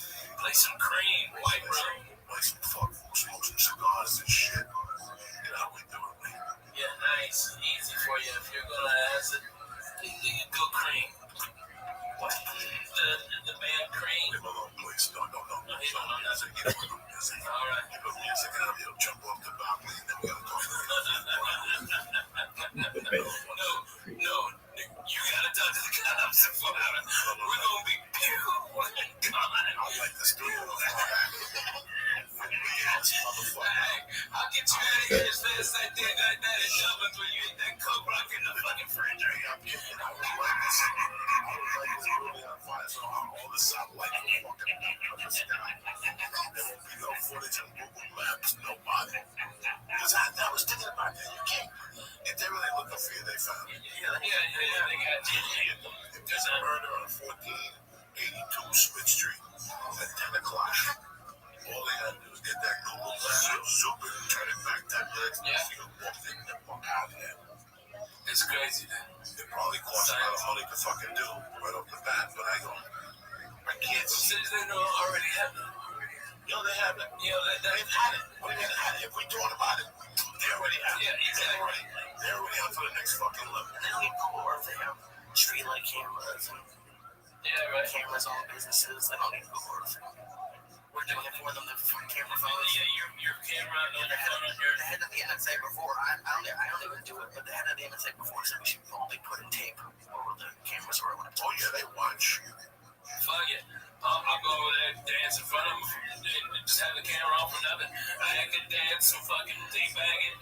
Play some cream, white rum. Play some fuck, smoke some cigars and shit. You know how we do it, man. Yeah, nice, easy for you. If you're gonna ask it, you go cream. What? The band Cream. Leave him alone, please. No. No, he don't know nothing. You put music. All right. You put music on, he'll jump off the balcony and then we're gonna talk No, you gotta talk to the cops about it. We're gonna be pure and gone. I like this dude. Hey, I'll get you out of here as fast as I did that in Dublin when you hit that coke rock in the fucking refrigerator. I like this movie on fire, so all the satellites will fucking up the sky. There won't be no footage on Google Maps, nobody. Because I was thinking about that. You can't. If they really looking for you, they found it. Yeah, they got you. If there's a murder on 1482 Smith Street at 10 o'clock, all they gotta do is get that Google Maps, zoom it, turn it back 10 minutes, and you can walk in and walk out of there. It's crazy, man. It probably costs a lot of money to fucking do right off the bat, but I don't. My kids. Since they know already have them. They have it. They've had it. What do you mean had it? If we thought about it, They already have. Yeah, exactly. They're already on to the next fucking level. And they don't need Google Earth. They have street light cameras and cameras on businesses. They don't need Google Earth. We're doing it for them. The camera phones. Yeah, your camera on your phone on The head of the NSA before, I don't even do it, but the head of the NSA before said we should only put in tape over the cameras or laptops. Oh yeah, they watch. Fuck it. I'll go over there, dance in front of them, and just have the camera on for nothing. I could dance and fucking teabag it.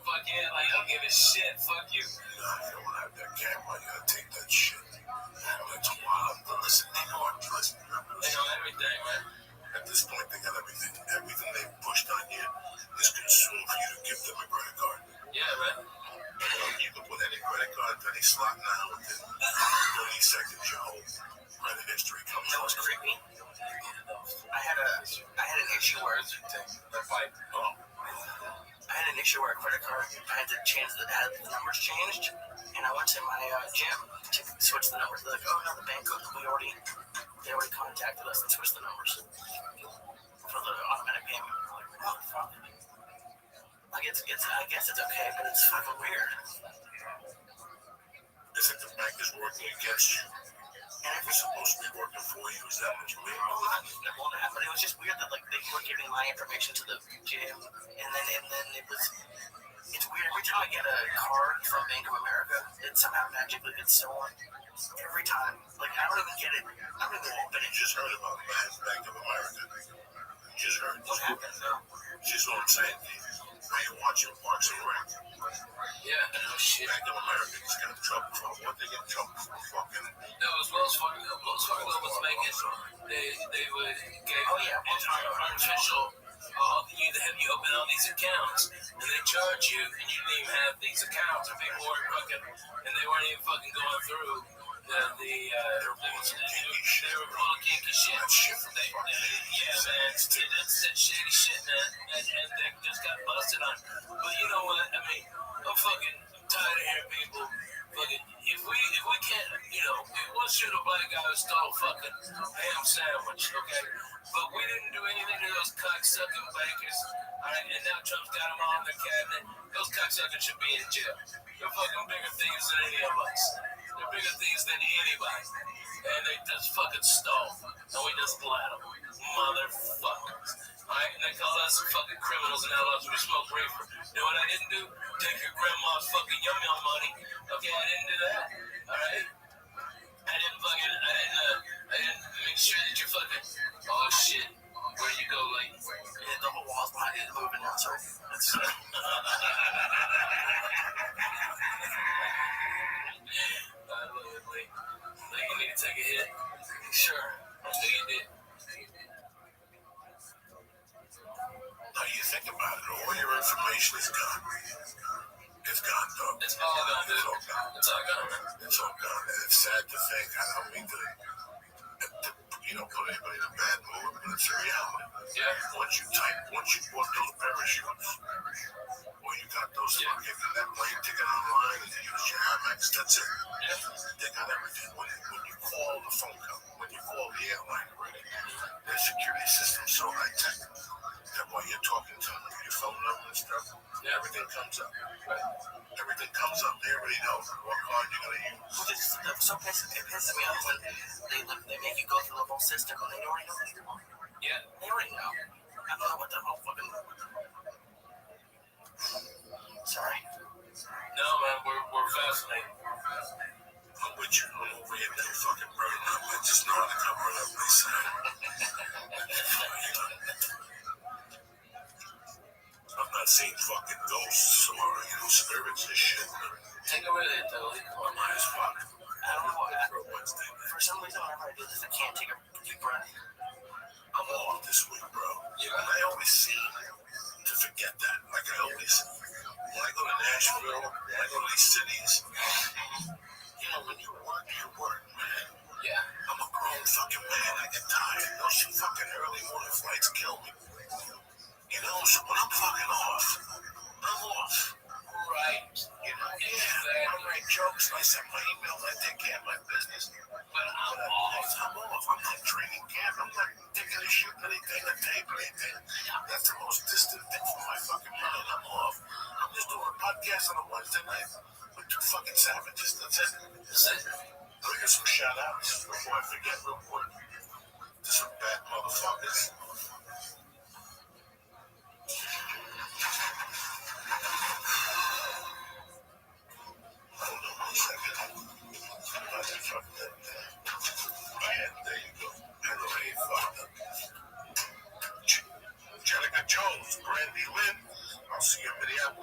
Fuck yeah, like, I don't give a shit. Fuck you. Nah, you don't have that camera. You gotta take that shit. That's wild. But listen, they know They know everything, man. At this point, they got everything. Everything they've pushed on you is consumed for you to give them a credit card. Yeah, man. You can put any credit card, any slot now, within 30 seconds, your whole credit history comes That was out. creepy. I had an issue where I had an issue where a credit card, I had to change had the numbers changed, and I went to my gym to switch the numbers. They're like, oh no, the bank, they already contacted us and switched the numbers for the automatic payment. I'm like, motherfucker. Like I guess it's okay, but it's fucking weird. It's like the bank is working against you. And if It's supposed to be working for you. Is that what you mean? well, but it was just weird that like they were giving my information to the gym, and then it's weird every time I get a card from Bank of America, it somehow magically gets stolen. Every time, like I don't even get it. I don't even open You it. just heard about Bank of America. You just heard. What happened? No. Just what I'm saying. Are you watching Parks and Rec? Yeah, no shit. Bank of America just got in trouble for what they get in trouble for fucking. No, it was Wells Fargo. Wells Fargo was making, they would give unofficial, have you open all these accounts, and they charge you, and you didn't even have these accounts, and people weren't fucking, and they weren't even fucking going through they were pulling kinky shit. Yeah, man, that's that shady shit, man, and they just got busted on. But you know what? I mean, I'm fucking tired of hearing people fucking. If we can't, we want to shoot a black guy who stole fucking ham sandwich, okay? But we didn't do anything to those cocksucking bankers. Alright, and now Trump's got them all in the cabinet. Those cocksuckers should be in jail. They're fucking bigger thieves than any of us. They're bigger thieves than anybody. And they just fucking stole. And we just let them. Motherfuckers. Alright, and they call us fucking criminals and outlaws. We smoke reefer. You know what I didn't do? Take your grandma's fucking yum-yum money. Okay, I didn't do that. Alright? I didn't make sure that you fucking, oh shit, where you go, like, The whole wall's behind you moving now, so it's like you need to take a hit. sure. So you did. Now you think about it, all your information is gone. It's gone, though. It's all gone, dude. It's all gone. It's all gone. And it's sad to think. I don't mean to put anybody in a bad mood, but it's a reality. Yeah. Once you bought those parachutes, or you got those fucking that plane ticket online, and you use your Amex, that's it. Yeah. They got everything. When you call the phone company, when you call the airline, already, their security system's so high tech that while you're talking to them, your phone number and stuff, everything comes up. Everything comes up. They already know what card you're gonna use. So it pisses me off when they make you go through the whole system and they already know. Yeah. They already know. I don't know what the whole fucking. Sorry. No, man, we're fascinated. I'm with you. I'm over here now fucking burning up. I just know how to cover it up myself. I'm not seeing fucking ghosts or, spirits and shit. Take a minute, though. I'm high as fuck. I don't know why. For a Wednesday. For some reason, whenever I do this, I can't take a deep breath. I'm off this week, bro. Yeah. And I always seem to forget that. Like I always, when I go to Nashville, when I go to these cities, when you work, man. Yeah. I'm a grown fucking man. I get tired. Those fucking early morning flights kill me. So when I'm fucking off, I'm off. Right. I write jokes, I send my emails, I take care of my business. But I'm off. I'm not training camp, I'm not taking a shooting anything, a tape or anything. That's the most distant thing from my fucking mind. I'm off. I'm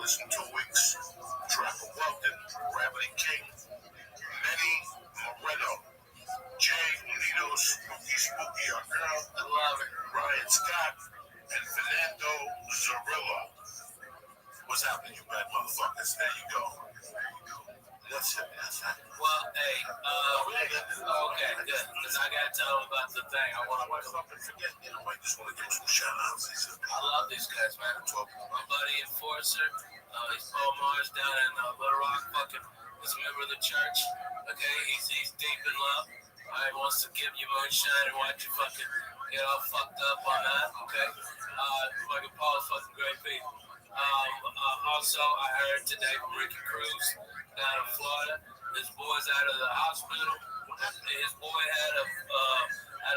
Lewis in 2 weeks. Trapper Weldon, Gravity King, Nettie Moreno, Jay Nito Spooky, our girl, I love it. Ryan Scott, and Fernando Zorilla. What's happening, you bad motherfuckers? There you go. That's it. Well, hey, okay, good. Because I got to tell them about the thing. I want to fucking forget. You know, I just want to give some shout outs. I love these guys, man. My buddy Enforcer, he's Paul Mars down in Little Rock, fucking, he's a member of the church. Okay, he's deep in love. He wants to give you moonshine and watch you fucking get all fucked up on that. Okay, fucking Paul's fucking great people. Also, I heard today from Ricky Cruz down in Florida. His boy's out of the hospital. His boy had a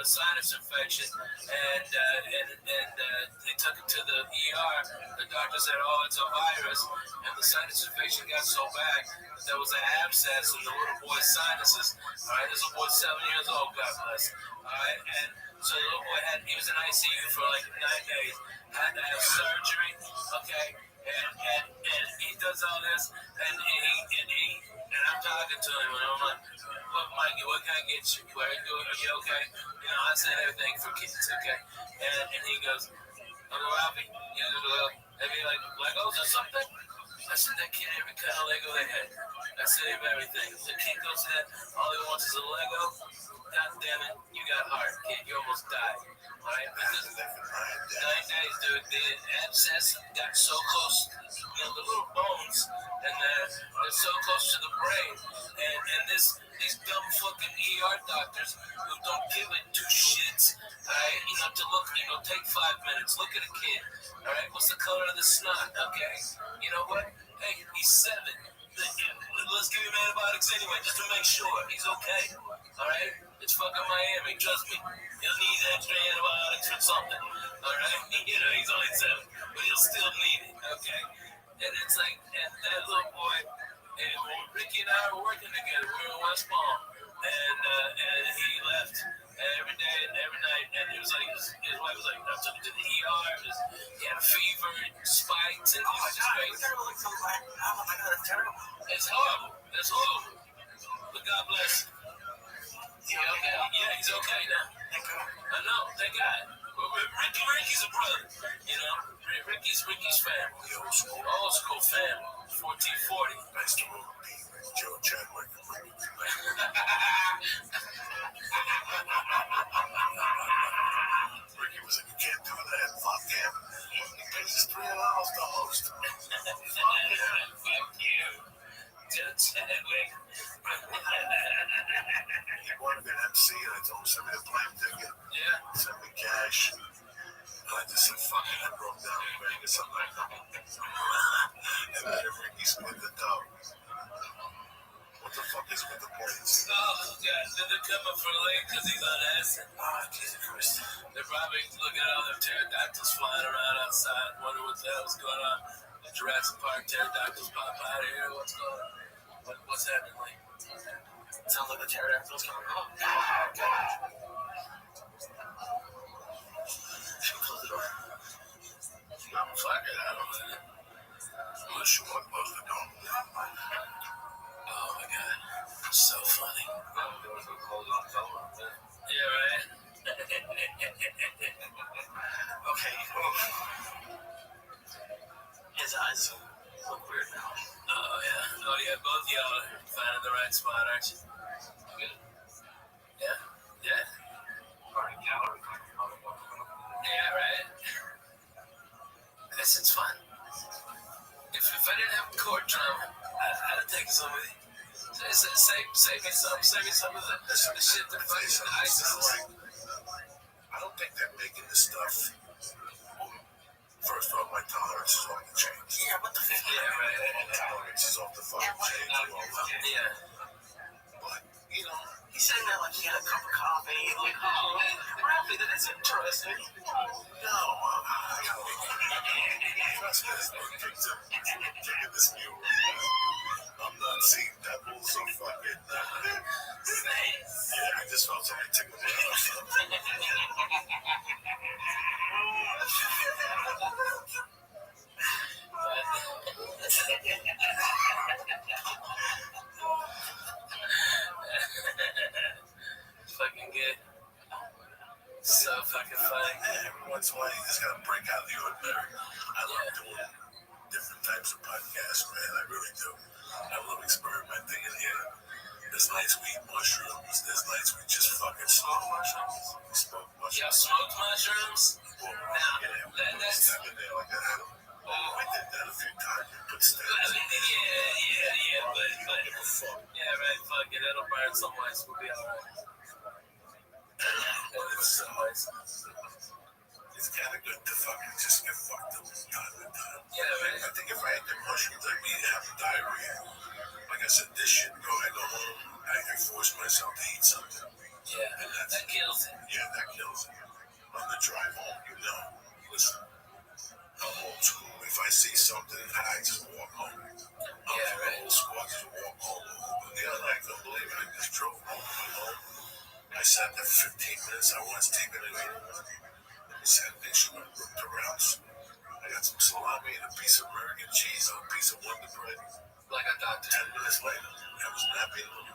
sinus infection, and they took him to the ER. The doctor said, "Oh, it's a virus," and the sinus infection got so bad that there was an abscess in the little boy's sinuses. All right, this little boy's 7 years old. God bless. All right, and so the little boy he was in ICU for like 9 days. Had to have surgery. Okay. And he does all this, and I'm talking to him, and I'm like, "Look, Mikey, what can I get you? Are you okay?" You know, I said everything for kids, okay? And he goes, "Uncle Ralphie, you know, maybe like Legos or something?" I said, "That kid every kind of Lego they had." I said him everything. The kid goes in, all he wants is a Lego. God damn it, you got heart, kid. You almost died. All right, because 9 days, dude, the abscess got so close, you know, the little bones, and they're so close to the brain, and these dumb fucking ER doctors who don't give it two shits, all right, you know, to look, you know, take 5 minutes, look at a kid, all right, what's the color of the snot, okay, you know what, hey, he's 7, let's give him antibiotics anyway, just to make sure he's okay, all right, it's fucking Miami, trust me. He'll need extra antibiotics or something. All right? You know, he's only 7, but he'll still need it. Okay? And it's like, and that little boy, and Ricky and I were working together. We were in West Palm. And he left every day and every night. And it was like, his wife was like, I took him to the ER. He had a fever, spikes, and it was just crazy. Oh my God, that's terrible. It's horrible. It's horrible. But God bless him. Yeah, okay. Yeah, he's okay now. I know, thank God. Ricky's a brother, you know. Ricky's family. Old school family. 1440. Nice to meet Joe Chadwick. Ricky was like, "You can't do that. Fuck him. He pays us $3 to host." Fuck you. Joe Chadwick. He wanted an MC, and I told him, "Send me the plane ticket. Yeah. Send me cash." And I just said, "Fuck it." I broke down in Vegas. I'm like, and then Ricky split the dough. What the fuck is with the planes? Oh, God. They're coming for late because he's on acid. Ah, Jesus Christ. They're probably looking at all them pterodactyls flying around outside. Wonder what the hell's going on. The Jurassic Park pterodactyls pop out of here. What's going on? What's happening, Lee? Sounds like the pterodactyls coming home. Should we close the door? I'm fucking out of it. Unless you want to close the door. Oh my God. So funny. Yeah, right? Okay. His eyes look weird now. Oh, yeah. Oh, yeah. Both y'all are finding the right spot, aren't you? Good. Yeah. Yeah. Yeah, right? This is fun. If I didn't have court drama, I'd have taken some of it. Save me some of the shit that fucking ISIS is. I don't think they're making this stuff. First off, my tolerance is off the chain. Yeah, what the fuck? Yeah, right. My tolerance is off the fucking chain. Yeah. But, you know, He's sitting there like he had a cup of coffee. Like, oh, man, Ralphie, that is interesting. no, trust me, this taking this new. I'm not seeing devils or fucking. Yeah, I just felt something tickle me off. fucking thing. Every once in a while, you just gotta break out of the ordinary. I love doing different types of podcasts, man. I really do. I love experimenting in here. There's nights we eat mushrooms. There's nights we just fucking smoke mushrooms. We smoke mushrooms. Y'all smoked mushrooms? Well, Now, that's... Step in there like that. I did that a few times. Put steps. Yeah, but... Give a fuck. Yeah, right, fuck it. It'll burn some lights. We'll be alright. It's kind of good to fucking just get fucked up from time to time. Yeah, man. I think if I had the mushrooms, I'd be having diarrhea. Like I said, this shit, I go home, I force myself to eat something. Yeah, And that kills it. Yeah, that kills it. On the drive home, listen, I'm old school. If I see something, I just walk home. I'm old school, I just walk home. The other night, I couldn't believe it. I just drove home. I sat there for 15 minutes. I was taking it in. I sat there, she went looked around. I got some salami and a piece of American cheese on a piece of Wonder Bread. Like I thought. 10 minutes later, I was nappy. I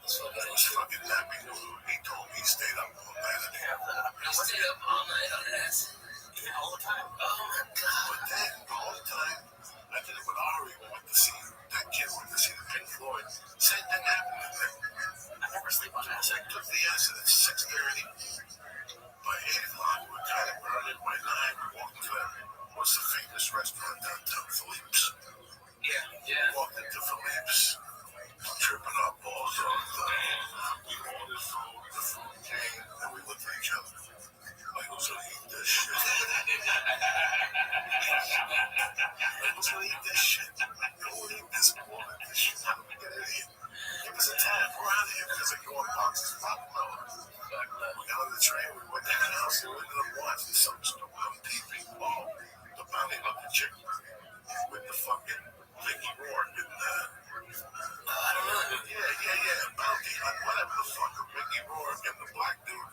was fucking nappy. He told me he stayed up all night. You stayed up all night on that? Yeah, all the time. Oh my god. But then, all the time, I did it with Ari. We went to see that kid, went to see the Pink Floyd. Same thing happened with him. I never sleep on acid. I took the acid at 6:30. By 8 o'clock, we were kind of burning. By 9, we walked to what's the famous restaurant downtown, Philippe's. Yeah. Walked into Philippe's, tripping our balls off. We ordered food, the food came, and we looked at each other. Like, who's gonna eat this shit? Who's gonna eat this shit? Who would eat this quality shit? How do we get in here? Give us a time. We're out of here because of your boxes. We got on the train, we went to the house, and we ended up watching something stupid on TV. Oh, the bounty hunter chick with the fucking Mickey Rourke and I don't know. Yeah, bounty hunter, whatever the fuck, Mickey Rourke and the black dude,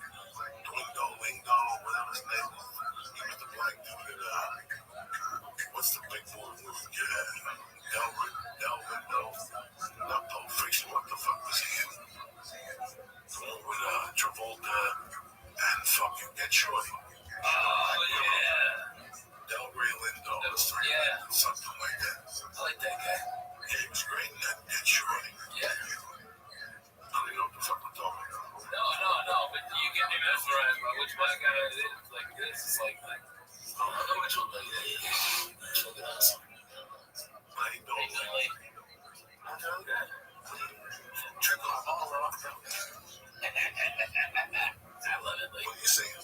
Lingo, whatever his name was. He was the black dude in what's the big movie? Delvin, not Pulp Fiction, what the fuck was he in? The one with Travolta and fucking Get Shorty. Oh, yeah. Del Rey Lindo. Yeah. Something like that. I like that guy. Yeah, he was great in that Get Shorty. Yeah. I don't even know what the fuck we're talking about. No, but you get me mesmerized by which black guy it is. Like, this is like I don't know which one like that. Look at us. How you doing, man? I'm doing good. Trickle my balls off. I love it, like. What are you saying?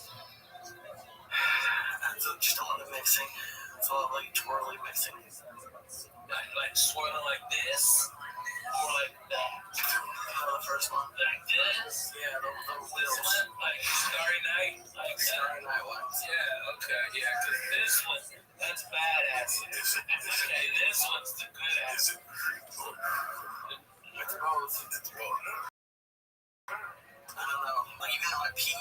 Just a lot of mixing. It's all like twirly mixing. Like swirling like this? Or like that? The first one. Like this? Yeah, the This wheels. one? Like Starry Night? Like Starry Night ones. Yeah, okay, yeah, because this one, that's badass. Okay, this one's the good ass. Is it? It's both. It's both. I don't know. Like even on my pee,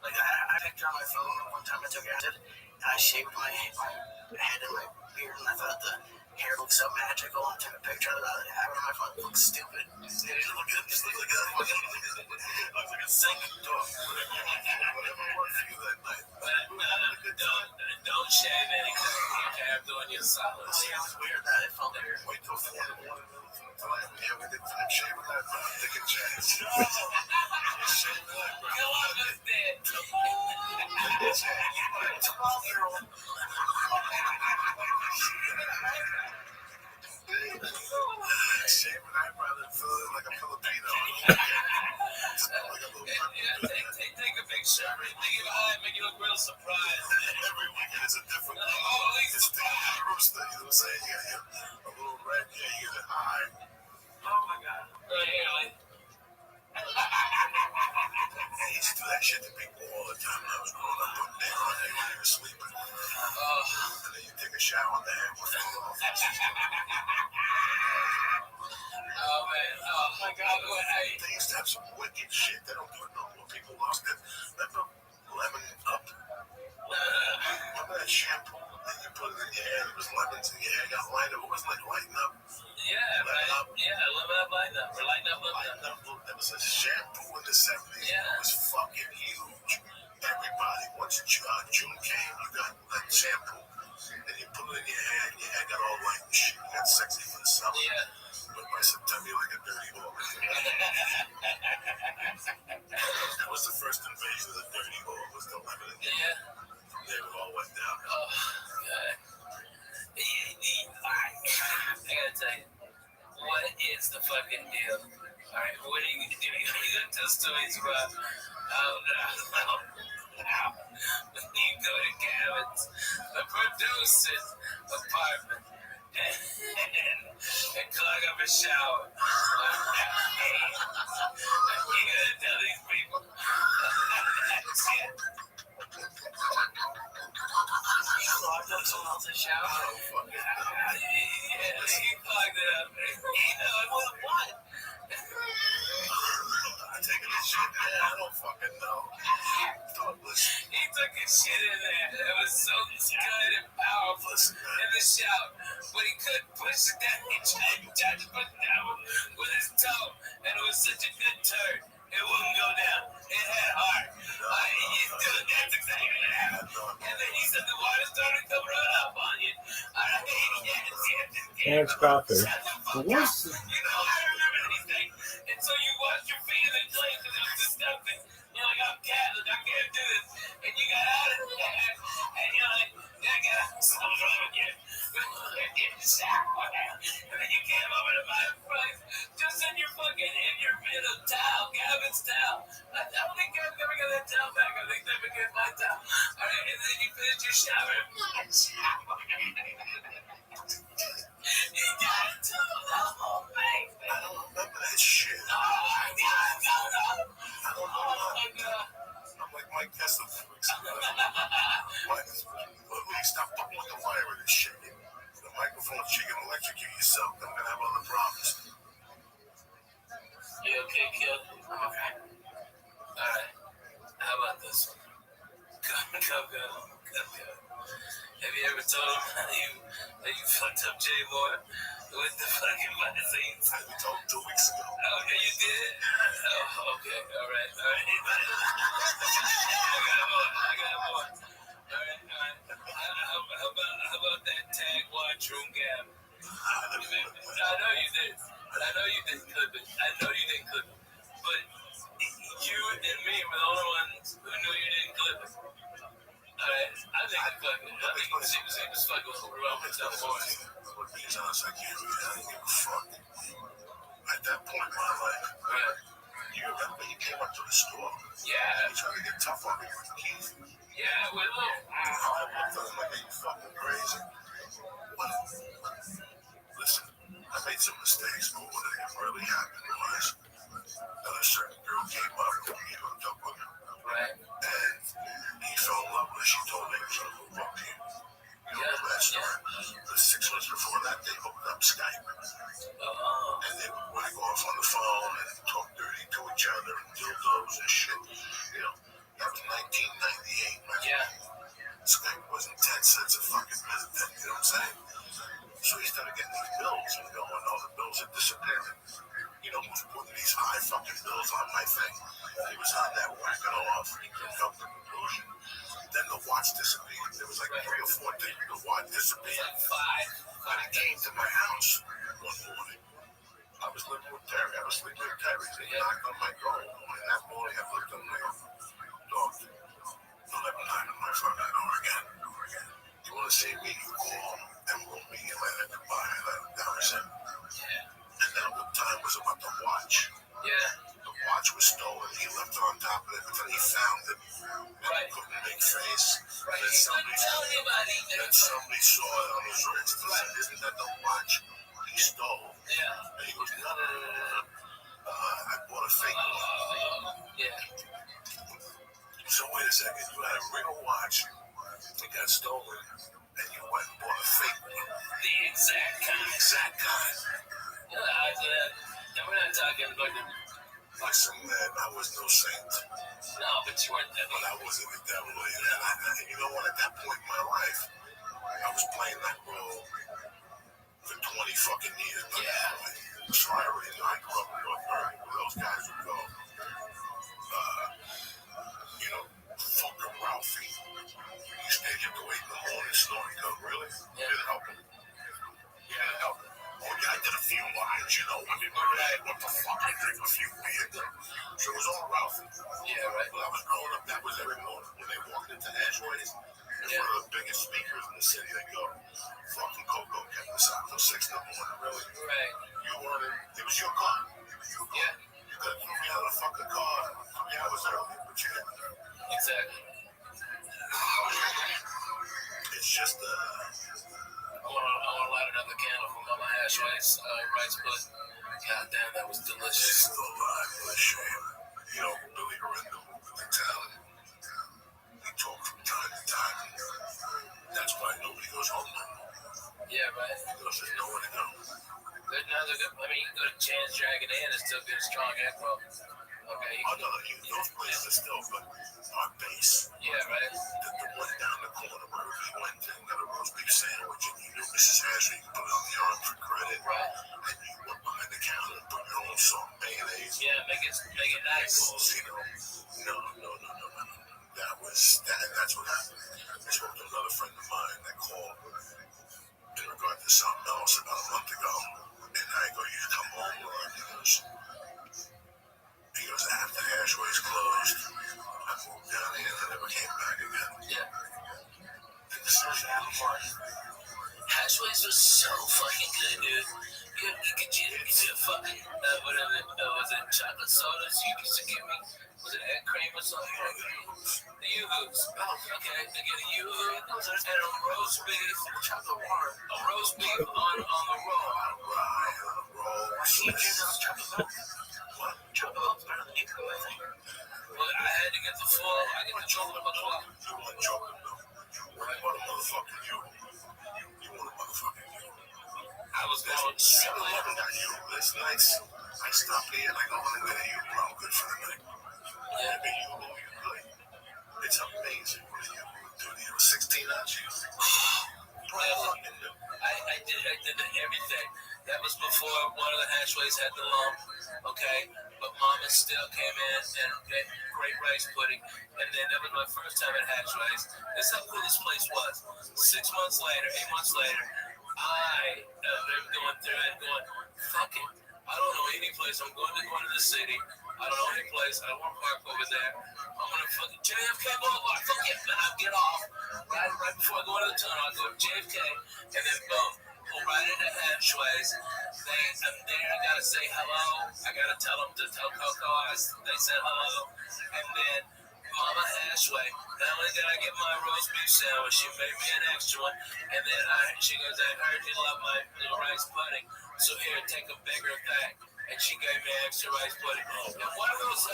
like I picked on my phone one time I took acid and I shaved my head and my beard and I thought the hair looked so magical and took a picture of it. I don't know if it looks stupid. Look at it, just look at it. Looks like a sink dog. Whatever worked for you that night. Don't shave anything. Okay, I'm doing you a solid. See, it was weird that it felt weird. Wait till 4 in the morning. Yeah, we did time shaving that, bro. Take a chance. Shave that, bro. Go on with it. 12-year-old. Shaving that, brother. Feeling like a Filipino. Like a little Take a picture. Make you look real surprised. every weekend is a different thing. Oh, It's the rooster, you know what I'm saying? You got a little red, yeah, you get it high. Oh my god. Right here, like. I used to do that shit to people all the time when I was growing up. Putting down on you when you were sleeping. And then you take a shower and the hair would fall off. Oh man, oh my god, They used to have some wicked shit. They don't do it no more. People lost it. Remember lemon up? Remember that shampoo that you put it in your hair? It was lemons and your hair got lighter. It was like lighten up. Yeah, right. Yeah, lighten up. There was a shampoo in the 70s. Yeah. It was fucking the dirty hole was the limit. Yeah. From there, it all went down. Oh, God. I gotta tell you, what is the fucking deal? Alright, what are you gonna do? You gonna tell stories about how when you go to Gavin's, the producer's apartment, and clog up a shower. You gotta tell these people. That's it. He clogged up someone else's shower? Yeah, he clogged it up. With what? I take this shit. I don't fucking know. Don't listen. He took his shit in there. It was so good and powerful in the shower. But he couldn't push it down. He tried to push it down with his toe. And it was such a good turn. It wouldn't go down. It had heart. That's exactly what happened. And then he said the water started to run up on you. Terrence Crawford. You know, I remember these things. And so you wash your feet in the clay because it was disgusting. You're like, I'm Catholic, I can't do this. And you got out of there. And you're like, I got something wrong with you. Get the shower. And then you came over to my place. Just in your middle towel, Gavin's towel. I don't think Gavin ever got that towel back. I think that became my towel. All right, and then you finished your shower. My shower. You got it to the whole thing. I don't remember that shit. Oh, my God. No. I don't know. Oh, my God. I'm like Mike Kessler 2 weeks ago. What? Look, stop talking like a liar with this shit. The microphone's you can electrocute yourself. I'm gonna have other problems. You okay, kid? I'm okay. Alright. How about this one? Go. Have you ever told him how you fucked up Jay Moore with the fucking magazines? I told him 2 weeks ago. Okay, you did? Oh, okay. Alright. I got more. Alright. How about that tag washroom gap? I know you didn't clip it. But you and me were the only ones who knew you didn't clip it. Alright, I think she was fucking around with that boy. But to be honest, I can't give a fuck. At that point in my life, Right. you remember you came up to the store? Yeah. You tried to get tough on me with the keys. Yeah, with Lou. I looked at him like, are you fucking crazy? What? Listen, I made some mistakes, but what really happened was that a certain girl came up to me and hooked up with her. Right. And he fell in love with her. She told me he was going to move up here. You know the last story. But 6 months before that, they opened up Skype. And they would whack off on the phone and talk dirty to each other and dildos and shit. You know, that was 1998, man. Yeah. Skype wasn't 10 cents a fucking minute then, you know what I'm saying? So he started getting these bills and going, oh, the bills are disappearing. You know who's putting these high fucking bills on my thing? He was on that whacking off. He couldn't come to the conclusion. Then the watch disappeared. There was like 3 or 4 things. The watch disappeared. Like 5. When I came to my house one morning, I was living with Terry. I was sleeping with Terry. He knocked on my door. And that morning I looked on my dog. Don't ever knock on my fucking door again. You want to see me? You call and we'll meet you later. Goodbye. That was it. And then what time was about the watch? Yeah. The watch was stolen. He left it on top of it until he found it. And Right. he couldn't make face. Right. And You couldn't tell anybody. then somebody saw it on his wrist. He said, isn't that the watch he stole? Yeah. And he goes, no. I bought a fake one. Yeah. So wait a second. You had a real watch that got stolen, and you went and bought a fake one. The exact kind. Exact kind. And we're not talking about the... Listen, man, I was no saint. No, but you weren't that But I wasn't the devil. And you know what? At that point in my life, I was playing that role for 20 fucking years. Yeah. So I already know I grew up in North Bergen where those guys would go, you know, fucking Ralphie. You stayed up to 8 in the morning, snoring. Go, really? You didn't help him. You didn't help him. Oh, yeah, I did a few lines, you know. I mean, what the fuck? I drank a few beers. So it was all Ralphie. Yeah, right. When I was growing up, that was every morning when they walk into Ashways. It's one of the biggest speakers in the city. They go, fucking Coco kept us out till 6 in the morning. Really? Right. You wanted, it was your car. Yeah. You could have me out of the fucking car 3 hours early, but you didn't. Exactly. It's just, I want to light another candle from Mama Ashway's rice pudding. God damn, that was delicious. it's still alive, but shame. You know, Billy Horrendo, the talent, he talks from time to time. That's why nobody goes home now. Yeah, right. Because there's nowhere to go. There's another good. I mean, you can go to Chan's Dragon Inn and still get a strong echo. Okay. Those places are still, but our base. Yeah, right. The one down the corner where we went and got a roast beef sandwich, and you knew Mrs. Ashley, you put it on the arm for credit. Right. And you went behind the counter and put your own salt and mayonnaise. Yeah, make it nice. You know, no. That's what happened. I spoke to another friend of mine that called in regard to something else about a month ago. And I go, you come home, Lord. He goes, after Ashway's closed, I moved down here and I never came back again. Yeah. The decision was mine. Hashways was so fucking good, dude. You could get a fucking, whatever, was it chocolate sodas? You used to give me, was it egg cream or something? The Yoo-Hoos. Oh, okay. I get a Yoo-Hoo and a roast beef. Chocolate water. A roast beef on the roll. Right, on a roll. He gave us chocolate milk. What? Chocolate milk's better than Yoo-Hoo, I think. Well, I had to get the full, I get the chocolate milk. You want chocolate milk? What about a motherfucking you? You want a motherfucking you? I was going 7-Eleven got you. That's nice. I stop here and I go and get a you. I'm good for the night. Yeah. Maybe you will, you good. It's amazing what you do. You have 16 ounce you. I did everything. That was before one of the Hashways had the lump, okay? But Mama still came in and made great rice pudding. And then that was my first time at Hashways. This is how cool this place was. 6 months later, 8 months later, I am going through it going, fuck it. I don't know any place. I'm going to the city. I don't know any place. I don't want to park over there. I'm going to fucking JFK Boulevard. Fuck it, man. I'll get off. Right before I go into the tunnel, I'll go to JFK. And then boom. Go right into Hashways. I'm there. I got to say hello. I got to tell them to tell Coco they said hello. And then Mama Hashway. Not only did I get my roast beef sandwich, she made me an extra one. And then she goes, I heard you love my little rice pudding. So here, take a bigger thing. And she gave me extra rice pudding. And what are those,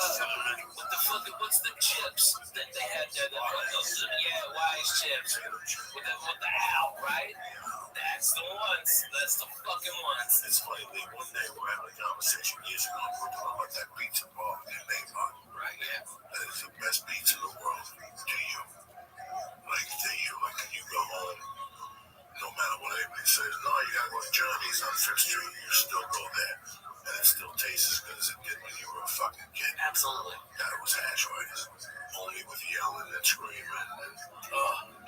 what's the chips that they had there? Wise chips. With the owl, right? That's the ones. That's the fucking ones. It's funny, Lee. One day we're having a conversation years ago. We're talking about that pizza bar in Neymar. Right, yeah. That is the best pizza in the world. To you. Like, when you go home, no matter what anybody says, no, you gotta go to Johnny's on 5th Street. You still go there. And it still tastes as good as it did when you were a fucking kid. Absolutely. That was Hashways. Only with yelling and screaming and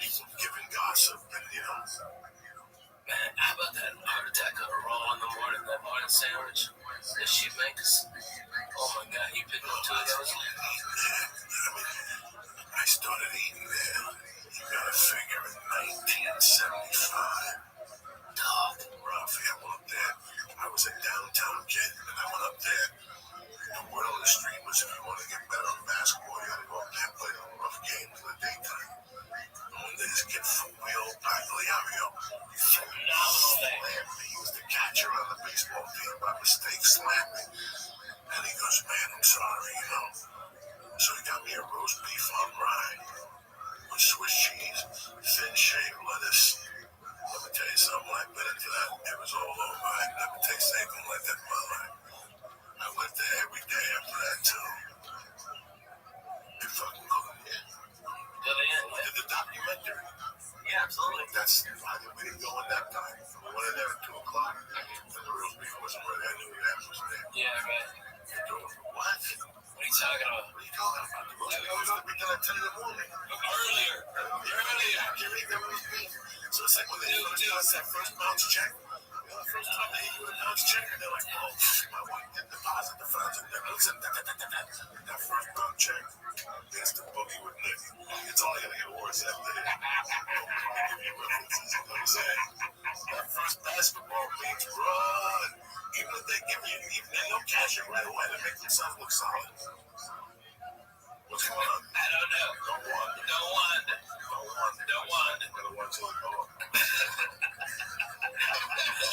people giving gossip and, Man, how about that heart attack on a roll in the morning, that morning sandwich that she makes? Oh my God, you picked up 2 of those? I started eating there. You gotta figure in 1975. Dog. Roughly, I went up there. I was a downtown kid, and I went up there. The word on the street was if you want to get better in basketball, you gotta go up there and play the rough games in the daytime. And this kid from Wheel Pagliario, phenomenal thing. He was the catcher on the baseball team by mistake, slammed me. And he goes, man, I'm sorry, So he got me a roast beef on rye with Swiss cheese, thin shaved lettuce. Let me tell you something, I bit into that. It was all over. I never tasted anything like that in my life. I went there every day after that, too. They fucking couldn't get. We did the documentary. Yeah, absolutely. That's why we didn't go in that time. We went in there at 2 o'clock. And the roast beef wasn't ready. I knew that was there. Yeah, right. What? What are you talking about? What are you talking about? The roast beef was going to be done at 10 in the morning. Earlier. I can't eat that roast beef. So it's like when they finish us that first bounce check, first time they do a bounce check, and they're like, oh, my wife did deposit the funds, and then looks at that first bounce check. It's the boogie with Nick. It's only gonna get worse after that. Give you references, you know what I'm saying? That first basketball means run. Even if they give you, even they don't cash it right away, they make themselves look solid. What's going on? I don't know. Don't want. Better watch it. Oh.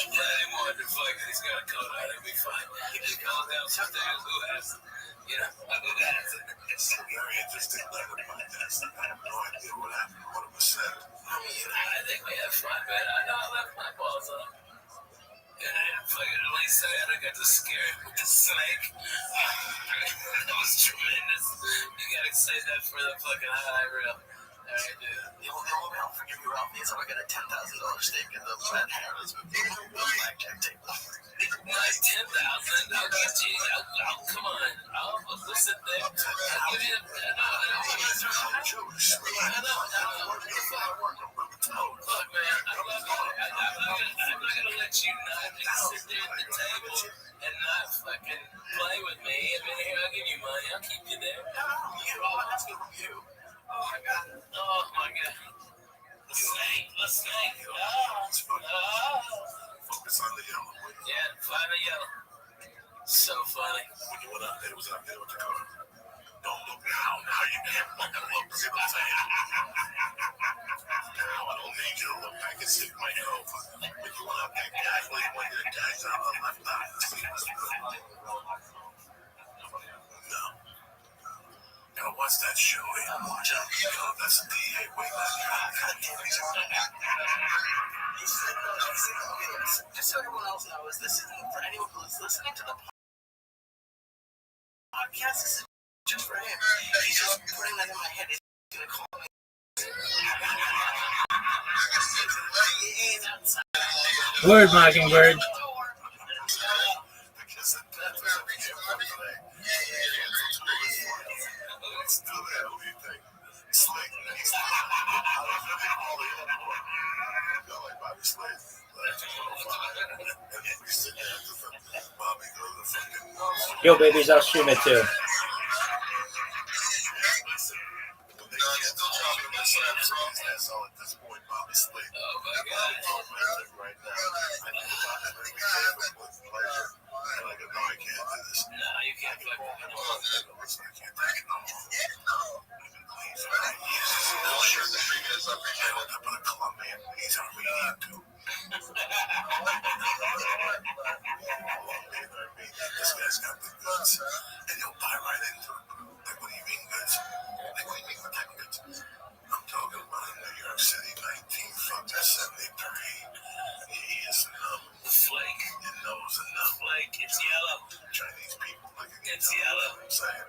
Any more than fuck, he's got a coat on, it'll be fine. He just goes downstairs, who has? You know, who has it? It's a very interesting night of podcast. I have no idea what happened, what it was said. I think we had fun, man. I know I left my balls on. And fucking at least I got to scare him with the snake. That was tremendous. You gotta say that for the fucking high reel. Alright, dude. The only way I'll forgive you, Ralphie, is if I get a $10,000 stake in the Matt Harris blackjack table. Nice 10,000. I'll get you. Come on. I'll listen there. I'll give you. Look, man. I'm not gonna let you not sit there at the table and not fucking play with me. I mean, here, I'll give you money. I'll keep you there. I'm asking from you. Oh my god. The snake. Focus on the yellow. Yeah, find the yellow. So funny. When you went up there, it was up there with the car. Don't look now. Now you can't fucking look. See what I'm saying? Now I don't need you to look back and stick my head over. When you went up there, casually went to the guys on the left eye. No. Now what's that show? Watch out. That's a DA. Wait, Just so everyone else knows, this isn't for anyone who's listening to the podcast. This is just for him. He's just putting that in my head. He's gonna call me. Word, Mockingbird. Yo, babies, I'll stream it too. This guy's got the goods, and he'll buy right into it. Like, what do you mean goods? Like, what do you mean with that goods? I'm talking about in New York City, 1973. He is numb. The flake. Your nose is numb. Flake, it's yellow. Chinese people like it. It's yellow. I'm saying,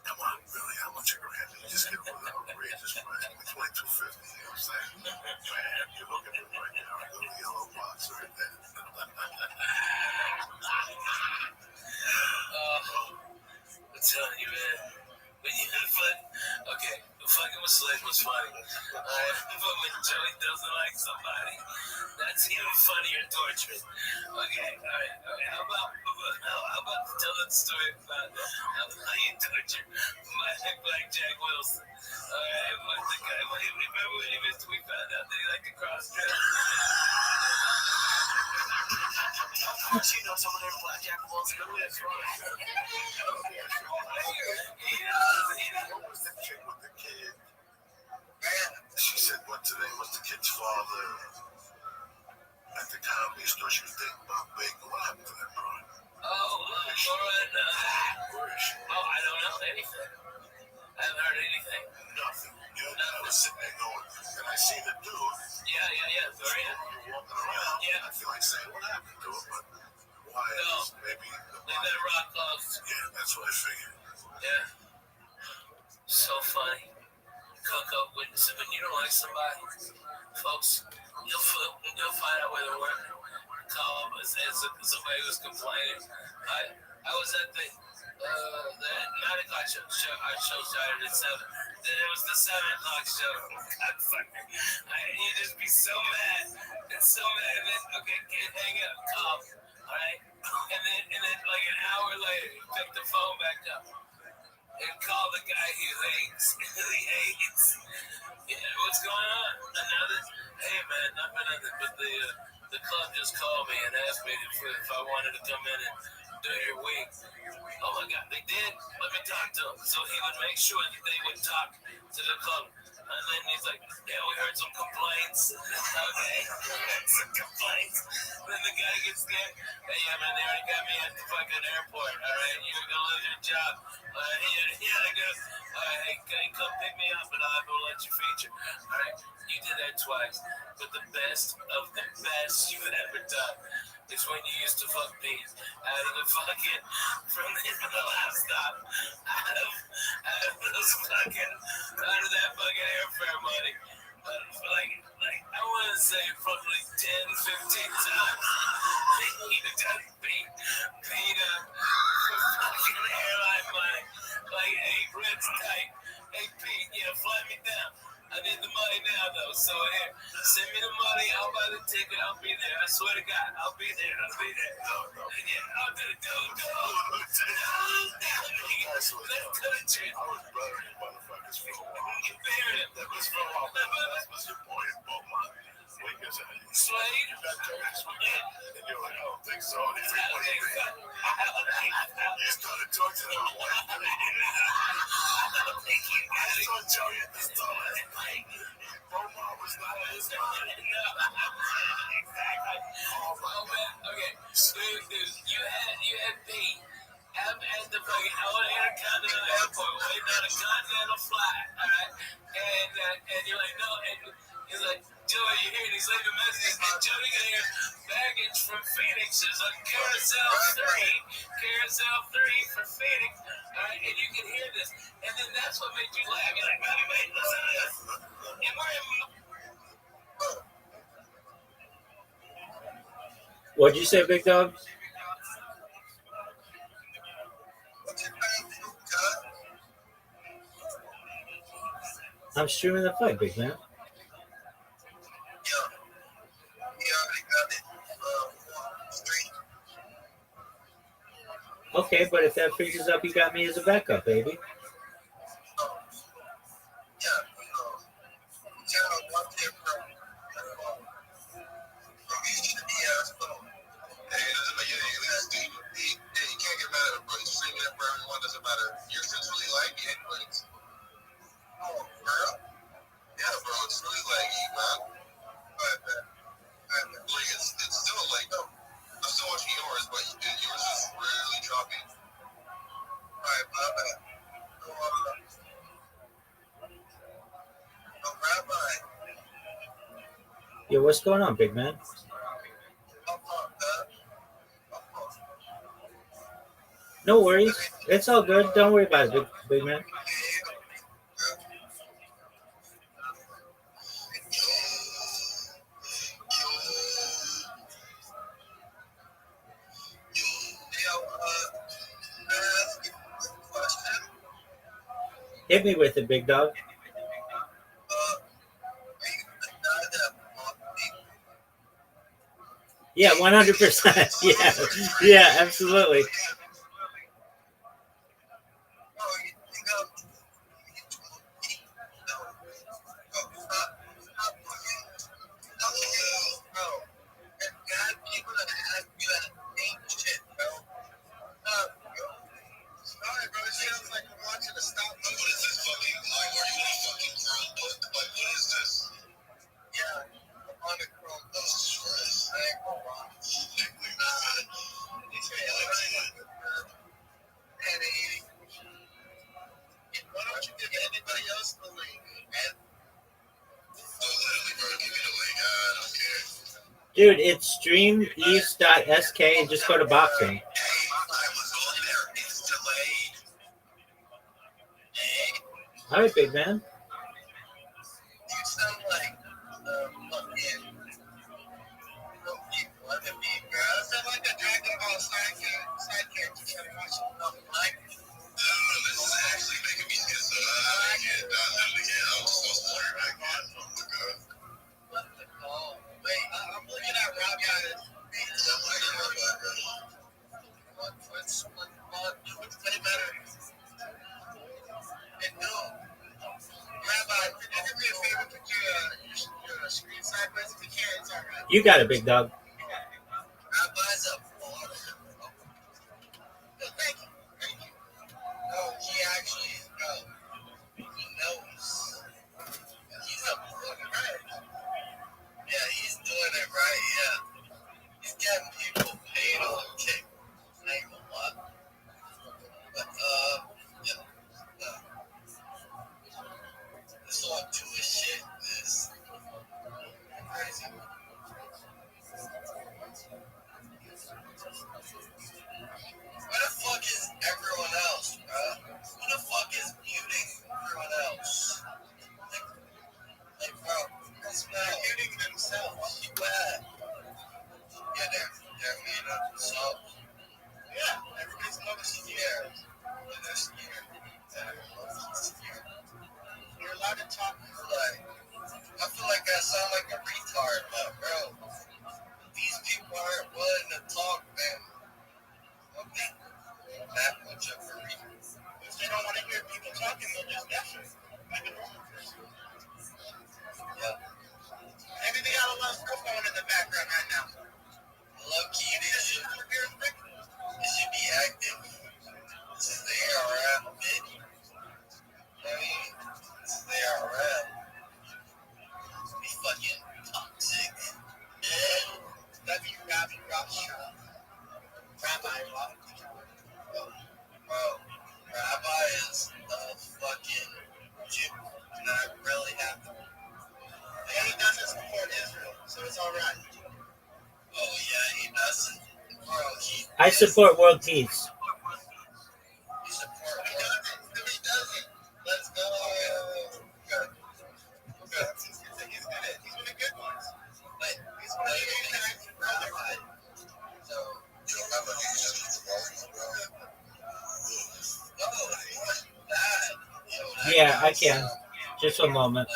come on, really, how much a gram? You just get over the outrageous price. It's like $250. You know what I'm saying? Man, you look at it right now. A little yellow box right there. I'm telling you, man. When you okay, fucking with Slade was funny. But when Joey doesn't like somebody, that's even funnier torture. Okay, alright. How about tell that story about how you torture Black Jack Wilson? Alright, what the guy, remember when we found out that he liked to cross-dress? You know someone named Black Jack Wilson? What was the chick with the kid? She said, what today was the kid's father at the comedy store? She was thinking about Baker. What happened to that broad? Lauren. Where is she? I don't know anything. I haven't heard anything. Nothing. I was sitting there going, and I see the dude. Yeah, Dorian. Walking around. Yeah. I feel like saying, what happened to him? But why? No. Maybe the They better rock close. Yeah, that's what I figured. Yeah. So funny. Cook up when you don't like somebody, folks, you'll find out where they're working. Call them as somebody who's complaining. I was at the 9 o'clock show. Our show started at 7. It was the 7 o'clock show. God fucker. You just be so mad. And so mad. And then, okay, kid, hang up. Call. Alright? And then like an hour later, you pick the phone back up and call the guy who hates. He hates. Yeah, what's going on? Another? Hey man, nothing. But the club just called me and asked me if I wanted to come in and do your week. Oh my God, they did. Let me talk to him. So he would make sure that they would talk to the club. And then he's like, yeah, we heard some complaints. Okay, some complaints. Then the guy gets there. Hey, yeah, man, they already got me at the fucking airport. All right, you're gonna lose your job. Yeah, they go. All right, hey, come pick me up, and I'll let you feature. All right, you did that twice. But the best of the best you've ever done is when you used to fuck bees out of the fucking from the last stop out of that fucking airfare money. Like I want to say probably 10, 15 times. He done beat up for fucking airline money. Like, hey, Red's tight. Hey, Pete, yeah, fly me down. I need the money now, though. So here, send me the money. I'll buy the ticket. I'll be there. I swear to God, I'll be there. Yeah, I'll do it. Go. Let's go to jail. I was burying motherfuckers for a while. You buried him. That was for a while. That was your boy in Beaumont. Slade? And you're like, I don't think so. And he's like, what do you think? You started talking to him. I saw Joey at the store. Beaumont was not his mind. Exactly. Oh, man. Okay. Dude, you had Pete at the fucking Intercontinental Airport waiting on a continental flight, alright? And you're like, no, and he's like, Joey, you here? And he's leaving messages. And Joey got here baggage from Phoenix is on Carousel 3 for Phoenix, alright? And you can hear this. And then that's what made you laugh. You're like, wait, listen to this. And we're in. What'd you say, Big Dog? I'm streaming the fight, big man. Okay, but if that freezes up, you got me as a backup, baby. Yo, what's going on, big man? No worries. It's all good. Don't worry about it, big man. Hit me with it, big dog. Yeah, 100%. Yeah, absolutely. Dude, it's streameast.sk and just go to boxing. All right, big man. You got it, big dog. Rabbi's a baller. No, thank you. Thank you. No, he actually, he knows. He's a fucking right. Yeah, he's doing it right, yeah. He's getting people paid on kick. I ain't gonna lie. But, yeah. This whole Jewish shit is crazy. Where the fuck is everyone else, bro? Who the fuck is muting everyone else? Like bro, they're muting themselves. Where? Yeah, they're muting themselves. Yeah, everybody's noticing here. Yeah, they're scared. They're scared. You're allowed to talk. I feel like I sound like a retard, but bro, these people aren't willing to talk, man. Okay. That much of a retard. If they don't want to hear people talking, they'll just listen. Yeah. Maybe they got a lot of stuff going in the background right now. Low key, it should be active. This is the ARM, bitch. I mean, this is the ARM. Be fucking toxic. That'd be Rabbi Rothschild. Rabbi Rothschild. Bro, Rabbi is a fucking Jew. And I really have to. And he doesn't support Israel, so it's alright. Oh, yeah, he doesn't. Bro, I support world peace. He support. He doesn't. No, he doesn't. Let's go. Good. He's good. He's one of the good ones. But he's one of the good guys. Right. So, you don't have a oh, that. Yeah, I can. Just a moment.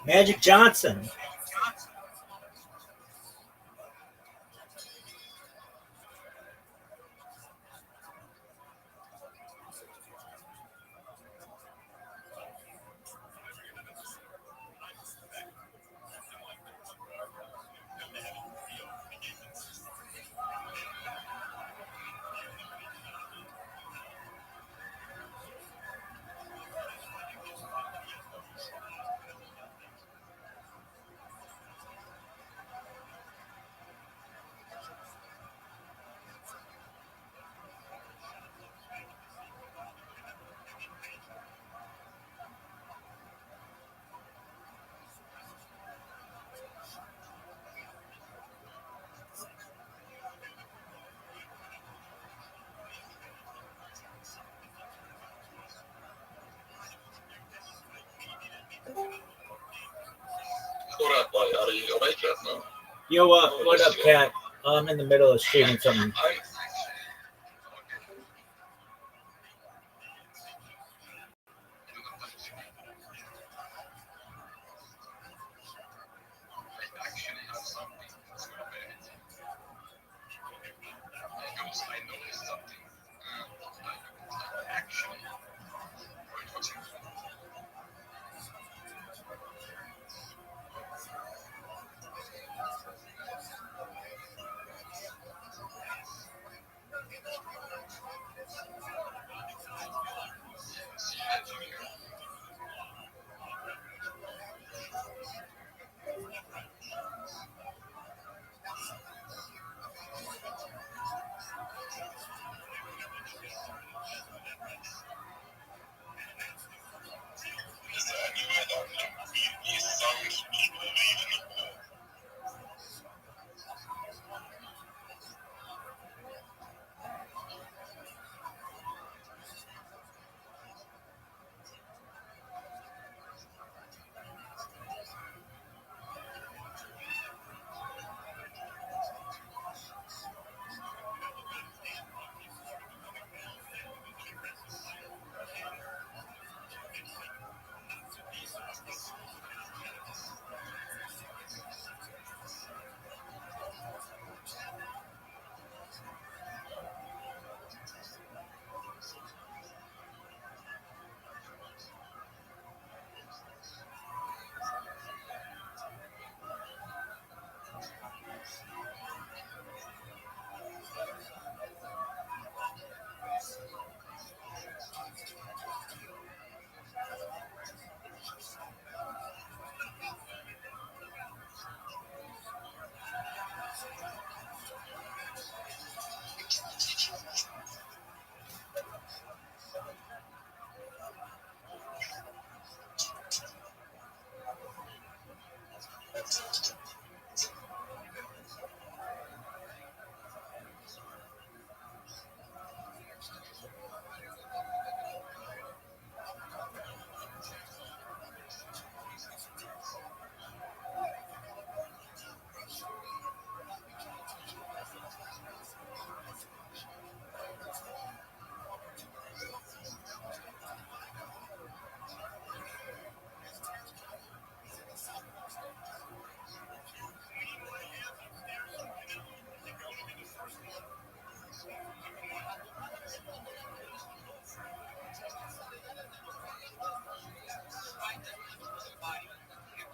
Magic Johnson. Are you awake yet? No. Yo, what up, Cat? I'm in the middle of streaming something.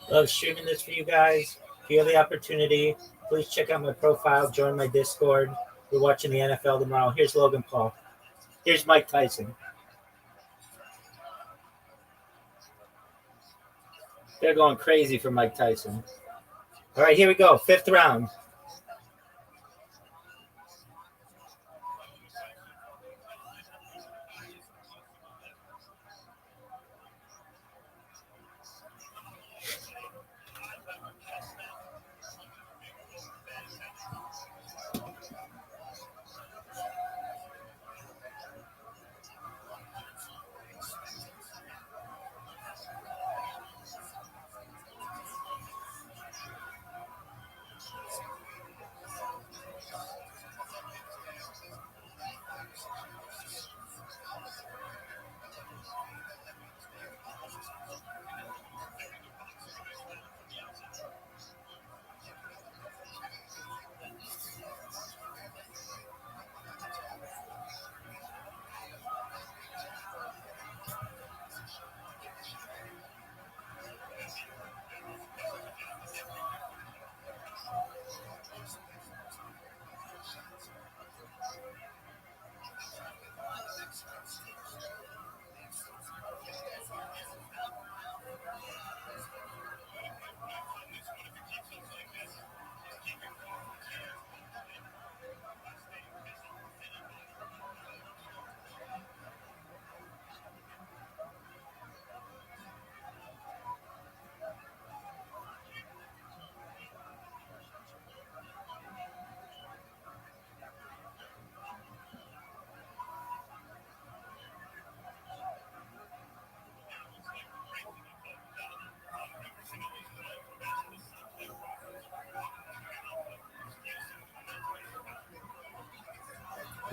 Love streaming this for you guys. If you have the opportunity, please check out my profile, join my Discord. We're watching the NFL tomorrow. Here's Logan Paul. Here's Mike Tyson. They're going crazy for Mike Tyson. All right, here we go. 5th round.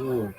Ooh.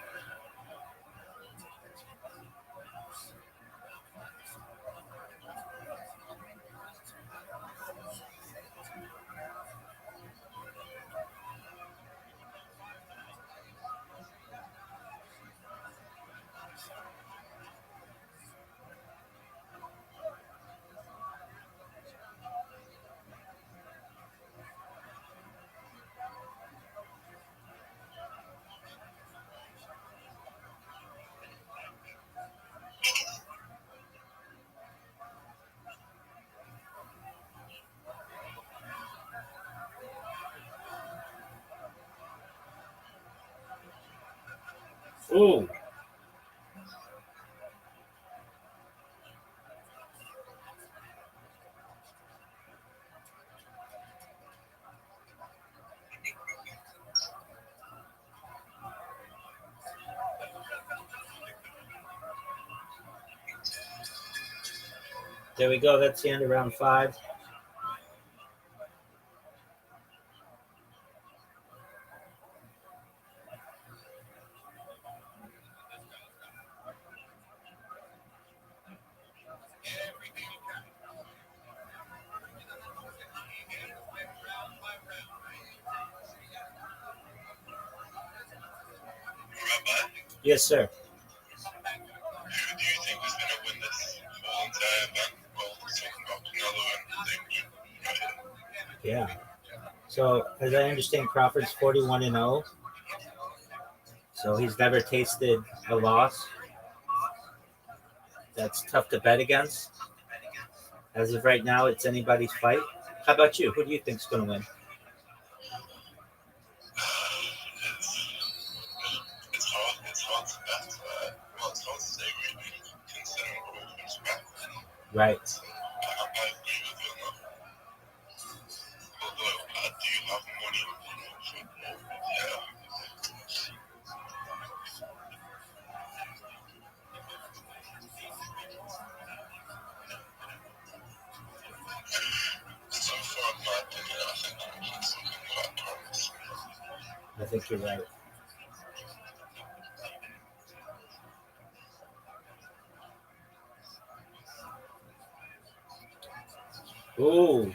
Ooh. There we go. That's the end of round 5. Yes, sir. Who do you think is going to win this whole entire event? Well, we're talking about Canelo and Yeah. So, as I understand, Crawford's 41-0. So he's never tasted a loss. That's tough to bet against. As of right now, it's anybody's fight. How about you? Who do you think's going to win? It's hard to bet. Well, it's hard to say really, considering Crawford's background. Right. I agree with you on that. Although I do have money on Crawford. Yeah. So far, in my opinion, I think Crawford's looking quite promising. I think you're right. Ooh.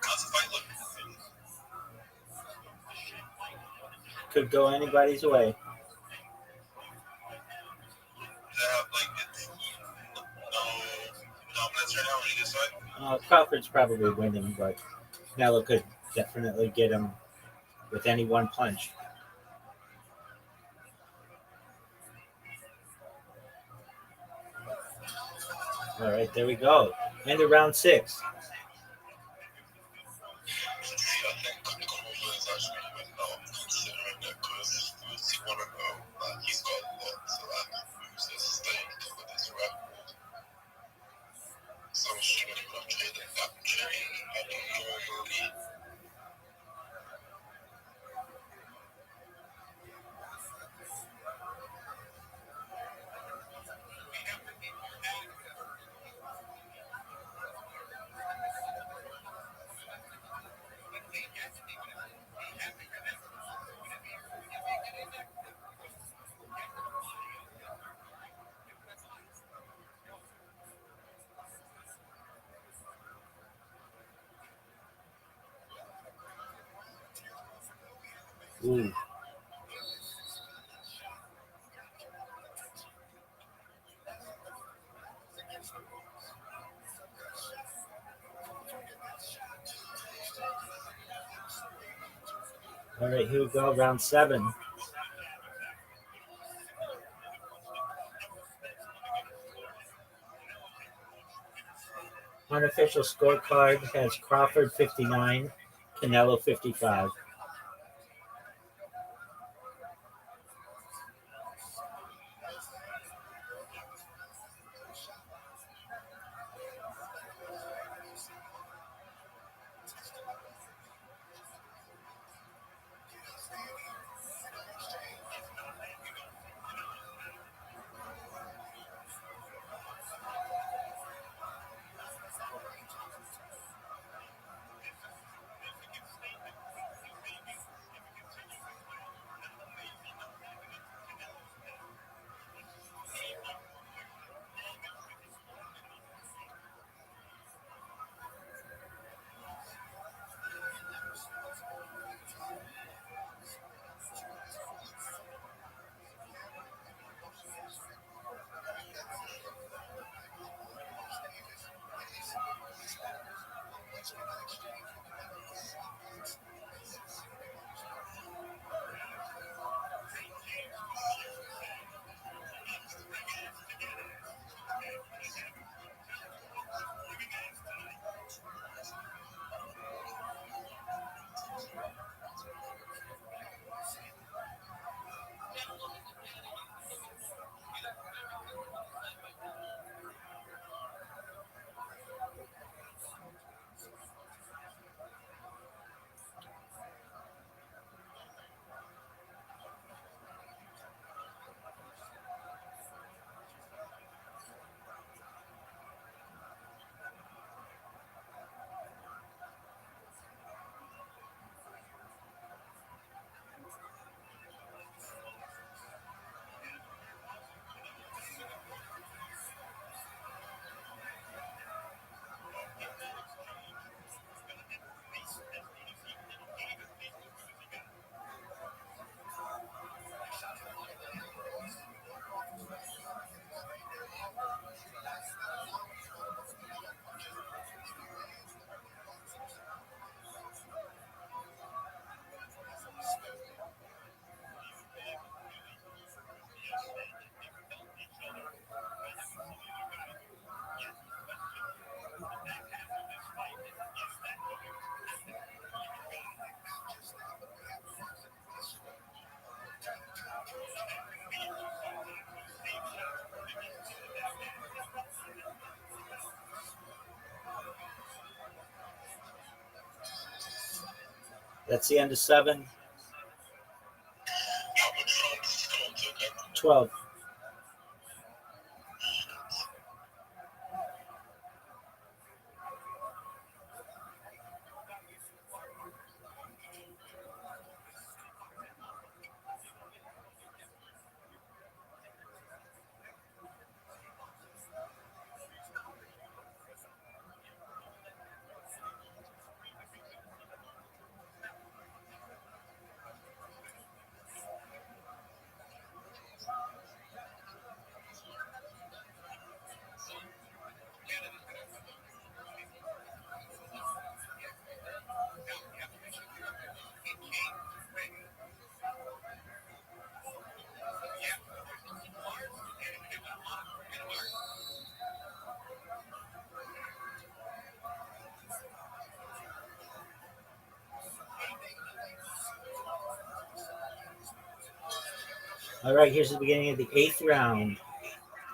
How's the fight look? Could go anybody's way. Does it have like it's no dominance right now on either side? Crawford's probably winning, but Canelo could definitely get him with any one punch. All right, there we go. End of round 6. See, I think Kuzma is actually even considering that because he want to know that he's got a lot to lose at stake with his record. So she wouldn't have traded that trade. I don't normally. Ooh. All right, here we go. Round 7. Unofficial scorecard has Crawford 59, Canelo 55. That's the end of 7. 12. All right, here's the beginning of the 8th round.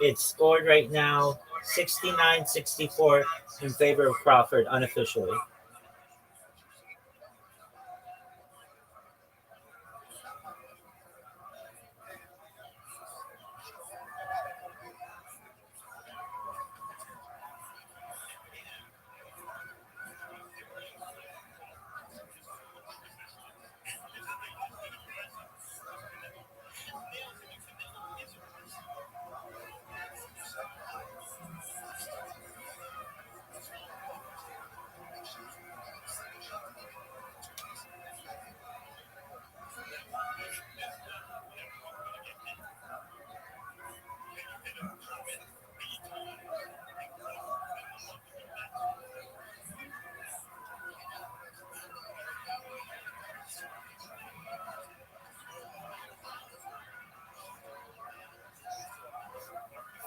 It's scored right now 69-64 in favor of Crawford unofficially.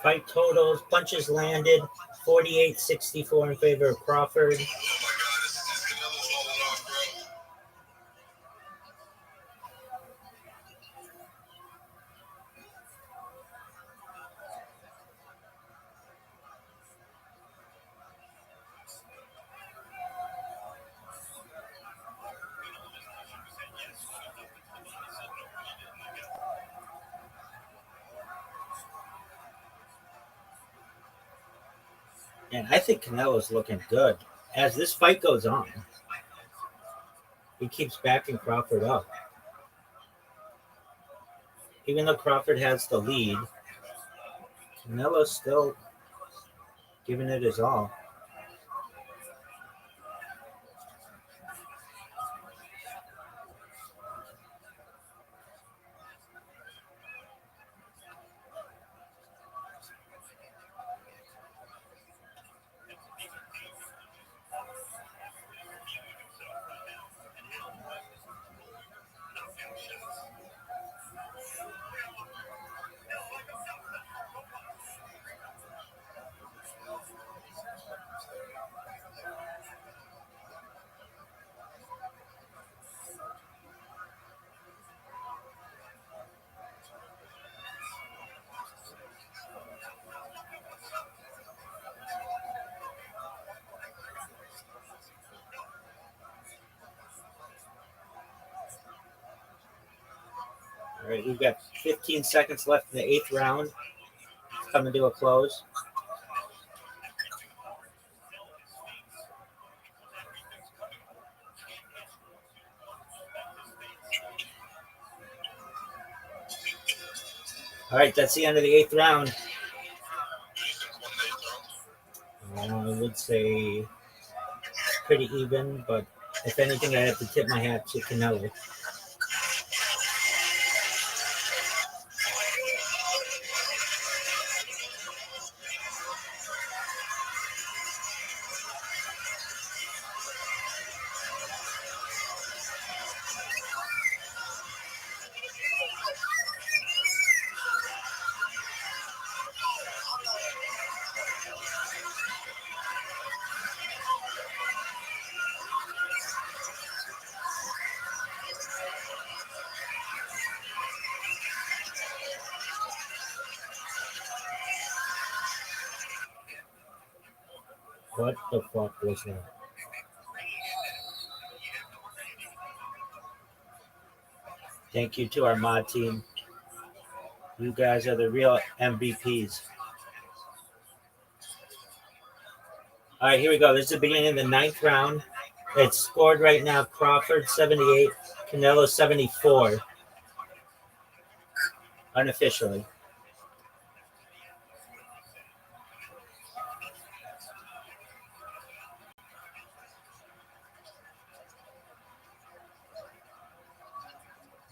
Fight totals, punches landed, 48-64 in favor of Crawford. Oh my God, this Canelo's falling off, bro. And I think Canelo's looking good. As this fight goes on, he keeps backing Crawford up. Even though Crawford has the lead, Canelo's still giving it his all. All right, we've got 15 seconds left in the 8th round. It's coming to a close. All right, that's the end of the 8th round. I would say pretty even, but if anything, I have to tip my hat to Canelo. What the fuck was that? Thank you to our mod team. You guys are the real MVPs. All right, here we go. This is the beginning of the 9th round. It's scored right now. Crawford 78, Canelo 74. Unofficially.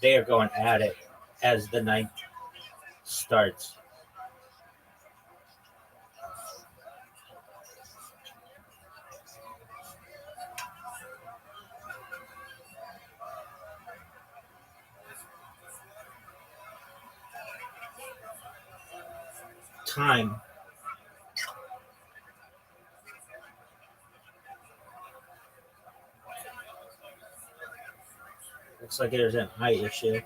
They are going at it as the 9th starts. Time. Looks like there's an eye issue.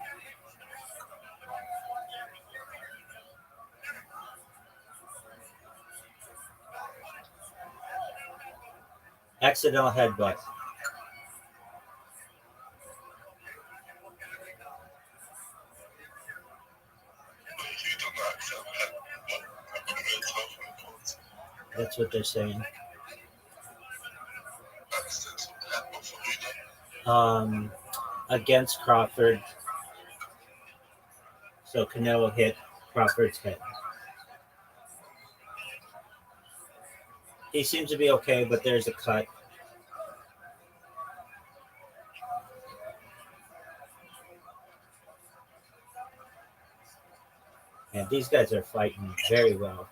Accidental headbutt. That's what they're saying. Against Crawford. So Canelo hit Crawford's head. He seems to be okay, but there's a cut. And these guys are fighting very well.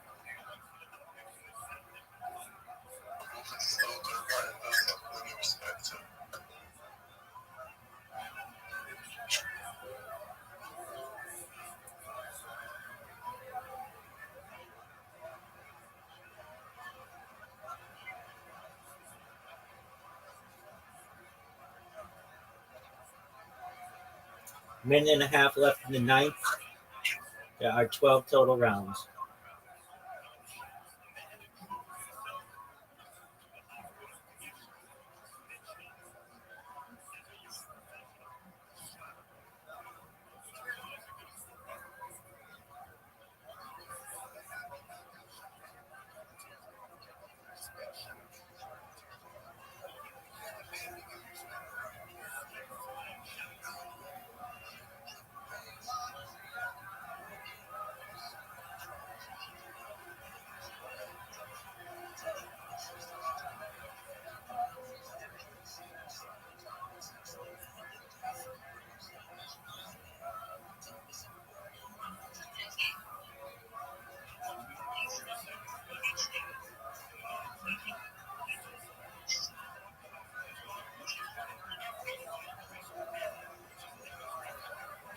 Minute and a half left in the ninth. There are 12 total rounds.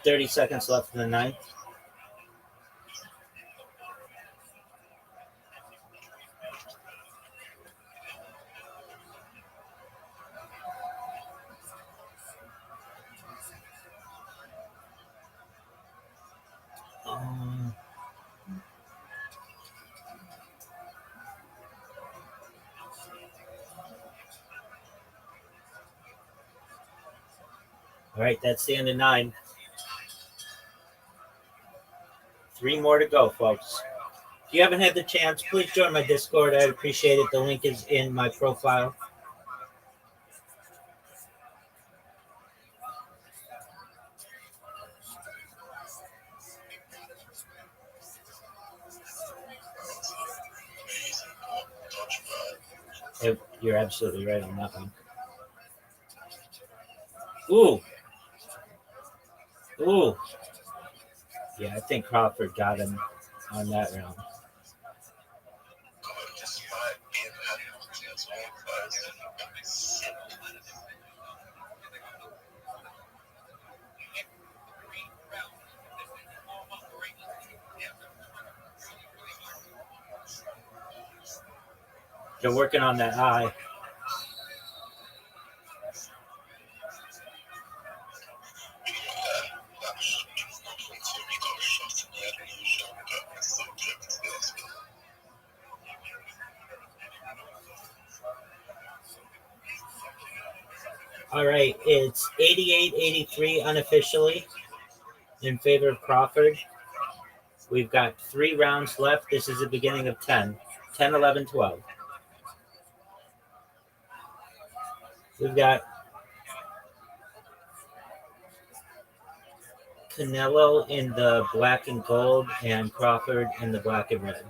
Thirty seconds left in the ninth. All right, that's the end of 9. 3 more to go, folks. If you haven't had the chance, please join my Discord. I'd appreciate it. The link is in my profile. You're absolutely right on that one. Ooh. Ooh. Yeah, I think Crawford got him on that round. They're working on that eye. All right, it's 88-83 unofficially in favor of Crawford. We've got 3 rounds left. This is the beginning of 10. 10, 11, 12. We've got Canelo in the black and gold and Crawford in the black and red.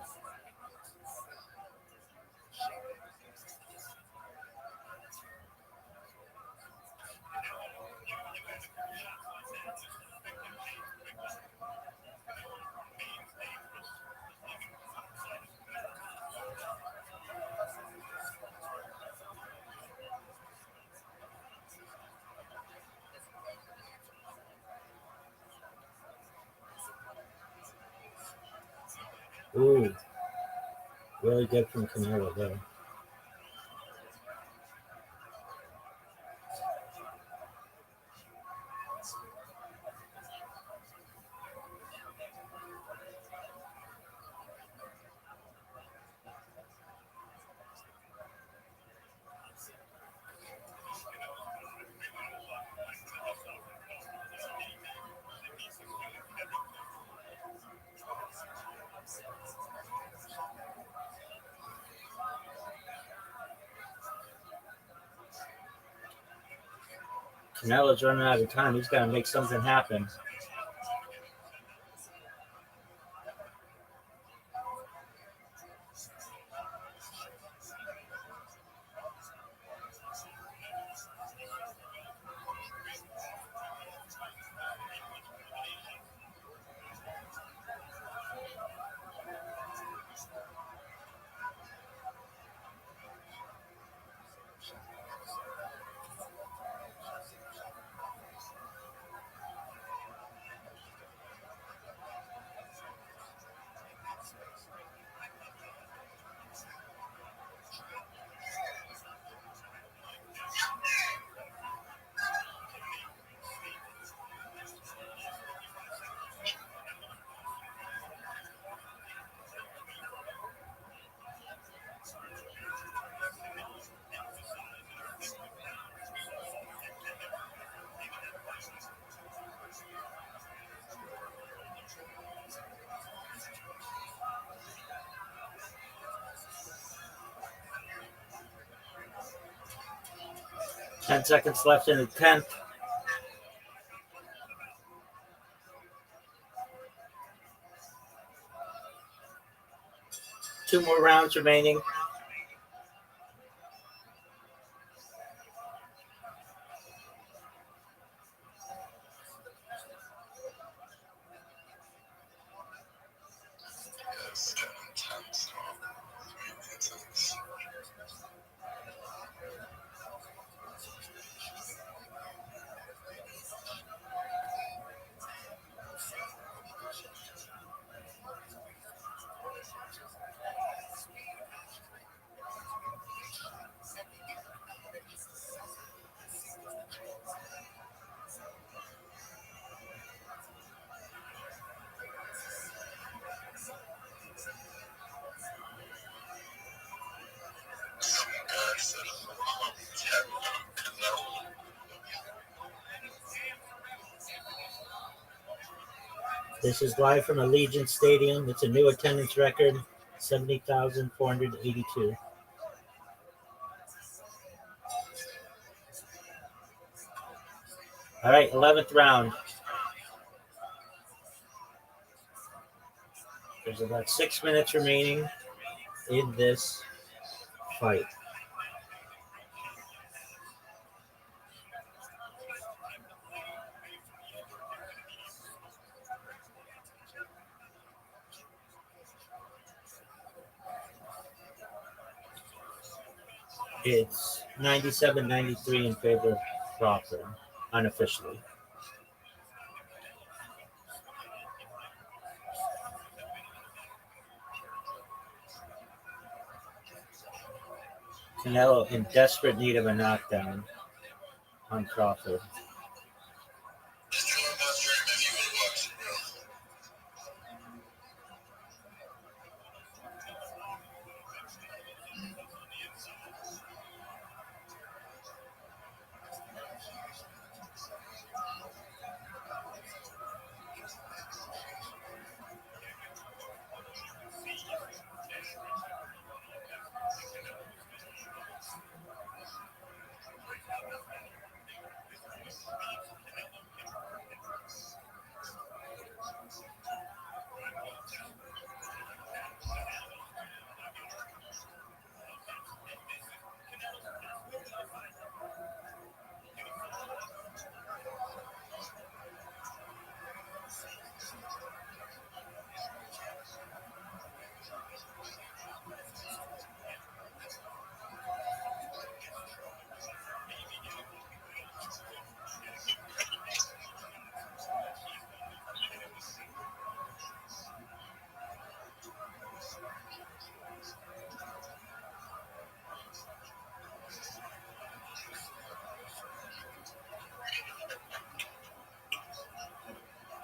Ooh, really good from Canelo there. Canelo's running out of time. He's got to make something happen. Ten seconds left in the 10th. Two more rounds remaining. It's getting intense. This is live from Allegiant Stadium. It's a new attendance record, 70,482. All right, 11th round. There's about 6 minutes remaining in this fight. It's 97-93 in favor of Crawford, unofficially. Canelo in desperate need of a knockdown on Crawford.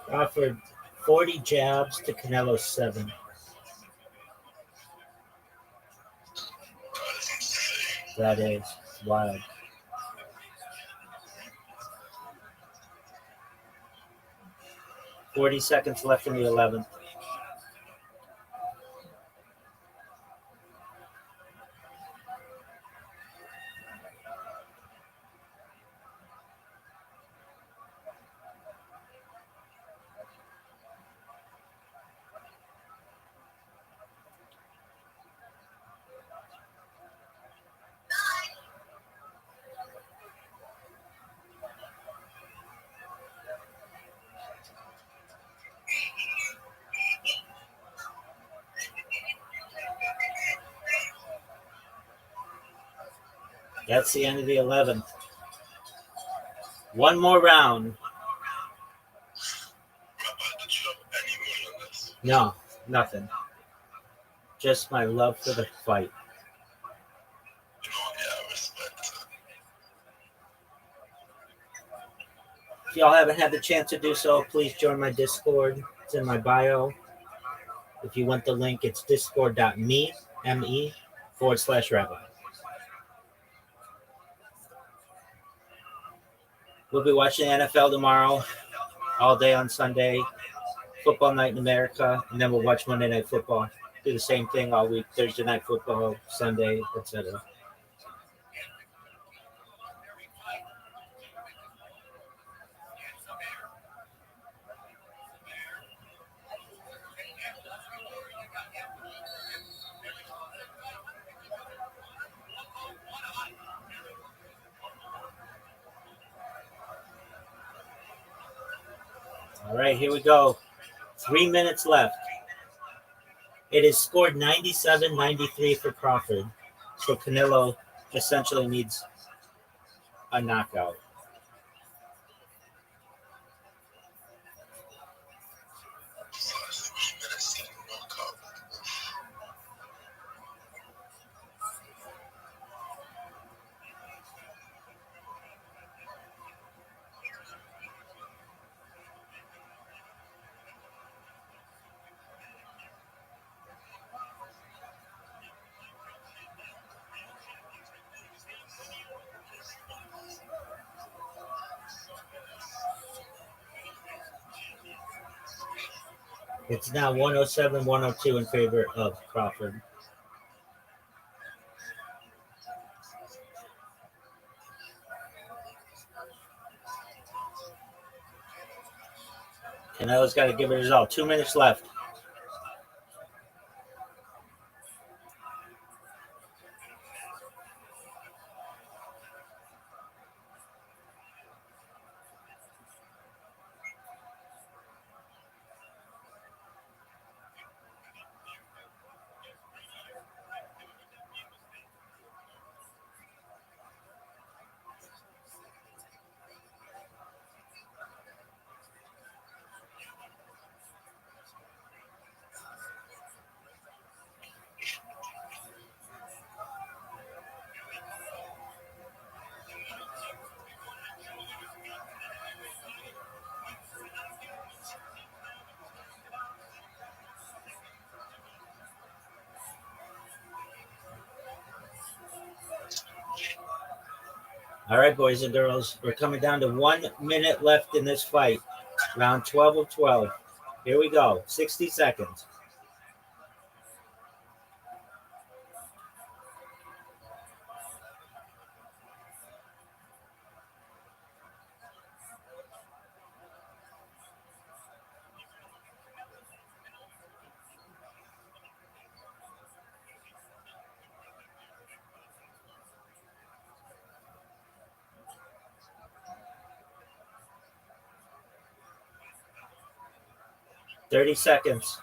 Crawford, 40 jabs to Canelo 7. That is wild. Forty seconds left in the 11th. That's the end of the 11th. One more round. Did you have any money on this? No, nothing. Just my love for the fight. You know, yeah, respect. If y'all haven't had the chance to do so, please join my Discord. It's in my bio. If you want the link, it's discord.me/rabbi. We'll be watching the NFL tomorrow, all day on Sunday, football night in America, and then we'll watch Monday Night Football. Do the same thing all week, Thursday Night Football, Sunday, etc. All right, here we go. 3 minutes left. It is scored 97-93 for Crawford. So Canelo essentially needs a knockout. It's now 107-102 in favor of Crawford. Canelo's got to give it his all. 2 minutes left. All right, boys and girls, we're coming down to 1 minute left in this fight. Round 12 of 12. Here we go. 60 seconds. Thirty seconds.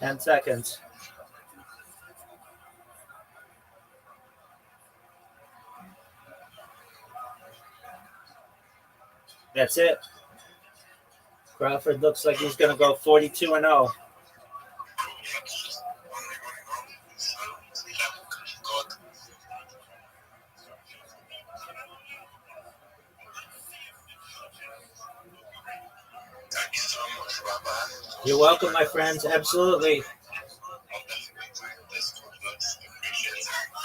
Ten seconds. That's it. Crawford looks like he's going to go 42-0. Thank you so much, Rabbi. You're welcome, my friends. Absolutely.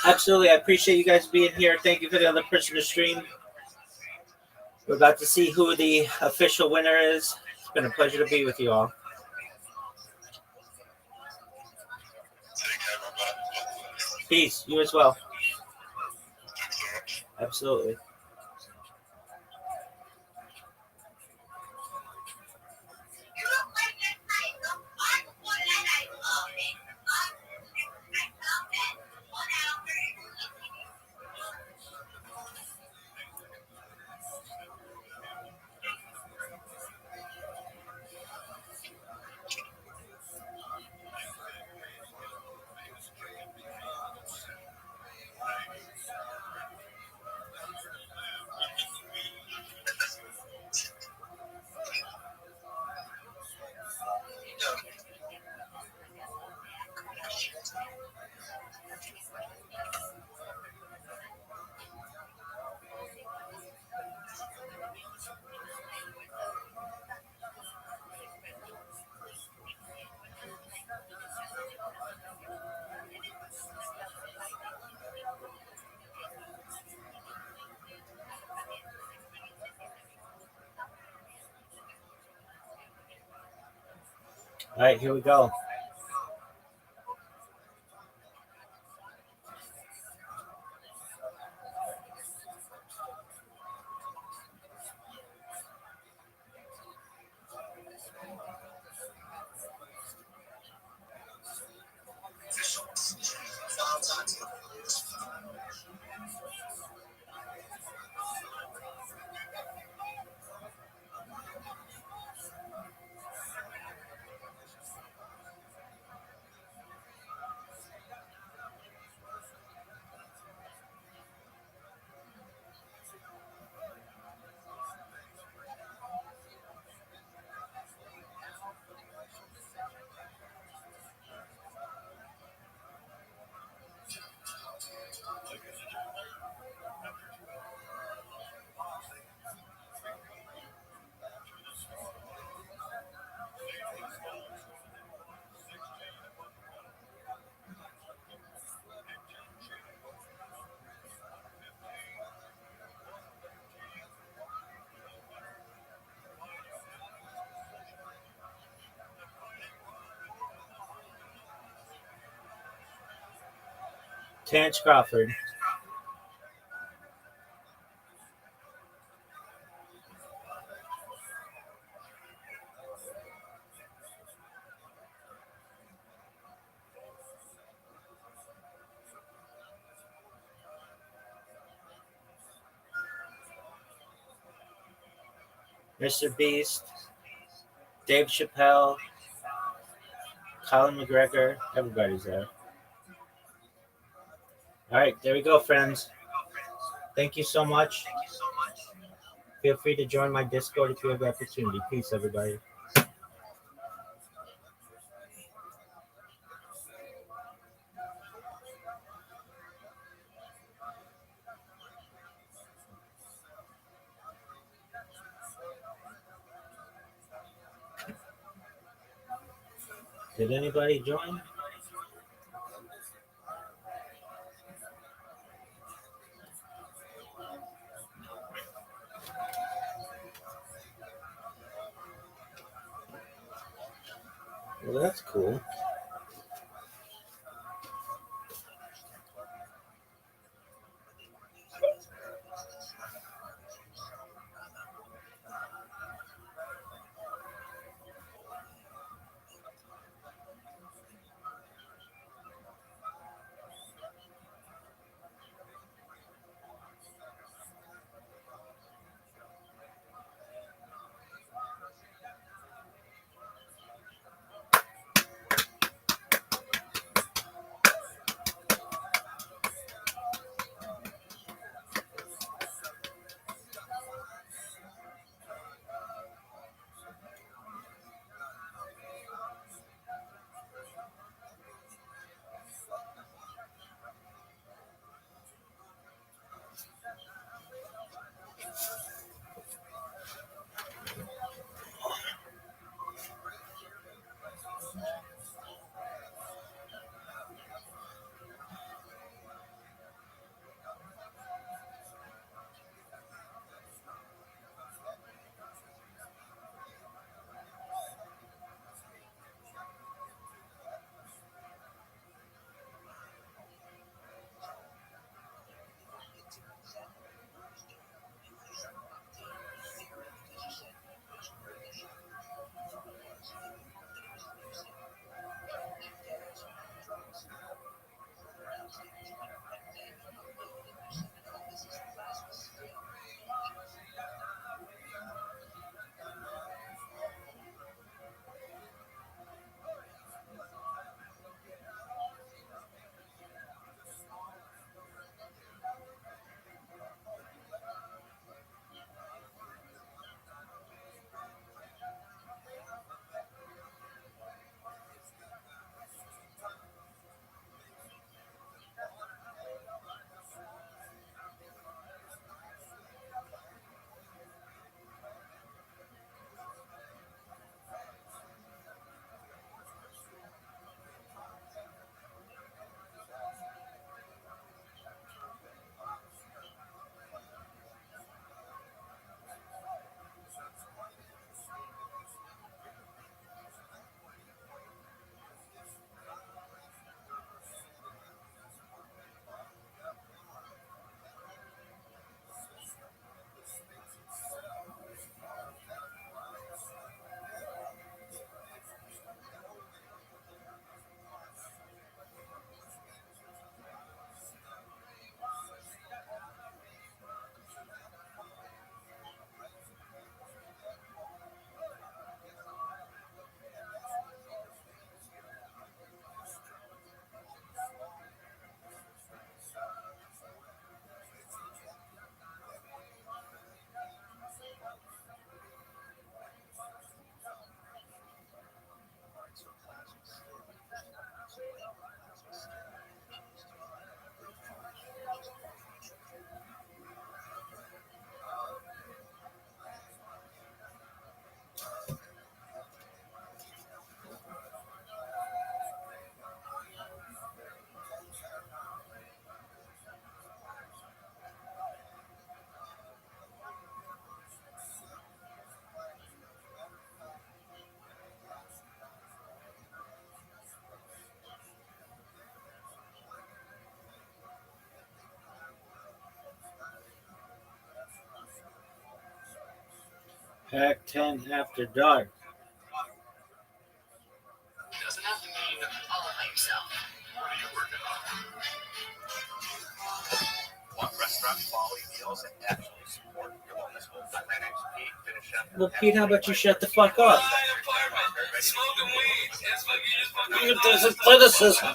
Absolutely. I appreciate you guys being here. Thank you for the other person to stream. We're about to see who the official winner is. It's been a pleasure to be with you all. Peace. You as well. Absolutely. All right, here we go. Terrence Crawford. Mr. Beast. Dave Chappelle. Colin McGregor. Everybody's there. All right, there we go, friends. Thank you so much. Feel free to join my Discord if you have the opportunity. Peace, everybody. Did anybody join? Well, that's cool. Pack 10 after dark. Doesn't have to mean all by yourself. What are you working on? Want restaurant quality meals that actually support your wellness goals? My name's Pete. Finish up. Well, Pete, how about you shut the fuck up? Smoking weed. It's fucking There's a criticism.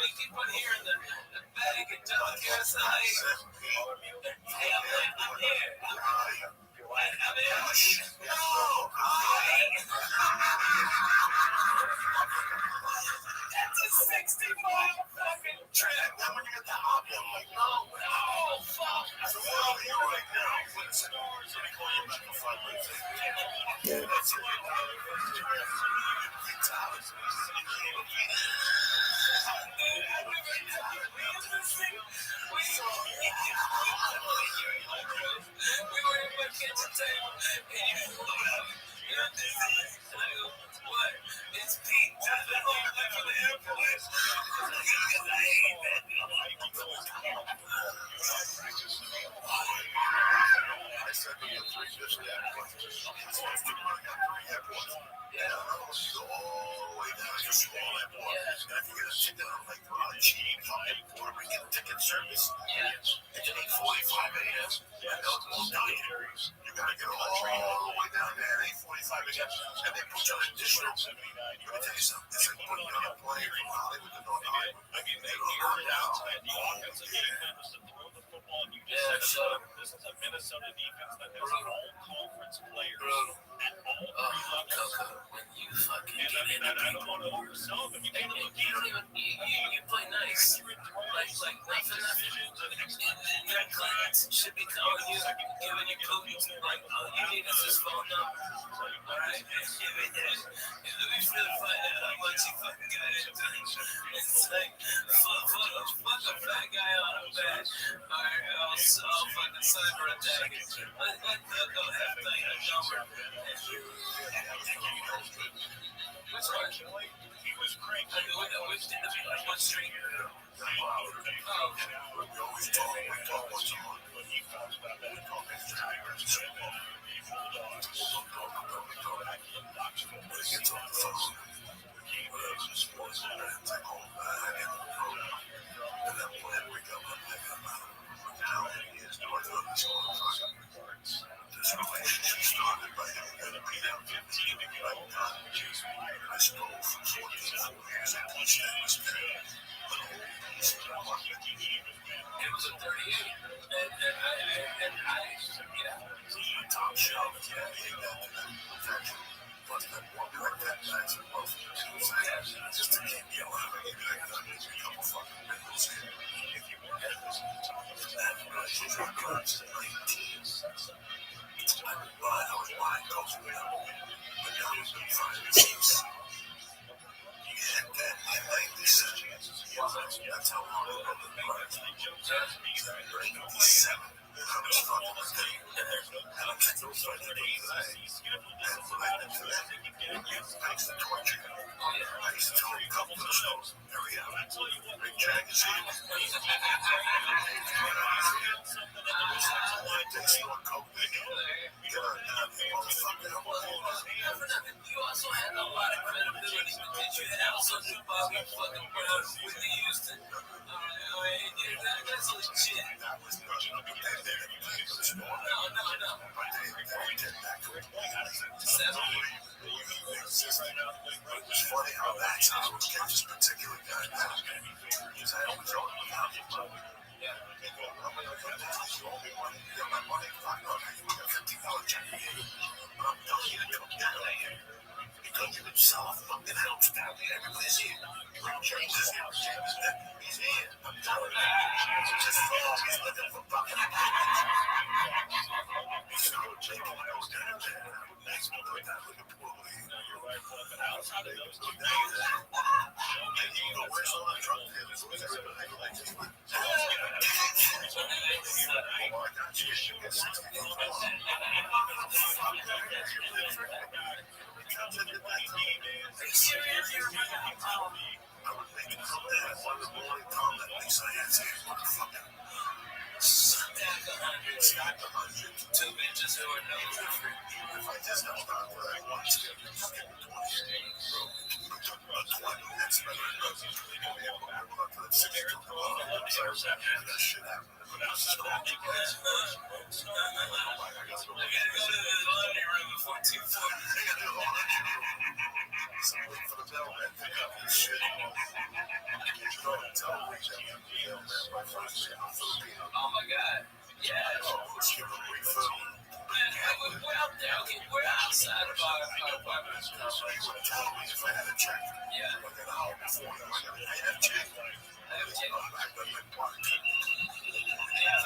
we keep on hearing the bag and don't care us. Hey, I'm here. I'm in. That's a 60-mile fucking trip. Then when you get the hobby, I'm like, no, fuck. So where are you right now? Listen, let me call you back in 5 minutes. That's it. We were in my kitchen table, what? It's Pete. Just the whole thing for the airport. I hate that. I said to you 3 fish stack. Yeah. So all the way down to small airport. And if you get a sit down like cheap airport, we get ticket service. It's at 8:45 a.m. And they'll tell you, you gotta get all the way down there at 8:45 a.m. And they put you on additional. Let me tell you something. It's like putting you on a plane from Hollywood to North Hollywood. I mean, they go down. Yeah, so this is a Minnesota defense that has all conference players at all 3 levels. When you fucking get in, I don't want to oversell them. You don't even you play nice. Like nothing. Your clients should be calling you, giving you cookies. Like, you need us his phone number. Alright? Let me find out how much you fucking got into. It's like, fuck a fat guy on a bed. Alright, I'll fucking cyber attack it. Let go have the number. Which one? He was great. What street? We always talk once a month. When he talks about that, we talk extra hours. When he gets on the phone, he was take home back and then when we come up now he is doing this all the time. This relationship started by him getting beat out 15 to get out done. I suppose for 44 years at least that was good. It was a 38, and I, top shelf, yeah, he got that. But that one like that match was just to keep me alive. I gave that gun a couple fucking minutes. If you work at this top of that, she's got guns at 19. I was buying those around, but now he's been finding these. And then in 97, that's how long I've been in the 87. I was fucking with him. And I'm getting those right there today. And related to that, I used to torture him. I used to tell him, come to the show. Hurry up. Big Jag is here. They snort coke. Get on down here, motherfucker. You also had a lot of credibility because you had also knew Bobby fucking Brown with the Houston. That's legit. That was no. It was funny how that's how I was getting this particular guy now. Because I always owned him out. Yeah. I'm going to get my money. I know that you got $50 check. I'm telling you to get out of here. Because you could sell a fucking house down there. Everybody's here. James is here. He's here. I'm telling you. Just follow me. Looking for fucking he's going to take all those down there. Next one, like that, look at poor Lee. You're right, fucking house. How did those look down there? And you know where's all the drug dealers? Where's everybody like this one? Oh my God, you get 60 I would make it come there at 1 in the morning, Tom, at least I had to motherfucker. Stack 100, 2 bitches just who I know. If I just held on to that one step, just give me 20. Bro, 20, that's better than nothing. Hold on to that 60. That shit happened. That's just going to place. I gotta go to the laundry room before 2:40. So wait for the bell, man. Pick up this shit. Go and tell me, man, my first day I'm Filipino. Oh my god. Yeah. Oh, let's give a refill. We're out there. Okay, we're outside of our apartment. So you would tell me if I had a check. Yeah. Like an hour before, I had a check. I have a check. I got like one. Yeah,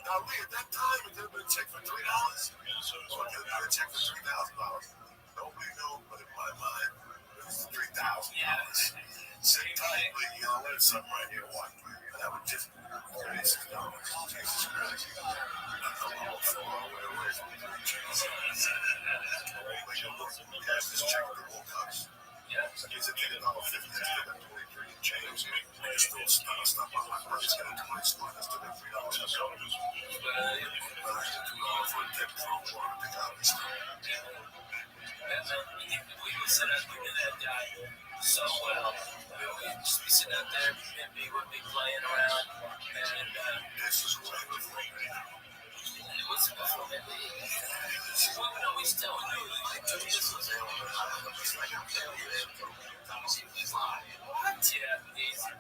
Now, Lee, at that time, it could have been a check for $3. Or it could have been a check for $3,000. Nobody knew, but in my mind, it was $3,000. Same time, Lee, there's something right here, one. And I would just, $36. Jesus Christ. I'm all for where is it? Cash this check for the whole cups. Yeah. I guess it did $1.50 instead of 23 and change. And it's still stuck on my purse. Got a 20 spot. I still got $3. But I had $2 for a tip from water to pick out this stuff. We would sit out looking at that guy so well. We would just be sitting out there and be with me playing around. And This is what I was like. it was before that we would always tell me, like, this was it. What? Yeah, easy.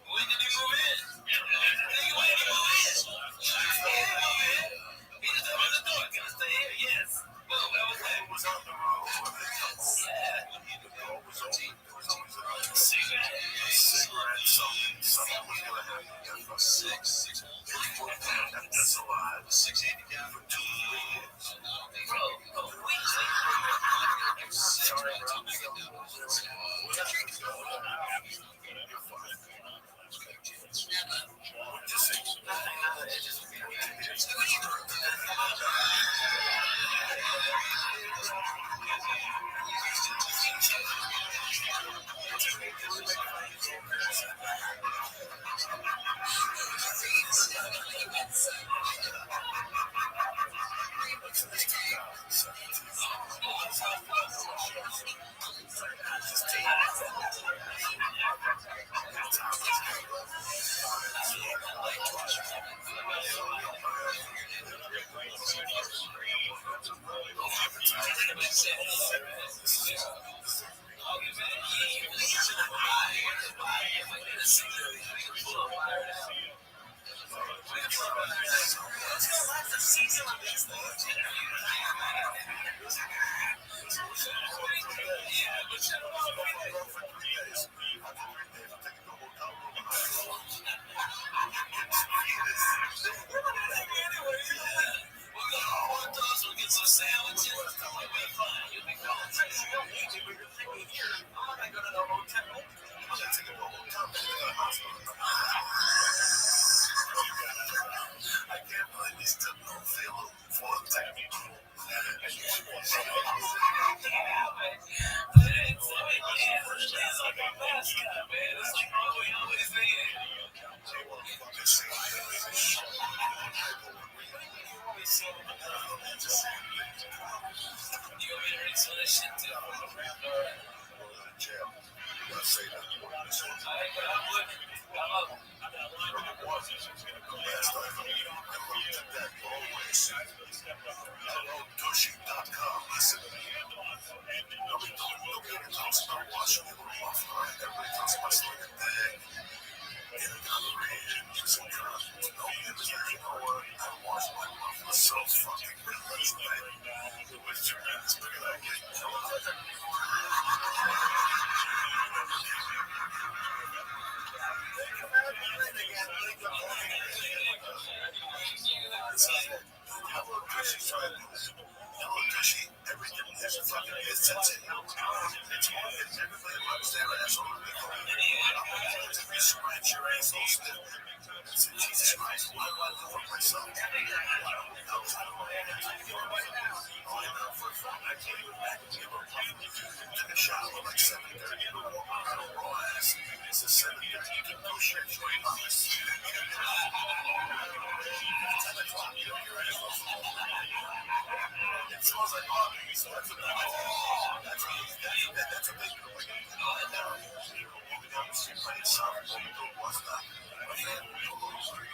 When did he move in? When did he move in? He just opened the door. Can I stay here? Yes. Well, that was it. It was on the road. Yeah. The door was open. There was always a Cigarette. cigarette. Something was going to happen. For six. That's a lot. 680 down for 2 years. Bro, weeks. Sorry, bro. said, Jesus Christ, why do I live with myself? I was out of my head. All I know for a fact, I came back and gave her a puff. Took a shower like 7:30 and walked around on raw ass. It's a 7:30, you can go shit straight on this. 10 o'clock, you know, your ass was it smells like coffee, so that's a big that's a big deal. And walking down the street by yourself, when you go bus stop, my family will go to the street.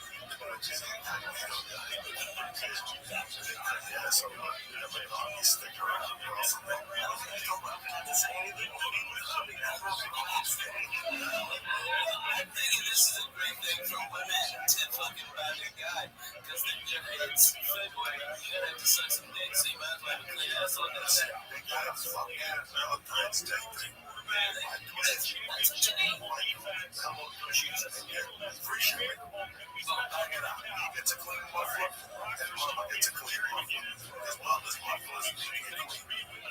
Yeah, so you have like a sticker on or something. I'm thinking this is a great thing for women to fucking buy their guy. Because it's February, you're gonna have to suck some dick, so you might as well have a clean ass on that shit. Valentine's Day thing. That's what you need. Free shipping. Back it up. He gets a clean muffler, and Mama gets a clean muffler. Because Mama's muffler is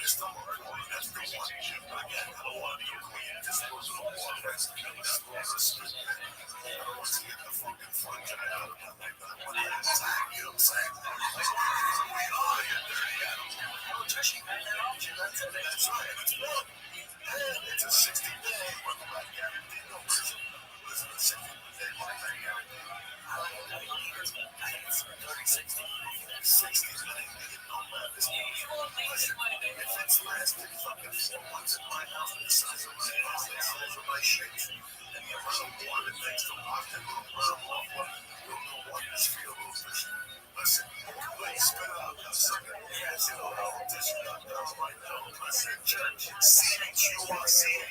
it's the hard that's the one. But again, I don't want to be a queen. Just goes to the war. That's a spit. I don't want to get the fucking fun guy out of my life. I want to attack, you know what I'm saying? We are you dirty animal. That's right. It's one. It's a 60-day money back guarantee. No prison. Listen, a 60-day money back guarantee. I don't know how years, but it's 30, 60. 60 is not even getting on that. This listen, if it's lasted fucking 4 months in my house, the size of my house, the size of my shakes, and the amount of water that takes to wash that little brown waffle, you'll know what this feels like. Listen, please spit it out, you sucker. Yes, you know how this is not done right now. I said church, CHURCH. And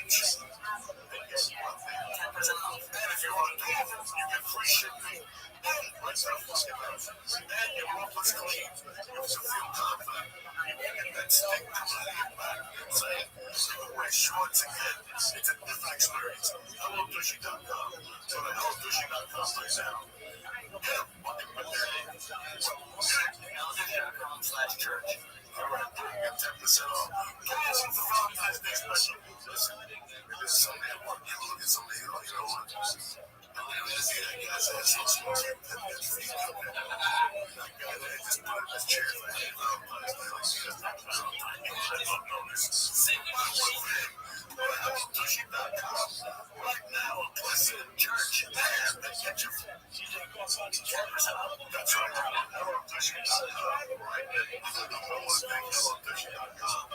guess what, man? 10% off. And if you're on a date, you get free shipping. And myself fucking out. And your muffler's clean. You also feel confident. You can get that stick coming out of your back. You know what I'm saying? You can wear shorts again. It's a different experience. HelloDushy.com. So to HelloDushy.com right now. Yeah, fucking with their name. HelloDushy.com/church. All right, you get 10% off. This is the Valentine's Day special. Listen, there's somebody at work. You look at somebody, you know what? That guy's ass so small. That's free. That guy that just put in his chair for him. Valentine's Day. Like, he doesn't have no, this is HelloDushy.com. Right now, a blessed church. Man, they get you. That's right. HelloDushy.com. Right there. I want to thank HelloDushy.com. I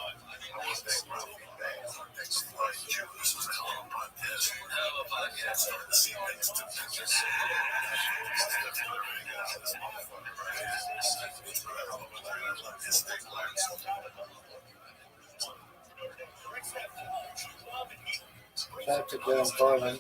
want to thank Ralphie Bay. I want to thank the Flying Jew. This was a hell of a podcast. Hell of a podcast. Starting to see things to pictures. That's what everything is. This motherfucker right here. It's been a hell of a night. I love this thing. Back to Dan Carlin.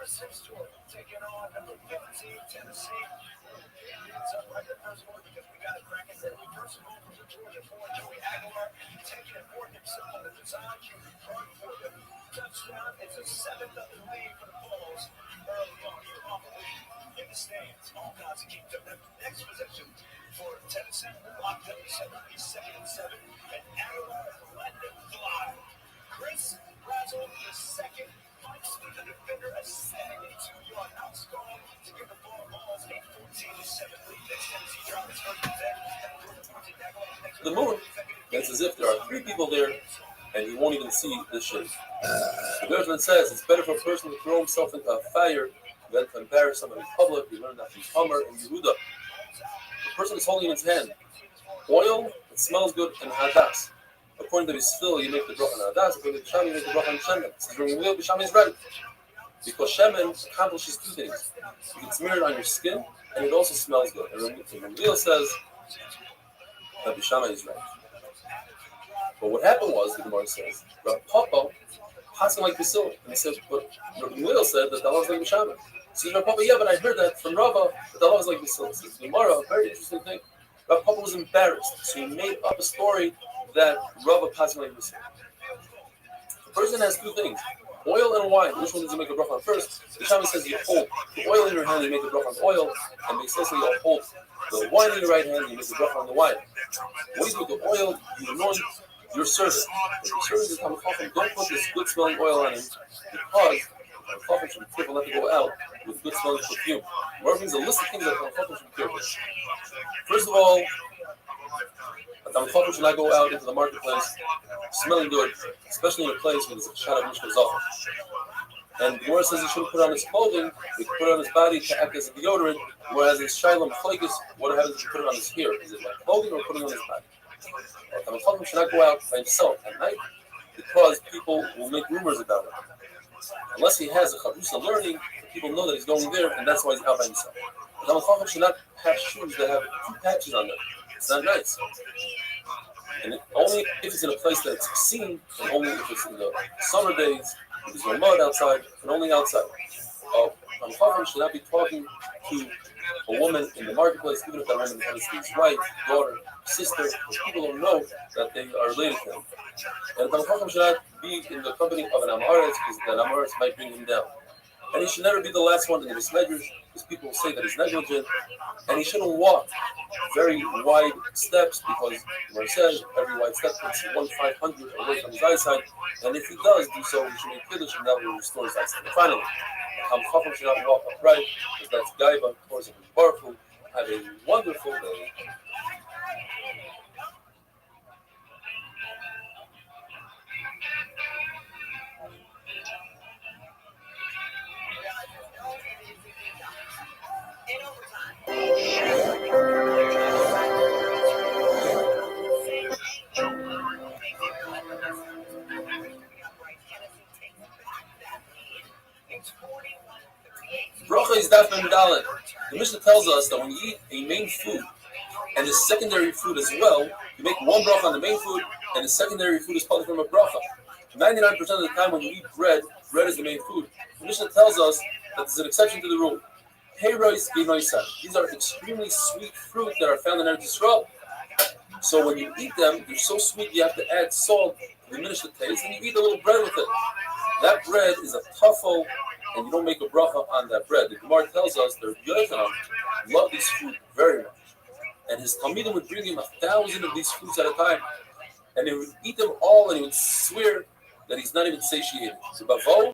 Six store, taking on number 15, Tennessee. It's up right the first one because we got a crack at the first goal from the Georgia for Joey Aguilar, taking it for himself on the design cue run for the touchdown. It's a 7-0 lead for the Bulls early on here off the lead in the stands. All kinds of keep up the next possession for Tennessee. Locked up to 72nd and 7, and Aguilar let them fly. Chris Razzle, the second. The defender, a 72-yard outscore to give the Bulls a 14-7 lead. Tennessee drives first and 10. The moon, it's as if there are three people there and you won't even see the shit. The Bergman says it's better for a person to throw himself into a fire than to embarrass someone in public. We learned that from Hummer and Yehuda. The person is holding in his hand oil that smells good and hadas. According to this still, you make the bracha on hadas. According to Shami, you make the bracha on shemen. Since when you Shami is right, because shemen accomplishes two things: you can smear it on your skin, and it also smells good. And Ramil says that Bishama is right. But what happened was, the Gemara says, Rav Papa passing like Basil, and he says, but Ramil said that Allah is like Bishama. So Rav Papa, yeah, but I heard that from Rava that Allah is like Basil. So the Gemara, a very interesting thing. Rav Papa was embarrassed, so he made up a story that Rava passing like Basil. The person has two things: oil and wine. Which one does he make a bracha on first? The Shami says you hold the oil in your hand, you make the bracha on oil, and they say you hold the wine in your right hand, you make the bracha on the wine. What do you do with the oil? You anoint your servant. But your servant is Hamachachim. Don't put this good smelling oil on him, because Hamachachim should be careful not to go out with good smelling perfume. More things, a list of things that Hamachachim should be careful. First of all, a Hamachachim should not go out into the marketplace smelling good, especially in a place where there's a shot of Mishka Zafar. And the Gemara says he shouldn't put on his clothing, he put it on his body to act as a deodorant, whereas in Shiloh Flakis, what happens if you put it on his hair? Is it like clothing or putting it on his body? A Tamil should not go out by himself at night because people will make rumors about him. Unless he has a Chavrusa learning, people know that he's going there, and that's why he's out by himself. A Tamil should not have shoes that have two patches on them. It's not nice. And only if it's in a place that's seen, and only if it's in the summer days, if there's no mud outside, and only outside. Chacham should not be talking to a woman in the marketplace, even if that woman is his wife, daughter, sister, because people don't know that they are related to him. And Chacham should not be in the company of an Amaretz, because that Amaretz might bring him down. And he should never be the last one in the measures, because people say that he's negligent. And he shouldn't walk very wide steps, because what it says, every wide step puts 1/500 away from his eyesight. And if he does do so, he should make kiddush, and that will restore his eyesight. And finally, Chacham should not walk upright, because that's Gaiva, towards him. Baruch. Have a wonderful day. Bracha is daf mem dalet. The Mishnah tells us that when you eat a main food and the secondary food as well, you make one bracha on the main food, and the secondary food is partly from a bracha. 99% of the time when you eat bread, bread is the main food. The Mishnah tells us that there's an exception to the rule. Peiros geinoisai. These are extremely sweet fruit that are found in Eretz Yisrael. So when you eat them, they're so sweet you have to add salt to diminish the taste, and you eat a little bread with it. That bread is a tuffle, and you don't make a bracha on that bread. The Gemara tells us that Yochanan loved this fruit very much, and his talmidim would bring him 1,000 of these fruits at a time, and he would eat them all, and he would swear that he's not even satiated. So Bavo,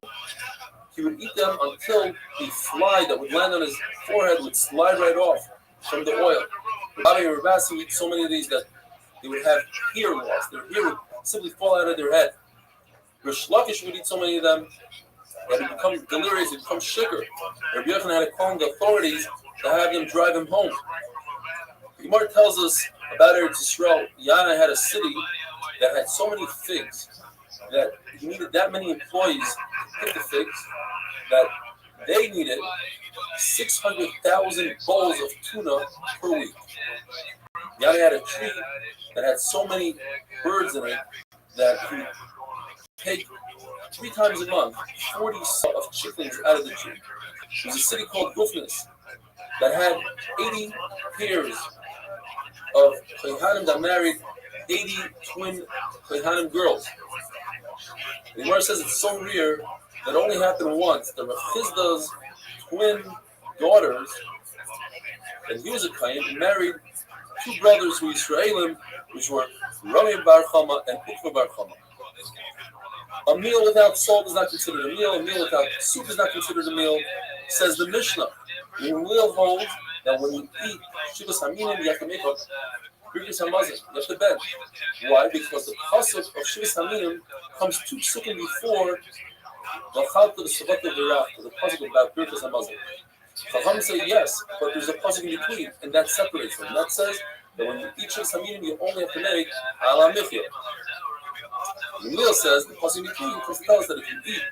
he would eat them until a fly that would land on his forehead would slide right off from the oil. Rabbi and Rabasi would eat so many of these that they would have hair loss. Their hair would simply fall out of their head. Rish Lakish would eat so many of them that it would become delirious, it would become shikr. Rabbi Yochanan had to call the authorities to have them drive him home. The Gemara tells us about Eretz Yisrael. Yana had a city that had so many figs that he needed that many employees to pick the figs that they needed 600,000 bowls of tuna per week. Yana had a tree that had so many birds in it that he would take 3 times a month, 40 of chickens out of the tree. There's a city called Gufnis that had 80 pairs of Kohanim that married 80 twin Kohanim girls. The Gemara says it's so rare that only happened once. The Rav Chizda's twin daughters, and he was a Kohen, married 2 brothers who were Israelim, which were Rami Bar Chama and Ukva Bar Chama. A meal without salt is not considered a meal. A meal without soup is not considered a meal. Says the Mishnah. The meal holds that when you eat Shivas Haminim, you have to make a Birkus Hamazon. You have to bend. Why? Because the pasuk of Shivas Haminim comes 2 psukim before the Chalta the Savat of the pasuk about Birkus Hamazon. Chacham say yes, but there's a pasuk in between, and that separates them. And that says that when you eat Shivas Haminim, you only have to make Ala Michya. The meal says the pasuk in between because it tells us that if you eat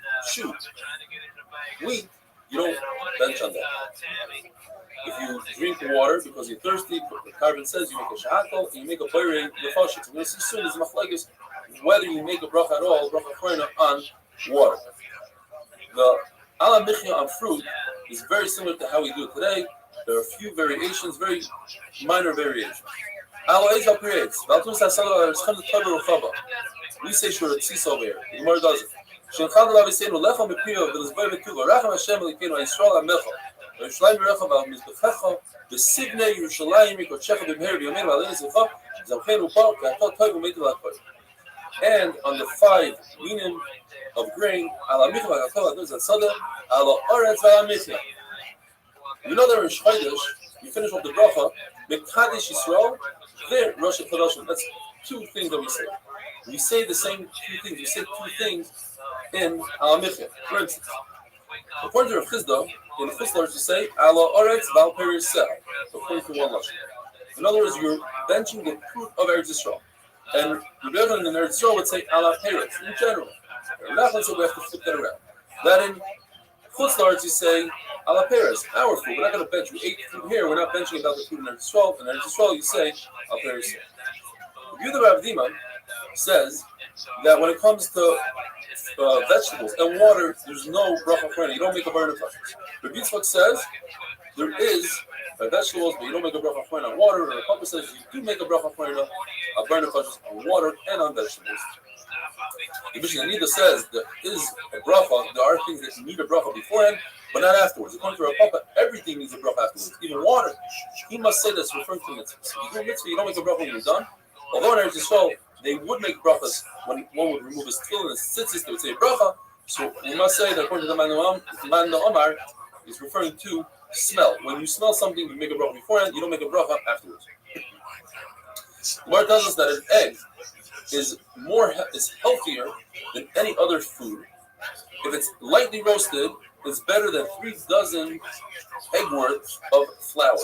wheat, you don't bench on that. If you drink water because you're thirsty, the carbon says you make a shahakal and you make a bayre nefashit. So we're going to see soon is machlekes whether you make a bracha at all, bracha chorina on water. The ala michya on fruit is very similar to how we do it today. There are a few variations, very minor variations. Ala eis al creates. We say sure it's over here. The Gemara does it. Shenchad alav yiseinu lecha mepiyo v'lizboy v'tuva rachem Hashem elikenu Yisrael amecha v'Yerushalayim yirecha v'mizbechecha v'sivnei Yerushalayim yikochecha b'mher v'yomeinu v'aleinu zicha zamchenu ba v'atot toiv v'meitu v'akoy. And on the 5 minim of grain, ala micha v'akatol aduz atzadeh ala oretz v'amichya. You know that in Shchodesh, you finish off the bracha mekadesh Yisrael there Rosh Hashanah. That's 2 things that we say. We say the same 2 things. We say 2 things in Al Michya. For instance, according to Rav Chizda, in the first you say Ala Oretz Val Peris Sel, according to one lashon. In other words, you're benching the fruit of Eretz Yisrael. And Rebbe in Eretz Yisrael would say Ala Peris in general. Rachman said we have to flip that around. That in Chutz you say Ala Peris, our fruit. We're not going to bench. We ate fruit here. We're not benching about the fruit in Eretz Yisrael. In Eretz Yisrael you say Ala Peris Sel. Yehuda Rav Dima says that when it comes to vegetables and water, there's no bracha chorina. You don't make a burner touches. Rabbi Yitzchak says there is vegetables, but you don't make a bracha chorina on water. And the Papa says you do make a bracha chorina, a burner touches on water and on vegetables. The Mishnah Nida says there is a bracha. There are things that need a bracha beforehand, but not afterwards. According to Rav Papa, everything needs a bracha afterwards, even water. He must say that's referring to mitzvah. If you do mitzvah, you don't make a bracha when you're done. Although in Eretz Yisrael, they would make brachas when one would remove his tefillin and his tzitzis, they would say bracha. So we must say that according to the Man Omar, is referring to smell. When you smell something, you make a bracha beforehand, you don't make a bracha afterwards. Gemara tells us that an egg is healthier than any other food. If it's lightly roasted, it's better than 3 dozen egg worth of flour.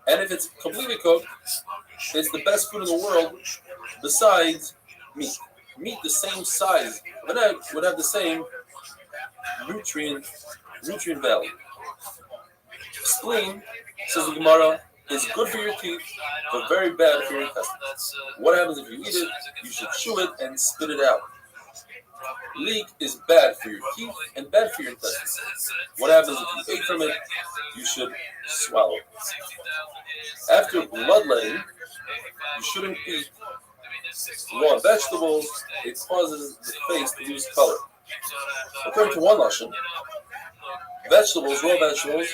And if it's completely cooked, it's the best food in the world besides meat. Meat the same size of an egg would have the same nutrient value. Spleen, says the Gemara, is good for your teeth, but very bad for your intestines. What happens if you eat it? You should chew it and spit it out. Leek is bad for your teeth and bad for your intestines. What happens if you ate from it? You should swallow it. After bloodletting, you shouldn't eat raw vegetables. It causes the face to lose color. According to one lashon, raw vegetables,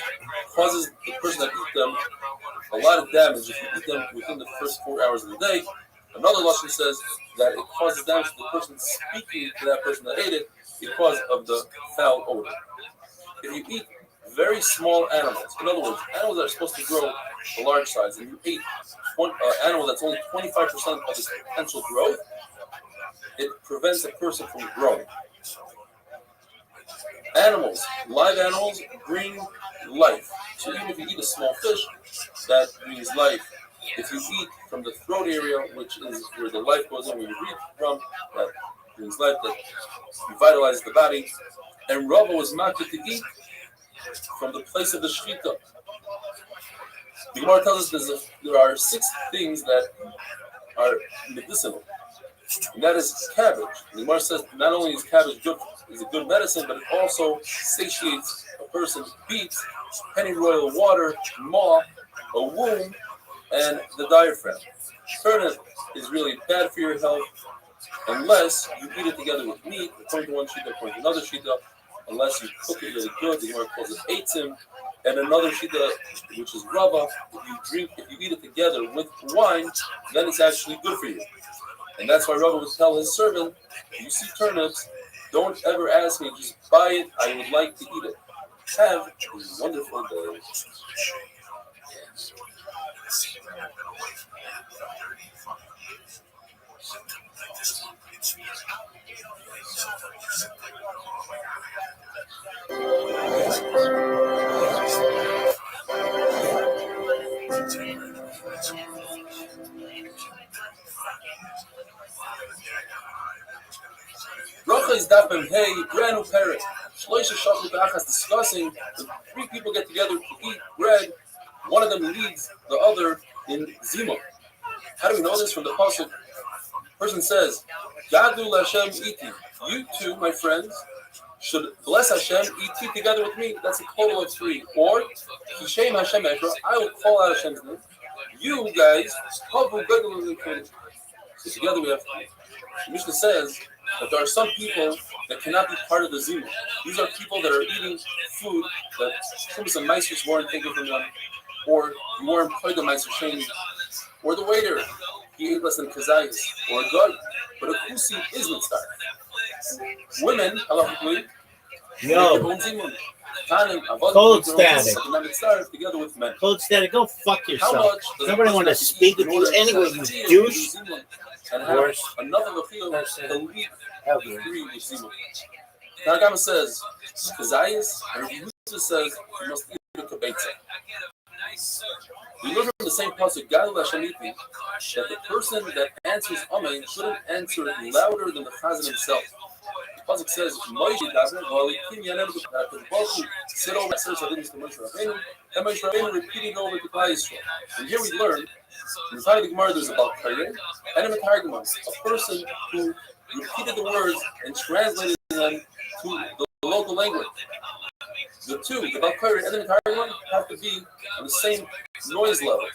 causes the person that eats them a lot of damage if you eat them within the first 4 hours of the day. Another lashon says that it causes damage to the person speaking to that person that ate it because of the foul odor. If you eat very small animals, in other words, animals that are supposed to grow a large size, and you ate an animal that's only 25% of its potential growth, it prevents a person from growing. Animals, live animals, bring life. So even if you eat a small fish, that brings life. If you eat from the throat area, which is where the life goes in, where you breathe from, that brings life, that revitalizes the body. And Rava was marked to eat from the place of the shechita. The Gemara tells us there are 6 things that are medicinal. and that is cabbage. The Gemara says not only is cabbage good, is a good medicine, but it also satiates a person. Beets, pennyroyal water, maw, a womb, and the diaphragm. Turnip is really bad for your health unless you eat it together with meat, according to one shita, according to another shita, unless you cook it really good. The Gemara calls it eitzim, and another shita, which is rava. If you eat it together with wine, then it's actually good for you. And that's why Rava would tell his servant, if you see turnips, don't ever ask me, just buy it, I would like to eat it. Have a wonderful day. Bracha is dapim hey, brand new parrot. Shloisha Shachut Achas discussing the three people get together to eat bread. One of them leads the other in Zimah. How do we know this from the pasuk? Person says, Gadu Hashem iti. You two, my friends, should bless Hashem, eat together with me. That's a total of three. Or Kishem Hashem Ekra, I will call out Hashem's name. You guys, together we have three. The Mishnah says that there are some people that cannot be part of the Zimah. These are people that are eating food that some meisters weren't taking from them, or you weren't playing the meister shame, or the waiter, he ate less than kazayis, or a guy, but a kusi is mitzvah. Women, halachically, Cold static. Together with men. Cold static, go fuck yourself. Nobody want to speak with you anyway, you douche. And have another lefil to lead three with Zimah. Tanagama says, Kazayas, and Yehuda says, you must eat a kibetza. We learn from the same pasuk, Gadol Hashem, that the person that answers Amen shouldn't answer louder than the Chazan himself. The pasuk says, Moshe sit over and says, and Moshe Rabbeinu repeating over to Klal Yisrael. And here we learn, in the time of the Gemara, there's about Kaireh and a Metargumon, a person who repeated the words and translated them to the local language. The two, the Balkairi and the Metargumon, have to be on the same noise level.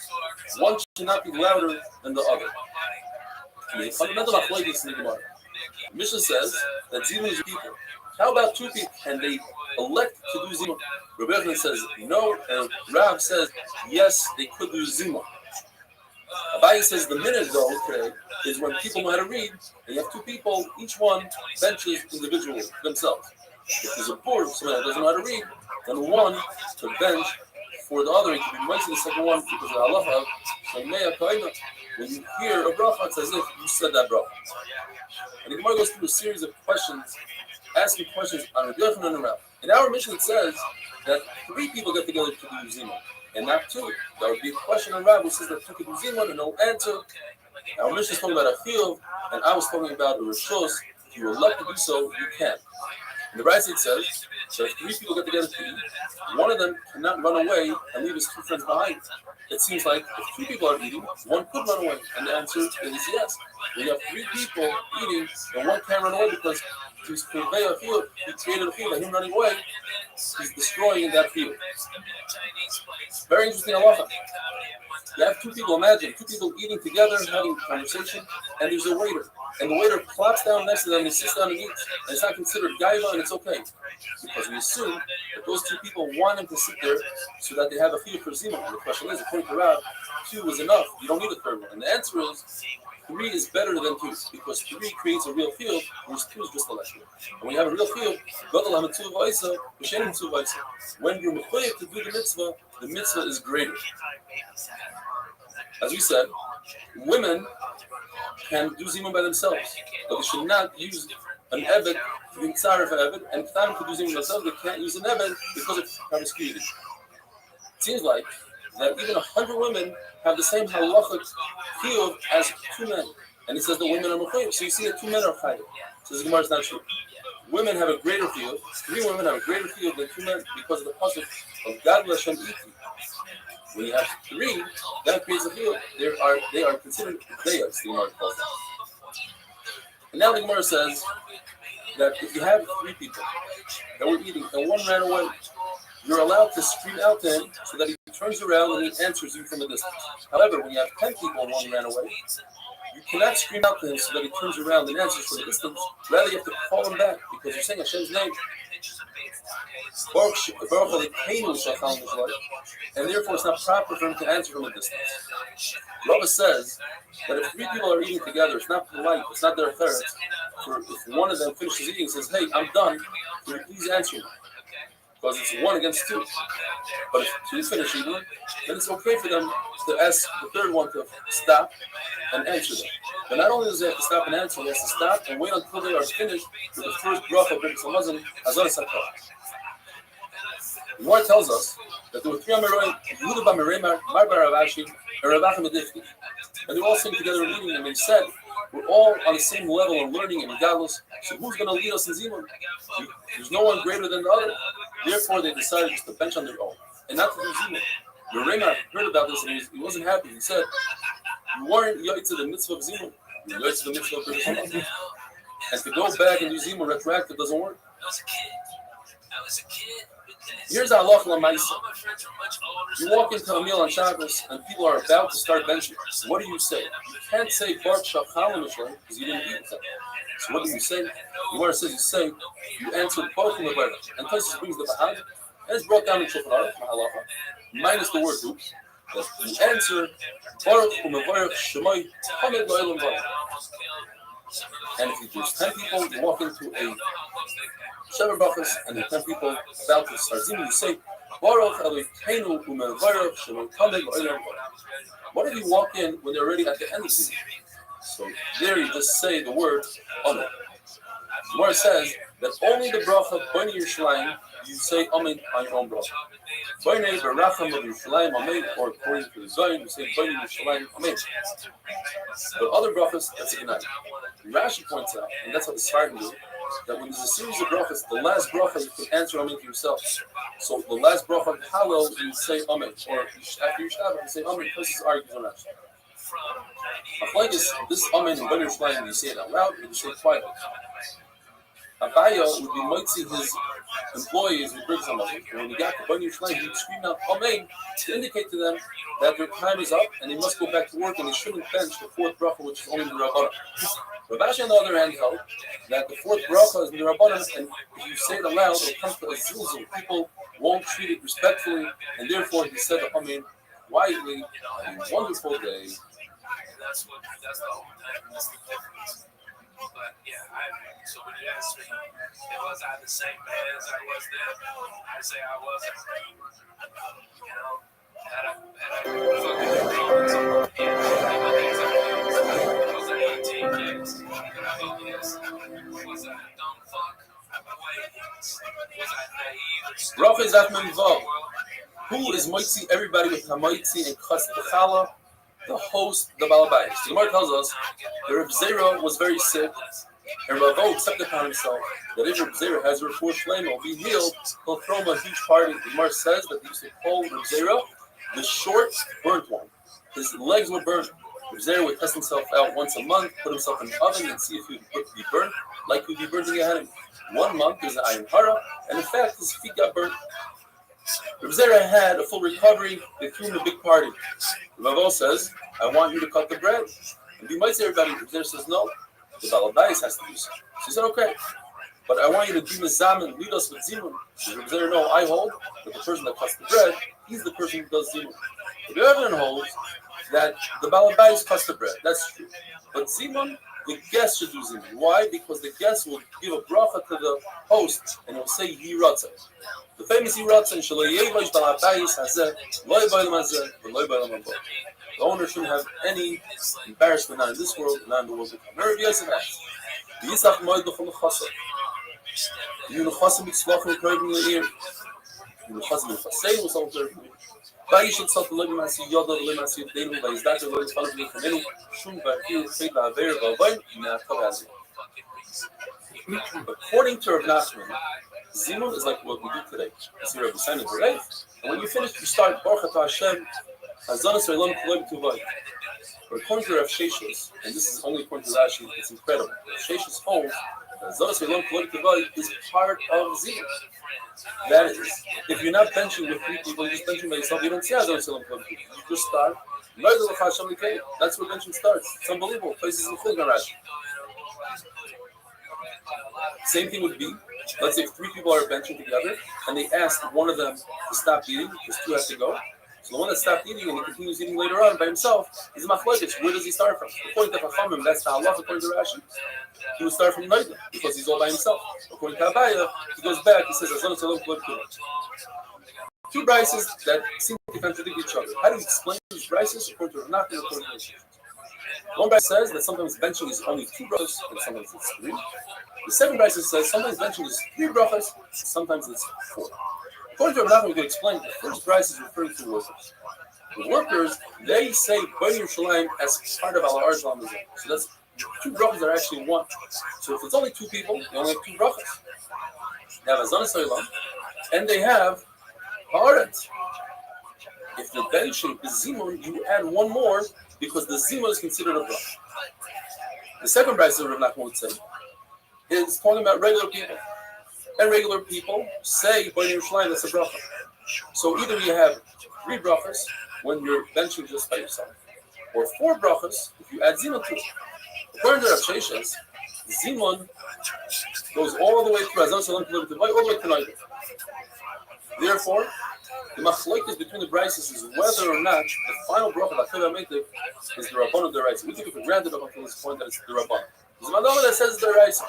One should not be louder than the other. The fundamental machlokes in the Gemara. Mishnah says that Zimah is people. How about two people and they elect to do Zimah? Rabbi Yochanan says no, and Rav says yes, they could do Zimah. Abaye says the minute though, okay, is when people know how to read, and you have two people, each one benches individually themselves. If there's a board, someone that doesn't know how to read, then one to bench for the other, it can be mentioned the second one because of halacha. When you hear a bracha, it's as if you said that bracha. And the Gemara goes through a series of questions, asking questions on Rabbi Yochanan and Rav. In our mission, it says that three people get together to do Zimah, and not two. That would be a question on Rav who says that two could do Zimah and no answer. Our mission is talking about a field, and I was talking about a rishos. If you would love to do so, you can. In the Brisa it says, so if three people get together to eat, one of them cannot run away and leave his two friends behind. It seems like if two people are eating, one could run away. And the answer is yes. When you have three people eating, and one can't run away because he's created a field, he created a field, and him running away, he's destroying that field. Very interesting halacha. You have two people, imagine, two people eating together, having a conversation, and there's a waiter. And the waiter plops down next to them and sits down and eats. And it's not considered gaiva, and it's okay. Because we assume that those two people want him to sit there so that they have a field for Zimah. And the question is, according to Rav, two is enough. You don't need a third one. And the answer is, three is better than two. Because three creates a real field, whereas two is just a less field. And when you have a real field, when you're mechuyev to do the mitzvah is greater. As we said, women can do Zimah by themselves, but they should not use an Eved to be tzaref Eved, and Ktanim to do Zimah themselves, they can't use an Eved because of promiscuity. It seems like that even 100 women have the same halachic field as two men, and it says the women are mechuyev. So you see that two men are chayav. So the Gemara is not true. Women have a greater field. Three women have a greater field than two men because of the pasuk of Gadol Hashem iti. When you have three, that creates a field. They are considered players, the Gemara calls them. And now the Gemara says that if you have 3 people that were eating and one ran away, you're allowed to scream out to him so that he turns around and he answers you from a distance. However, when you have 10 people and one ran away, you cannot scream out to him so that he turns around and answers from a distance. Rather, you have to call him back because you're saying Hashem's name. And therefore, it's not proper for him to answer from a distance. Rava says that if 3 people are eating together, it's not polite, it's not their third. For if one of them finishes eating and says, "Hey, I'm done, will you please answer me?" Because it's 1 against 2. But if 2 finish eating, then it's okay for them to ask the third one to stop and answer them. But not only does he have to stop and answer, he has to stop and wait until they are finished with the first bracha Birkas Hamazon, Hazon Sakar. The Gemara tells us that there were 3 Amoraim, Yehuda bar Meremar, Mar bar Ravashi, and Rav Achim Adifki. And they were all sitting together and eating, and they said, we're all on the same level of learning and galus, so who's going to lead us in Zimun? There's no one greater than the other. Therefore, they decided just to bench on their own and not to do Zimun. Meremar heard about this and he wasn't happy. He said, you weren't yoyt to the mitzvah of Zimun, you yoyt to the mitzvah of Birkas Hamazon. And to go back and do Zimun retroactive doesn't work. Here's our halacha l'maisa. You walk into a meal on Shabbos and people are about to start benching. What do you say? You can't say Baruch Shachal Mishlei because you didn't eat with them. So what do you say? The Gemara says you answer both in the Baruch. And Tosfos brings the Bahag, and it's brought down in Shulchan Aruch, halacha, minus the word oops. You answer Baruch u'mevarech Shemai Hamed Lo'elam Baruch. And if there's 10 people, you walk into a Shever Brachos, and the 10 people about to start Zimun, you say, Baruch Elokeinu u'mevarech Shemai Hamed Lo'elam Baruch. What if you walk in when they're already at the end of Zimun? So there you just say the word Amen. The Gemara says that only the bracha B'nai Yerushalayim you say Amen on your own bracha. B'nai Baracham of Yerushalayim Amen, or according to the Zion you say B'nai Yerushalayim Amen. But other brachas, that's a good night. Rashi points out, and that's how the Sfardim do, that when there's a series of brachas, the last bracha you can answer Amen to yourself. So the last bracha of Hallel you say Amen, or after your Shabbat you say Amen. This is argues on Rashi. Like this Amen in B'nai Yerushalayim, you say it out loud, or you say it quietly. Abaya would be moitzi his employees who brings them up. And when he got to B'nai Yerushalayim, he would scream out Amen to indicate to them that their time is up and they must go back to work and they shouldn't bench the 4th bracha, which is only the Rabbanan. Rav Ashi, on the other hand, held that the 4th bracha is the Rabbanan, and if you say it aloud, it comes to a zilzul. People won't treat it respectfully, and therefore he said Amen wisely. A wonderful day. That's the whole thing. That's the difference. But yeah, so when you ask me, was I the same man as I was then? I'd say I wasn't. You know, had I fucking was I 18 kids? Was I a dumb fuck? Was I naive? Rav is Atman Vav. Who is moitzi everybody with hamoitzi and chas t'chala? The host, the Balabayis. The Gemara tells us that Reb Zera was very sick, and Ravo accepted upon himself that if Reb Zera has a report flame will be healed, he'll throw him a huge party. The Gemara says that he used to call Reb Zera the short, burnt one. His legs were burnt. Reb Zera would test himself out once a month, put himself in the oven, and see if he would be burnt like he would be burning ahead of him. 1 month is an ayin hara, and in fact, his feet got burnt. Reb Zera had a full recovery. They threw him a big party. Ravo says, I want you to cut the bread. And you might say everybody, Reb Zera says, no, the Balabais has to do so. She said, okay, but I want you to do Mizam and lead us with Zimun. Reb Zera, no, I hold that the person that cuts the bread, he's the person who does Zimun. The Rebbe holds that the Balabais cuts the bread. That's true. But Zimun, the guest should do Zimun. Why? Because the guest will give a bracha to the host and he'll say Yiratzah. The famous Yiratzah, the owner shouldn't have any embarrassment, not in this world, not in the world to come. Rabbi Yosef asks, Yisach moed l'chol l'chasam. You l'chasam mitzvach l'kroivim l'ir. You l'chasam l'chasei l'chasam l'kroivim l'ir. Vayishat tzat l'loi b'masi yoda l'loi b'masi yodenu vayizdak l'loi b'tzalot l'chemenu shum v'akir l'chei l'averi v'avayim n'atav azim. According to Rav Nachman, Zimun is like what we do today. You see Rabbi Simon today, and when you finish, you start Baruch Atah Hashem, Hazon Esrei Lom Koloi B'Tuvai. But according to Rav Sheshes, and this is only according to Rashi, it's incredible. Rav Sheshes holds that Zodas Elon Kolektivai is part of Zimah. That is, if you're not benching with 3 people, you're just benching by yourself, you don't see how Zodas Elon Kolektivai. You just start. That's where benching starts. It's unbelievable. Places in Chilgan Rashi. Same thing would be, let's say if 3 people are benching together and they ask one of them to stop eating because 2 have to go. So the one that stopped eating and he continues eating later on by himself is a machlokes. Where does he start from? According to Chachamim, that's the halacha. According to Rashi, he would start from Noida because he's all by himself. According to Abaya, he goes back. He says, two brises that seem to contradict each other. How do you explain these brises according to Rav Nachman? According to Rashi? One brise says that sometimes benching is only 2 brachas and sometimes it's 3. The second brise says sometimes benching is 3 brachas, sometimes it's 4. According to Rav Nachman, we can explain the first brise is referring to workers. The workers, they say Bnei Yerushalayim as part of Al Arzal Mizah. So that's 2 brachas are actually 1. So if it's only 2 people, they only have 2 brachas. They have Azan Soilam, and they have Haaretz. If the benching is Zimun, you add 1 more because the Zimun is considered a bracha. The second brise that Rav Nachman would say is talking about regular people. And regular people say Bnei Yerushalayim that's a bracha. So either you have 3 brachas when you're benching just by yourself, or 4 brachas if you add Zimun to it. According to Rav Sheshes, Zimun goes all the way through Azan Shalom all the way to Noida. Therefore, the machlokes between the brises is whether or not the final bracha of Achiv HaMeitiv is the Rabban of the Raisa. We take it for granted up until this point that it's the Rabban. There's a Madama that says the Raisa.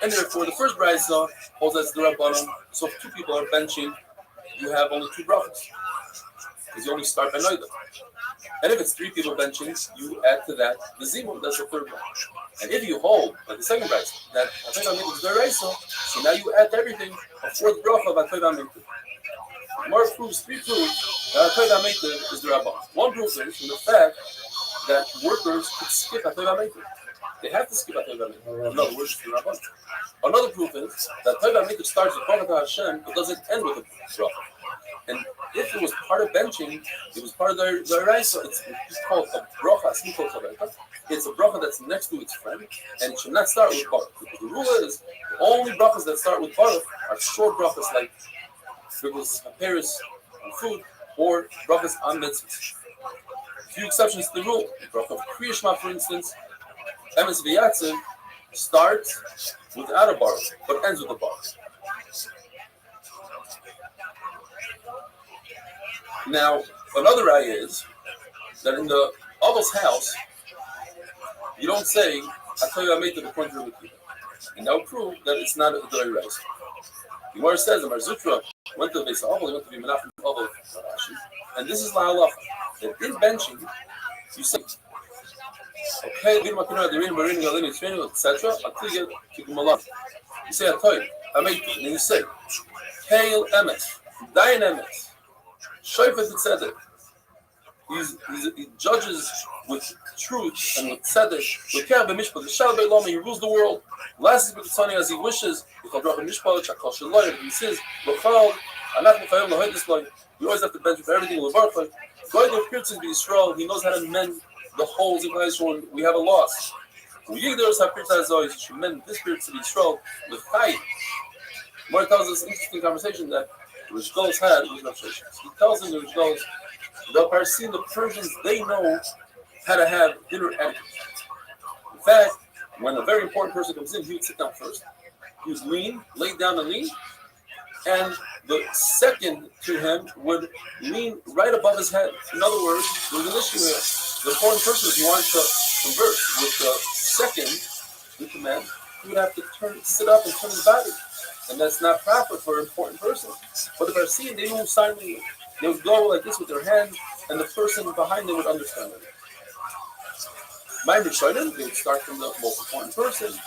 And therefore, the first brisa holds that it's the Rabbanon. So if 2 people are benching, you have only 2 brachas. Because you only start by Noida. And if it's 3 people benching, you add to that the Zimun, that's the third bracha. And if you hold, like the second brisa, that Achiv HaMeitiv is the Raisa, so now you add to everything a 4th bracha of Achiv HaMeitiv. More proves 3 proofs that Achiv HaMeitiv is the Rabban. 1 proof is from the fact that workers could skip Achiv HaMeitiv. They have to skip Achiv HaMeitiv. In other words, the Rabban. Another proof is that Achiv HaMeitiv starts with Baruch Hashem, but doesn't end with a bracha. And if it was part of benching, it was part of the Raisa. It's called a bracha. It's a bracha that's next to its friend, and it should not start with Baruch. Because the rule is the only brachas that start with Baruch are short brachas like frivolous Paris on food, or brachas on mitzvahs. Few exceptions to the rule. The bracha of Kriya Shema, for instance, Emes V'Yatziv, starts without a baruch, but ends with a baruch. Now, another raya is that in the Abel's house, you don't say Achiv HaMeitiv according to the Kiva. And that would prove that it's not a Doi Reis. The Gemara says that Mar Zutra went to the Beis Abel, he went to be Menachem Abel, and this is La Halacha. That in benching, you say, okay, etc. Until you get to Gumalam. You say Atoy, Hameitiv, and then you say, Hail Emes, Dayan Emes, Shoifet Tzedek. He judges with truth and with tzedek. With care b'mishpat, the Shalom B'Elam, he rules the world. Last is b'Tzani as he wishes. He says, we always have to bench for everything. He knows how to mend the holes in Israel when we have a loss. We should mend this spirit to be Israel with faith. Mordechai tells us an interesting conversation that Rish Golos had with Rav Sheshes. He tells him, the Rish Golos, the Parsi, the Persians, they know how to have dinner etiquette. In fact, when a very important person comes in, he would sit down first. He would lean, lay down and lean, and the second to him would lean right above his head. In other words, there was an issue here. The important person, if you wanted to converse with the second in command, he would have to sit up and turn his body. And that's not proper for an important person. But the Parsi, they move silently. They would go like this with their hand, and the person behind them would understand it. My Rishonim, they would start from the most important person,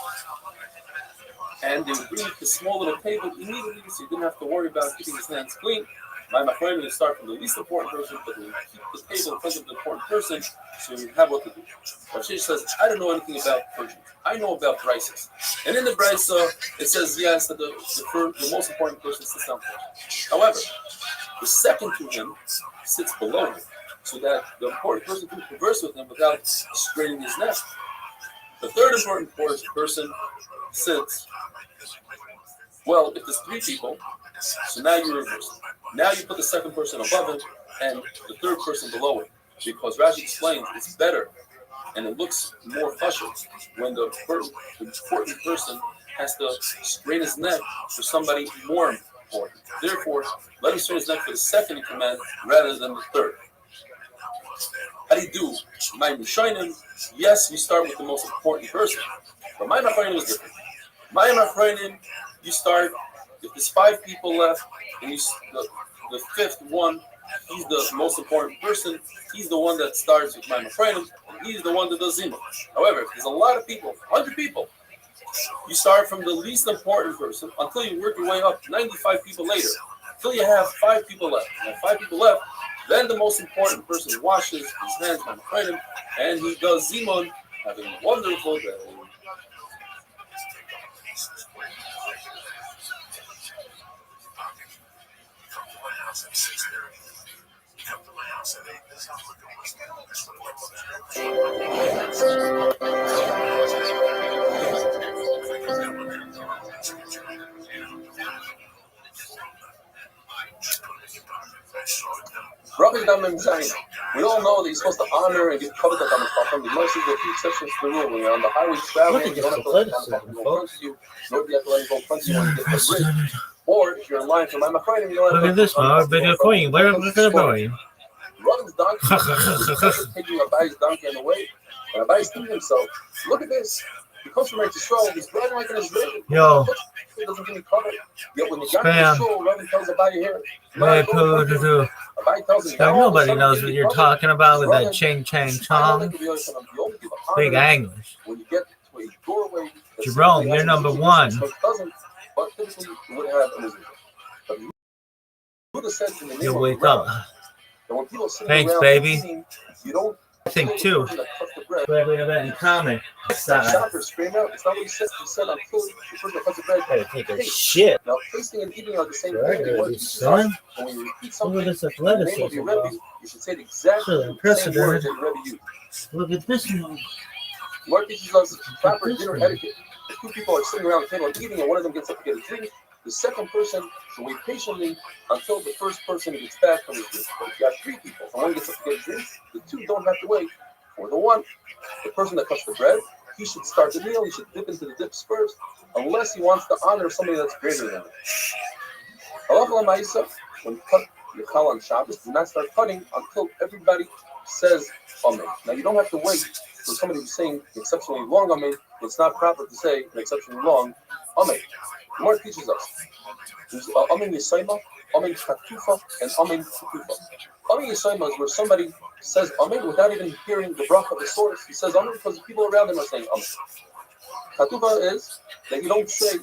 and they would bring the small little table immediately, so you didn't have to worry about keeping his hands clean. My Machronim would start from the least important person, but they would keep the table in front of the important person, so you have what to do. Rav Sheshes says, I don't know anything about Persians. I know about brises. And in the brisa, it says, yes, that the most important person sits down first. However, the second to him sits below him. so that the important person can converse with him without straining his neck. The third important person sits. Well, if there's three people, so now you reverse. Now you put the second person above him and the third person below him. Because Rashi explains it's better and it looks more fashion when the important person has to strain his neck for somebody more important. Therefore, let him strain his neck for the second in command rather than the third. How do you do? My Mishonim, yes, you start with the most important person. But my Mafrenim is different. My Mafrenim, you start, if there's 5 people left, and the fifth one, he's the most important person. He's the one that starts with my Mafrenim, and he's the one that does Zima. However, if there's a lot of people, 100 people, you start from the least important person until you work your way up 95 people later, until you have 5 people left. And 5 people left, then the most important person washes his hands by Mafrenim, and he does Zimun. Having a wonderful day. We all know that you're supposed to honor and give cover to the most of the few exceptions to the rule. When you're on the highway traveling, you don't have to let the go front of you, nor do you have to let it go front of you when you get to the bridge. Or if you're in line for my Mafrenim, you don't have to. Look at this one, video coin. Where is it going? Robin's donkey is taking Abai's donkey on the way, and Abai's thinking himself, look at this. He comes from Restream, he's riding like an Israeli. Yo. He doesn't give me cover. Yet when he got to the show, Robin tells Abai here. Abai tells him, nobody knows what you're talking about with that ching chang chong. Big English. When you get to a doorway, Jerome, you're number 1. But typically you would have an Israeli. But you would have said to the You'll wake up. Thanks, baby. You don't I think too. Glad we have that in common. Shoppers scream out. It's not what he said. He said, I'm full. The person that cuts the bread. I gotta take a shit. Now, tasting and eating are the same I thing. gotta do son. When you repeat Look something, at this the name of your athleticism. Rebbe, you should say the exact Really same impressive, words isn't that your Rebbe used. Look at this one. Mark teaches us proper dinner etiquette. If 2 people are sitting around the table and eating, and one of them gets up to get a drink, the second person should wait patiently until the first person gets back from his drink. But if you have 3 people, and one gets up to get a drink, the 2 don't have to wait for the one. The person that cuts the bread, he should start the meal. He should dip into the dips first, unless he wants to honor somebody that's greater than him. Halacha l'maisa, when you cut your chal on Shabbos, do not start cutting until everybody says Amen. Now you don't have to wait for somebody who's saying exceptionally long Amen. It's not proper to say an exceptionally long Amen. The Gemara teaches us there's Amen Yisayma, Amen Chatufa, and Amen Chatufa. Amen Yisayma is where somebody says Amen without even hearing the bracha of the source. He says Amen because the people around him are saying Amen. Chatufa is that you don't say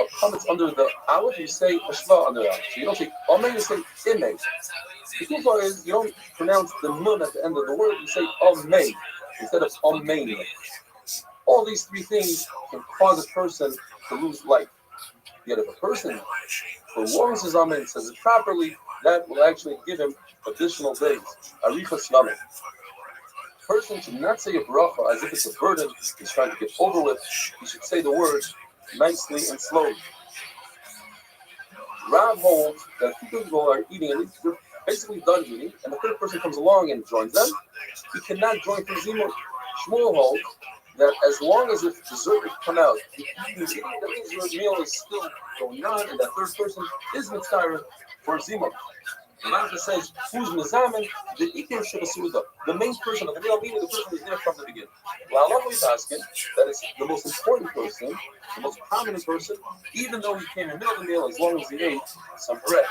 a comments under the aleph, you say a shva under the aleph. So you don't say Amen, you say Imeh. Chatufa is you don't pronounce the nun at the end of the word, you say Amen instead of Amen. All these 3 things can cause a person to lose life. Yet if a person prolongs his Amen, says it properly, that will actually give him additional days. Arifas Yamin. A person should not say a bracha as if it's a burden he's trying to get over with. He should say the words nicely and slowly. Rav holds that if 2 people are eating and they're basically done eating, and the third person comes along and joins them, he cannot join for Zimur. Shmuel holds that as long as if dessert would come out, that means your meal is still going on, and that third person is mitzvah for Zimur. The Rambam says, who's Mizamin? The Iker Shabasuda. The main person of the meal, meaning the person who's there from the beginning. Well, Allah is asking that is the most important person, the most prominent person, even though he came in the middle of the meal, as long as he ate some bread.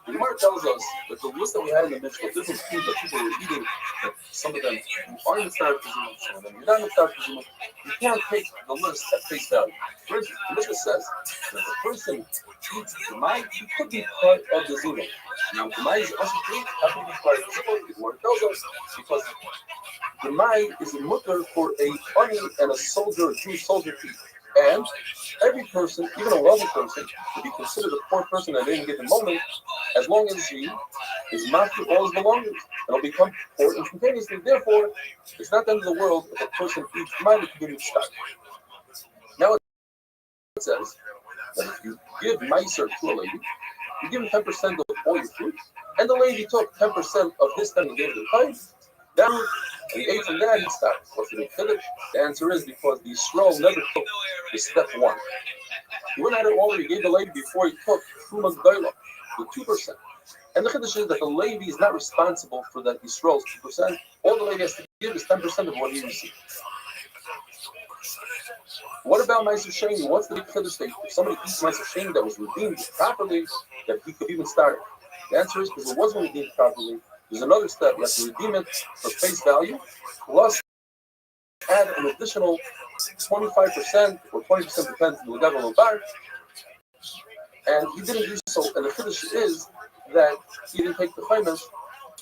The Gemara tells us that the list that we had in the Mishnah, different foods that people were eating, that some of them are in the Mitzvah Pizimah, some of them you're not in the Mitzvah Pizimah, you can't take the list at face value. For instance, the Mishnah says that the person eats the Mai, he could be part of the Zimah. Now, the Mai is also free, how can be part of the Zimah? The Gemara tells us because the Mai is a mutter for a army and a soldier, a Jewish soldier to eat. And every person, even a wealthy person, could be considered a poor person at any given moment, as long as he is master all his belongings, and will become poor instantaneously. Therefore, it's not the end of the world if a person eats money to give start. Now it says that if you give Meiser to a lady, you give him 10% of all your food, and the lady took 10% of his time and gave it to the down, and he ate from that, he stopped. What's the big finish? The answer is because the Yisrael never took the step one. He went at it already, gave the lady before he took Truma Gdoila, the 2%. And the Chiddush is that the lady is not responsible for that Yisrael's 2%. All the lady has to give is 10% of what he received. What about Meiser Sheni? What's the big Chiddush that if somebody eats Meiser Sheni that was redeemed properly, that he could even start it? The answer is because it wasn't redeemed properly. There's another step. You have to redeem it for face value, plus add an additional 25% or 20% depends on the level of bar. And he didn't do so. And the Chiddush is that he didn't take the payment,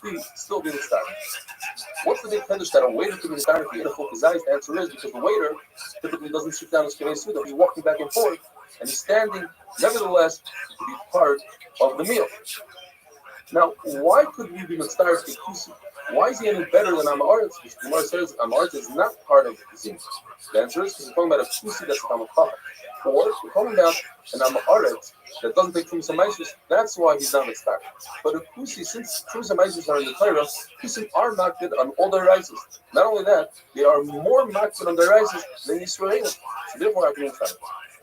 he still didn't start. What's the big Chiddush that a waiter couldn't start if he had a full kazayis? The answer is because the waiter typically doesn't sit down his kaveh suda. He's walking back and forth, and he's standing, nevertheless, to be part of the meal. Now, why could we be Mitzvah Kusi? Why is he any better than Amaretz? Because the Gemara says Amaretz is not part of the Zim. The answer is because we're talking about a Kusi that's Tamachah. Or we're talking about an Amaretz that doesn't take Trumas HaMaisus. That's why he's not Mitzvah. But a Kusi, since Trumas HaMaisus are in the Torah, Kusim are maked on all their rices. Not only that, they are more maked on their rices than Yisraelim. So therefore, I can Mitzvah.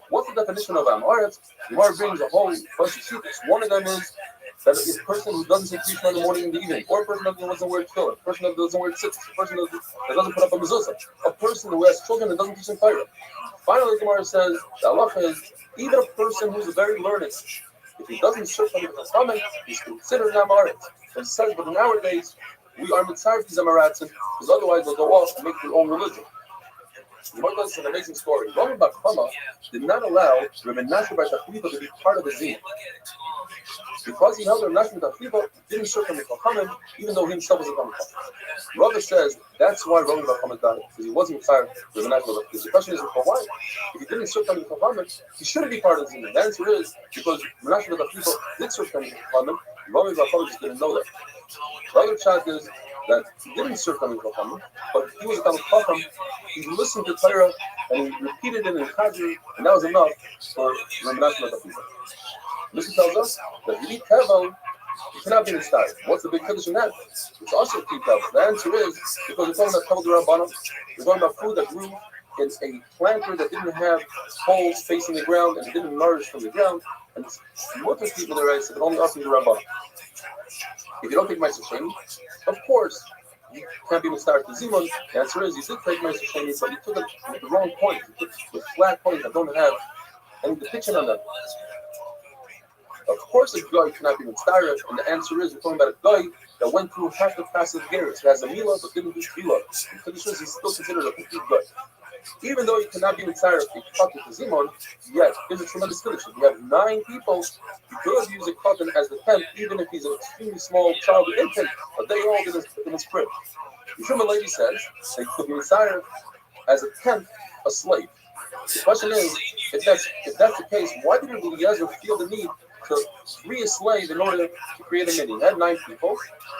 What's the definition of Amaretz? The Gemara brings a whole bunch of secrets. One of them is that a person who doesn't take Krishma in the morning and the evening, or a person that doesn't wear tefillin, a person that doesn't wear tzitzit, a person that doesn't put up a mezuzah, a person who has children that doesn't teach in Torah. Finally, the Gemara says, the halacha is, even a person who's very learned, if he doesn't search under the comment, he's considered an amaretz. And it says, but nowadays, we are mitzvah these amaratzim, because otherwise they'll go off and make their own religion. The Gemara tells us an amazing story. Rami Bar Chama did not allow Rabbi Nasher Bar Tachlifa to be part of the Zin. Because he held Rabbi Nasher Bar Tachlifa, he didn't serve him with Chachamim, even though he himself was a Chacham. Rava says that's why Rami Bar Chama died, because he wasn't retired Rabbi Nasher Bar Tachlifa. The question is, why? If he didn't serve him with Chachamim, he shouldn't be part of the Zin. The answer is because Rabbi Nasher Bar Tachlifa did serve him with Chachamim, Rami Bar Chama just didn't know that. The other chat is that he didn't serve Talmid Chacham, but he was a Talmid Chacham. He listened to Torah and he repeated it in Chazir, and that was enough for Rabbi Nachman Bar Tachlifa. Mishnah tells us that if you eat tevel, you cannot be inspired. What's the big Kiddush in that? It's also to eat tevel. The answer is because we're talking about tevel d'Rabbanan. We're talking about food that grew in a planter that didn't have holes facing the ground and it didn't nourish from the ground, and it's multiple people that rice, but only up in the Rabbanan. If you don't take Meiser Sheni, of course, you can't be Mitzvah to Zimun. The answer is you did take Meiser Sheni, but you took it with the wrong point. You took the flat point that don't have any depiction on them. Of course, a guy cannot be Mitzvah, and the answer is we're talking about a guy that went through half the process of Gerus. He has a Milah, but didn't do Tefillah. The Kiddush is he's still considered a complete guy. Even though you cannot be Mitzvah if you cut with the Zimon, yet there's a tremendous Kiddush. If you have 9 people, you could use a cotton as the 10th, even if he's an extremely small child or infant, but they all in his crib. The Shuman lady says they could be Mitzvah as a 10th, a slave. The question is, if that's the case, why did Eliezer feel the need to free a slave in order to create a mini? He had 9 people,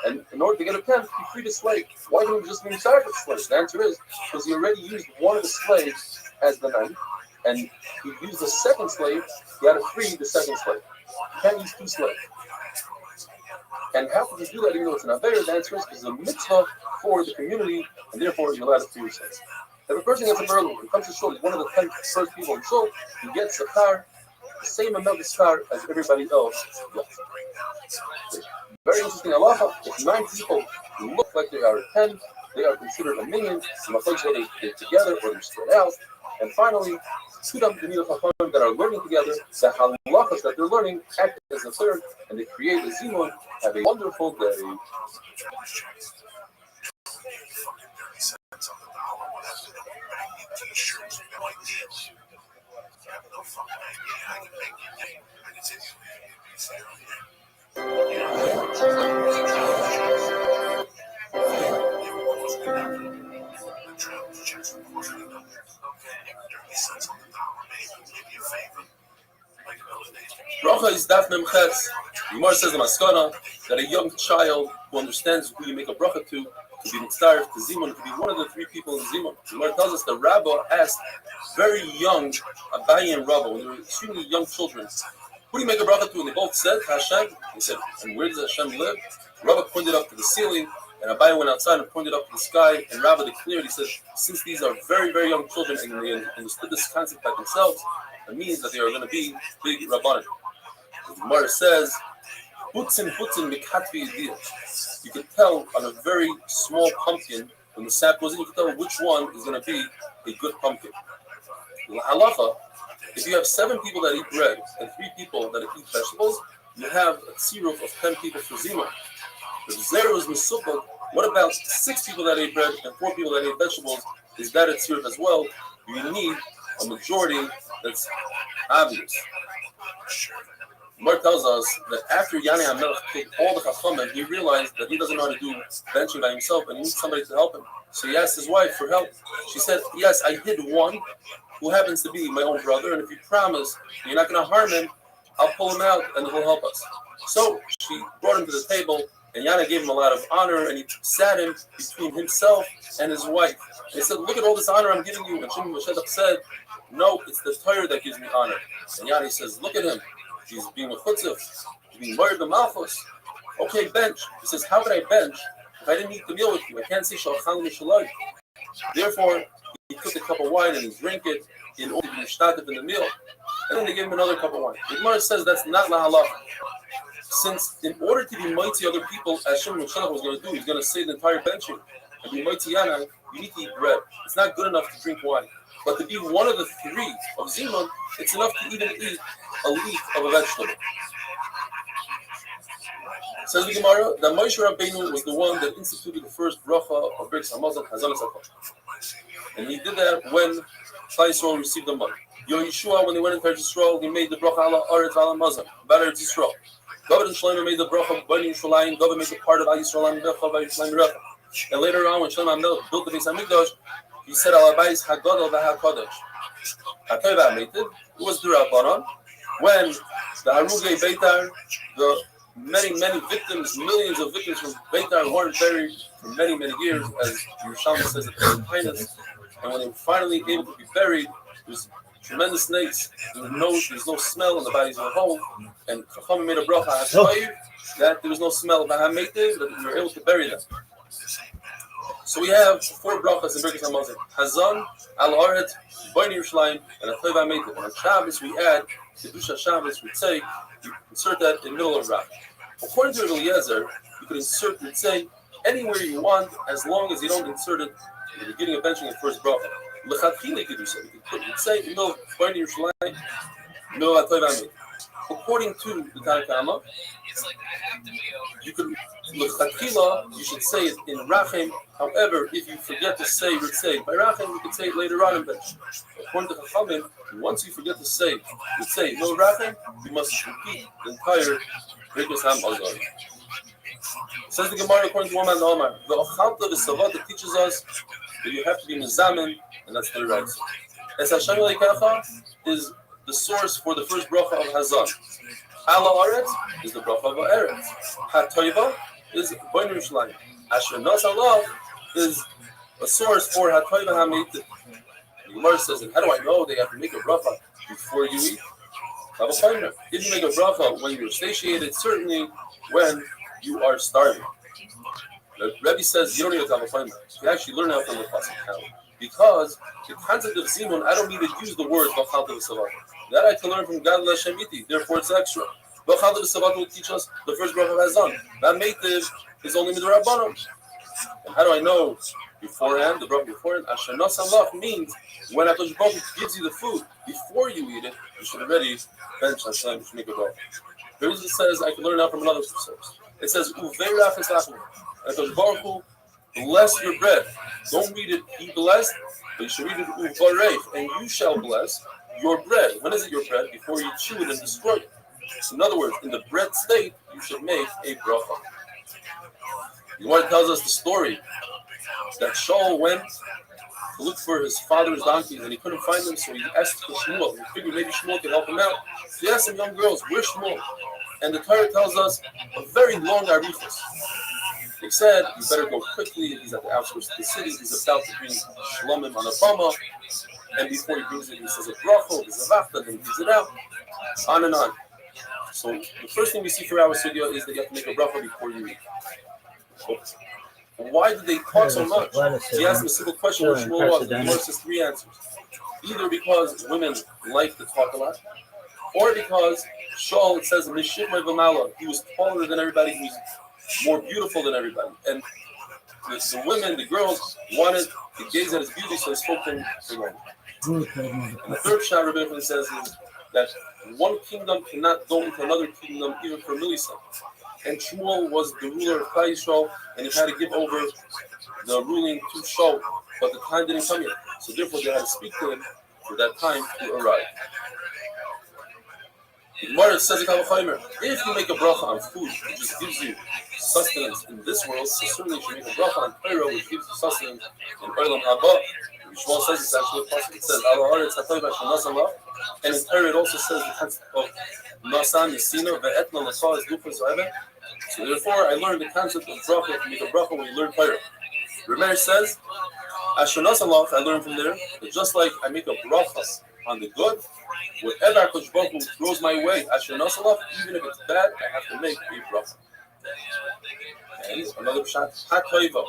and in order to get a 10th, he freed a slave. Why didn't he just be Mitzvah for the slave? The answer is because he already used one of the slaves as the 9th, and he used the second slave, he had to free the second slave. You can't use 2 slaves. And how could you do that even though it's not there? The answer is because it's a mitzvah for the community, and therefore you're allowed to free yourself. If a person gets up early, when it comes to shul, he's one of the 10 first people in shul, he gets a car, the same amount of car as everybody else gets. Very interesting halacha. If 9 people look like they are 10, they are considered a minion, and whether they're together or they're spread out. And finally, 2 Chachamim that are learning together, the halachas that they're learning act as a third, and they create a zimun. Have a wonderful day. Bracha is daf memchetz. The Gemara says the maskana that a young child who understands who you make a bracha to could be mitzvah to Zimun, could be one of the three people in Zimun. The Gemara tells us the Rabbah asked very young Abaye and Rabbah, when they were extremely young children, who do you make a bracha to? And they both said, Hashem. He said, and where does Hashem live? Rabbah pointed up to the ceiling, and Abaye went outside and pointed up to the sky, and Rabbah declared, he said, since these are very, very young children and they understood this concept by themselves, it means that they are going to be big Rabbanim. The Gemara says, Putzin mikatvi idea. You can tell on a very small pumpkin, when the sap goes in, you can tell which one is going to be a good pumpkin. In halacha, if you have 7 people that eat bread and 3 people that eat vegetables, you have a tziruf of 10 people for zima. If zero is misupah, what about 6 people that eat bread and 4 people that eat vegetables? Is that a tziruf as well? You need a majority that's obvious. Mar tells us that after Yanei HaMelech took all the Chachamim, he realized that he doesn't know how to do benching by himself and he needs somebody to help him. So he asked his wife for help. She said, yes, I hid one who happens to be my own brother, and if you promise you're not going to harm him, I'll pull him out and he'll help us. So she brought him to the table, and Yana gave him a lot of honor, and he sat him between himself and his wife. And he said, look at all this honor I'm giving you. And Shimon Meshach said, no, it's the Torah that gives me honor. And Yana says, look at him. He's being a chutzah. He's being married to Malchus. Okay, bench. He says, how could I bench if I didn't eat the meal with you? I can't say Shalchan Mishalai. Therefore, he took a cup of wine and he drank it in order to be mishtatev in the meal. And then they gave him another cup of wine. The Gemara says that's not la halacha. Since in order to be mighty other people, as Shimon Meshach was going to do, he's going to say the entire benching. And be mighty Yana, you need to eat bread. It's not good enough to drink wine. But to be one of the 3 of Zimun, it's enough to even eat a leaf of a vegetable. Says the Gemara that Moshe Rabbeinu was the one that instituted the first bracha of Birkas Hamazon, Hazanas HaKol. And he did that when Klal Yisrael received the money. Yeshua, when they went into Eretz Yisrael, he made the bracha ala Aretz ala Mazon, about Eretz Yisrael. David and Shlomo made the bracha of Bani Yisraelim. David made the part of Al Yisrael and Becha by Yisraelim Recha. And later on, when Shlomo HaMelech built the Beis Hamikdash, he said Al Abayis Hagadol VaHaKadosh. HaTov HaMeitiv, who was the Rabbanon, when the Harugei Beitar, the many victims, millions of victims from Beitar weren't buried for many years, as Yerushalmi says at the Highness. And when they were finally able to be buried, there's tremendous snakes. There's no smell, and the bodies were whole. And Chachamim made a bracha that there was no smell. That we were able to bury them. So we have 4 brachas in Birkas Hamazon: Hazon, Al Haaretz, Bnei Yerushalayim, and a Tov HaMeitiv. And on Shabbos we add Kedusha Shabbos. We say you insert that in the middle of Rav. According to Eliezer, you could insert it, say anywhere you want, as long as you don't insert it in the beginning of benching the first bracha. Lechatchila Kedusha. You could say in the middle of Bnei Yerushalayim, middle of Tov HaMeitiv. According to the Tanna Kama, you could Lechatchila, you should say it in Rachem. However, if you forget to say Ritzei by Rachem, you can say it later on in bench. According to Chachamim, once you forget to say Ritzei no Rachem, you must repeat the entire Birkas Hamazon. Says the Gemara according to Woman Omar, the Ochalta v'Savata teaches us that you have to be Mizamin, and that's the right. As Hashem Elokecha is the source for the first bracha of Hazan. Ala Aretz is the bracha of Eretz. HaToiva is Bnei Yerushalayim. Asher Nas Allah is a source for HaToiva HaMeitiv. The Gemara says, and how do I know they have to make a bracha before you eat? If you make a bracha when you're satiated, certainly when you are starving. The Rebbe says you don't need to have a final. You actually learn out from the pasuk now. Because the concept of zimun, I don't need to use the words B'chalta v'Savata. That I can learn from God Shemiti. Therefore, it's extra. B'chalta v'Savata will teach us the first bracha of Hazan. That meitiv is only midrabanan. And how do I know beforehand? The bracha beforehand. Asher Nas Allah means when HaKadosh Baruch Hu gives you the food before you eat it, you should already bench Hashem to make a bracha. Here says I can learn out from another source. It says Uveirach Esachnu. HaKadosh Baruch Hu bless your bread. Don't read it, be blessed, but you should read it, uvarech, and you shall bless your bread. When is it your bread? Before you chew it and destroy it. So in other words, in the bread state, you should make a bracha. The Gemara tells us the story that Shaul went to look for his father's donkeys, and he couldn't find them, so he asked for Shmuel. He figured maybe Shmuel could help him out. So he asked some young girls, where's Shmuel? And the Torah tells us a very long arifus. They said, you better go quickly. He's at the outskirts of the city. He's about to bring shlomim on a bama. And before he brings it, he says a brachol, there's a vafta, then he gives it out. On and on. So the first thing we see for our sugya is that you have to make a bracha before you eat. Why did they talk so much? He asked him a simple question, which was, the Gemara says 3 answers. Either because women like to talk a lot, or because Shaul, it says, he was taller than everybody, he was more beautiful than everybody. And the women, the girls, wanted to gaze at his beauty, so they spoke to him for long. And the third shot Rabbi Yochanan says is that one kingdom cannot go into another kingdom even for a millisecond. And Shmuel was the ruler of Klal Yisrael, and he had to give over the ruling to Shaul, but the time didn't come yet. So therefore they had to speak to him for that time to arrive. The Gemara says if you make a bracha on food, it just gives you sustenance in this world, so certainly you should make a bracha on Torah, which gives you sustenance in Olam Haba. Shmuel says it's actually possible. It says, and in Torah it also says the concept of Nasan Yisina, Ve'etna Lasa is Dufa Zo'ebe. So therefore I learned the concept of bracha, to make a bracha when you learn Torah. Ramesh says, Asher Nasalach, I learned from there, that just like I make a bracha on the good, whatever HaKadosh Baruch Hu throws my way, Asher Nasalach, even if it's bad, I have to make a bracha. And another pshat, ha-toiva,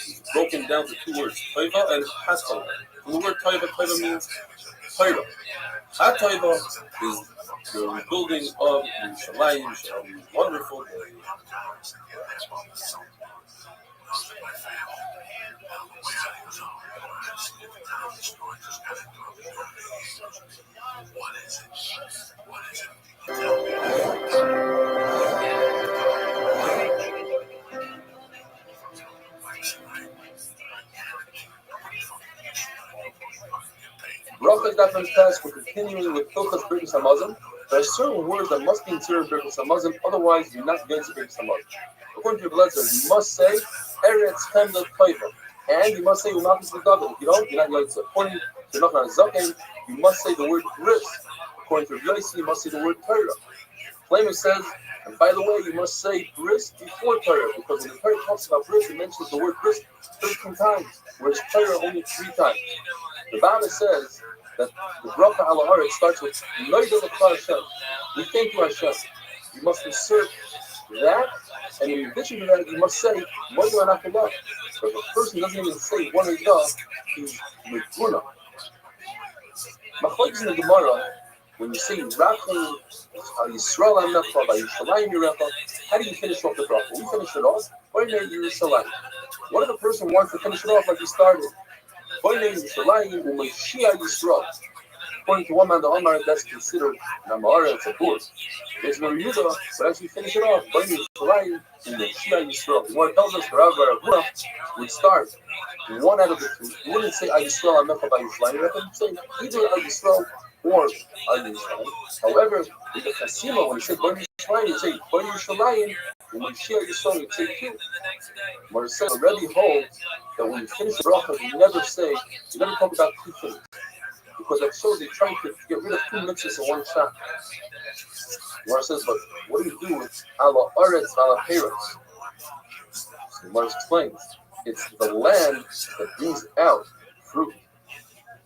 is broken down to 2 words, toiva and ha-toiva. And the word toiva means Torah. Ha-toiva is the rebuilding of Yerushalayim, shall be wonderful. What is it? Bracha is not from task for continuing with Hilchas Birkus Hamazon. There are certain words that must be inserted in Birkus Hamazon, otherwise you're not going to Birkus Hamazon. According to Rebbe, you must say Eretz Chemda Toiva, and you must say Umatis V'David. If you don't, you're not going to. According to Nachman Zaken, you must say the word Bris. According to Rebbe, you must say the word Torah. Flamer says, and by the way, you must say Bris before Torah, because when the Torah talks about Bris, it mentions the word Bris 13 times, whereas Torah only 3 times. The Bible says that the bracha ala haaretz starts with Noida l'Kla Hashem. We thank you, Hashem. You must insert that, and in addition to that, you must say Moida l'Anachalah. But if a person doesn't even say one Eidah, he's Meguna. Machlokes in the Gemara, when you say Rachel, Yisrael Amecha, by Yerushalayim Yerecha, how do you finish off the bracha? We finish it off, or in Yerushalayim. What if a person wants to finish it off like he started? According to one man, the Omar, that's considered Namara, it's a course. There's no Yudah, but as we finish it off, the Gemara tells us Rav Baruch would start 1 out of the 2. You wouldn't say Yisrael Amecha by Yerushalayim. You have to say either Yisrael or Yerushalayim. However, in the Chasima, when you say Bani Yerushalayim, you say Bani Yerushalayim. And when Shia Yisrael, you say 2. But says already holds that when you finish the bracha, you never talk about 2 things. Because that shows they're trying to get rid of 2 mitzvahs in one shot. Gemara says, but what do you do with ala aretz ala peretz? So Gemara explains, it's the land that brings out fruit.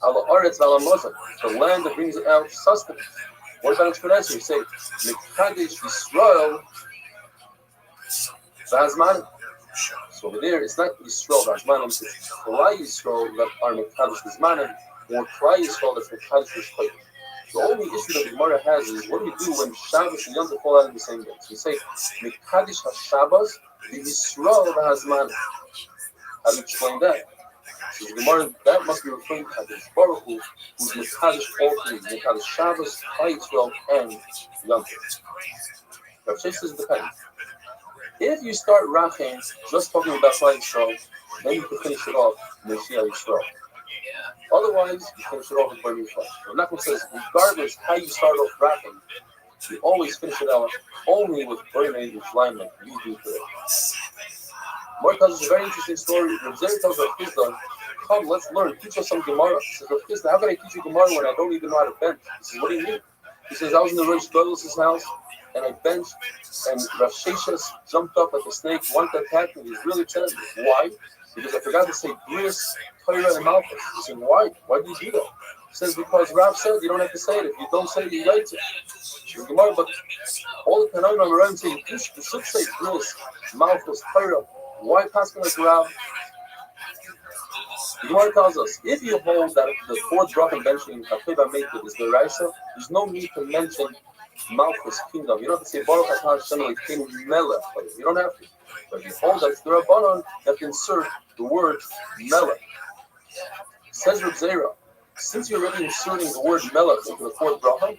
Ala aretz ala mazon, the land that brings out sustenance. What about explanation? You say, Mekadesh Yisrael Vazman. So over there, it's not Yisrael Vazman, it's Klal Yisrael that are Mekadesh Vazman, or Klal Yisrael that's Mekadesh Vazman. The only issue that the Gemara has is what do you do when Shabbos and Yom Tov fall out in the same day? So you say Mekadesh HaShabbos Yisrael Vazman. How do you explain that? So the Gemara, that must be referring to Kadosh Baruch Hu, who's Mekadesh all 3, Mekadesh Shabbos, Klal Yisrael, and Yom Tov. Rav Shai says it depends. If you start Rachim just talking about Klal Yisrael, then you can finish it off with Shia Yisrael. Otherwise, you finish it off with Bani Yisrael. The Nachman says, regardless how you start off Rachim, you always finish it out only with Bani Yisrael like you do today. Mar tells us a very interesting story. Rav Zeri tells Rav Chisda, come, let's learn, teach us some Gemara. He says, Rav Chisda, how can I teach you Gemara when I don't even know how to bench? He says, what do you mean? He says, I was in the Rosh Douglas's house, and I benched, and Rav Sheshes jumped up like a snake, wanted to attack me. He's really upset at me. Why? Because I forgot to say Bris, Torah, and Malchus. He said, why? Why did you do that? He says, because Rav said you don't have to say it. If you don't say it, you write it. But all the Tanaim are around saying, you should say Bris, Malchus, Torah. Why pass me like Rav? The Gemara tells us, if you hold that the fourth bracha mentioning Kafeba Meitiv is the Raisa, there's no need to mention Malchus kingdom. You don't have to say Baruch Atah Hashem Elokeinu Melech. You don't have to. But if you hold that it's the Rabbanon, you have to insert the word Melech. Says Reb Zera, since you're already inserting the word Melech into the fourth bracha,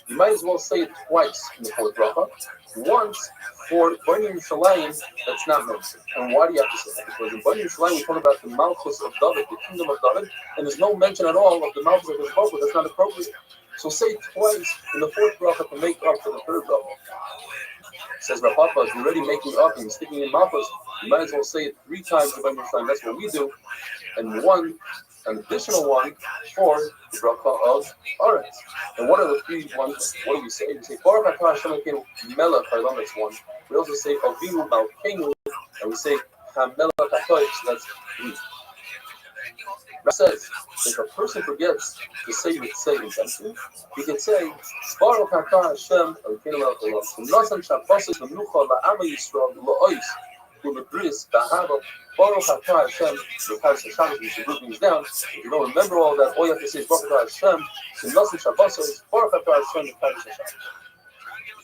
you might as well say it twice in the fourth bracha. Once for Bnei Yerushalayim that's not mentioned. And why do you have to say that? Because in Bnei Yerushalayim we talk about the Malchus of David, the kingdom of David, and there's no mention at all of the Malchus of his Malchus. That's not appropriate. So say it twice in the fourth bracha to make up for the third bracha. Says Rav Papa, if you're already making up and sticking in Malchus, you might as well say it 3 times in Bnei Yerushalayim. That's what we do. And an additional one for the bracha of Aretz. And what are the 3 ones? What do we say? We say Baruch Atah Hashem Elokeinu Melech Haolam. That's one. We also say Avinu Malkeinu, and we say HaMelech HaToich. So that's 3. Rav says if a person forgets to say intentionally, he can say Baruch Atah Hashem Elokeinu Melech Haolam. Nasan Shabbos Menucha LaAma Yisrael LaOis. Baruch Atah Hashem, the Paris Hashem, you should group things down. If you don't remember all that, all you have to say is Baruch Atah Hashem. So Nasan Shabbos is Baruch Atah Hashem, the Paris Hashem.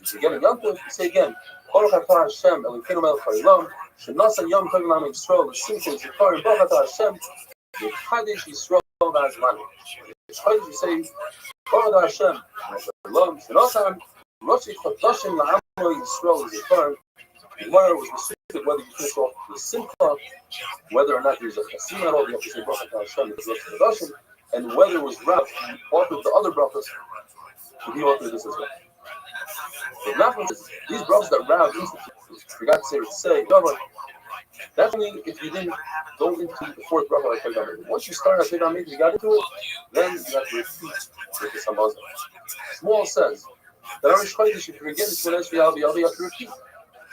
If you get a Yom Tov, you say again, Baruch Atah Hashem, Elokeinu Melech Haolam, Shenasan Yom Tov L'Am Yisrael, L'Simcha Zikarim, Baruch Atah Hashem, L'Chadesh Yisrael V'Azmanu. You say Baruch Atah Hashem, Haolam, Shenasan Rosh Chodashim L'Am Yisrael Zikarim. The Gemara was restricted whether you finish off the Simcha, whether or not there's a Chasim at all, you have to say Baruch Atah Hashem, because Rosh Chodashim, and whether it was Rav, authored the other brachas, he authored this as well. But Nachman says, these brachas that Rav instituted, forgot to say, that's only if you didn't go into the fourth bracha like Tegam. Once you start at Tegam, you got into it, then you have to repeat with the Samazah. Small says that Arish Chodesh, if you forget the Shmoneh Esrei Yalav, you have to repeat.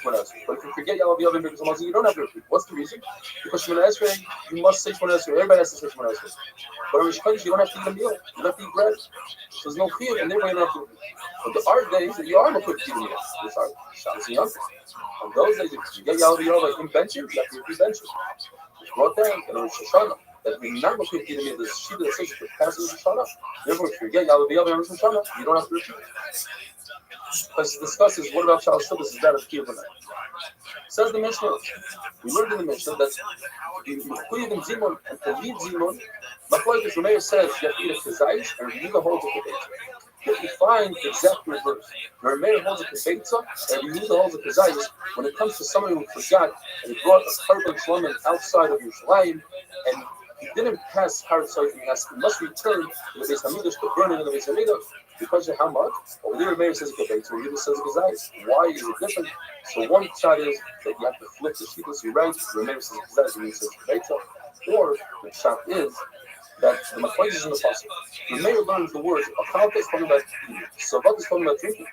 But if you forget Yalav Yalav because Samazah, you don't have to repeat. What's the reason? Because Shmoneh Esrei, you must say Shmoneh Esrei. Everybody has to say Shmoneh Esrei. But Arish Chodesh, you don't have to eat a meal. You don't have to eat bread. So there's no fear, and therefore you don't have to repeat. But there are days that you are going to eat a meal. These are Shabbos and Yom Tov. On those days, if you get Yalav Yalav like in benching, you have to repeat benching. It's brought down in Rosh Hashanah that we're not going to repeat a meal. There's a sheet that says to pass Rosh Hashanah. Therefore, if you get Yalav Yalav in Rosh Hashanah, you don't have to repeat. Because it discusses what about Shalosh Shabbos is that of Kiyuv. Says the Mishnah, we learned in the Mishnah that in Kuyuv and Zimon and to leave Zimon, Machlokes Rameir says you have to eat a Kazayis and Yehuda holds a Kebetza. If you find the exact reverse, Rameir holds a Kebetza and Yehuda holds a Kazayis, when it comes to somebody who forgot and he brought a carbon shlomen outside of Yerushalayim and he didn't pass hard side, he must return to the Beis Hamikdash to burn it in the Beis Hamikdash. Because of how much? Over there, Meir says Kebetza, over here says Kazayis. Why is it different? So one side is that you have to flip the sheet as you write, Meir says Kazayis, and he says Kebetza. Or the shot is that the Machlokes is in the Pasuk. The Meir learns the words, Achalta is talking about eating, Savat is talking about drinking.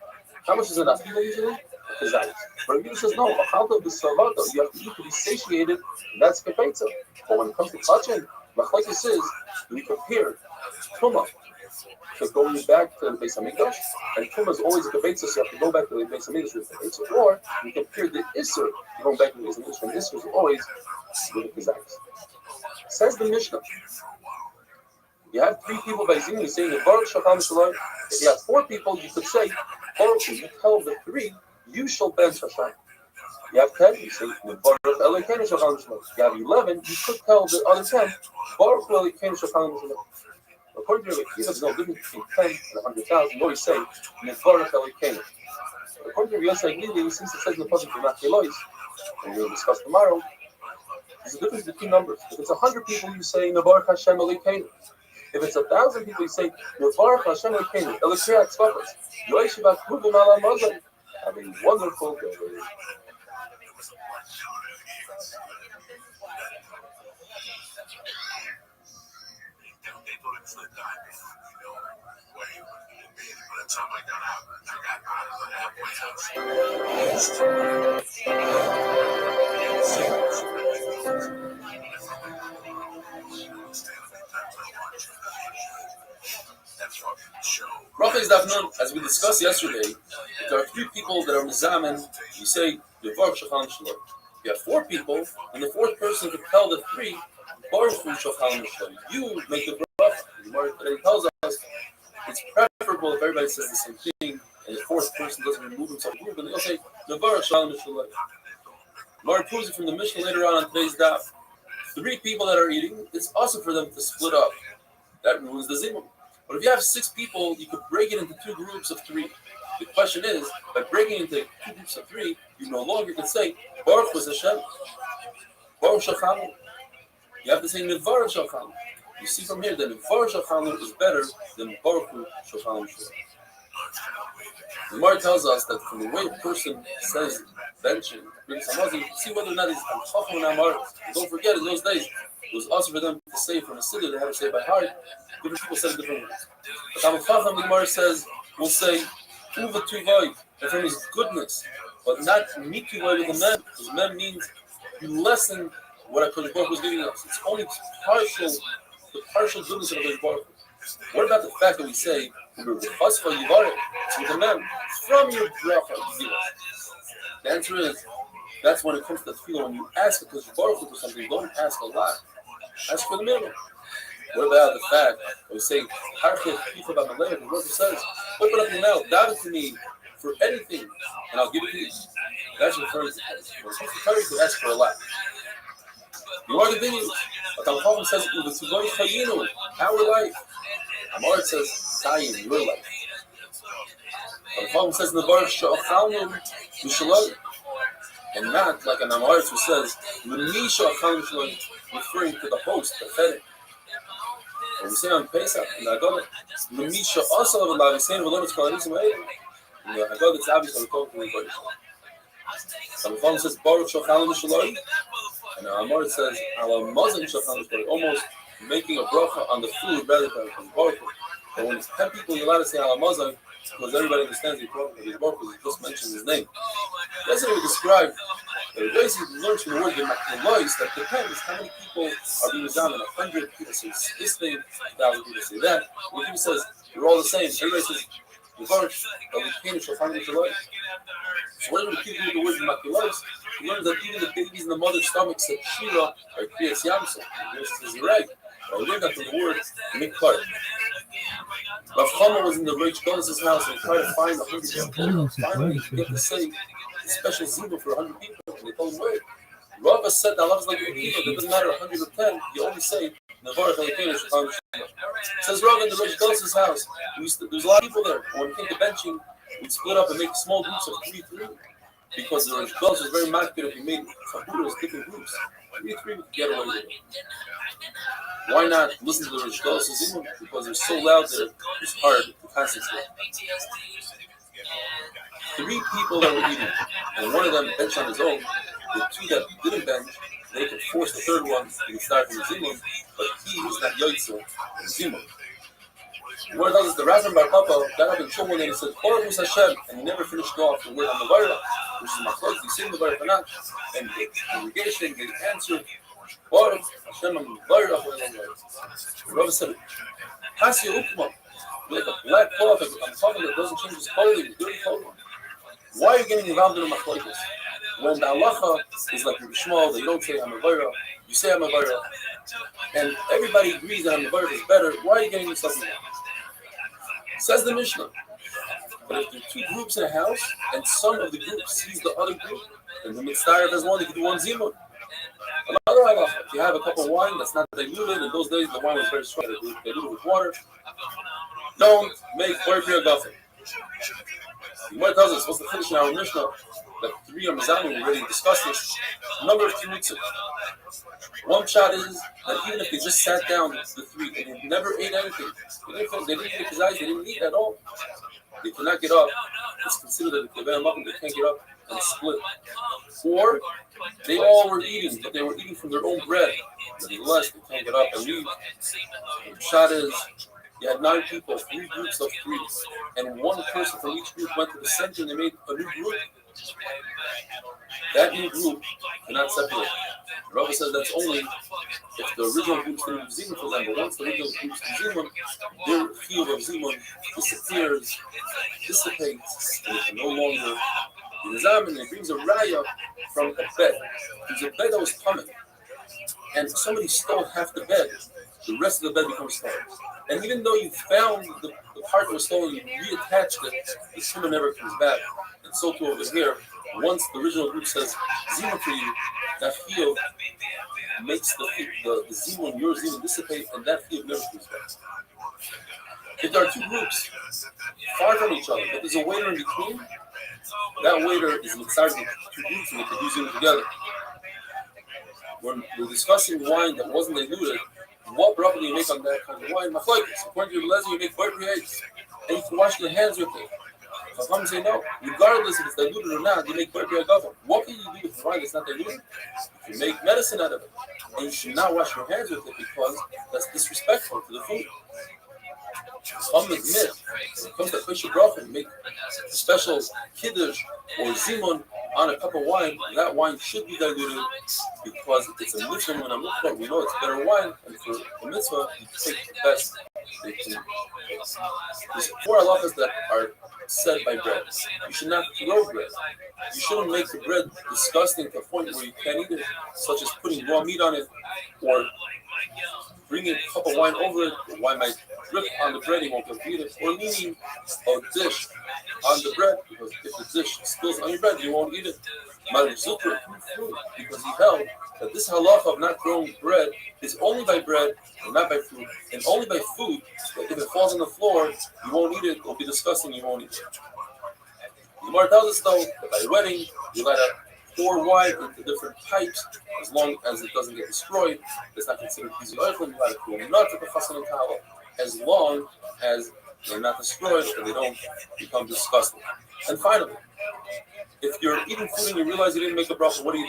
How much is enough? Usually? Kazayis. But Meir says no, Achalta of the Savata, you have to eat to be satiated, and that's Kebetza. But when it comes to touching, Machlokes says we compare Tumah. So going back to the Beis Hamikdash, and Tumah is always a Kebetza, so you have to go back to the Beis Hamikdash with the Kebetza, or you compare the Isser, going back to the Beis Hamikdash, and Isser is always with the Kazayis. Says the Mishnah, you have 3 people by Zimon, you're saying, Baruch Shacham Shalom. If you have 4 people, you could say, Baruch, you tell the 3, you shall bench Hashem. You have 10, you say, Baruch Elokeinu Shacham Shalom. You have 11, you could tell the other 10, Baruch Elokeinu Shacham Shalom. According to the Rebbe, there's no difference between 10 and 100,000. You always say, Baruch Elokeinu. According to the Rebbe, since it says in the Pasuk, you're not Elois, and we'll discuss tomorrow, there's a difference between numbers. If it's 100 people, you say, Baruch Hashem Elokeinu. If it's 1,000 people, you say, Baruch Hashem Elokeinu. Elokeinu Tzvachos. Yoish Bakuvim Ala Mazon. Have a wonderful day. By the time I got out of the house. Rachel Dafnon, as we discussed yesterday, if there are 3 people that are mizamen, you say Yevarach Shachan Shalom. If you have 4 people, and the 4th person could tell the 3, Baruch Hu Shachan Shalom. You make the bracha. The Gemara today tells us it's preferable if everybody says the same thing, and the 4th person doesn't remove himself from the group, and they'll say Yevarach Shalom Shalom. Gemara proves it from the Mishnah later on today's daf. 3 people that are eating, it's also for them to split up. That ruins the zimun. But if you have 6 people, you could break it into 2 groups of 3. The question is, by breaking into 2 groups of 3, you no longer can say Baruch was Hashem, Baruch Shachanu. You have to say Nevarach Shachanu. You see from here that Nevarach Shachanu is better than Baruch Shachanu. The Gemara tells us that from the way a person says benching, brings Hamazon, you can see whether or not he's Chacham and Amar. Don't forget, in those days, it was also for them to say from a city, they had to say by heart. Different people said different words. But Talmud Chacham, the Gemara says, will say, Uva Tuvay, and from his goodness, but not Mituvay with the mem, because mem means you lessen what HaKadosh Baruch was giving us. It's only partial, the partial goodness of HaKadosh Baruch. What about the fact that we say, with the mem, from your bracha, the answer is, that's when it comes to tefillah. When you ask HaKadosh Baruch for something, don't ask a lot. Ask for the minimum. What about the fact that we say, the Lord says, open up your mouth, daven to me for anything, and I'll give it to you. That's referring to Torah. When it comes to Torah, you can ask for a lot. You are continues. But the Chacham says, our life. Amar says, Sayim, your life. The Chacham says, Nevarach Sha'achalnu Mishalom. And not like an Amar who says, L'mi Sha'achalnu Mishalom, referring to the host, the fed. And we say on Pesach, in the Haggadah, L'misha also of Allah, we say in the Lord's Kalanisim Eidim. In the Haggadah, it's obviously called the Lord. So the Chacham says, Baruch Shachan L'Shalom, and the Amar says, Ala Mazan Shachan L'Shalom, almost making a bracha on the food rather than from Baruch. But when it's 10 people, you're allowed to say Ala Mazan, because everybody understands the importance of his Baruch, because he just mentioned his name. That's what we describe. It basically learns from the word Gemachalois that depends how many people are being examined. 100 people say this thing, 1,000 people say that. When people says you're all the same, everybody says Nevarach Shachanu. So whenever the people do the word Gemachalois, you learn that even the babies in the mother's stomach said Shira or Kriyas Yamsa. This is right. I learned that from the word Mikar. Rav Chama was in the Rich Goddess's house and tried to find 100 people. Finally, he get to say a special zibur for 100 people. And they told him, wait. Rava said that Allah is like 8 people. It doesn't matter 100 or 10. You only say Nevarach Elokeinu Shachanu. Says Rava in the Rich Goddess's house. There's a lot of people there. When we came to benching, we'd split up and make small groups of 3, because the Rich Goddess was very mad if we made Chaburas, different groups. 3 would get away with it. Why not listen to the Rich Goddess's zibur? Because they're so loud that it's hard to concentrate. 3 people that were eating, and one of them benched on his own. The 2 that didn't bench, they could force the 3rd one to start from the zimun, but he was not yoitzel in zimun. One of the Razan Bar Papa got up in Shul and he said, Baruch Hu Hashem, and he never finished off the word on the Vayra, which is Machlokes, he said the Vayra Panach, and the congregation gave answer, Baruch Hashem on the Vayra. The Rabbi said, Hasi Ukma, like a black cloth on top of it doesn't change his clothing, dirty clothing. Why are you getting involved in the Machlokes? When the halacha is like Shmuel, that you don't say Hamavayra, you say Hamavayra, and everybody agrees that Hamavayra is better, why are you getting yourself involved? Says the Mishnah. But if there are 2 groups in a house, and some of the group sees the other group, then the mitzvah has one, they can do one zimun. Another halacha, if you have a cup of wine that's not diluted, in those days the wine was very strong, they do it with water, don't make Baruch Gafen. The Gemara tells us, what's the finish in our Mishnah? That 3 are Mizani, we already discussed this. Number of terutzim. One shot is that even if they just sat down, the 3, and they never ate anything, they didn't eat kazais, they didn't eat at all, they cannot get up. It's considered that if they bend them up and they can't get up and split. Or they all were eating, but they were eating from their own bread. Nevertheless, they can't get up and leave. The shot is You had 9 people, 3 groups of 3, and one person from each group went to the center and they made a new group. That new group cannot separate. Rabbi says that's only if the original groups didn't do Zimun for them, but once the original groups do Zimun, their field of Zimun disappears, dissipates, and it's no longer in the Zaman, and it brings a raya from a bed. There's a bed that was coming, and somebody stole half the bed, the rest of the bed becomes stolen. And even though you found the part that was stolen, you reattached it, the tumor never comes back. And so too over here, once the original group says Zimun for you, that field makes the Zimun, your Zimun dissipate, and that field never comes back. If there are 2 groups far from each other, but there's a waiter in between, that waiter is inside the 2 groups and they can do Zimun together. When we're discussing wine that wasn't diluted, what bracha do you make on that kind of wine? Machlokes. According to your Lezer, you make 48, and you can wash your hands with it. Chacham say no. Regardless if it's diluted or not, you make 48 gavon. What can you do with wine that's not diluted? You can make medicine out of it, and you should not wash your hands with it because that's disrespectful to the food. Chacham admit when it comes to kosher bracha, you make a special kiddush or zimun on a cup of wine. That wine should be diluted because it's a mitzvah. When I'm looking at, we know it's better wine, and for the mitzvah, you take the best. There's 4 halachas that are said by bread. You should not throw bread. You shouldn't make the bread disgusting to a point where you can't eat it, such as putting raw meat on it or bringing a cup of wine over it. The wine might drip on the bread, you won't be able to eat it, or leaving a dish on the bread, because if the dish spills on your bread, you won't eat it. Because he held that this halacha of not throwing bread is only by bread and not by food, and only by food. That if it falls on the floor, you won't eat it. It will be disgusting. You won't eat it. The Gemara tells us though that by wedding you let to pour wine into different pipes as long as it doesn't get destroyed. It's not considered easy oil. You let it pour nuts at the chassan and kala as long as they're not destroyed and they don't become disgusting. And finally, if you're eating food and you realize you didn't make a bracha, what do?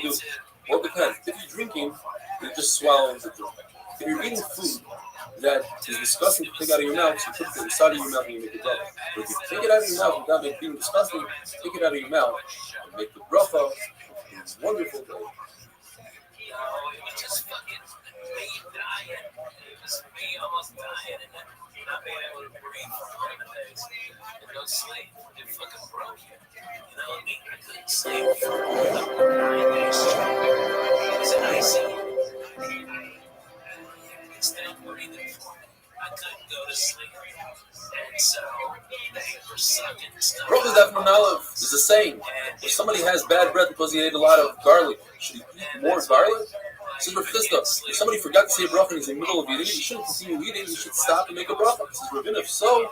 Well, it depends. If you're drinking, you just swallow the drink. If you're eating food that is disgusting to take out of your mouth, so you put it inside of your mouth and you make it bracha. But if you take it out of your mouth without it being disgusting, take it out of your mouth and make the bracha. It's a wonderful day. Me almost dying and not being able to breathe for 11 days and no sleep. It fucking broke you. You know what I mean? I couldn't sleep for 9 days straight. It was an ICU. Instead of breathing for me, I couldn't go to sleep. And so they were sucking stuff. Brothers that from Aleph is the same. If somebody has bad breath because he ate a lot of garlic, should he eat more garlic? Says Rav Chisda, if somebody forgot to say a bracha and he's in the middle of eating, you shouldn't continue eating, you should stop and make a bracha. Says Ravina, if so,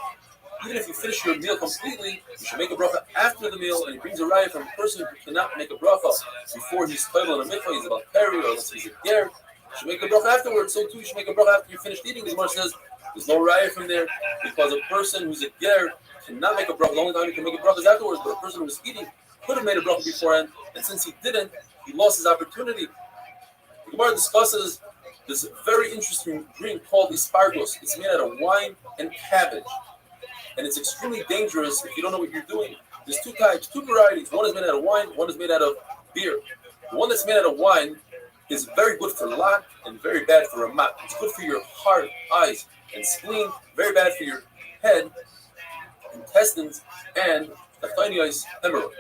even if you finish your meal completely, you should make a bracha after the meal, and he brings a raya from a person who cannot make a bracha before he's toilet in a mikvah, he's about peri, or let's say he's a ger, you should make a bracha afterwards. So too, you should make a bracha after you finished eating. The Gemara says there's no raya from there, because a person who's a ger cannot make a bracha. The only time he can make a bracha is afterwards, but a person who's eating could have made a bracha beforehand, and since he didn't, he lost his opportunity. The Gemara discusses this very interesting drink called espargos. It's made out of wine and cabbage. And it's extremely dangerous if you don't know what you're doing. There's 2 types, 2 varieties. One is made out of wine, one is made out of beer. The one that's made out of wine is very good for lot and very bad for ramat. It's good for your heart, eyes, and spleen. Very bad for your head, intestines, and the tiniest hemorrhoid.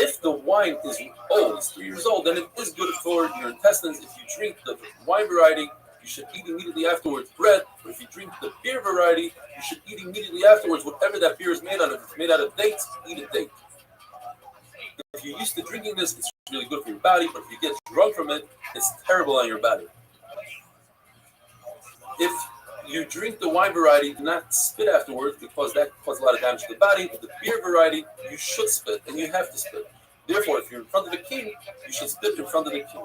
If the wine is old, it's 3 years old, then it is good for your intestines. If you drink the wine variety, you should eat immediately afterwards bread. But if you drink the beer variety, you should eat immediately afterwards whatever that beer is made out of. If it's made out of dates, eat a date. If you're used to drinking this, it's really good for your body, but if you get drunk from it, it's terrible on your body. If you drink the wine variety, do not spit afterwards because that causes a lot of damage to the body. But the beer variety, you should spit, and you have to spit. Therefore, if you're in front of the king, you should spit in front of the king.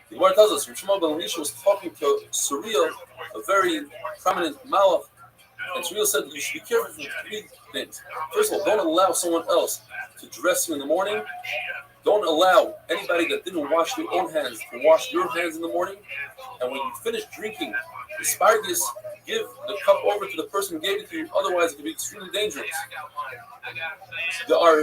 The Gemara tells us, Rav Shmuel ben Elisha was talking to Surreal, a very prominent malach, and Surreal said you should be careful from 3 things. First of all, don't allow someone else to dress you in the morning. Don't allow anybody that didn't wash their own hands to wash your hands in the morning. And when you finish drinking asparagus, give the cup over to the person who gave it to you. Otherwise, it can be extremely dangerous. There are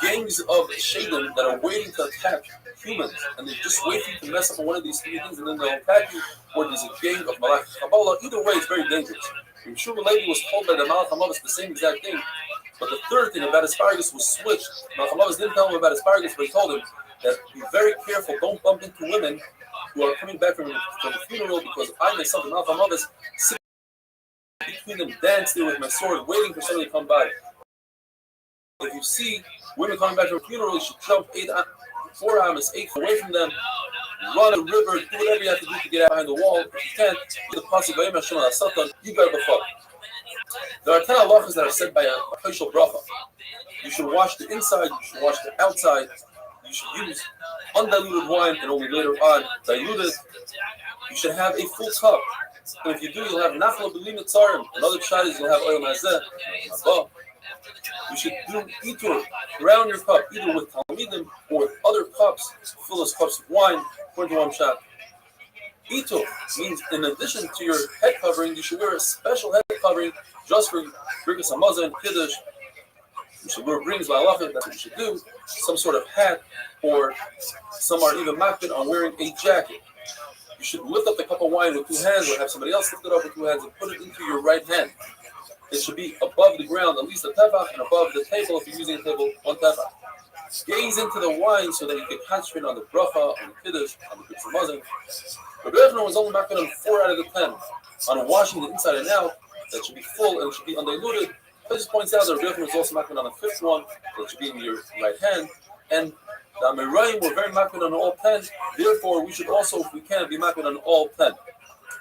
gangs of shaitan that are waiting to attack humans, and they just wait for you to mess up on one of these three things, and then they'll attack you. Or there's a gang of Malach Kabbalah. Either way, it's very dangerous. And Shmuel Levi was told by the Malach Hamavis the same exact thing. But the third thing about asparagus was switched. Malach Hamavis didn't tell him about asparagus, but he told him that be very careful. Don't bump into women who are coming back from the funeral, because I myself, Malach Hamavis, sit between them, dance there with my sword, waiting for somebody to come by. If you see women coming back from a funeral, you should jump 4 amas, 8 away from them, run a river, do whatever you have to do to get out behind the wall. If you can't, the possible you got the fuck. There are 10 halachas that are said by a Kashal bracha. You should wash the inside, you should wash the outside, you should use undiluted wine and only later on diluted. You should have a full cup. And if you do, you'll have nafla b'lim tzarim. Another shot is you'll have oil mazeh. You should do itur around your cup, either with talmidim or with other cups, fill as cups of wine, according to one shot. Itur means in addition to your head covering, you should wear a special head covering just for Birkas Hamazon and Kiddush. You should wear rings by halacha, that's what you should do. Some sort of hat, or some are even makbid on wearing a jacket. You should lift up the cup of wine with 2 hands, or have somebody else lift it up with 2 hands and put it into your right hand. It should be above the ground, at least a tefach, and above the table if you're using a table, 1 tefach. Gaze into the wine so that you can concentrate on the bracha, on the kiddush, on the Birkas Hamazon. Rabbi Yochanan was only makbid on 4 out of the 10. On washing the inside and out, that should be full and it should be undiluted. He just points out that Rabbi Yochanan was also makbid on the 5th one, that should be in your right hand. And the Amirayim were very makbid on all 10. Therefore, we should also, if we can, be makbid on all 10.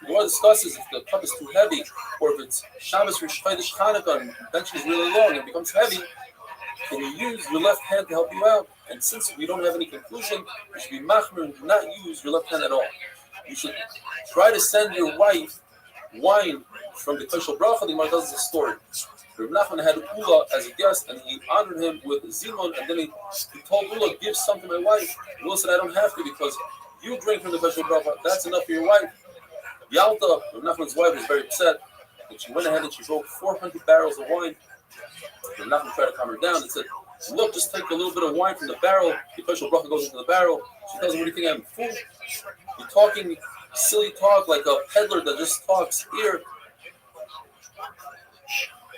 The Gemara discusses if the cup is too heavy, or if it's Shabbos Rosh Chodesh Chanukah and the bench is really long and it becomes heavy, can you use your left hand to help you out? And since we don't have any conclusion, you should be machmir and do not use your left hand at all. You should try to send your wife wine from the Kashal bracha. The Gemara tells us a story. Reb Nachman had Ula as a guest, and he honored him with Zimon, and then he told Ula, give some to my wife. Ula said, I don't have to, because you drink from the Kashal bracha. That's enough for your wife. Yalta, Reb Nachman's wife, was very upset, and she went ahead and she broke 400 barrels of wine. Reb Nachman tried to calm her down and said, look, just take a little bit of wine from the barrel. The Kashal bracha goes into the barrel. She tells him, what do you think, I'm a fool? You're talking silly talk like a peddler that just talks here.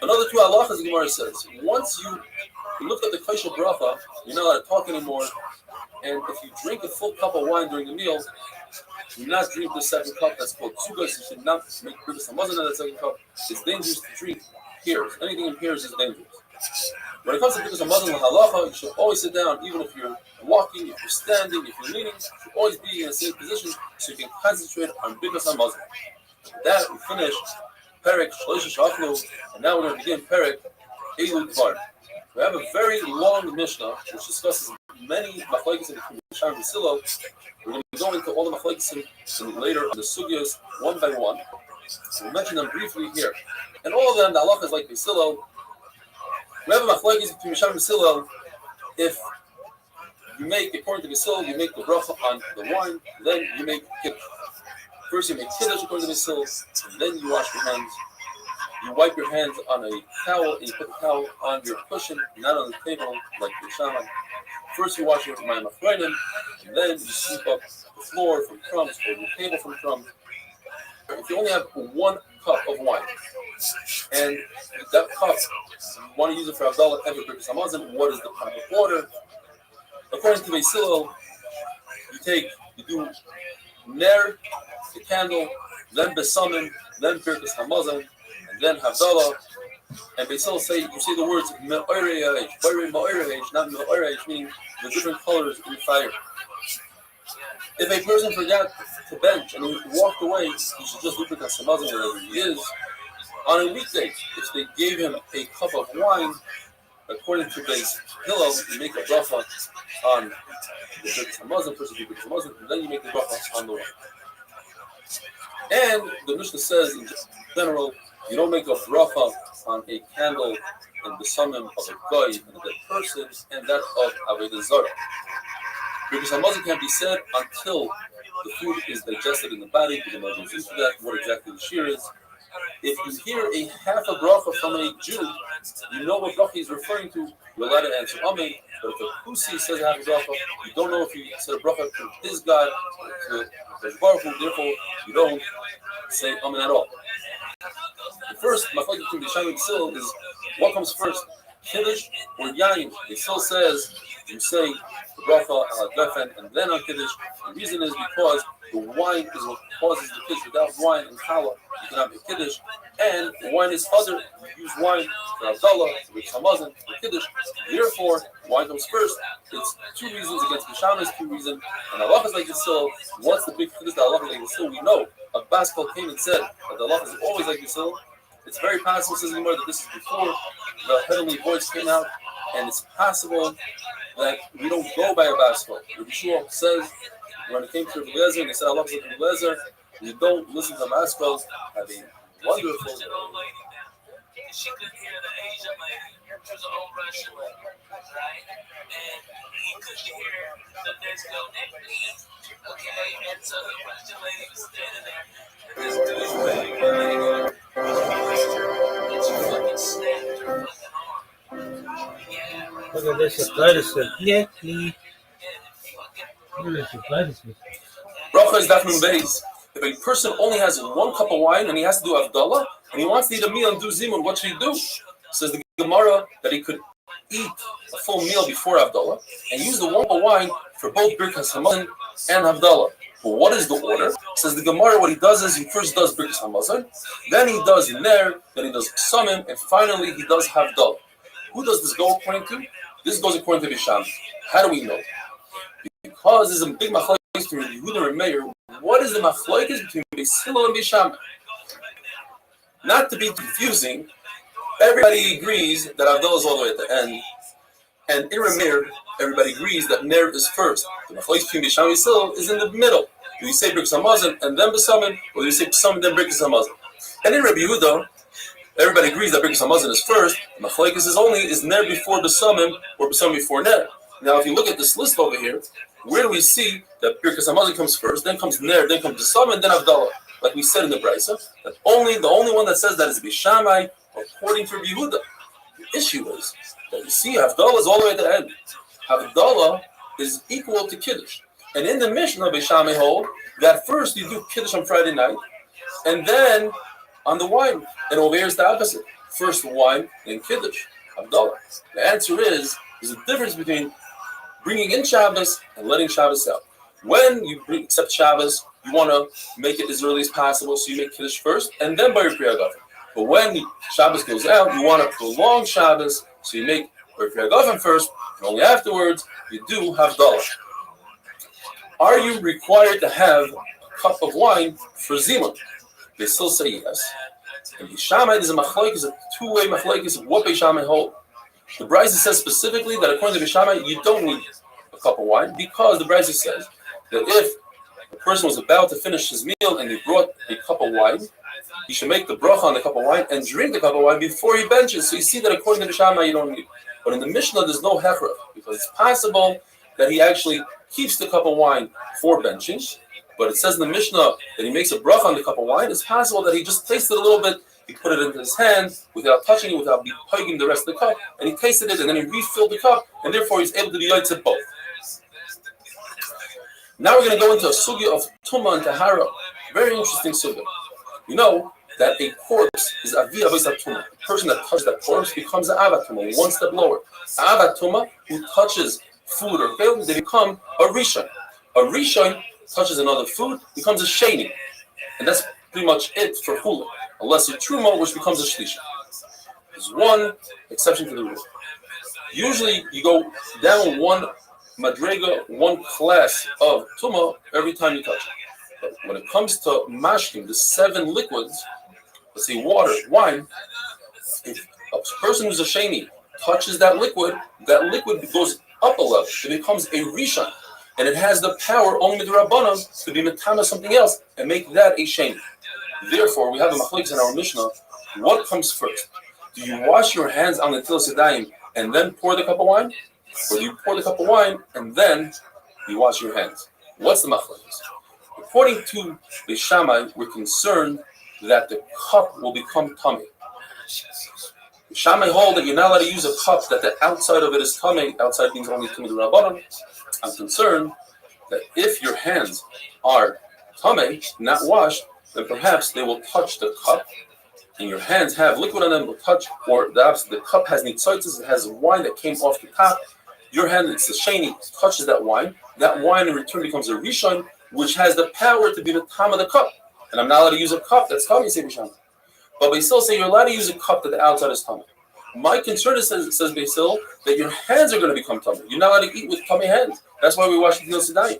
Another 2 halachas, the Gemara says, once you look at the Kashal bracha, you're not allowed to talk anymore. And if you drink a full cup of wine during the meal, do not drink the second cup. That's called tzugas. You should not make Birkas Hamazon in that second cup. It's dangerous to drink pears. Anything in pears is dangerous. When it comes to Birkas Hamazon and halacha, you should always sit down, even if you're walking, if you're standing, if you're leaning. You should always be in a safe position so you can concentrate on Birkas Hamazon. With that, we finished Perek Shloisha Shachnu, and now we're going to begin Perek Eilu Dvar. We have a very long Mishnah which discusses many machlokes in Sham and Silo. We're going to go into all the machlokes later on the sugyas one by one. So we'll mention them briefly here. And all of them, the halachas like Beisilo. We have a machlokes between Sham and Silo. If you make, according to Beisilo, you make the bracha on the wine, then you make kiddush. First you make kiddush according to Beisilo, and then you wash your hands. You wipe your hands on a towel, and you put the towel on your cushion, not on the table like the shaman. First you wash your mayim achronim, and then you sweep up the floor from crumbs, or the table from crumbs. If you only have 1 cup of wine, and that cup, you want to use it for Havdalah, every Birkas Hamazon, what is the proper order? According to Beisilo, you do ner, the candle, then besamim, then Birkas Hamazon, and then Havdalah. And Beisil say, you say the words me'oreich, not me'oreich, meaning the different colors in fire. If a person forgot to bench and he walked away, he should just look at the Hamazon wherever he is. On a weekday, if they gave him a cup of wine, according to Beis Hillel, you make a bracha on the Birkas Hamazon, first you do Birkas Hamazon, and then you make the bracha on the wine. And the Mishnah says, in general, you don't make a bracha on a candle in the summon of a guy and a dead person, and that of Avodah Zarah. Birkas Hamazon can't be said until the food is digested in the body. The Gemara goes into that, what exactly the shear is. If you hear a half a bracha from a Jew, you know what bracha he's referring to, you're allowed to answer Amen. But if a Kusi says a half a bracha, you don't know if he said a bracha to his God, to Baruch Hu, therefore you don't say Amen at all. The first machlokes between Bisham and Sil is what comes first, Kiddush or Yayin. It still says you say the bracha al Gefen and then on Kiddush. The reason is because the wine is what causes the Kiddush. Without wine and challah, you cannot make Kiddush. And wine is other. You use wine for Abdullah, for Hamazon, for Kiddush. Therefore, wine comes first. It's two reasons against Bisham is two reasons. And Allah is like the Sil. What's the big Kiddush that Allah is like the Sil? We know. Abbas came and said that Allah is always like the Sil. It's very possible, says Gemara, that this is before the heavenly voice came out, and it's possible that we don't go by a basketball. Rabbi Shua says when it came to Rabbi Lezer, and they said Allah is like Rabbi Lezer, you don't listen to basketball. I mean, wonderful. She could hear the Asian lady. She was an old Russian lady, right? And he couldn't hear the next girl next to me. Okay, and so the Russian lady was standing there, and this dude's lady came in and she fucking snapped her fucking arm. Yeah, right. Look at this athleticism. Yeah, please. Look at this athleticism. Bracha is daf nun beis. If a person only has one cup of wine and he has to do Avdallah, and he wants to eat a meal and do Zimun, what should he do? Says the Gemara that he could eat a full meal before Avdallah and use the one cup of wine for both Birkas Hamazon and Avdallah. But what is the order? Says the Gemara, what he does is he first does Birkas Hamazon, then he does Ner, then he does Samim, and finally he does Havdalah. Who does this go according to? This goes according to Bisham. How do we know? Because there's a big machlokes between Yehuda and Meir. What is the machlokes between Beis Hillel and Bisham? Not to be confusing, everybody agrees that Avdallah is all the way at the end, and in Ramir, everybody agrees that Ner is first. The machlokes between Bisham and Beis Hillel is in the middle. Do you say Birkas Hamazon and then B'samim, or do you say B'samim then Birkas Hamazon? And in Rabbi Yehuda, everybody agrees that Birkas Hamazon is first. Machlokes is Ner before B'samim or B'samim before Ner. Now, if you look at this list over here, where do we see that Birkas Hamazon comes first, then comes Ner, then comes B'samim, then Avdallah? Like we said in the Brisa, that the only one that says that is Bishamai, according to Rabbi Yehuda. The issue is that you see Avdallah is all the way at the end. Avdallah is equal to Kiddush. And in the Mishnah, Bishamai hold that first you do Kiddush on Friday night, and then on the wine. And over here is the opposite. First wine, then Kiddush, Avdallah. The answer is, there's a difference between bringing in Shabbos and letting Shabbos out. When you accept Shabbos, you want to make it as early as possible, so you make Kiddush first, and then Bar Priya Gafen. But when Shabbos goes out, you want to prolong Shabbos, so you make Bar Priya Gafen first, and only afterwards you do Havdalah. Are you required to have a cup of wine for Zimun? They still say yes. And Bishamai is a machlokes, a two-way machlokes of what Bishamai hold. The Brisa says specifically that according to Bishamai, you don't need a cup of wine, because the Brisa says that if a person was about to finish his meal and he brought a cup of wine, he should make the bracha on the cup of wine and drink the cup of wine before he benches. So you see that according to Bishamai, you don't need. But in the Mishnah, there's no hechra, because it's possible that he actually keeps the cup of wine for benching. But it says in the Mishnah that he makes a bracha on the cup of wine. It's possible that he just tasted a little bit, he put it into his hand without touching it, without hugging the rest of the cup, and he tasted it, and then he refilled the cup, and therefore he's able to be yotze both. Now we're going to go into a sugya of Tumah and Tahara. Very interesting sugya. You know that a corpse is avi avos Tumah. The person that touches that corpse becomes an avat Tumah, one step lower. Avat Tumah, who touches food or fail, they become a rishon. A rishon touches another food, becomes a sheni. And that's pretty much it for hula. Unless you truma, which becomes a shlisha. There's one exception to the rule. Usually you go down one madrega, one class of tuma every time you touch it. But when it comes to mashkim, the 7 liquids, let's say water, wine, if a person who's a sheni touches that liquid goes up a level. It becomes a rishon. And it has the power only with the Rabbanan to be metama something else and make that a sheni. Therefore, we have the machlokes in our Mishnah. What comes first? Do you wash your hands on the Netilas Yadayim and then pour the cup of wine? Or do you pour the cup of wine and then you wash your hands? What's the machlokes? According to the Shammai, we're concerned that the cup will become tummy. Shammai hold that you're not allowed to use a cup that the outside of it is tummy. Outside means only tummy to rabbanon. I'm concerned that if your hands are tummy, not washed, then perhaps they will touch the cup, and your hands have liquid on them will touch, or the cup has nitzoitzes, it has wine that came off the top. Your hand, it's the sheni, touches that wine. That wine in return becomes a rishon, which has the power to be the tam of the cup. And I'm not allowed to use a cup that's tummy, say Bisham. But they still say you're allowed to use a cup that the outside is tummy. My concern is, says Basil, that your hands are going to become tummy. You're not allowed to eat with tummy hands. That's why we wash the meals today.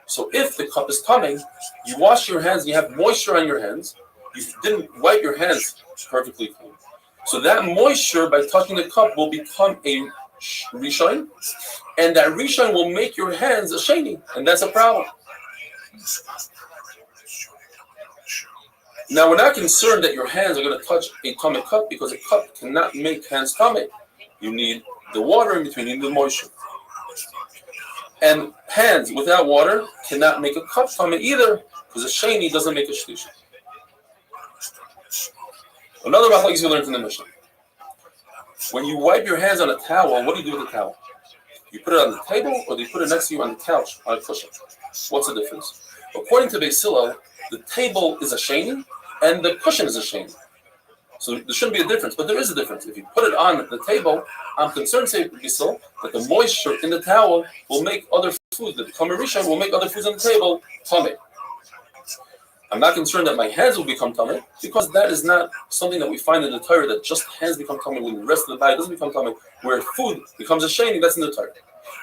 So if the cup is tummy, you wash your hands and you have moisture on your hands. You didn't wipe your hands perfectly clean. So that moisture, by touching the cup, will become a rishon, and that rishon will make your hands a sheni, and that's a problem. Now, we're not concerned that your hands are going to touch a tummy cup, because a cup cannot make hands tummy. You need the water in between, you need the moisture. And hands without water cannot make a cup tummy either, because a sheni doesn't make a shlishi. Another machlokes we learned from the Mishnah. When you wipe your hands on a towel, what do you do with the towel? You put it on the table, or do you put it next to you on the couch, on a cushion? What's the difference? According to Beis Hillel, the table is a sheni, and the cushion is a sheni. So there shouldn't be a difference, but there is a difference. If you put it on the table, I'm concerned, say Beis Hillel, that the moisture in the towel will make other foods, the rishon will make other foods on the table tummy. I'm not concerned that my hands will become tummy, because that is not something that we find in the Torah, that just hands become tummy when the rest of the body doesn't become tummy, where food becomes a sheni, that's in the Torah.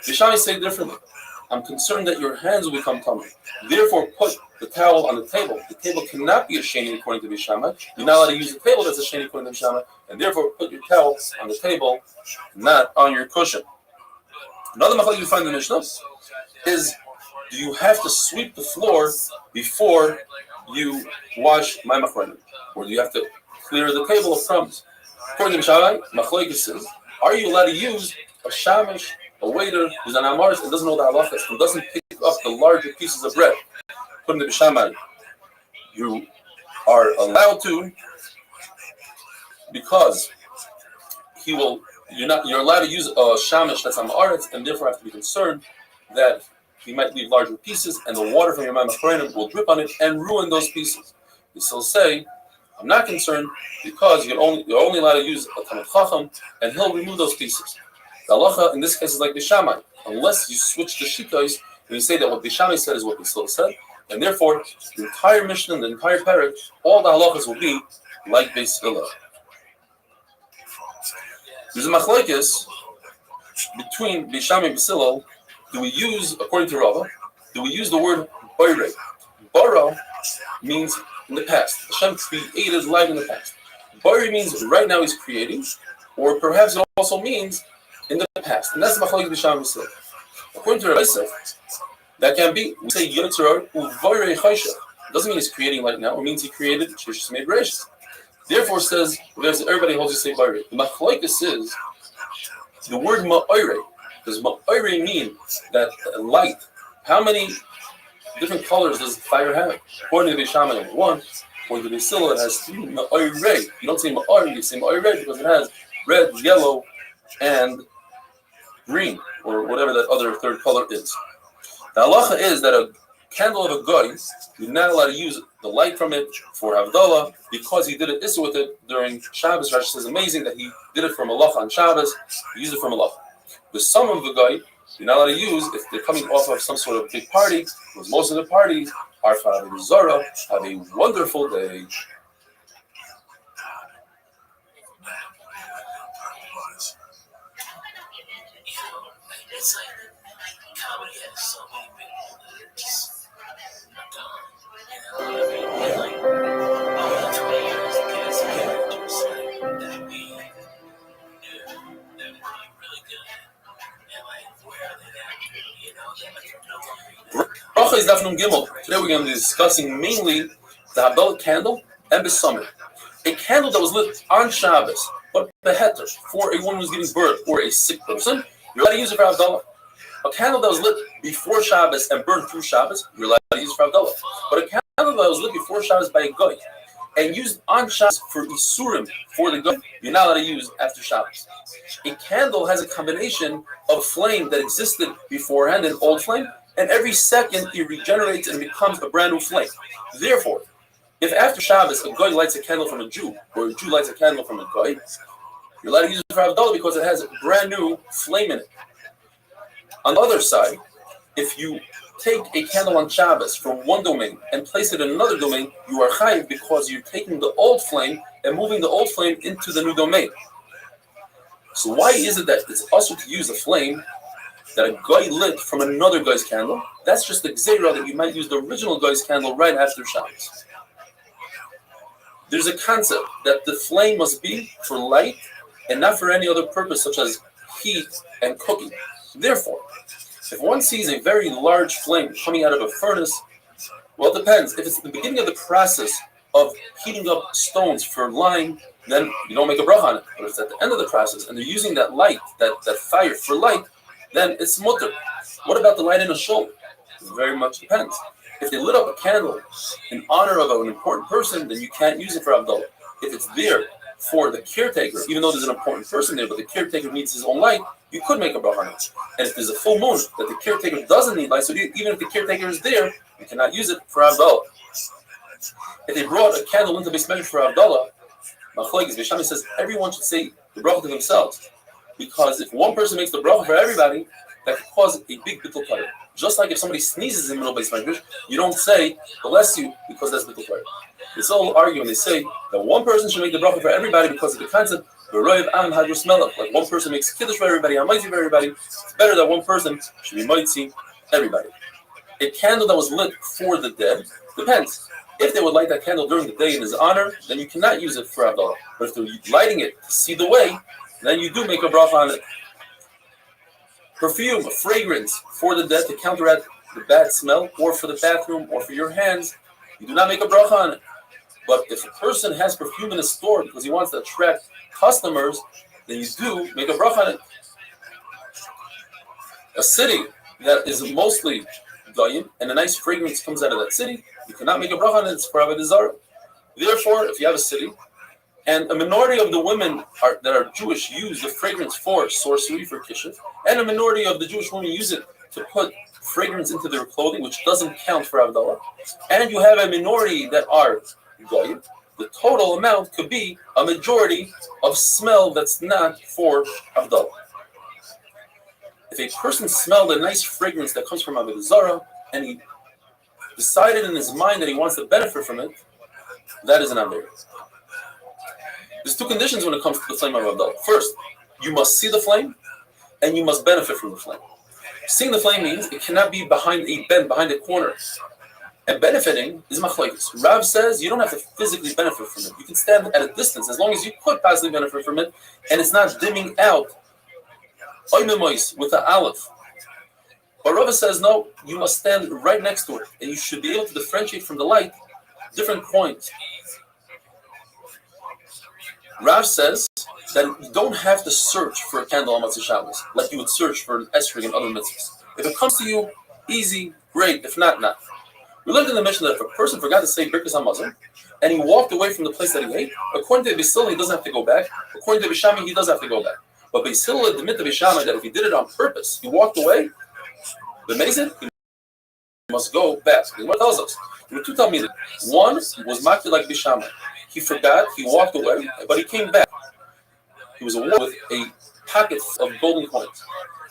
The Shammai say differently. I'm concerned that your hands will become tummy. Therefore, put the towel on the table. The table cannot be a sheni according to the Shammai. You're not allowed to use the table that's a sheni according to the Shammai, and therefore put your towel on the table, not on your cushion. Another machlokes you find in the Mishnah is, do you have to sweep the floor before you wash my machronim, or do you have to clear the table of crumbs? According to Shammai, machlokes is, are you allowed to use a shamish, a waiter who's an amaris and doesn't know the halachas, and doesn't pick up the larger pieces of bread? According to Shammai, you are allowed to, because you're allowed to use a shamish that's amaris, and therefore have to be concerned that he might leave larger pieces, and the water from your ma'amachronim will drip on it and ruin those pieces. You still say, I'm not concerned, because you're only allowed to use a Talmid Chacham, and he'll remove those pieces. The halacha in this case is like the Shammai, unless you switch the shitos, and you say that what the Shammai said is what the still said, and therefore the entire Mishnah, the entire parak, all the halachas will be like Beis Hillel. There's a machlokes between Beis Shammai and Beis Hillel. Do we use, according to Rava, do we use the word boirei? Bara means in the past. Hashem created life in the past. Boirei means right now he's creating, or perhaps it also means in the past. And that's the machlokes Beis Shammai and Beis Hillel. According to Rabbi, that can be, we say Yotzer u'voirei choshev. Doesn't mean he's creating right now. It means he created Shishis made Bereshis. Therefore, says everybody holds you say boirei. The machlokes is the word ma'orei. Does ma'orei mean that light? How many different colors does fire have? According to the Beis Shammai, one. According to the Beis Hillel, it has three. Ma'orei. You don't say ma'orei, you say ma'orei because it has red, yellow, and green, or whatever that other third color is. The halacha is that a candle of a goy, you're not allowed to use the light from it for Havdalah, because he did an issur with it during Shabbos. Rashi says amazing that he did it for Malacha on Shabbos. He used it for Malacha. The sum of the guy, you're not allowed to use if they're coming off of some sort of big party, because most of the parties are for Avodah Zarah. Have a wonderful day. It's like comedy has so many people that are just dumb. You know what I mean? And like, over the 20 years, there's characters that we knew that were really good. And like, where are they at? You know, they're like, Bracha is Daf Nun Gimel. Today we're going to be discussing mainly the Havdalah candle and Besameh. A candle that was lit on Shabbos, but beheter, for a woman who's giving birth or a sick person, you're allowed to use it for Havdalah. A candle that was lit before Shabbos and burned through Shabbos, you're allowed to use it for Havdalah. But a candle that was lit before Shabbos by a goy and used on Shabbos for Isurim for the goy, you're not allowed to use after Shabbos. A candle has a combination of flame that existed beforehand, an old flame, and every second it regenerates and becomes a brand new flame. Therefore, if after Shabbos a goy lights a candle from a Jew, or a Jew lights a candle from a goy, you're allowed to use it for Havdalah because it has a brand new flame in it. On the other side, if you take a candle on Shabbos from one domain and place it in another domain, you are chayiv because you're taking the old flame and moving the old flame into the new domain. So why is it that it's also to use a flame that a guy lit from another guy's candle? That's just the gzeira that you might use the original guy's candle right after Shabbos. There's a concept that the flame must be for light and not for any other purpose such as heat and cooking. Therefore, if one sees a very large flame coming out of a furnace, well, it depends. If it's the beginning of the process of heating up stones for lime, then you don't make a bracha on it. But if it's at the end of the process and they're using that light, that fire for light, then it's mutter. What about the light in a shul? It very much depends. If they lit up a candle in honor of an important person, then you can't use it for Havdalah. If it's there for the caretaker, even though there's an important person there, but the caretaker needs his own light, you could make a bracha on it. And if there's a full moon that the caretaker doesn't need light, so even if the caretaker is there, you cannot use it for Havdalah. If they brought a candle into the Beis Medrash for Havdalah, Machlokes Beis Shammai says everyone should say the bracha to themselves, because if one person makes the bracha for everybody, that could cause a big bittul kara. Just like if somebody sneezes in the middle of Beis Medrash, you don't say bless you because that's bittul kara. It's all arguing. They say that one person should make the bracha for everybody because of the concept like one person makes kiddush for everybody, amaiti for everybody. It's better that one person should be amaiti everybody. A candle that was lit for the dead depends. If they would light that candle during the day in his honor, then you cannot use it for Havdalah. But if they're lighting it to see the way, then you do make a bracha on it. Perfume, a fragrance for the dead to counteract the bad smell, or for the bathroom, or for your hands, you do not make a bracha on it. But if a person has perfume in a store because he wants to attract customers, then you do make a bracha on it. A city that is mostly goyim and a nice fragrance comes out of that city, you cannot make a bracha on it. It's for avodah zarah. Therefore, if you have a city and a minority of the women that are Jewish use the fragrance for sorcery, for kishuf, and a minority of the Jewish women use it to put fragrance into their clothing, which doesn't count for Havdalah, and you have a minority that are goyim, the total amount could be a majority of smell that's not for Havdalah. If a person smelled a nice fragrance that comes from avodah zarah and he decided in his mind that he wants to benefit from it, that is an aver. There's two conditions when it comes to the flame of Havdalah. First, you must see the flame and you must benefit from the flame. Seeing the flame means it cannot be behind a bend, behind a corner. And benefiting is machlokes. Rav says you don't have to physically benefit from it. You can stand at a distance as long as you could possibly benefit from it, and it's not dimming out with the aleph. But Rav says no, you must stand right next to it, and you should be able to differentiate from the light different points. Rav says that you don't have to search for a candle on Motzei Shabbos like you would search for an esrog and other mitzvahs. If it comes to you, easy, great. If not, not. We learned in the Mishnah that if a person forgot to say Birkas HaMazon and he walked away from the place that he ate, according to Beis Hillel, he doesn't have to go back. According to Beis Shammai, he does have to go back. But Beis Hillel admit to Beis Shammai that if he did it on purpose, he walked away, the Mezid, he must go back. The Gemara tells us, there were two Talmidim. One was makir like Beis Shammai. He forgot, he walked away, but he came back. He was a woman with a pocket of golden coins.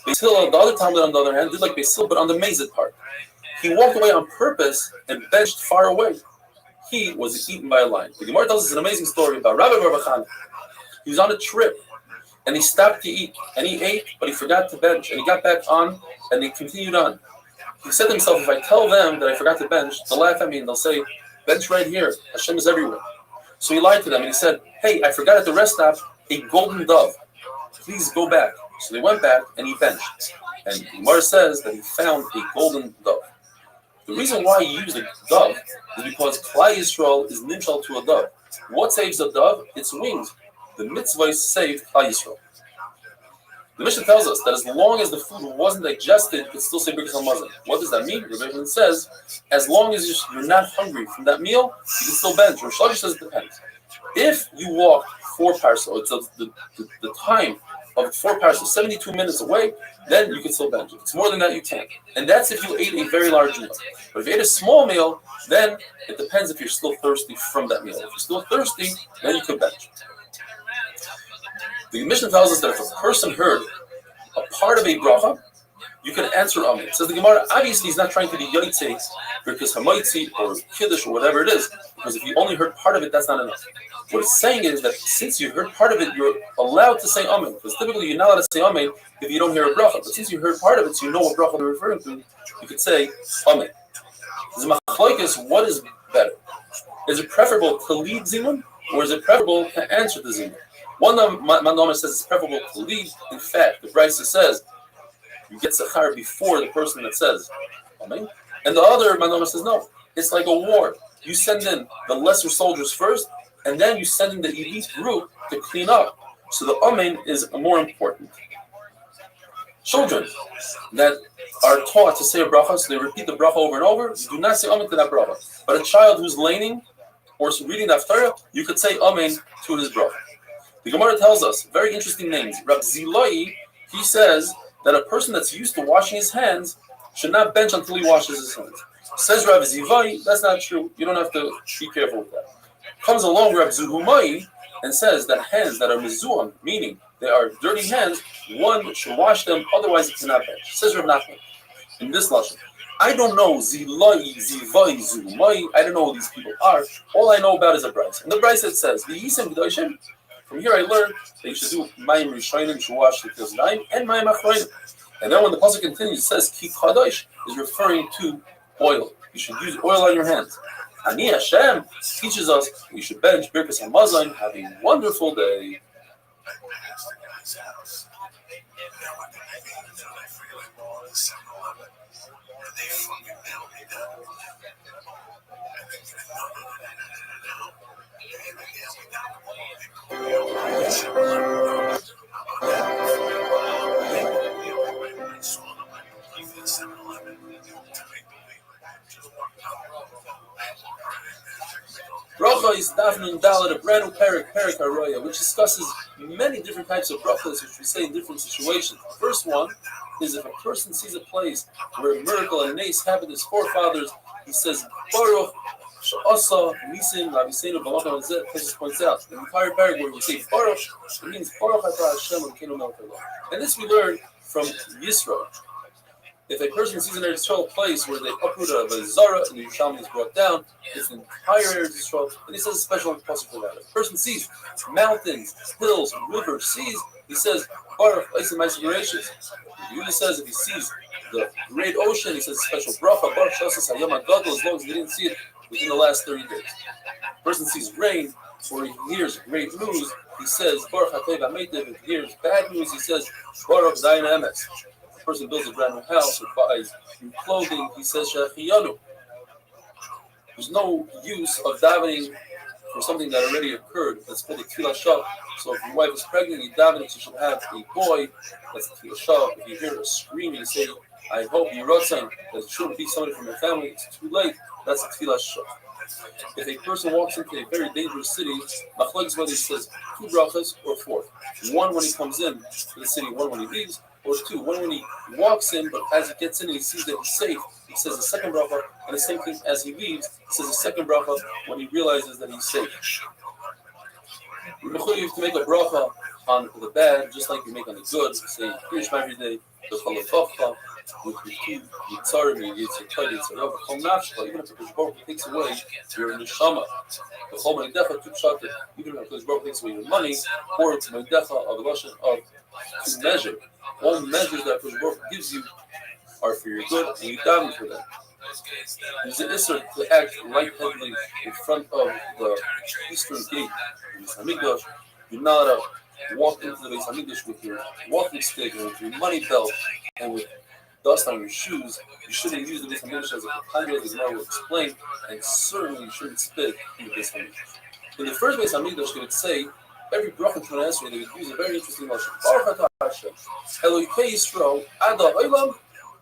Beis Hillel, the other Talmud on the other hand, did like Beis Hillel, but on the Mezid part. He walked away on purpose and benched far away. He was eaten by a lion. The Gemara tells us an amazing story about Rabbi Barbachan. He was on a trip and he stopped to eat and he ate, but he forgot to bench and he got back on and he continued on. He said to himself, if I tell them that I forgot to bench, they'll laugh at me and they'll say, bench right here. Hashem is everywhere. So he lied to them and he said, hey, I forgot at the rest stop a golden dove. Please go back. So they went back and he benched. And the Gemara says that he found a golden dove. The reason why he used a dove is because Klal Yisrael is nimshal to a dove. What saves a dove? Its wings. The mitzvah saved Klal Yisrael. The Mishnah tells us that as long as the food wasn't digested, you could still say Birkas Hamazon. What does that mean? Rebbe says, as long as you're not hungry from that meal, you can still bench. Rosh Hashanah says it depends. If you walk 4 parcel, it's the time of 4 parcels, 72 minutes away, then you can still bench. If it's more than that, you can't. And that's if you ate a very large meal. But if you ate a small meal, then it depends if you're still thirsty from that meal. If you're still thirsty, then you could bench. The Mishnah tells us that if a person heard a part of a bracha, you can answer Amen. Says the Gemara, obviously he's not trying to be Yaitse because Hamaitzi or Kiddush or whatever it is, because if you only heard part of it, that's not enough. What it's saying is that since you heard part of it, you're allowed to say Amen, because typically you're not allowed to say Amen if you don't hear a bracha. But since you heard part of it, so you know what bracha they're referring to, you could say Amen. The machlokes, what is better? Is it preferable to lead Zimun, or is it preferable to answer the Zimun? One Manoma says it's preferable to lead. In fact, the Brisa says you get Sechar before the person that says Amen. And the other Manoma says no. It's like a war. You send in the lesser soldiers first, and then you send in the elite group to clean up. So the Amen is more important. Children that are taught to say a bracha, so they repeat the bracha over and over, you do not say Amen to that bracha. But a child who's laning or reading the Haftarah, you could say Amen to his bracha. The Gemara tells us very interesting names. Rab Zilai, he says that a person that's used to washing his hands should not bench until he washes his hands. Says Rab Zivai, that's not true. You don't have to be careful with that. Comes along Rab Zuhumai and says that hands that are mizuam, meaning they are dirty hands, one should wash them, otherwise he cannot bench. Says Rab Nachman in this lashon. I don't know Zilai, Zivai, Zuhumai. I don't know who these people are. All I know about is a Bryce. And the Bryce it says, from here I learned that you should do Mayim Rishonim, you should wash the Tiznaim, and Mayim Achronim. And then when the pasuk continues, it says Ki Kadosh is referring to oil. You should use oil on your hands. Ani Hashem teaches us we should bench Birkas Hamazon. Have a wonderful day. Bracha is Davnun Dalet, a brand new Perik Haroya, which discusses many different types of brachas, which we say in different situations. The first one is if a person sees a place where a miracle and nace happened to his forefathers, he says, Baruch Sha'asa Nisim Lavisenu Balakam Zet points out the entire paragraph where we say Baruch, it means Baruch Atah Hashem Elokeinu Melech Haolam. And this we learn from Yisro. If a person sees an Eretz Yisrael place where they uproot a Zara and the Yerushalmi is brought down, it's an entire Eretz Yisrael, and he says a special possible for that. If a person sees mountains, hills, rivers, seas, he says, Baruch Eisem Ma'aseh Bereshis. Yehuda says if he sees the great ocean, he says a special bracha, Baruch Shasas Hayam HaGadol, as long as he didn't see it within the last 30 days. If a person sees rain, or he hears great news, he says, Baruch HaTev HaMeitiv. If he hears bad news, he says, Baruch Zayin Emes. Person builds a brand new house or buys new clothing, he says Shachiyanu. There's no use of davening for something that already occurred. That's called a Tefillah Shav. So if your wife is pregnant, you daven, she should have a boy. That's a Tefillah Shav. If you hear a screaming, you say, I hope you're Ratzon, that it should be somebody from your family. It's too late. That's a Tefillah Shav. If a person walks into a very dangerous city, Machlokes whether he says 2 brachas or 4. 1 when he comes in to the city, 1 when he leaves, or 2, 1 when he walks in, but as he gets in and he sees that he's safe, he says the second bracha, and the same thing as he leaves, he says the second bracha when he realizes that he's safe. You have to make a bracha on the bad, just like you make on the good. You say Kirishma every day, the Chalafachcha, with your two, Yitzarim, Yitzchak, Yitzchak, Chol Nafshcha, even if the Baruch takes away your neshama, the Chol Meidecha, Tukshata, even if the Baruch takes away your money, or it's Meidecha of the Lashon of to measure. All measures that Baruch gives you are for your good, and you daven for them. There's an issur to act right-handedly in front of the eastern gate in the Hamikdash. You're not allowed to walk into the Beis Hamikdash with your walking stick and with your money belt and with dust on your shoes. You shouldn't use the Beis Hamikdash as a conduit, as Gemara will explain, and certainly you shouldn't spit in the Beis Hamikdash. In the first Beis Hamikdash, they would say every bracha to an answer, they would use a very interesting notion. Baruch atah Hashem, Elokei Yisrael, Ada Olam,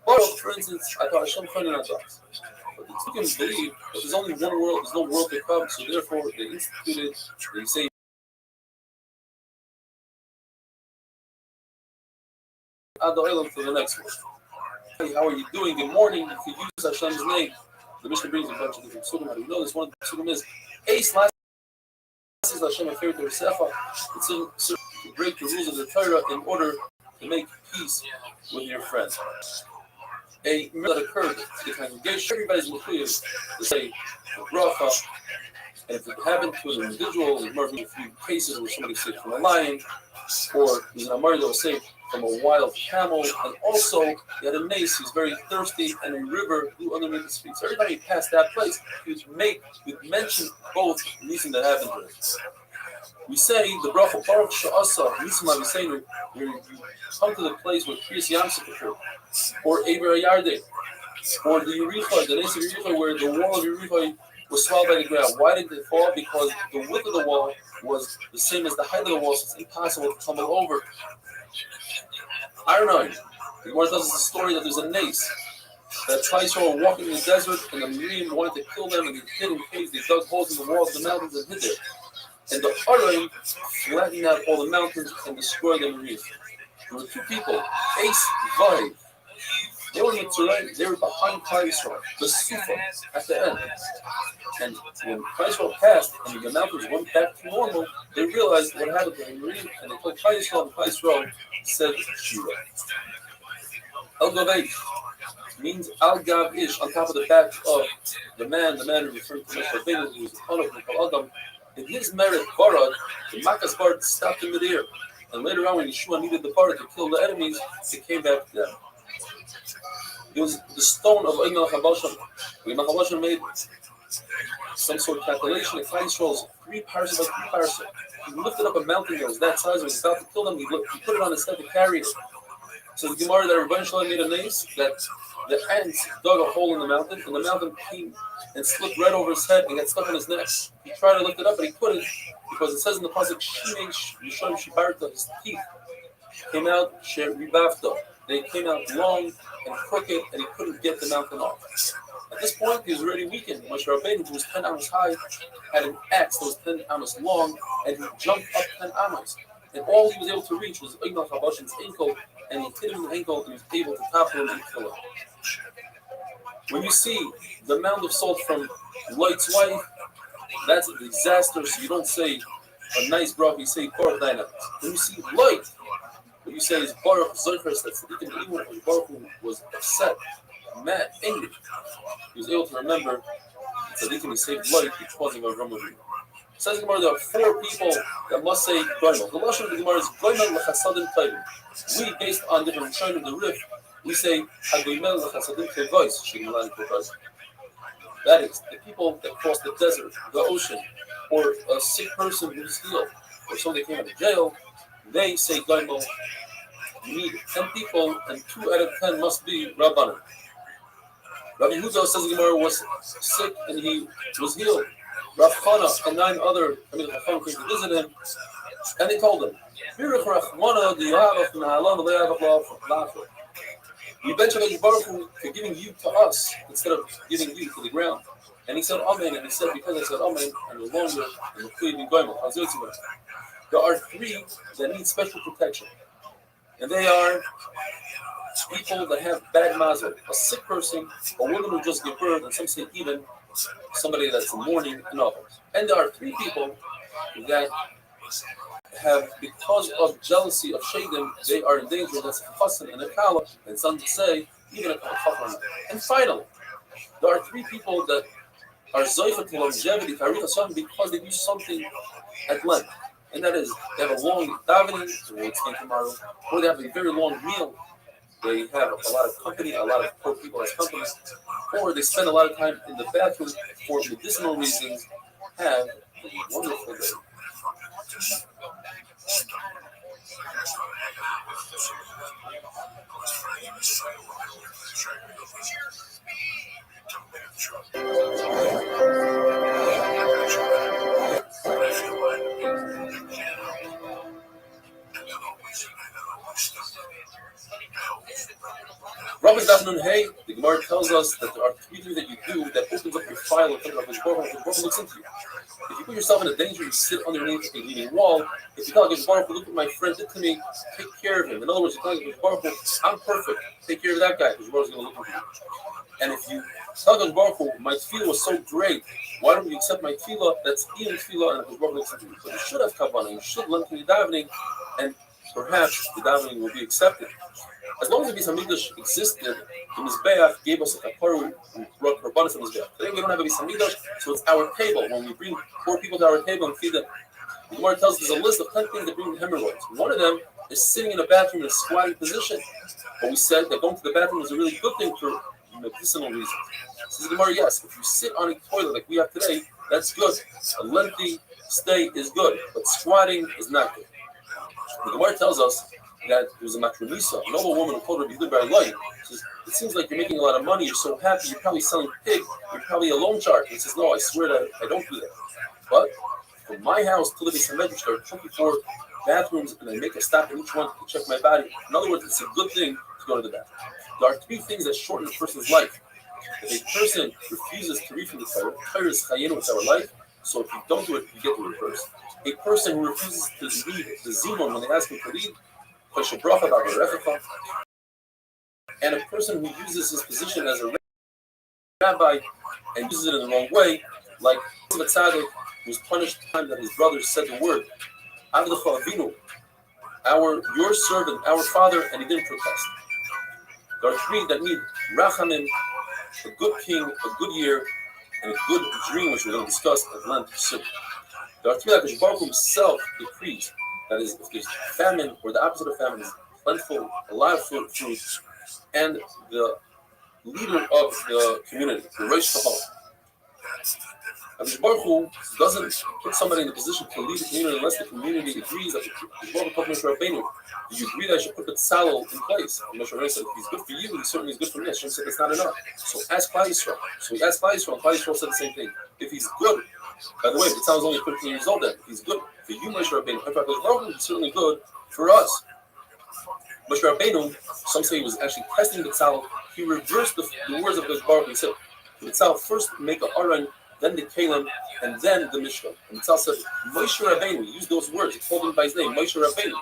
Baruch, for instance, atah Hashem Chonin Atah. But the Tzdukim believe that there's only one world, there's no world to come, so therefore they instituted, they say, Ada Olam to the next one. Hey, how are you doing? Good morning. You can use Hashem's name. The Mishnah brings a bunch of different psukim. How do you know this? One of the psukim is Ace last is Hashem a favorite Sefa. It's to break the rules of the Torah in order to make peace with your friends. A miracle that occurred to the congregation, everybody's mechuyev to say bracha. And if it happened to an individual, there might be a few cases where somebody saved from a lion, or there's an amar that was saved from a wild camel, and also he had a mace who's very thirsty, and a river blew underneath his feet. So every time he passed that place, he would mention both reasons that happened to him. We say the bracha Baruch Sha'asa Nisma V'Seinu, where you come to the place where Kriyas Yamsuf occurred, or Eber Hayardeh, or the Yericho, the Nes of Yericho, where the wall of Yericho was swallowed by the ground. Why did it fall? Because the width of the wall was the same as the height of the wall, so it's impossible to tumble over. I don't know. The Gemara tells us a story that there's a nace that Yisrael were walking in the desert, and the Miriam wanted to kill them, and they hid in caves. They dug holes in the walls of the mountains and hid there. And the Arim flattened out all the mountains and destroyed the Miriam. There were two people, Ace Vai. They were Mitzrayim, they were behind Yisrael, the Sufa, at the end. And when Yisrael passed and the mountains went back to normal, they realized what happened to the Miriam, and they told Yisrael, and Yisrael said Shira. El Gav means Al Gav Ish, on top of the back of the man referring to Moshe Rabbeinu, who was the son of Mikol Adam. In his merit, Barad, the Makas Barad stopped in midair. And later on, when Yeshua needed the Barad to kill the enemies, he came back to them. It was the stone of Oimel Chabashim. Oimel Chabashim made some sort of calculation. If Yisrael is 3 parsa by 3 parsa, he lifted up a mountain that was that size. When he was about to kill them, he put it on his head to carry it. So the Gemara that Rabban Shalom made a nace that the ants dug a hole in the mountain, and the mountain came and slipped right over his head and got stuck on his neck. He tried to lift it up, but he couldn't, because it says in the pasuk, Yishaim Shibarta, his teeth came out, Ribavta. They came out long and crooked, and he couldn't get the mountain off. At this point, he was already weakened. Moshe Rabbeinu, who was 10 amos high, had an axe that was 10 amos long, and he jumped up 10 amos. And all he was able to reach was Oimel Chabashim's ankle, and he hit him in the ankle, and he was able to topple him and kill him. When you see the mound of salt from Light's wife, that's a disaster, so you don't say a nice bracha, you say Baruch Daina. When you see Light, what you say is Baruch Zochers, that's the Deacon Ewan, when Baruch was upset, mad, angry. He was able to remember the Deacon he saved Light, which wasn't going to remember. Says the Gemara, there are 4 people that must say Goimel. The lashon of the Gemara is Goimel lechasadim tayim. We, based on different shayim of the Rif, we say Hagoimel lechasadim tevois shigmalani kotas. That is, the people that cross the desert, the ocean, or a sick person who's healed, or somebody came out of jail, they say Goimel. You need 10 people, and 2 out of 10 must be Rabbanim. Rabbi Yehuda, says the Gemara, was sick and he was healed. Rav Chana and 9 other, Rav Chana came to visit him, and they told him, you benefit Baruch Hu for giving you to us instead of giving you to the ground. And he said, Amen, and he said, because I said Amen, I'm no longer in the Kliyim Goimel. There are 3 that need special protection, and they are people that have bad mazel, a sick person, a woman who just gave birth, and some say even somebody that's in mourning, and others. And there are 3 people that have, because of jealousy of Shadim, they are in danger. That's a chassan and a kala, and some say even a kala. And finally, there are 3 people that are zoifat to longevity, because they do something at length. And that is, they have a long davening, we'll explain tomorrow, or they have a very long meal. They have a lot of company, a lot of poor people as company, or they spend a lot of time in the bathroom for medicinal reasons. Have a wonderful day. Rabbi Daf Nun Hey, the Gemara tells us that there are three things that you do that opens up your file in front of Hakadosh Baruch Hu, and Baruch Hu looks into you. If you put yourself in a danger, you sit underneath a leaning wall. If you tell Hakadosh Baruch Hu, look what my friend did to me, take care of him. In other words, you tell Hakadosh Baruch Hu, I'm perfect, take care of that guy, because Baruch Hu is going to look at you. And if you tell Hakadosh Baruch Hu, my tefillah was so great, why don't you accept my tefillah? That's in tefillah, and Hakadosh Baruch Hu looks at you. So you should have kavanah, you should learn from your davening, and perhaps the davening will be accepted. As long as the Beis Hamikdash existed, the Mizbeach gave us a kapara who brought korbanos to the Mizbeach. Today we don't have a Beis Hamikdash, so it's our table. When we bring poor people to our table and feed them, the Gemara tells us there's a list of 10 things that bring hemorrhoids. One of them is sitting in a bathroom in a squatting position. But we said that going to the bathroom is a really good thing for medicinal reasons. Says the Gemara, yes, if you sit on a toilet like we have today, that's good. A lengthy stay is good, but squatting is not good. The Gemara tells us that there was a matronisa, an old woman who told her to be good by light. She says, it seems like you're making a lot of money, you're so happy, you're probably selling pig, you're probably a loan shark. And he says, no, I swear that I don't do that. But from my house to the Beis Hamikdash, there are 24 bathrooms, and I make a stop in each one to check my body. In other words, it's a good thing to go to the bathroom. There are three things that shorten a person's life. If a person refuses to read from the Torah, Torah is chayenu, it's our life, so if you don't do it, you get the reverse. A person who refuses to read the Zimon when they ask him to read, and a person who uses his position as a rabbi and uses it in the wrong way, like a tzaddik who was punished the time that his brother said the word, Avdecha Avinu, your servant, our father, and he didn't protest. There are three that need rachamim, a good king, a good year, and a good dream, which we're going to discuss at length soon. There are three that Hakadosh Baruch Hu himself decrees. That is, if there's famine, or the opposite of famine is plentiful, a lot of fruit, and the leader of the community, the Rosh Hashana. Hakadosh Baruch Hu doesn't put somebody in the position to lead the community unless the community agrees that Hakadosh Baruch Hu told Moshe Rabbeinu, do you agree that I should put the tzalel in place? And Moshe Rabbeinu said, if he's good for you, he certainly is good for me. Hashem said, that's not enough. So ask Klal Yisrael. So he asked Klal Yisrael, and Klal Yisrael said the same thing. If he's good, by the way, the tzalel is only 13 years old then. If he's good for you, Moshe Rabbeinu, in fact, Hakadosh Baruch Hu is certainly good for us. Moshe Rabbeinu, some say he was actually testing the tzalel. He reversed the words of Hakadosh Baruch Hu. He said, the tzalel first make a aron, then the kalim, and then the mishkan. And the tzalel said, Moshe Rabbeinu, use those words. He called him by his name, Moshe Rabbeinu.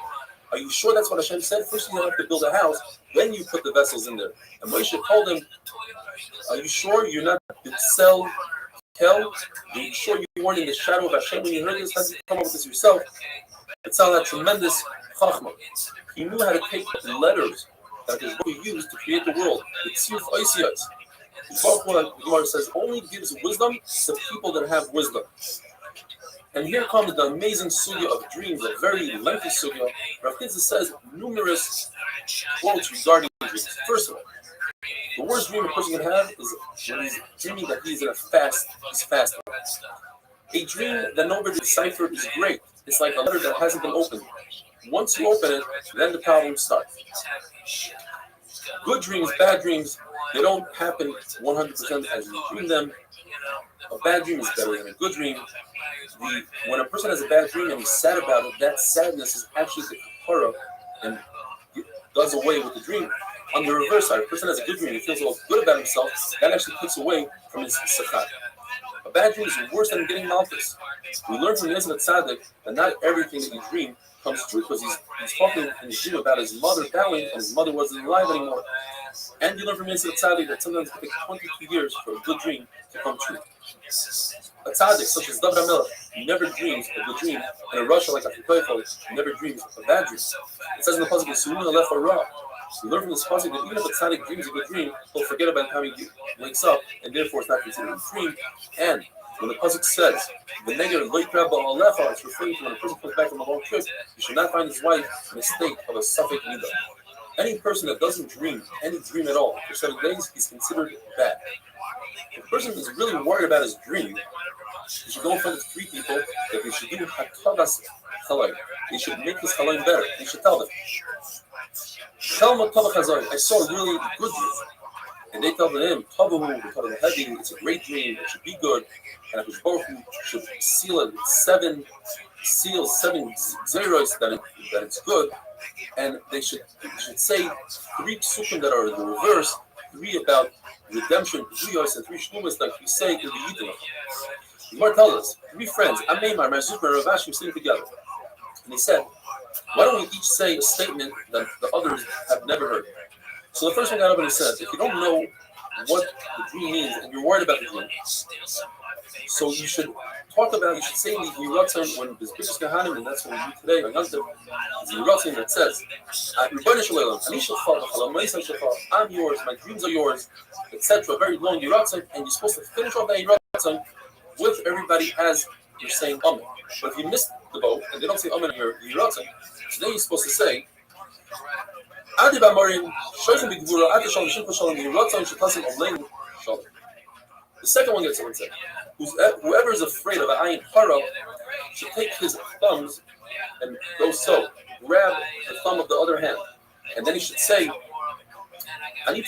Are you sure that's what Hashem said? First you have to build a house, then you put the vessels in there. And Moshe told him, are you sure you're not B'tzel Kel? Are you sure you weren't in the shadow of Hashem when you heard this? How did you come up with this yourself? B'tzel had tremendous chachma. He knew how to take the letters that his Baruch used to create the world. The tziyuf oisiyos. The Gemara says only gives wisdom to people that have wisdom. And here comes the amazing sugya of dreams, a very lengthy sugya. Rav Kitzur says numerous quotes regarding dreams. First of all, the worst dream a person can have is when he's dreaming that he's in a fast, he's fasting. A dream that nobody deciphered is great. It's like a letter that hasn't been opened. Once you open it, then the problem starts. Good dreams, bad dreams, they don't happen 100% as you dream them. A bad dream is better than a good dream. When a person has a bad dream and he's sad about it, that sadness is actually the kapara and does away with the dream. On the reverse side, a person has a good dream and he feels all good about himself, that actually takes away from his sakat. A bad dream is worse than getting malchus. We learn from Yosef Tzaddik that not everything that you dream comes true, because he's talking in his dream about his mother dying and his mother wasn't alive anymore. And you learn from Yosef Tzaddik that sometimes it takes 22 years for a good dream to come true. A tzaddik such as David HaMelech never dreams a good dream, and a Russia like Achikoyfel never dreams a bad dream. It says in the pasuk, "Sumin alef ra." We learn from this pasuk that even if a tzaddik dreams a good dream, he'll forget about how he wakes up, and therefore it's not considered a dream. And when the pasuk says, "The negative loikrab ba'alecha," it's referring to when a person comes back from a long trip, he should not find his wife in a state of a safek nida. Any person that doesn't dream any dream at all for 7 days, he's considered bad. If a person is really worried about his dream, he should go in front of 3 people that they should do hatavas chalayim. They should make his chalayim better. They should tell them, I saw a really good dream. And they tell him, it's a great dream, it should be good. And Hakadosh Baruch Hu should seal it with 7 seals, 7 zeros that it's good. and they should say 3 psukim that are in the reverse, 3 about redemption, 3 Yos and 3 Shlumas, like we say in the Yiddish. The Gemara tells us 3 friends, Ameimar, Marzuk, and Rav Ashi, sitting together, and he said, "Why don't we each say a statement that the others have never heard?" So the first one got up and he said, "If you don't know what the dream means and you're worried about the dream, so you should say in the Yiratzim when there's Bishas Kahanim, and that's what we do today, on Yom the Yiratzim that says, I'm yours, my dreams are yours, etc. Very long Yiratzim, and you're supposed to finish off that Yiratzim with everybody as you're saying Amen. But if you miss the boat and they don't say Amen in your Yiratzim, so then you're supposed to say, the second one gets someone said, whoever is afraid of an ayin hara should take his thumbs and go so, grab the thumb of the other hand, and then he should say, I'm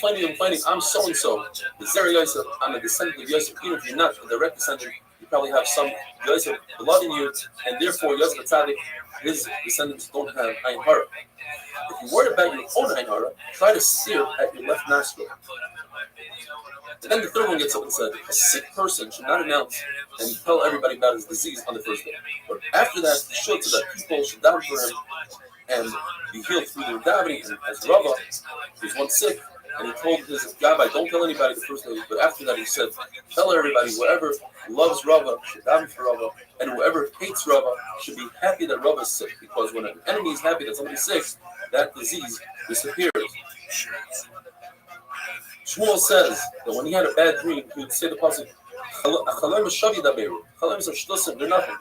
so and so. The Zer Yosef, I'm a descendant of Yosef. Even if you're not a direct descendant, you probably have some Yosef blood in you, and therefore Yosef Tzaddik, his descendants don't have ayin hara. If you're worried about your own ayin hara, try to sear at your left nostril. And then the third one gets up and said, a sick person should not announce and tell everybody about his disease on the first day. But after that, he showed so that people should daven for him and be healed through their davening. And as Rava, he was once sick, and he told his Gabbai, don't tell anybody the first day. But after that, he said, tell everybody, whoever loves Rava should daven for Rava, and whoever hates Rava should be happy that Rava is sick. Because when an enemy is happy that somebody's sick, that disease disappears. Shmuel says that when he had a bad dream, he would say the pasuk, they're nothing.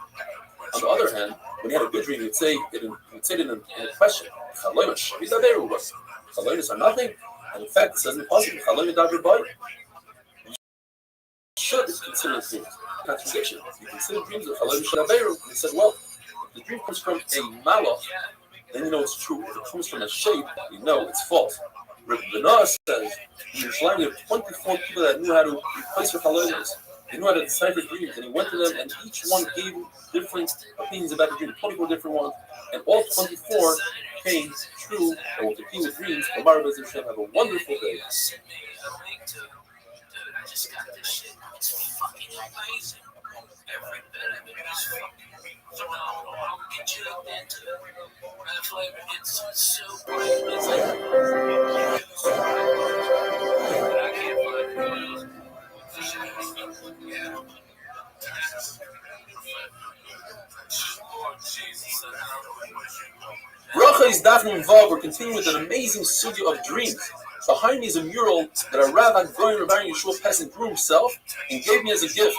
On the other hand, when he had a good dream, he would say it in a question. Chalomis are nothing. And in fact, it says in the pasuk, you should consider dreams. Contradiction. You consider dreams of chalomis shadaberu. He said, well, if the dream comes from a malach, then you know it's true. If it comes from a shape, you know it's false. Rabbi Benah says, in Yerushalayim, there were 24 people that knew how to replace their chalomis. They knew how to decipher dreams, and he went to them, and each one gave different opinions about the dream, 24 different ones, and all 24 came true, and will compete with dreams. Kamar Bezer Shem, have a wonderful day. I just got this shit. It's fucking amazing. Every bit of it is fucking phenomenal. I'll get you up into it. That flavor, it's so great. It's like, I can't find it. Yeah. Bracha is Dafnim Vav. We're continuing with an amazing sugya of dreams. Behind me is a mural that a Rabbi Goyin Rabbi Yeshua Pesach drew himself and gave me as a gift.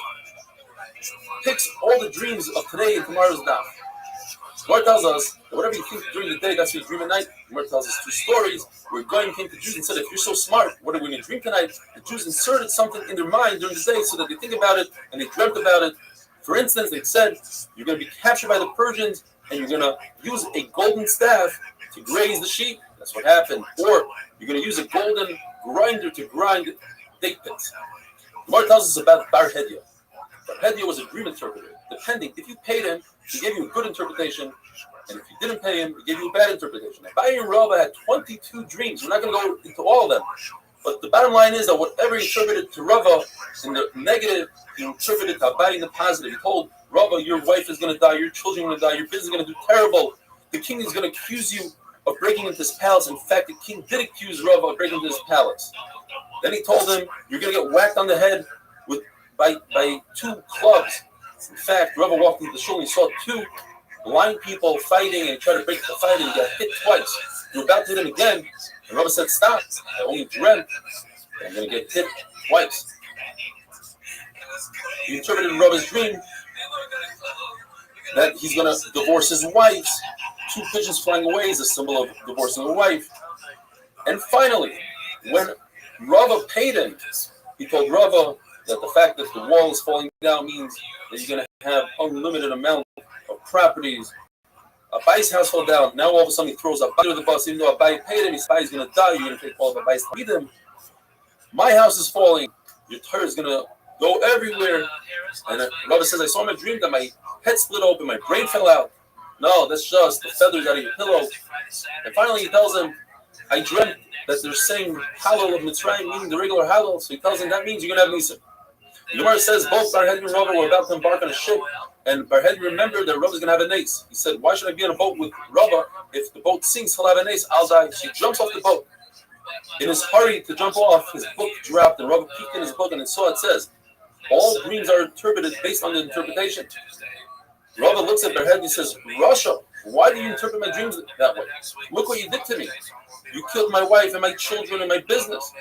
Picks all the dreams of today and tomorrow's daf. Gemara tells us that whatever you think during the day, that's your dream at night. Gemara tells us 2 stories where Goyin came to Jews and said, if you're so smart, what are we going to dream tonight? The Jews inserted something in their mind during the day so that they think about it and they dreamt about it. For instance, they said, you're going to be captured by the Persians and you're going to use a golden staff to graze the sheep. That's what happened. Or you're going to use a golden grinder to grind date pits. Gemara tells us about Bar Hedia. Bar Hedia was a dream interpreter. Depending, if you paid him, he gave you a good interpretation, and if you didn't pay him, he gave you a bad interpretation. Abaye and Rava had 22 dreams. We're not going to go into all of them. But the bottom line is that whatever he interpreted to Rava in the negative, he interpreted to Abaye in the positive. He told Rava, your wife is going to die, your children are going to die, your business is going to do terrible. The king is going to accuse you of breaking into his palace. In fact, the king did accuse Rava of breaking into his palace. Then he told him, you're going to get whacked on the head by 2 clubs. In fact, Rava walked into the shul and he saw 2 blind people fighting and he tried to break the fight and he got hit twice. He was about to hit him again, and Rava said, stop. I only dreamt that I'm going to get hit twice. He interpreted in Rava's dream that he's going to divorce his wife. 2 pigeons flying away is a symbol of divorcing a wife. And finally, when Rava paid him, he told Rava that the fact that the wall is falling down means that you're going to have unlimited amount of properties. Abaye's house fell down. Now all of a sudden he throws Abaye under the bus. Even though Abaye paid him, his Abaye is going to die. You're going to take all of Abaye's freedom. My house is falling. Your Torah is going to go everywhere. And Rava says, I saw in my dream that my head split open, my brain fell out. No, that's just the feathers out of your pillow. And finally he tells him, I dreamt that they're saying Hallel of Mitzrayim, meaning the regular Hallel. So he tells him that means you're going to have Nisan. The Gemara says both Barhedi and Rava were about to embark on a ship, and Barhedi remembered that Rava is going to have a nace. He said, why should I be on a boat with Rava? If the boat sinks, he'll have a nace. I'll die. So he jumps off the boat. In his hurry to jump off, his book dropped, and Rava peeked in his book and it saw it says, all dreams are interpreted based on the interpretation. Rava looks at Barhedi and says, Rasha, why do you interpret my dreams that way? Look what you did to me. You killed my wife and my children and my business.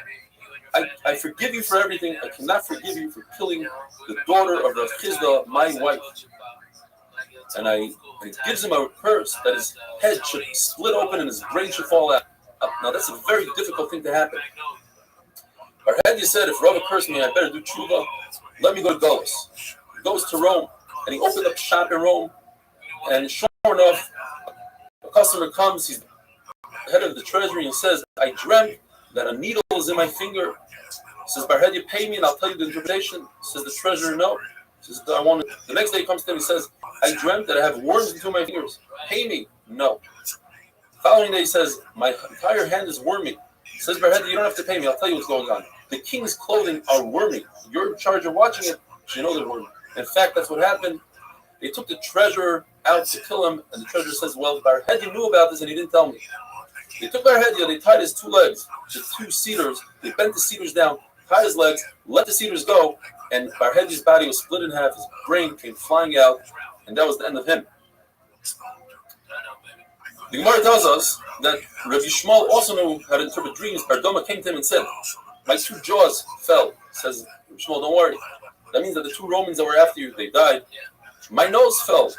I forgive you for everything. I cannot forgive you for killing the daughter of Rav Chizda, my wife. And it gives him a curse that his head should split open and his brain should fall out. Now that's a very difficult thing to happen. Barhedi said, if Rava cursed me, I better do tshuva. Let me go to Golos. He goes to Rome, and he opened up shop in Rome. And sure enough, a customer comes, he's head of the treasury, and says, I dreamt that a needle is in my finger. Says, Barhedi, pay me and I'll tell you the interpretation. Says the treasurer, no. Says, I want it. The next day he comes to him, he says, I dreamt that I have worms between my fingers. Pay me. No. Following day he says, my entire hand is wormy. Says Barhedi, you don't have to pay me. I'll tell you what's going on. The king's clothing are wormy. You're in charge of watching it. So you know they're wormy. In fact, that's what happened. They took the treasurer out to kill him, and the treasurer says, well, Barhedi knew about this and he didn't tell me. They took Barhedi, they tied his two legs to two cedars. They bent the cedars down, tied his legs, let the cedars go, and Barhedi's body was split in half. His brain came flying out, and that was the end of him. The Gemara tells us that Rabbi Shmuel also knew how to interpret dreams. Bardoma came to him and said, my two jaws fell. Says Rabbi Shmuel, don't worry. That means that the two Romans that were after you, they died. My nose fell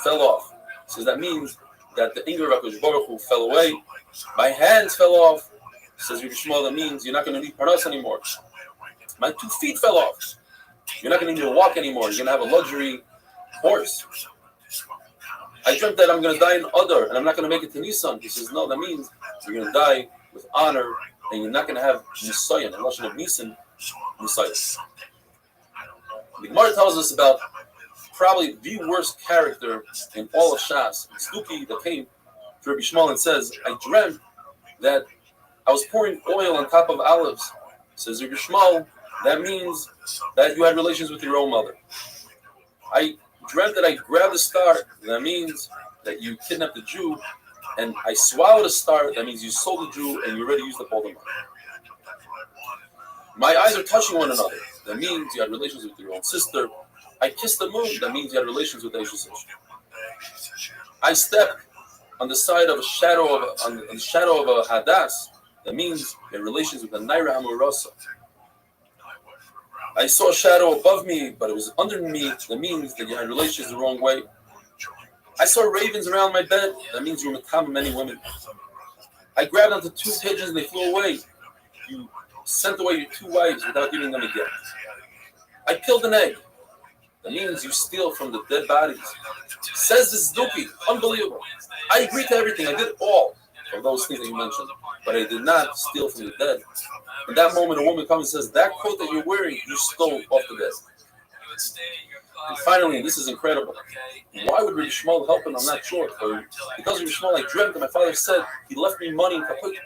off. Says that means that the anger of HaKadosh Baruch Hu fell away. My hands fell off. Says Rabbi Shmuel, that means you're not going to need parnas anymore. My 2 feet fell off. You're not going to need to walk anymore. You're going to have a luxury horse. I dreamt that I'm going to die in Adar and I'm not going to make it to Nisan. He says, no, that means you're going to die with honor and you're not going to have Nisayan. The Lashon of Nisan, Nisayan. The Gemara tells us about probably the worst character in all of Shas. Stuki that came to Rabbi Shmuel and says, I dreamt that I was pouring oil on top of olives. Says Rabbi Shmuel, that means that you had relations with your own mother. I dreamt that I grabbed a star. That means that you kidnapped a Jew. And I swallowed a star. That means you sold a Jew and you already used up all the money. My eyes are touching one another. That means you had relations with your own sister. I kissed the moon. That means you had relations with Aisha. I stepped on the side of a shadow of a hadas. That means you had relations with a naira amorosa. I saw a shadow above me, but it was under me. That means that you had relations the wrong way. I saw ravens around my bed. That means you were with many women. I grabbed onto 2 pigeons and they flew away. You sent away your 2 wives without giving them a gift. I killed an egg. That means you steal from the dead bodies. Says this Duki. Unbelievable. I agree to everything. I did all of those things that you mentioned. But I did not steal from the dead. In that moment, a woman comes and says, that coat that you're wearing, you stole off the bed. And finally, and this is incredible, why would Rabbi Shmuel help him? I'm not sure. Because Rabbi Shmuel, I dreamt that my father said he left me money in kaput. He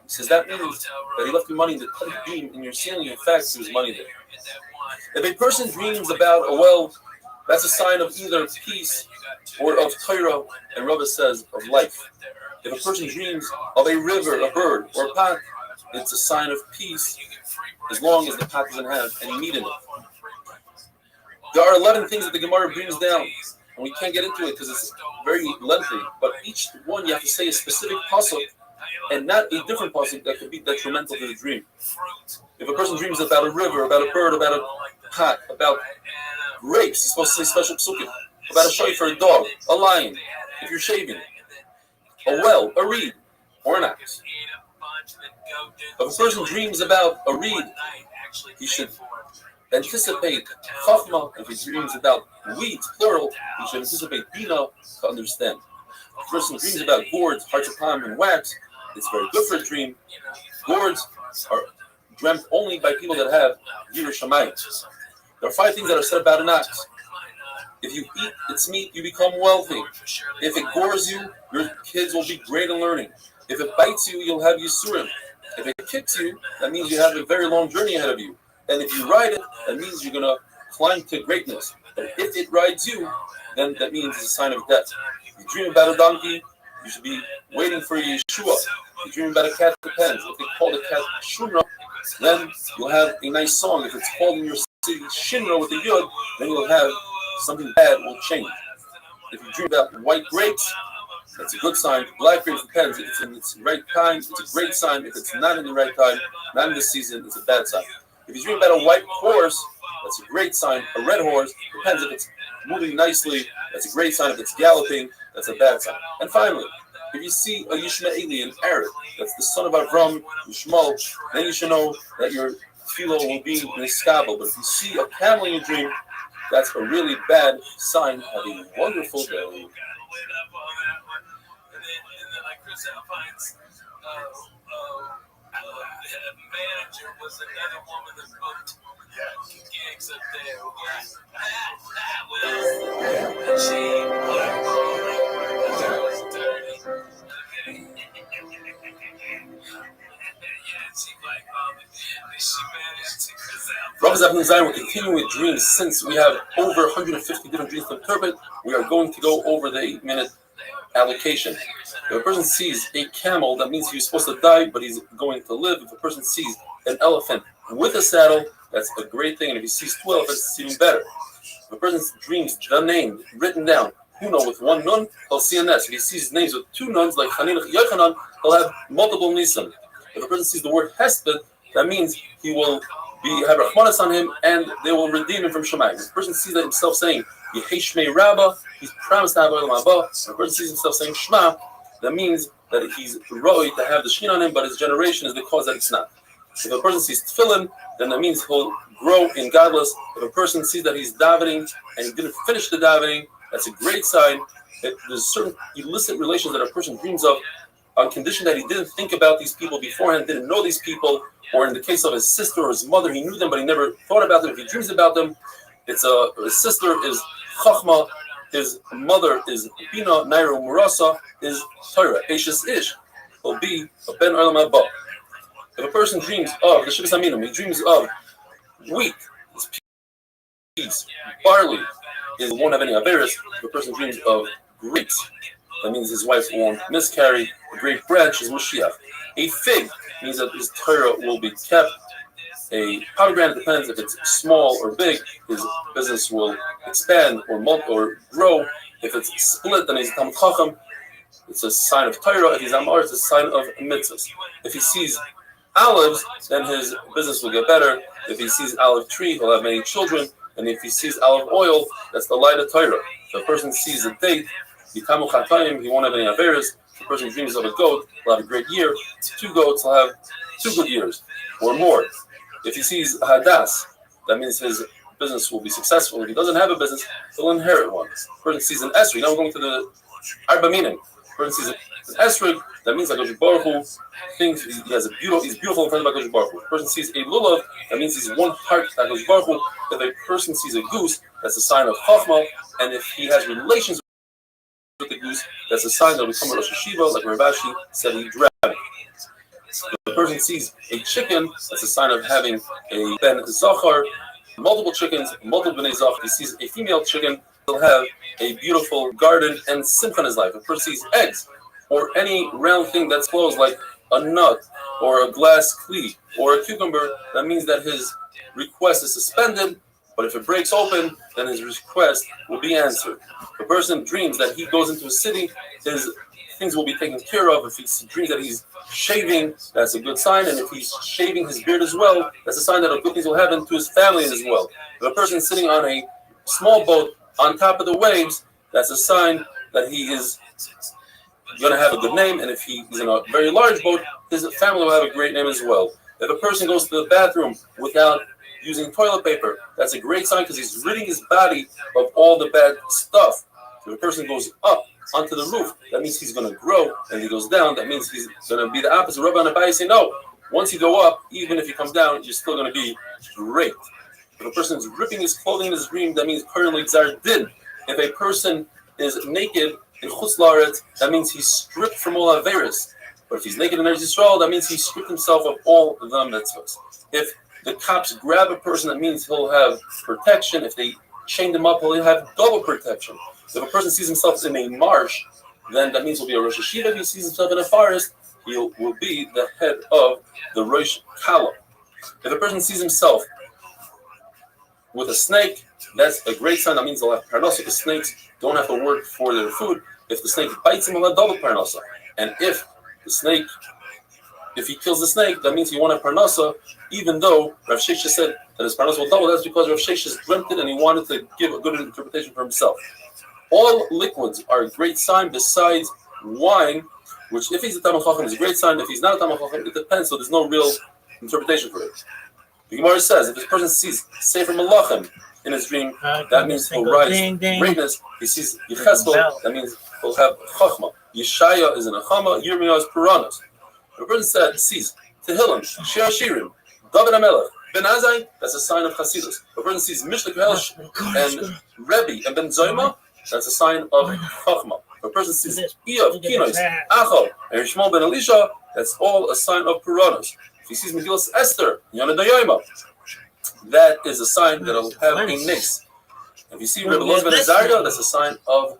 says that means that he left me money in the beam in your ceiling. In fact, there was money there. If a person dreams about a well, that's a sign of either peace or of Torah, and Rava says of life. If a person dreams of a river, a bird, or a pot, it's a sign of peace as long as the pot doesn't have any meat in it. There are 11 things that the Gemara brings down, and we can't get into it because it's very lengthy, but each one you have to say a specific pasuk and not a different pasuk that could be detrimental to the dream. If a person dreams about a river, about a bird, about a pot, about grapes, he's supposed to say special psukim, about a shoy for a dog, a lion, if you're shaving, a well, a reed, or an ox. If a person dreams about a reed, he should anticipate chachma. If he dreams about weeds, plural, he should anticipate bina to understand. If a person dreams about gourds, hearts of palm, and wax, it's very good for a dream. Gourds are dreamt only by people that have Yirah Shamayim. There are 5 things that are said about an ox. If you eat its meat, you become wealthy. If it gores you, your kids will be great in learning. If it bites you, you'll have Yisurim. If it kicks you, that means you have a very long journey ahead of you. And if you ride it, that means you're going to climb to greatness. But if it rides you, then that means it's a sign of death. If you dream about a donkey, you should be waiting for Yeshua. If you dream about a cat, it depends. If they call the cat Shunra, then you'll have a nice song. If it's called in your city Shinra with a Yud, then you'll have something bad will change. If you dream about white grapes, that's a good sign. Black grapes depends. If it's in its right time, it's a great sign. If it's not in the right time, not in the season, it's a bad sign. If you dream about a white horse, that's a great sign. A red horse depends. If it's moving nicely, that's a great sign. If it's galloping, that's a bad sign. And finally, if you see a Yishmaeli, an Arab, that's the son of Avram, Yishmael, then you should know that your philo will be niskabel. But if you see a camel in your dream, that's a really bad sign. Have a wonderful day. Manager was another woman that booked gigs up there. She was dirty. Rabbi Zevin Zion will continue with dreams. Since we have over 150 different dreams to interpret, we are going to go over the 8-minute allocation. If a person sees a camel, that means he's supposed to die, but he's going to live. If a person sees an elephant with a saddle, that's a great thing. And if he sees 2 elephants, it's even better. If a person dreams the name written down, Huno with 1 nun, he'll see a nest. If he sees names with 2 nuns, like Hanina Yochanan, he'll have multiple nisim. If a person sees the word hesped, that means he will have Rahmanas on him, and they will redeem him from Shemayim. If a person sees that himself saying Yeheshmei Rabbah, he's promised to have Olam Haba. If a person sees himself saying Shema, that means that he's roi to have the Shin on him, but his generation is the cause that it's not. If a person sees Tefillin, then that means he'll grow in godless. If a person sees that he's davening and he didn't finish the davening, that's a great sign. There's certain illicit relations that a person dreams of on condition that he didn't think about these people beforehand, didn't know these people, or in the case of his sister or his mother, he knew them, but he never thought about them. If he dreams about them, his sister is Chachma, his mother is Bina, Nairo, Murasa, is Torah, Ashes Ish, will be a Ben Olam Haba. If a person dreams of the Shivas Aminim, he dreams of wheat, peas, barley, he won't have any Averis. If a person dreams of grapes, that means his wife won't miscarry. A great branch is Mashiach. A fig means that his Torah will be kept. A pomegranate depends if it's small or big, his business will expand or grow. If it's split, then he's Talmid Chacham. It's a sign of Torah. If he's Amar, it's a sign of mitzvahs. If he sees olives, then his business will get better. If he sees olive tree, he'll have many children. And if he sees olive oil, that's the light of Torah. If a person sees a date, he won't have any Averis. If a person dreams of a goat, he'll have a great year. 2 goats, he'll have 2 good years or more. If he sees Hadas, that means his business will be successful. If he doesn't have a business, he'll inherit one. If a person sees an Esrig, now we're going to the Arba meaning. If a person sees an Esrig, that means HaKadosh Baruch Hu thinks he's beautiful in front of HaKadosh Baruch Hu. If a person sees a Lulav, that means he's one heart to HaKadosh Baruch Hu. If a person sees a goose, that's a sign of Chachma. And if he has relations with the goose, that's a sign that will become a Rosh Hashiva, like Ravashi said he dreamt. If a person sees a chicken, that's a sign of having a Ben Zachar, multiple chickens, multiple Bnei Zachar. If he sees a female chicken, he'll have a beautiful garden and simcha in his life. If a person sees eggs, or any round thing that's closed, like a nut, or a glass kli, or a cucumber, that means that his request is suspended, but if it breaks open, then his request will be answered. If a person dreams that he goes into a city, his things will be taken care of. If he dreams that he's shaving, that's a good sign. And if he's shaving his beard as well, that's a sign that good things will happen to his family as well. If a person is sitting on a small boat on top of the waves, that's a sign that he is going to have a good name. And if he is in a very large boat, his family will have a great name as well. If a person goes to the bathroom without using toilet paper, that's a great sign because he's ridding his body of all the bad stuff. If a person goes up onto the roof, that means he's going to grow, and if he goes down, that means he's going to be the opposite. Rabbi Anabai say, no, once you go up, even if you come down, you're still going to be great. If a person is ripping his clothing in his dream, that means currently Xar Din. If a person is naked in Chutz La'aretz, that means he's stripped from all Averis. But if he's naked in Eretz Yisrael, that means he stripped himself of all the mitzvahs. If the cops grab a person, that means he'll have protection. If they chained him up, he'll have double protection. If a person sees himself in a marsh, then that means he'll be a Rosh Hashiva. If he sees himself in a forest, he will be the head of the Rosh Kala. If a person sees himself with a snake, that's a great sign. That means they'll have parnasa. The snakes don't have to work for their food. If the snake bites him, he'll have double parnasa. And if he kills the snake, that means he won't have parnasa, even though Rav Sheshes said that his parnasa will double. That's because Rav Sheshes dreamt it and he wanted to give a good interpretation for himself. All liquids are a great sign besides wine, which if he's a Talmid Chacham is a great sign. If he's not a Talmid Chacham, it depends, so there's no real interpretation for it. The Gemara says if this person sees Sefer Malachim in his dream, that means he'll rise greatness. He sees Yecheskel, that means he'll have Chachma. Yeshaya is in a Chama, Yirmiyah is Puranas. The person sees Tehillim, Shir Shirim, David HaMelech, Ben Azai, that's a sign of Chasidus. The person sees Mishnah Kohelsh and Rebbe and Ben Zoyma, that's a sign of Chachma. The person sees Iyov, Kinos, Achal, and Shmuel Ben Elisha, that's all a sign of Puranas. If he sees Megillas Esther, Yonah Dayoma, that is a sign that will have a nace. If you see Rebbe Loz Ben Azariah, that's a sign of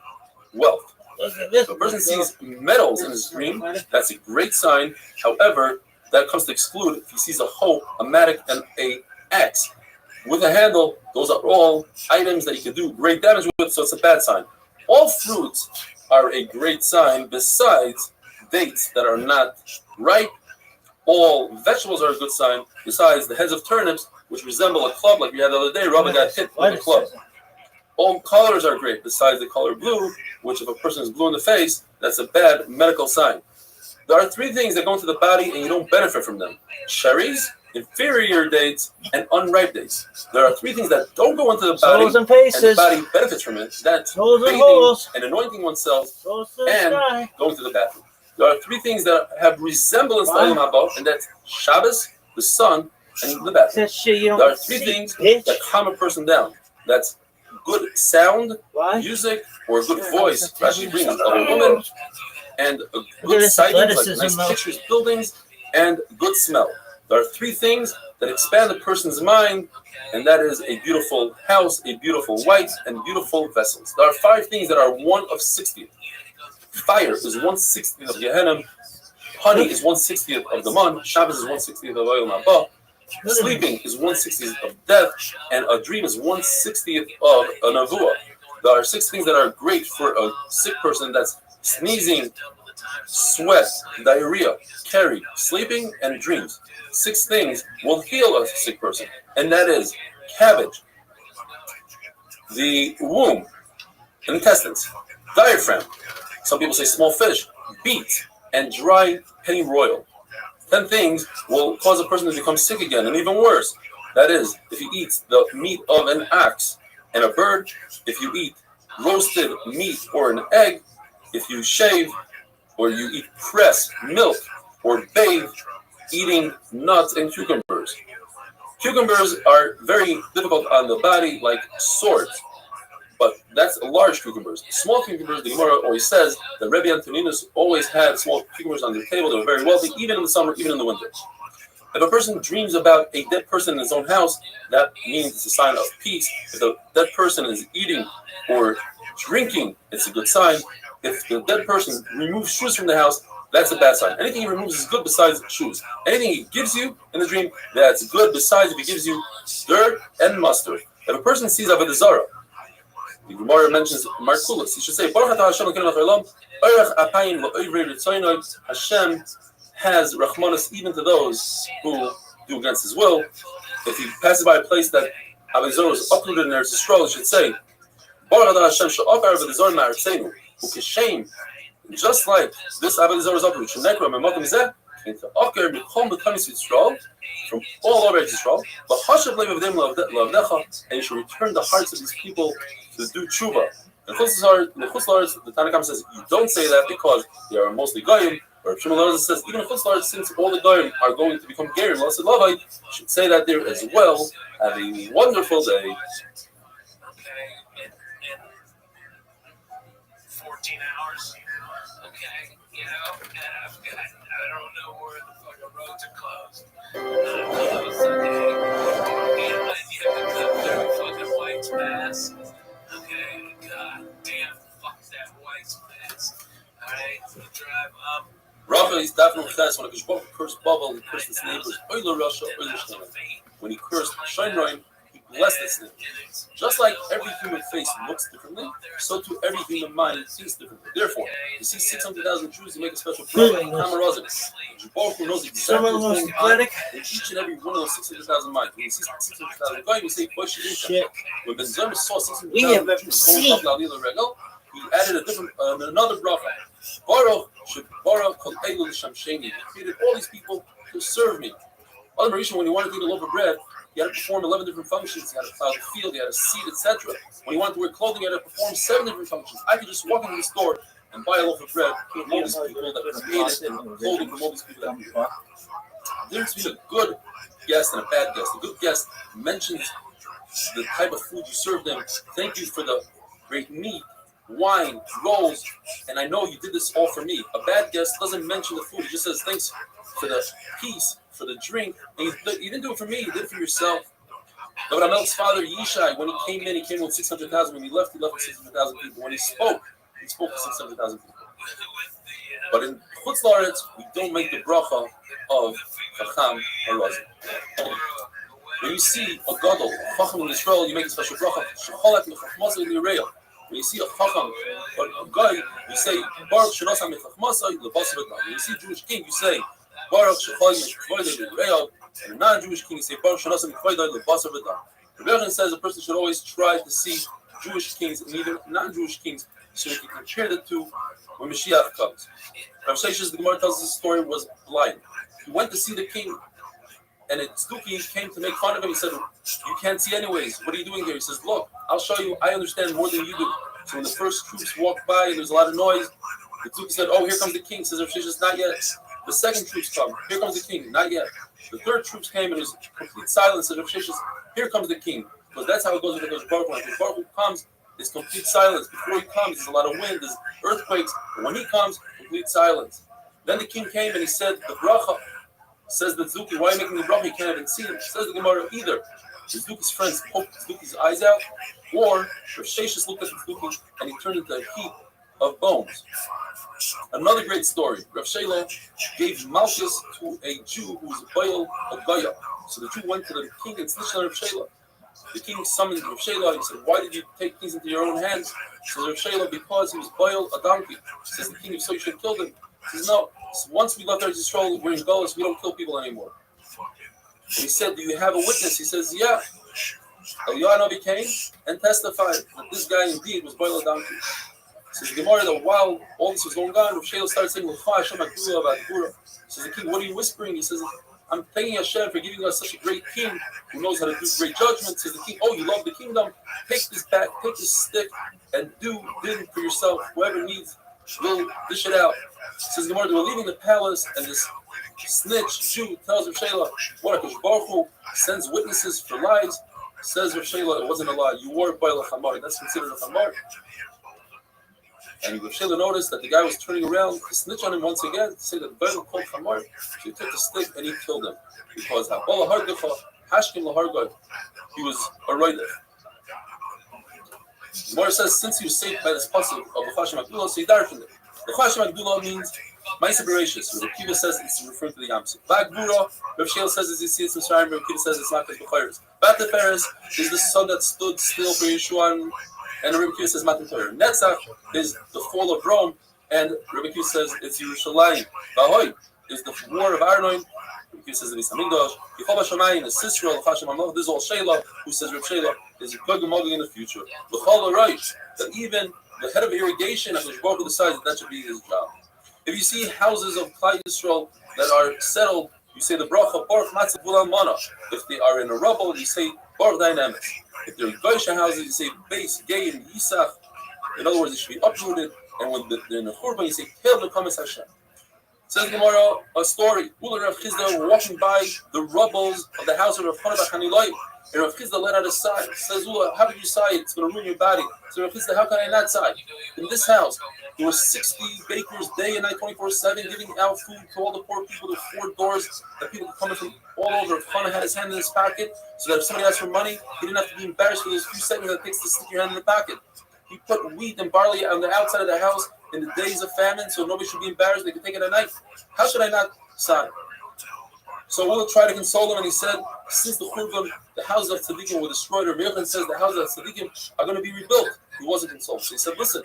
wealth. If a person sees metals in his dream, that's a great sign. However, that comes to exclude if he sees a hoe, a mattock, and an axe with a handle. Those are all items that you can do great damage with, so it's a bad sign. All fruits are a great sign besides dates that are not ripe. All vegetables are a good sign besides the heads of turnips, which resemble a club like we had the other day. Rabbi got hit with a club. All colors are great besides the color blue, which if a person is blue in the face, that's a bad medical sign. There are three things that go into the body and you don't benefit from them. Cherries, inferior dates, and unripe dates. There are three things that don't go into the body and the body benefits from it. That's bathing and anointing oneself and going to the bathroom. There are three things that have resemblance to Olam Haba, and that's Shabbos, the sun, and the bathroom. There are three things that calm a person down. That's good sound, music, or a good voice, Rashi brings, of a woman, and a good sighting, like nice pictures, buildings, and good smell. There are three things that expand a person's mind, and that is a beautiful house, a beautiful wife, and beautiful vessels. There are 5 things that are 1 of 60. Fire is 1/60 of Gehenna. Honey is 1/60 of the man. Shabbos is 1/60 of Olam Haba. Sleeping is 1/60 of death, and a dream is 1/60 of a nevuah. There are 6 things that are great for a sick person. That's sneezing, sweat, diarrhea, carry, sleeping, and dreams. 6 things will heal a sick person, and that is cabbage, the womb, intestines, diaphragm. Some people say small fish, beet, and dry pennyroyal. 10 things will cause a person to become sick again, and even worse. That is, if he eats the meat of an ox and a bird, if you eat roasted meat or an egg, if you shave, or you eat pressed milk, or bathe eating nuts and cucumbers. Cucumbers are very difficult on the body, like swords. But that's large cucumbers. Small cucumbers, the Gemara always says that Rebbe Antoninus always had small cucumbers on their table. They were very wealthy, even in the summer, even in the winter. If a person dreams about a dead person in his own house, that means it's a sign of peace. If the dead person is eating or drinking, it's a good sign. If the dead person removes shoes from the house, that's a bad sign. Anything he removes is good besides shoes. Anything he gives you in the dream, that's good besides if he gives you dirt and mustard. If a person sees Avodah Zarah, the Gemara mentions Markulis. He should say, Hashem has Rachmanis even to those who do against his will. If he passes by a place that Avodah Zarah is uprooted in Eretz Yisrael, he should say, just like this Avodah Zarah is uprooted, from all over Israel, and you should return the hearts of these people to do tshuva. In Chutz La'aretz, the Tanakh says you don't say that because they are mostly goyim. Or Shmuel says even in Chutz La'aretz, since all the goyim are going to become gerim, you should say that there as well. Have a wonderful day. hours. Okay, you know, and I don't know where the fucking roads are closed. Okay. And you have to cut through fucking White's Pass. Okay, god damn, fuck that White's Pass. Alright, so drive up. Rafa is definitely fast when he cursed Babel, he cursed his neighbors, Euler Russia, Euler Shnei. When he cursed Sheinroin, he blessed his neighbors. Just like every human face looks differently, so too every human mind thinks differently. Therefore, you see 600,000 Jews who make a special bracha in Kamarazim. Baruch Hu knows exactly what's going on in each and every one of those 600,000 minds. When you see 600,000 guys, we say, Shit. when Ben Zerma saw We have 600,000 Jews going up the Regel, he added a different, another bracha. Baruch Kol Elu L'Shamsheni. He created all these people to serve me. Other Marisha, when he wanted to eat a loaf of bread, he had to perform 11 different functions. He had to plow the field, he had to seed, etc. When he wanted to wear clothing, he had to perform 7 different functions. I could just walk into the store and buy a loaf of bread from all these people that created and clothing from all these people that created. The difference between a good guest and a bad guest. A good guest mentions the type of food you serve them. Thank you for the great meat, wine, rolls, and I know you did this all for me. A bad guest doesn't mention the food. He just says thanks for the peace, for the drink. And you didn't do it for me. You did it for yourself. But Amel's father, Yishai, when he came in, he came with 600,000. When he left with 600,000 people. When he spoke for 600,000 people. But in Chutz La'aretz, we don't make the bracha of Chacham HaRazim. When you see a gadol, a chacham in Israel, you make a special bracha. Shecholak mechachmasai li'reya. When you see a chacham or a guy, you say Baruch Shenasam mechachmasai lebasar v'dam. When you see a Jewish king, you say Baruch Shecholak mechachmasai li'reya. And a non-Jewish king, you say Baruch Shenasam mechachmasai lebasar v'dam. The Rebbe says a person should always try to see Jewish kings and even non-Jewish kings, so you can compare the two when Mashiach comes. Rav Sheshes, the Gemara tells us the story, was blind. He went to see the king. And Tzduki came to make fun of him. He said, you can't see anyways. What are you doing here? He says, look, I'll show you. I understand more than you do. So when the first troops walked by and there's a lot of noise, the Tzduki said, oh, here comes the king. He says, Rav Sheshes, not yet. The second troops come. Here comes the king. Not yet. The third troops came and there's complete silence. Says Rav Sheshes, here comes the king. Because that's how it goes with the Baruch Hu. When the Baruch Hu comes, it's complete silence. Before he comes, there's a lot of wind, there's earthquakes. But when he comes, complete silence. Then the king came and he said, the bracha. Says the Tzduki, why are you making the bracha? You can't even see him. Says the Gemara, either the Tzduki's friends poked Tzduki's eyes out, or Rav Sheshes looked at the Tzduki and he turned into a heap of bones. Another great story. Rav Shela gave Malchus to a Jew who was a Baal, a Goya. So the Jew went to the king and snitched on Rav Shela. The king summoned Rav Shela. He said, why did you take things into your own hands? Says Rav Shela, because he was Baal, a donkey. Says the king, so you should kill him. He says, no. So once we left Eretz Yisrael, we're in Golos, we don't kill people anymore. And he said, do you have a witness? He says, yeah. Eliyahu Navi came and testified that this guy indeed was Baal, a donkey. Says the Gemara that while all this was going on, Rav Shela started saying, says the king, what are you whispering? He says, I'm thanking Hashem for giving us such a great king who knows how to do great judgment. Says the king, oh, you love the kingdom? Take this back, take this stick, and do din for yourself. Whoever needs, will dish it out. Says the Gemara, they were leaving the palace, and this snitch Jew tells Rav Shela, what HaKadosh Baruch Hu sends witnesses for lies. Says Rav Shela, it wasn't a lie. You were Baal Chamar. That's considered a Chamar. And Rav Shela noticed that the guy was turning around to snitch on him once again, to say that Baal called Chamar. So he took the stick and he killed him. Because he was a writer. The Gemara says, since he was saved by this pasuk of the Chashim Agdula, so he died from it. The Chashim Agdula means Ma'aseh Bereishis. Rav Kiva says it's referring to the Yam Suf. Bagbura, Rav Shel says as you see it's in Shayim. Rav Kiva says it's not because B'chayres. Bateferes is the sun that stood still for Yeshua, and Rav Kiva says Matan Torah. Netzach is the fall of Rome, and Rav Kiva says it's Yerushalayim. Vahoy is the war of Arnon. Rav Kiva says the Beis Hamikdash. Yechol Hashemayim is Sisra. L'chashem Amlach. This is all Shela, who says Rav Shela is Gog and Magog in the future. L'chol Araysh, that even the head of irrigation, HaKadosh Baruch Hu decides that should be his job. If you see houses of Klal Yisrael that are settled, you say the bracha Baruch Matzah Bulan Mana. If they are in a rubble, you say Baruch Dynamics. If they're in Goysha houses, you say Beis, Gay, and Yisach. In other words, they should be uprooted. And when they're in a Churban, you say Hail Nekamas Hashem. Says the Gemara, a story. Ula Rav Chizda were walking by the rubbles of the house of Rav Chana bar Chanilai. And Rav Chizda let out a sigh. Says, Ula, how did you sigh? It's going to ruin your body. So Rav Chizda, how can I not sigh? In this house, there were 60 bakers day and night, 24/7, giving out food to all the poor people. The 4 doors that people could come in from all over. Rav Chana had his hand in his pocket, so that if somebody asked for money, he didn't have to be embarrassed for those few seconds that it takes to stick your hand in the pocket. He put wheat and barley on the outside of the house in the days of famine, so nobody should be embarrassed. They could take it at night. How should I not sigh? So we'll try to console him, and he said, since the Churban, the houses of Tzaddikim were destroyed, or Mirchan says the houses of Tzaddikim are going to be rebuilt. He wasn't consoled. So he said, listen,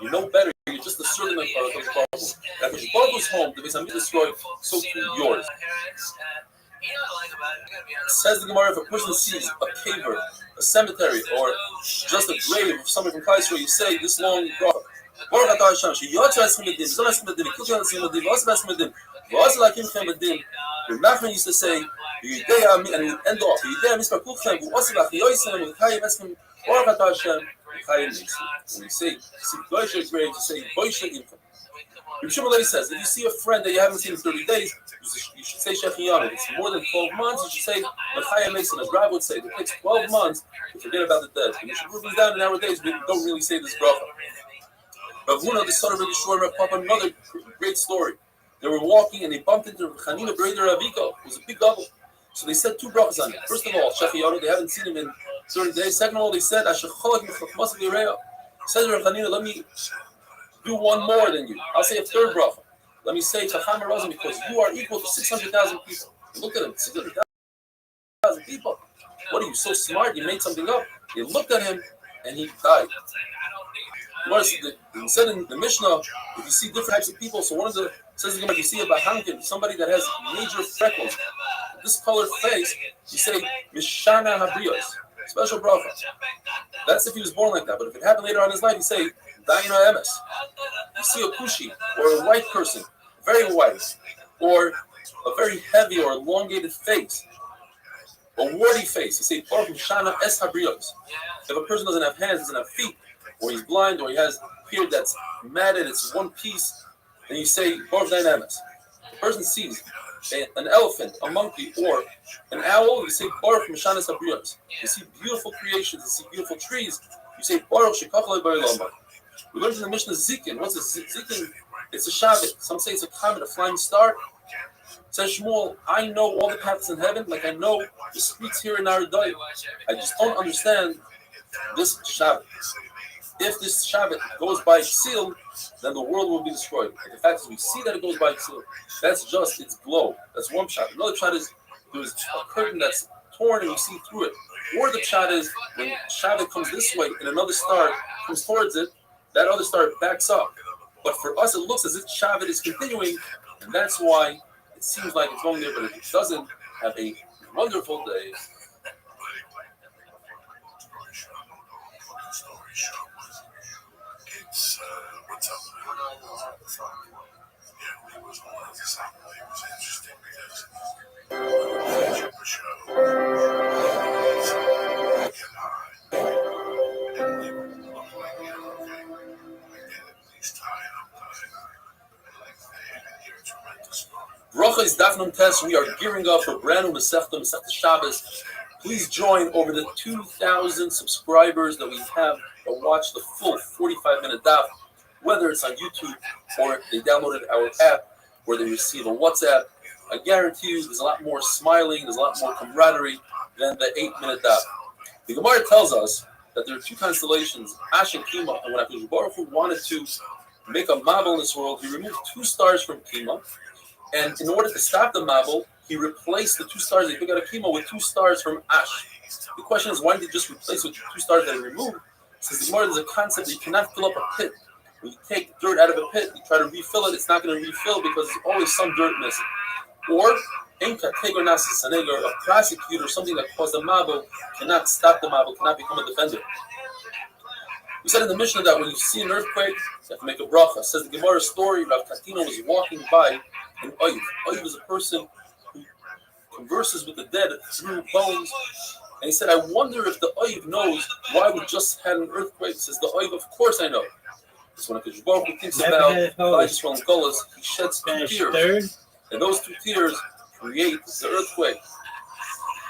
you know better. You're just a servant of Hakadosh Baruch Hu. That if Baruch home, the Beis Hamikdash destroyed, so too yours. Says the Gemara, if a person sees a caver, a cemetery, or just a grave of someone from Kaiser, you say this long bracha. Baruch atah Hashem, sheyotzer eschem b'din, zon eschem b'din, v'kilchem eschem b'din, v'osav eschem b'din, v'osav lakimchem b'din. The Nachman used to say, and he would end off, Yidei mispar kulchem, v'osav achiyoisem, v'chayim eschem, Baruch atah Hashem, v'chayim eschem. When you say, see Boisha grave, you say, Boisha imchem. Rabbi Shimon says, if you see a friend that you haven't seen in 30 days, you should say Shechiyanu. If it's more than 12 months, you should say Mechayim Mason. As Rav would say, if it takes 12 months to forget about the dead. And you should move these down in nowadays, we don't really say this bracha. Rav Huna, the son of Rabbi Shua, Rav Papa, another great story. They were walking and they bumped into Chanina Breder Raviko. It was a big double. So they said 2 brachas on it. First of all, Shechiyanu, they haven't seen him in 30 days. Second of all, they said, Ashecholak Mechachmas V'Yireya. Says Rav Chanina, let me do one more than you. I'll say a 3rd bracha. Let me say Chacham Razim, because you are equal to 600,000 people. Look at him, 600,000 people. What are you, so smart? You made something up. He looked at him and he died. He said in the Mishnah, if you see different types of people, so one of the says if you see a Bahankin, somebody that has major freckles, this colored face, you say Mishana Habriyos, special bracha. That's if he was born like that. But if it happened later on in his life, you say Daina Emes. You see a Kushi or a white person, very white, or a very heavy or elongated face, a warty face, you say Baruch Mishana Es Habriyos. If a person doesn't have hands, doesn't have feet, or he's blind, or he has beard that's matted, it's one piece, then you say Baruch Daina Emes. The person sees an elephant, a monkey, or an owl, you say Baruch Mishana Es Habriyos. You see beautiful creations, you see beautiful trees, you say Baruch Shekachalei B'Olam. We learned in the Mishnah Zikin. What's a Zikin? It's a Shabbat. Some say it's a comet, a flying star. Says Shmuel, I know all the paths in heaven, like I know the streets here in Aradai. I just don't understand this Shabbat. If this Shabbat goes by sealed, then the world will be destroyed. And the fact is, we see that it goes by sealed. That's just its glow. That's one Shabbat. Another Shabbat is there's a curtain that's torn and you see through it. Or the Shabbat is when Shabbat comes this way and another star comes towards it, that other star backs up. But for us, it looks as if Shabbat is continuing, and that's why it seems like it's going there, but it doesn't. Have a wonderful day. It's what's up, man? Yeah, it was one of the same. It was interesting because the show get high. It didn't even look like it. Okay, I get it. He's tired. I'm tired. I like the hear tremendous story. Bracha is Dafnum Test. We are gearing up for brand new Masechta Shabbos. Please join over the 2,000 subscribers that we have to watch the full 45-minute daf, whether it's on YouTube or they downloaded our app or they receive a WhatsApp. I guarantee you there's a lot more smiling, there's a lot more camaraderie than the 8-minute daf. The Gemara tells us that there are 2 constellations, Ash and Kima, and when HaKadosh Baruch Hu wanted to make a Mabel in this world, he removed 2 stars from Kima, and in order to stop the Mabel, he replaced the 2 stars they took out of Kima with 2 stars from Ash. The question is, why did he just replace with 2 stars that he removed? Since the Gemara, there's a concept that you cannot fill up a pit. When you take dirt out of a pit, you try to refill it, it's not going to refill because there's always some dirt missing. Or, a prosecutor, something that caused a Mabel, cannot stop the Mabel, cannot become a defender. We said in the Mishnah that when you see an earthquake, you have to make a bracha. It says the Gemara story, Rav Katina was walking by an Oiv. Oiv is a person who converses with the dead through bones. And he said, I wonder if the Oiv knows why we just had an earthquake. Says the Oiv, of course I know. Because when a Baruch Hu thinks about Never-headed Klal host. Yisrael and Golas, he sheds 2 Finished tears. third. And those 2 tears create the earthquake.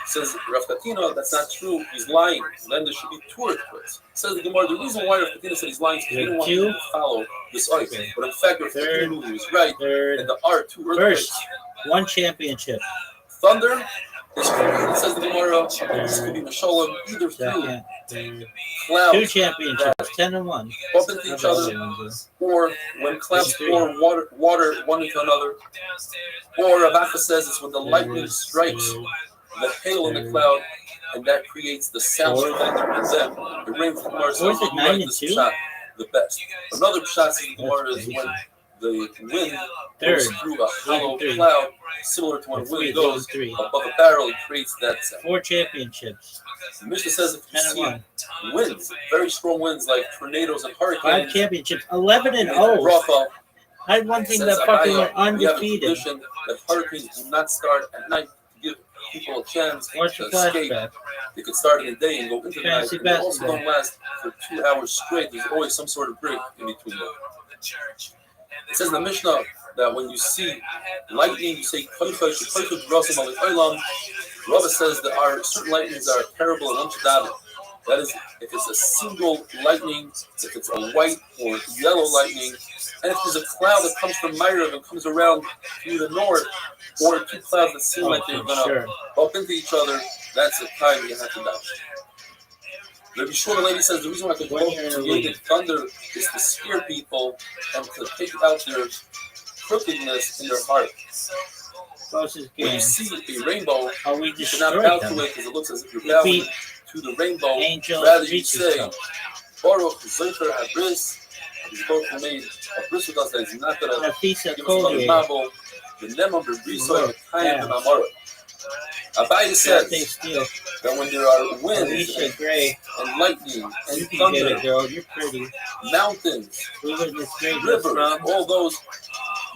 Says Rav Katina, that's not true. He's lying. Then there should be 2 earthquakes. Says the Gemara, the reason why Rav Katina said he's lying is because he didn't want you to follow this argument. But in fact, Rav Katina knew he was right. Third. And there are 2 earthquakes. First. 1 championship. Thunder is created, says the Gemara, this could be Meshalem, either through Second. Third. clouds 2 championships. 10-1. bump into each other, or when clouds pour water one into another, or Rav Acha says it's when the lightning strikes the hail in the cloud, and that creates the sound effect of them. The rain from Gemara says you like this shot the best. Another shot in the Gemara is when the wind goes through a hollow cloud, similar to when wind goes above a barrel, it creates that sound. 4 championships. The Mishnah says if you see winds, very strong winds like tornadoes and hurricanes, 5 championships. 11-0. Bracha, I had one thing says that fucking Abaya, went we have a undefeated. tradition that hurricanes do not start at night to give people a chance Watch to the escape. flashback. They could start in the day and go into the night. Fantasy And they also basketball. don't last for 2 hours straight. There's always some sort of break in between them. It says in the Mishnah that when you see lightning, you say Rabba says there are certain lightnings that are terrible and unshadabit. That is, if it's a single lightning, if it's a white or yellow lightning, and if there's a cloud that comes from Myrav and comes around through the north, or 2 clouds that seem like they're going to bump into each other, that's the time you have to dodge. Rabbi Shmuel Lady says the reason why the Baruch created thunder is to scare people and to take out their crookedness in their heart. Closest When game. you see a rainbow, How we you should not destroyed bow them. to it because it looks as if you're We bowing beat to the rainbow. Angel Rather, you Reach say, yourself. Baruch Zofer Habris, the Baruch who made a bris with us that is not going to Nafisa give us another Collier. marble. The Nemam Bebrisa, the Kayan Yeah. and Amara. Abaye says Birthday steal. that when there are winds Alicia Gray. and lightning You and can get it, thunder, girl. You're pretty. mountains, We witnessed great rivers, from all those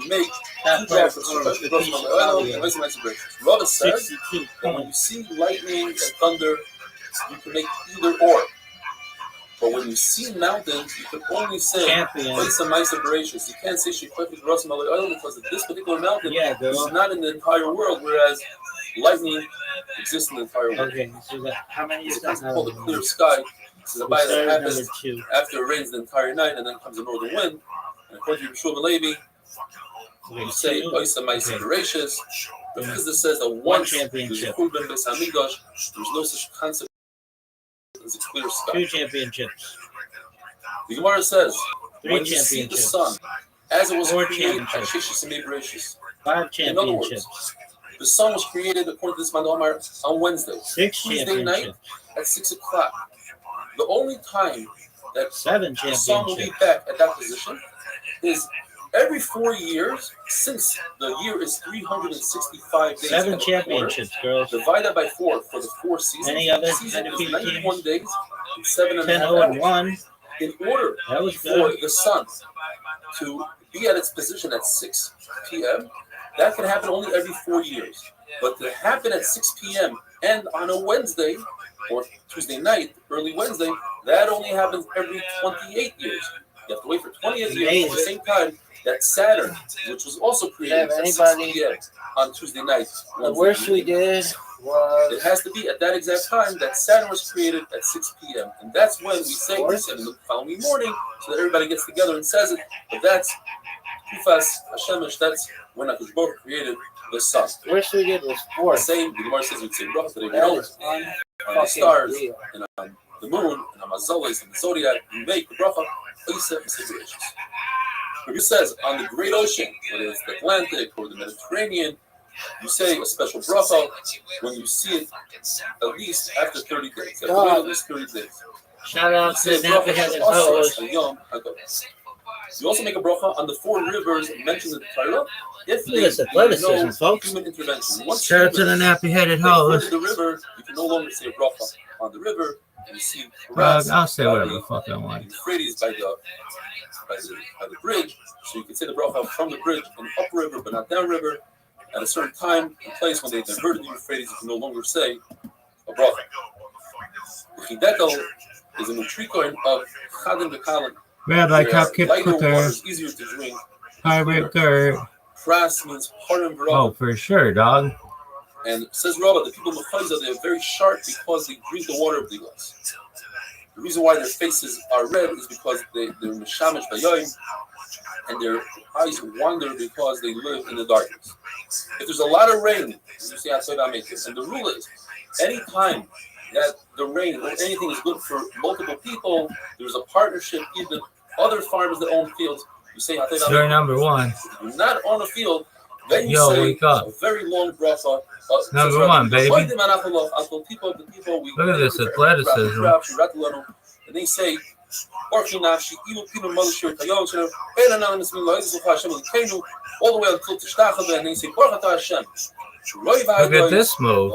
make that 2 part drops for of the Rabba piece of says that 62 when you points. see lightning and thunder, you can make either or. But when you see mountains, you can only say Champion. place of Maisa Bereshis. You can't say Shekwefik Rosim Oil because this particular mountain Yeah, is girl. not in the entire world, whereas lightning exists in the entire world. Okay, so that, how many is It's that? called the clear sky. This is a We bite that started happens number 2. after it rains the entire night and then comes a northern wind. And according to Yeshua Levi, you say Oisa Maisa Bereshis. Because this says that once there's a championship. Churban Beis Hamikdash, there's no such concept as a clear sky. 2 championships. The Gemara says, 3 when you see the championships. sun, as it was 4 created at championships. Shishis and Bereshis. 5 In other words, championships. the sun was created according to this Mandomar on Wednesday, 6 Tuesday night championships. at 6 o'clock. The only time that 7 the sun will be championships. back at that position is every 4 years, since the year is 365 days. 7 in a quarter, championships, girls. divided by 4 for the 4 seasons. Any other The season is undefeated 91 teams? days and 7.5 10-0 and hours. 1. In order That was for good. the sun to be at its position at 6 p.m., that can happen only every 4 years. But to happen at 6 p.m. and on a Wednesday or Tuesday night, early Wednesday, that only happens every 28 years. You have to wait for 28 years at the same time that Saturn, which was also created at 6 p.m. on Tuesday night. The worst we did was It has to be at that exact time that Saturn was created at 6 p.m. And that's when we say this in the following morning so that everybody gets together and says it. But that's Kufas Hashemish, that's when HaKadosh Baruch Hu created the sun. the worst we did was The 4th. same, the Gemara says we'd say bracha today. We That know is on the unfucking stars real. and on the moon and on Mazoles and the zodiac, we make the bracha Oiseh V'Segracious. Rabbi says on the great ocean, whether it's the Atlantic or the Mediterranean, you say a special bracha when you see it at least after 30 days. You have to wait at least 30 days. Shout out You to say the bracha nappy-headed Sh'asras hoes. Hayom Haggadah. You also make a bracha on the 4 rivers mentioned in the Torah if Look at this they athleticism, no folks. human intervention. Once Shout out to the humans nappy-headed take hoes. food to the river, you can no longer say a bracha on the river, and you see harassed I'll say by whatever the the fuck I the want. Euphrates by the bridge, so you can say the bracha from the bridge and upriver, but not downriver. At a certain time and place when they diverted the Euphrates, you can no longer say a bracha. The chidekel is a nutrikoin of Chadim Bekalim. Rabbi Where Top Kip lighter water Cooker. is easier to drink. Pirate Gert. Pras means harim Oh, v'rabim. for sure, dog. And says Rabbi, the people of Chayza, they are very sharp because they drink the water of the glass. The reason why their faces are red is because they're mishamish bayoim, and their eyes wander because they live in the darkness. If there's a lot of rain, you see outside I make this, and the rule is, any time that the rain or anything is good for multiple people, there's a partnership, even other farmers that own fields, you say Story number one. If you do not own a field, then you Yo, say wake up. a very long bracha. Number one, baby. Look at this athleticism. And they say, all the way until Tishtachava, and they say, Look at this move.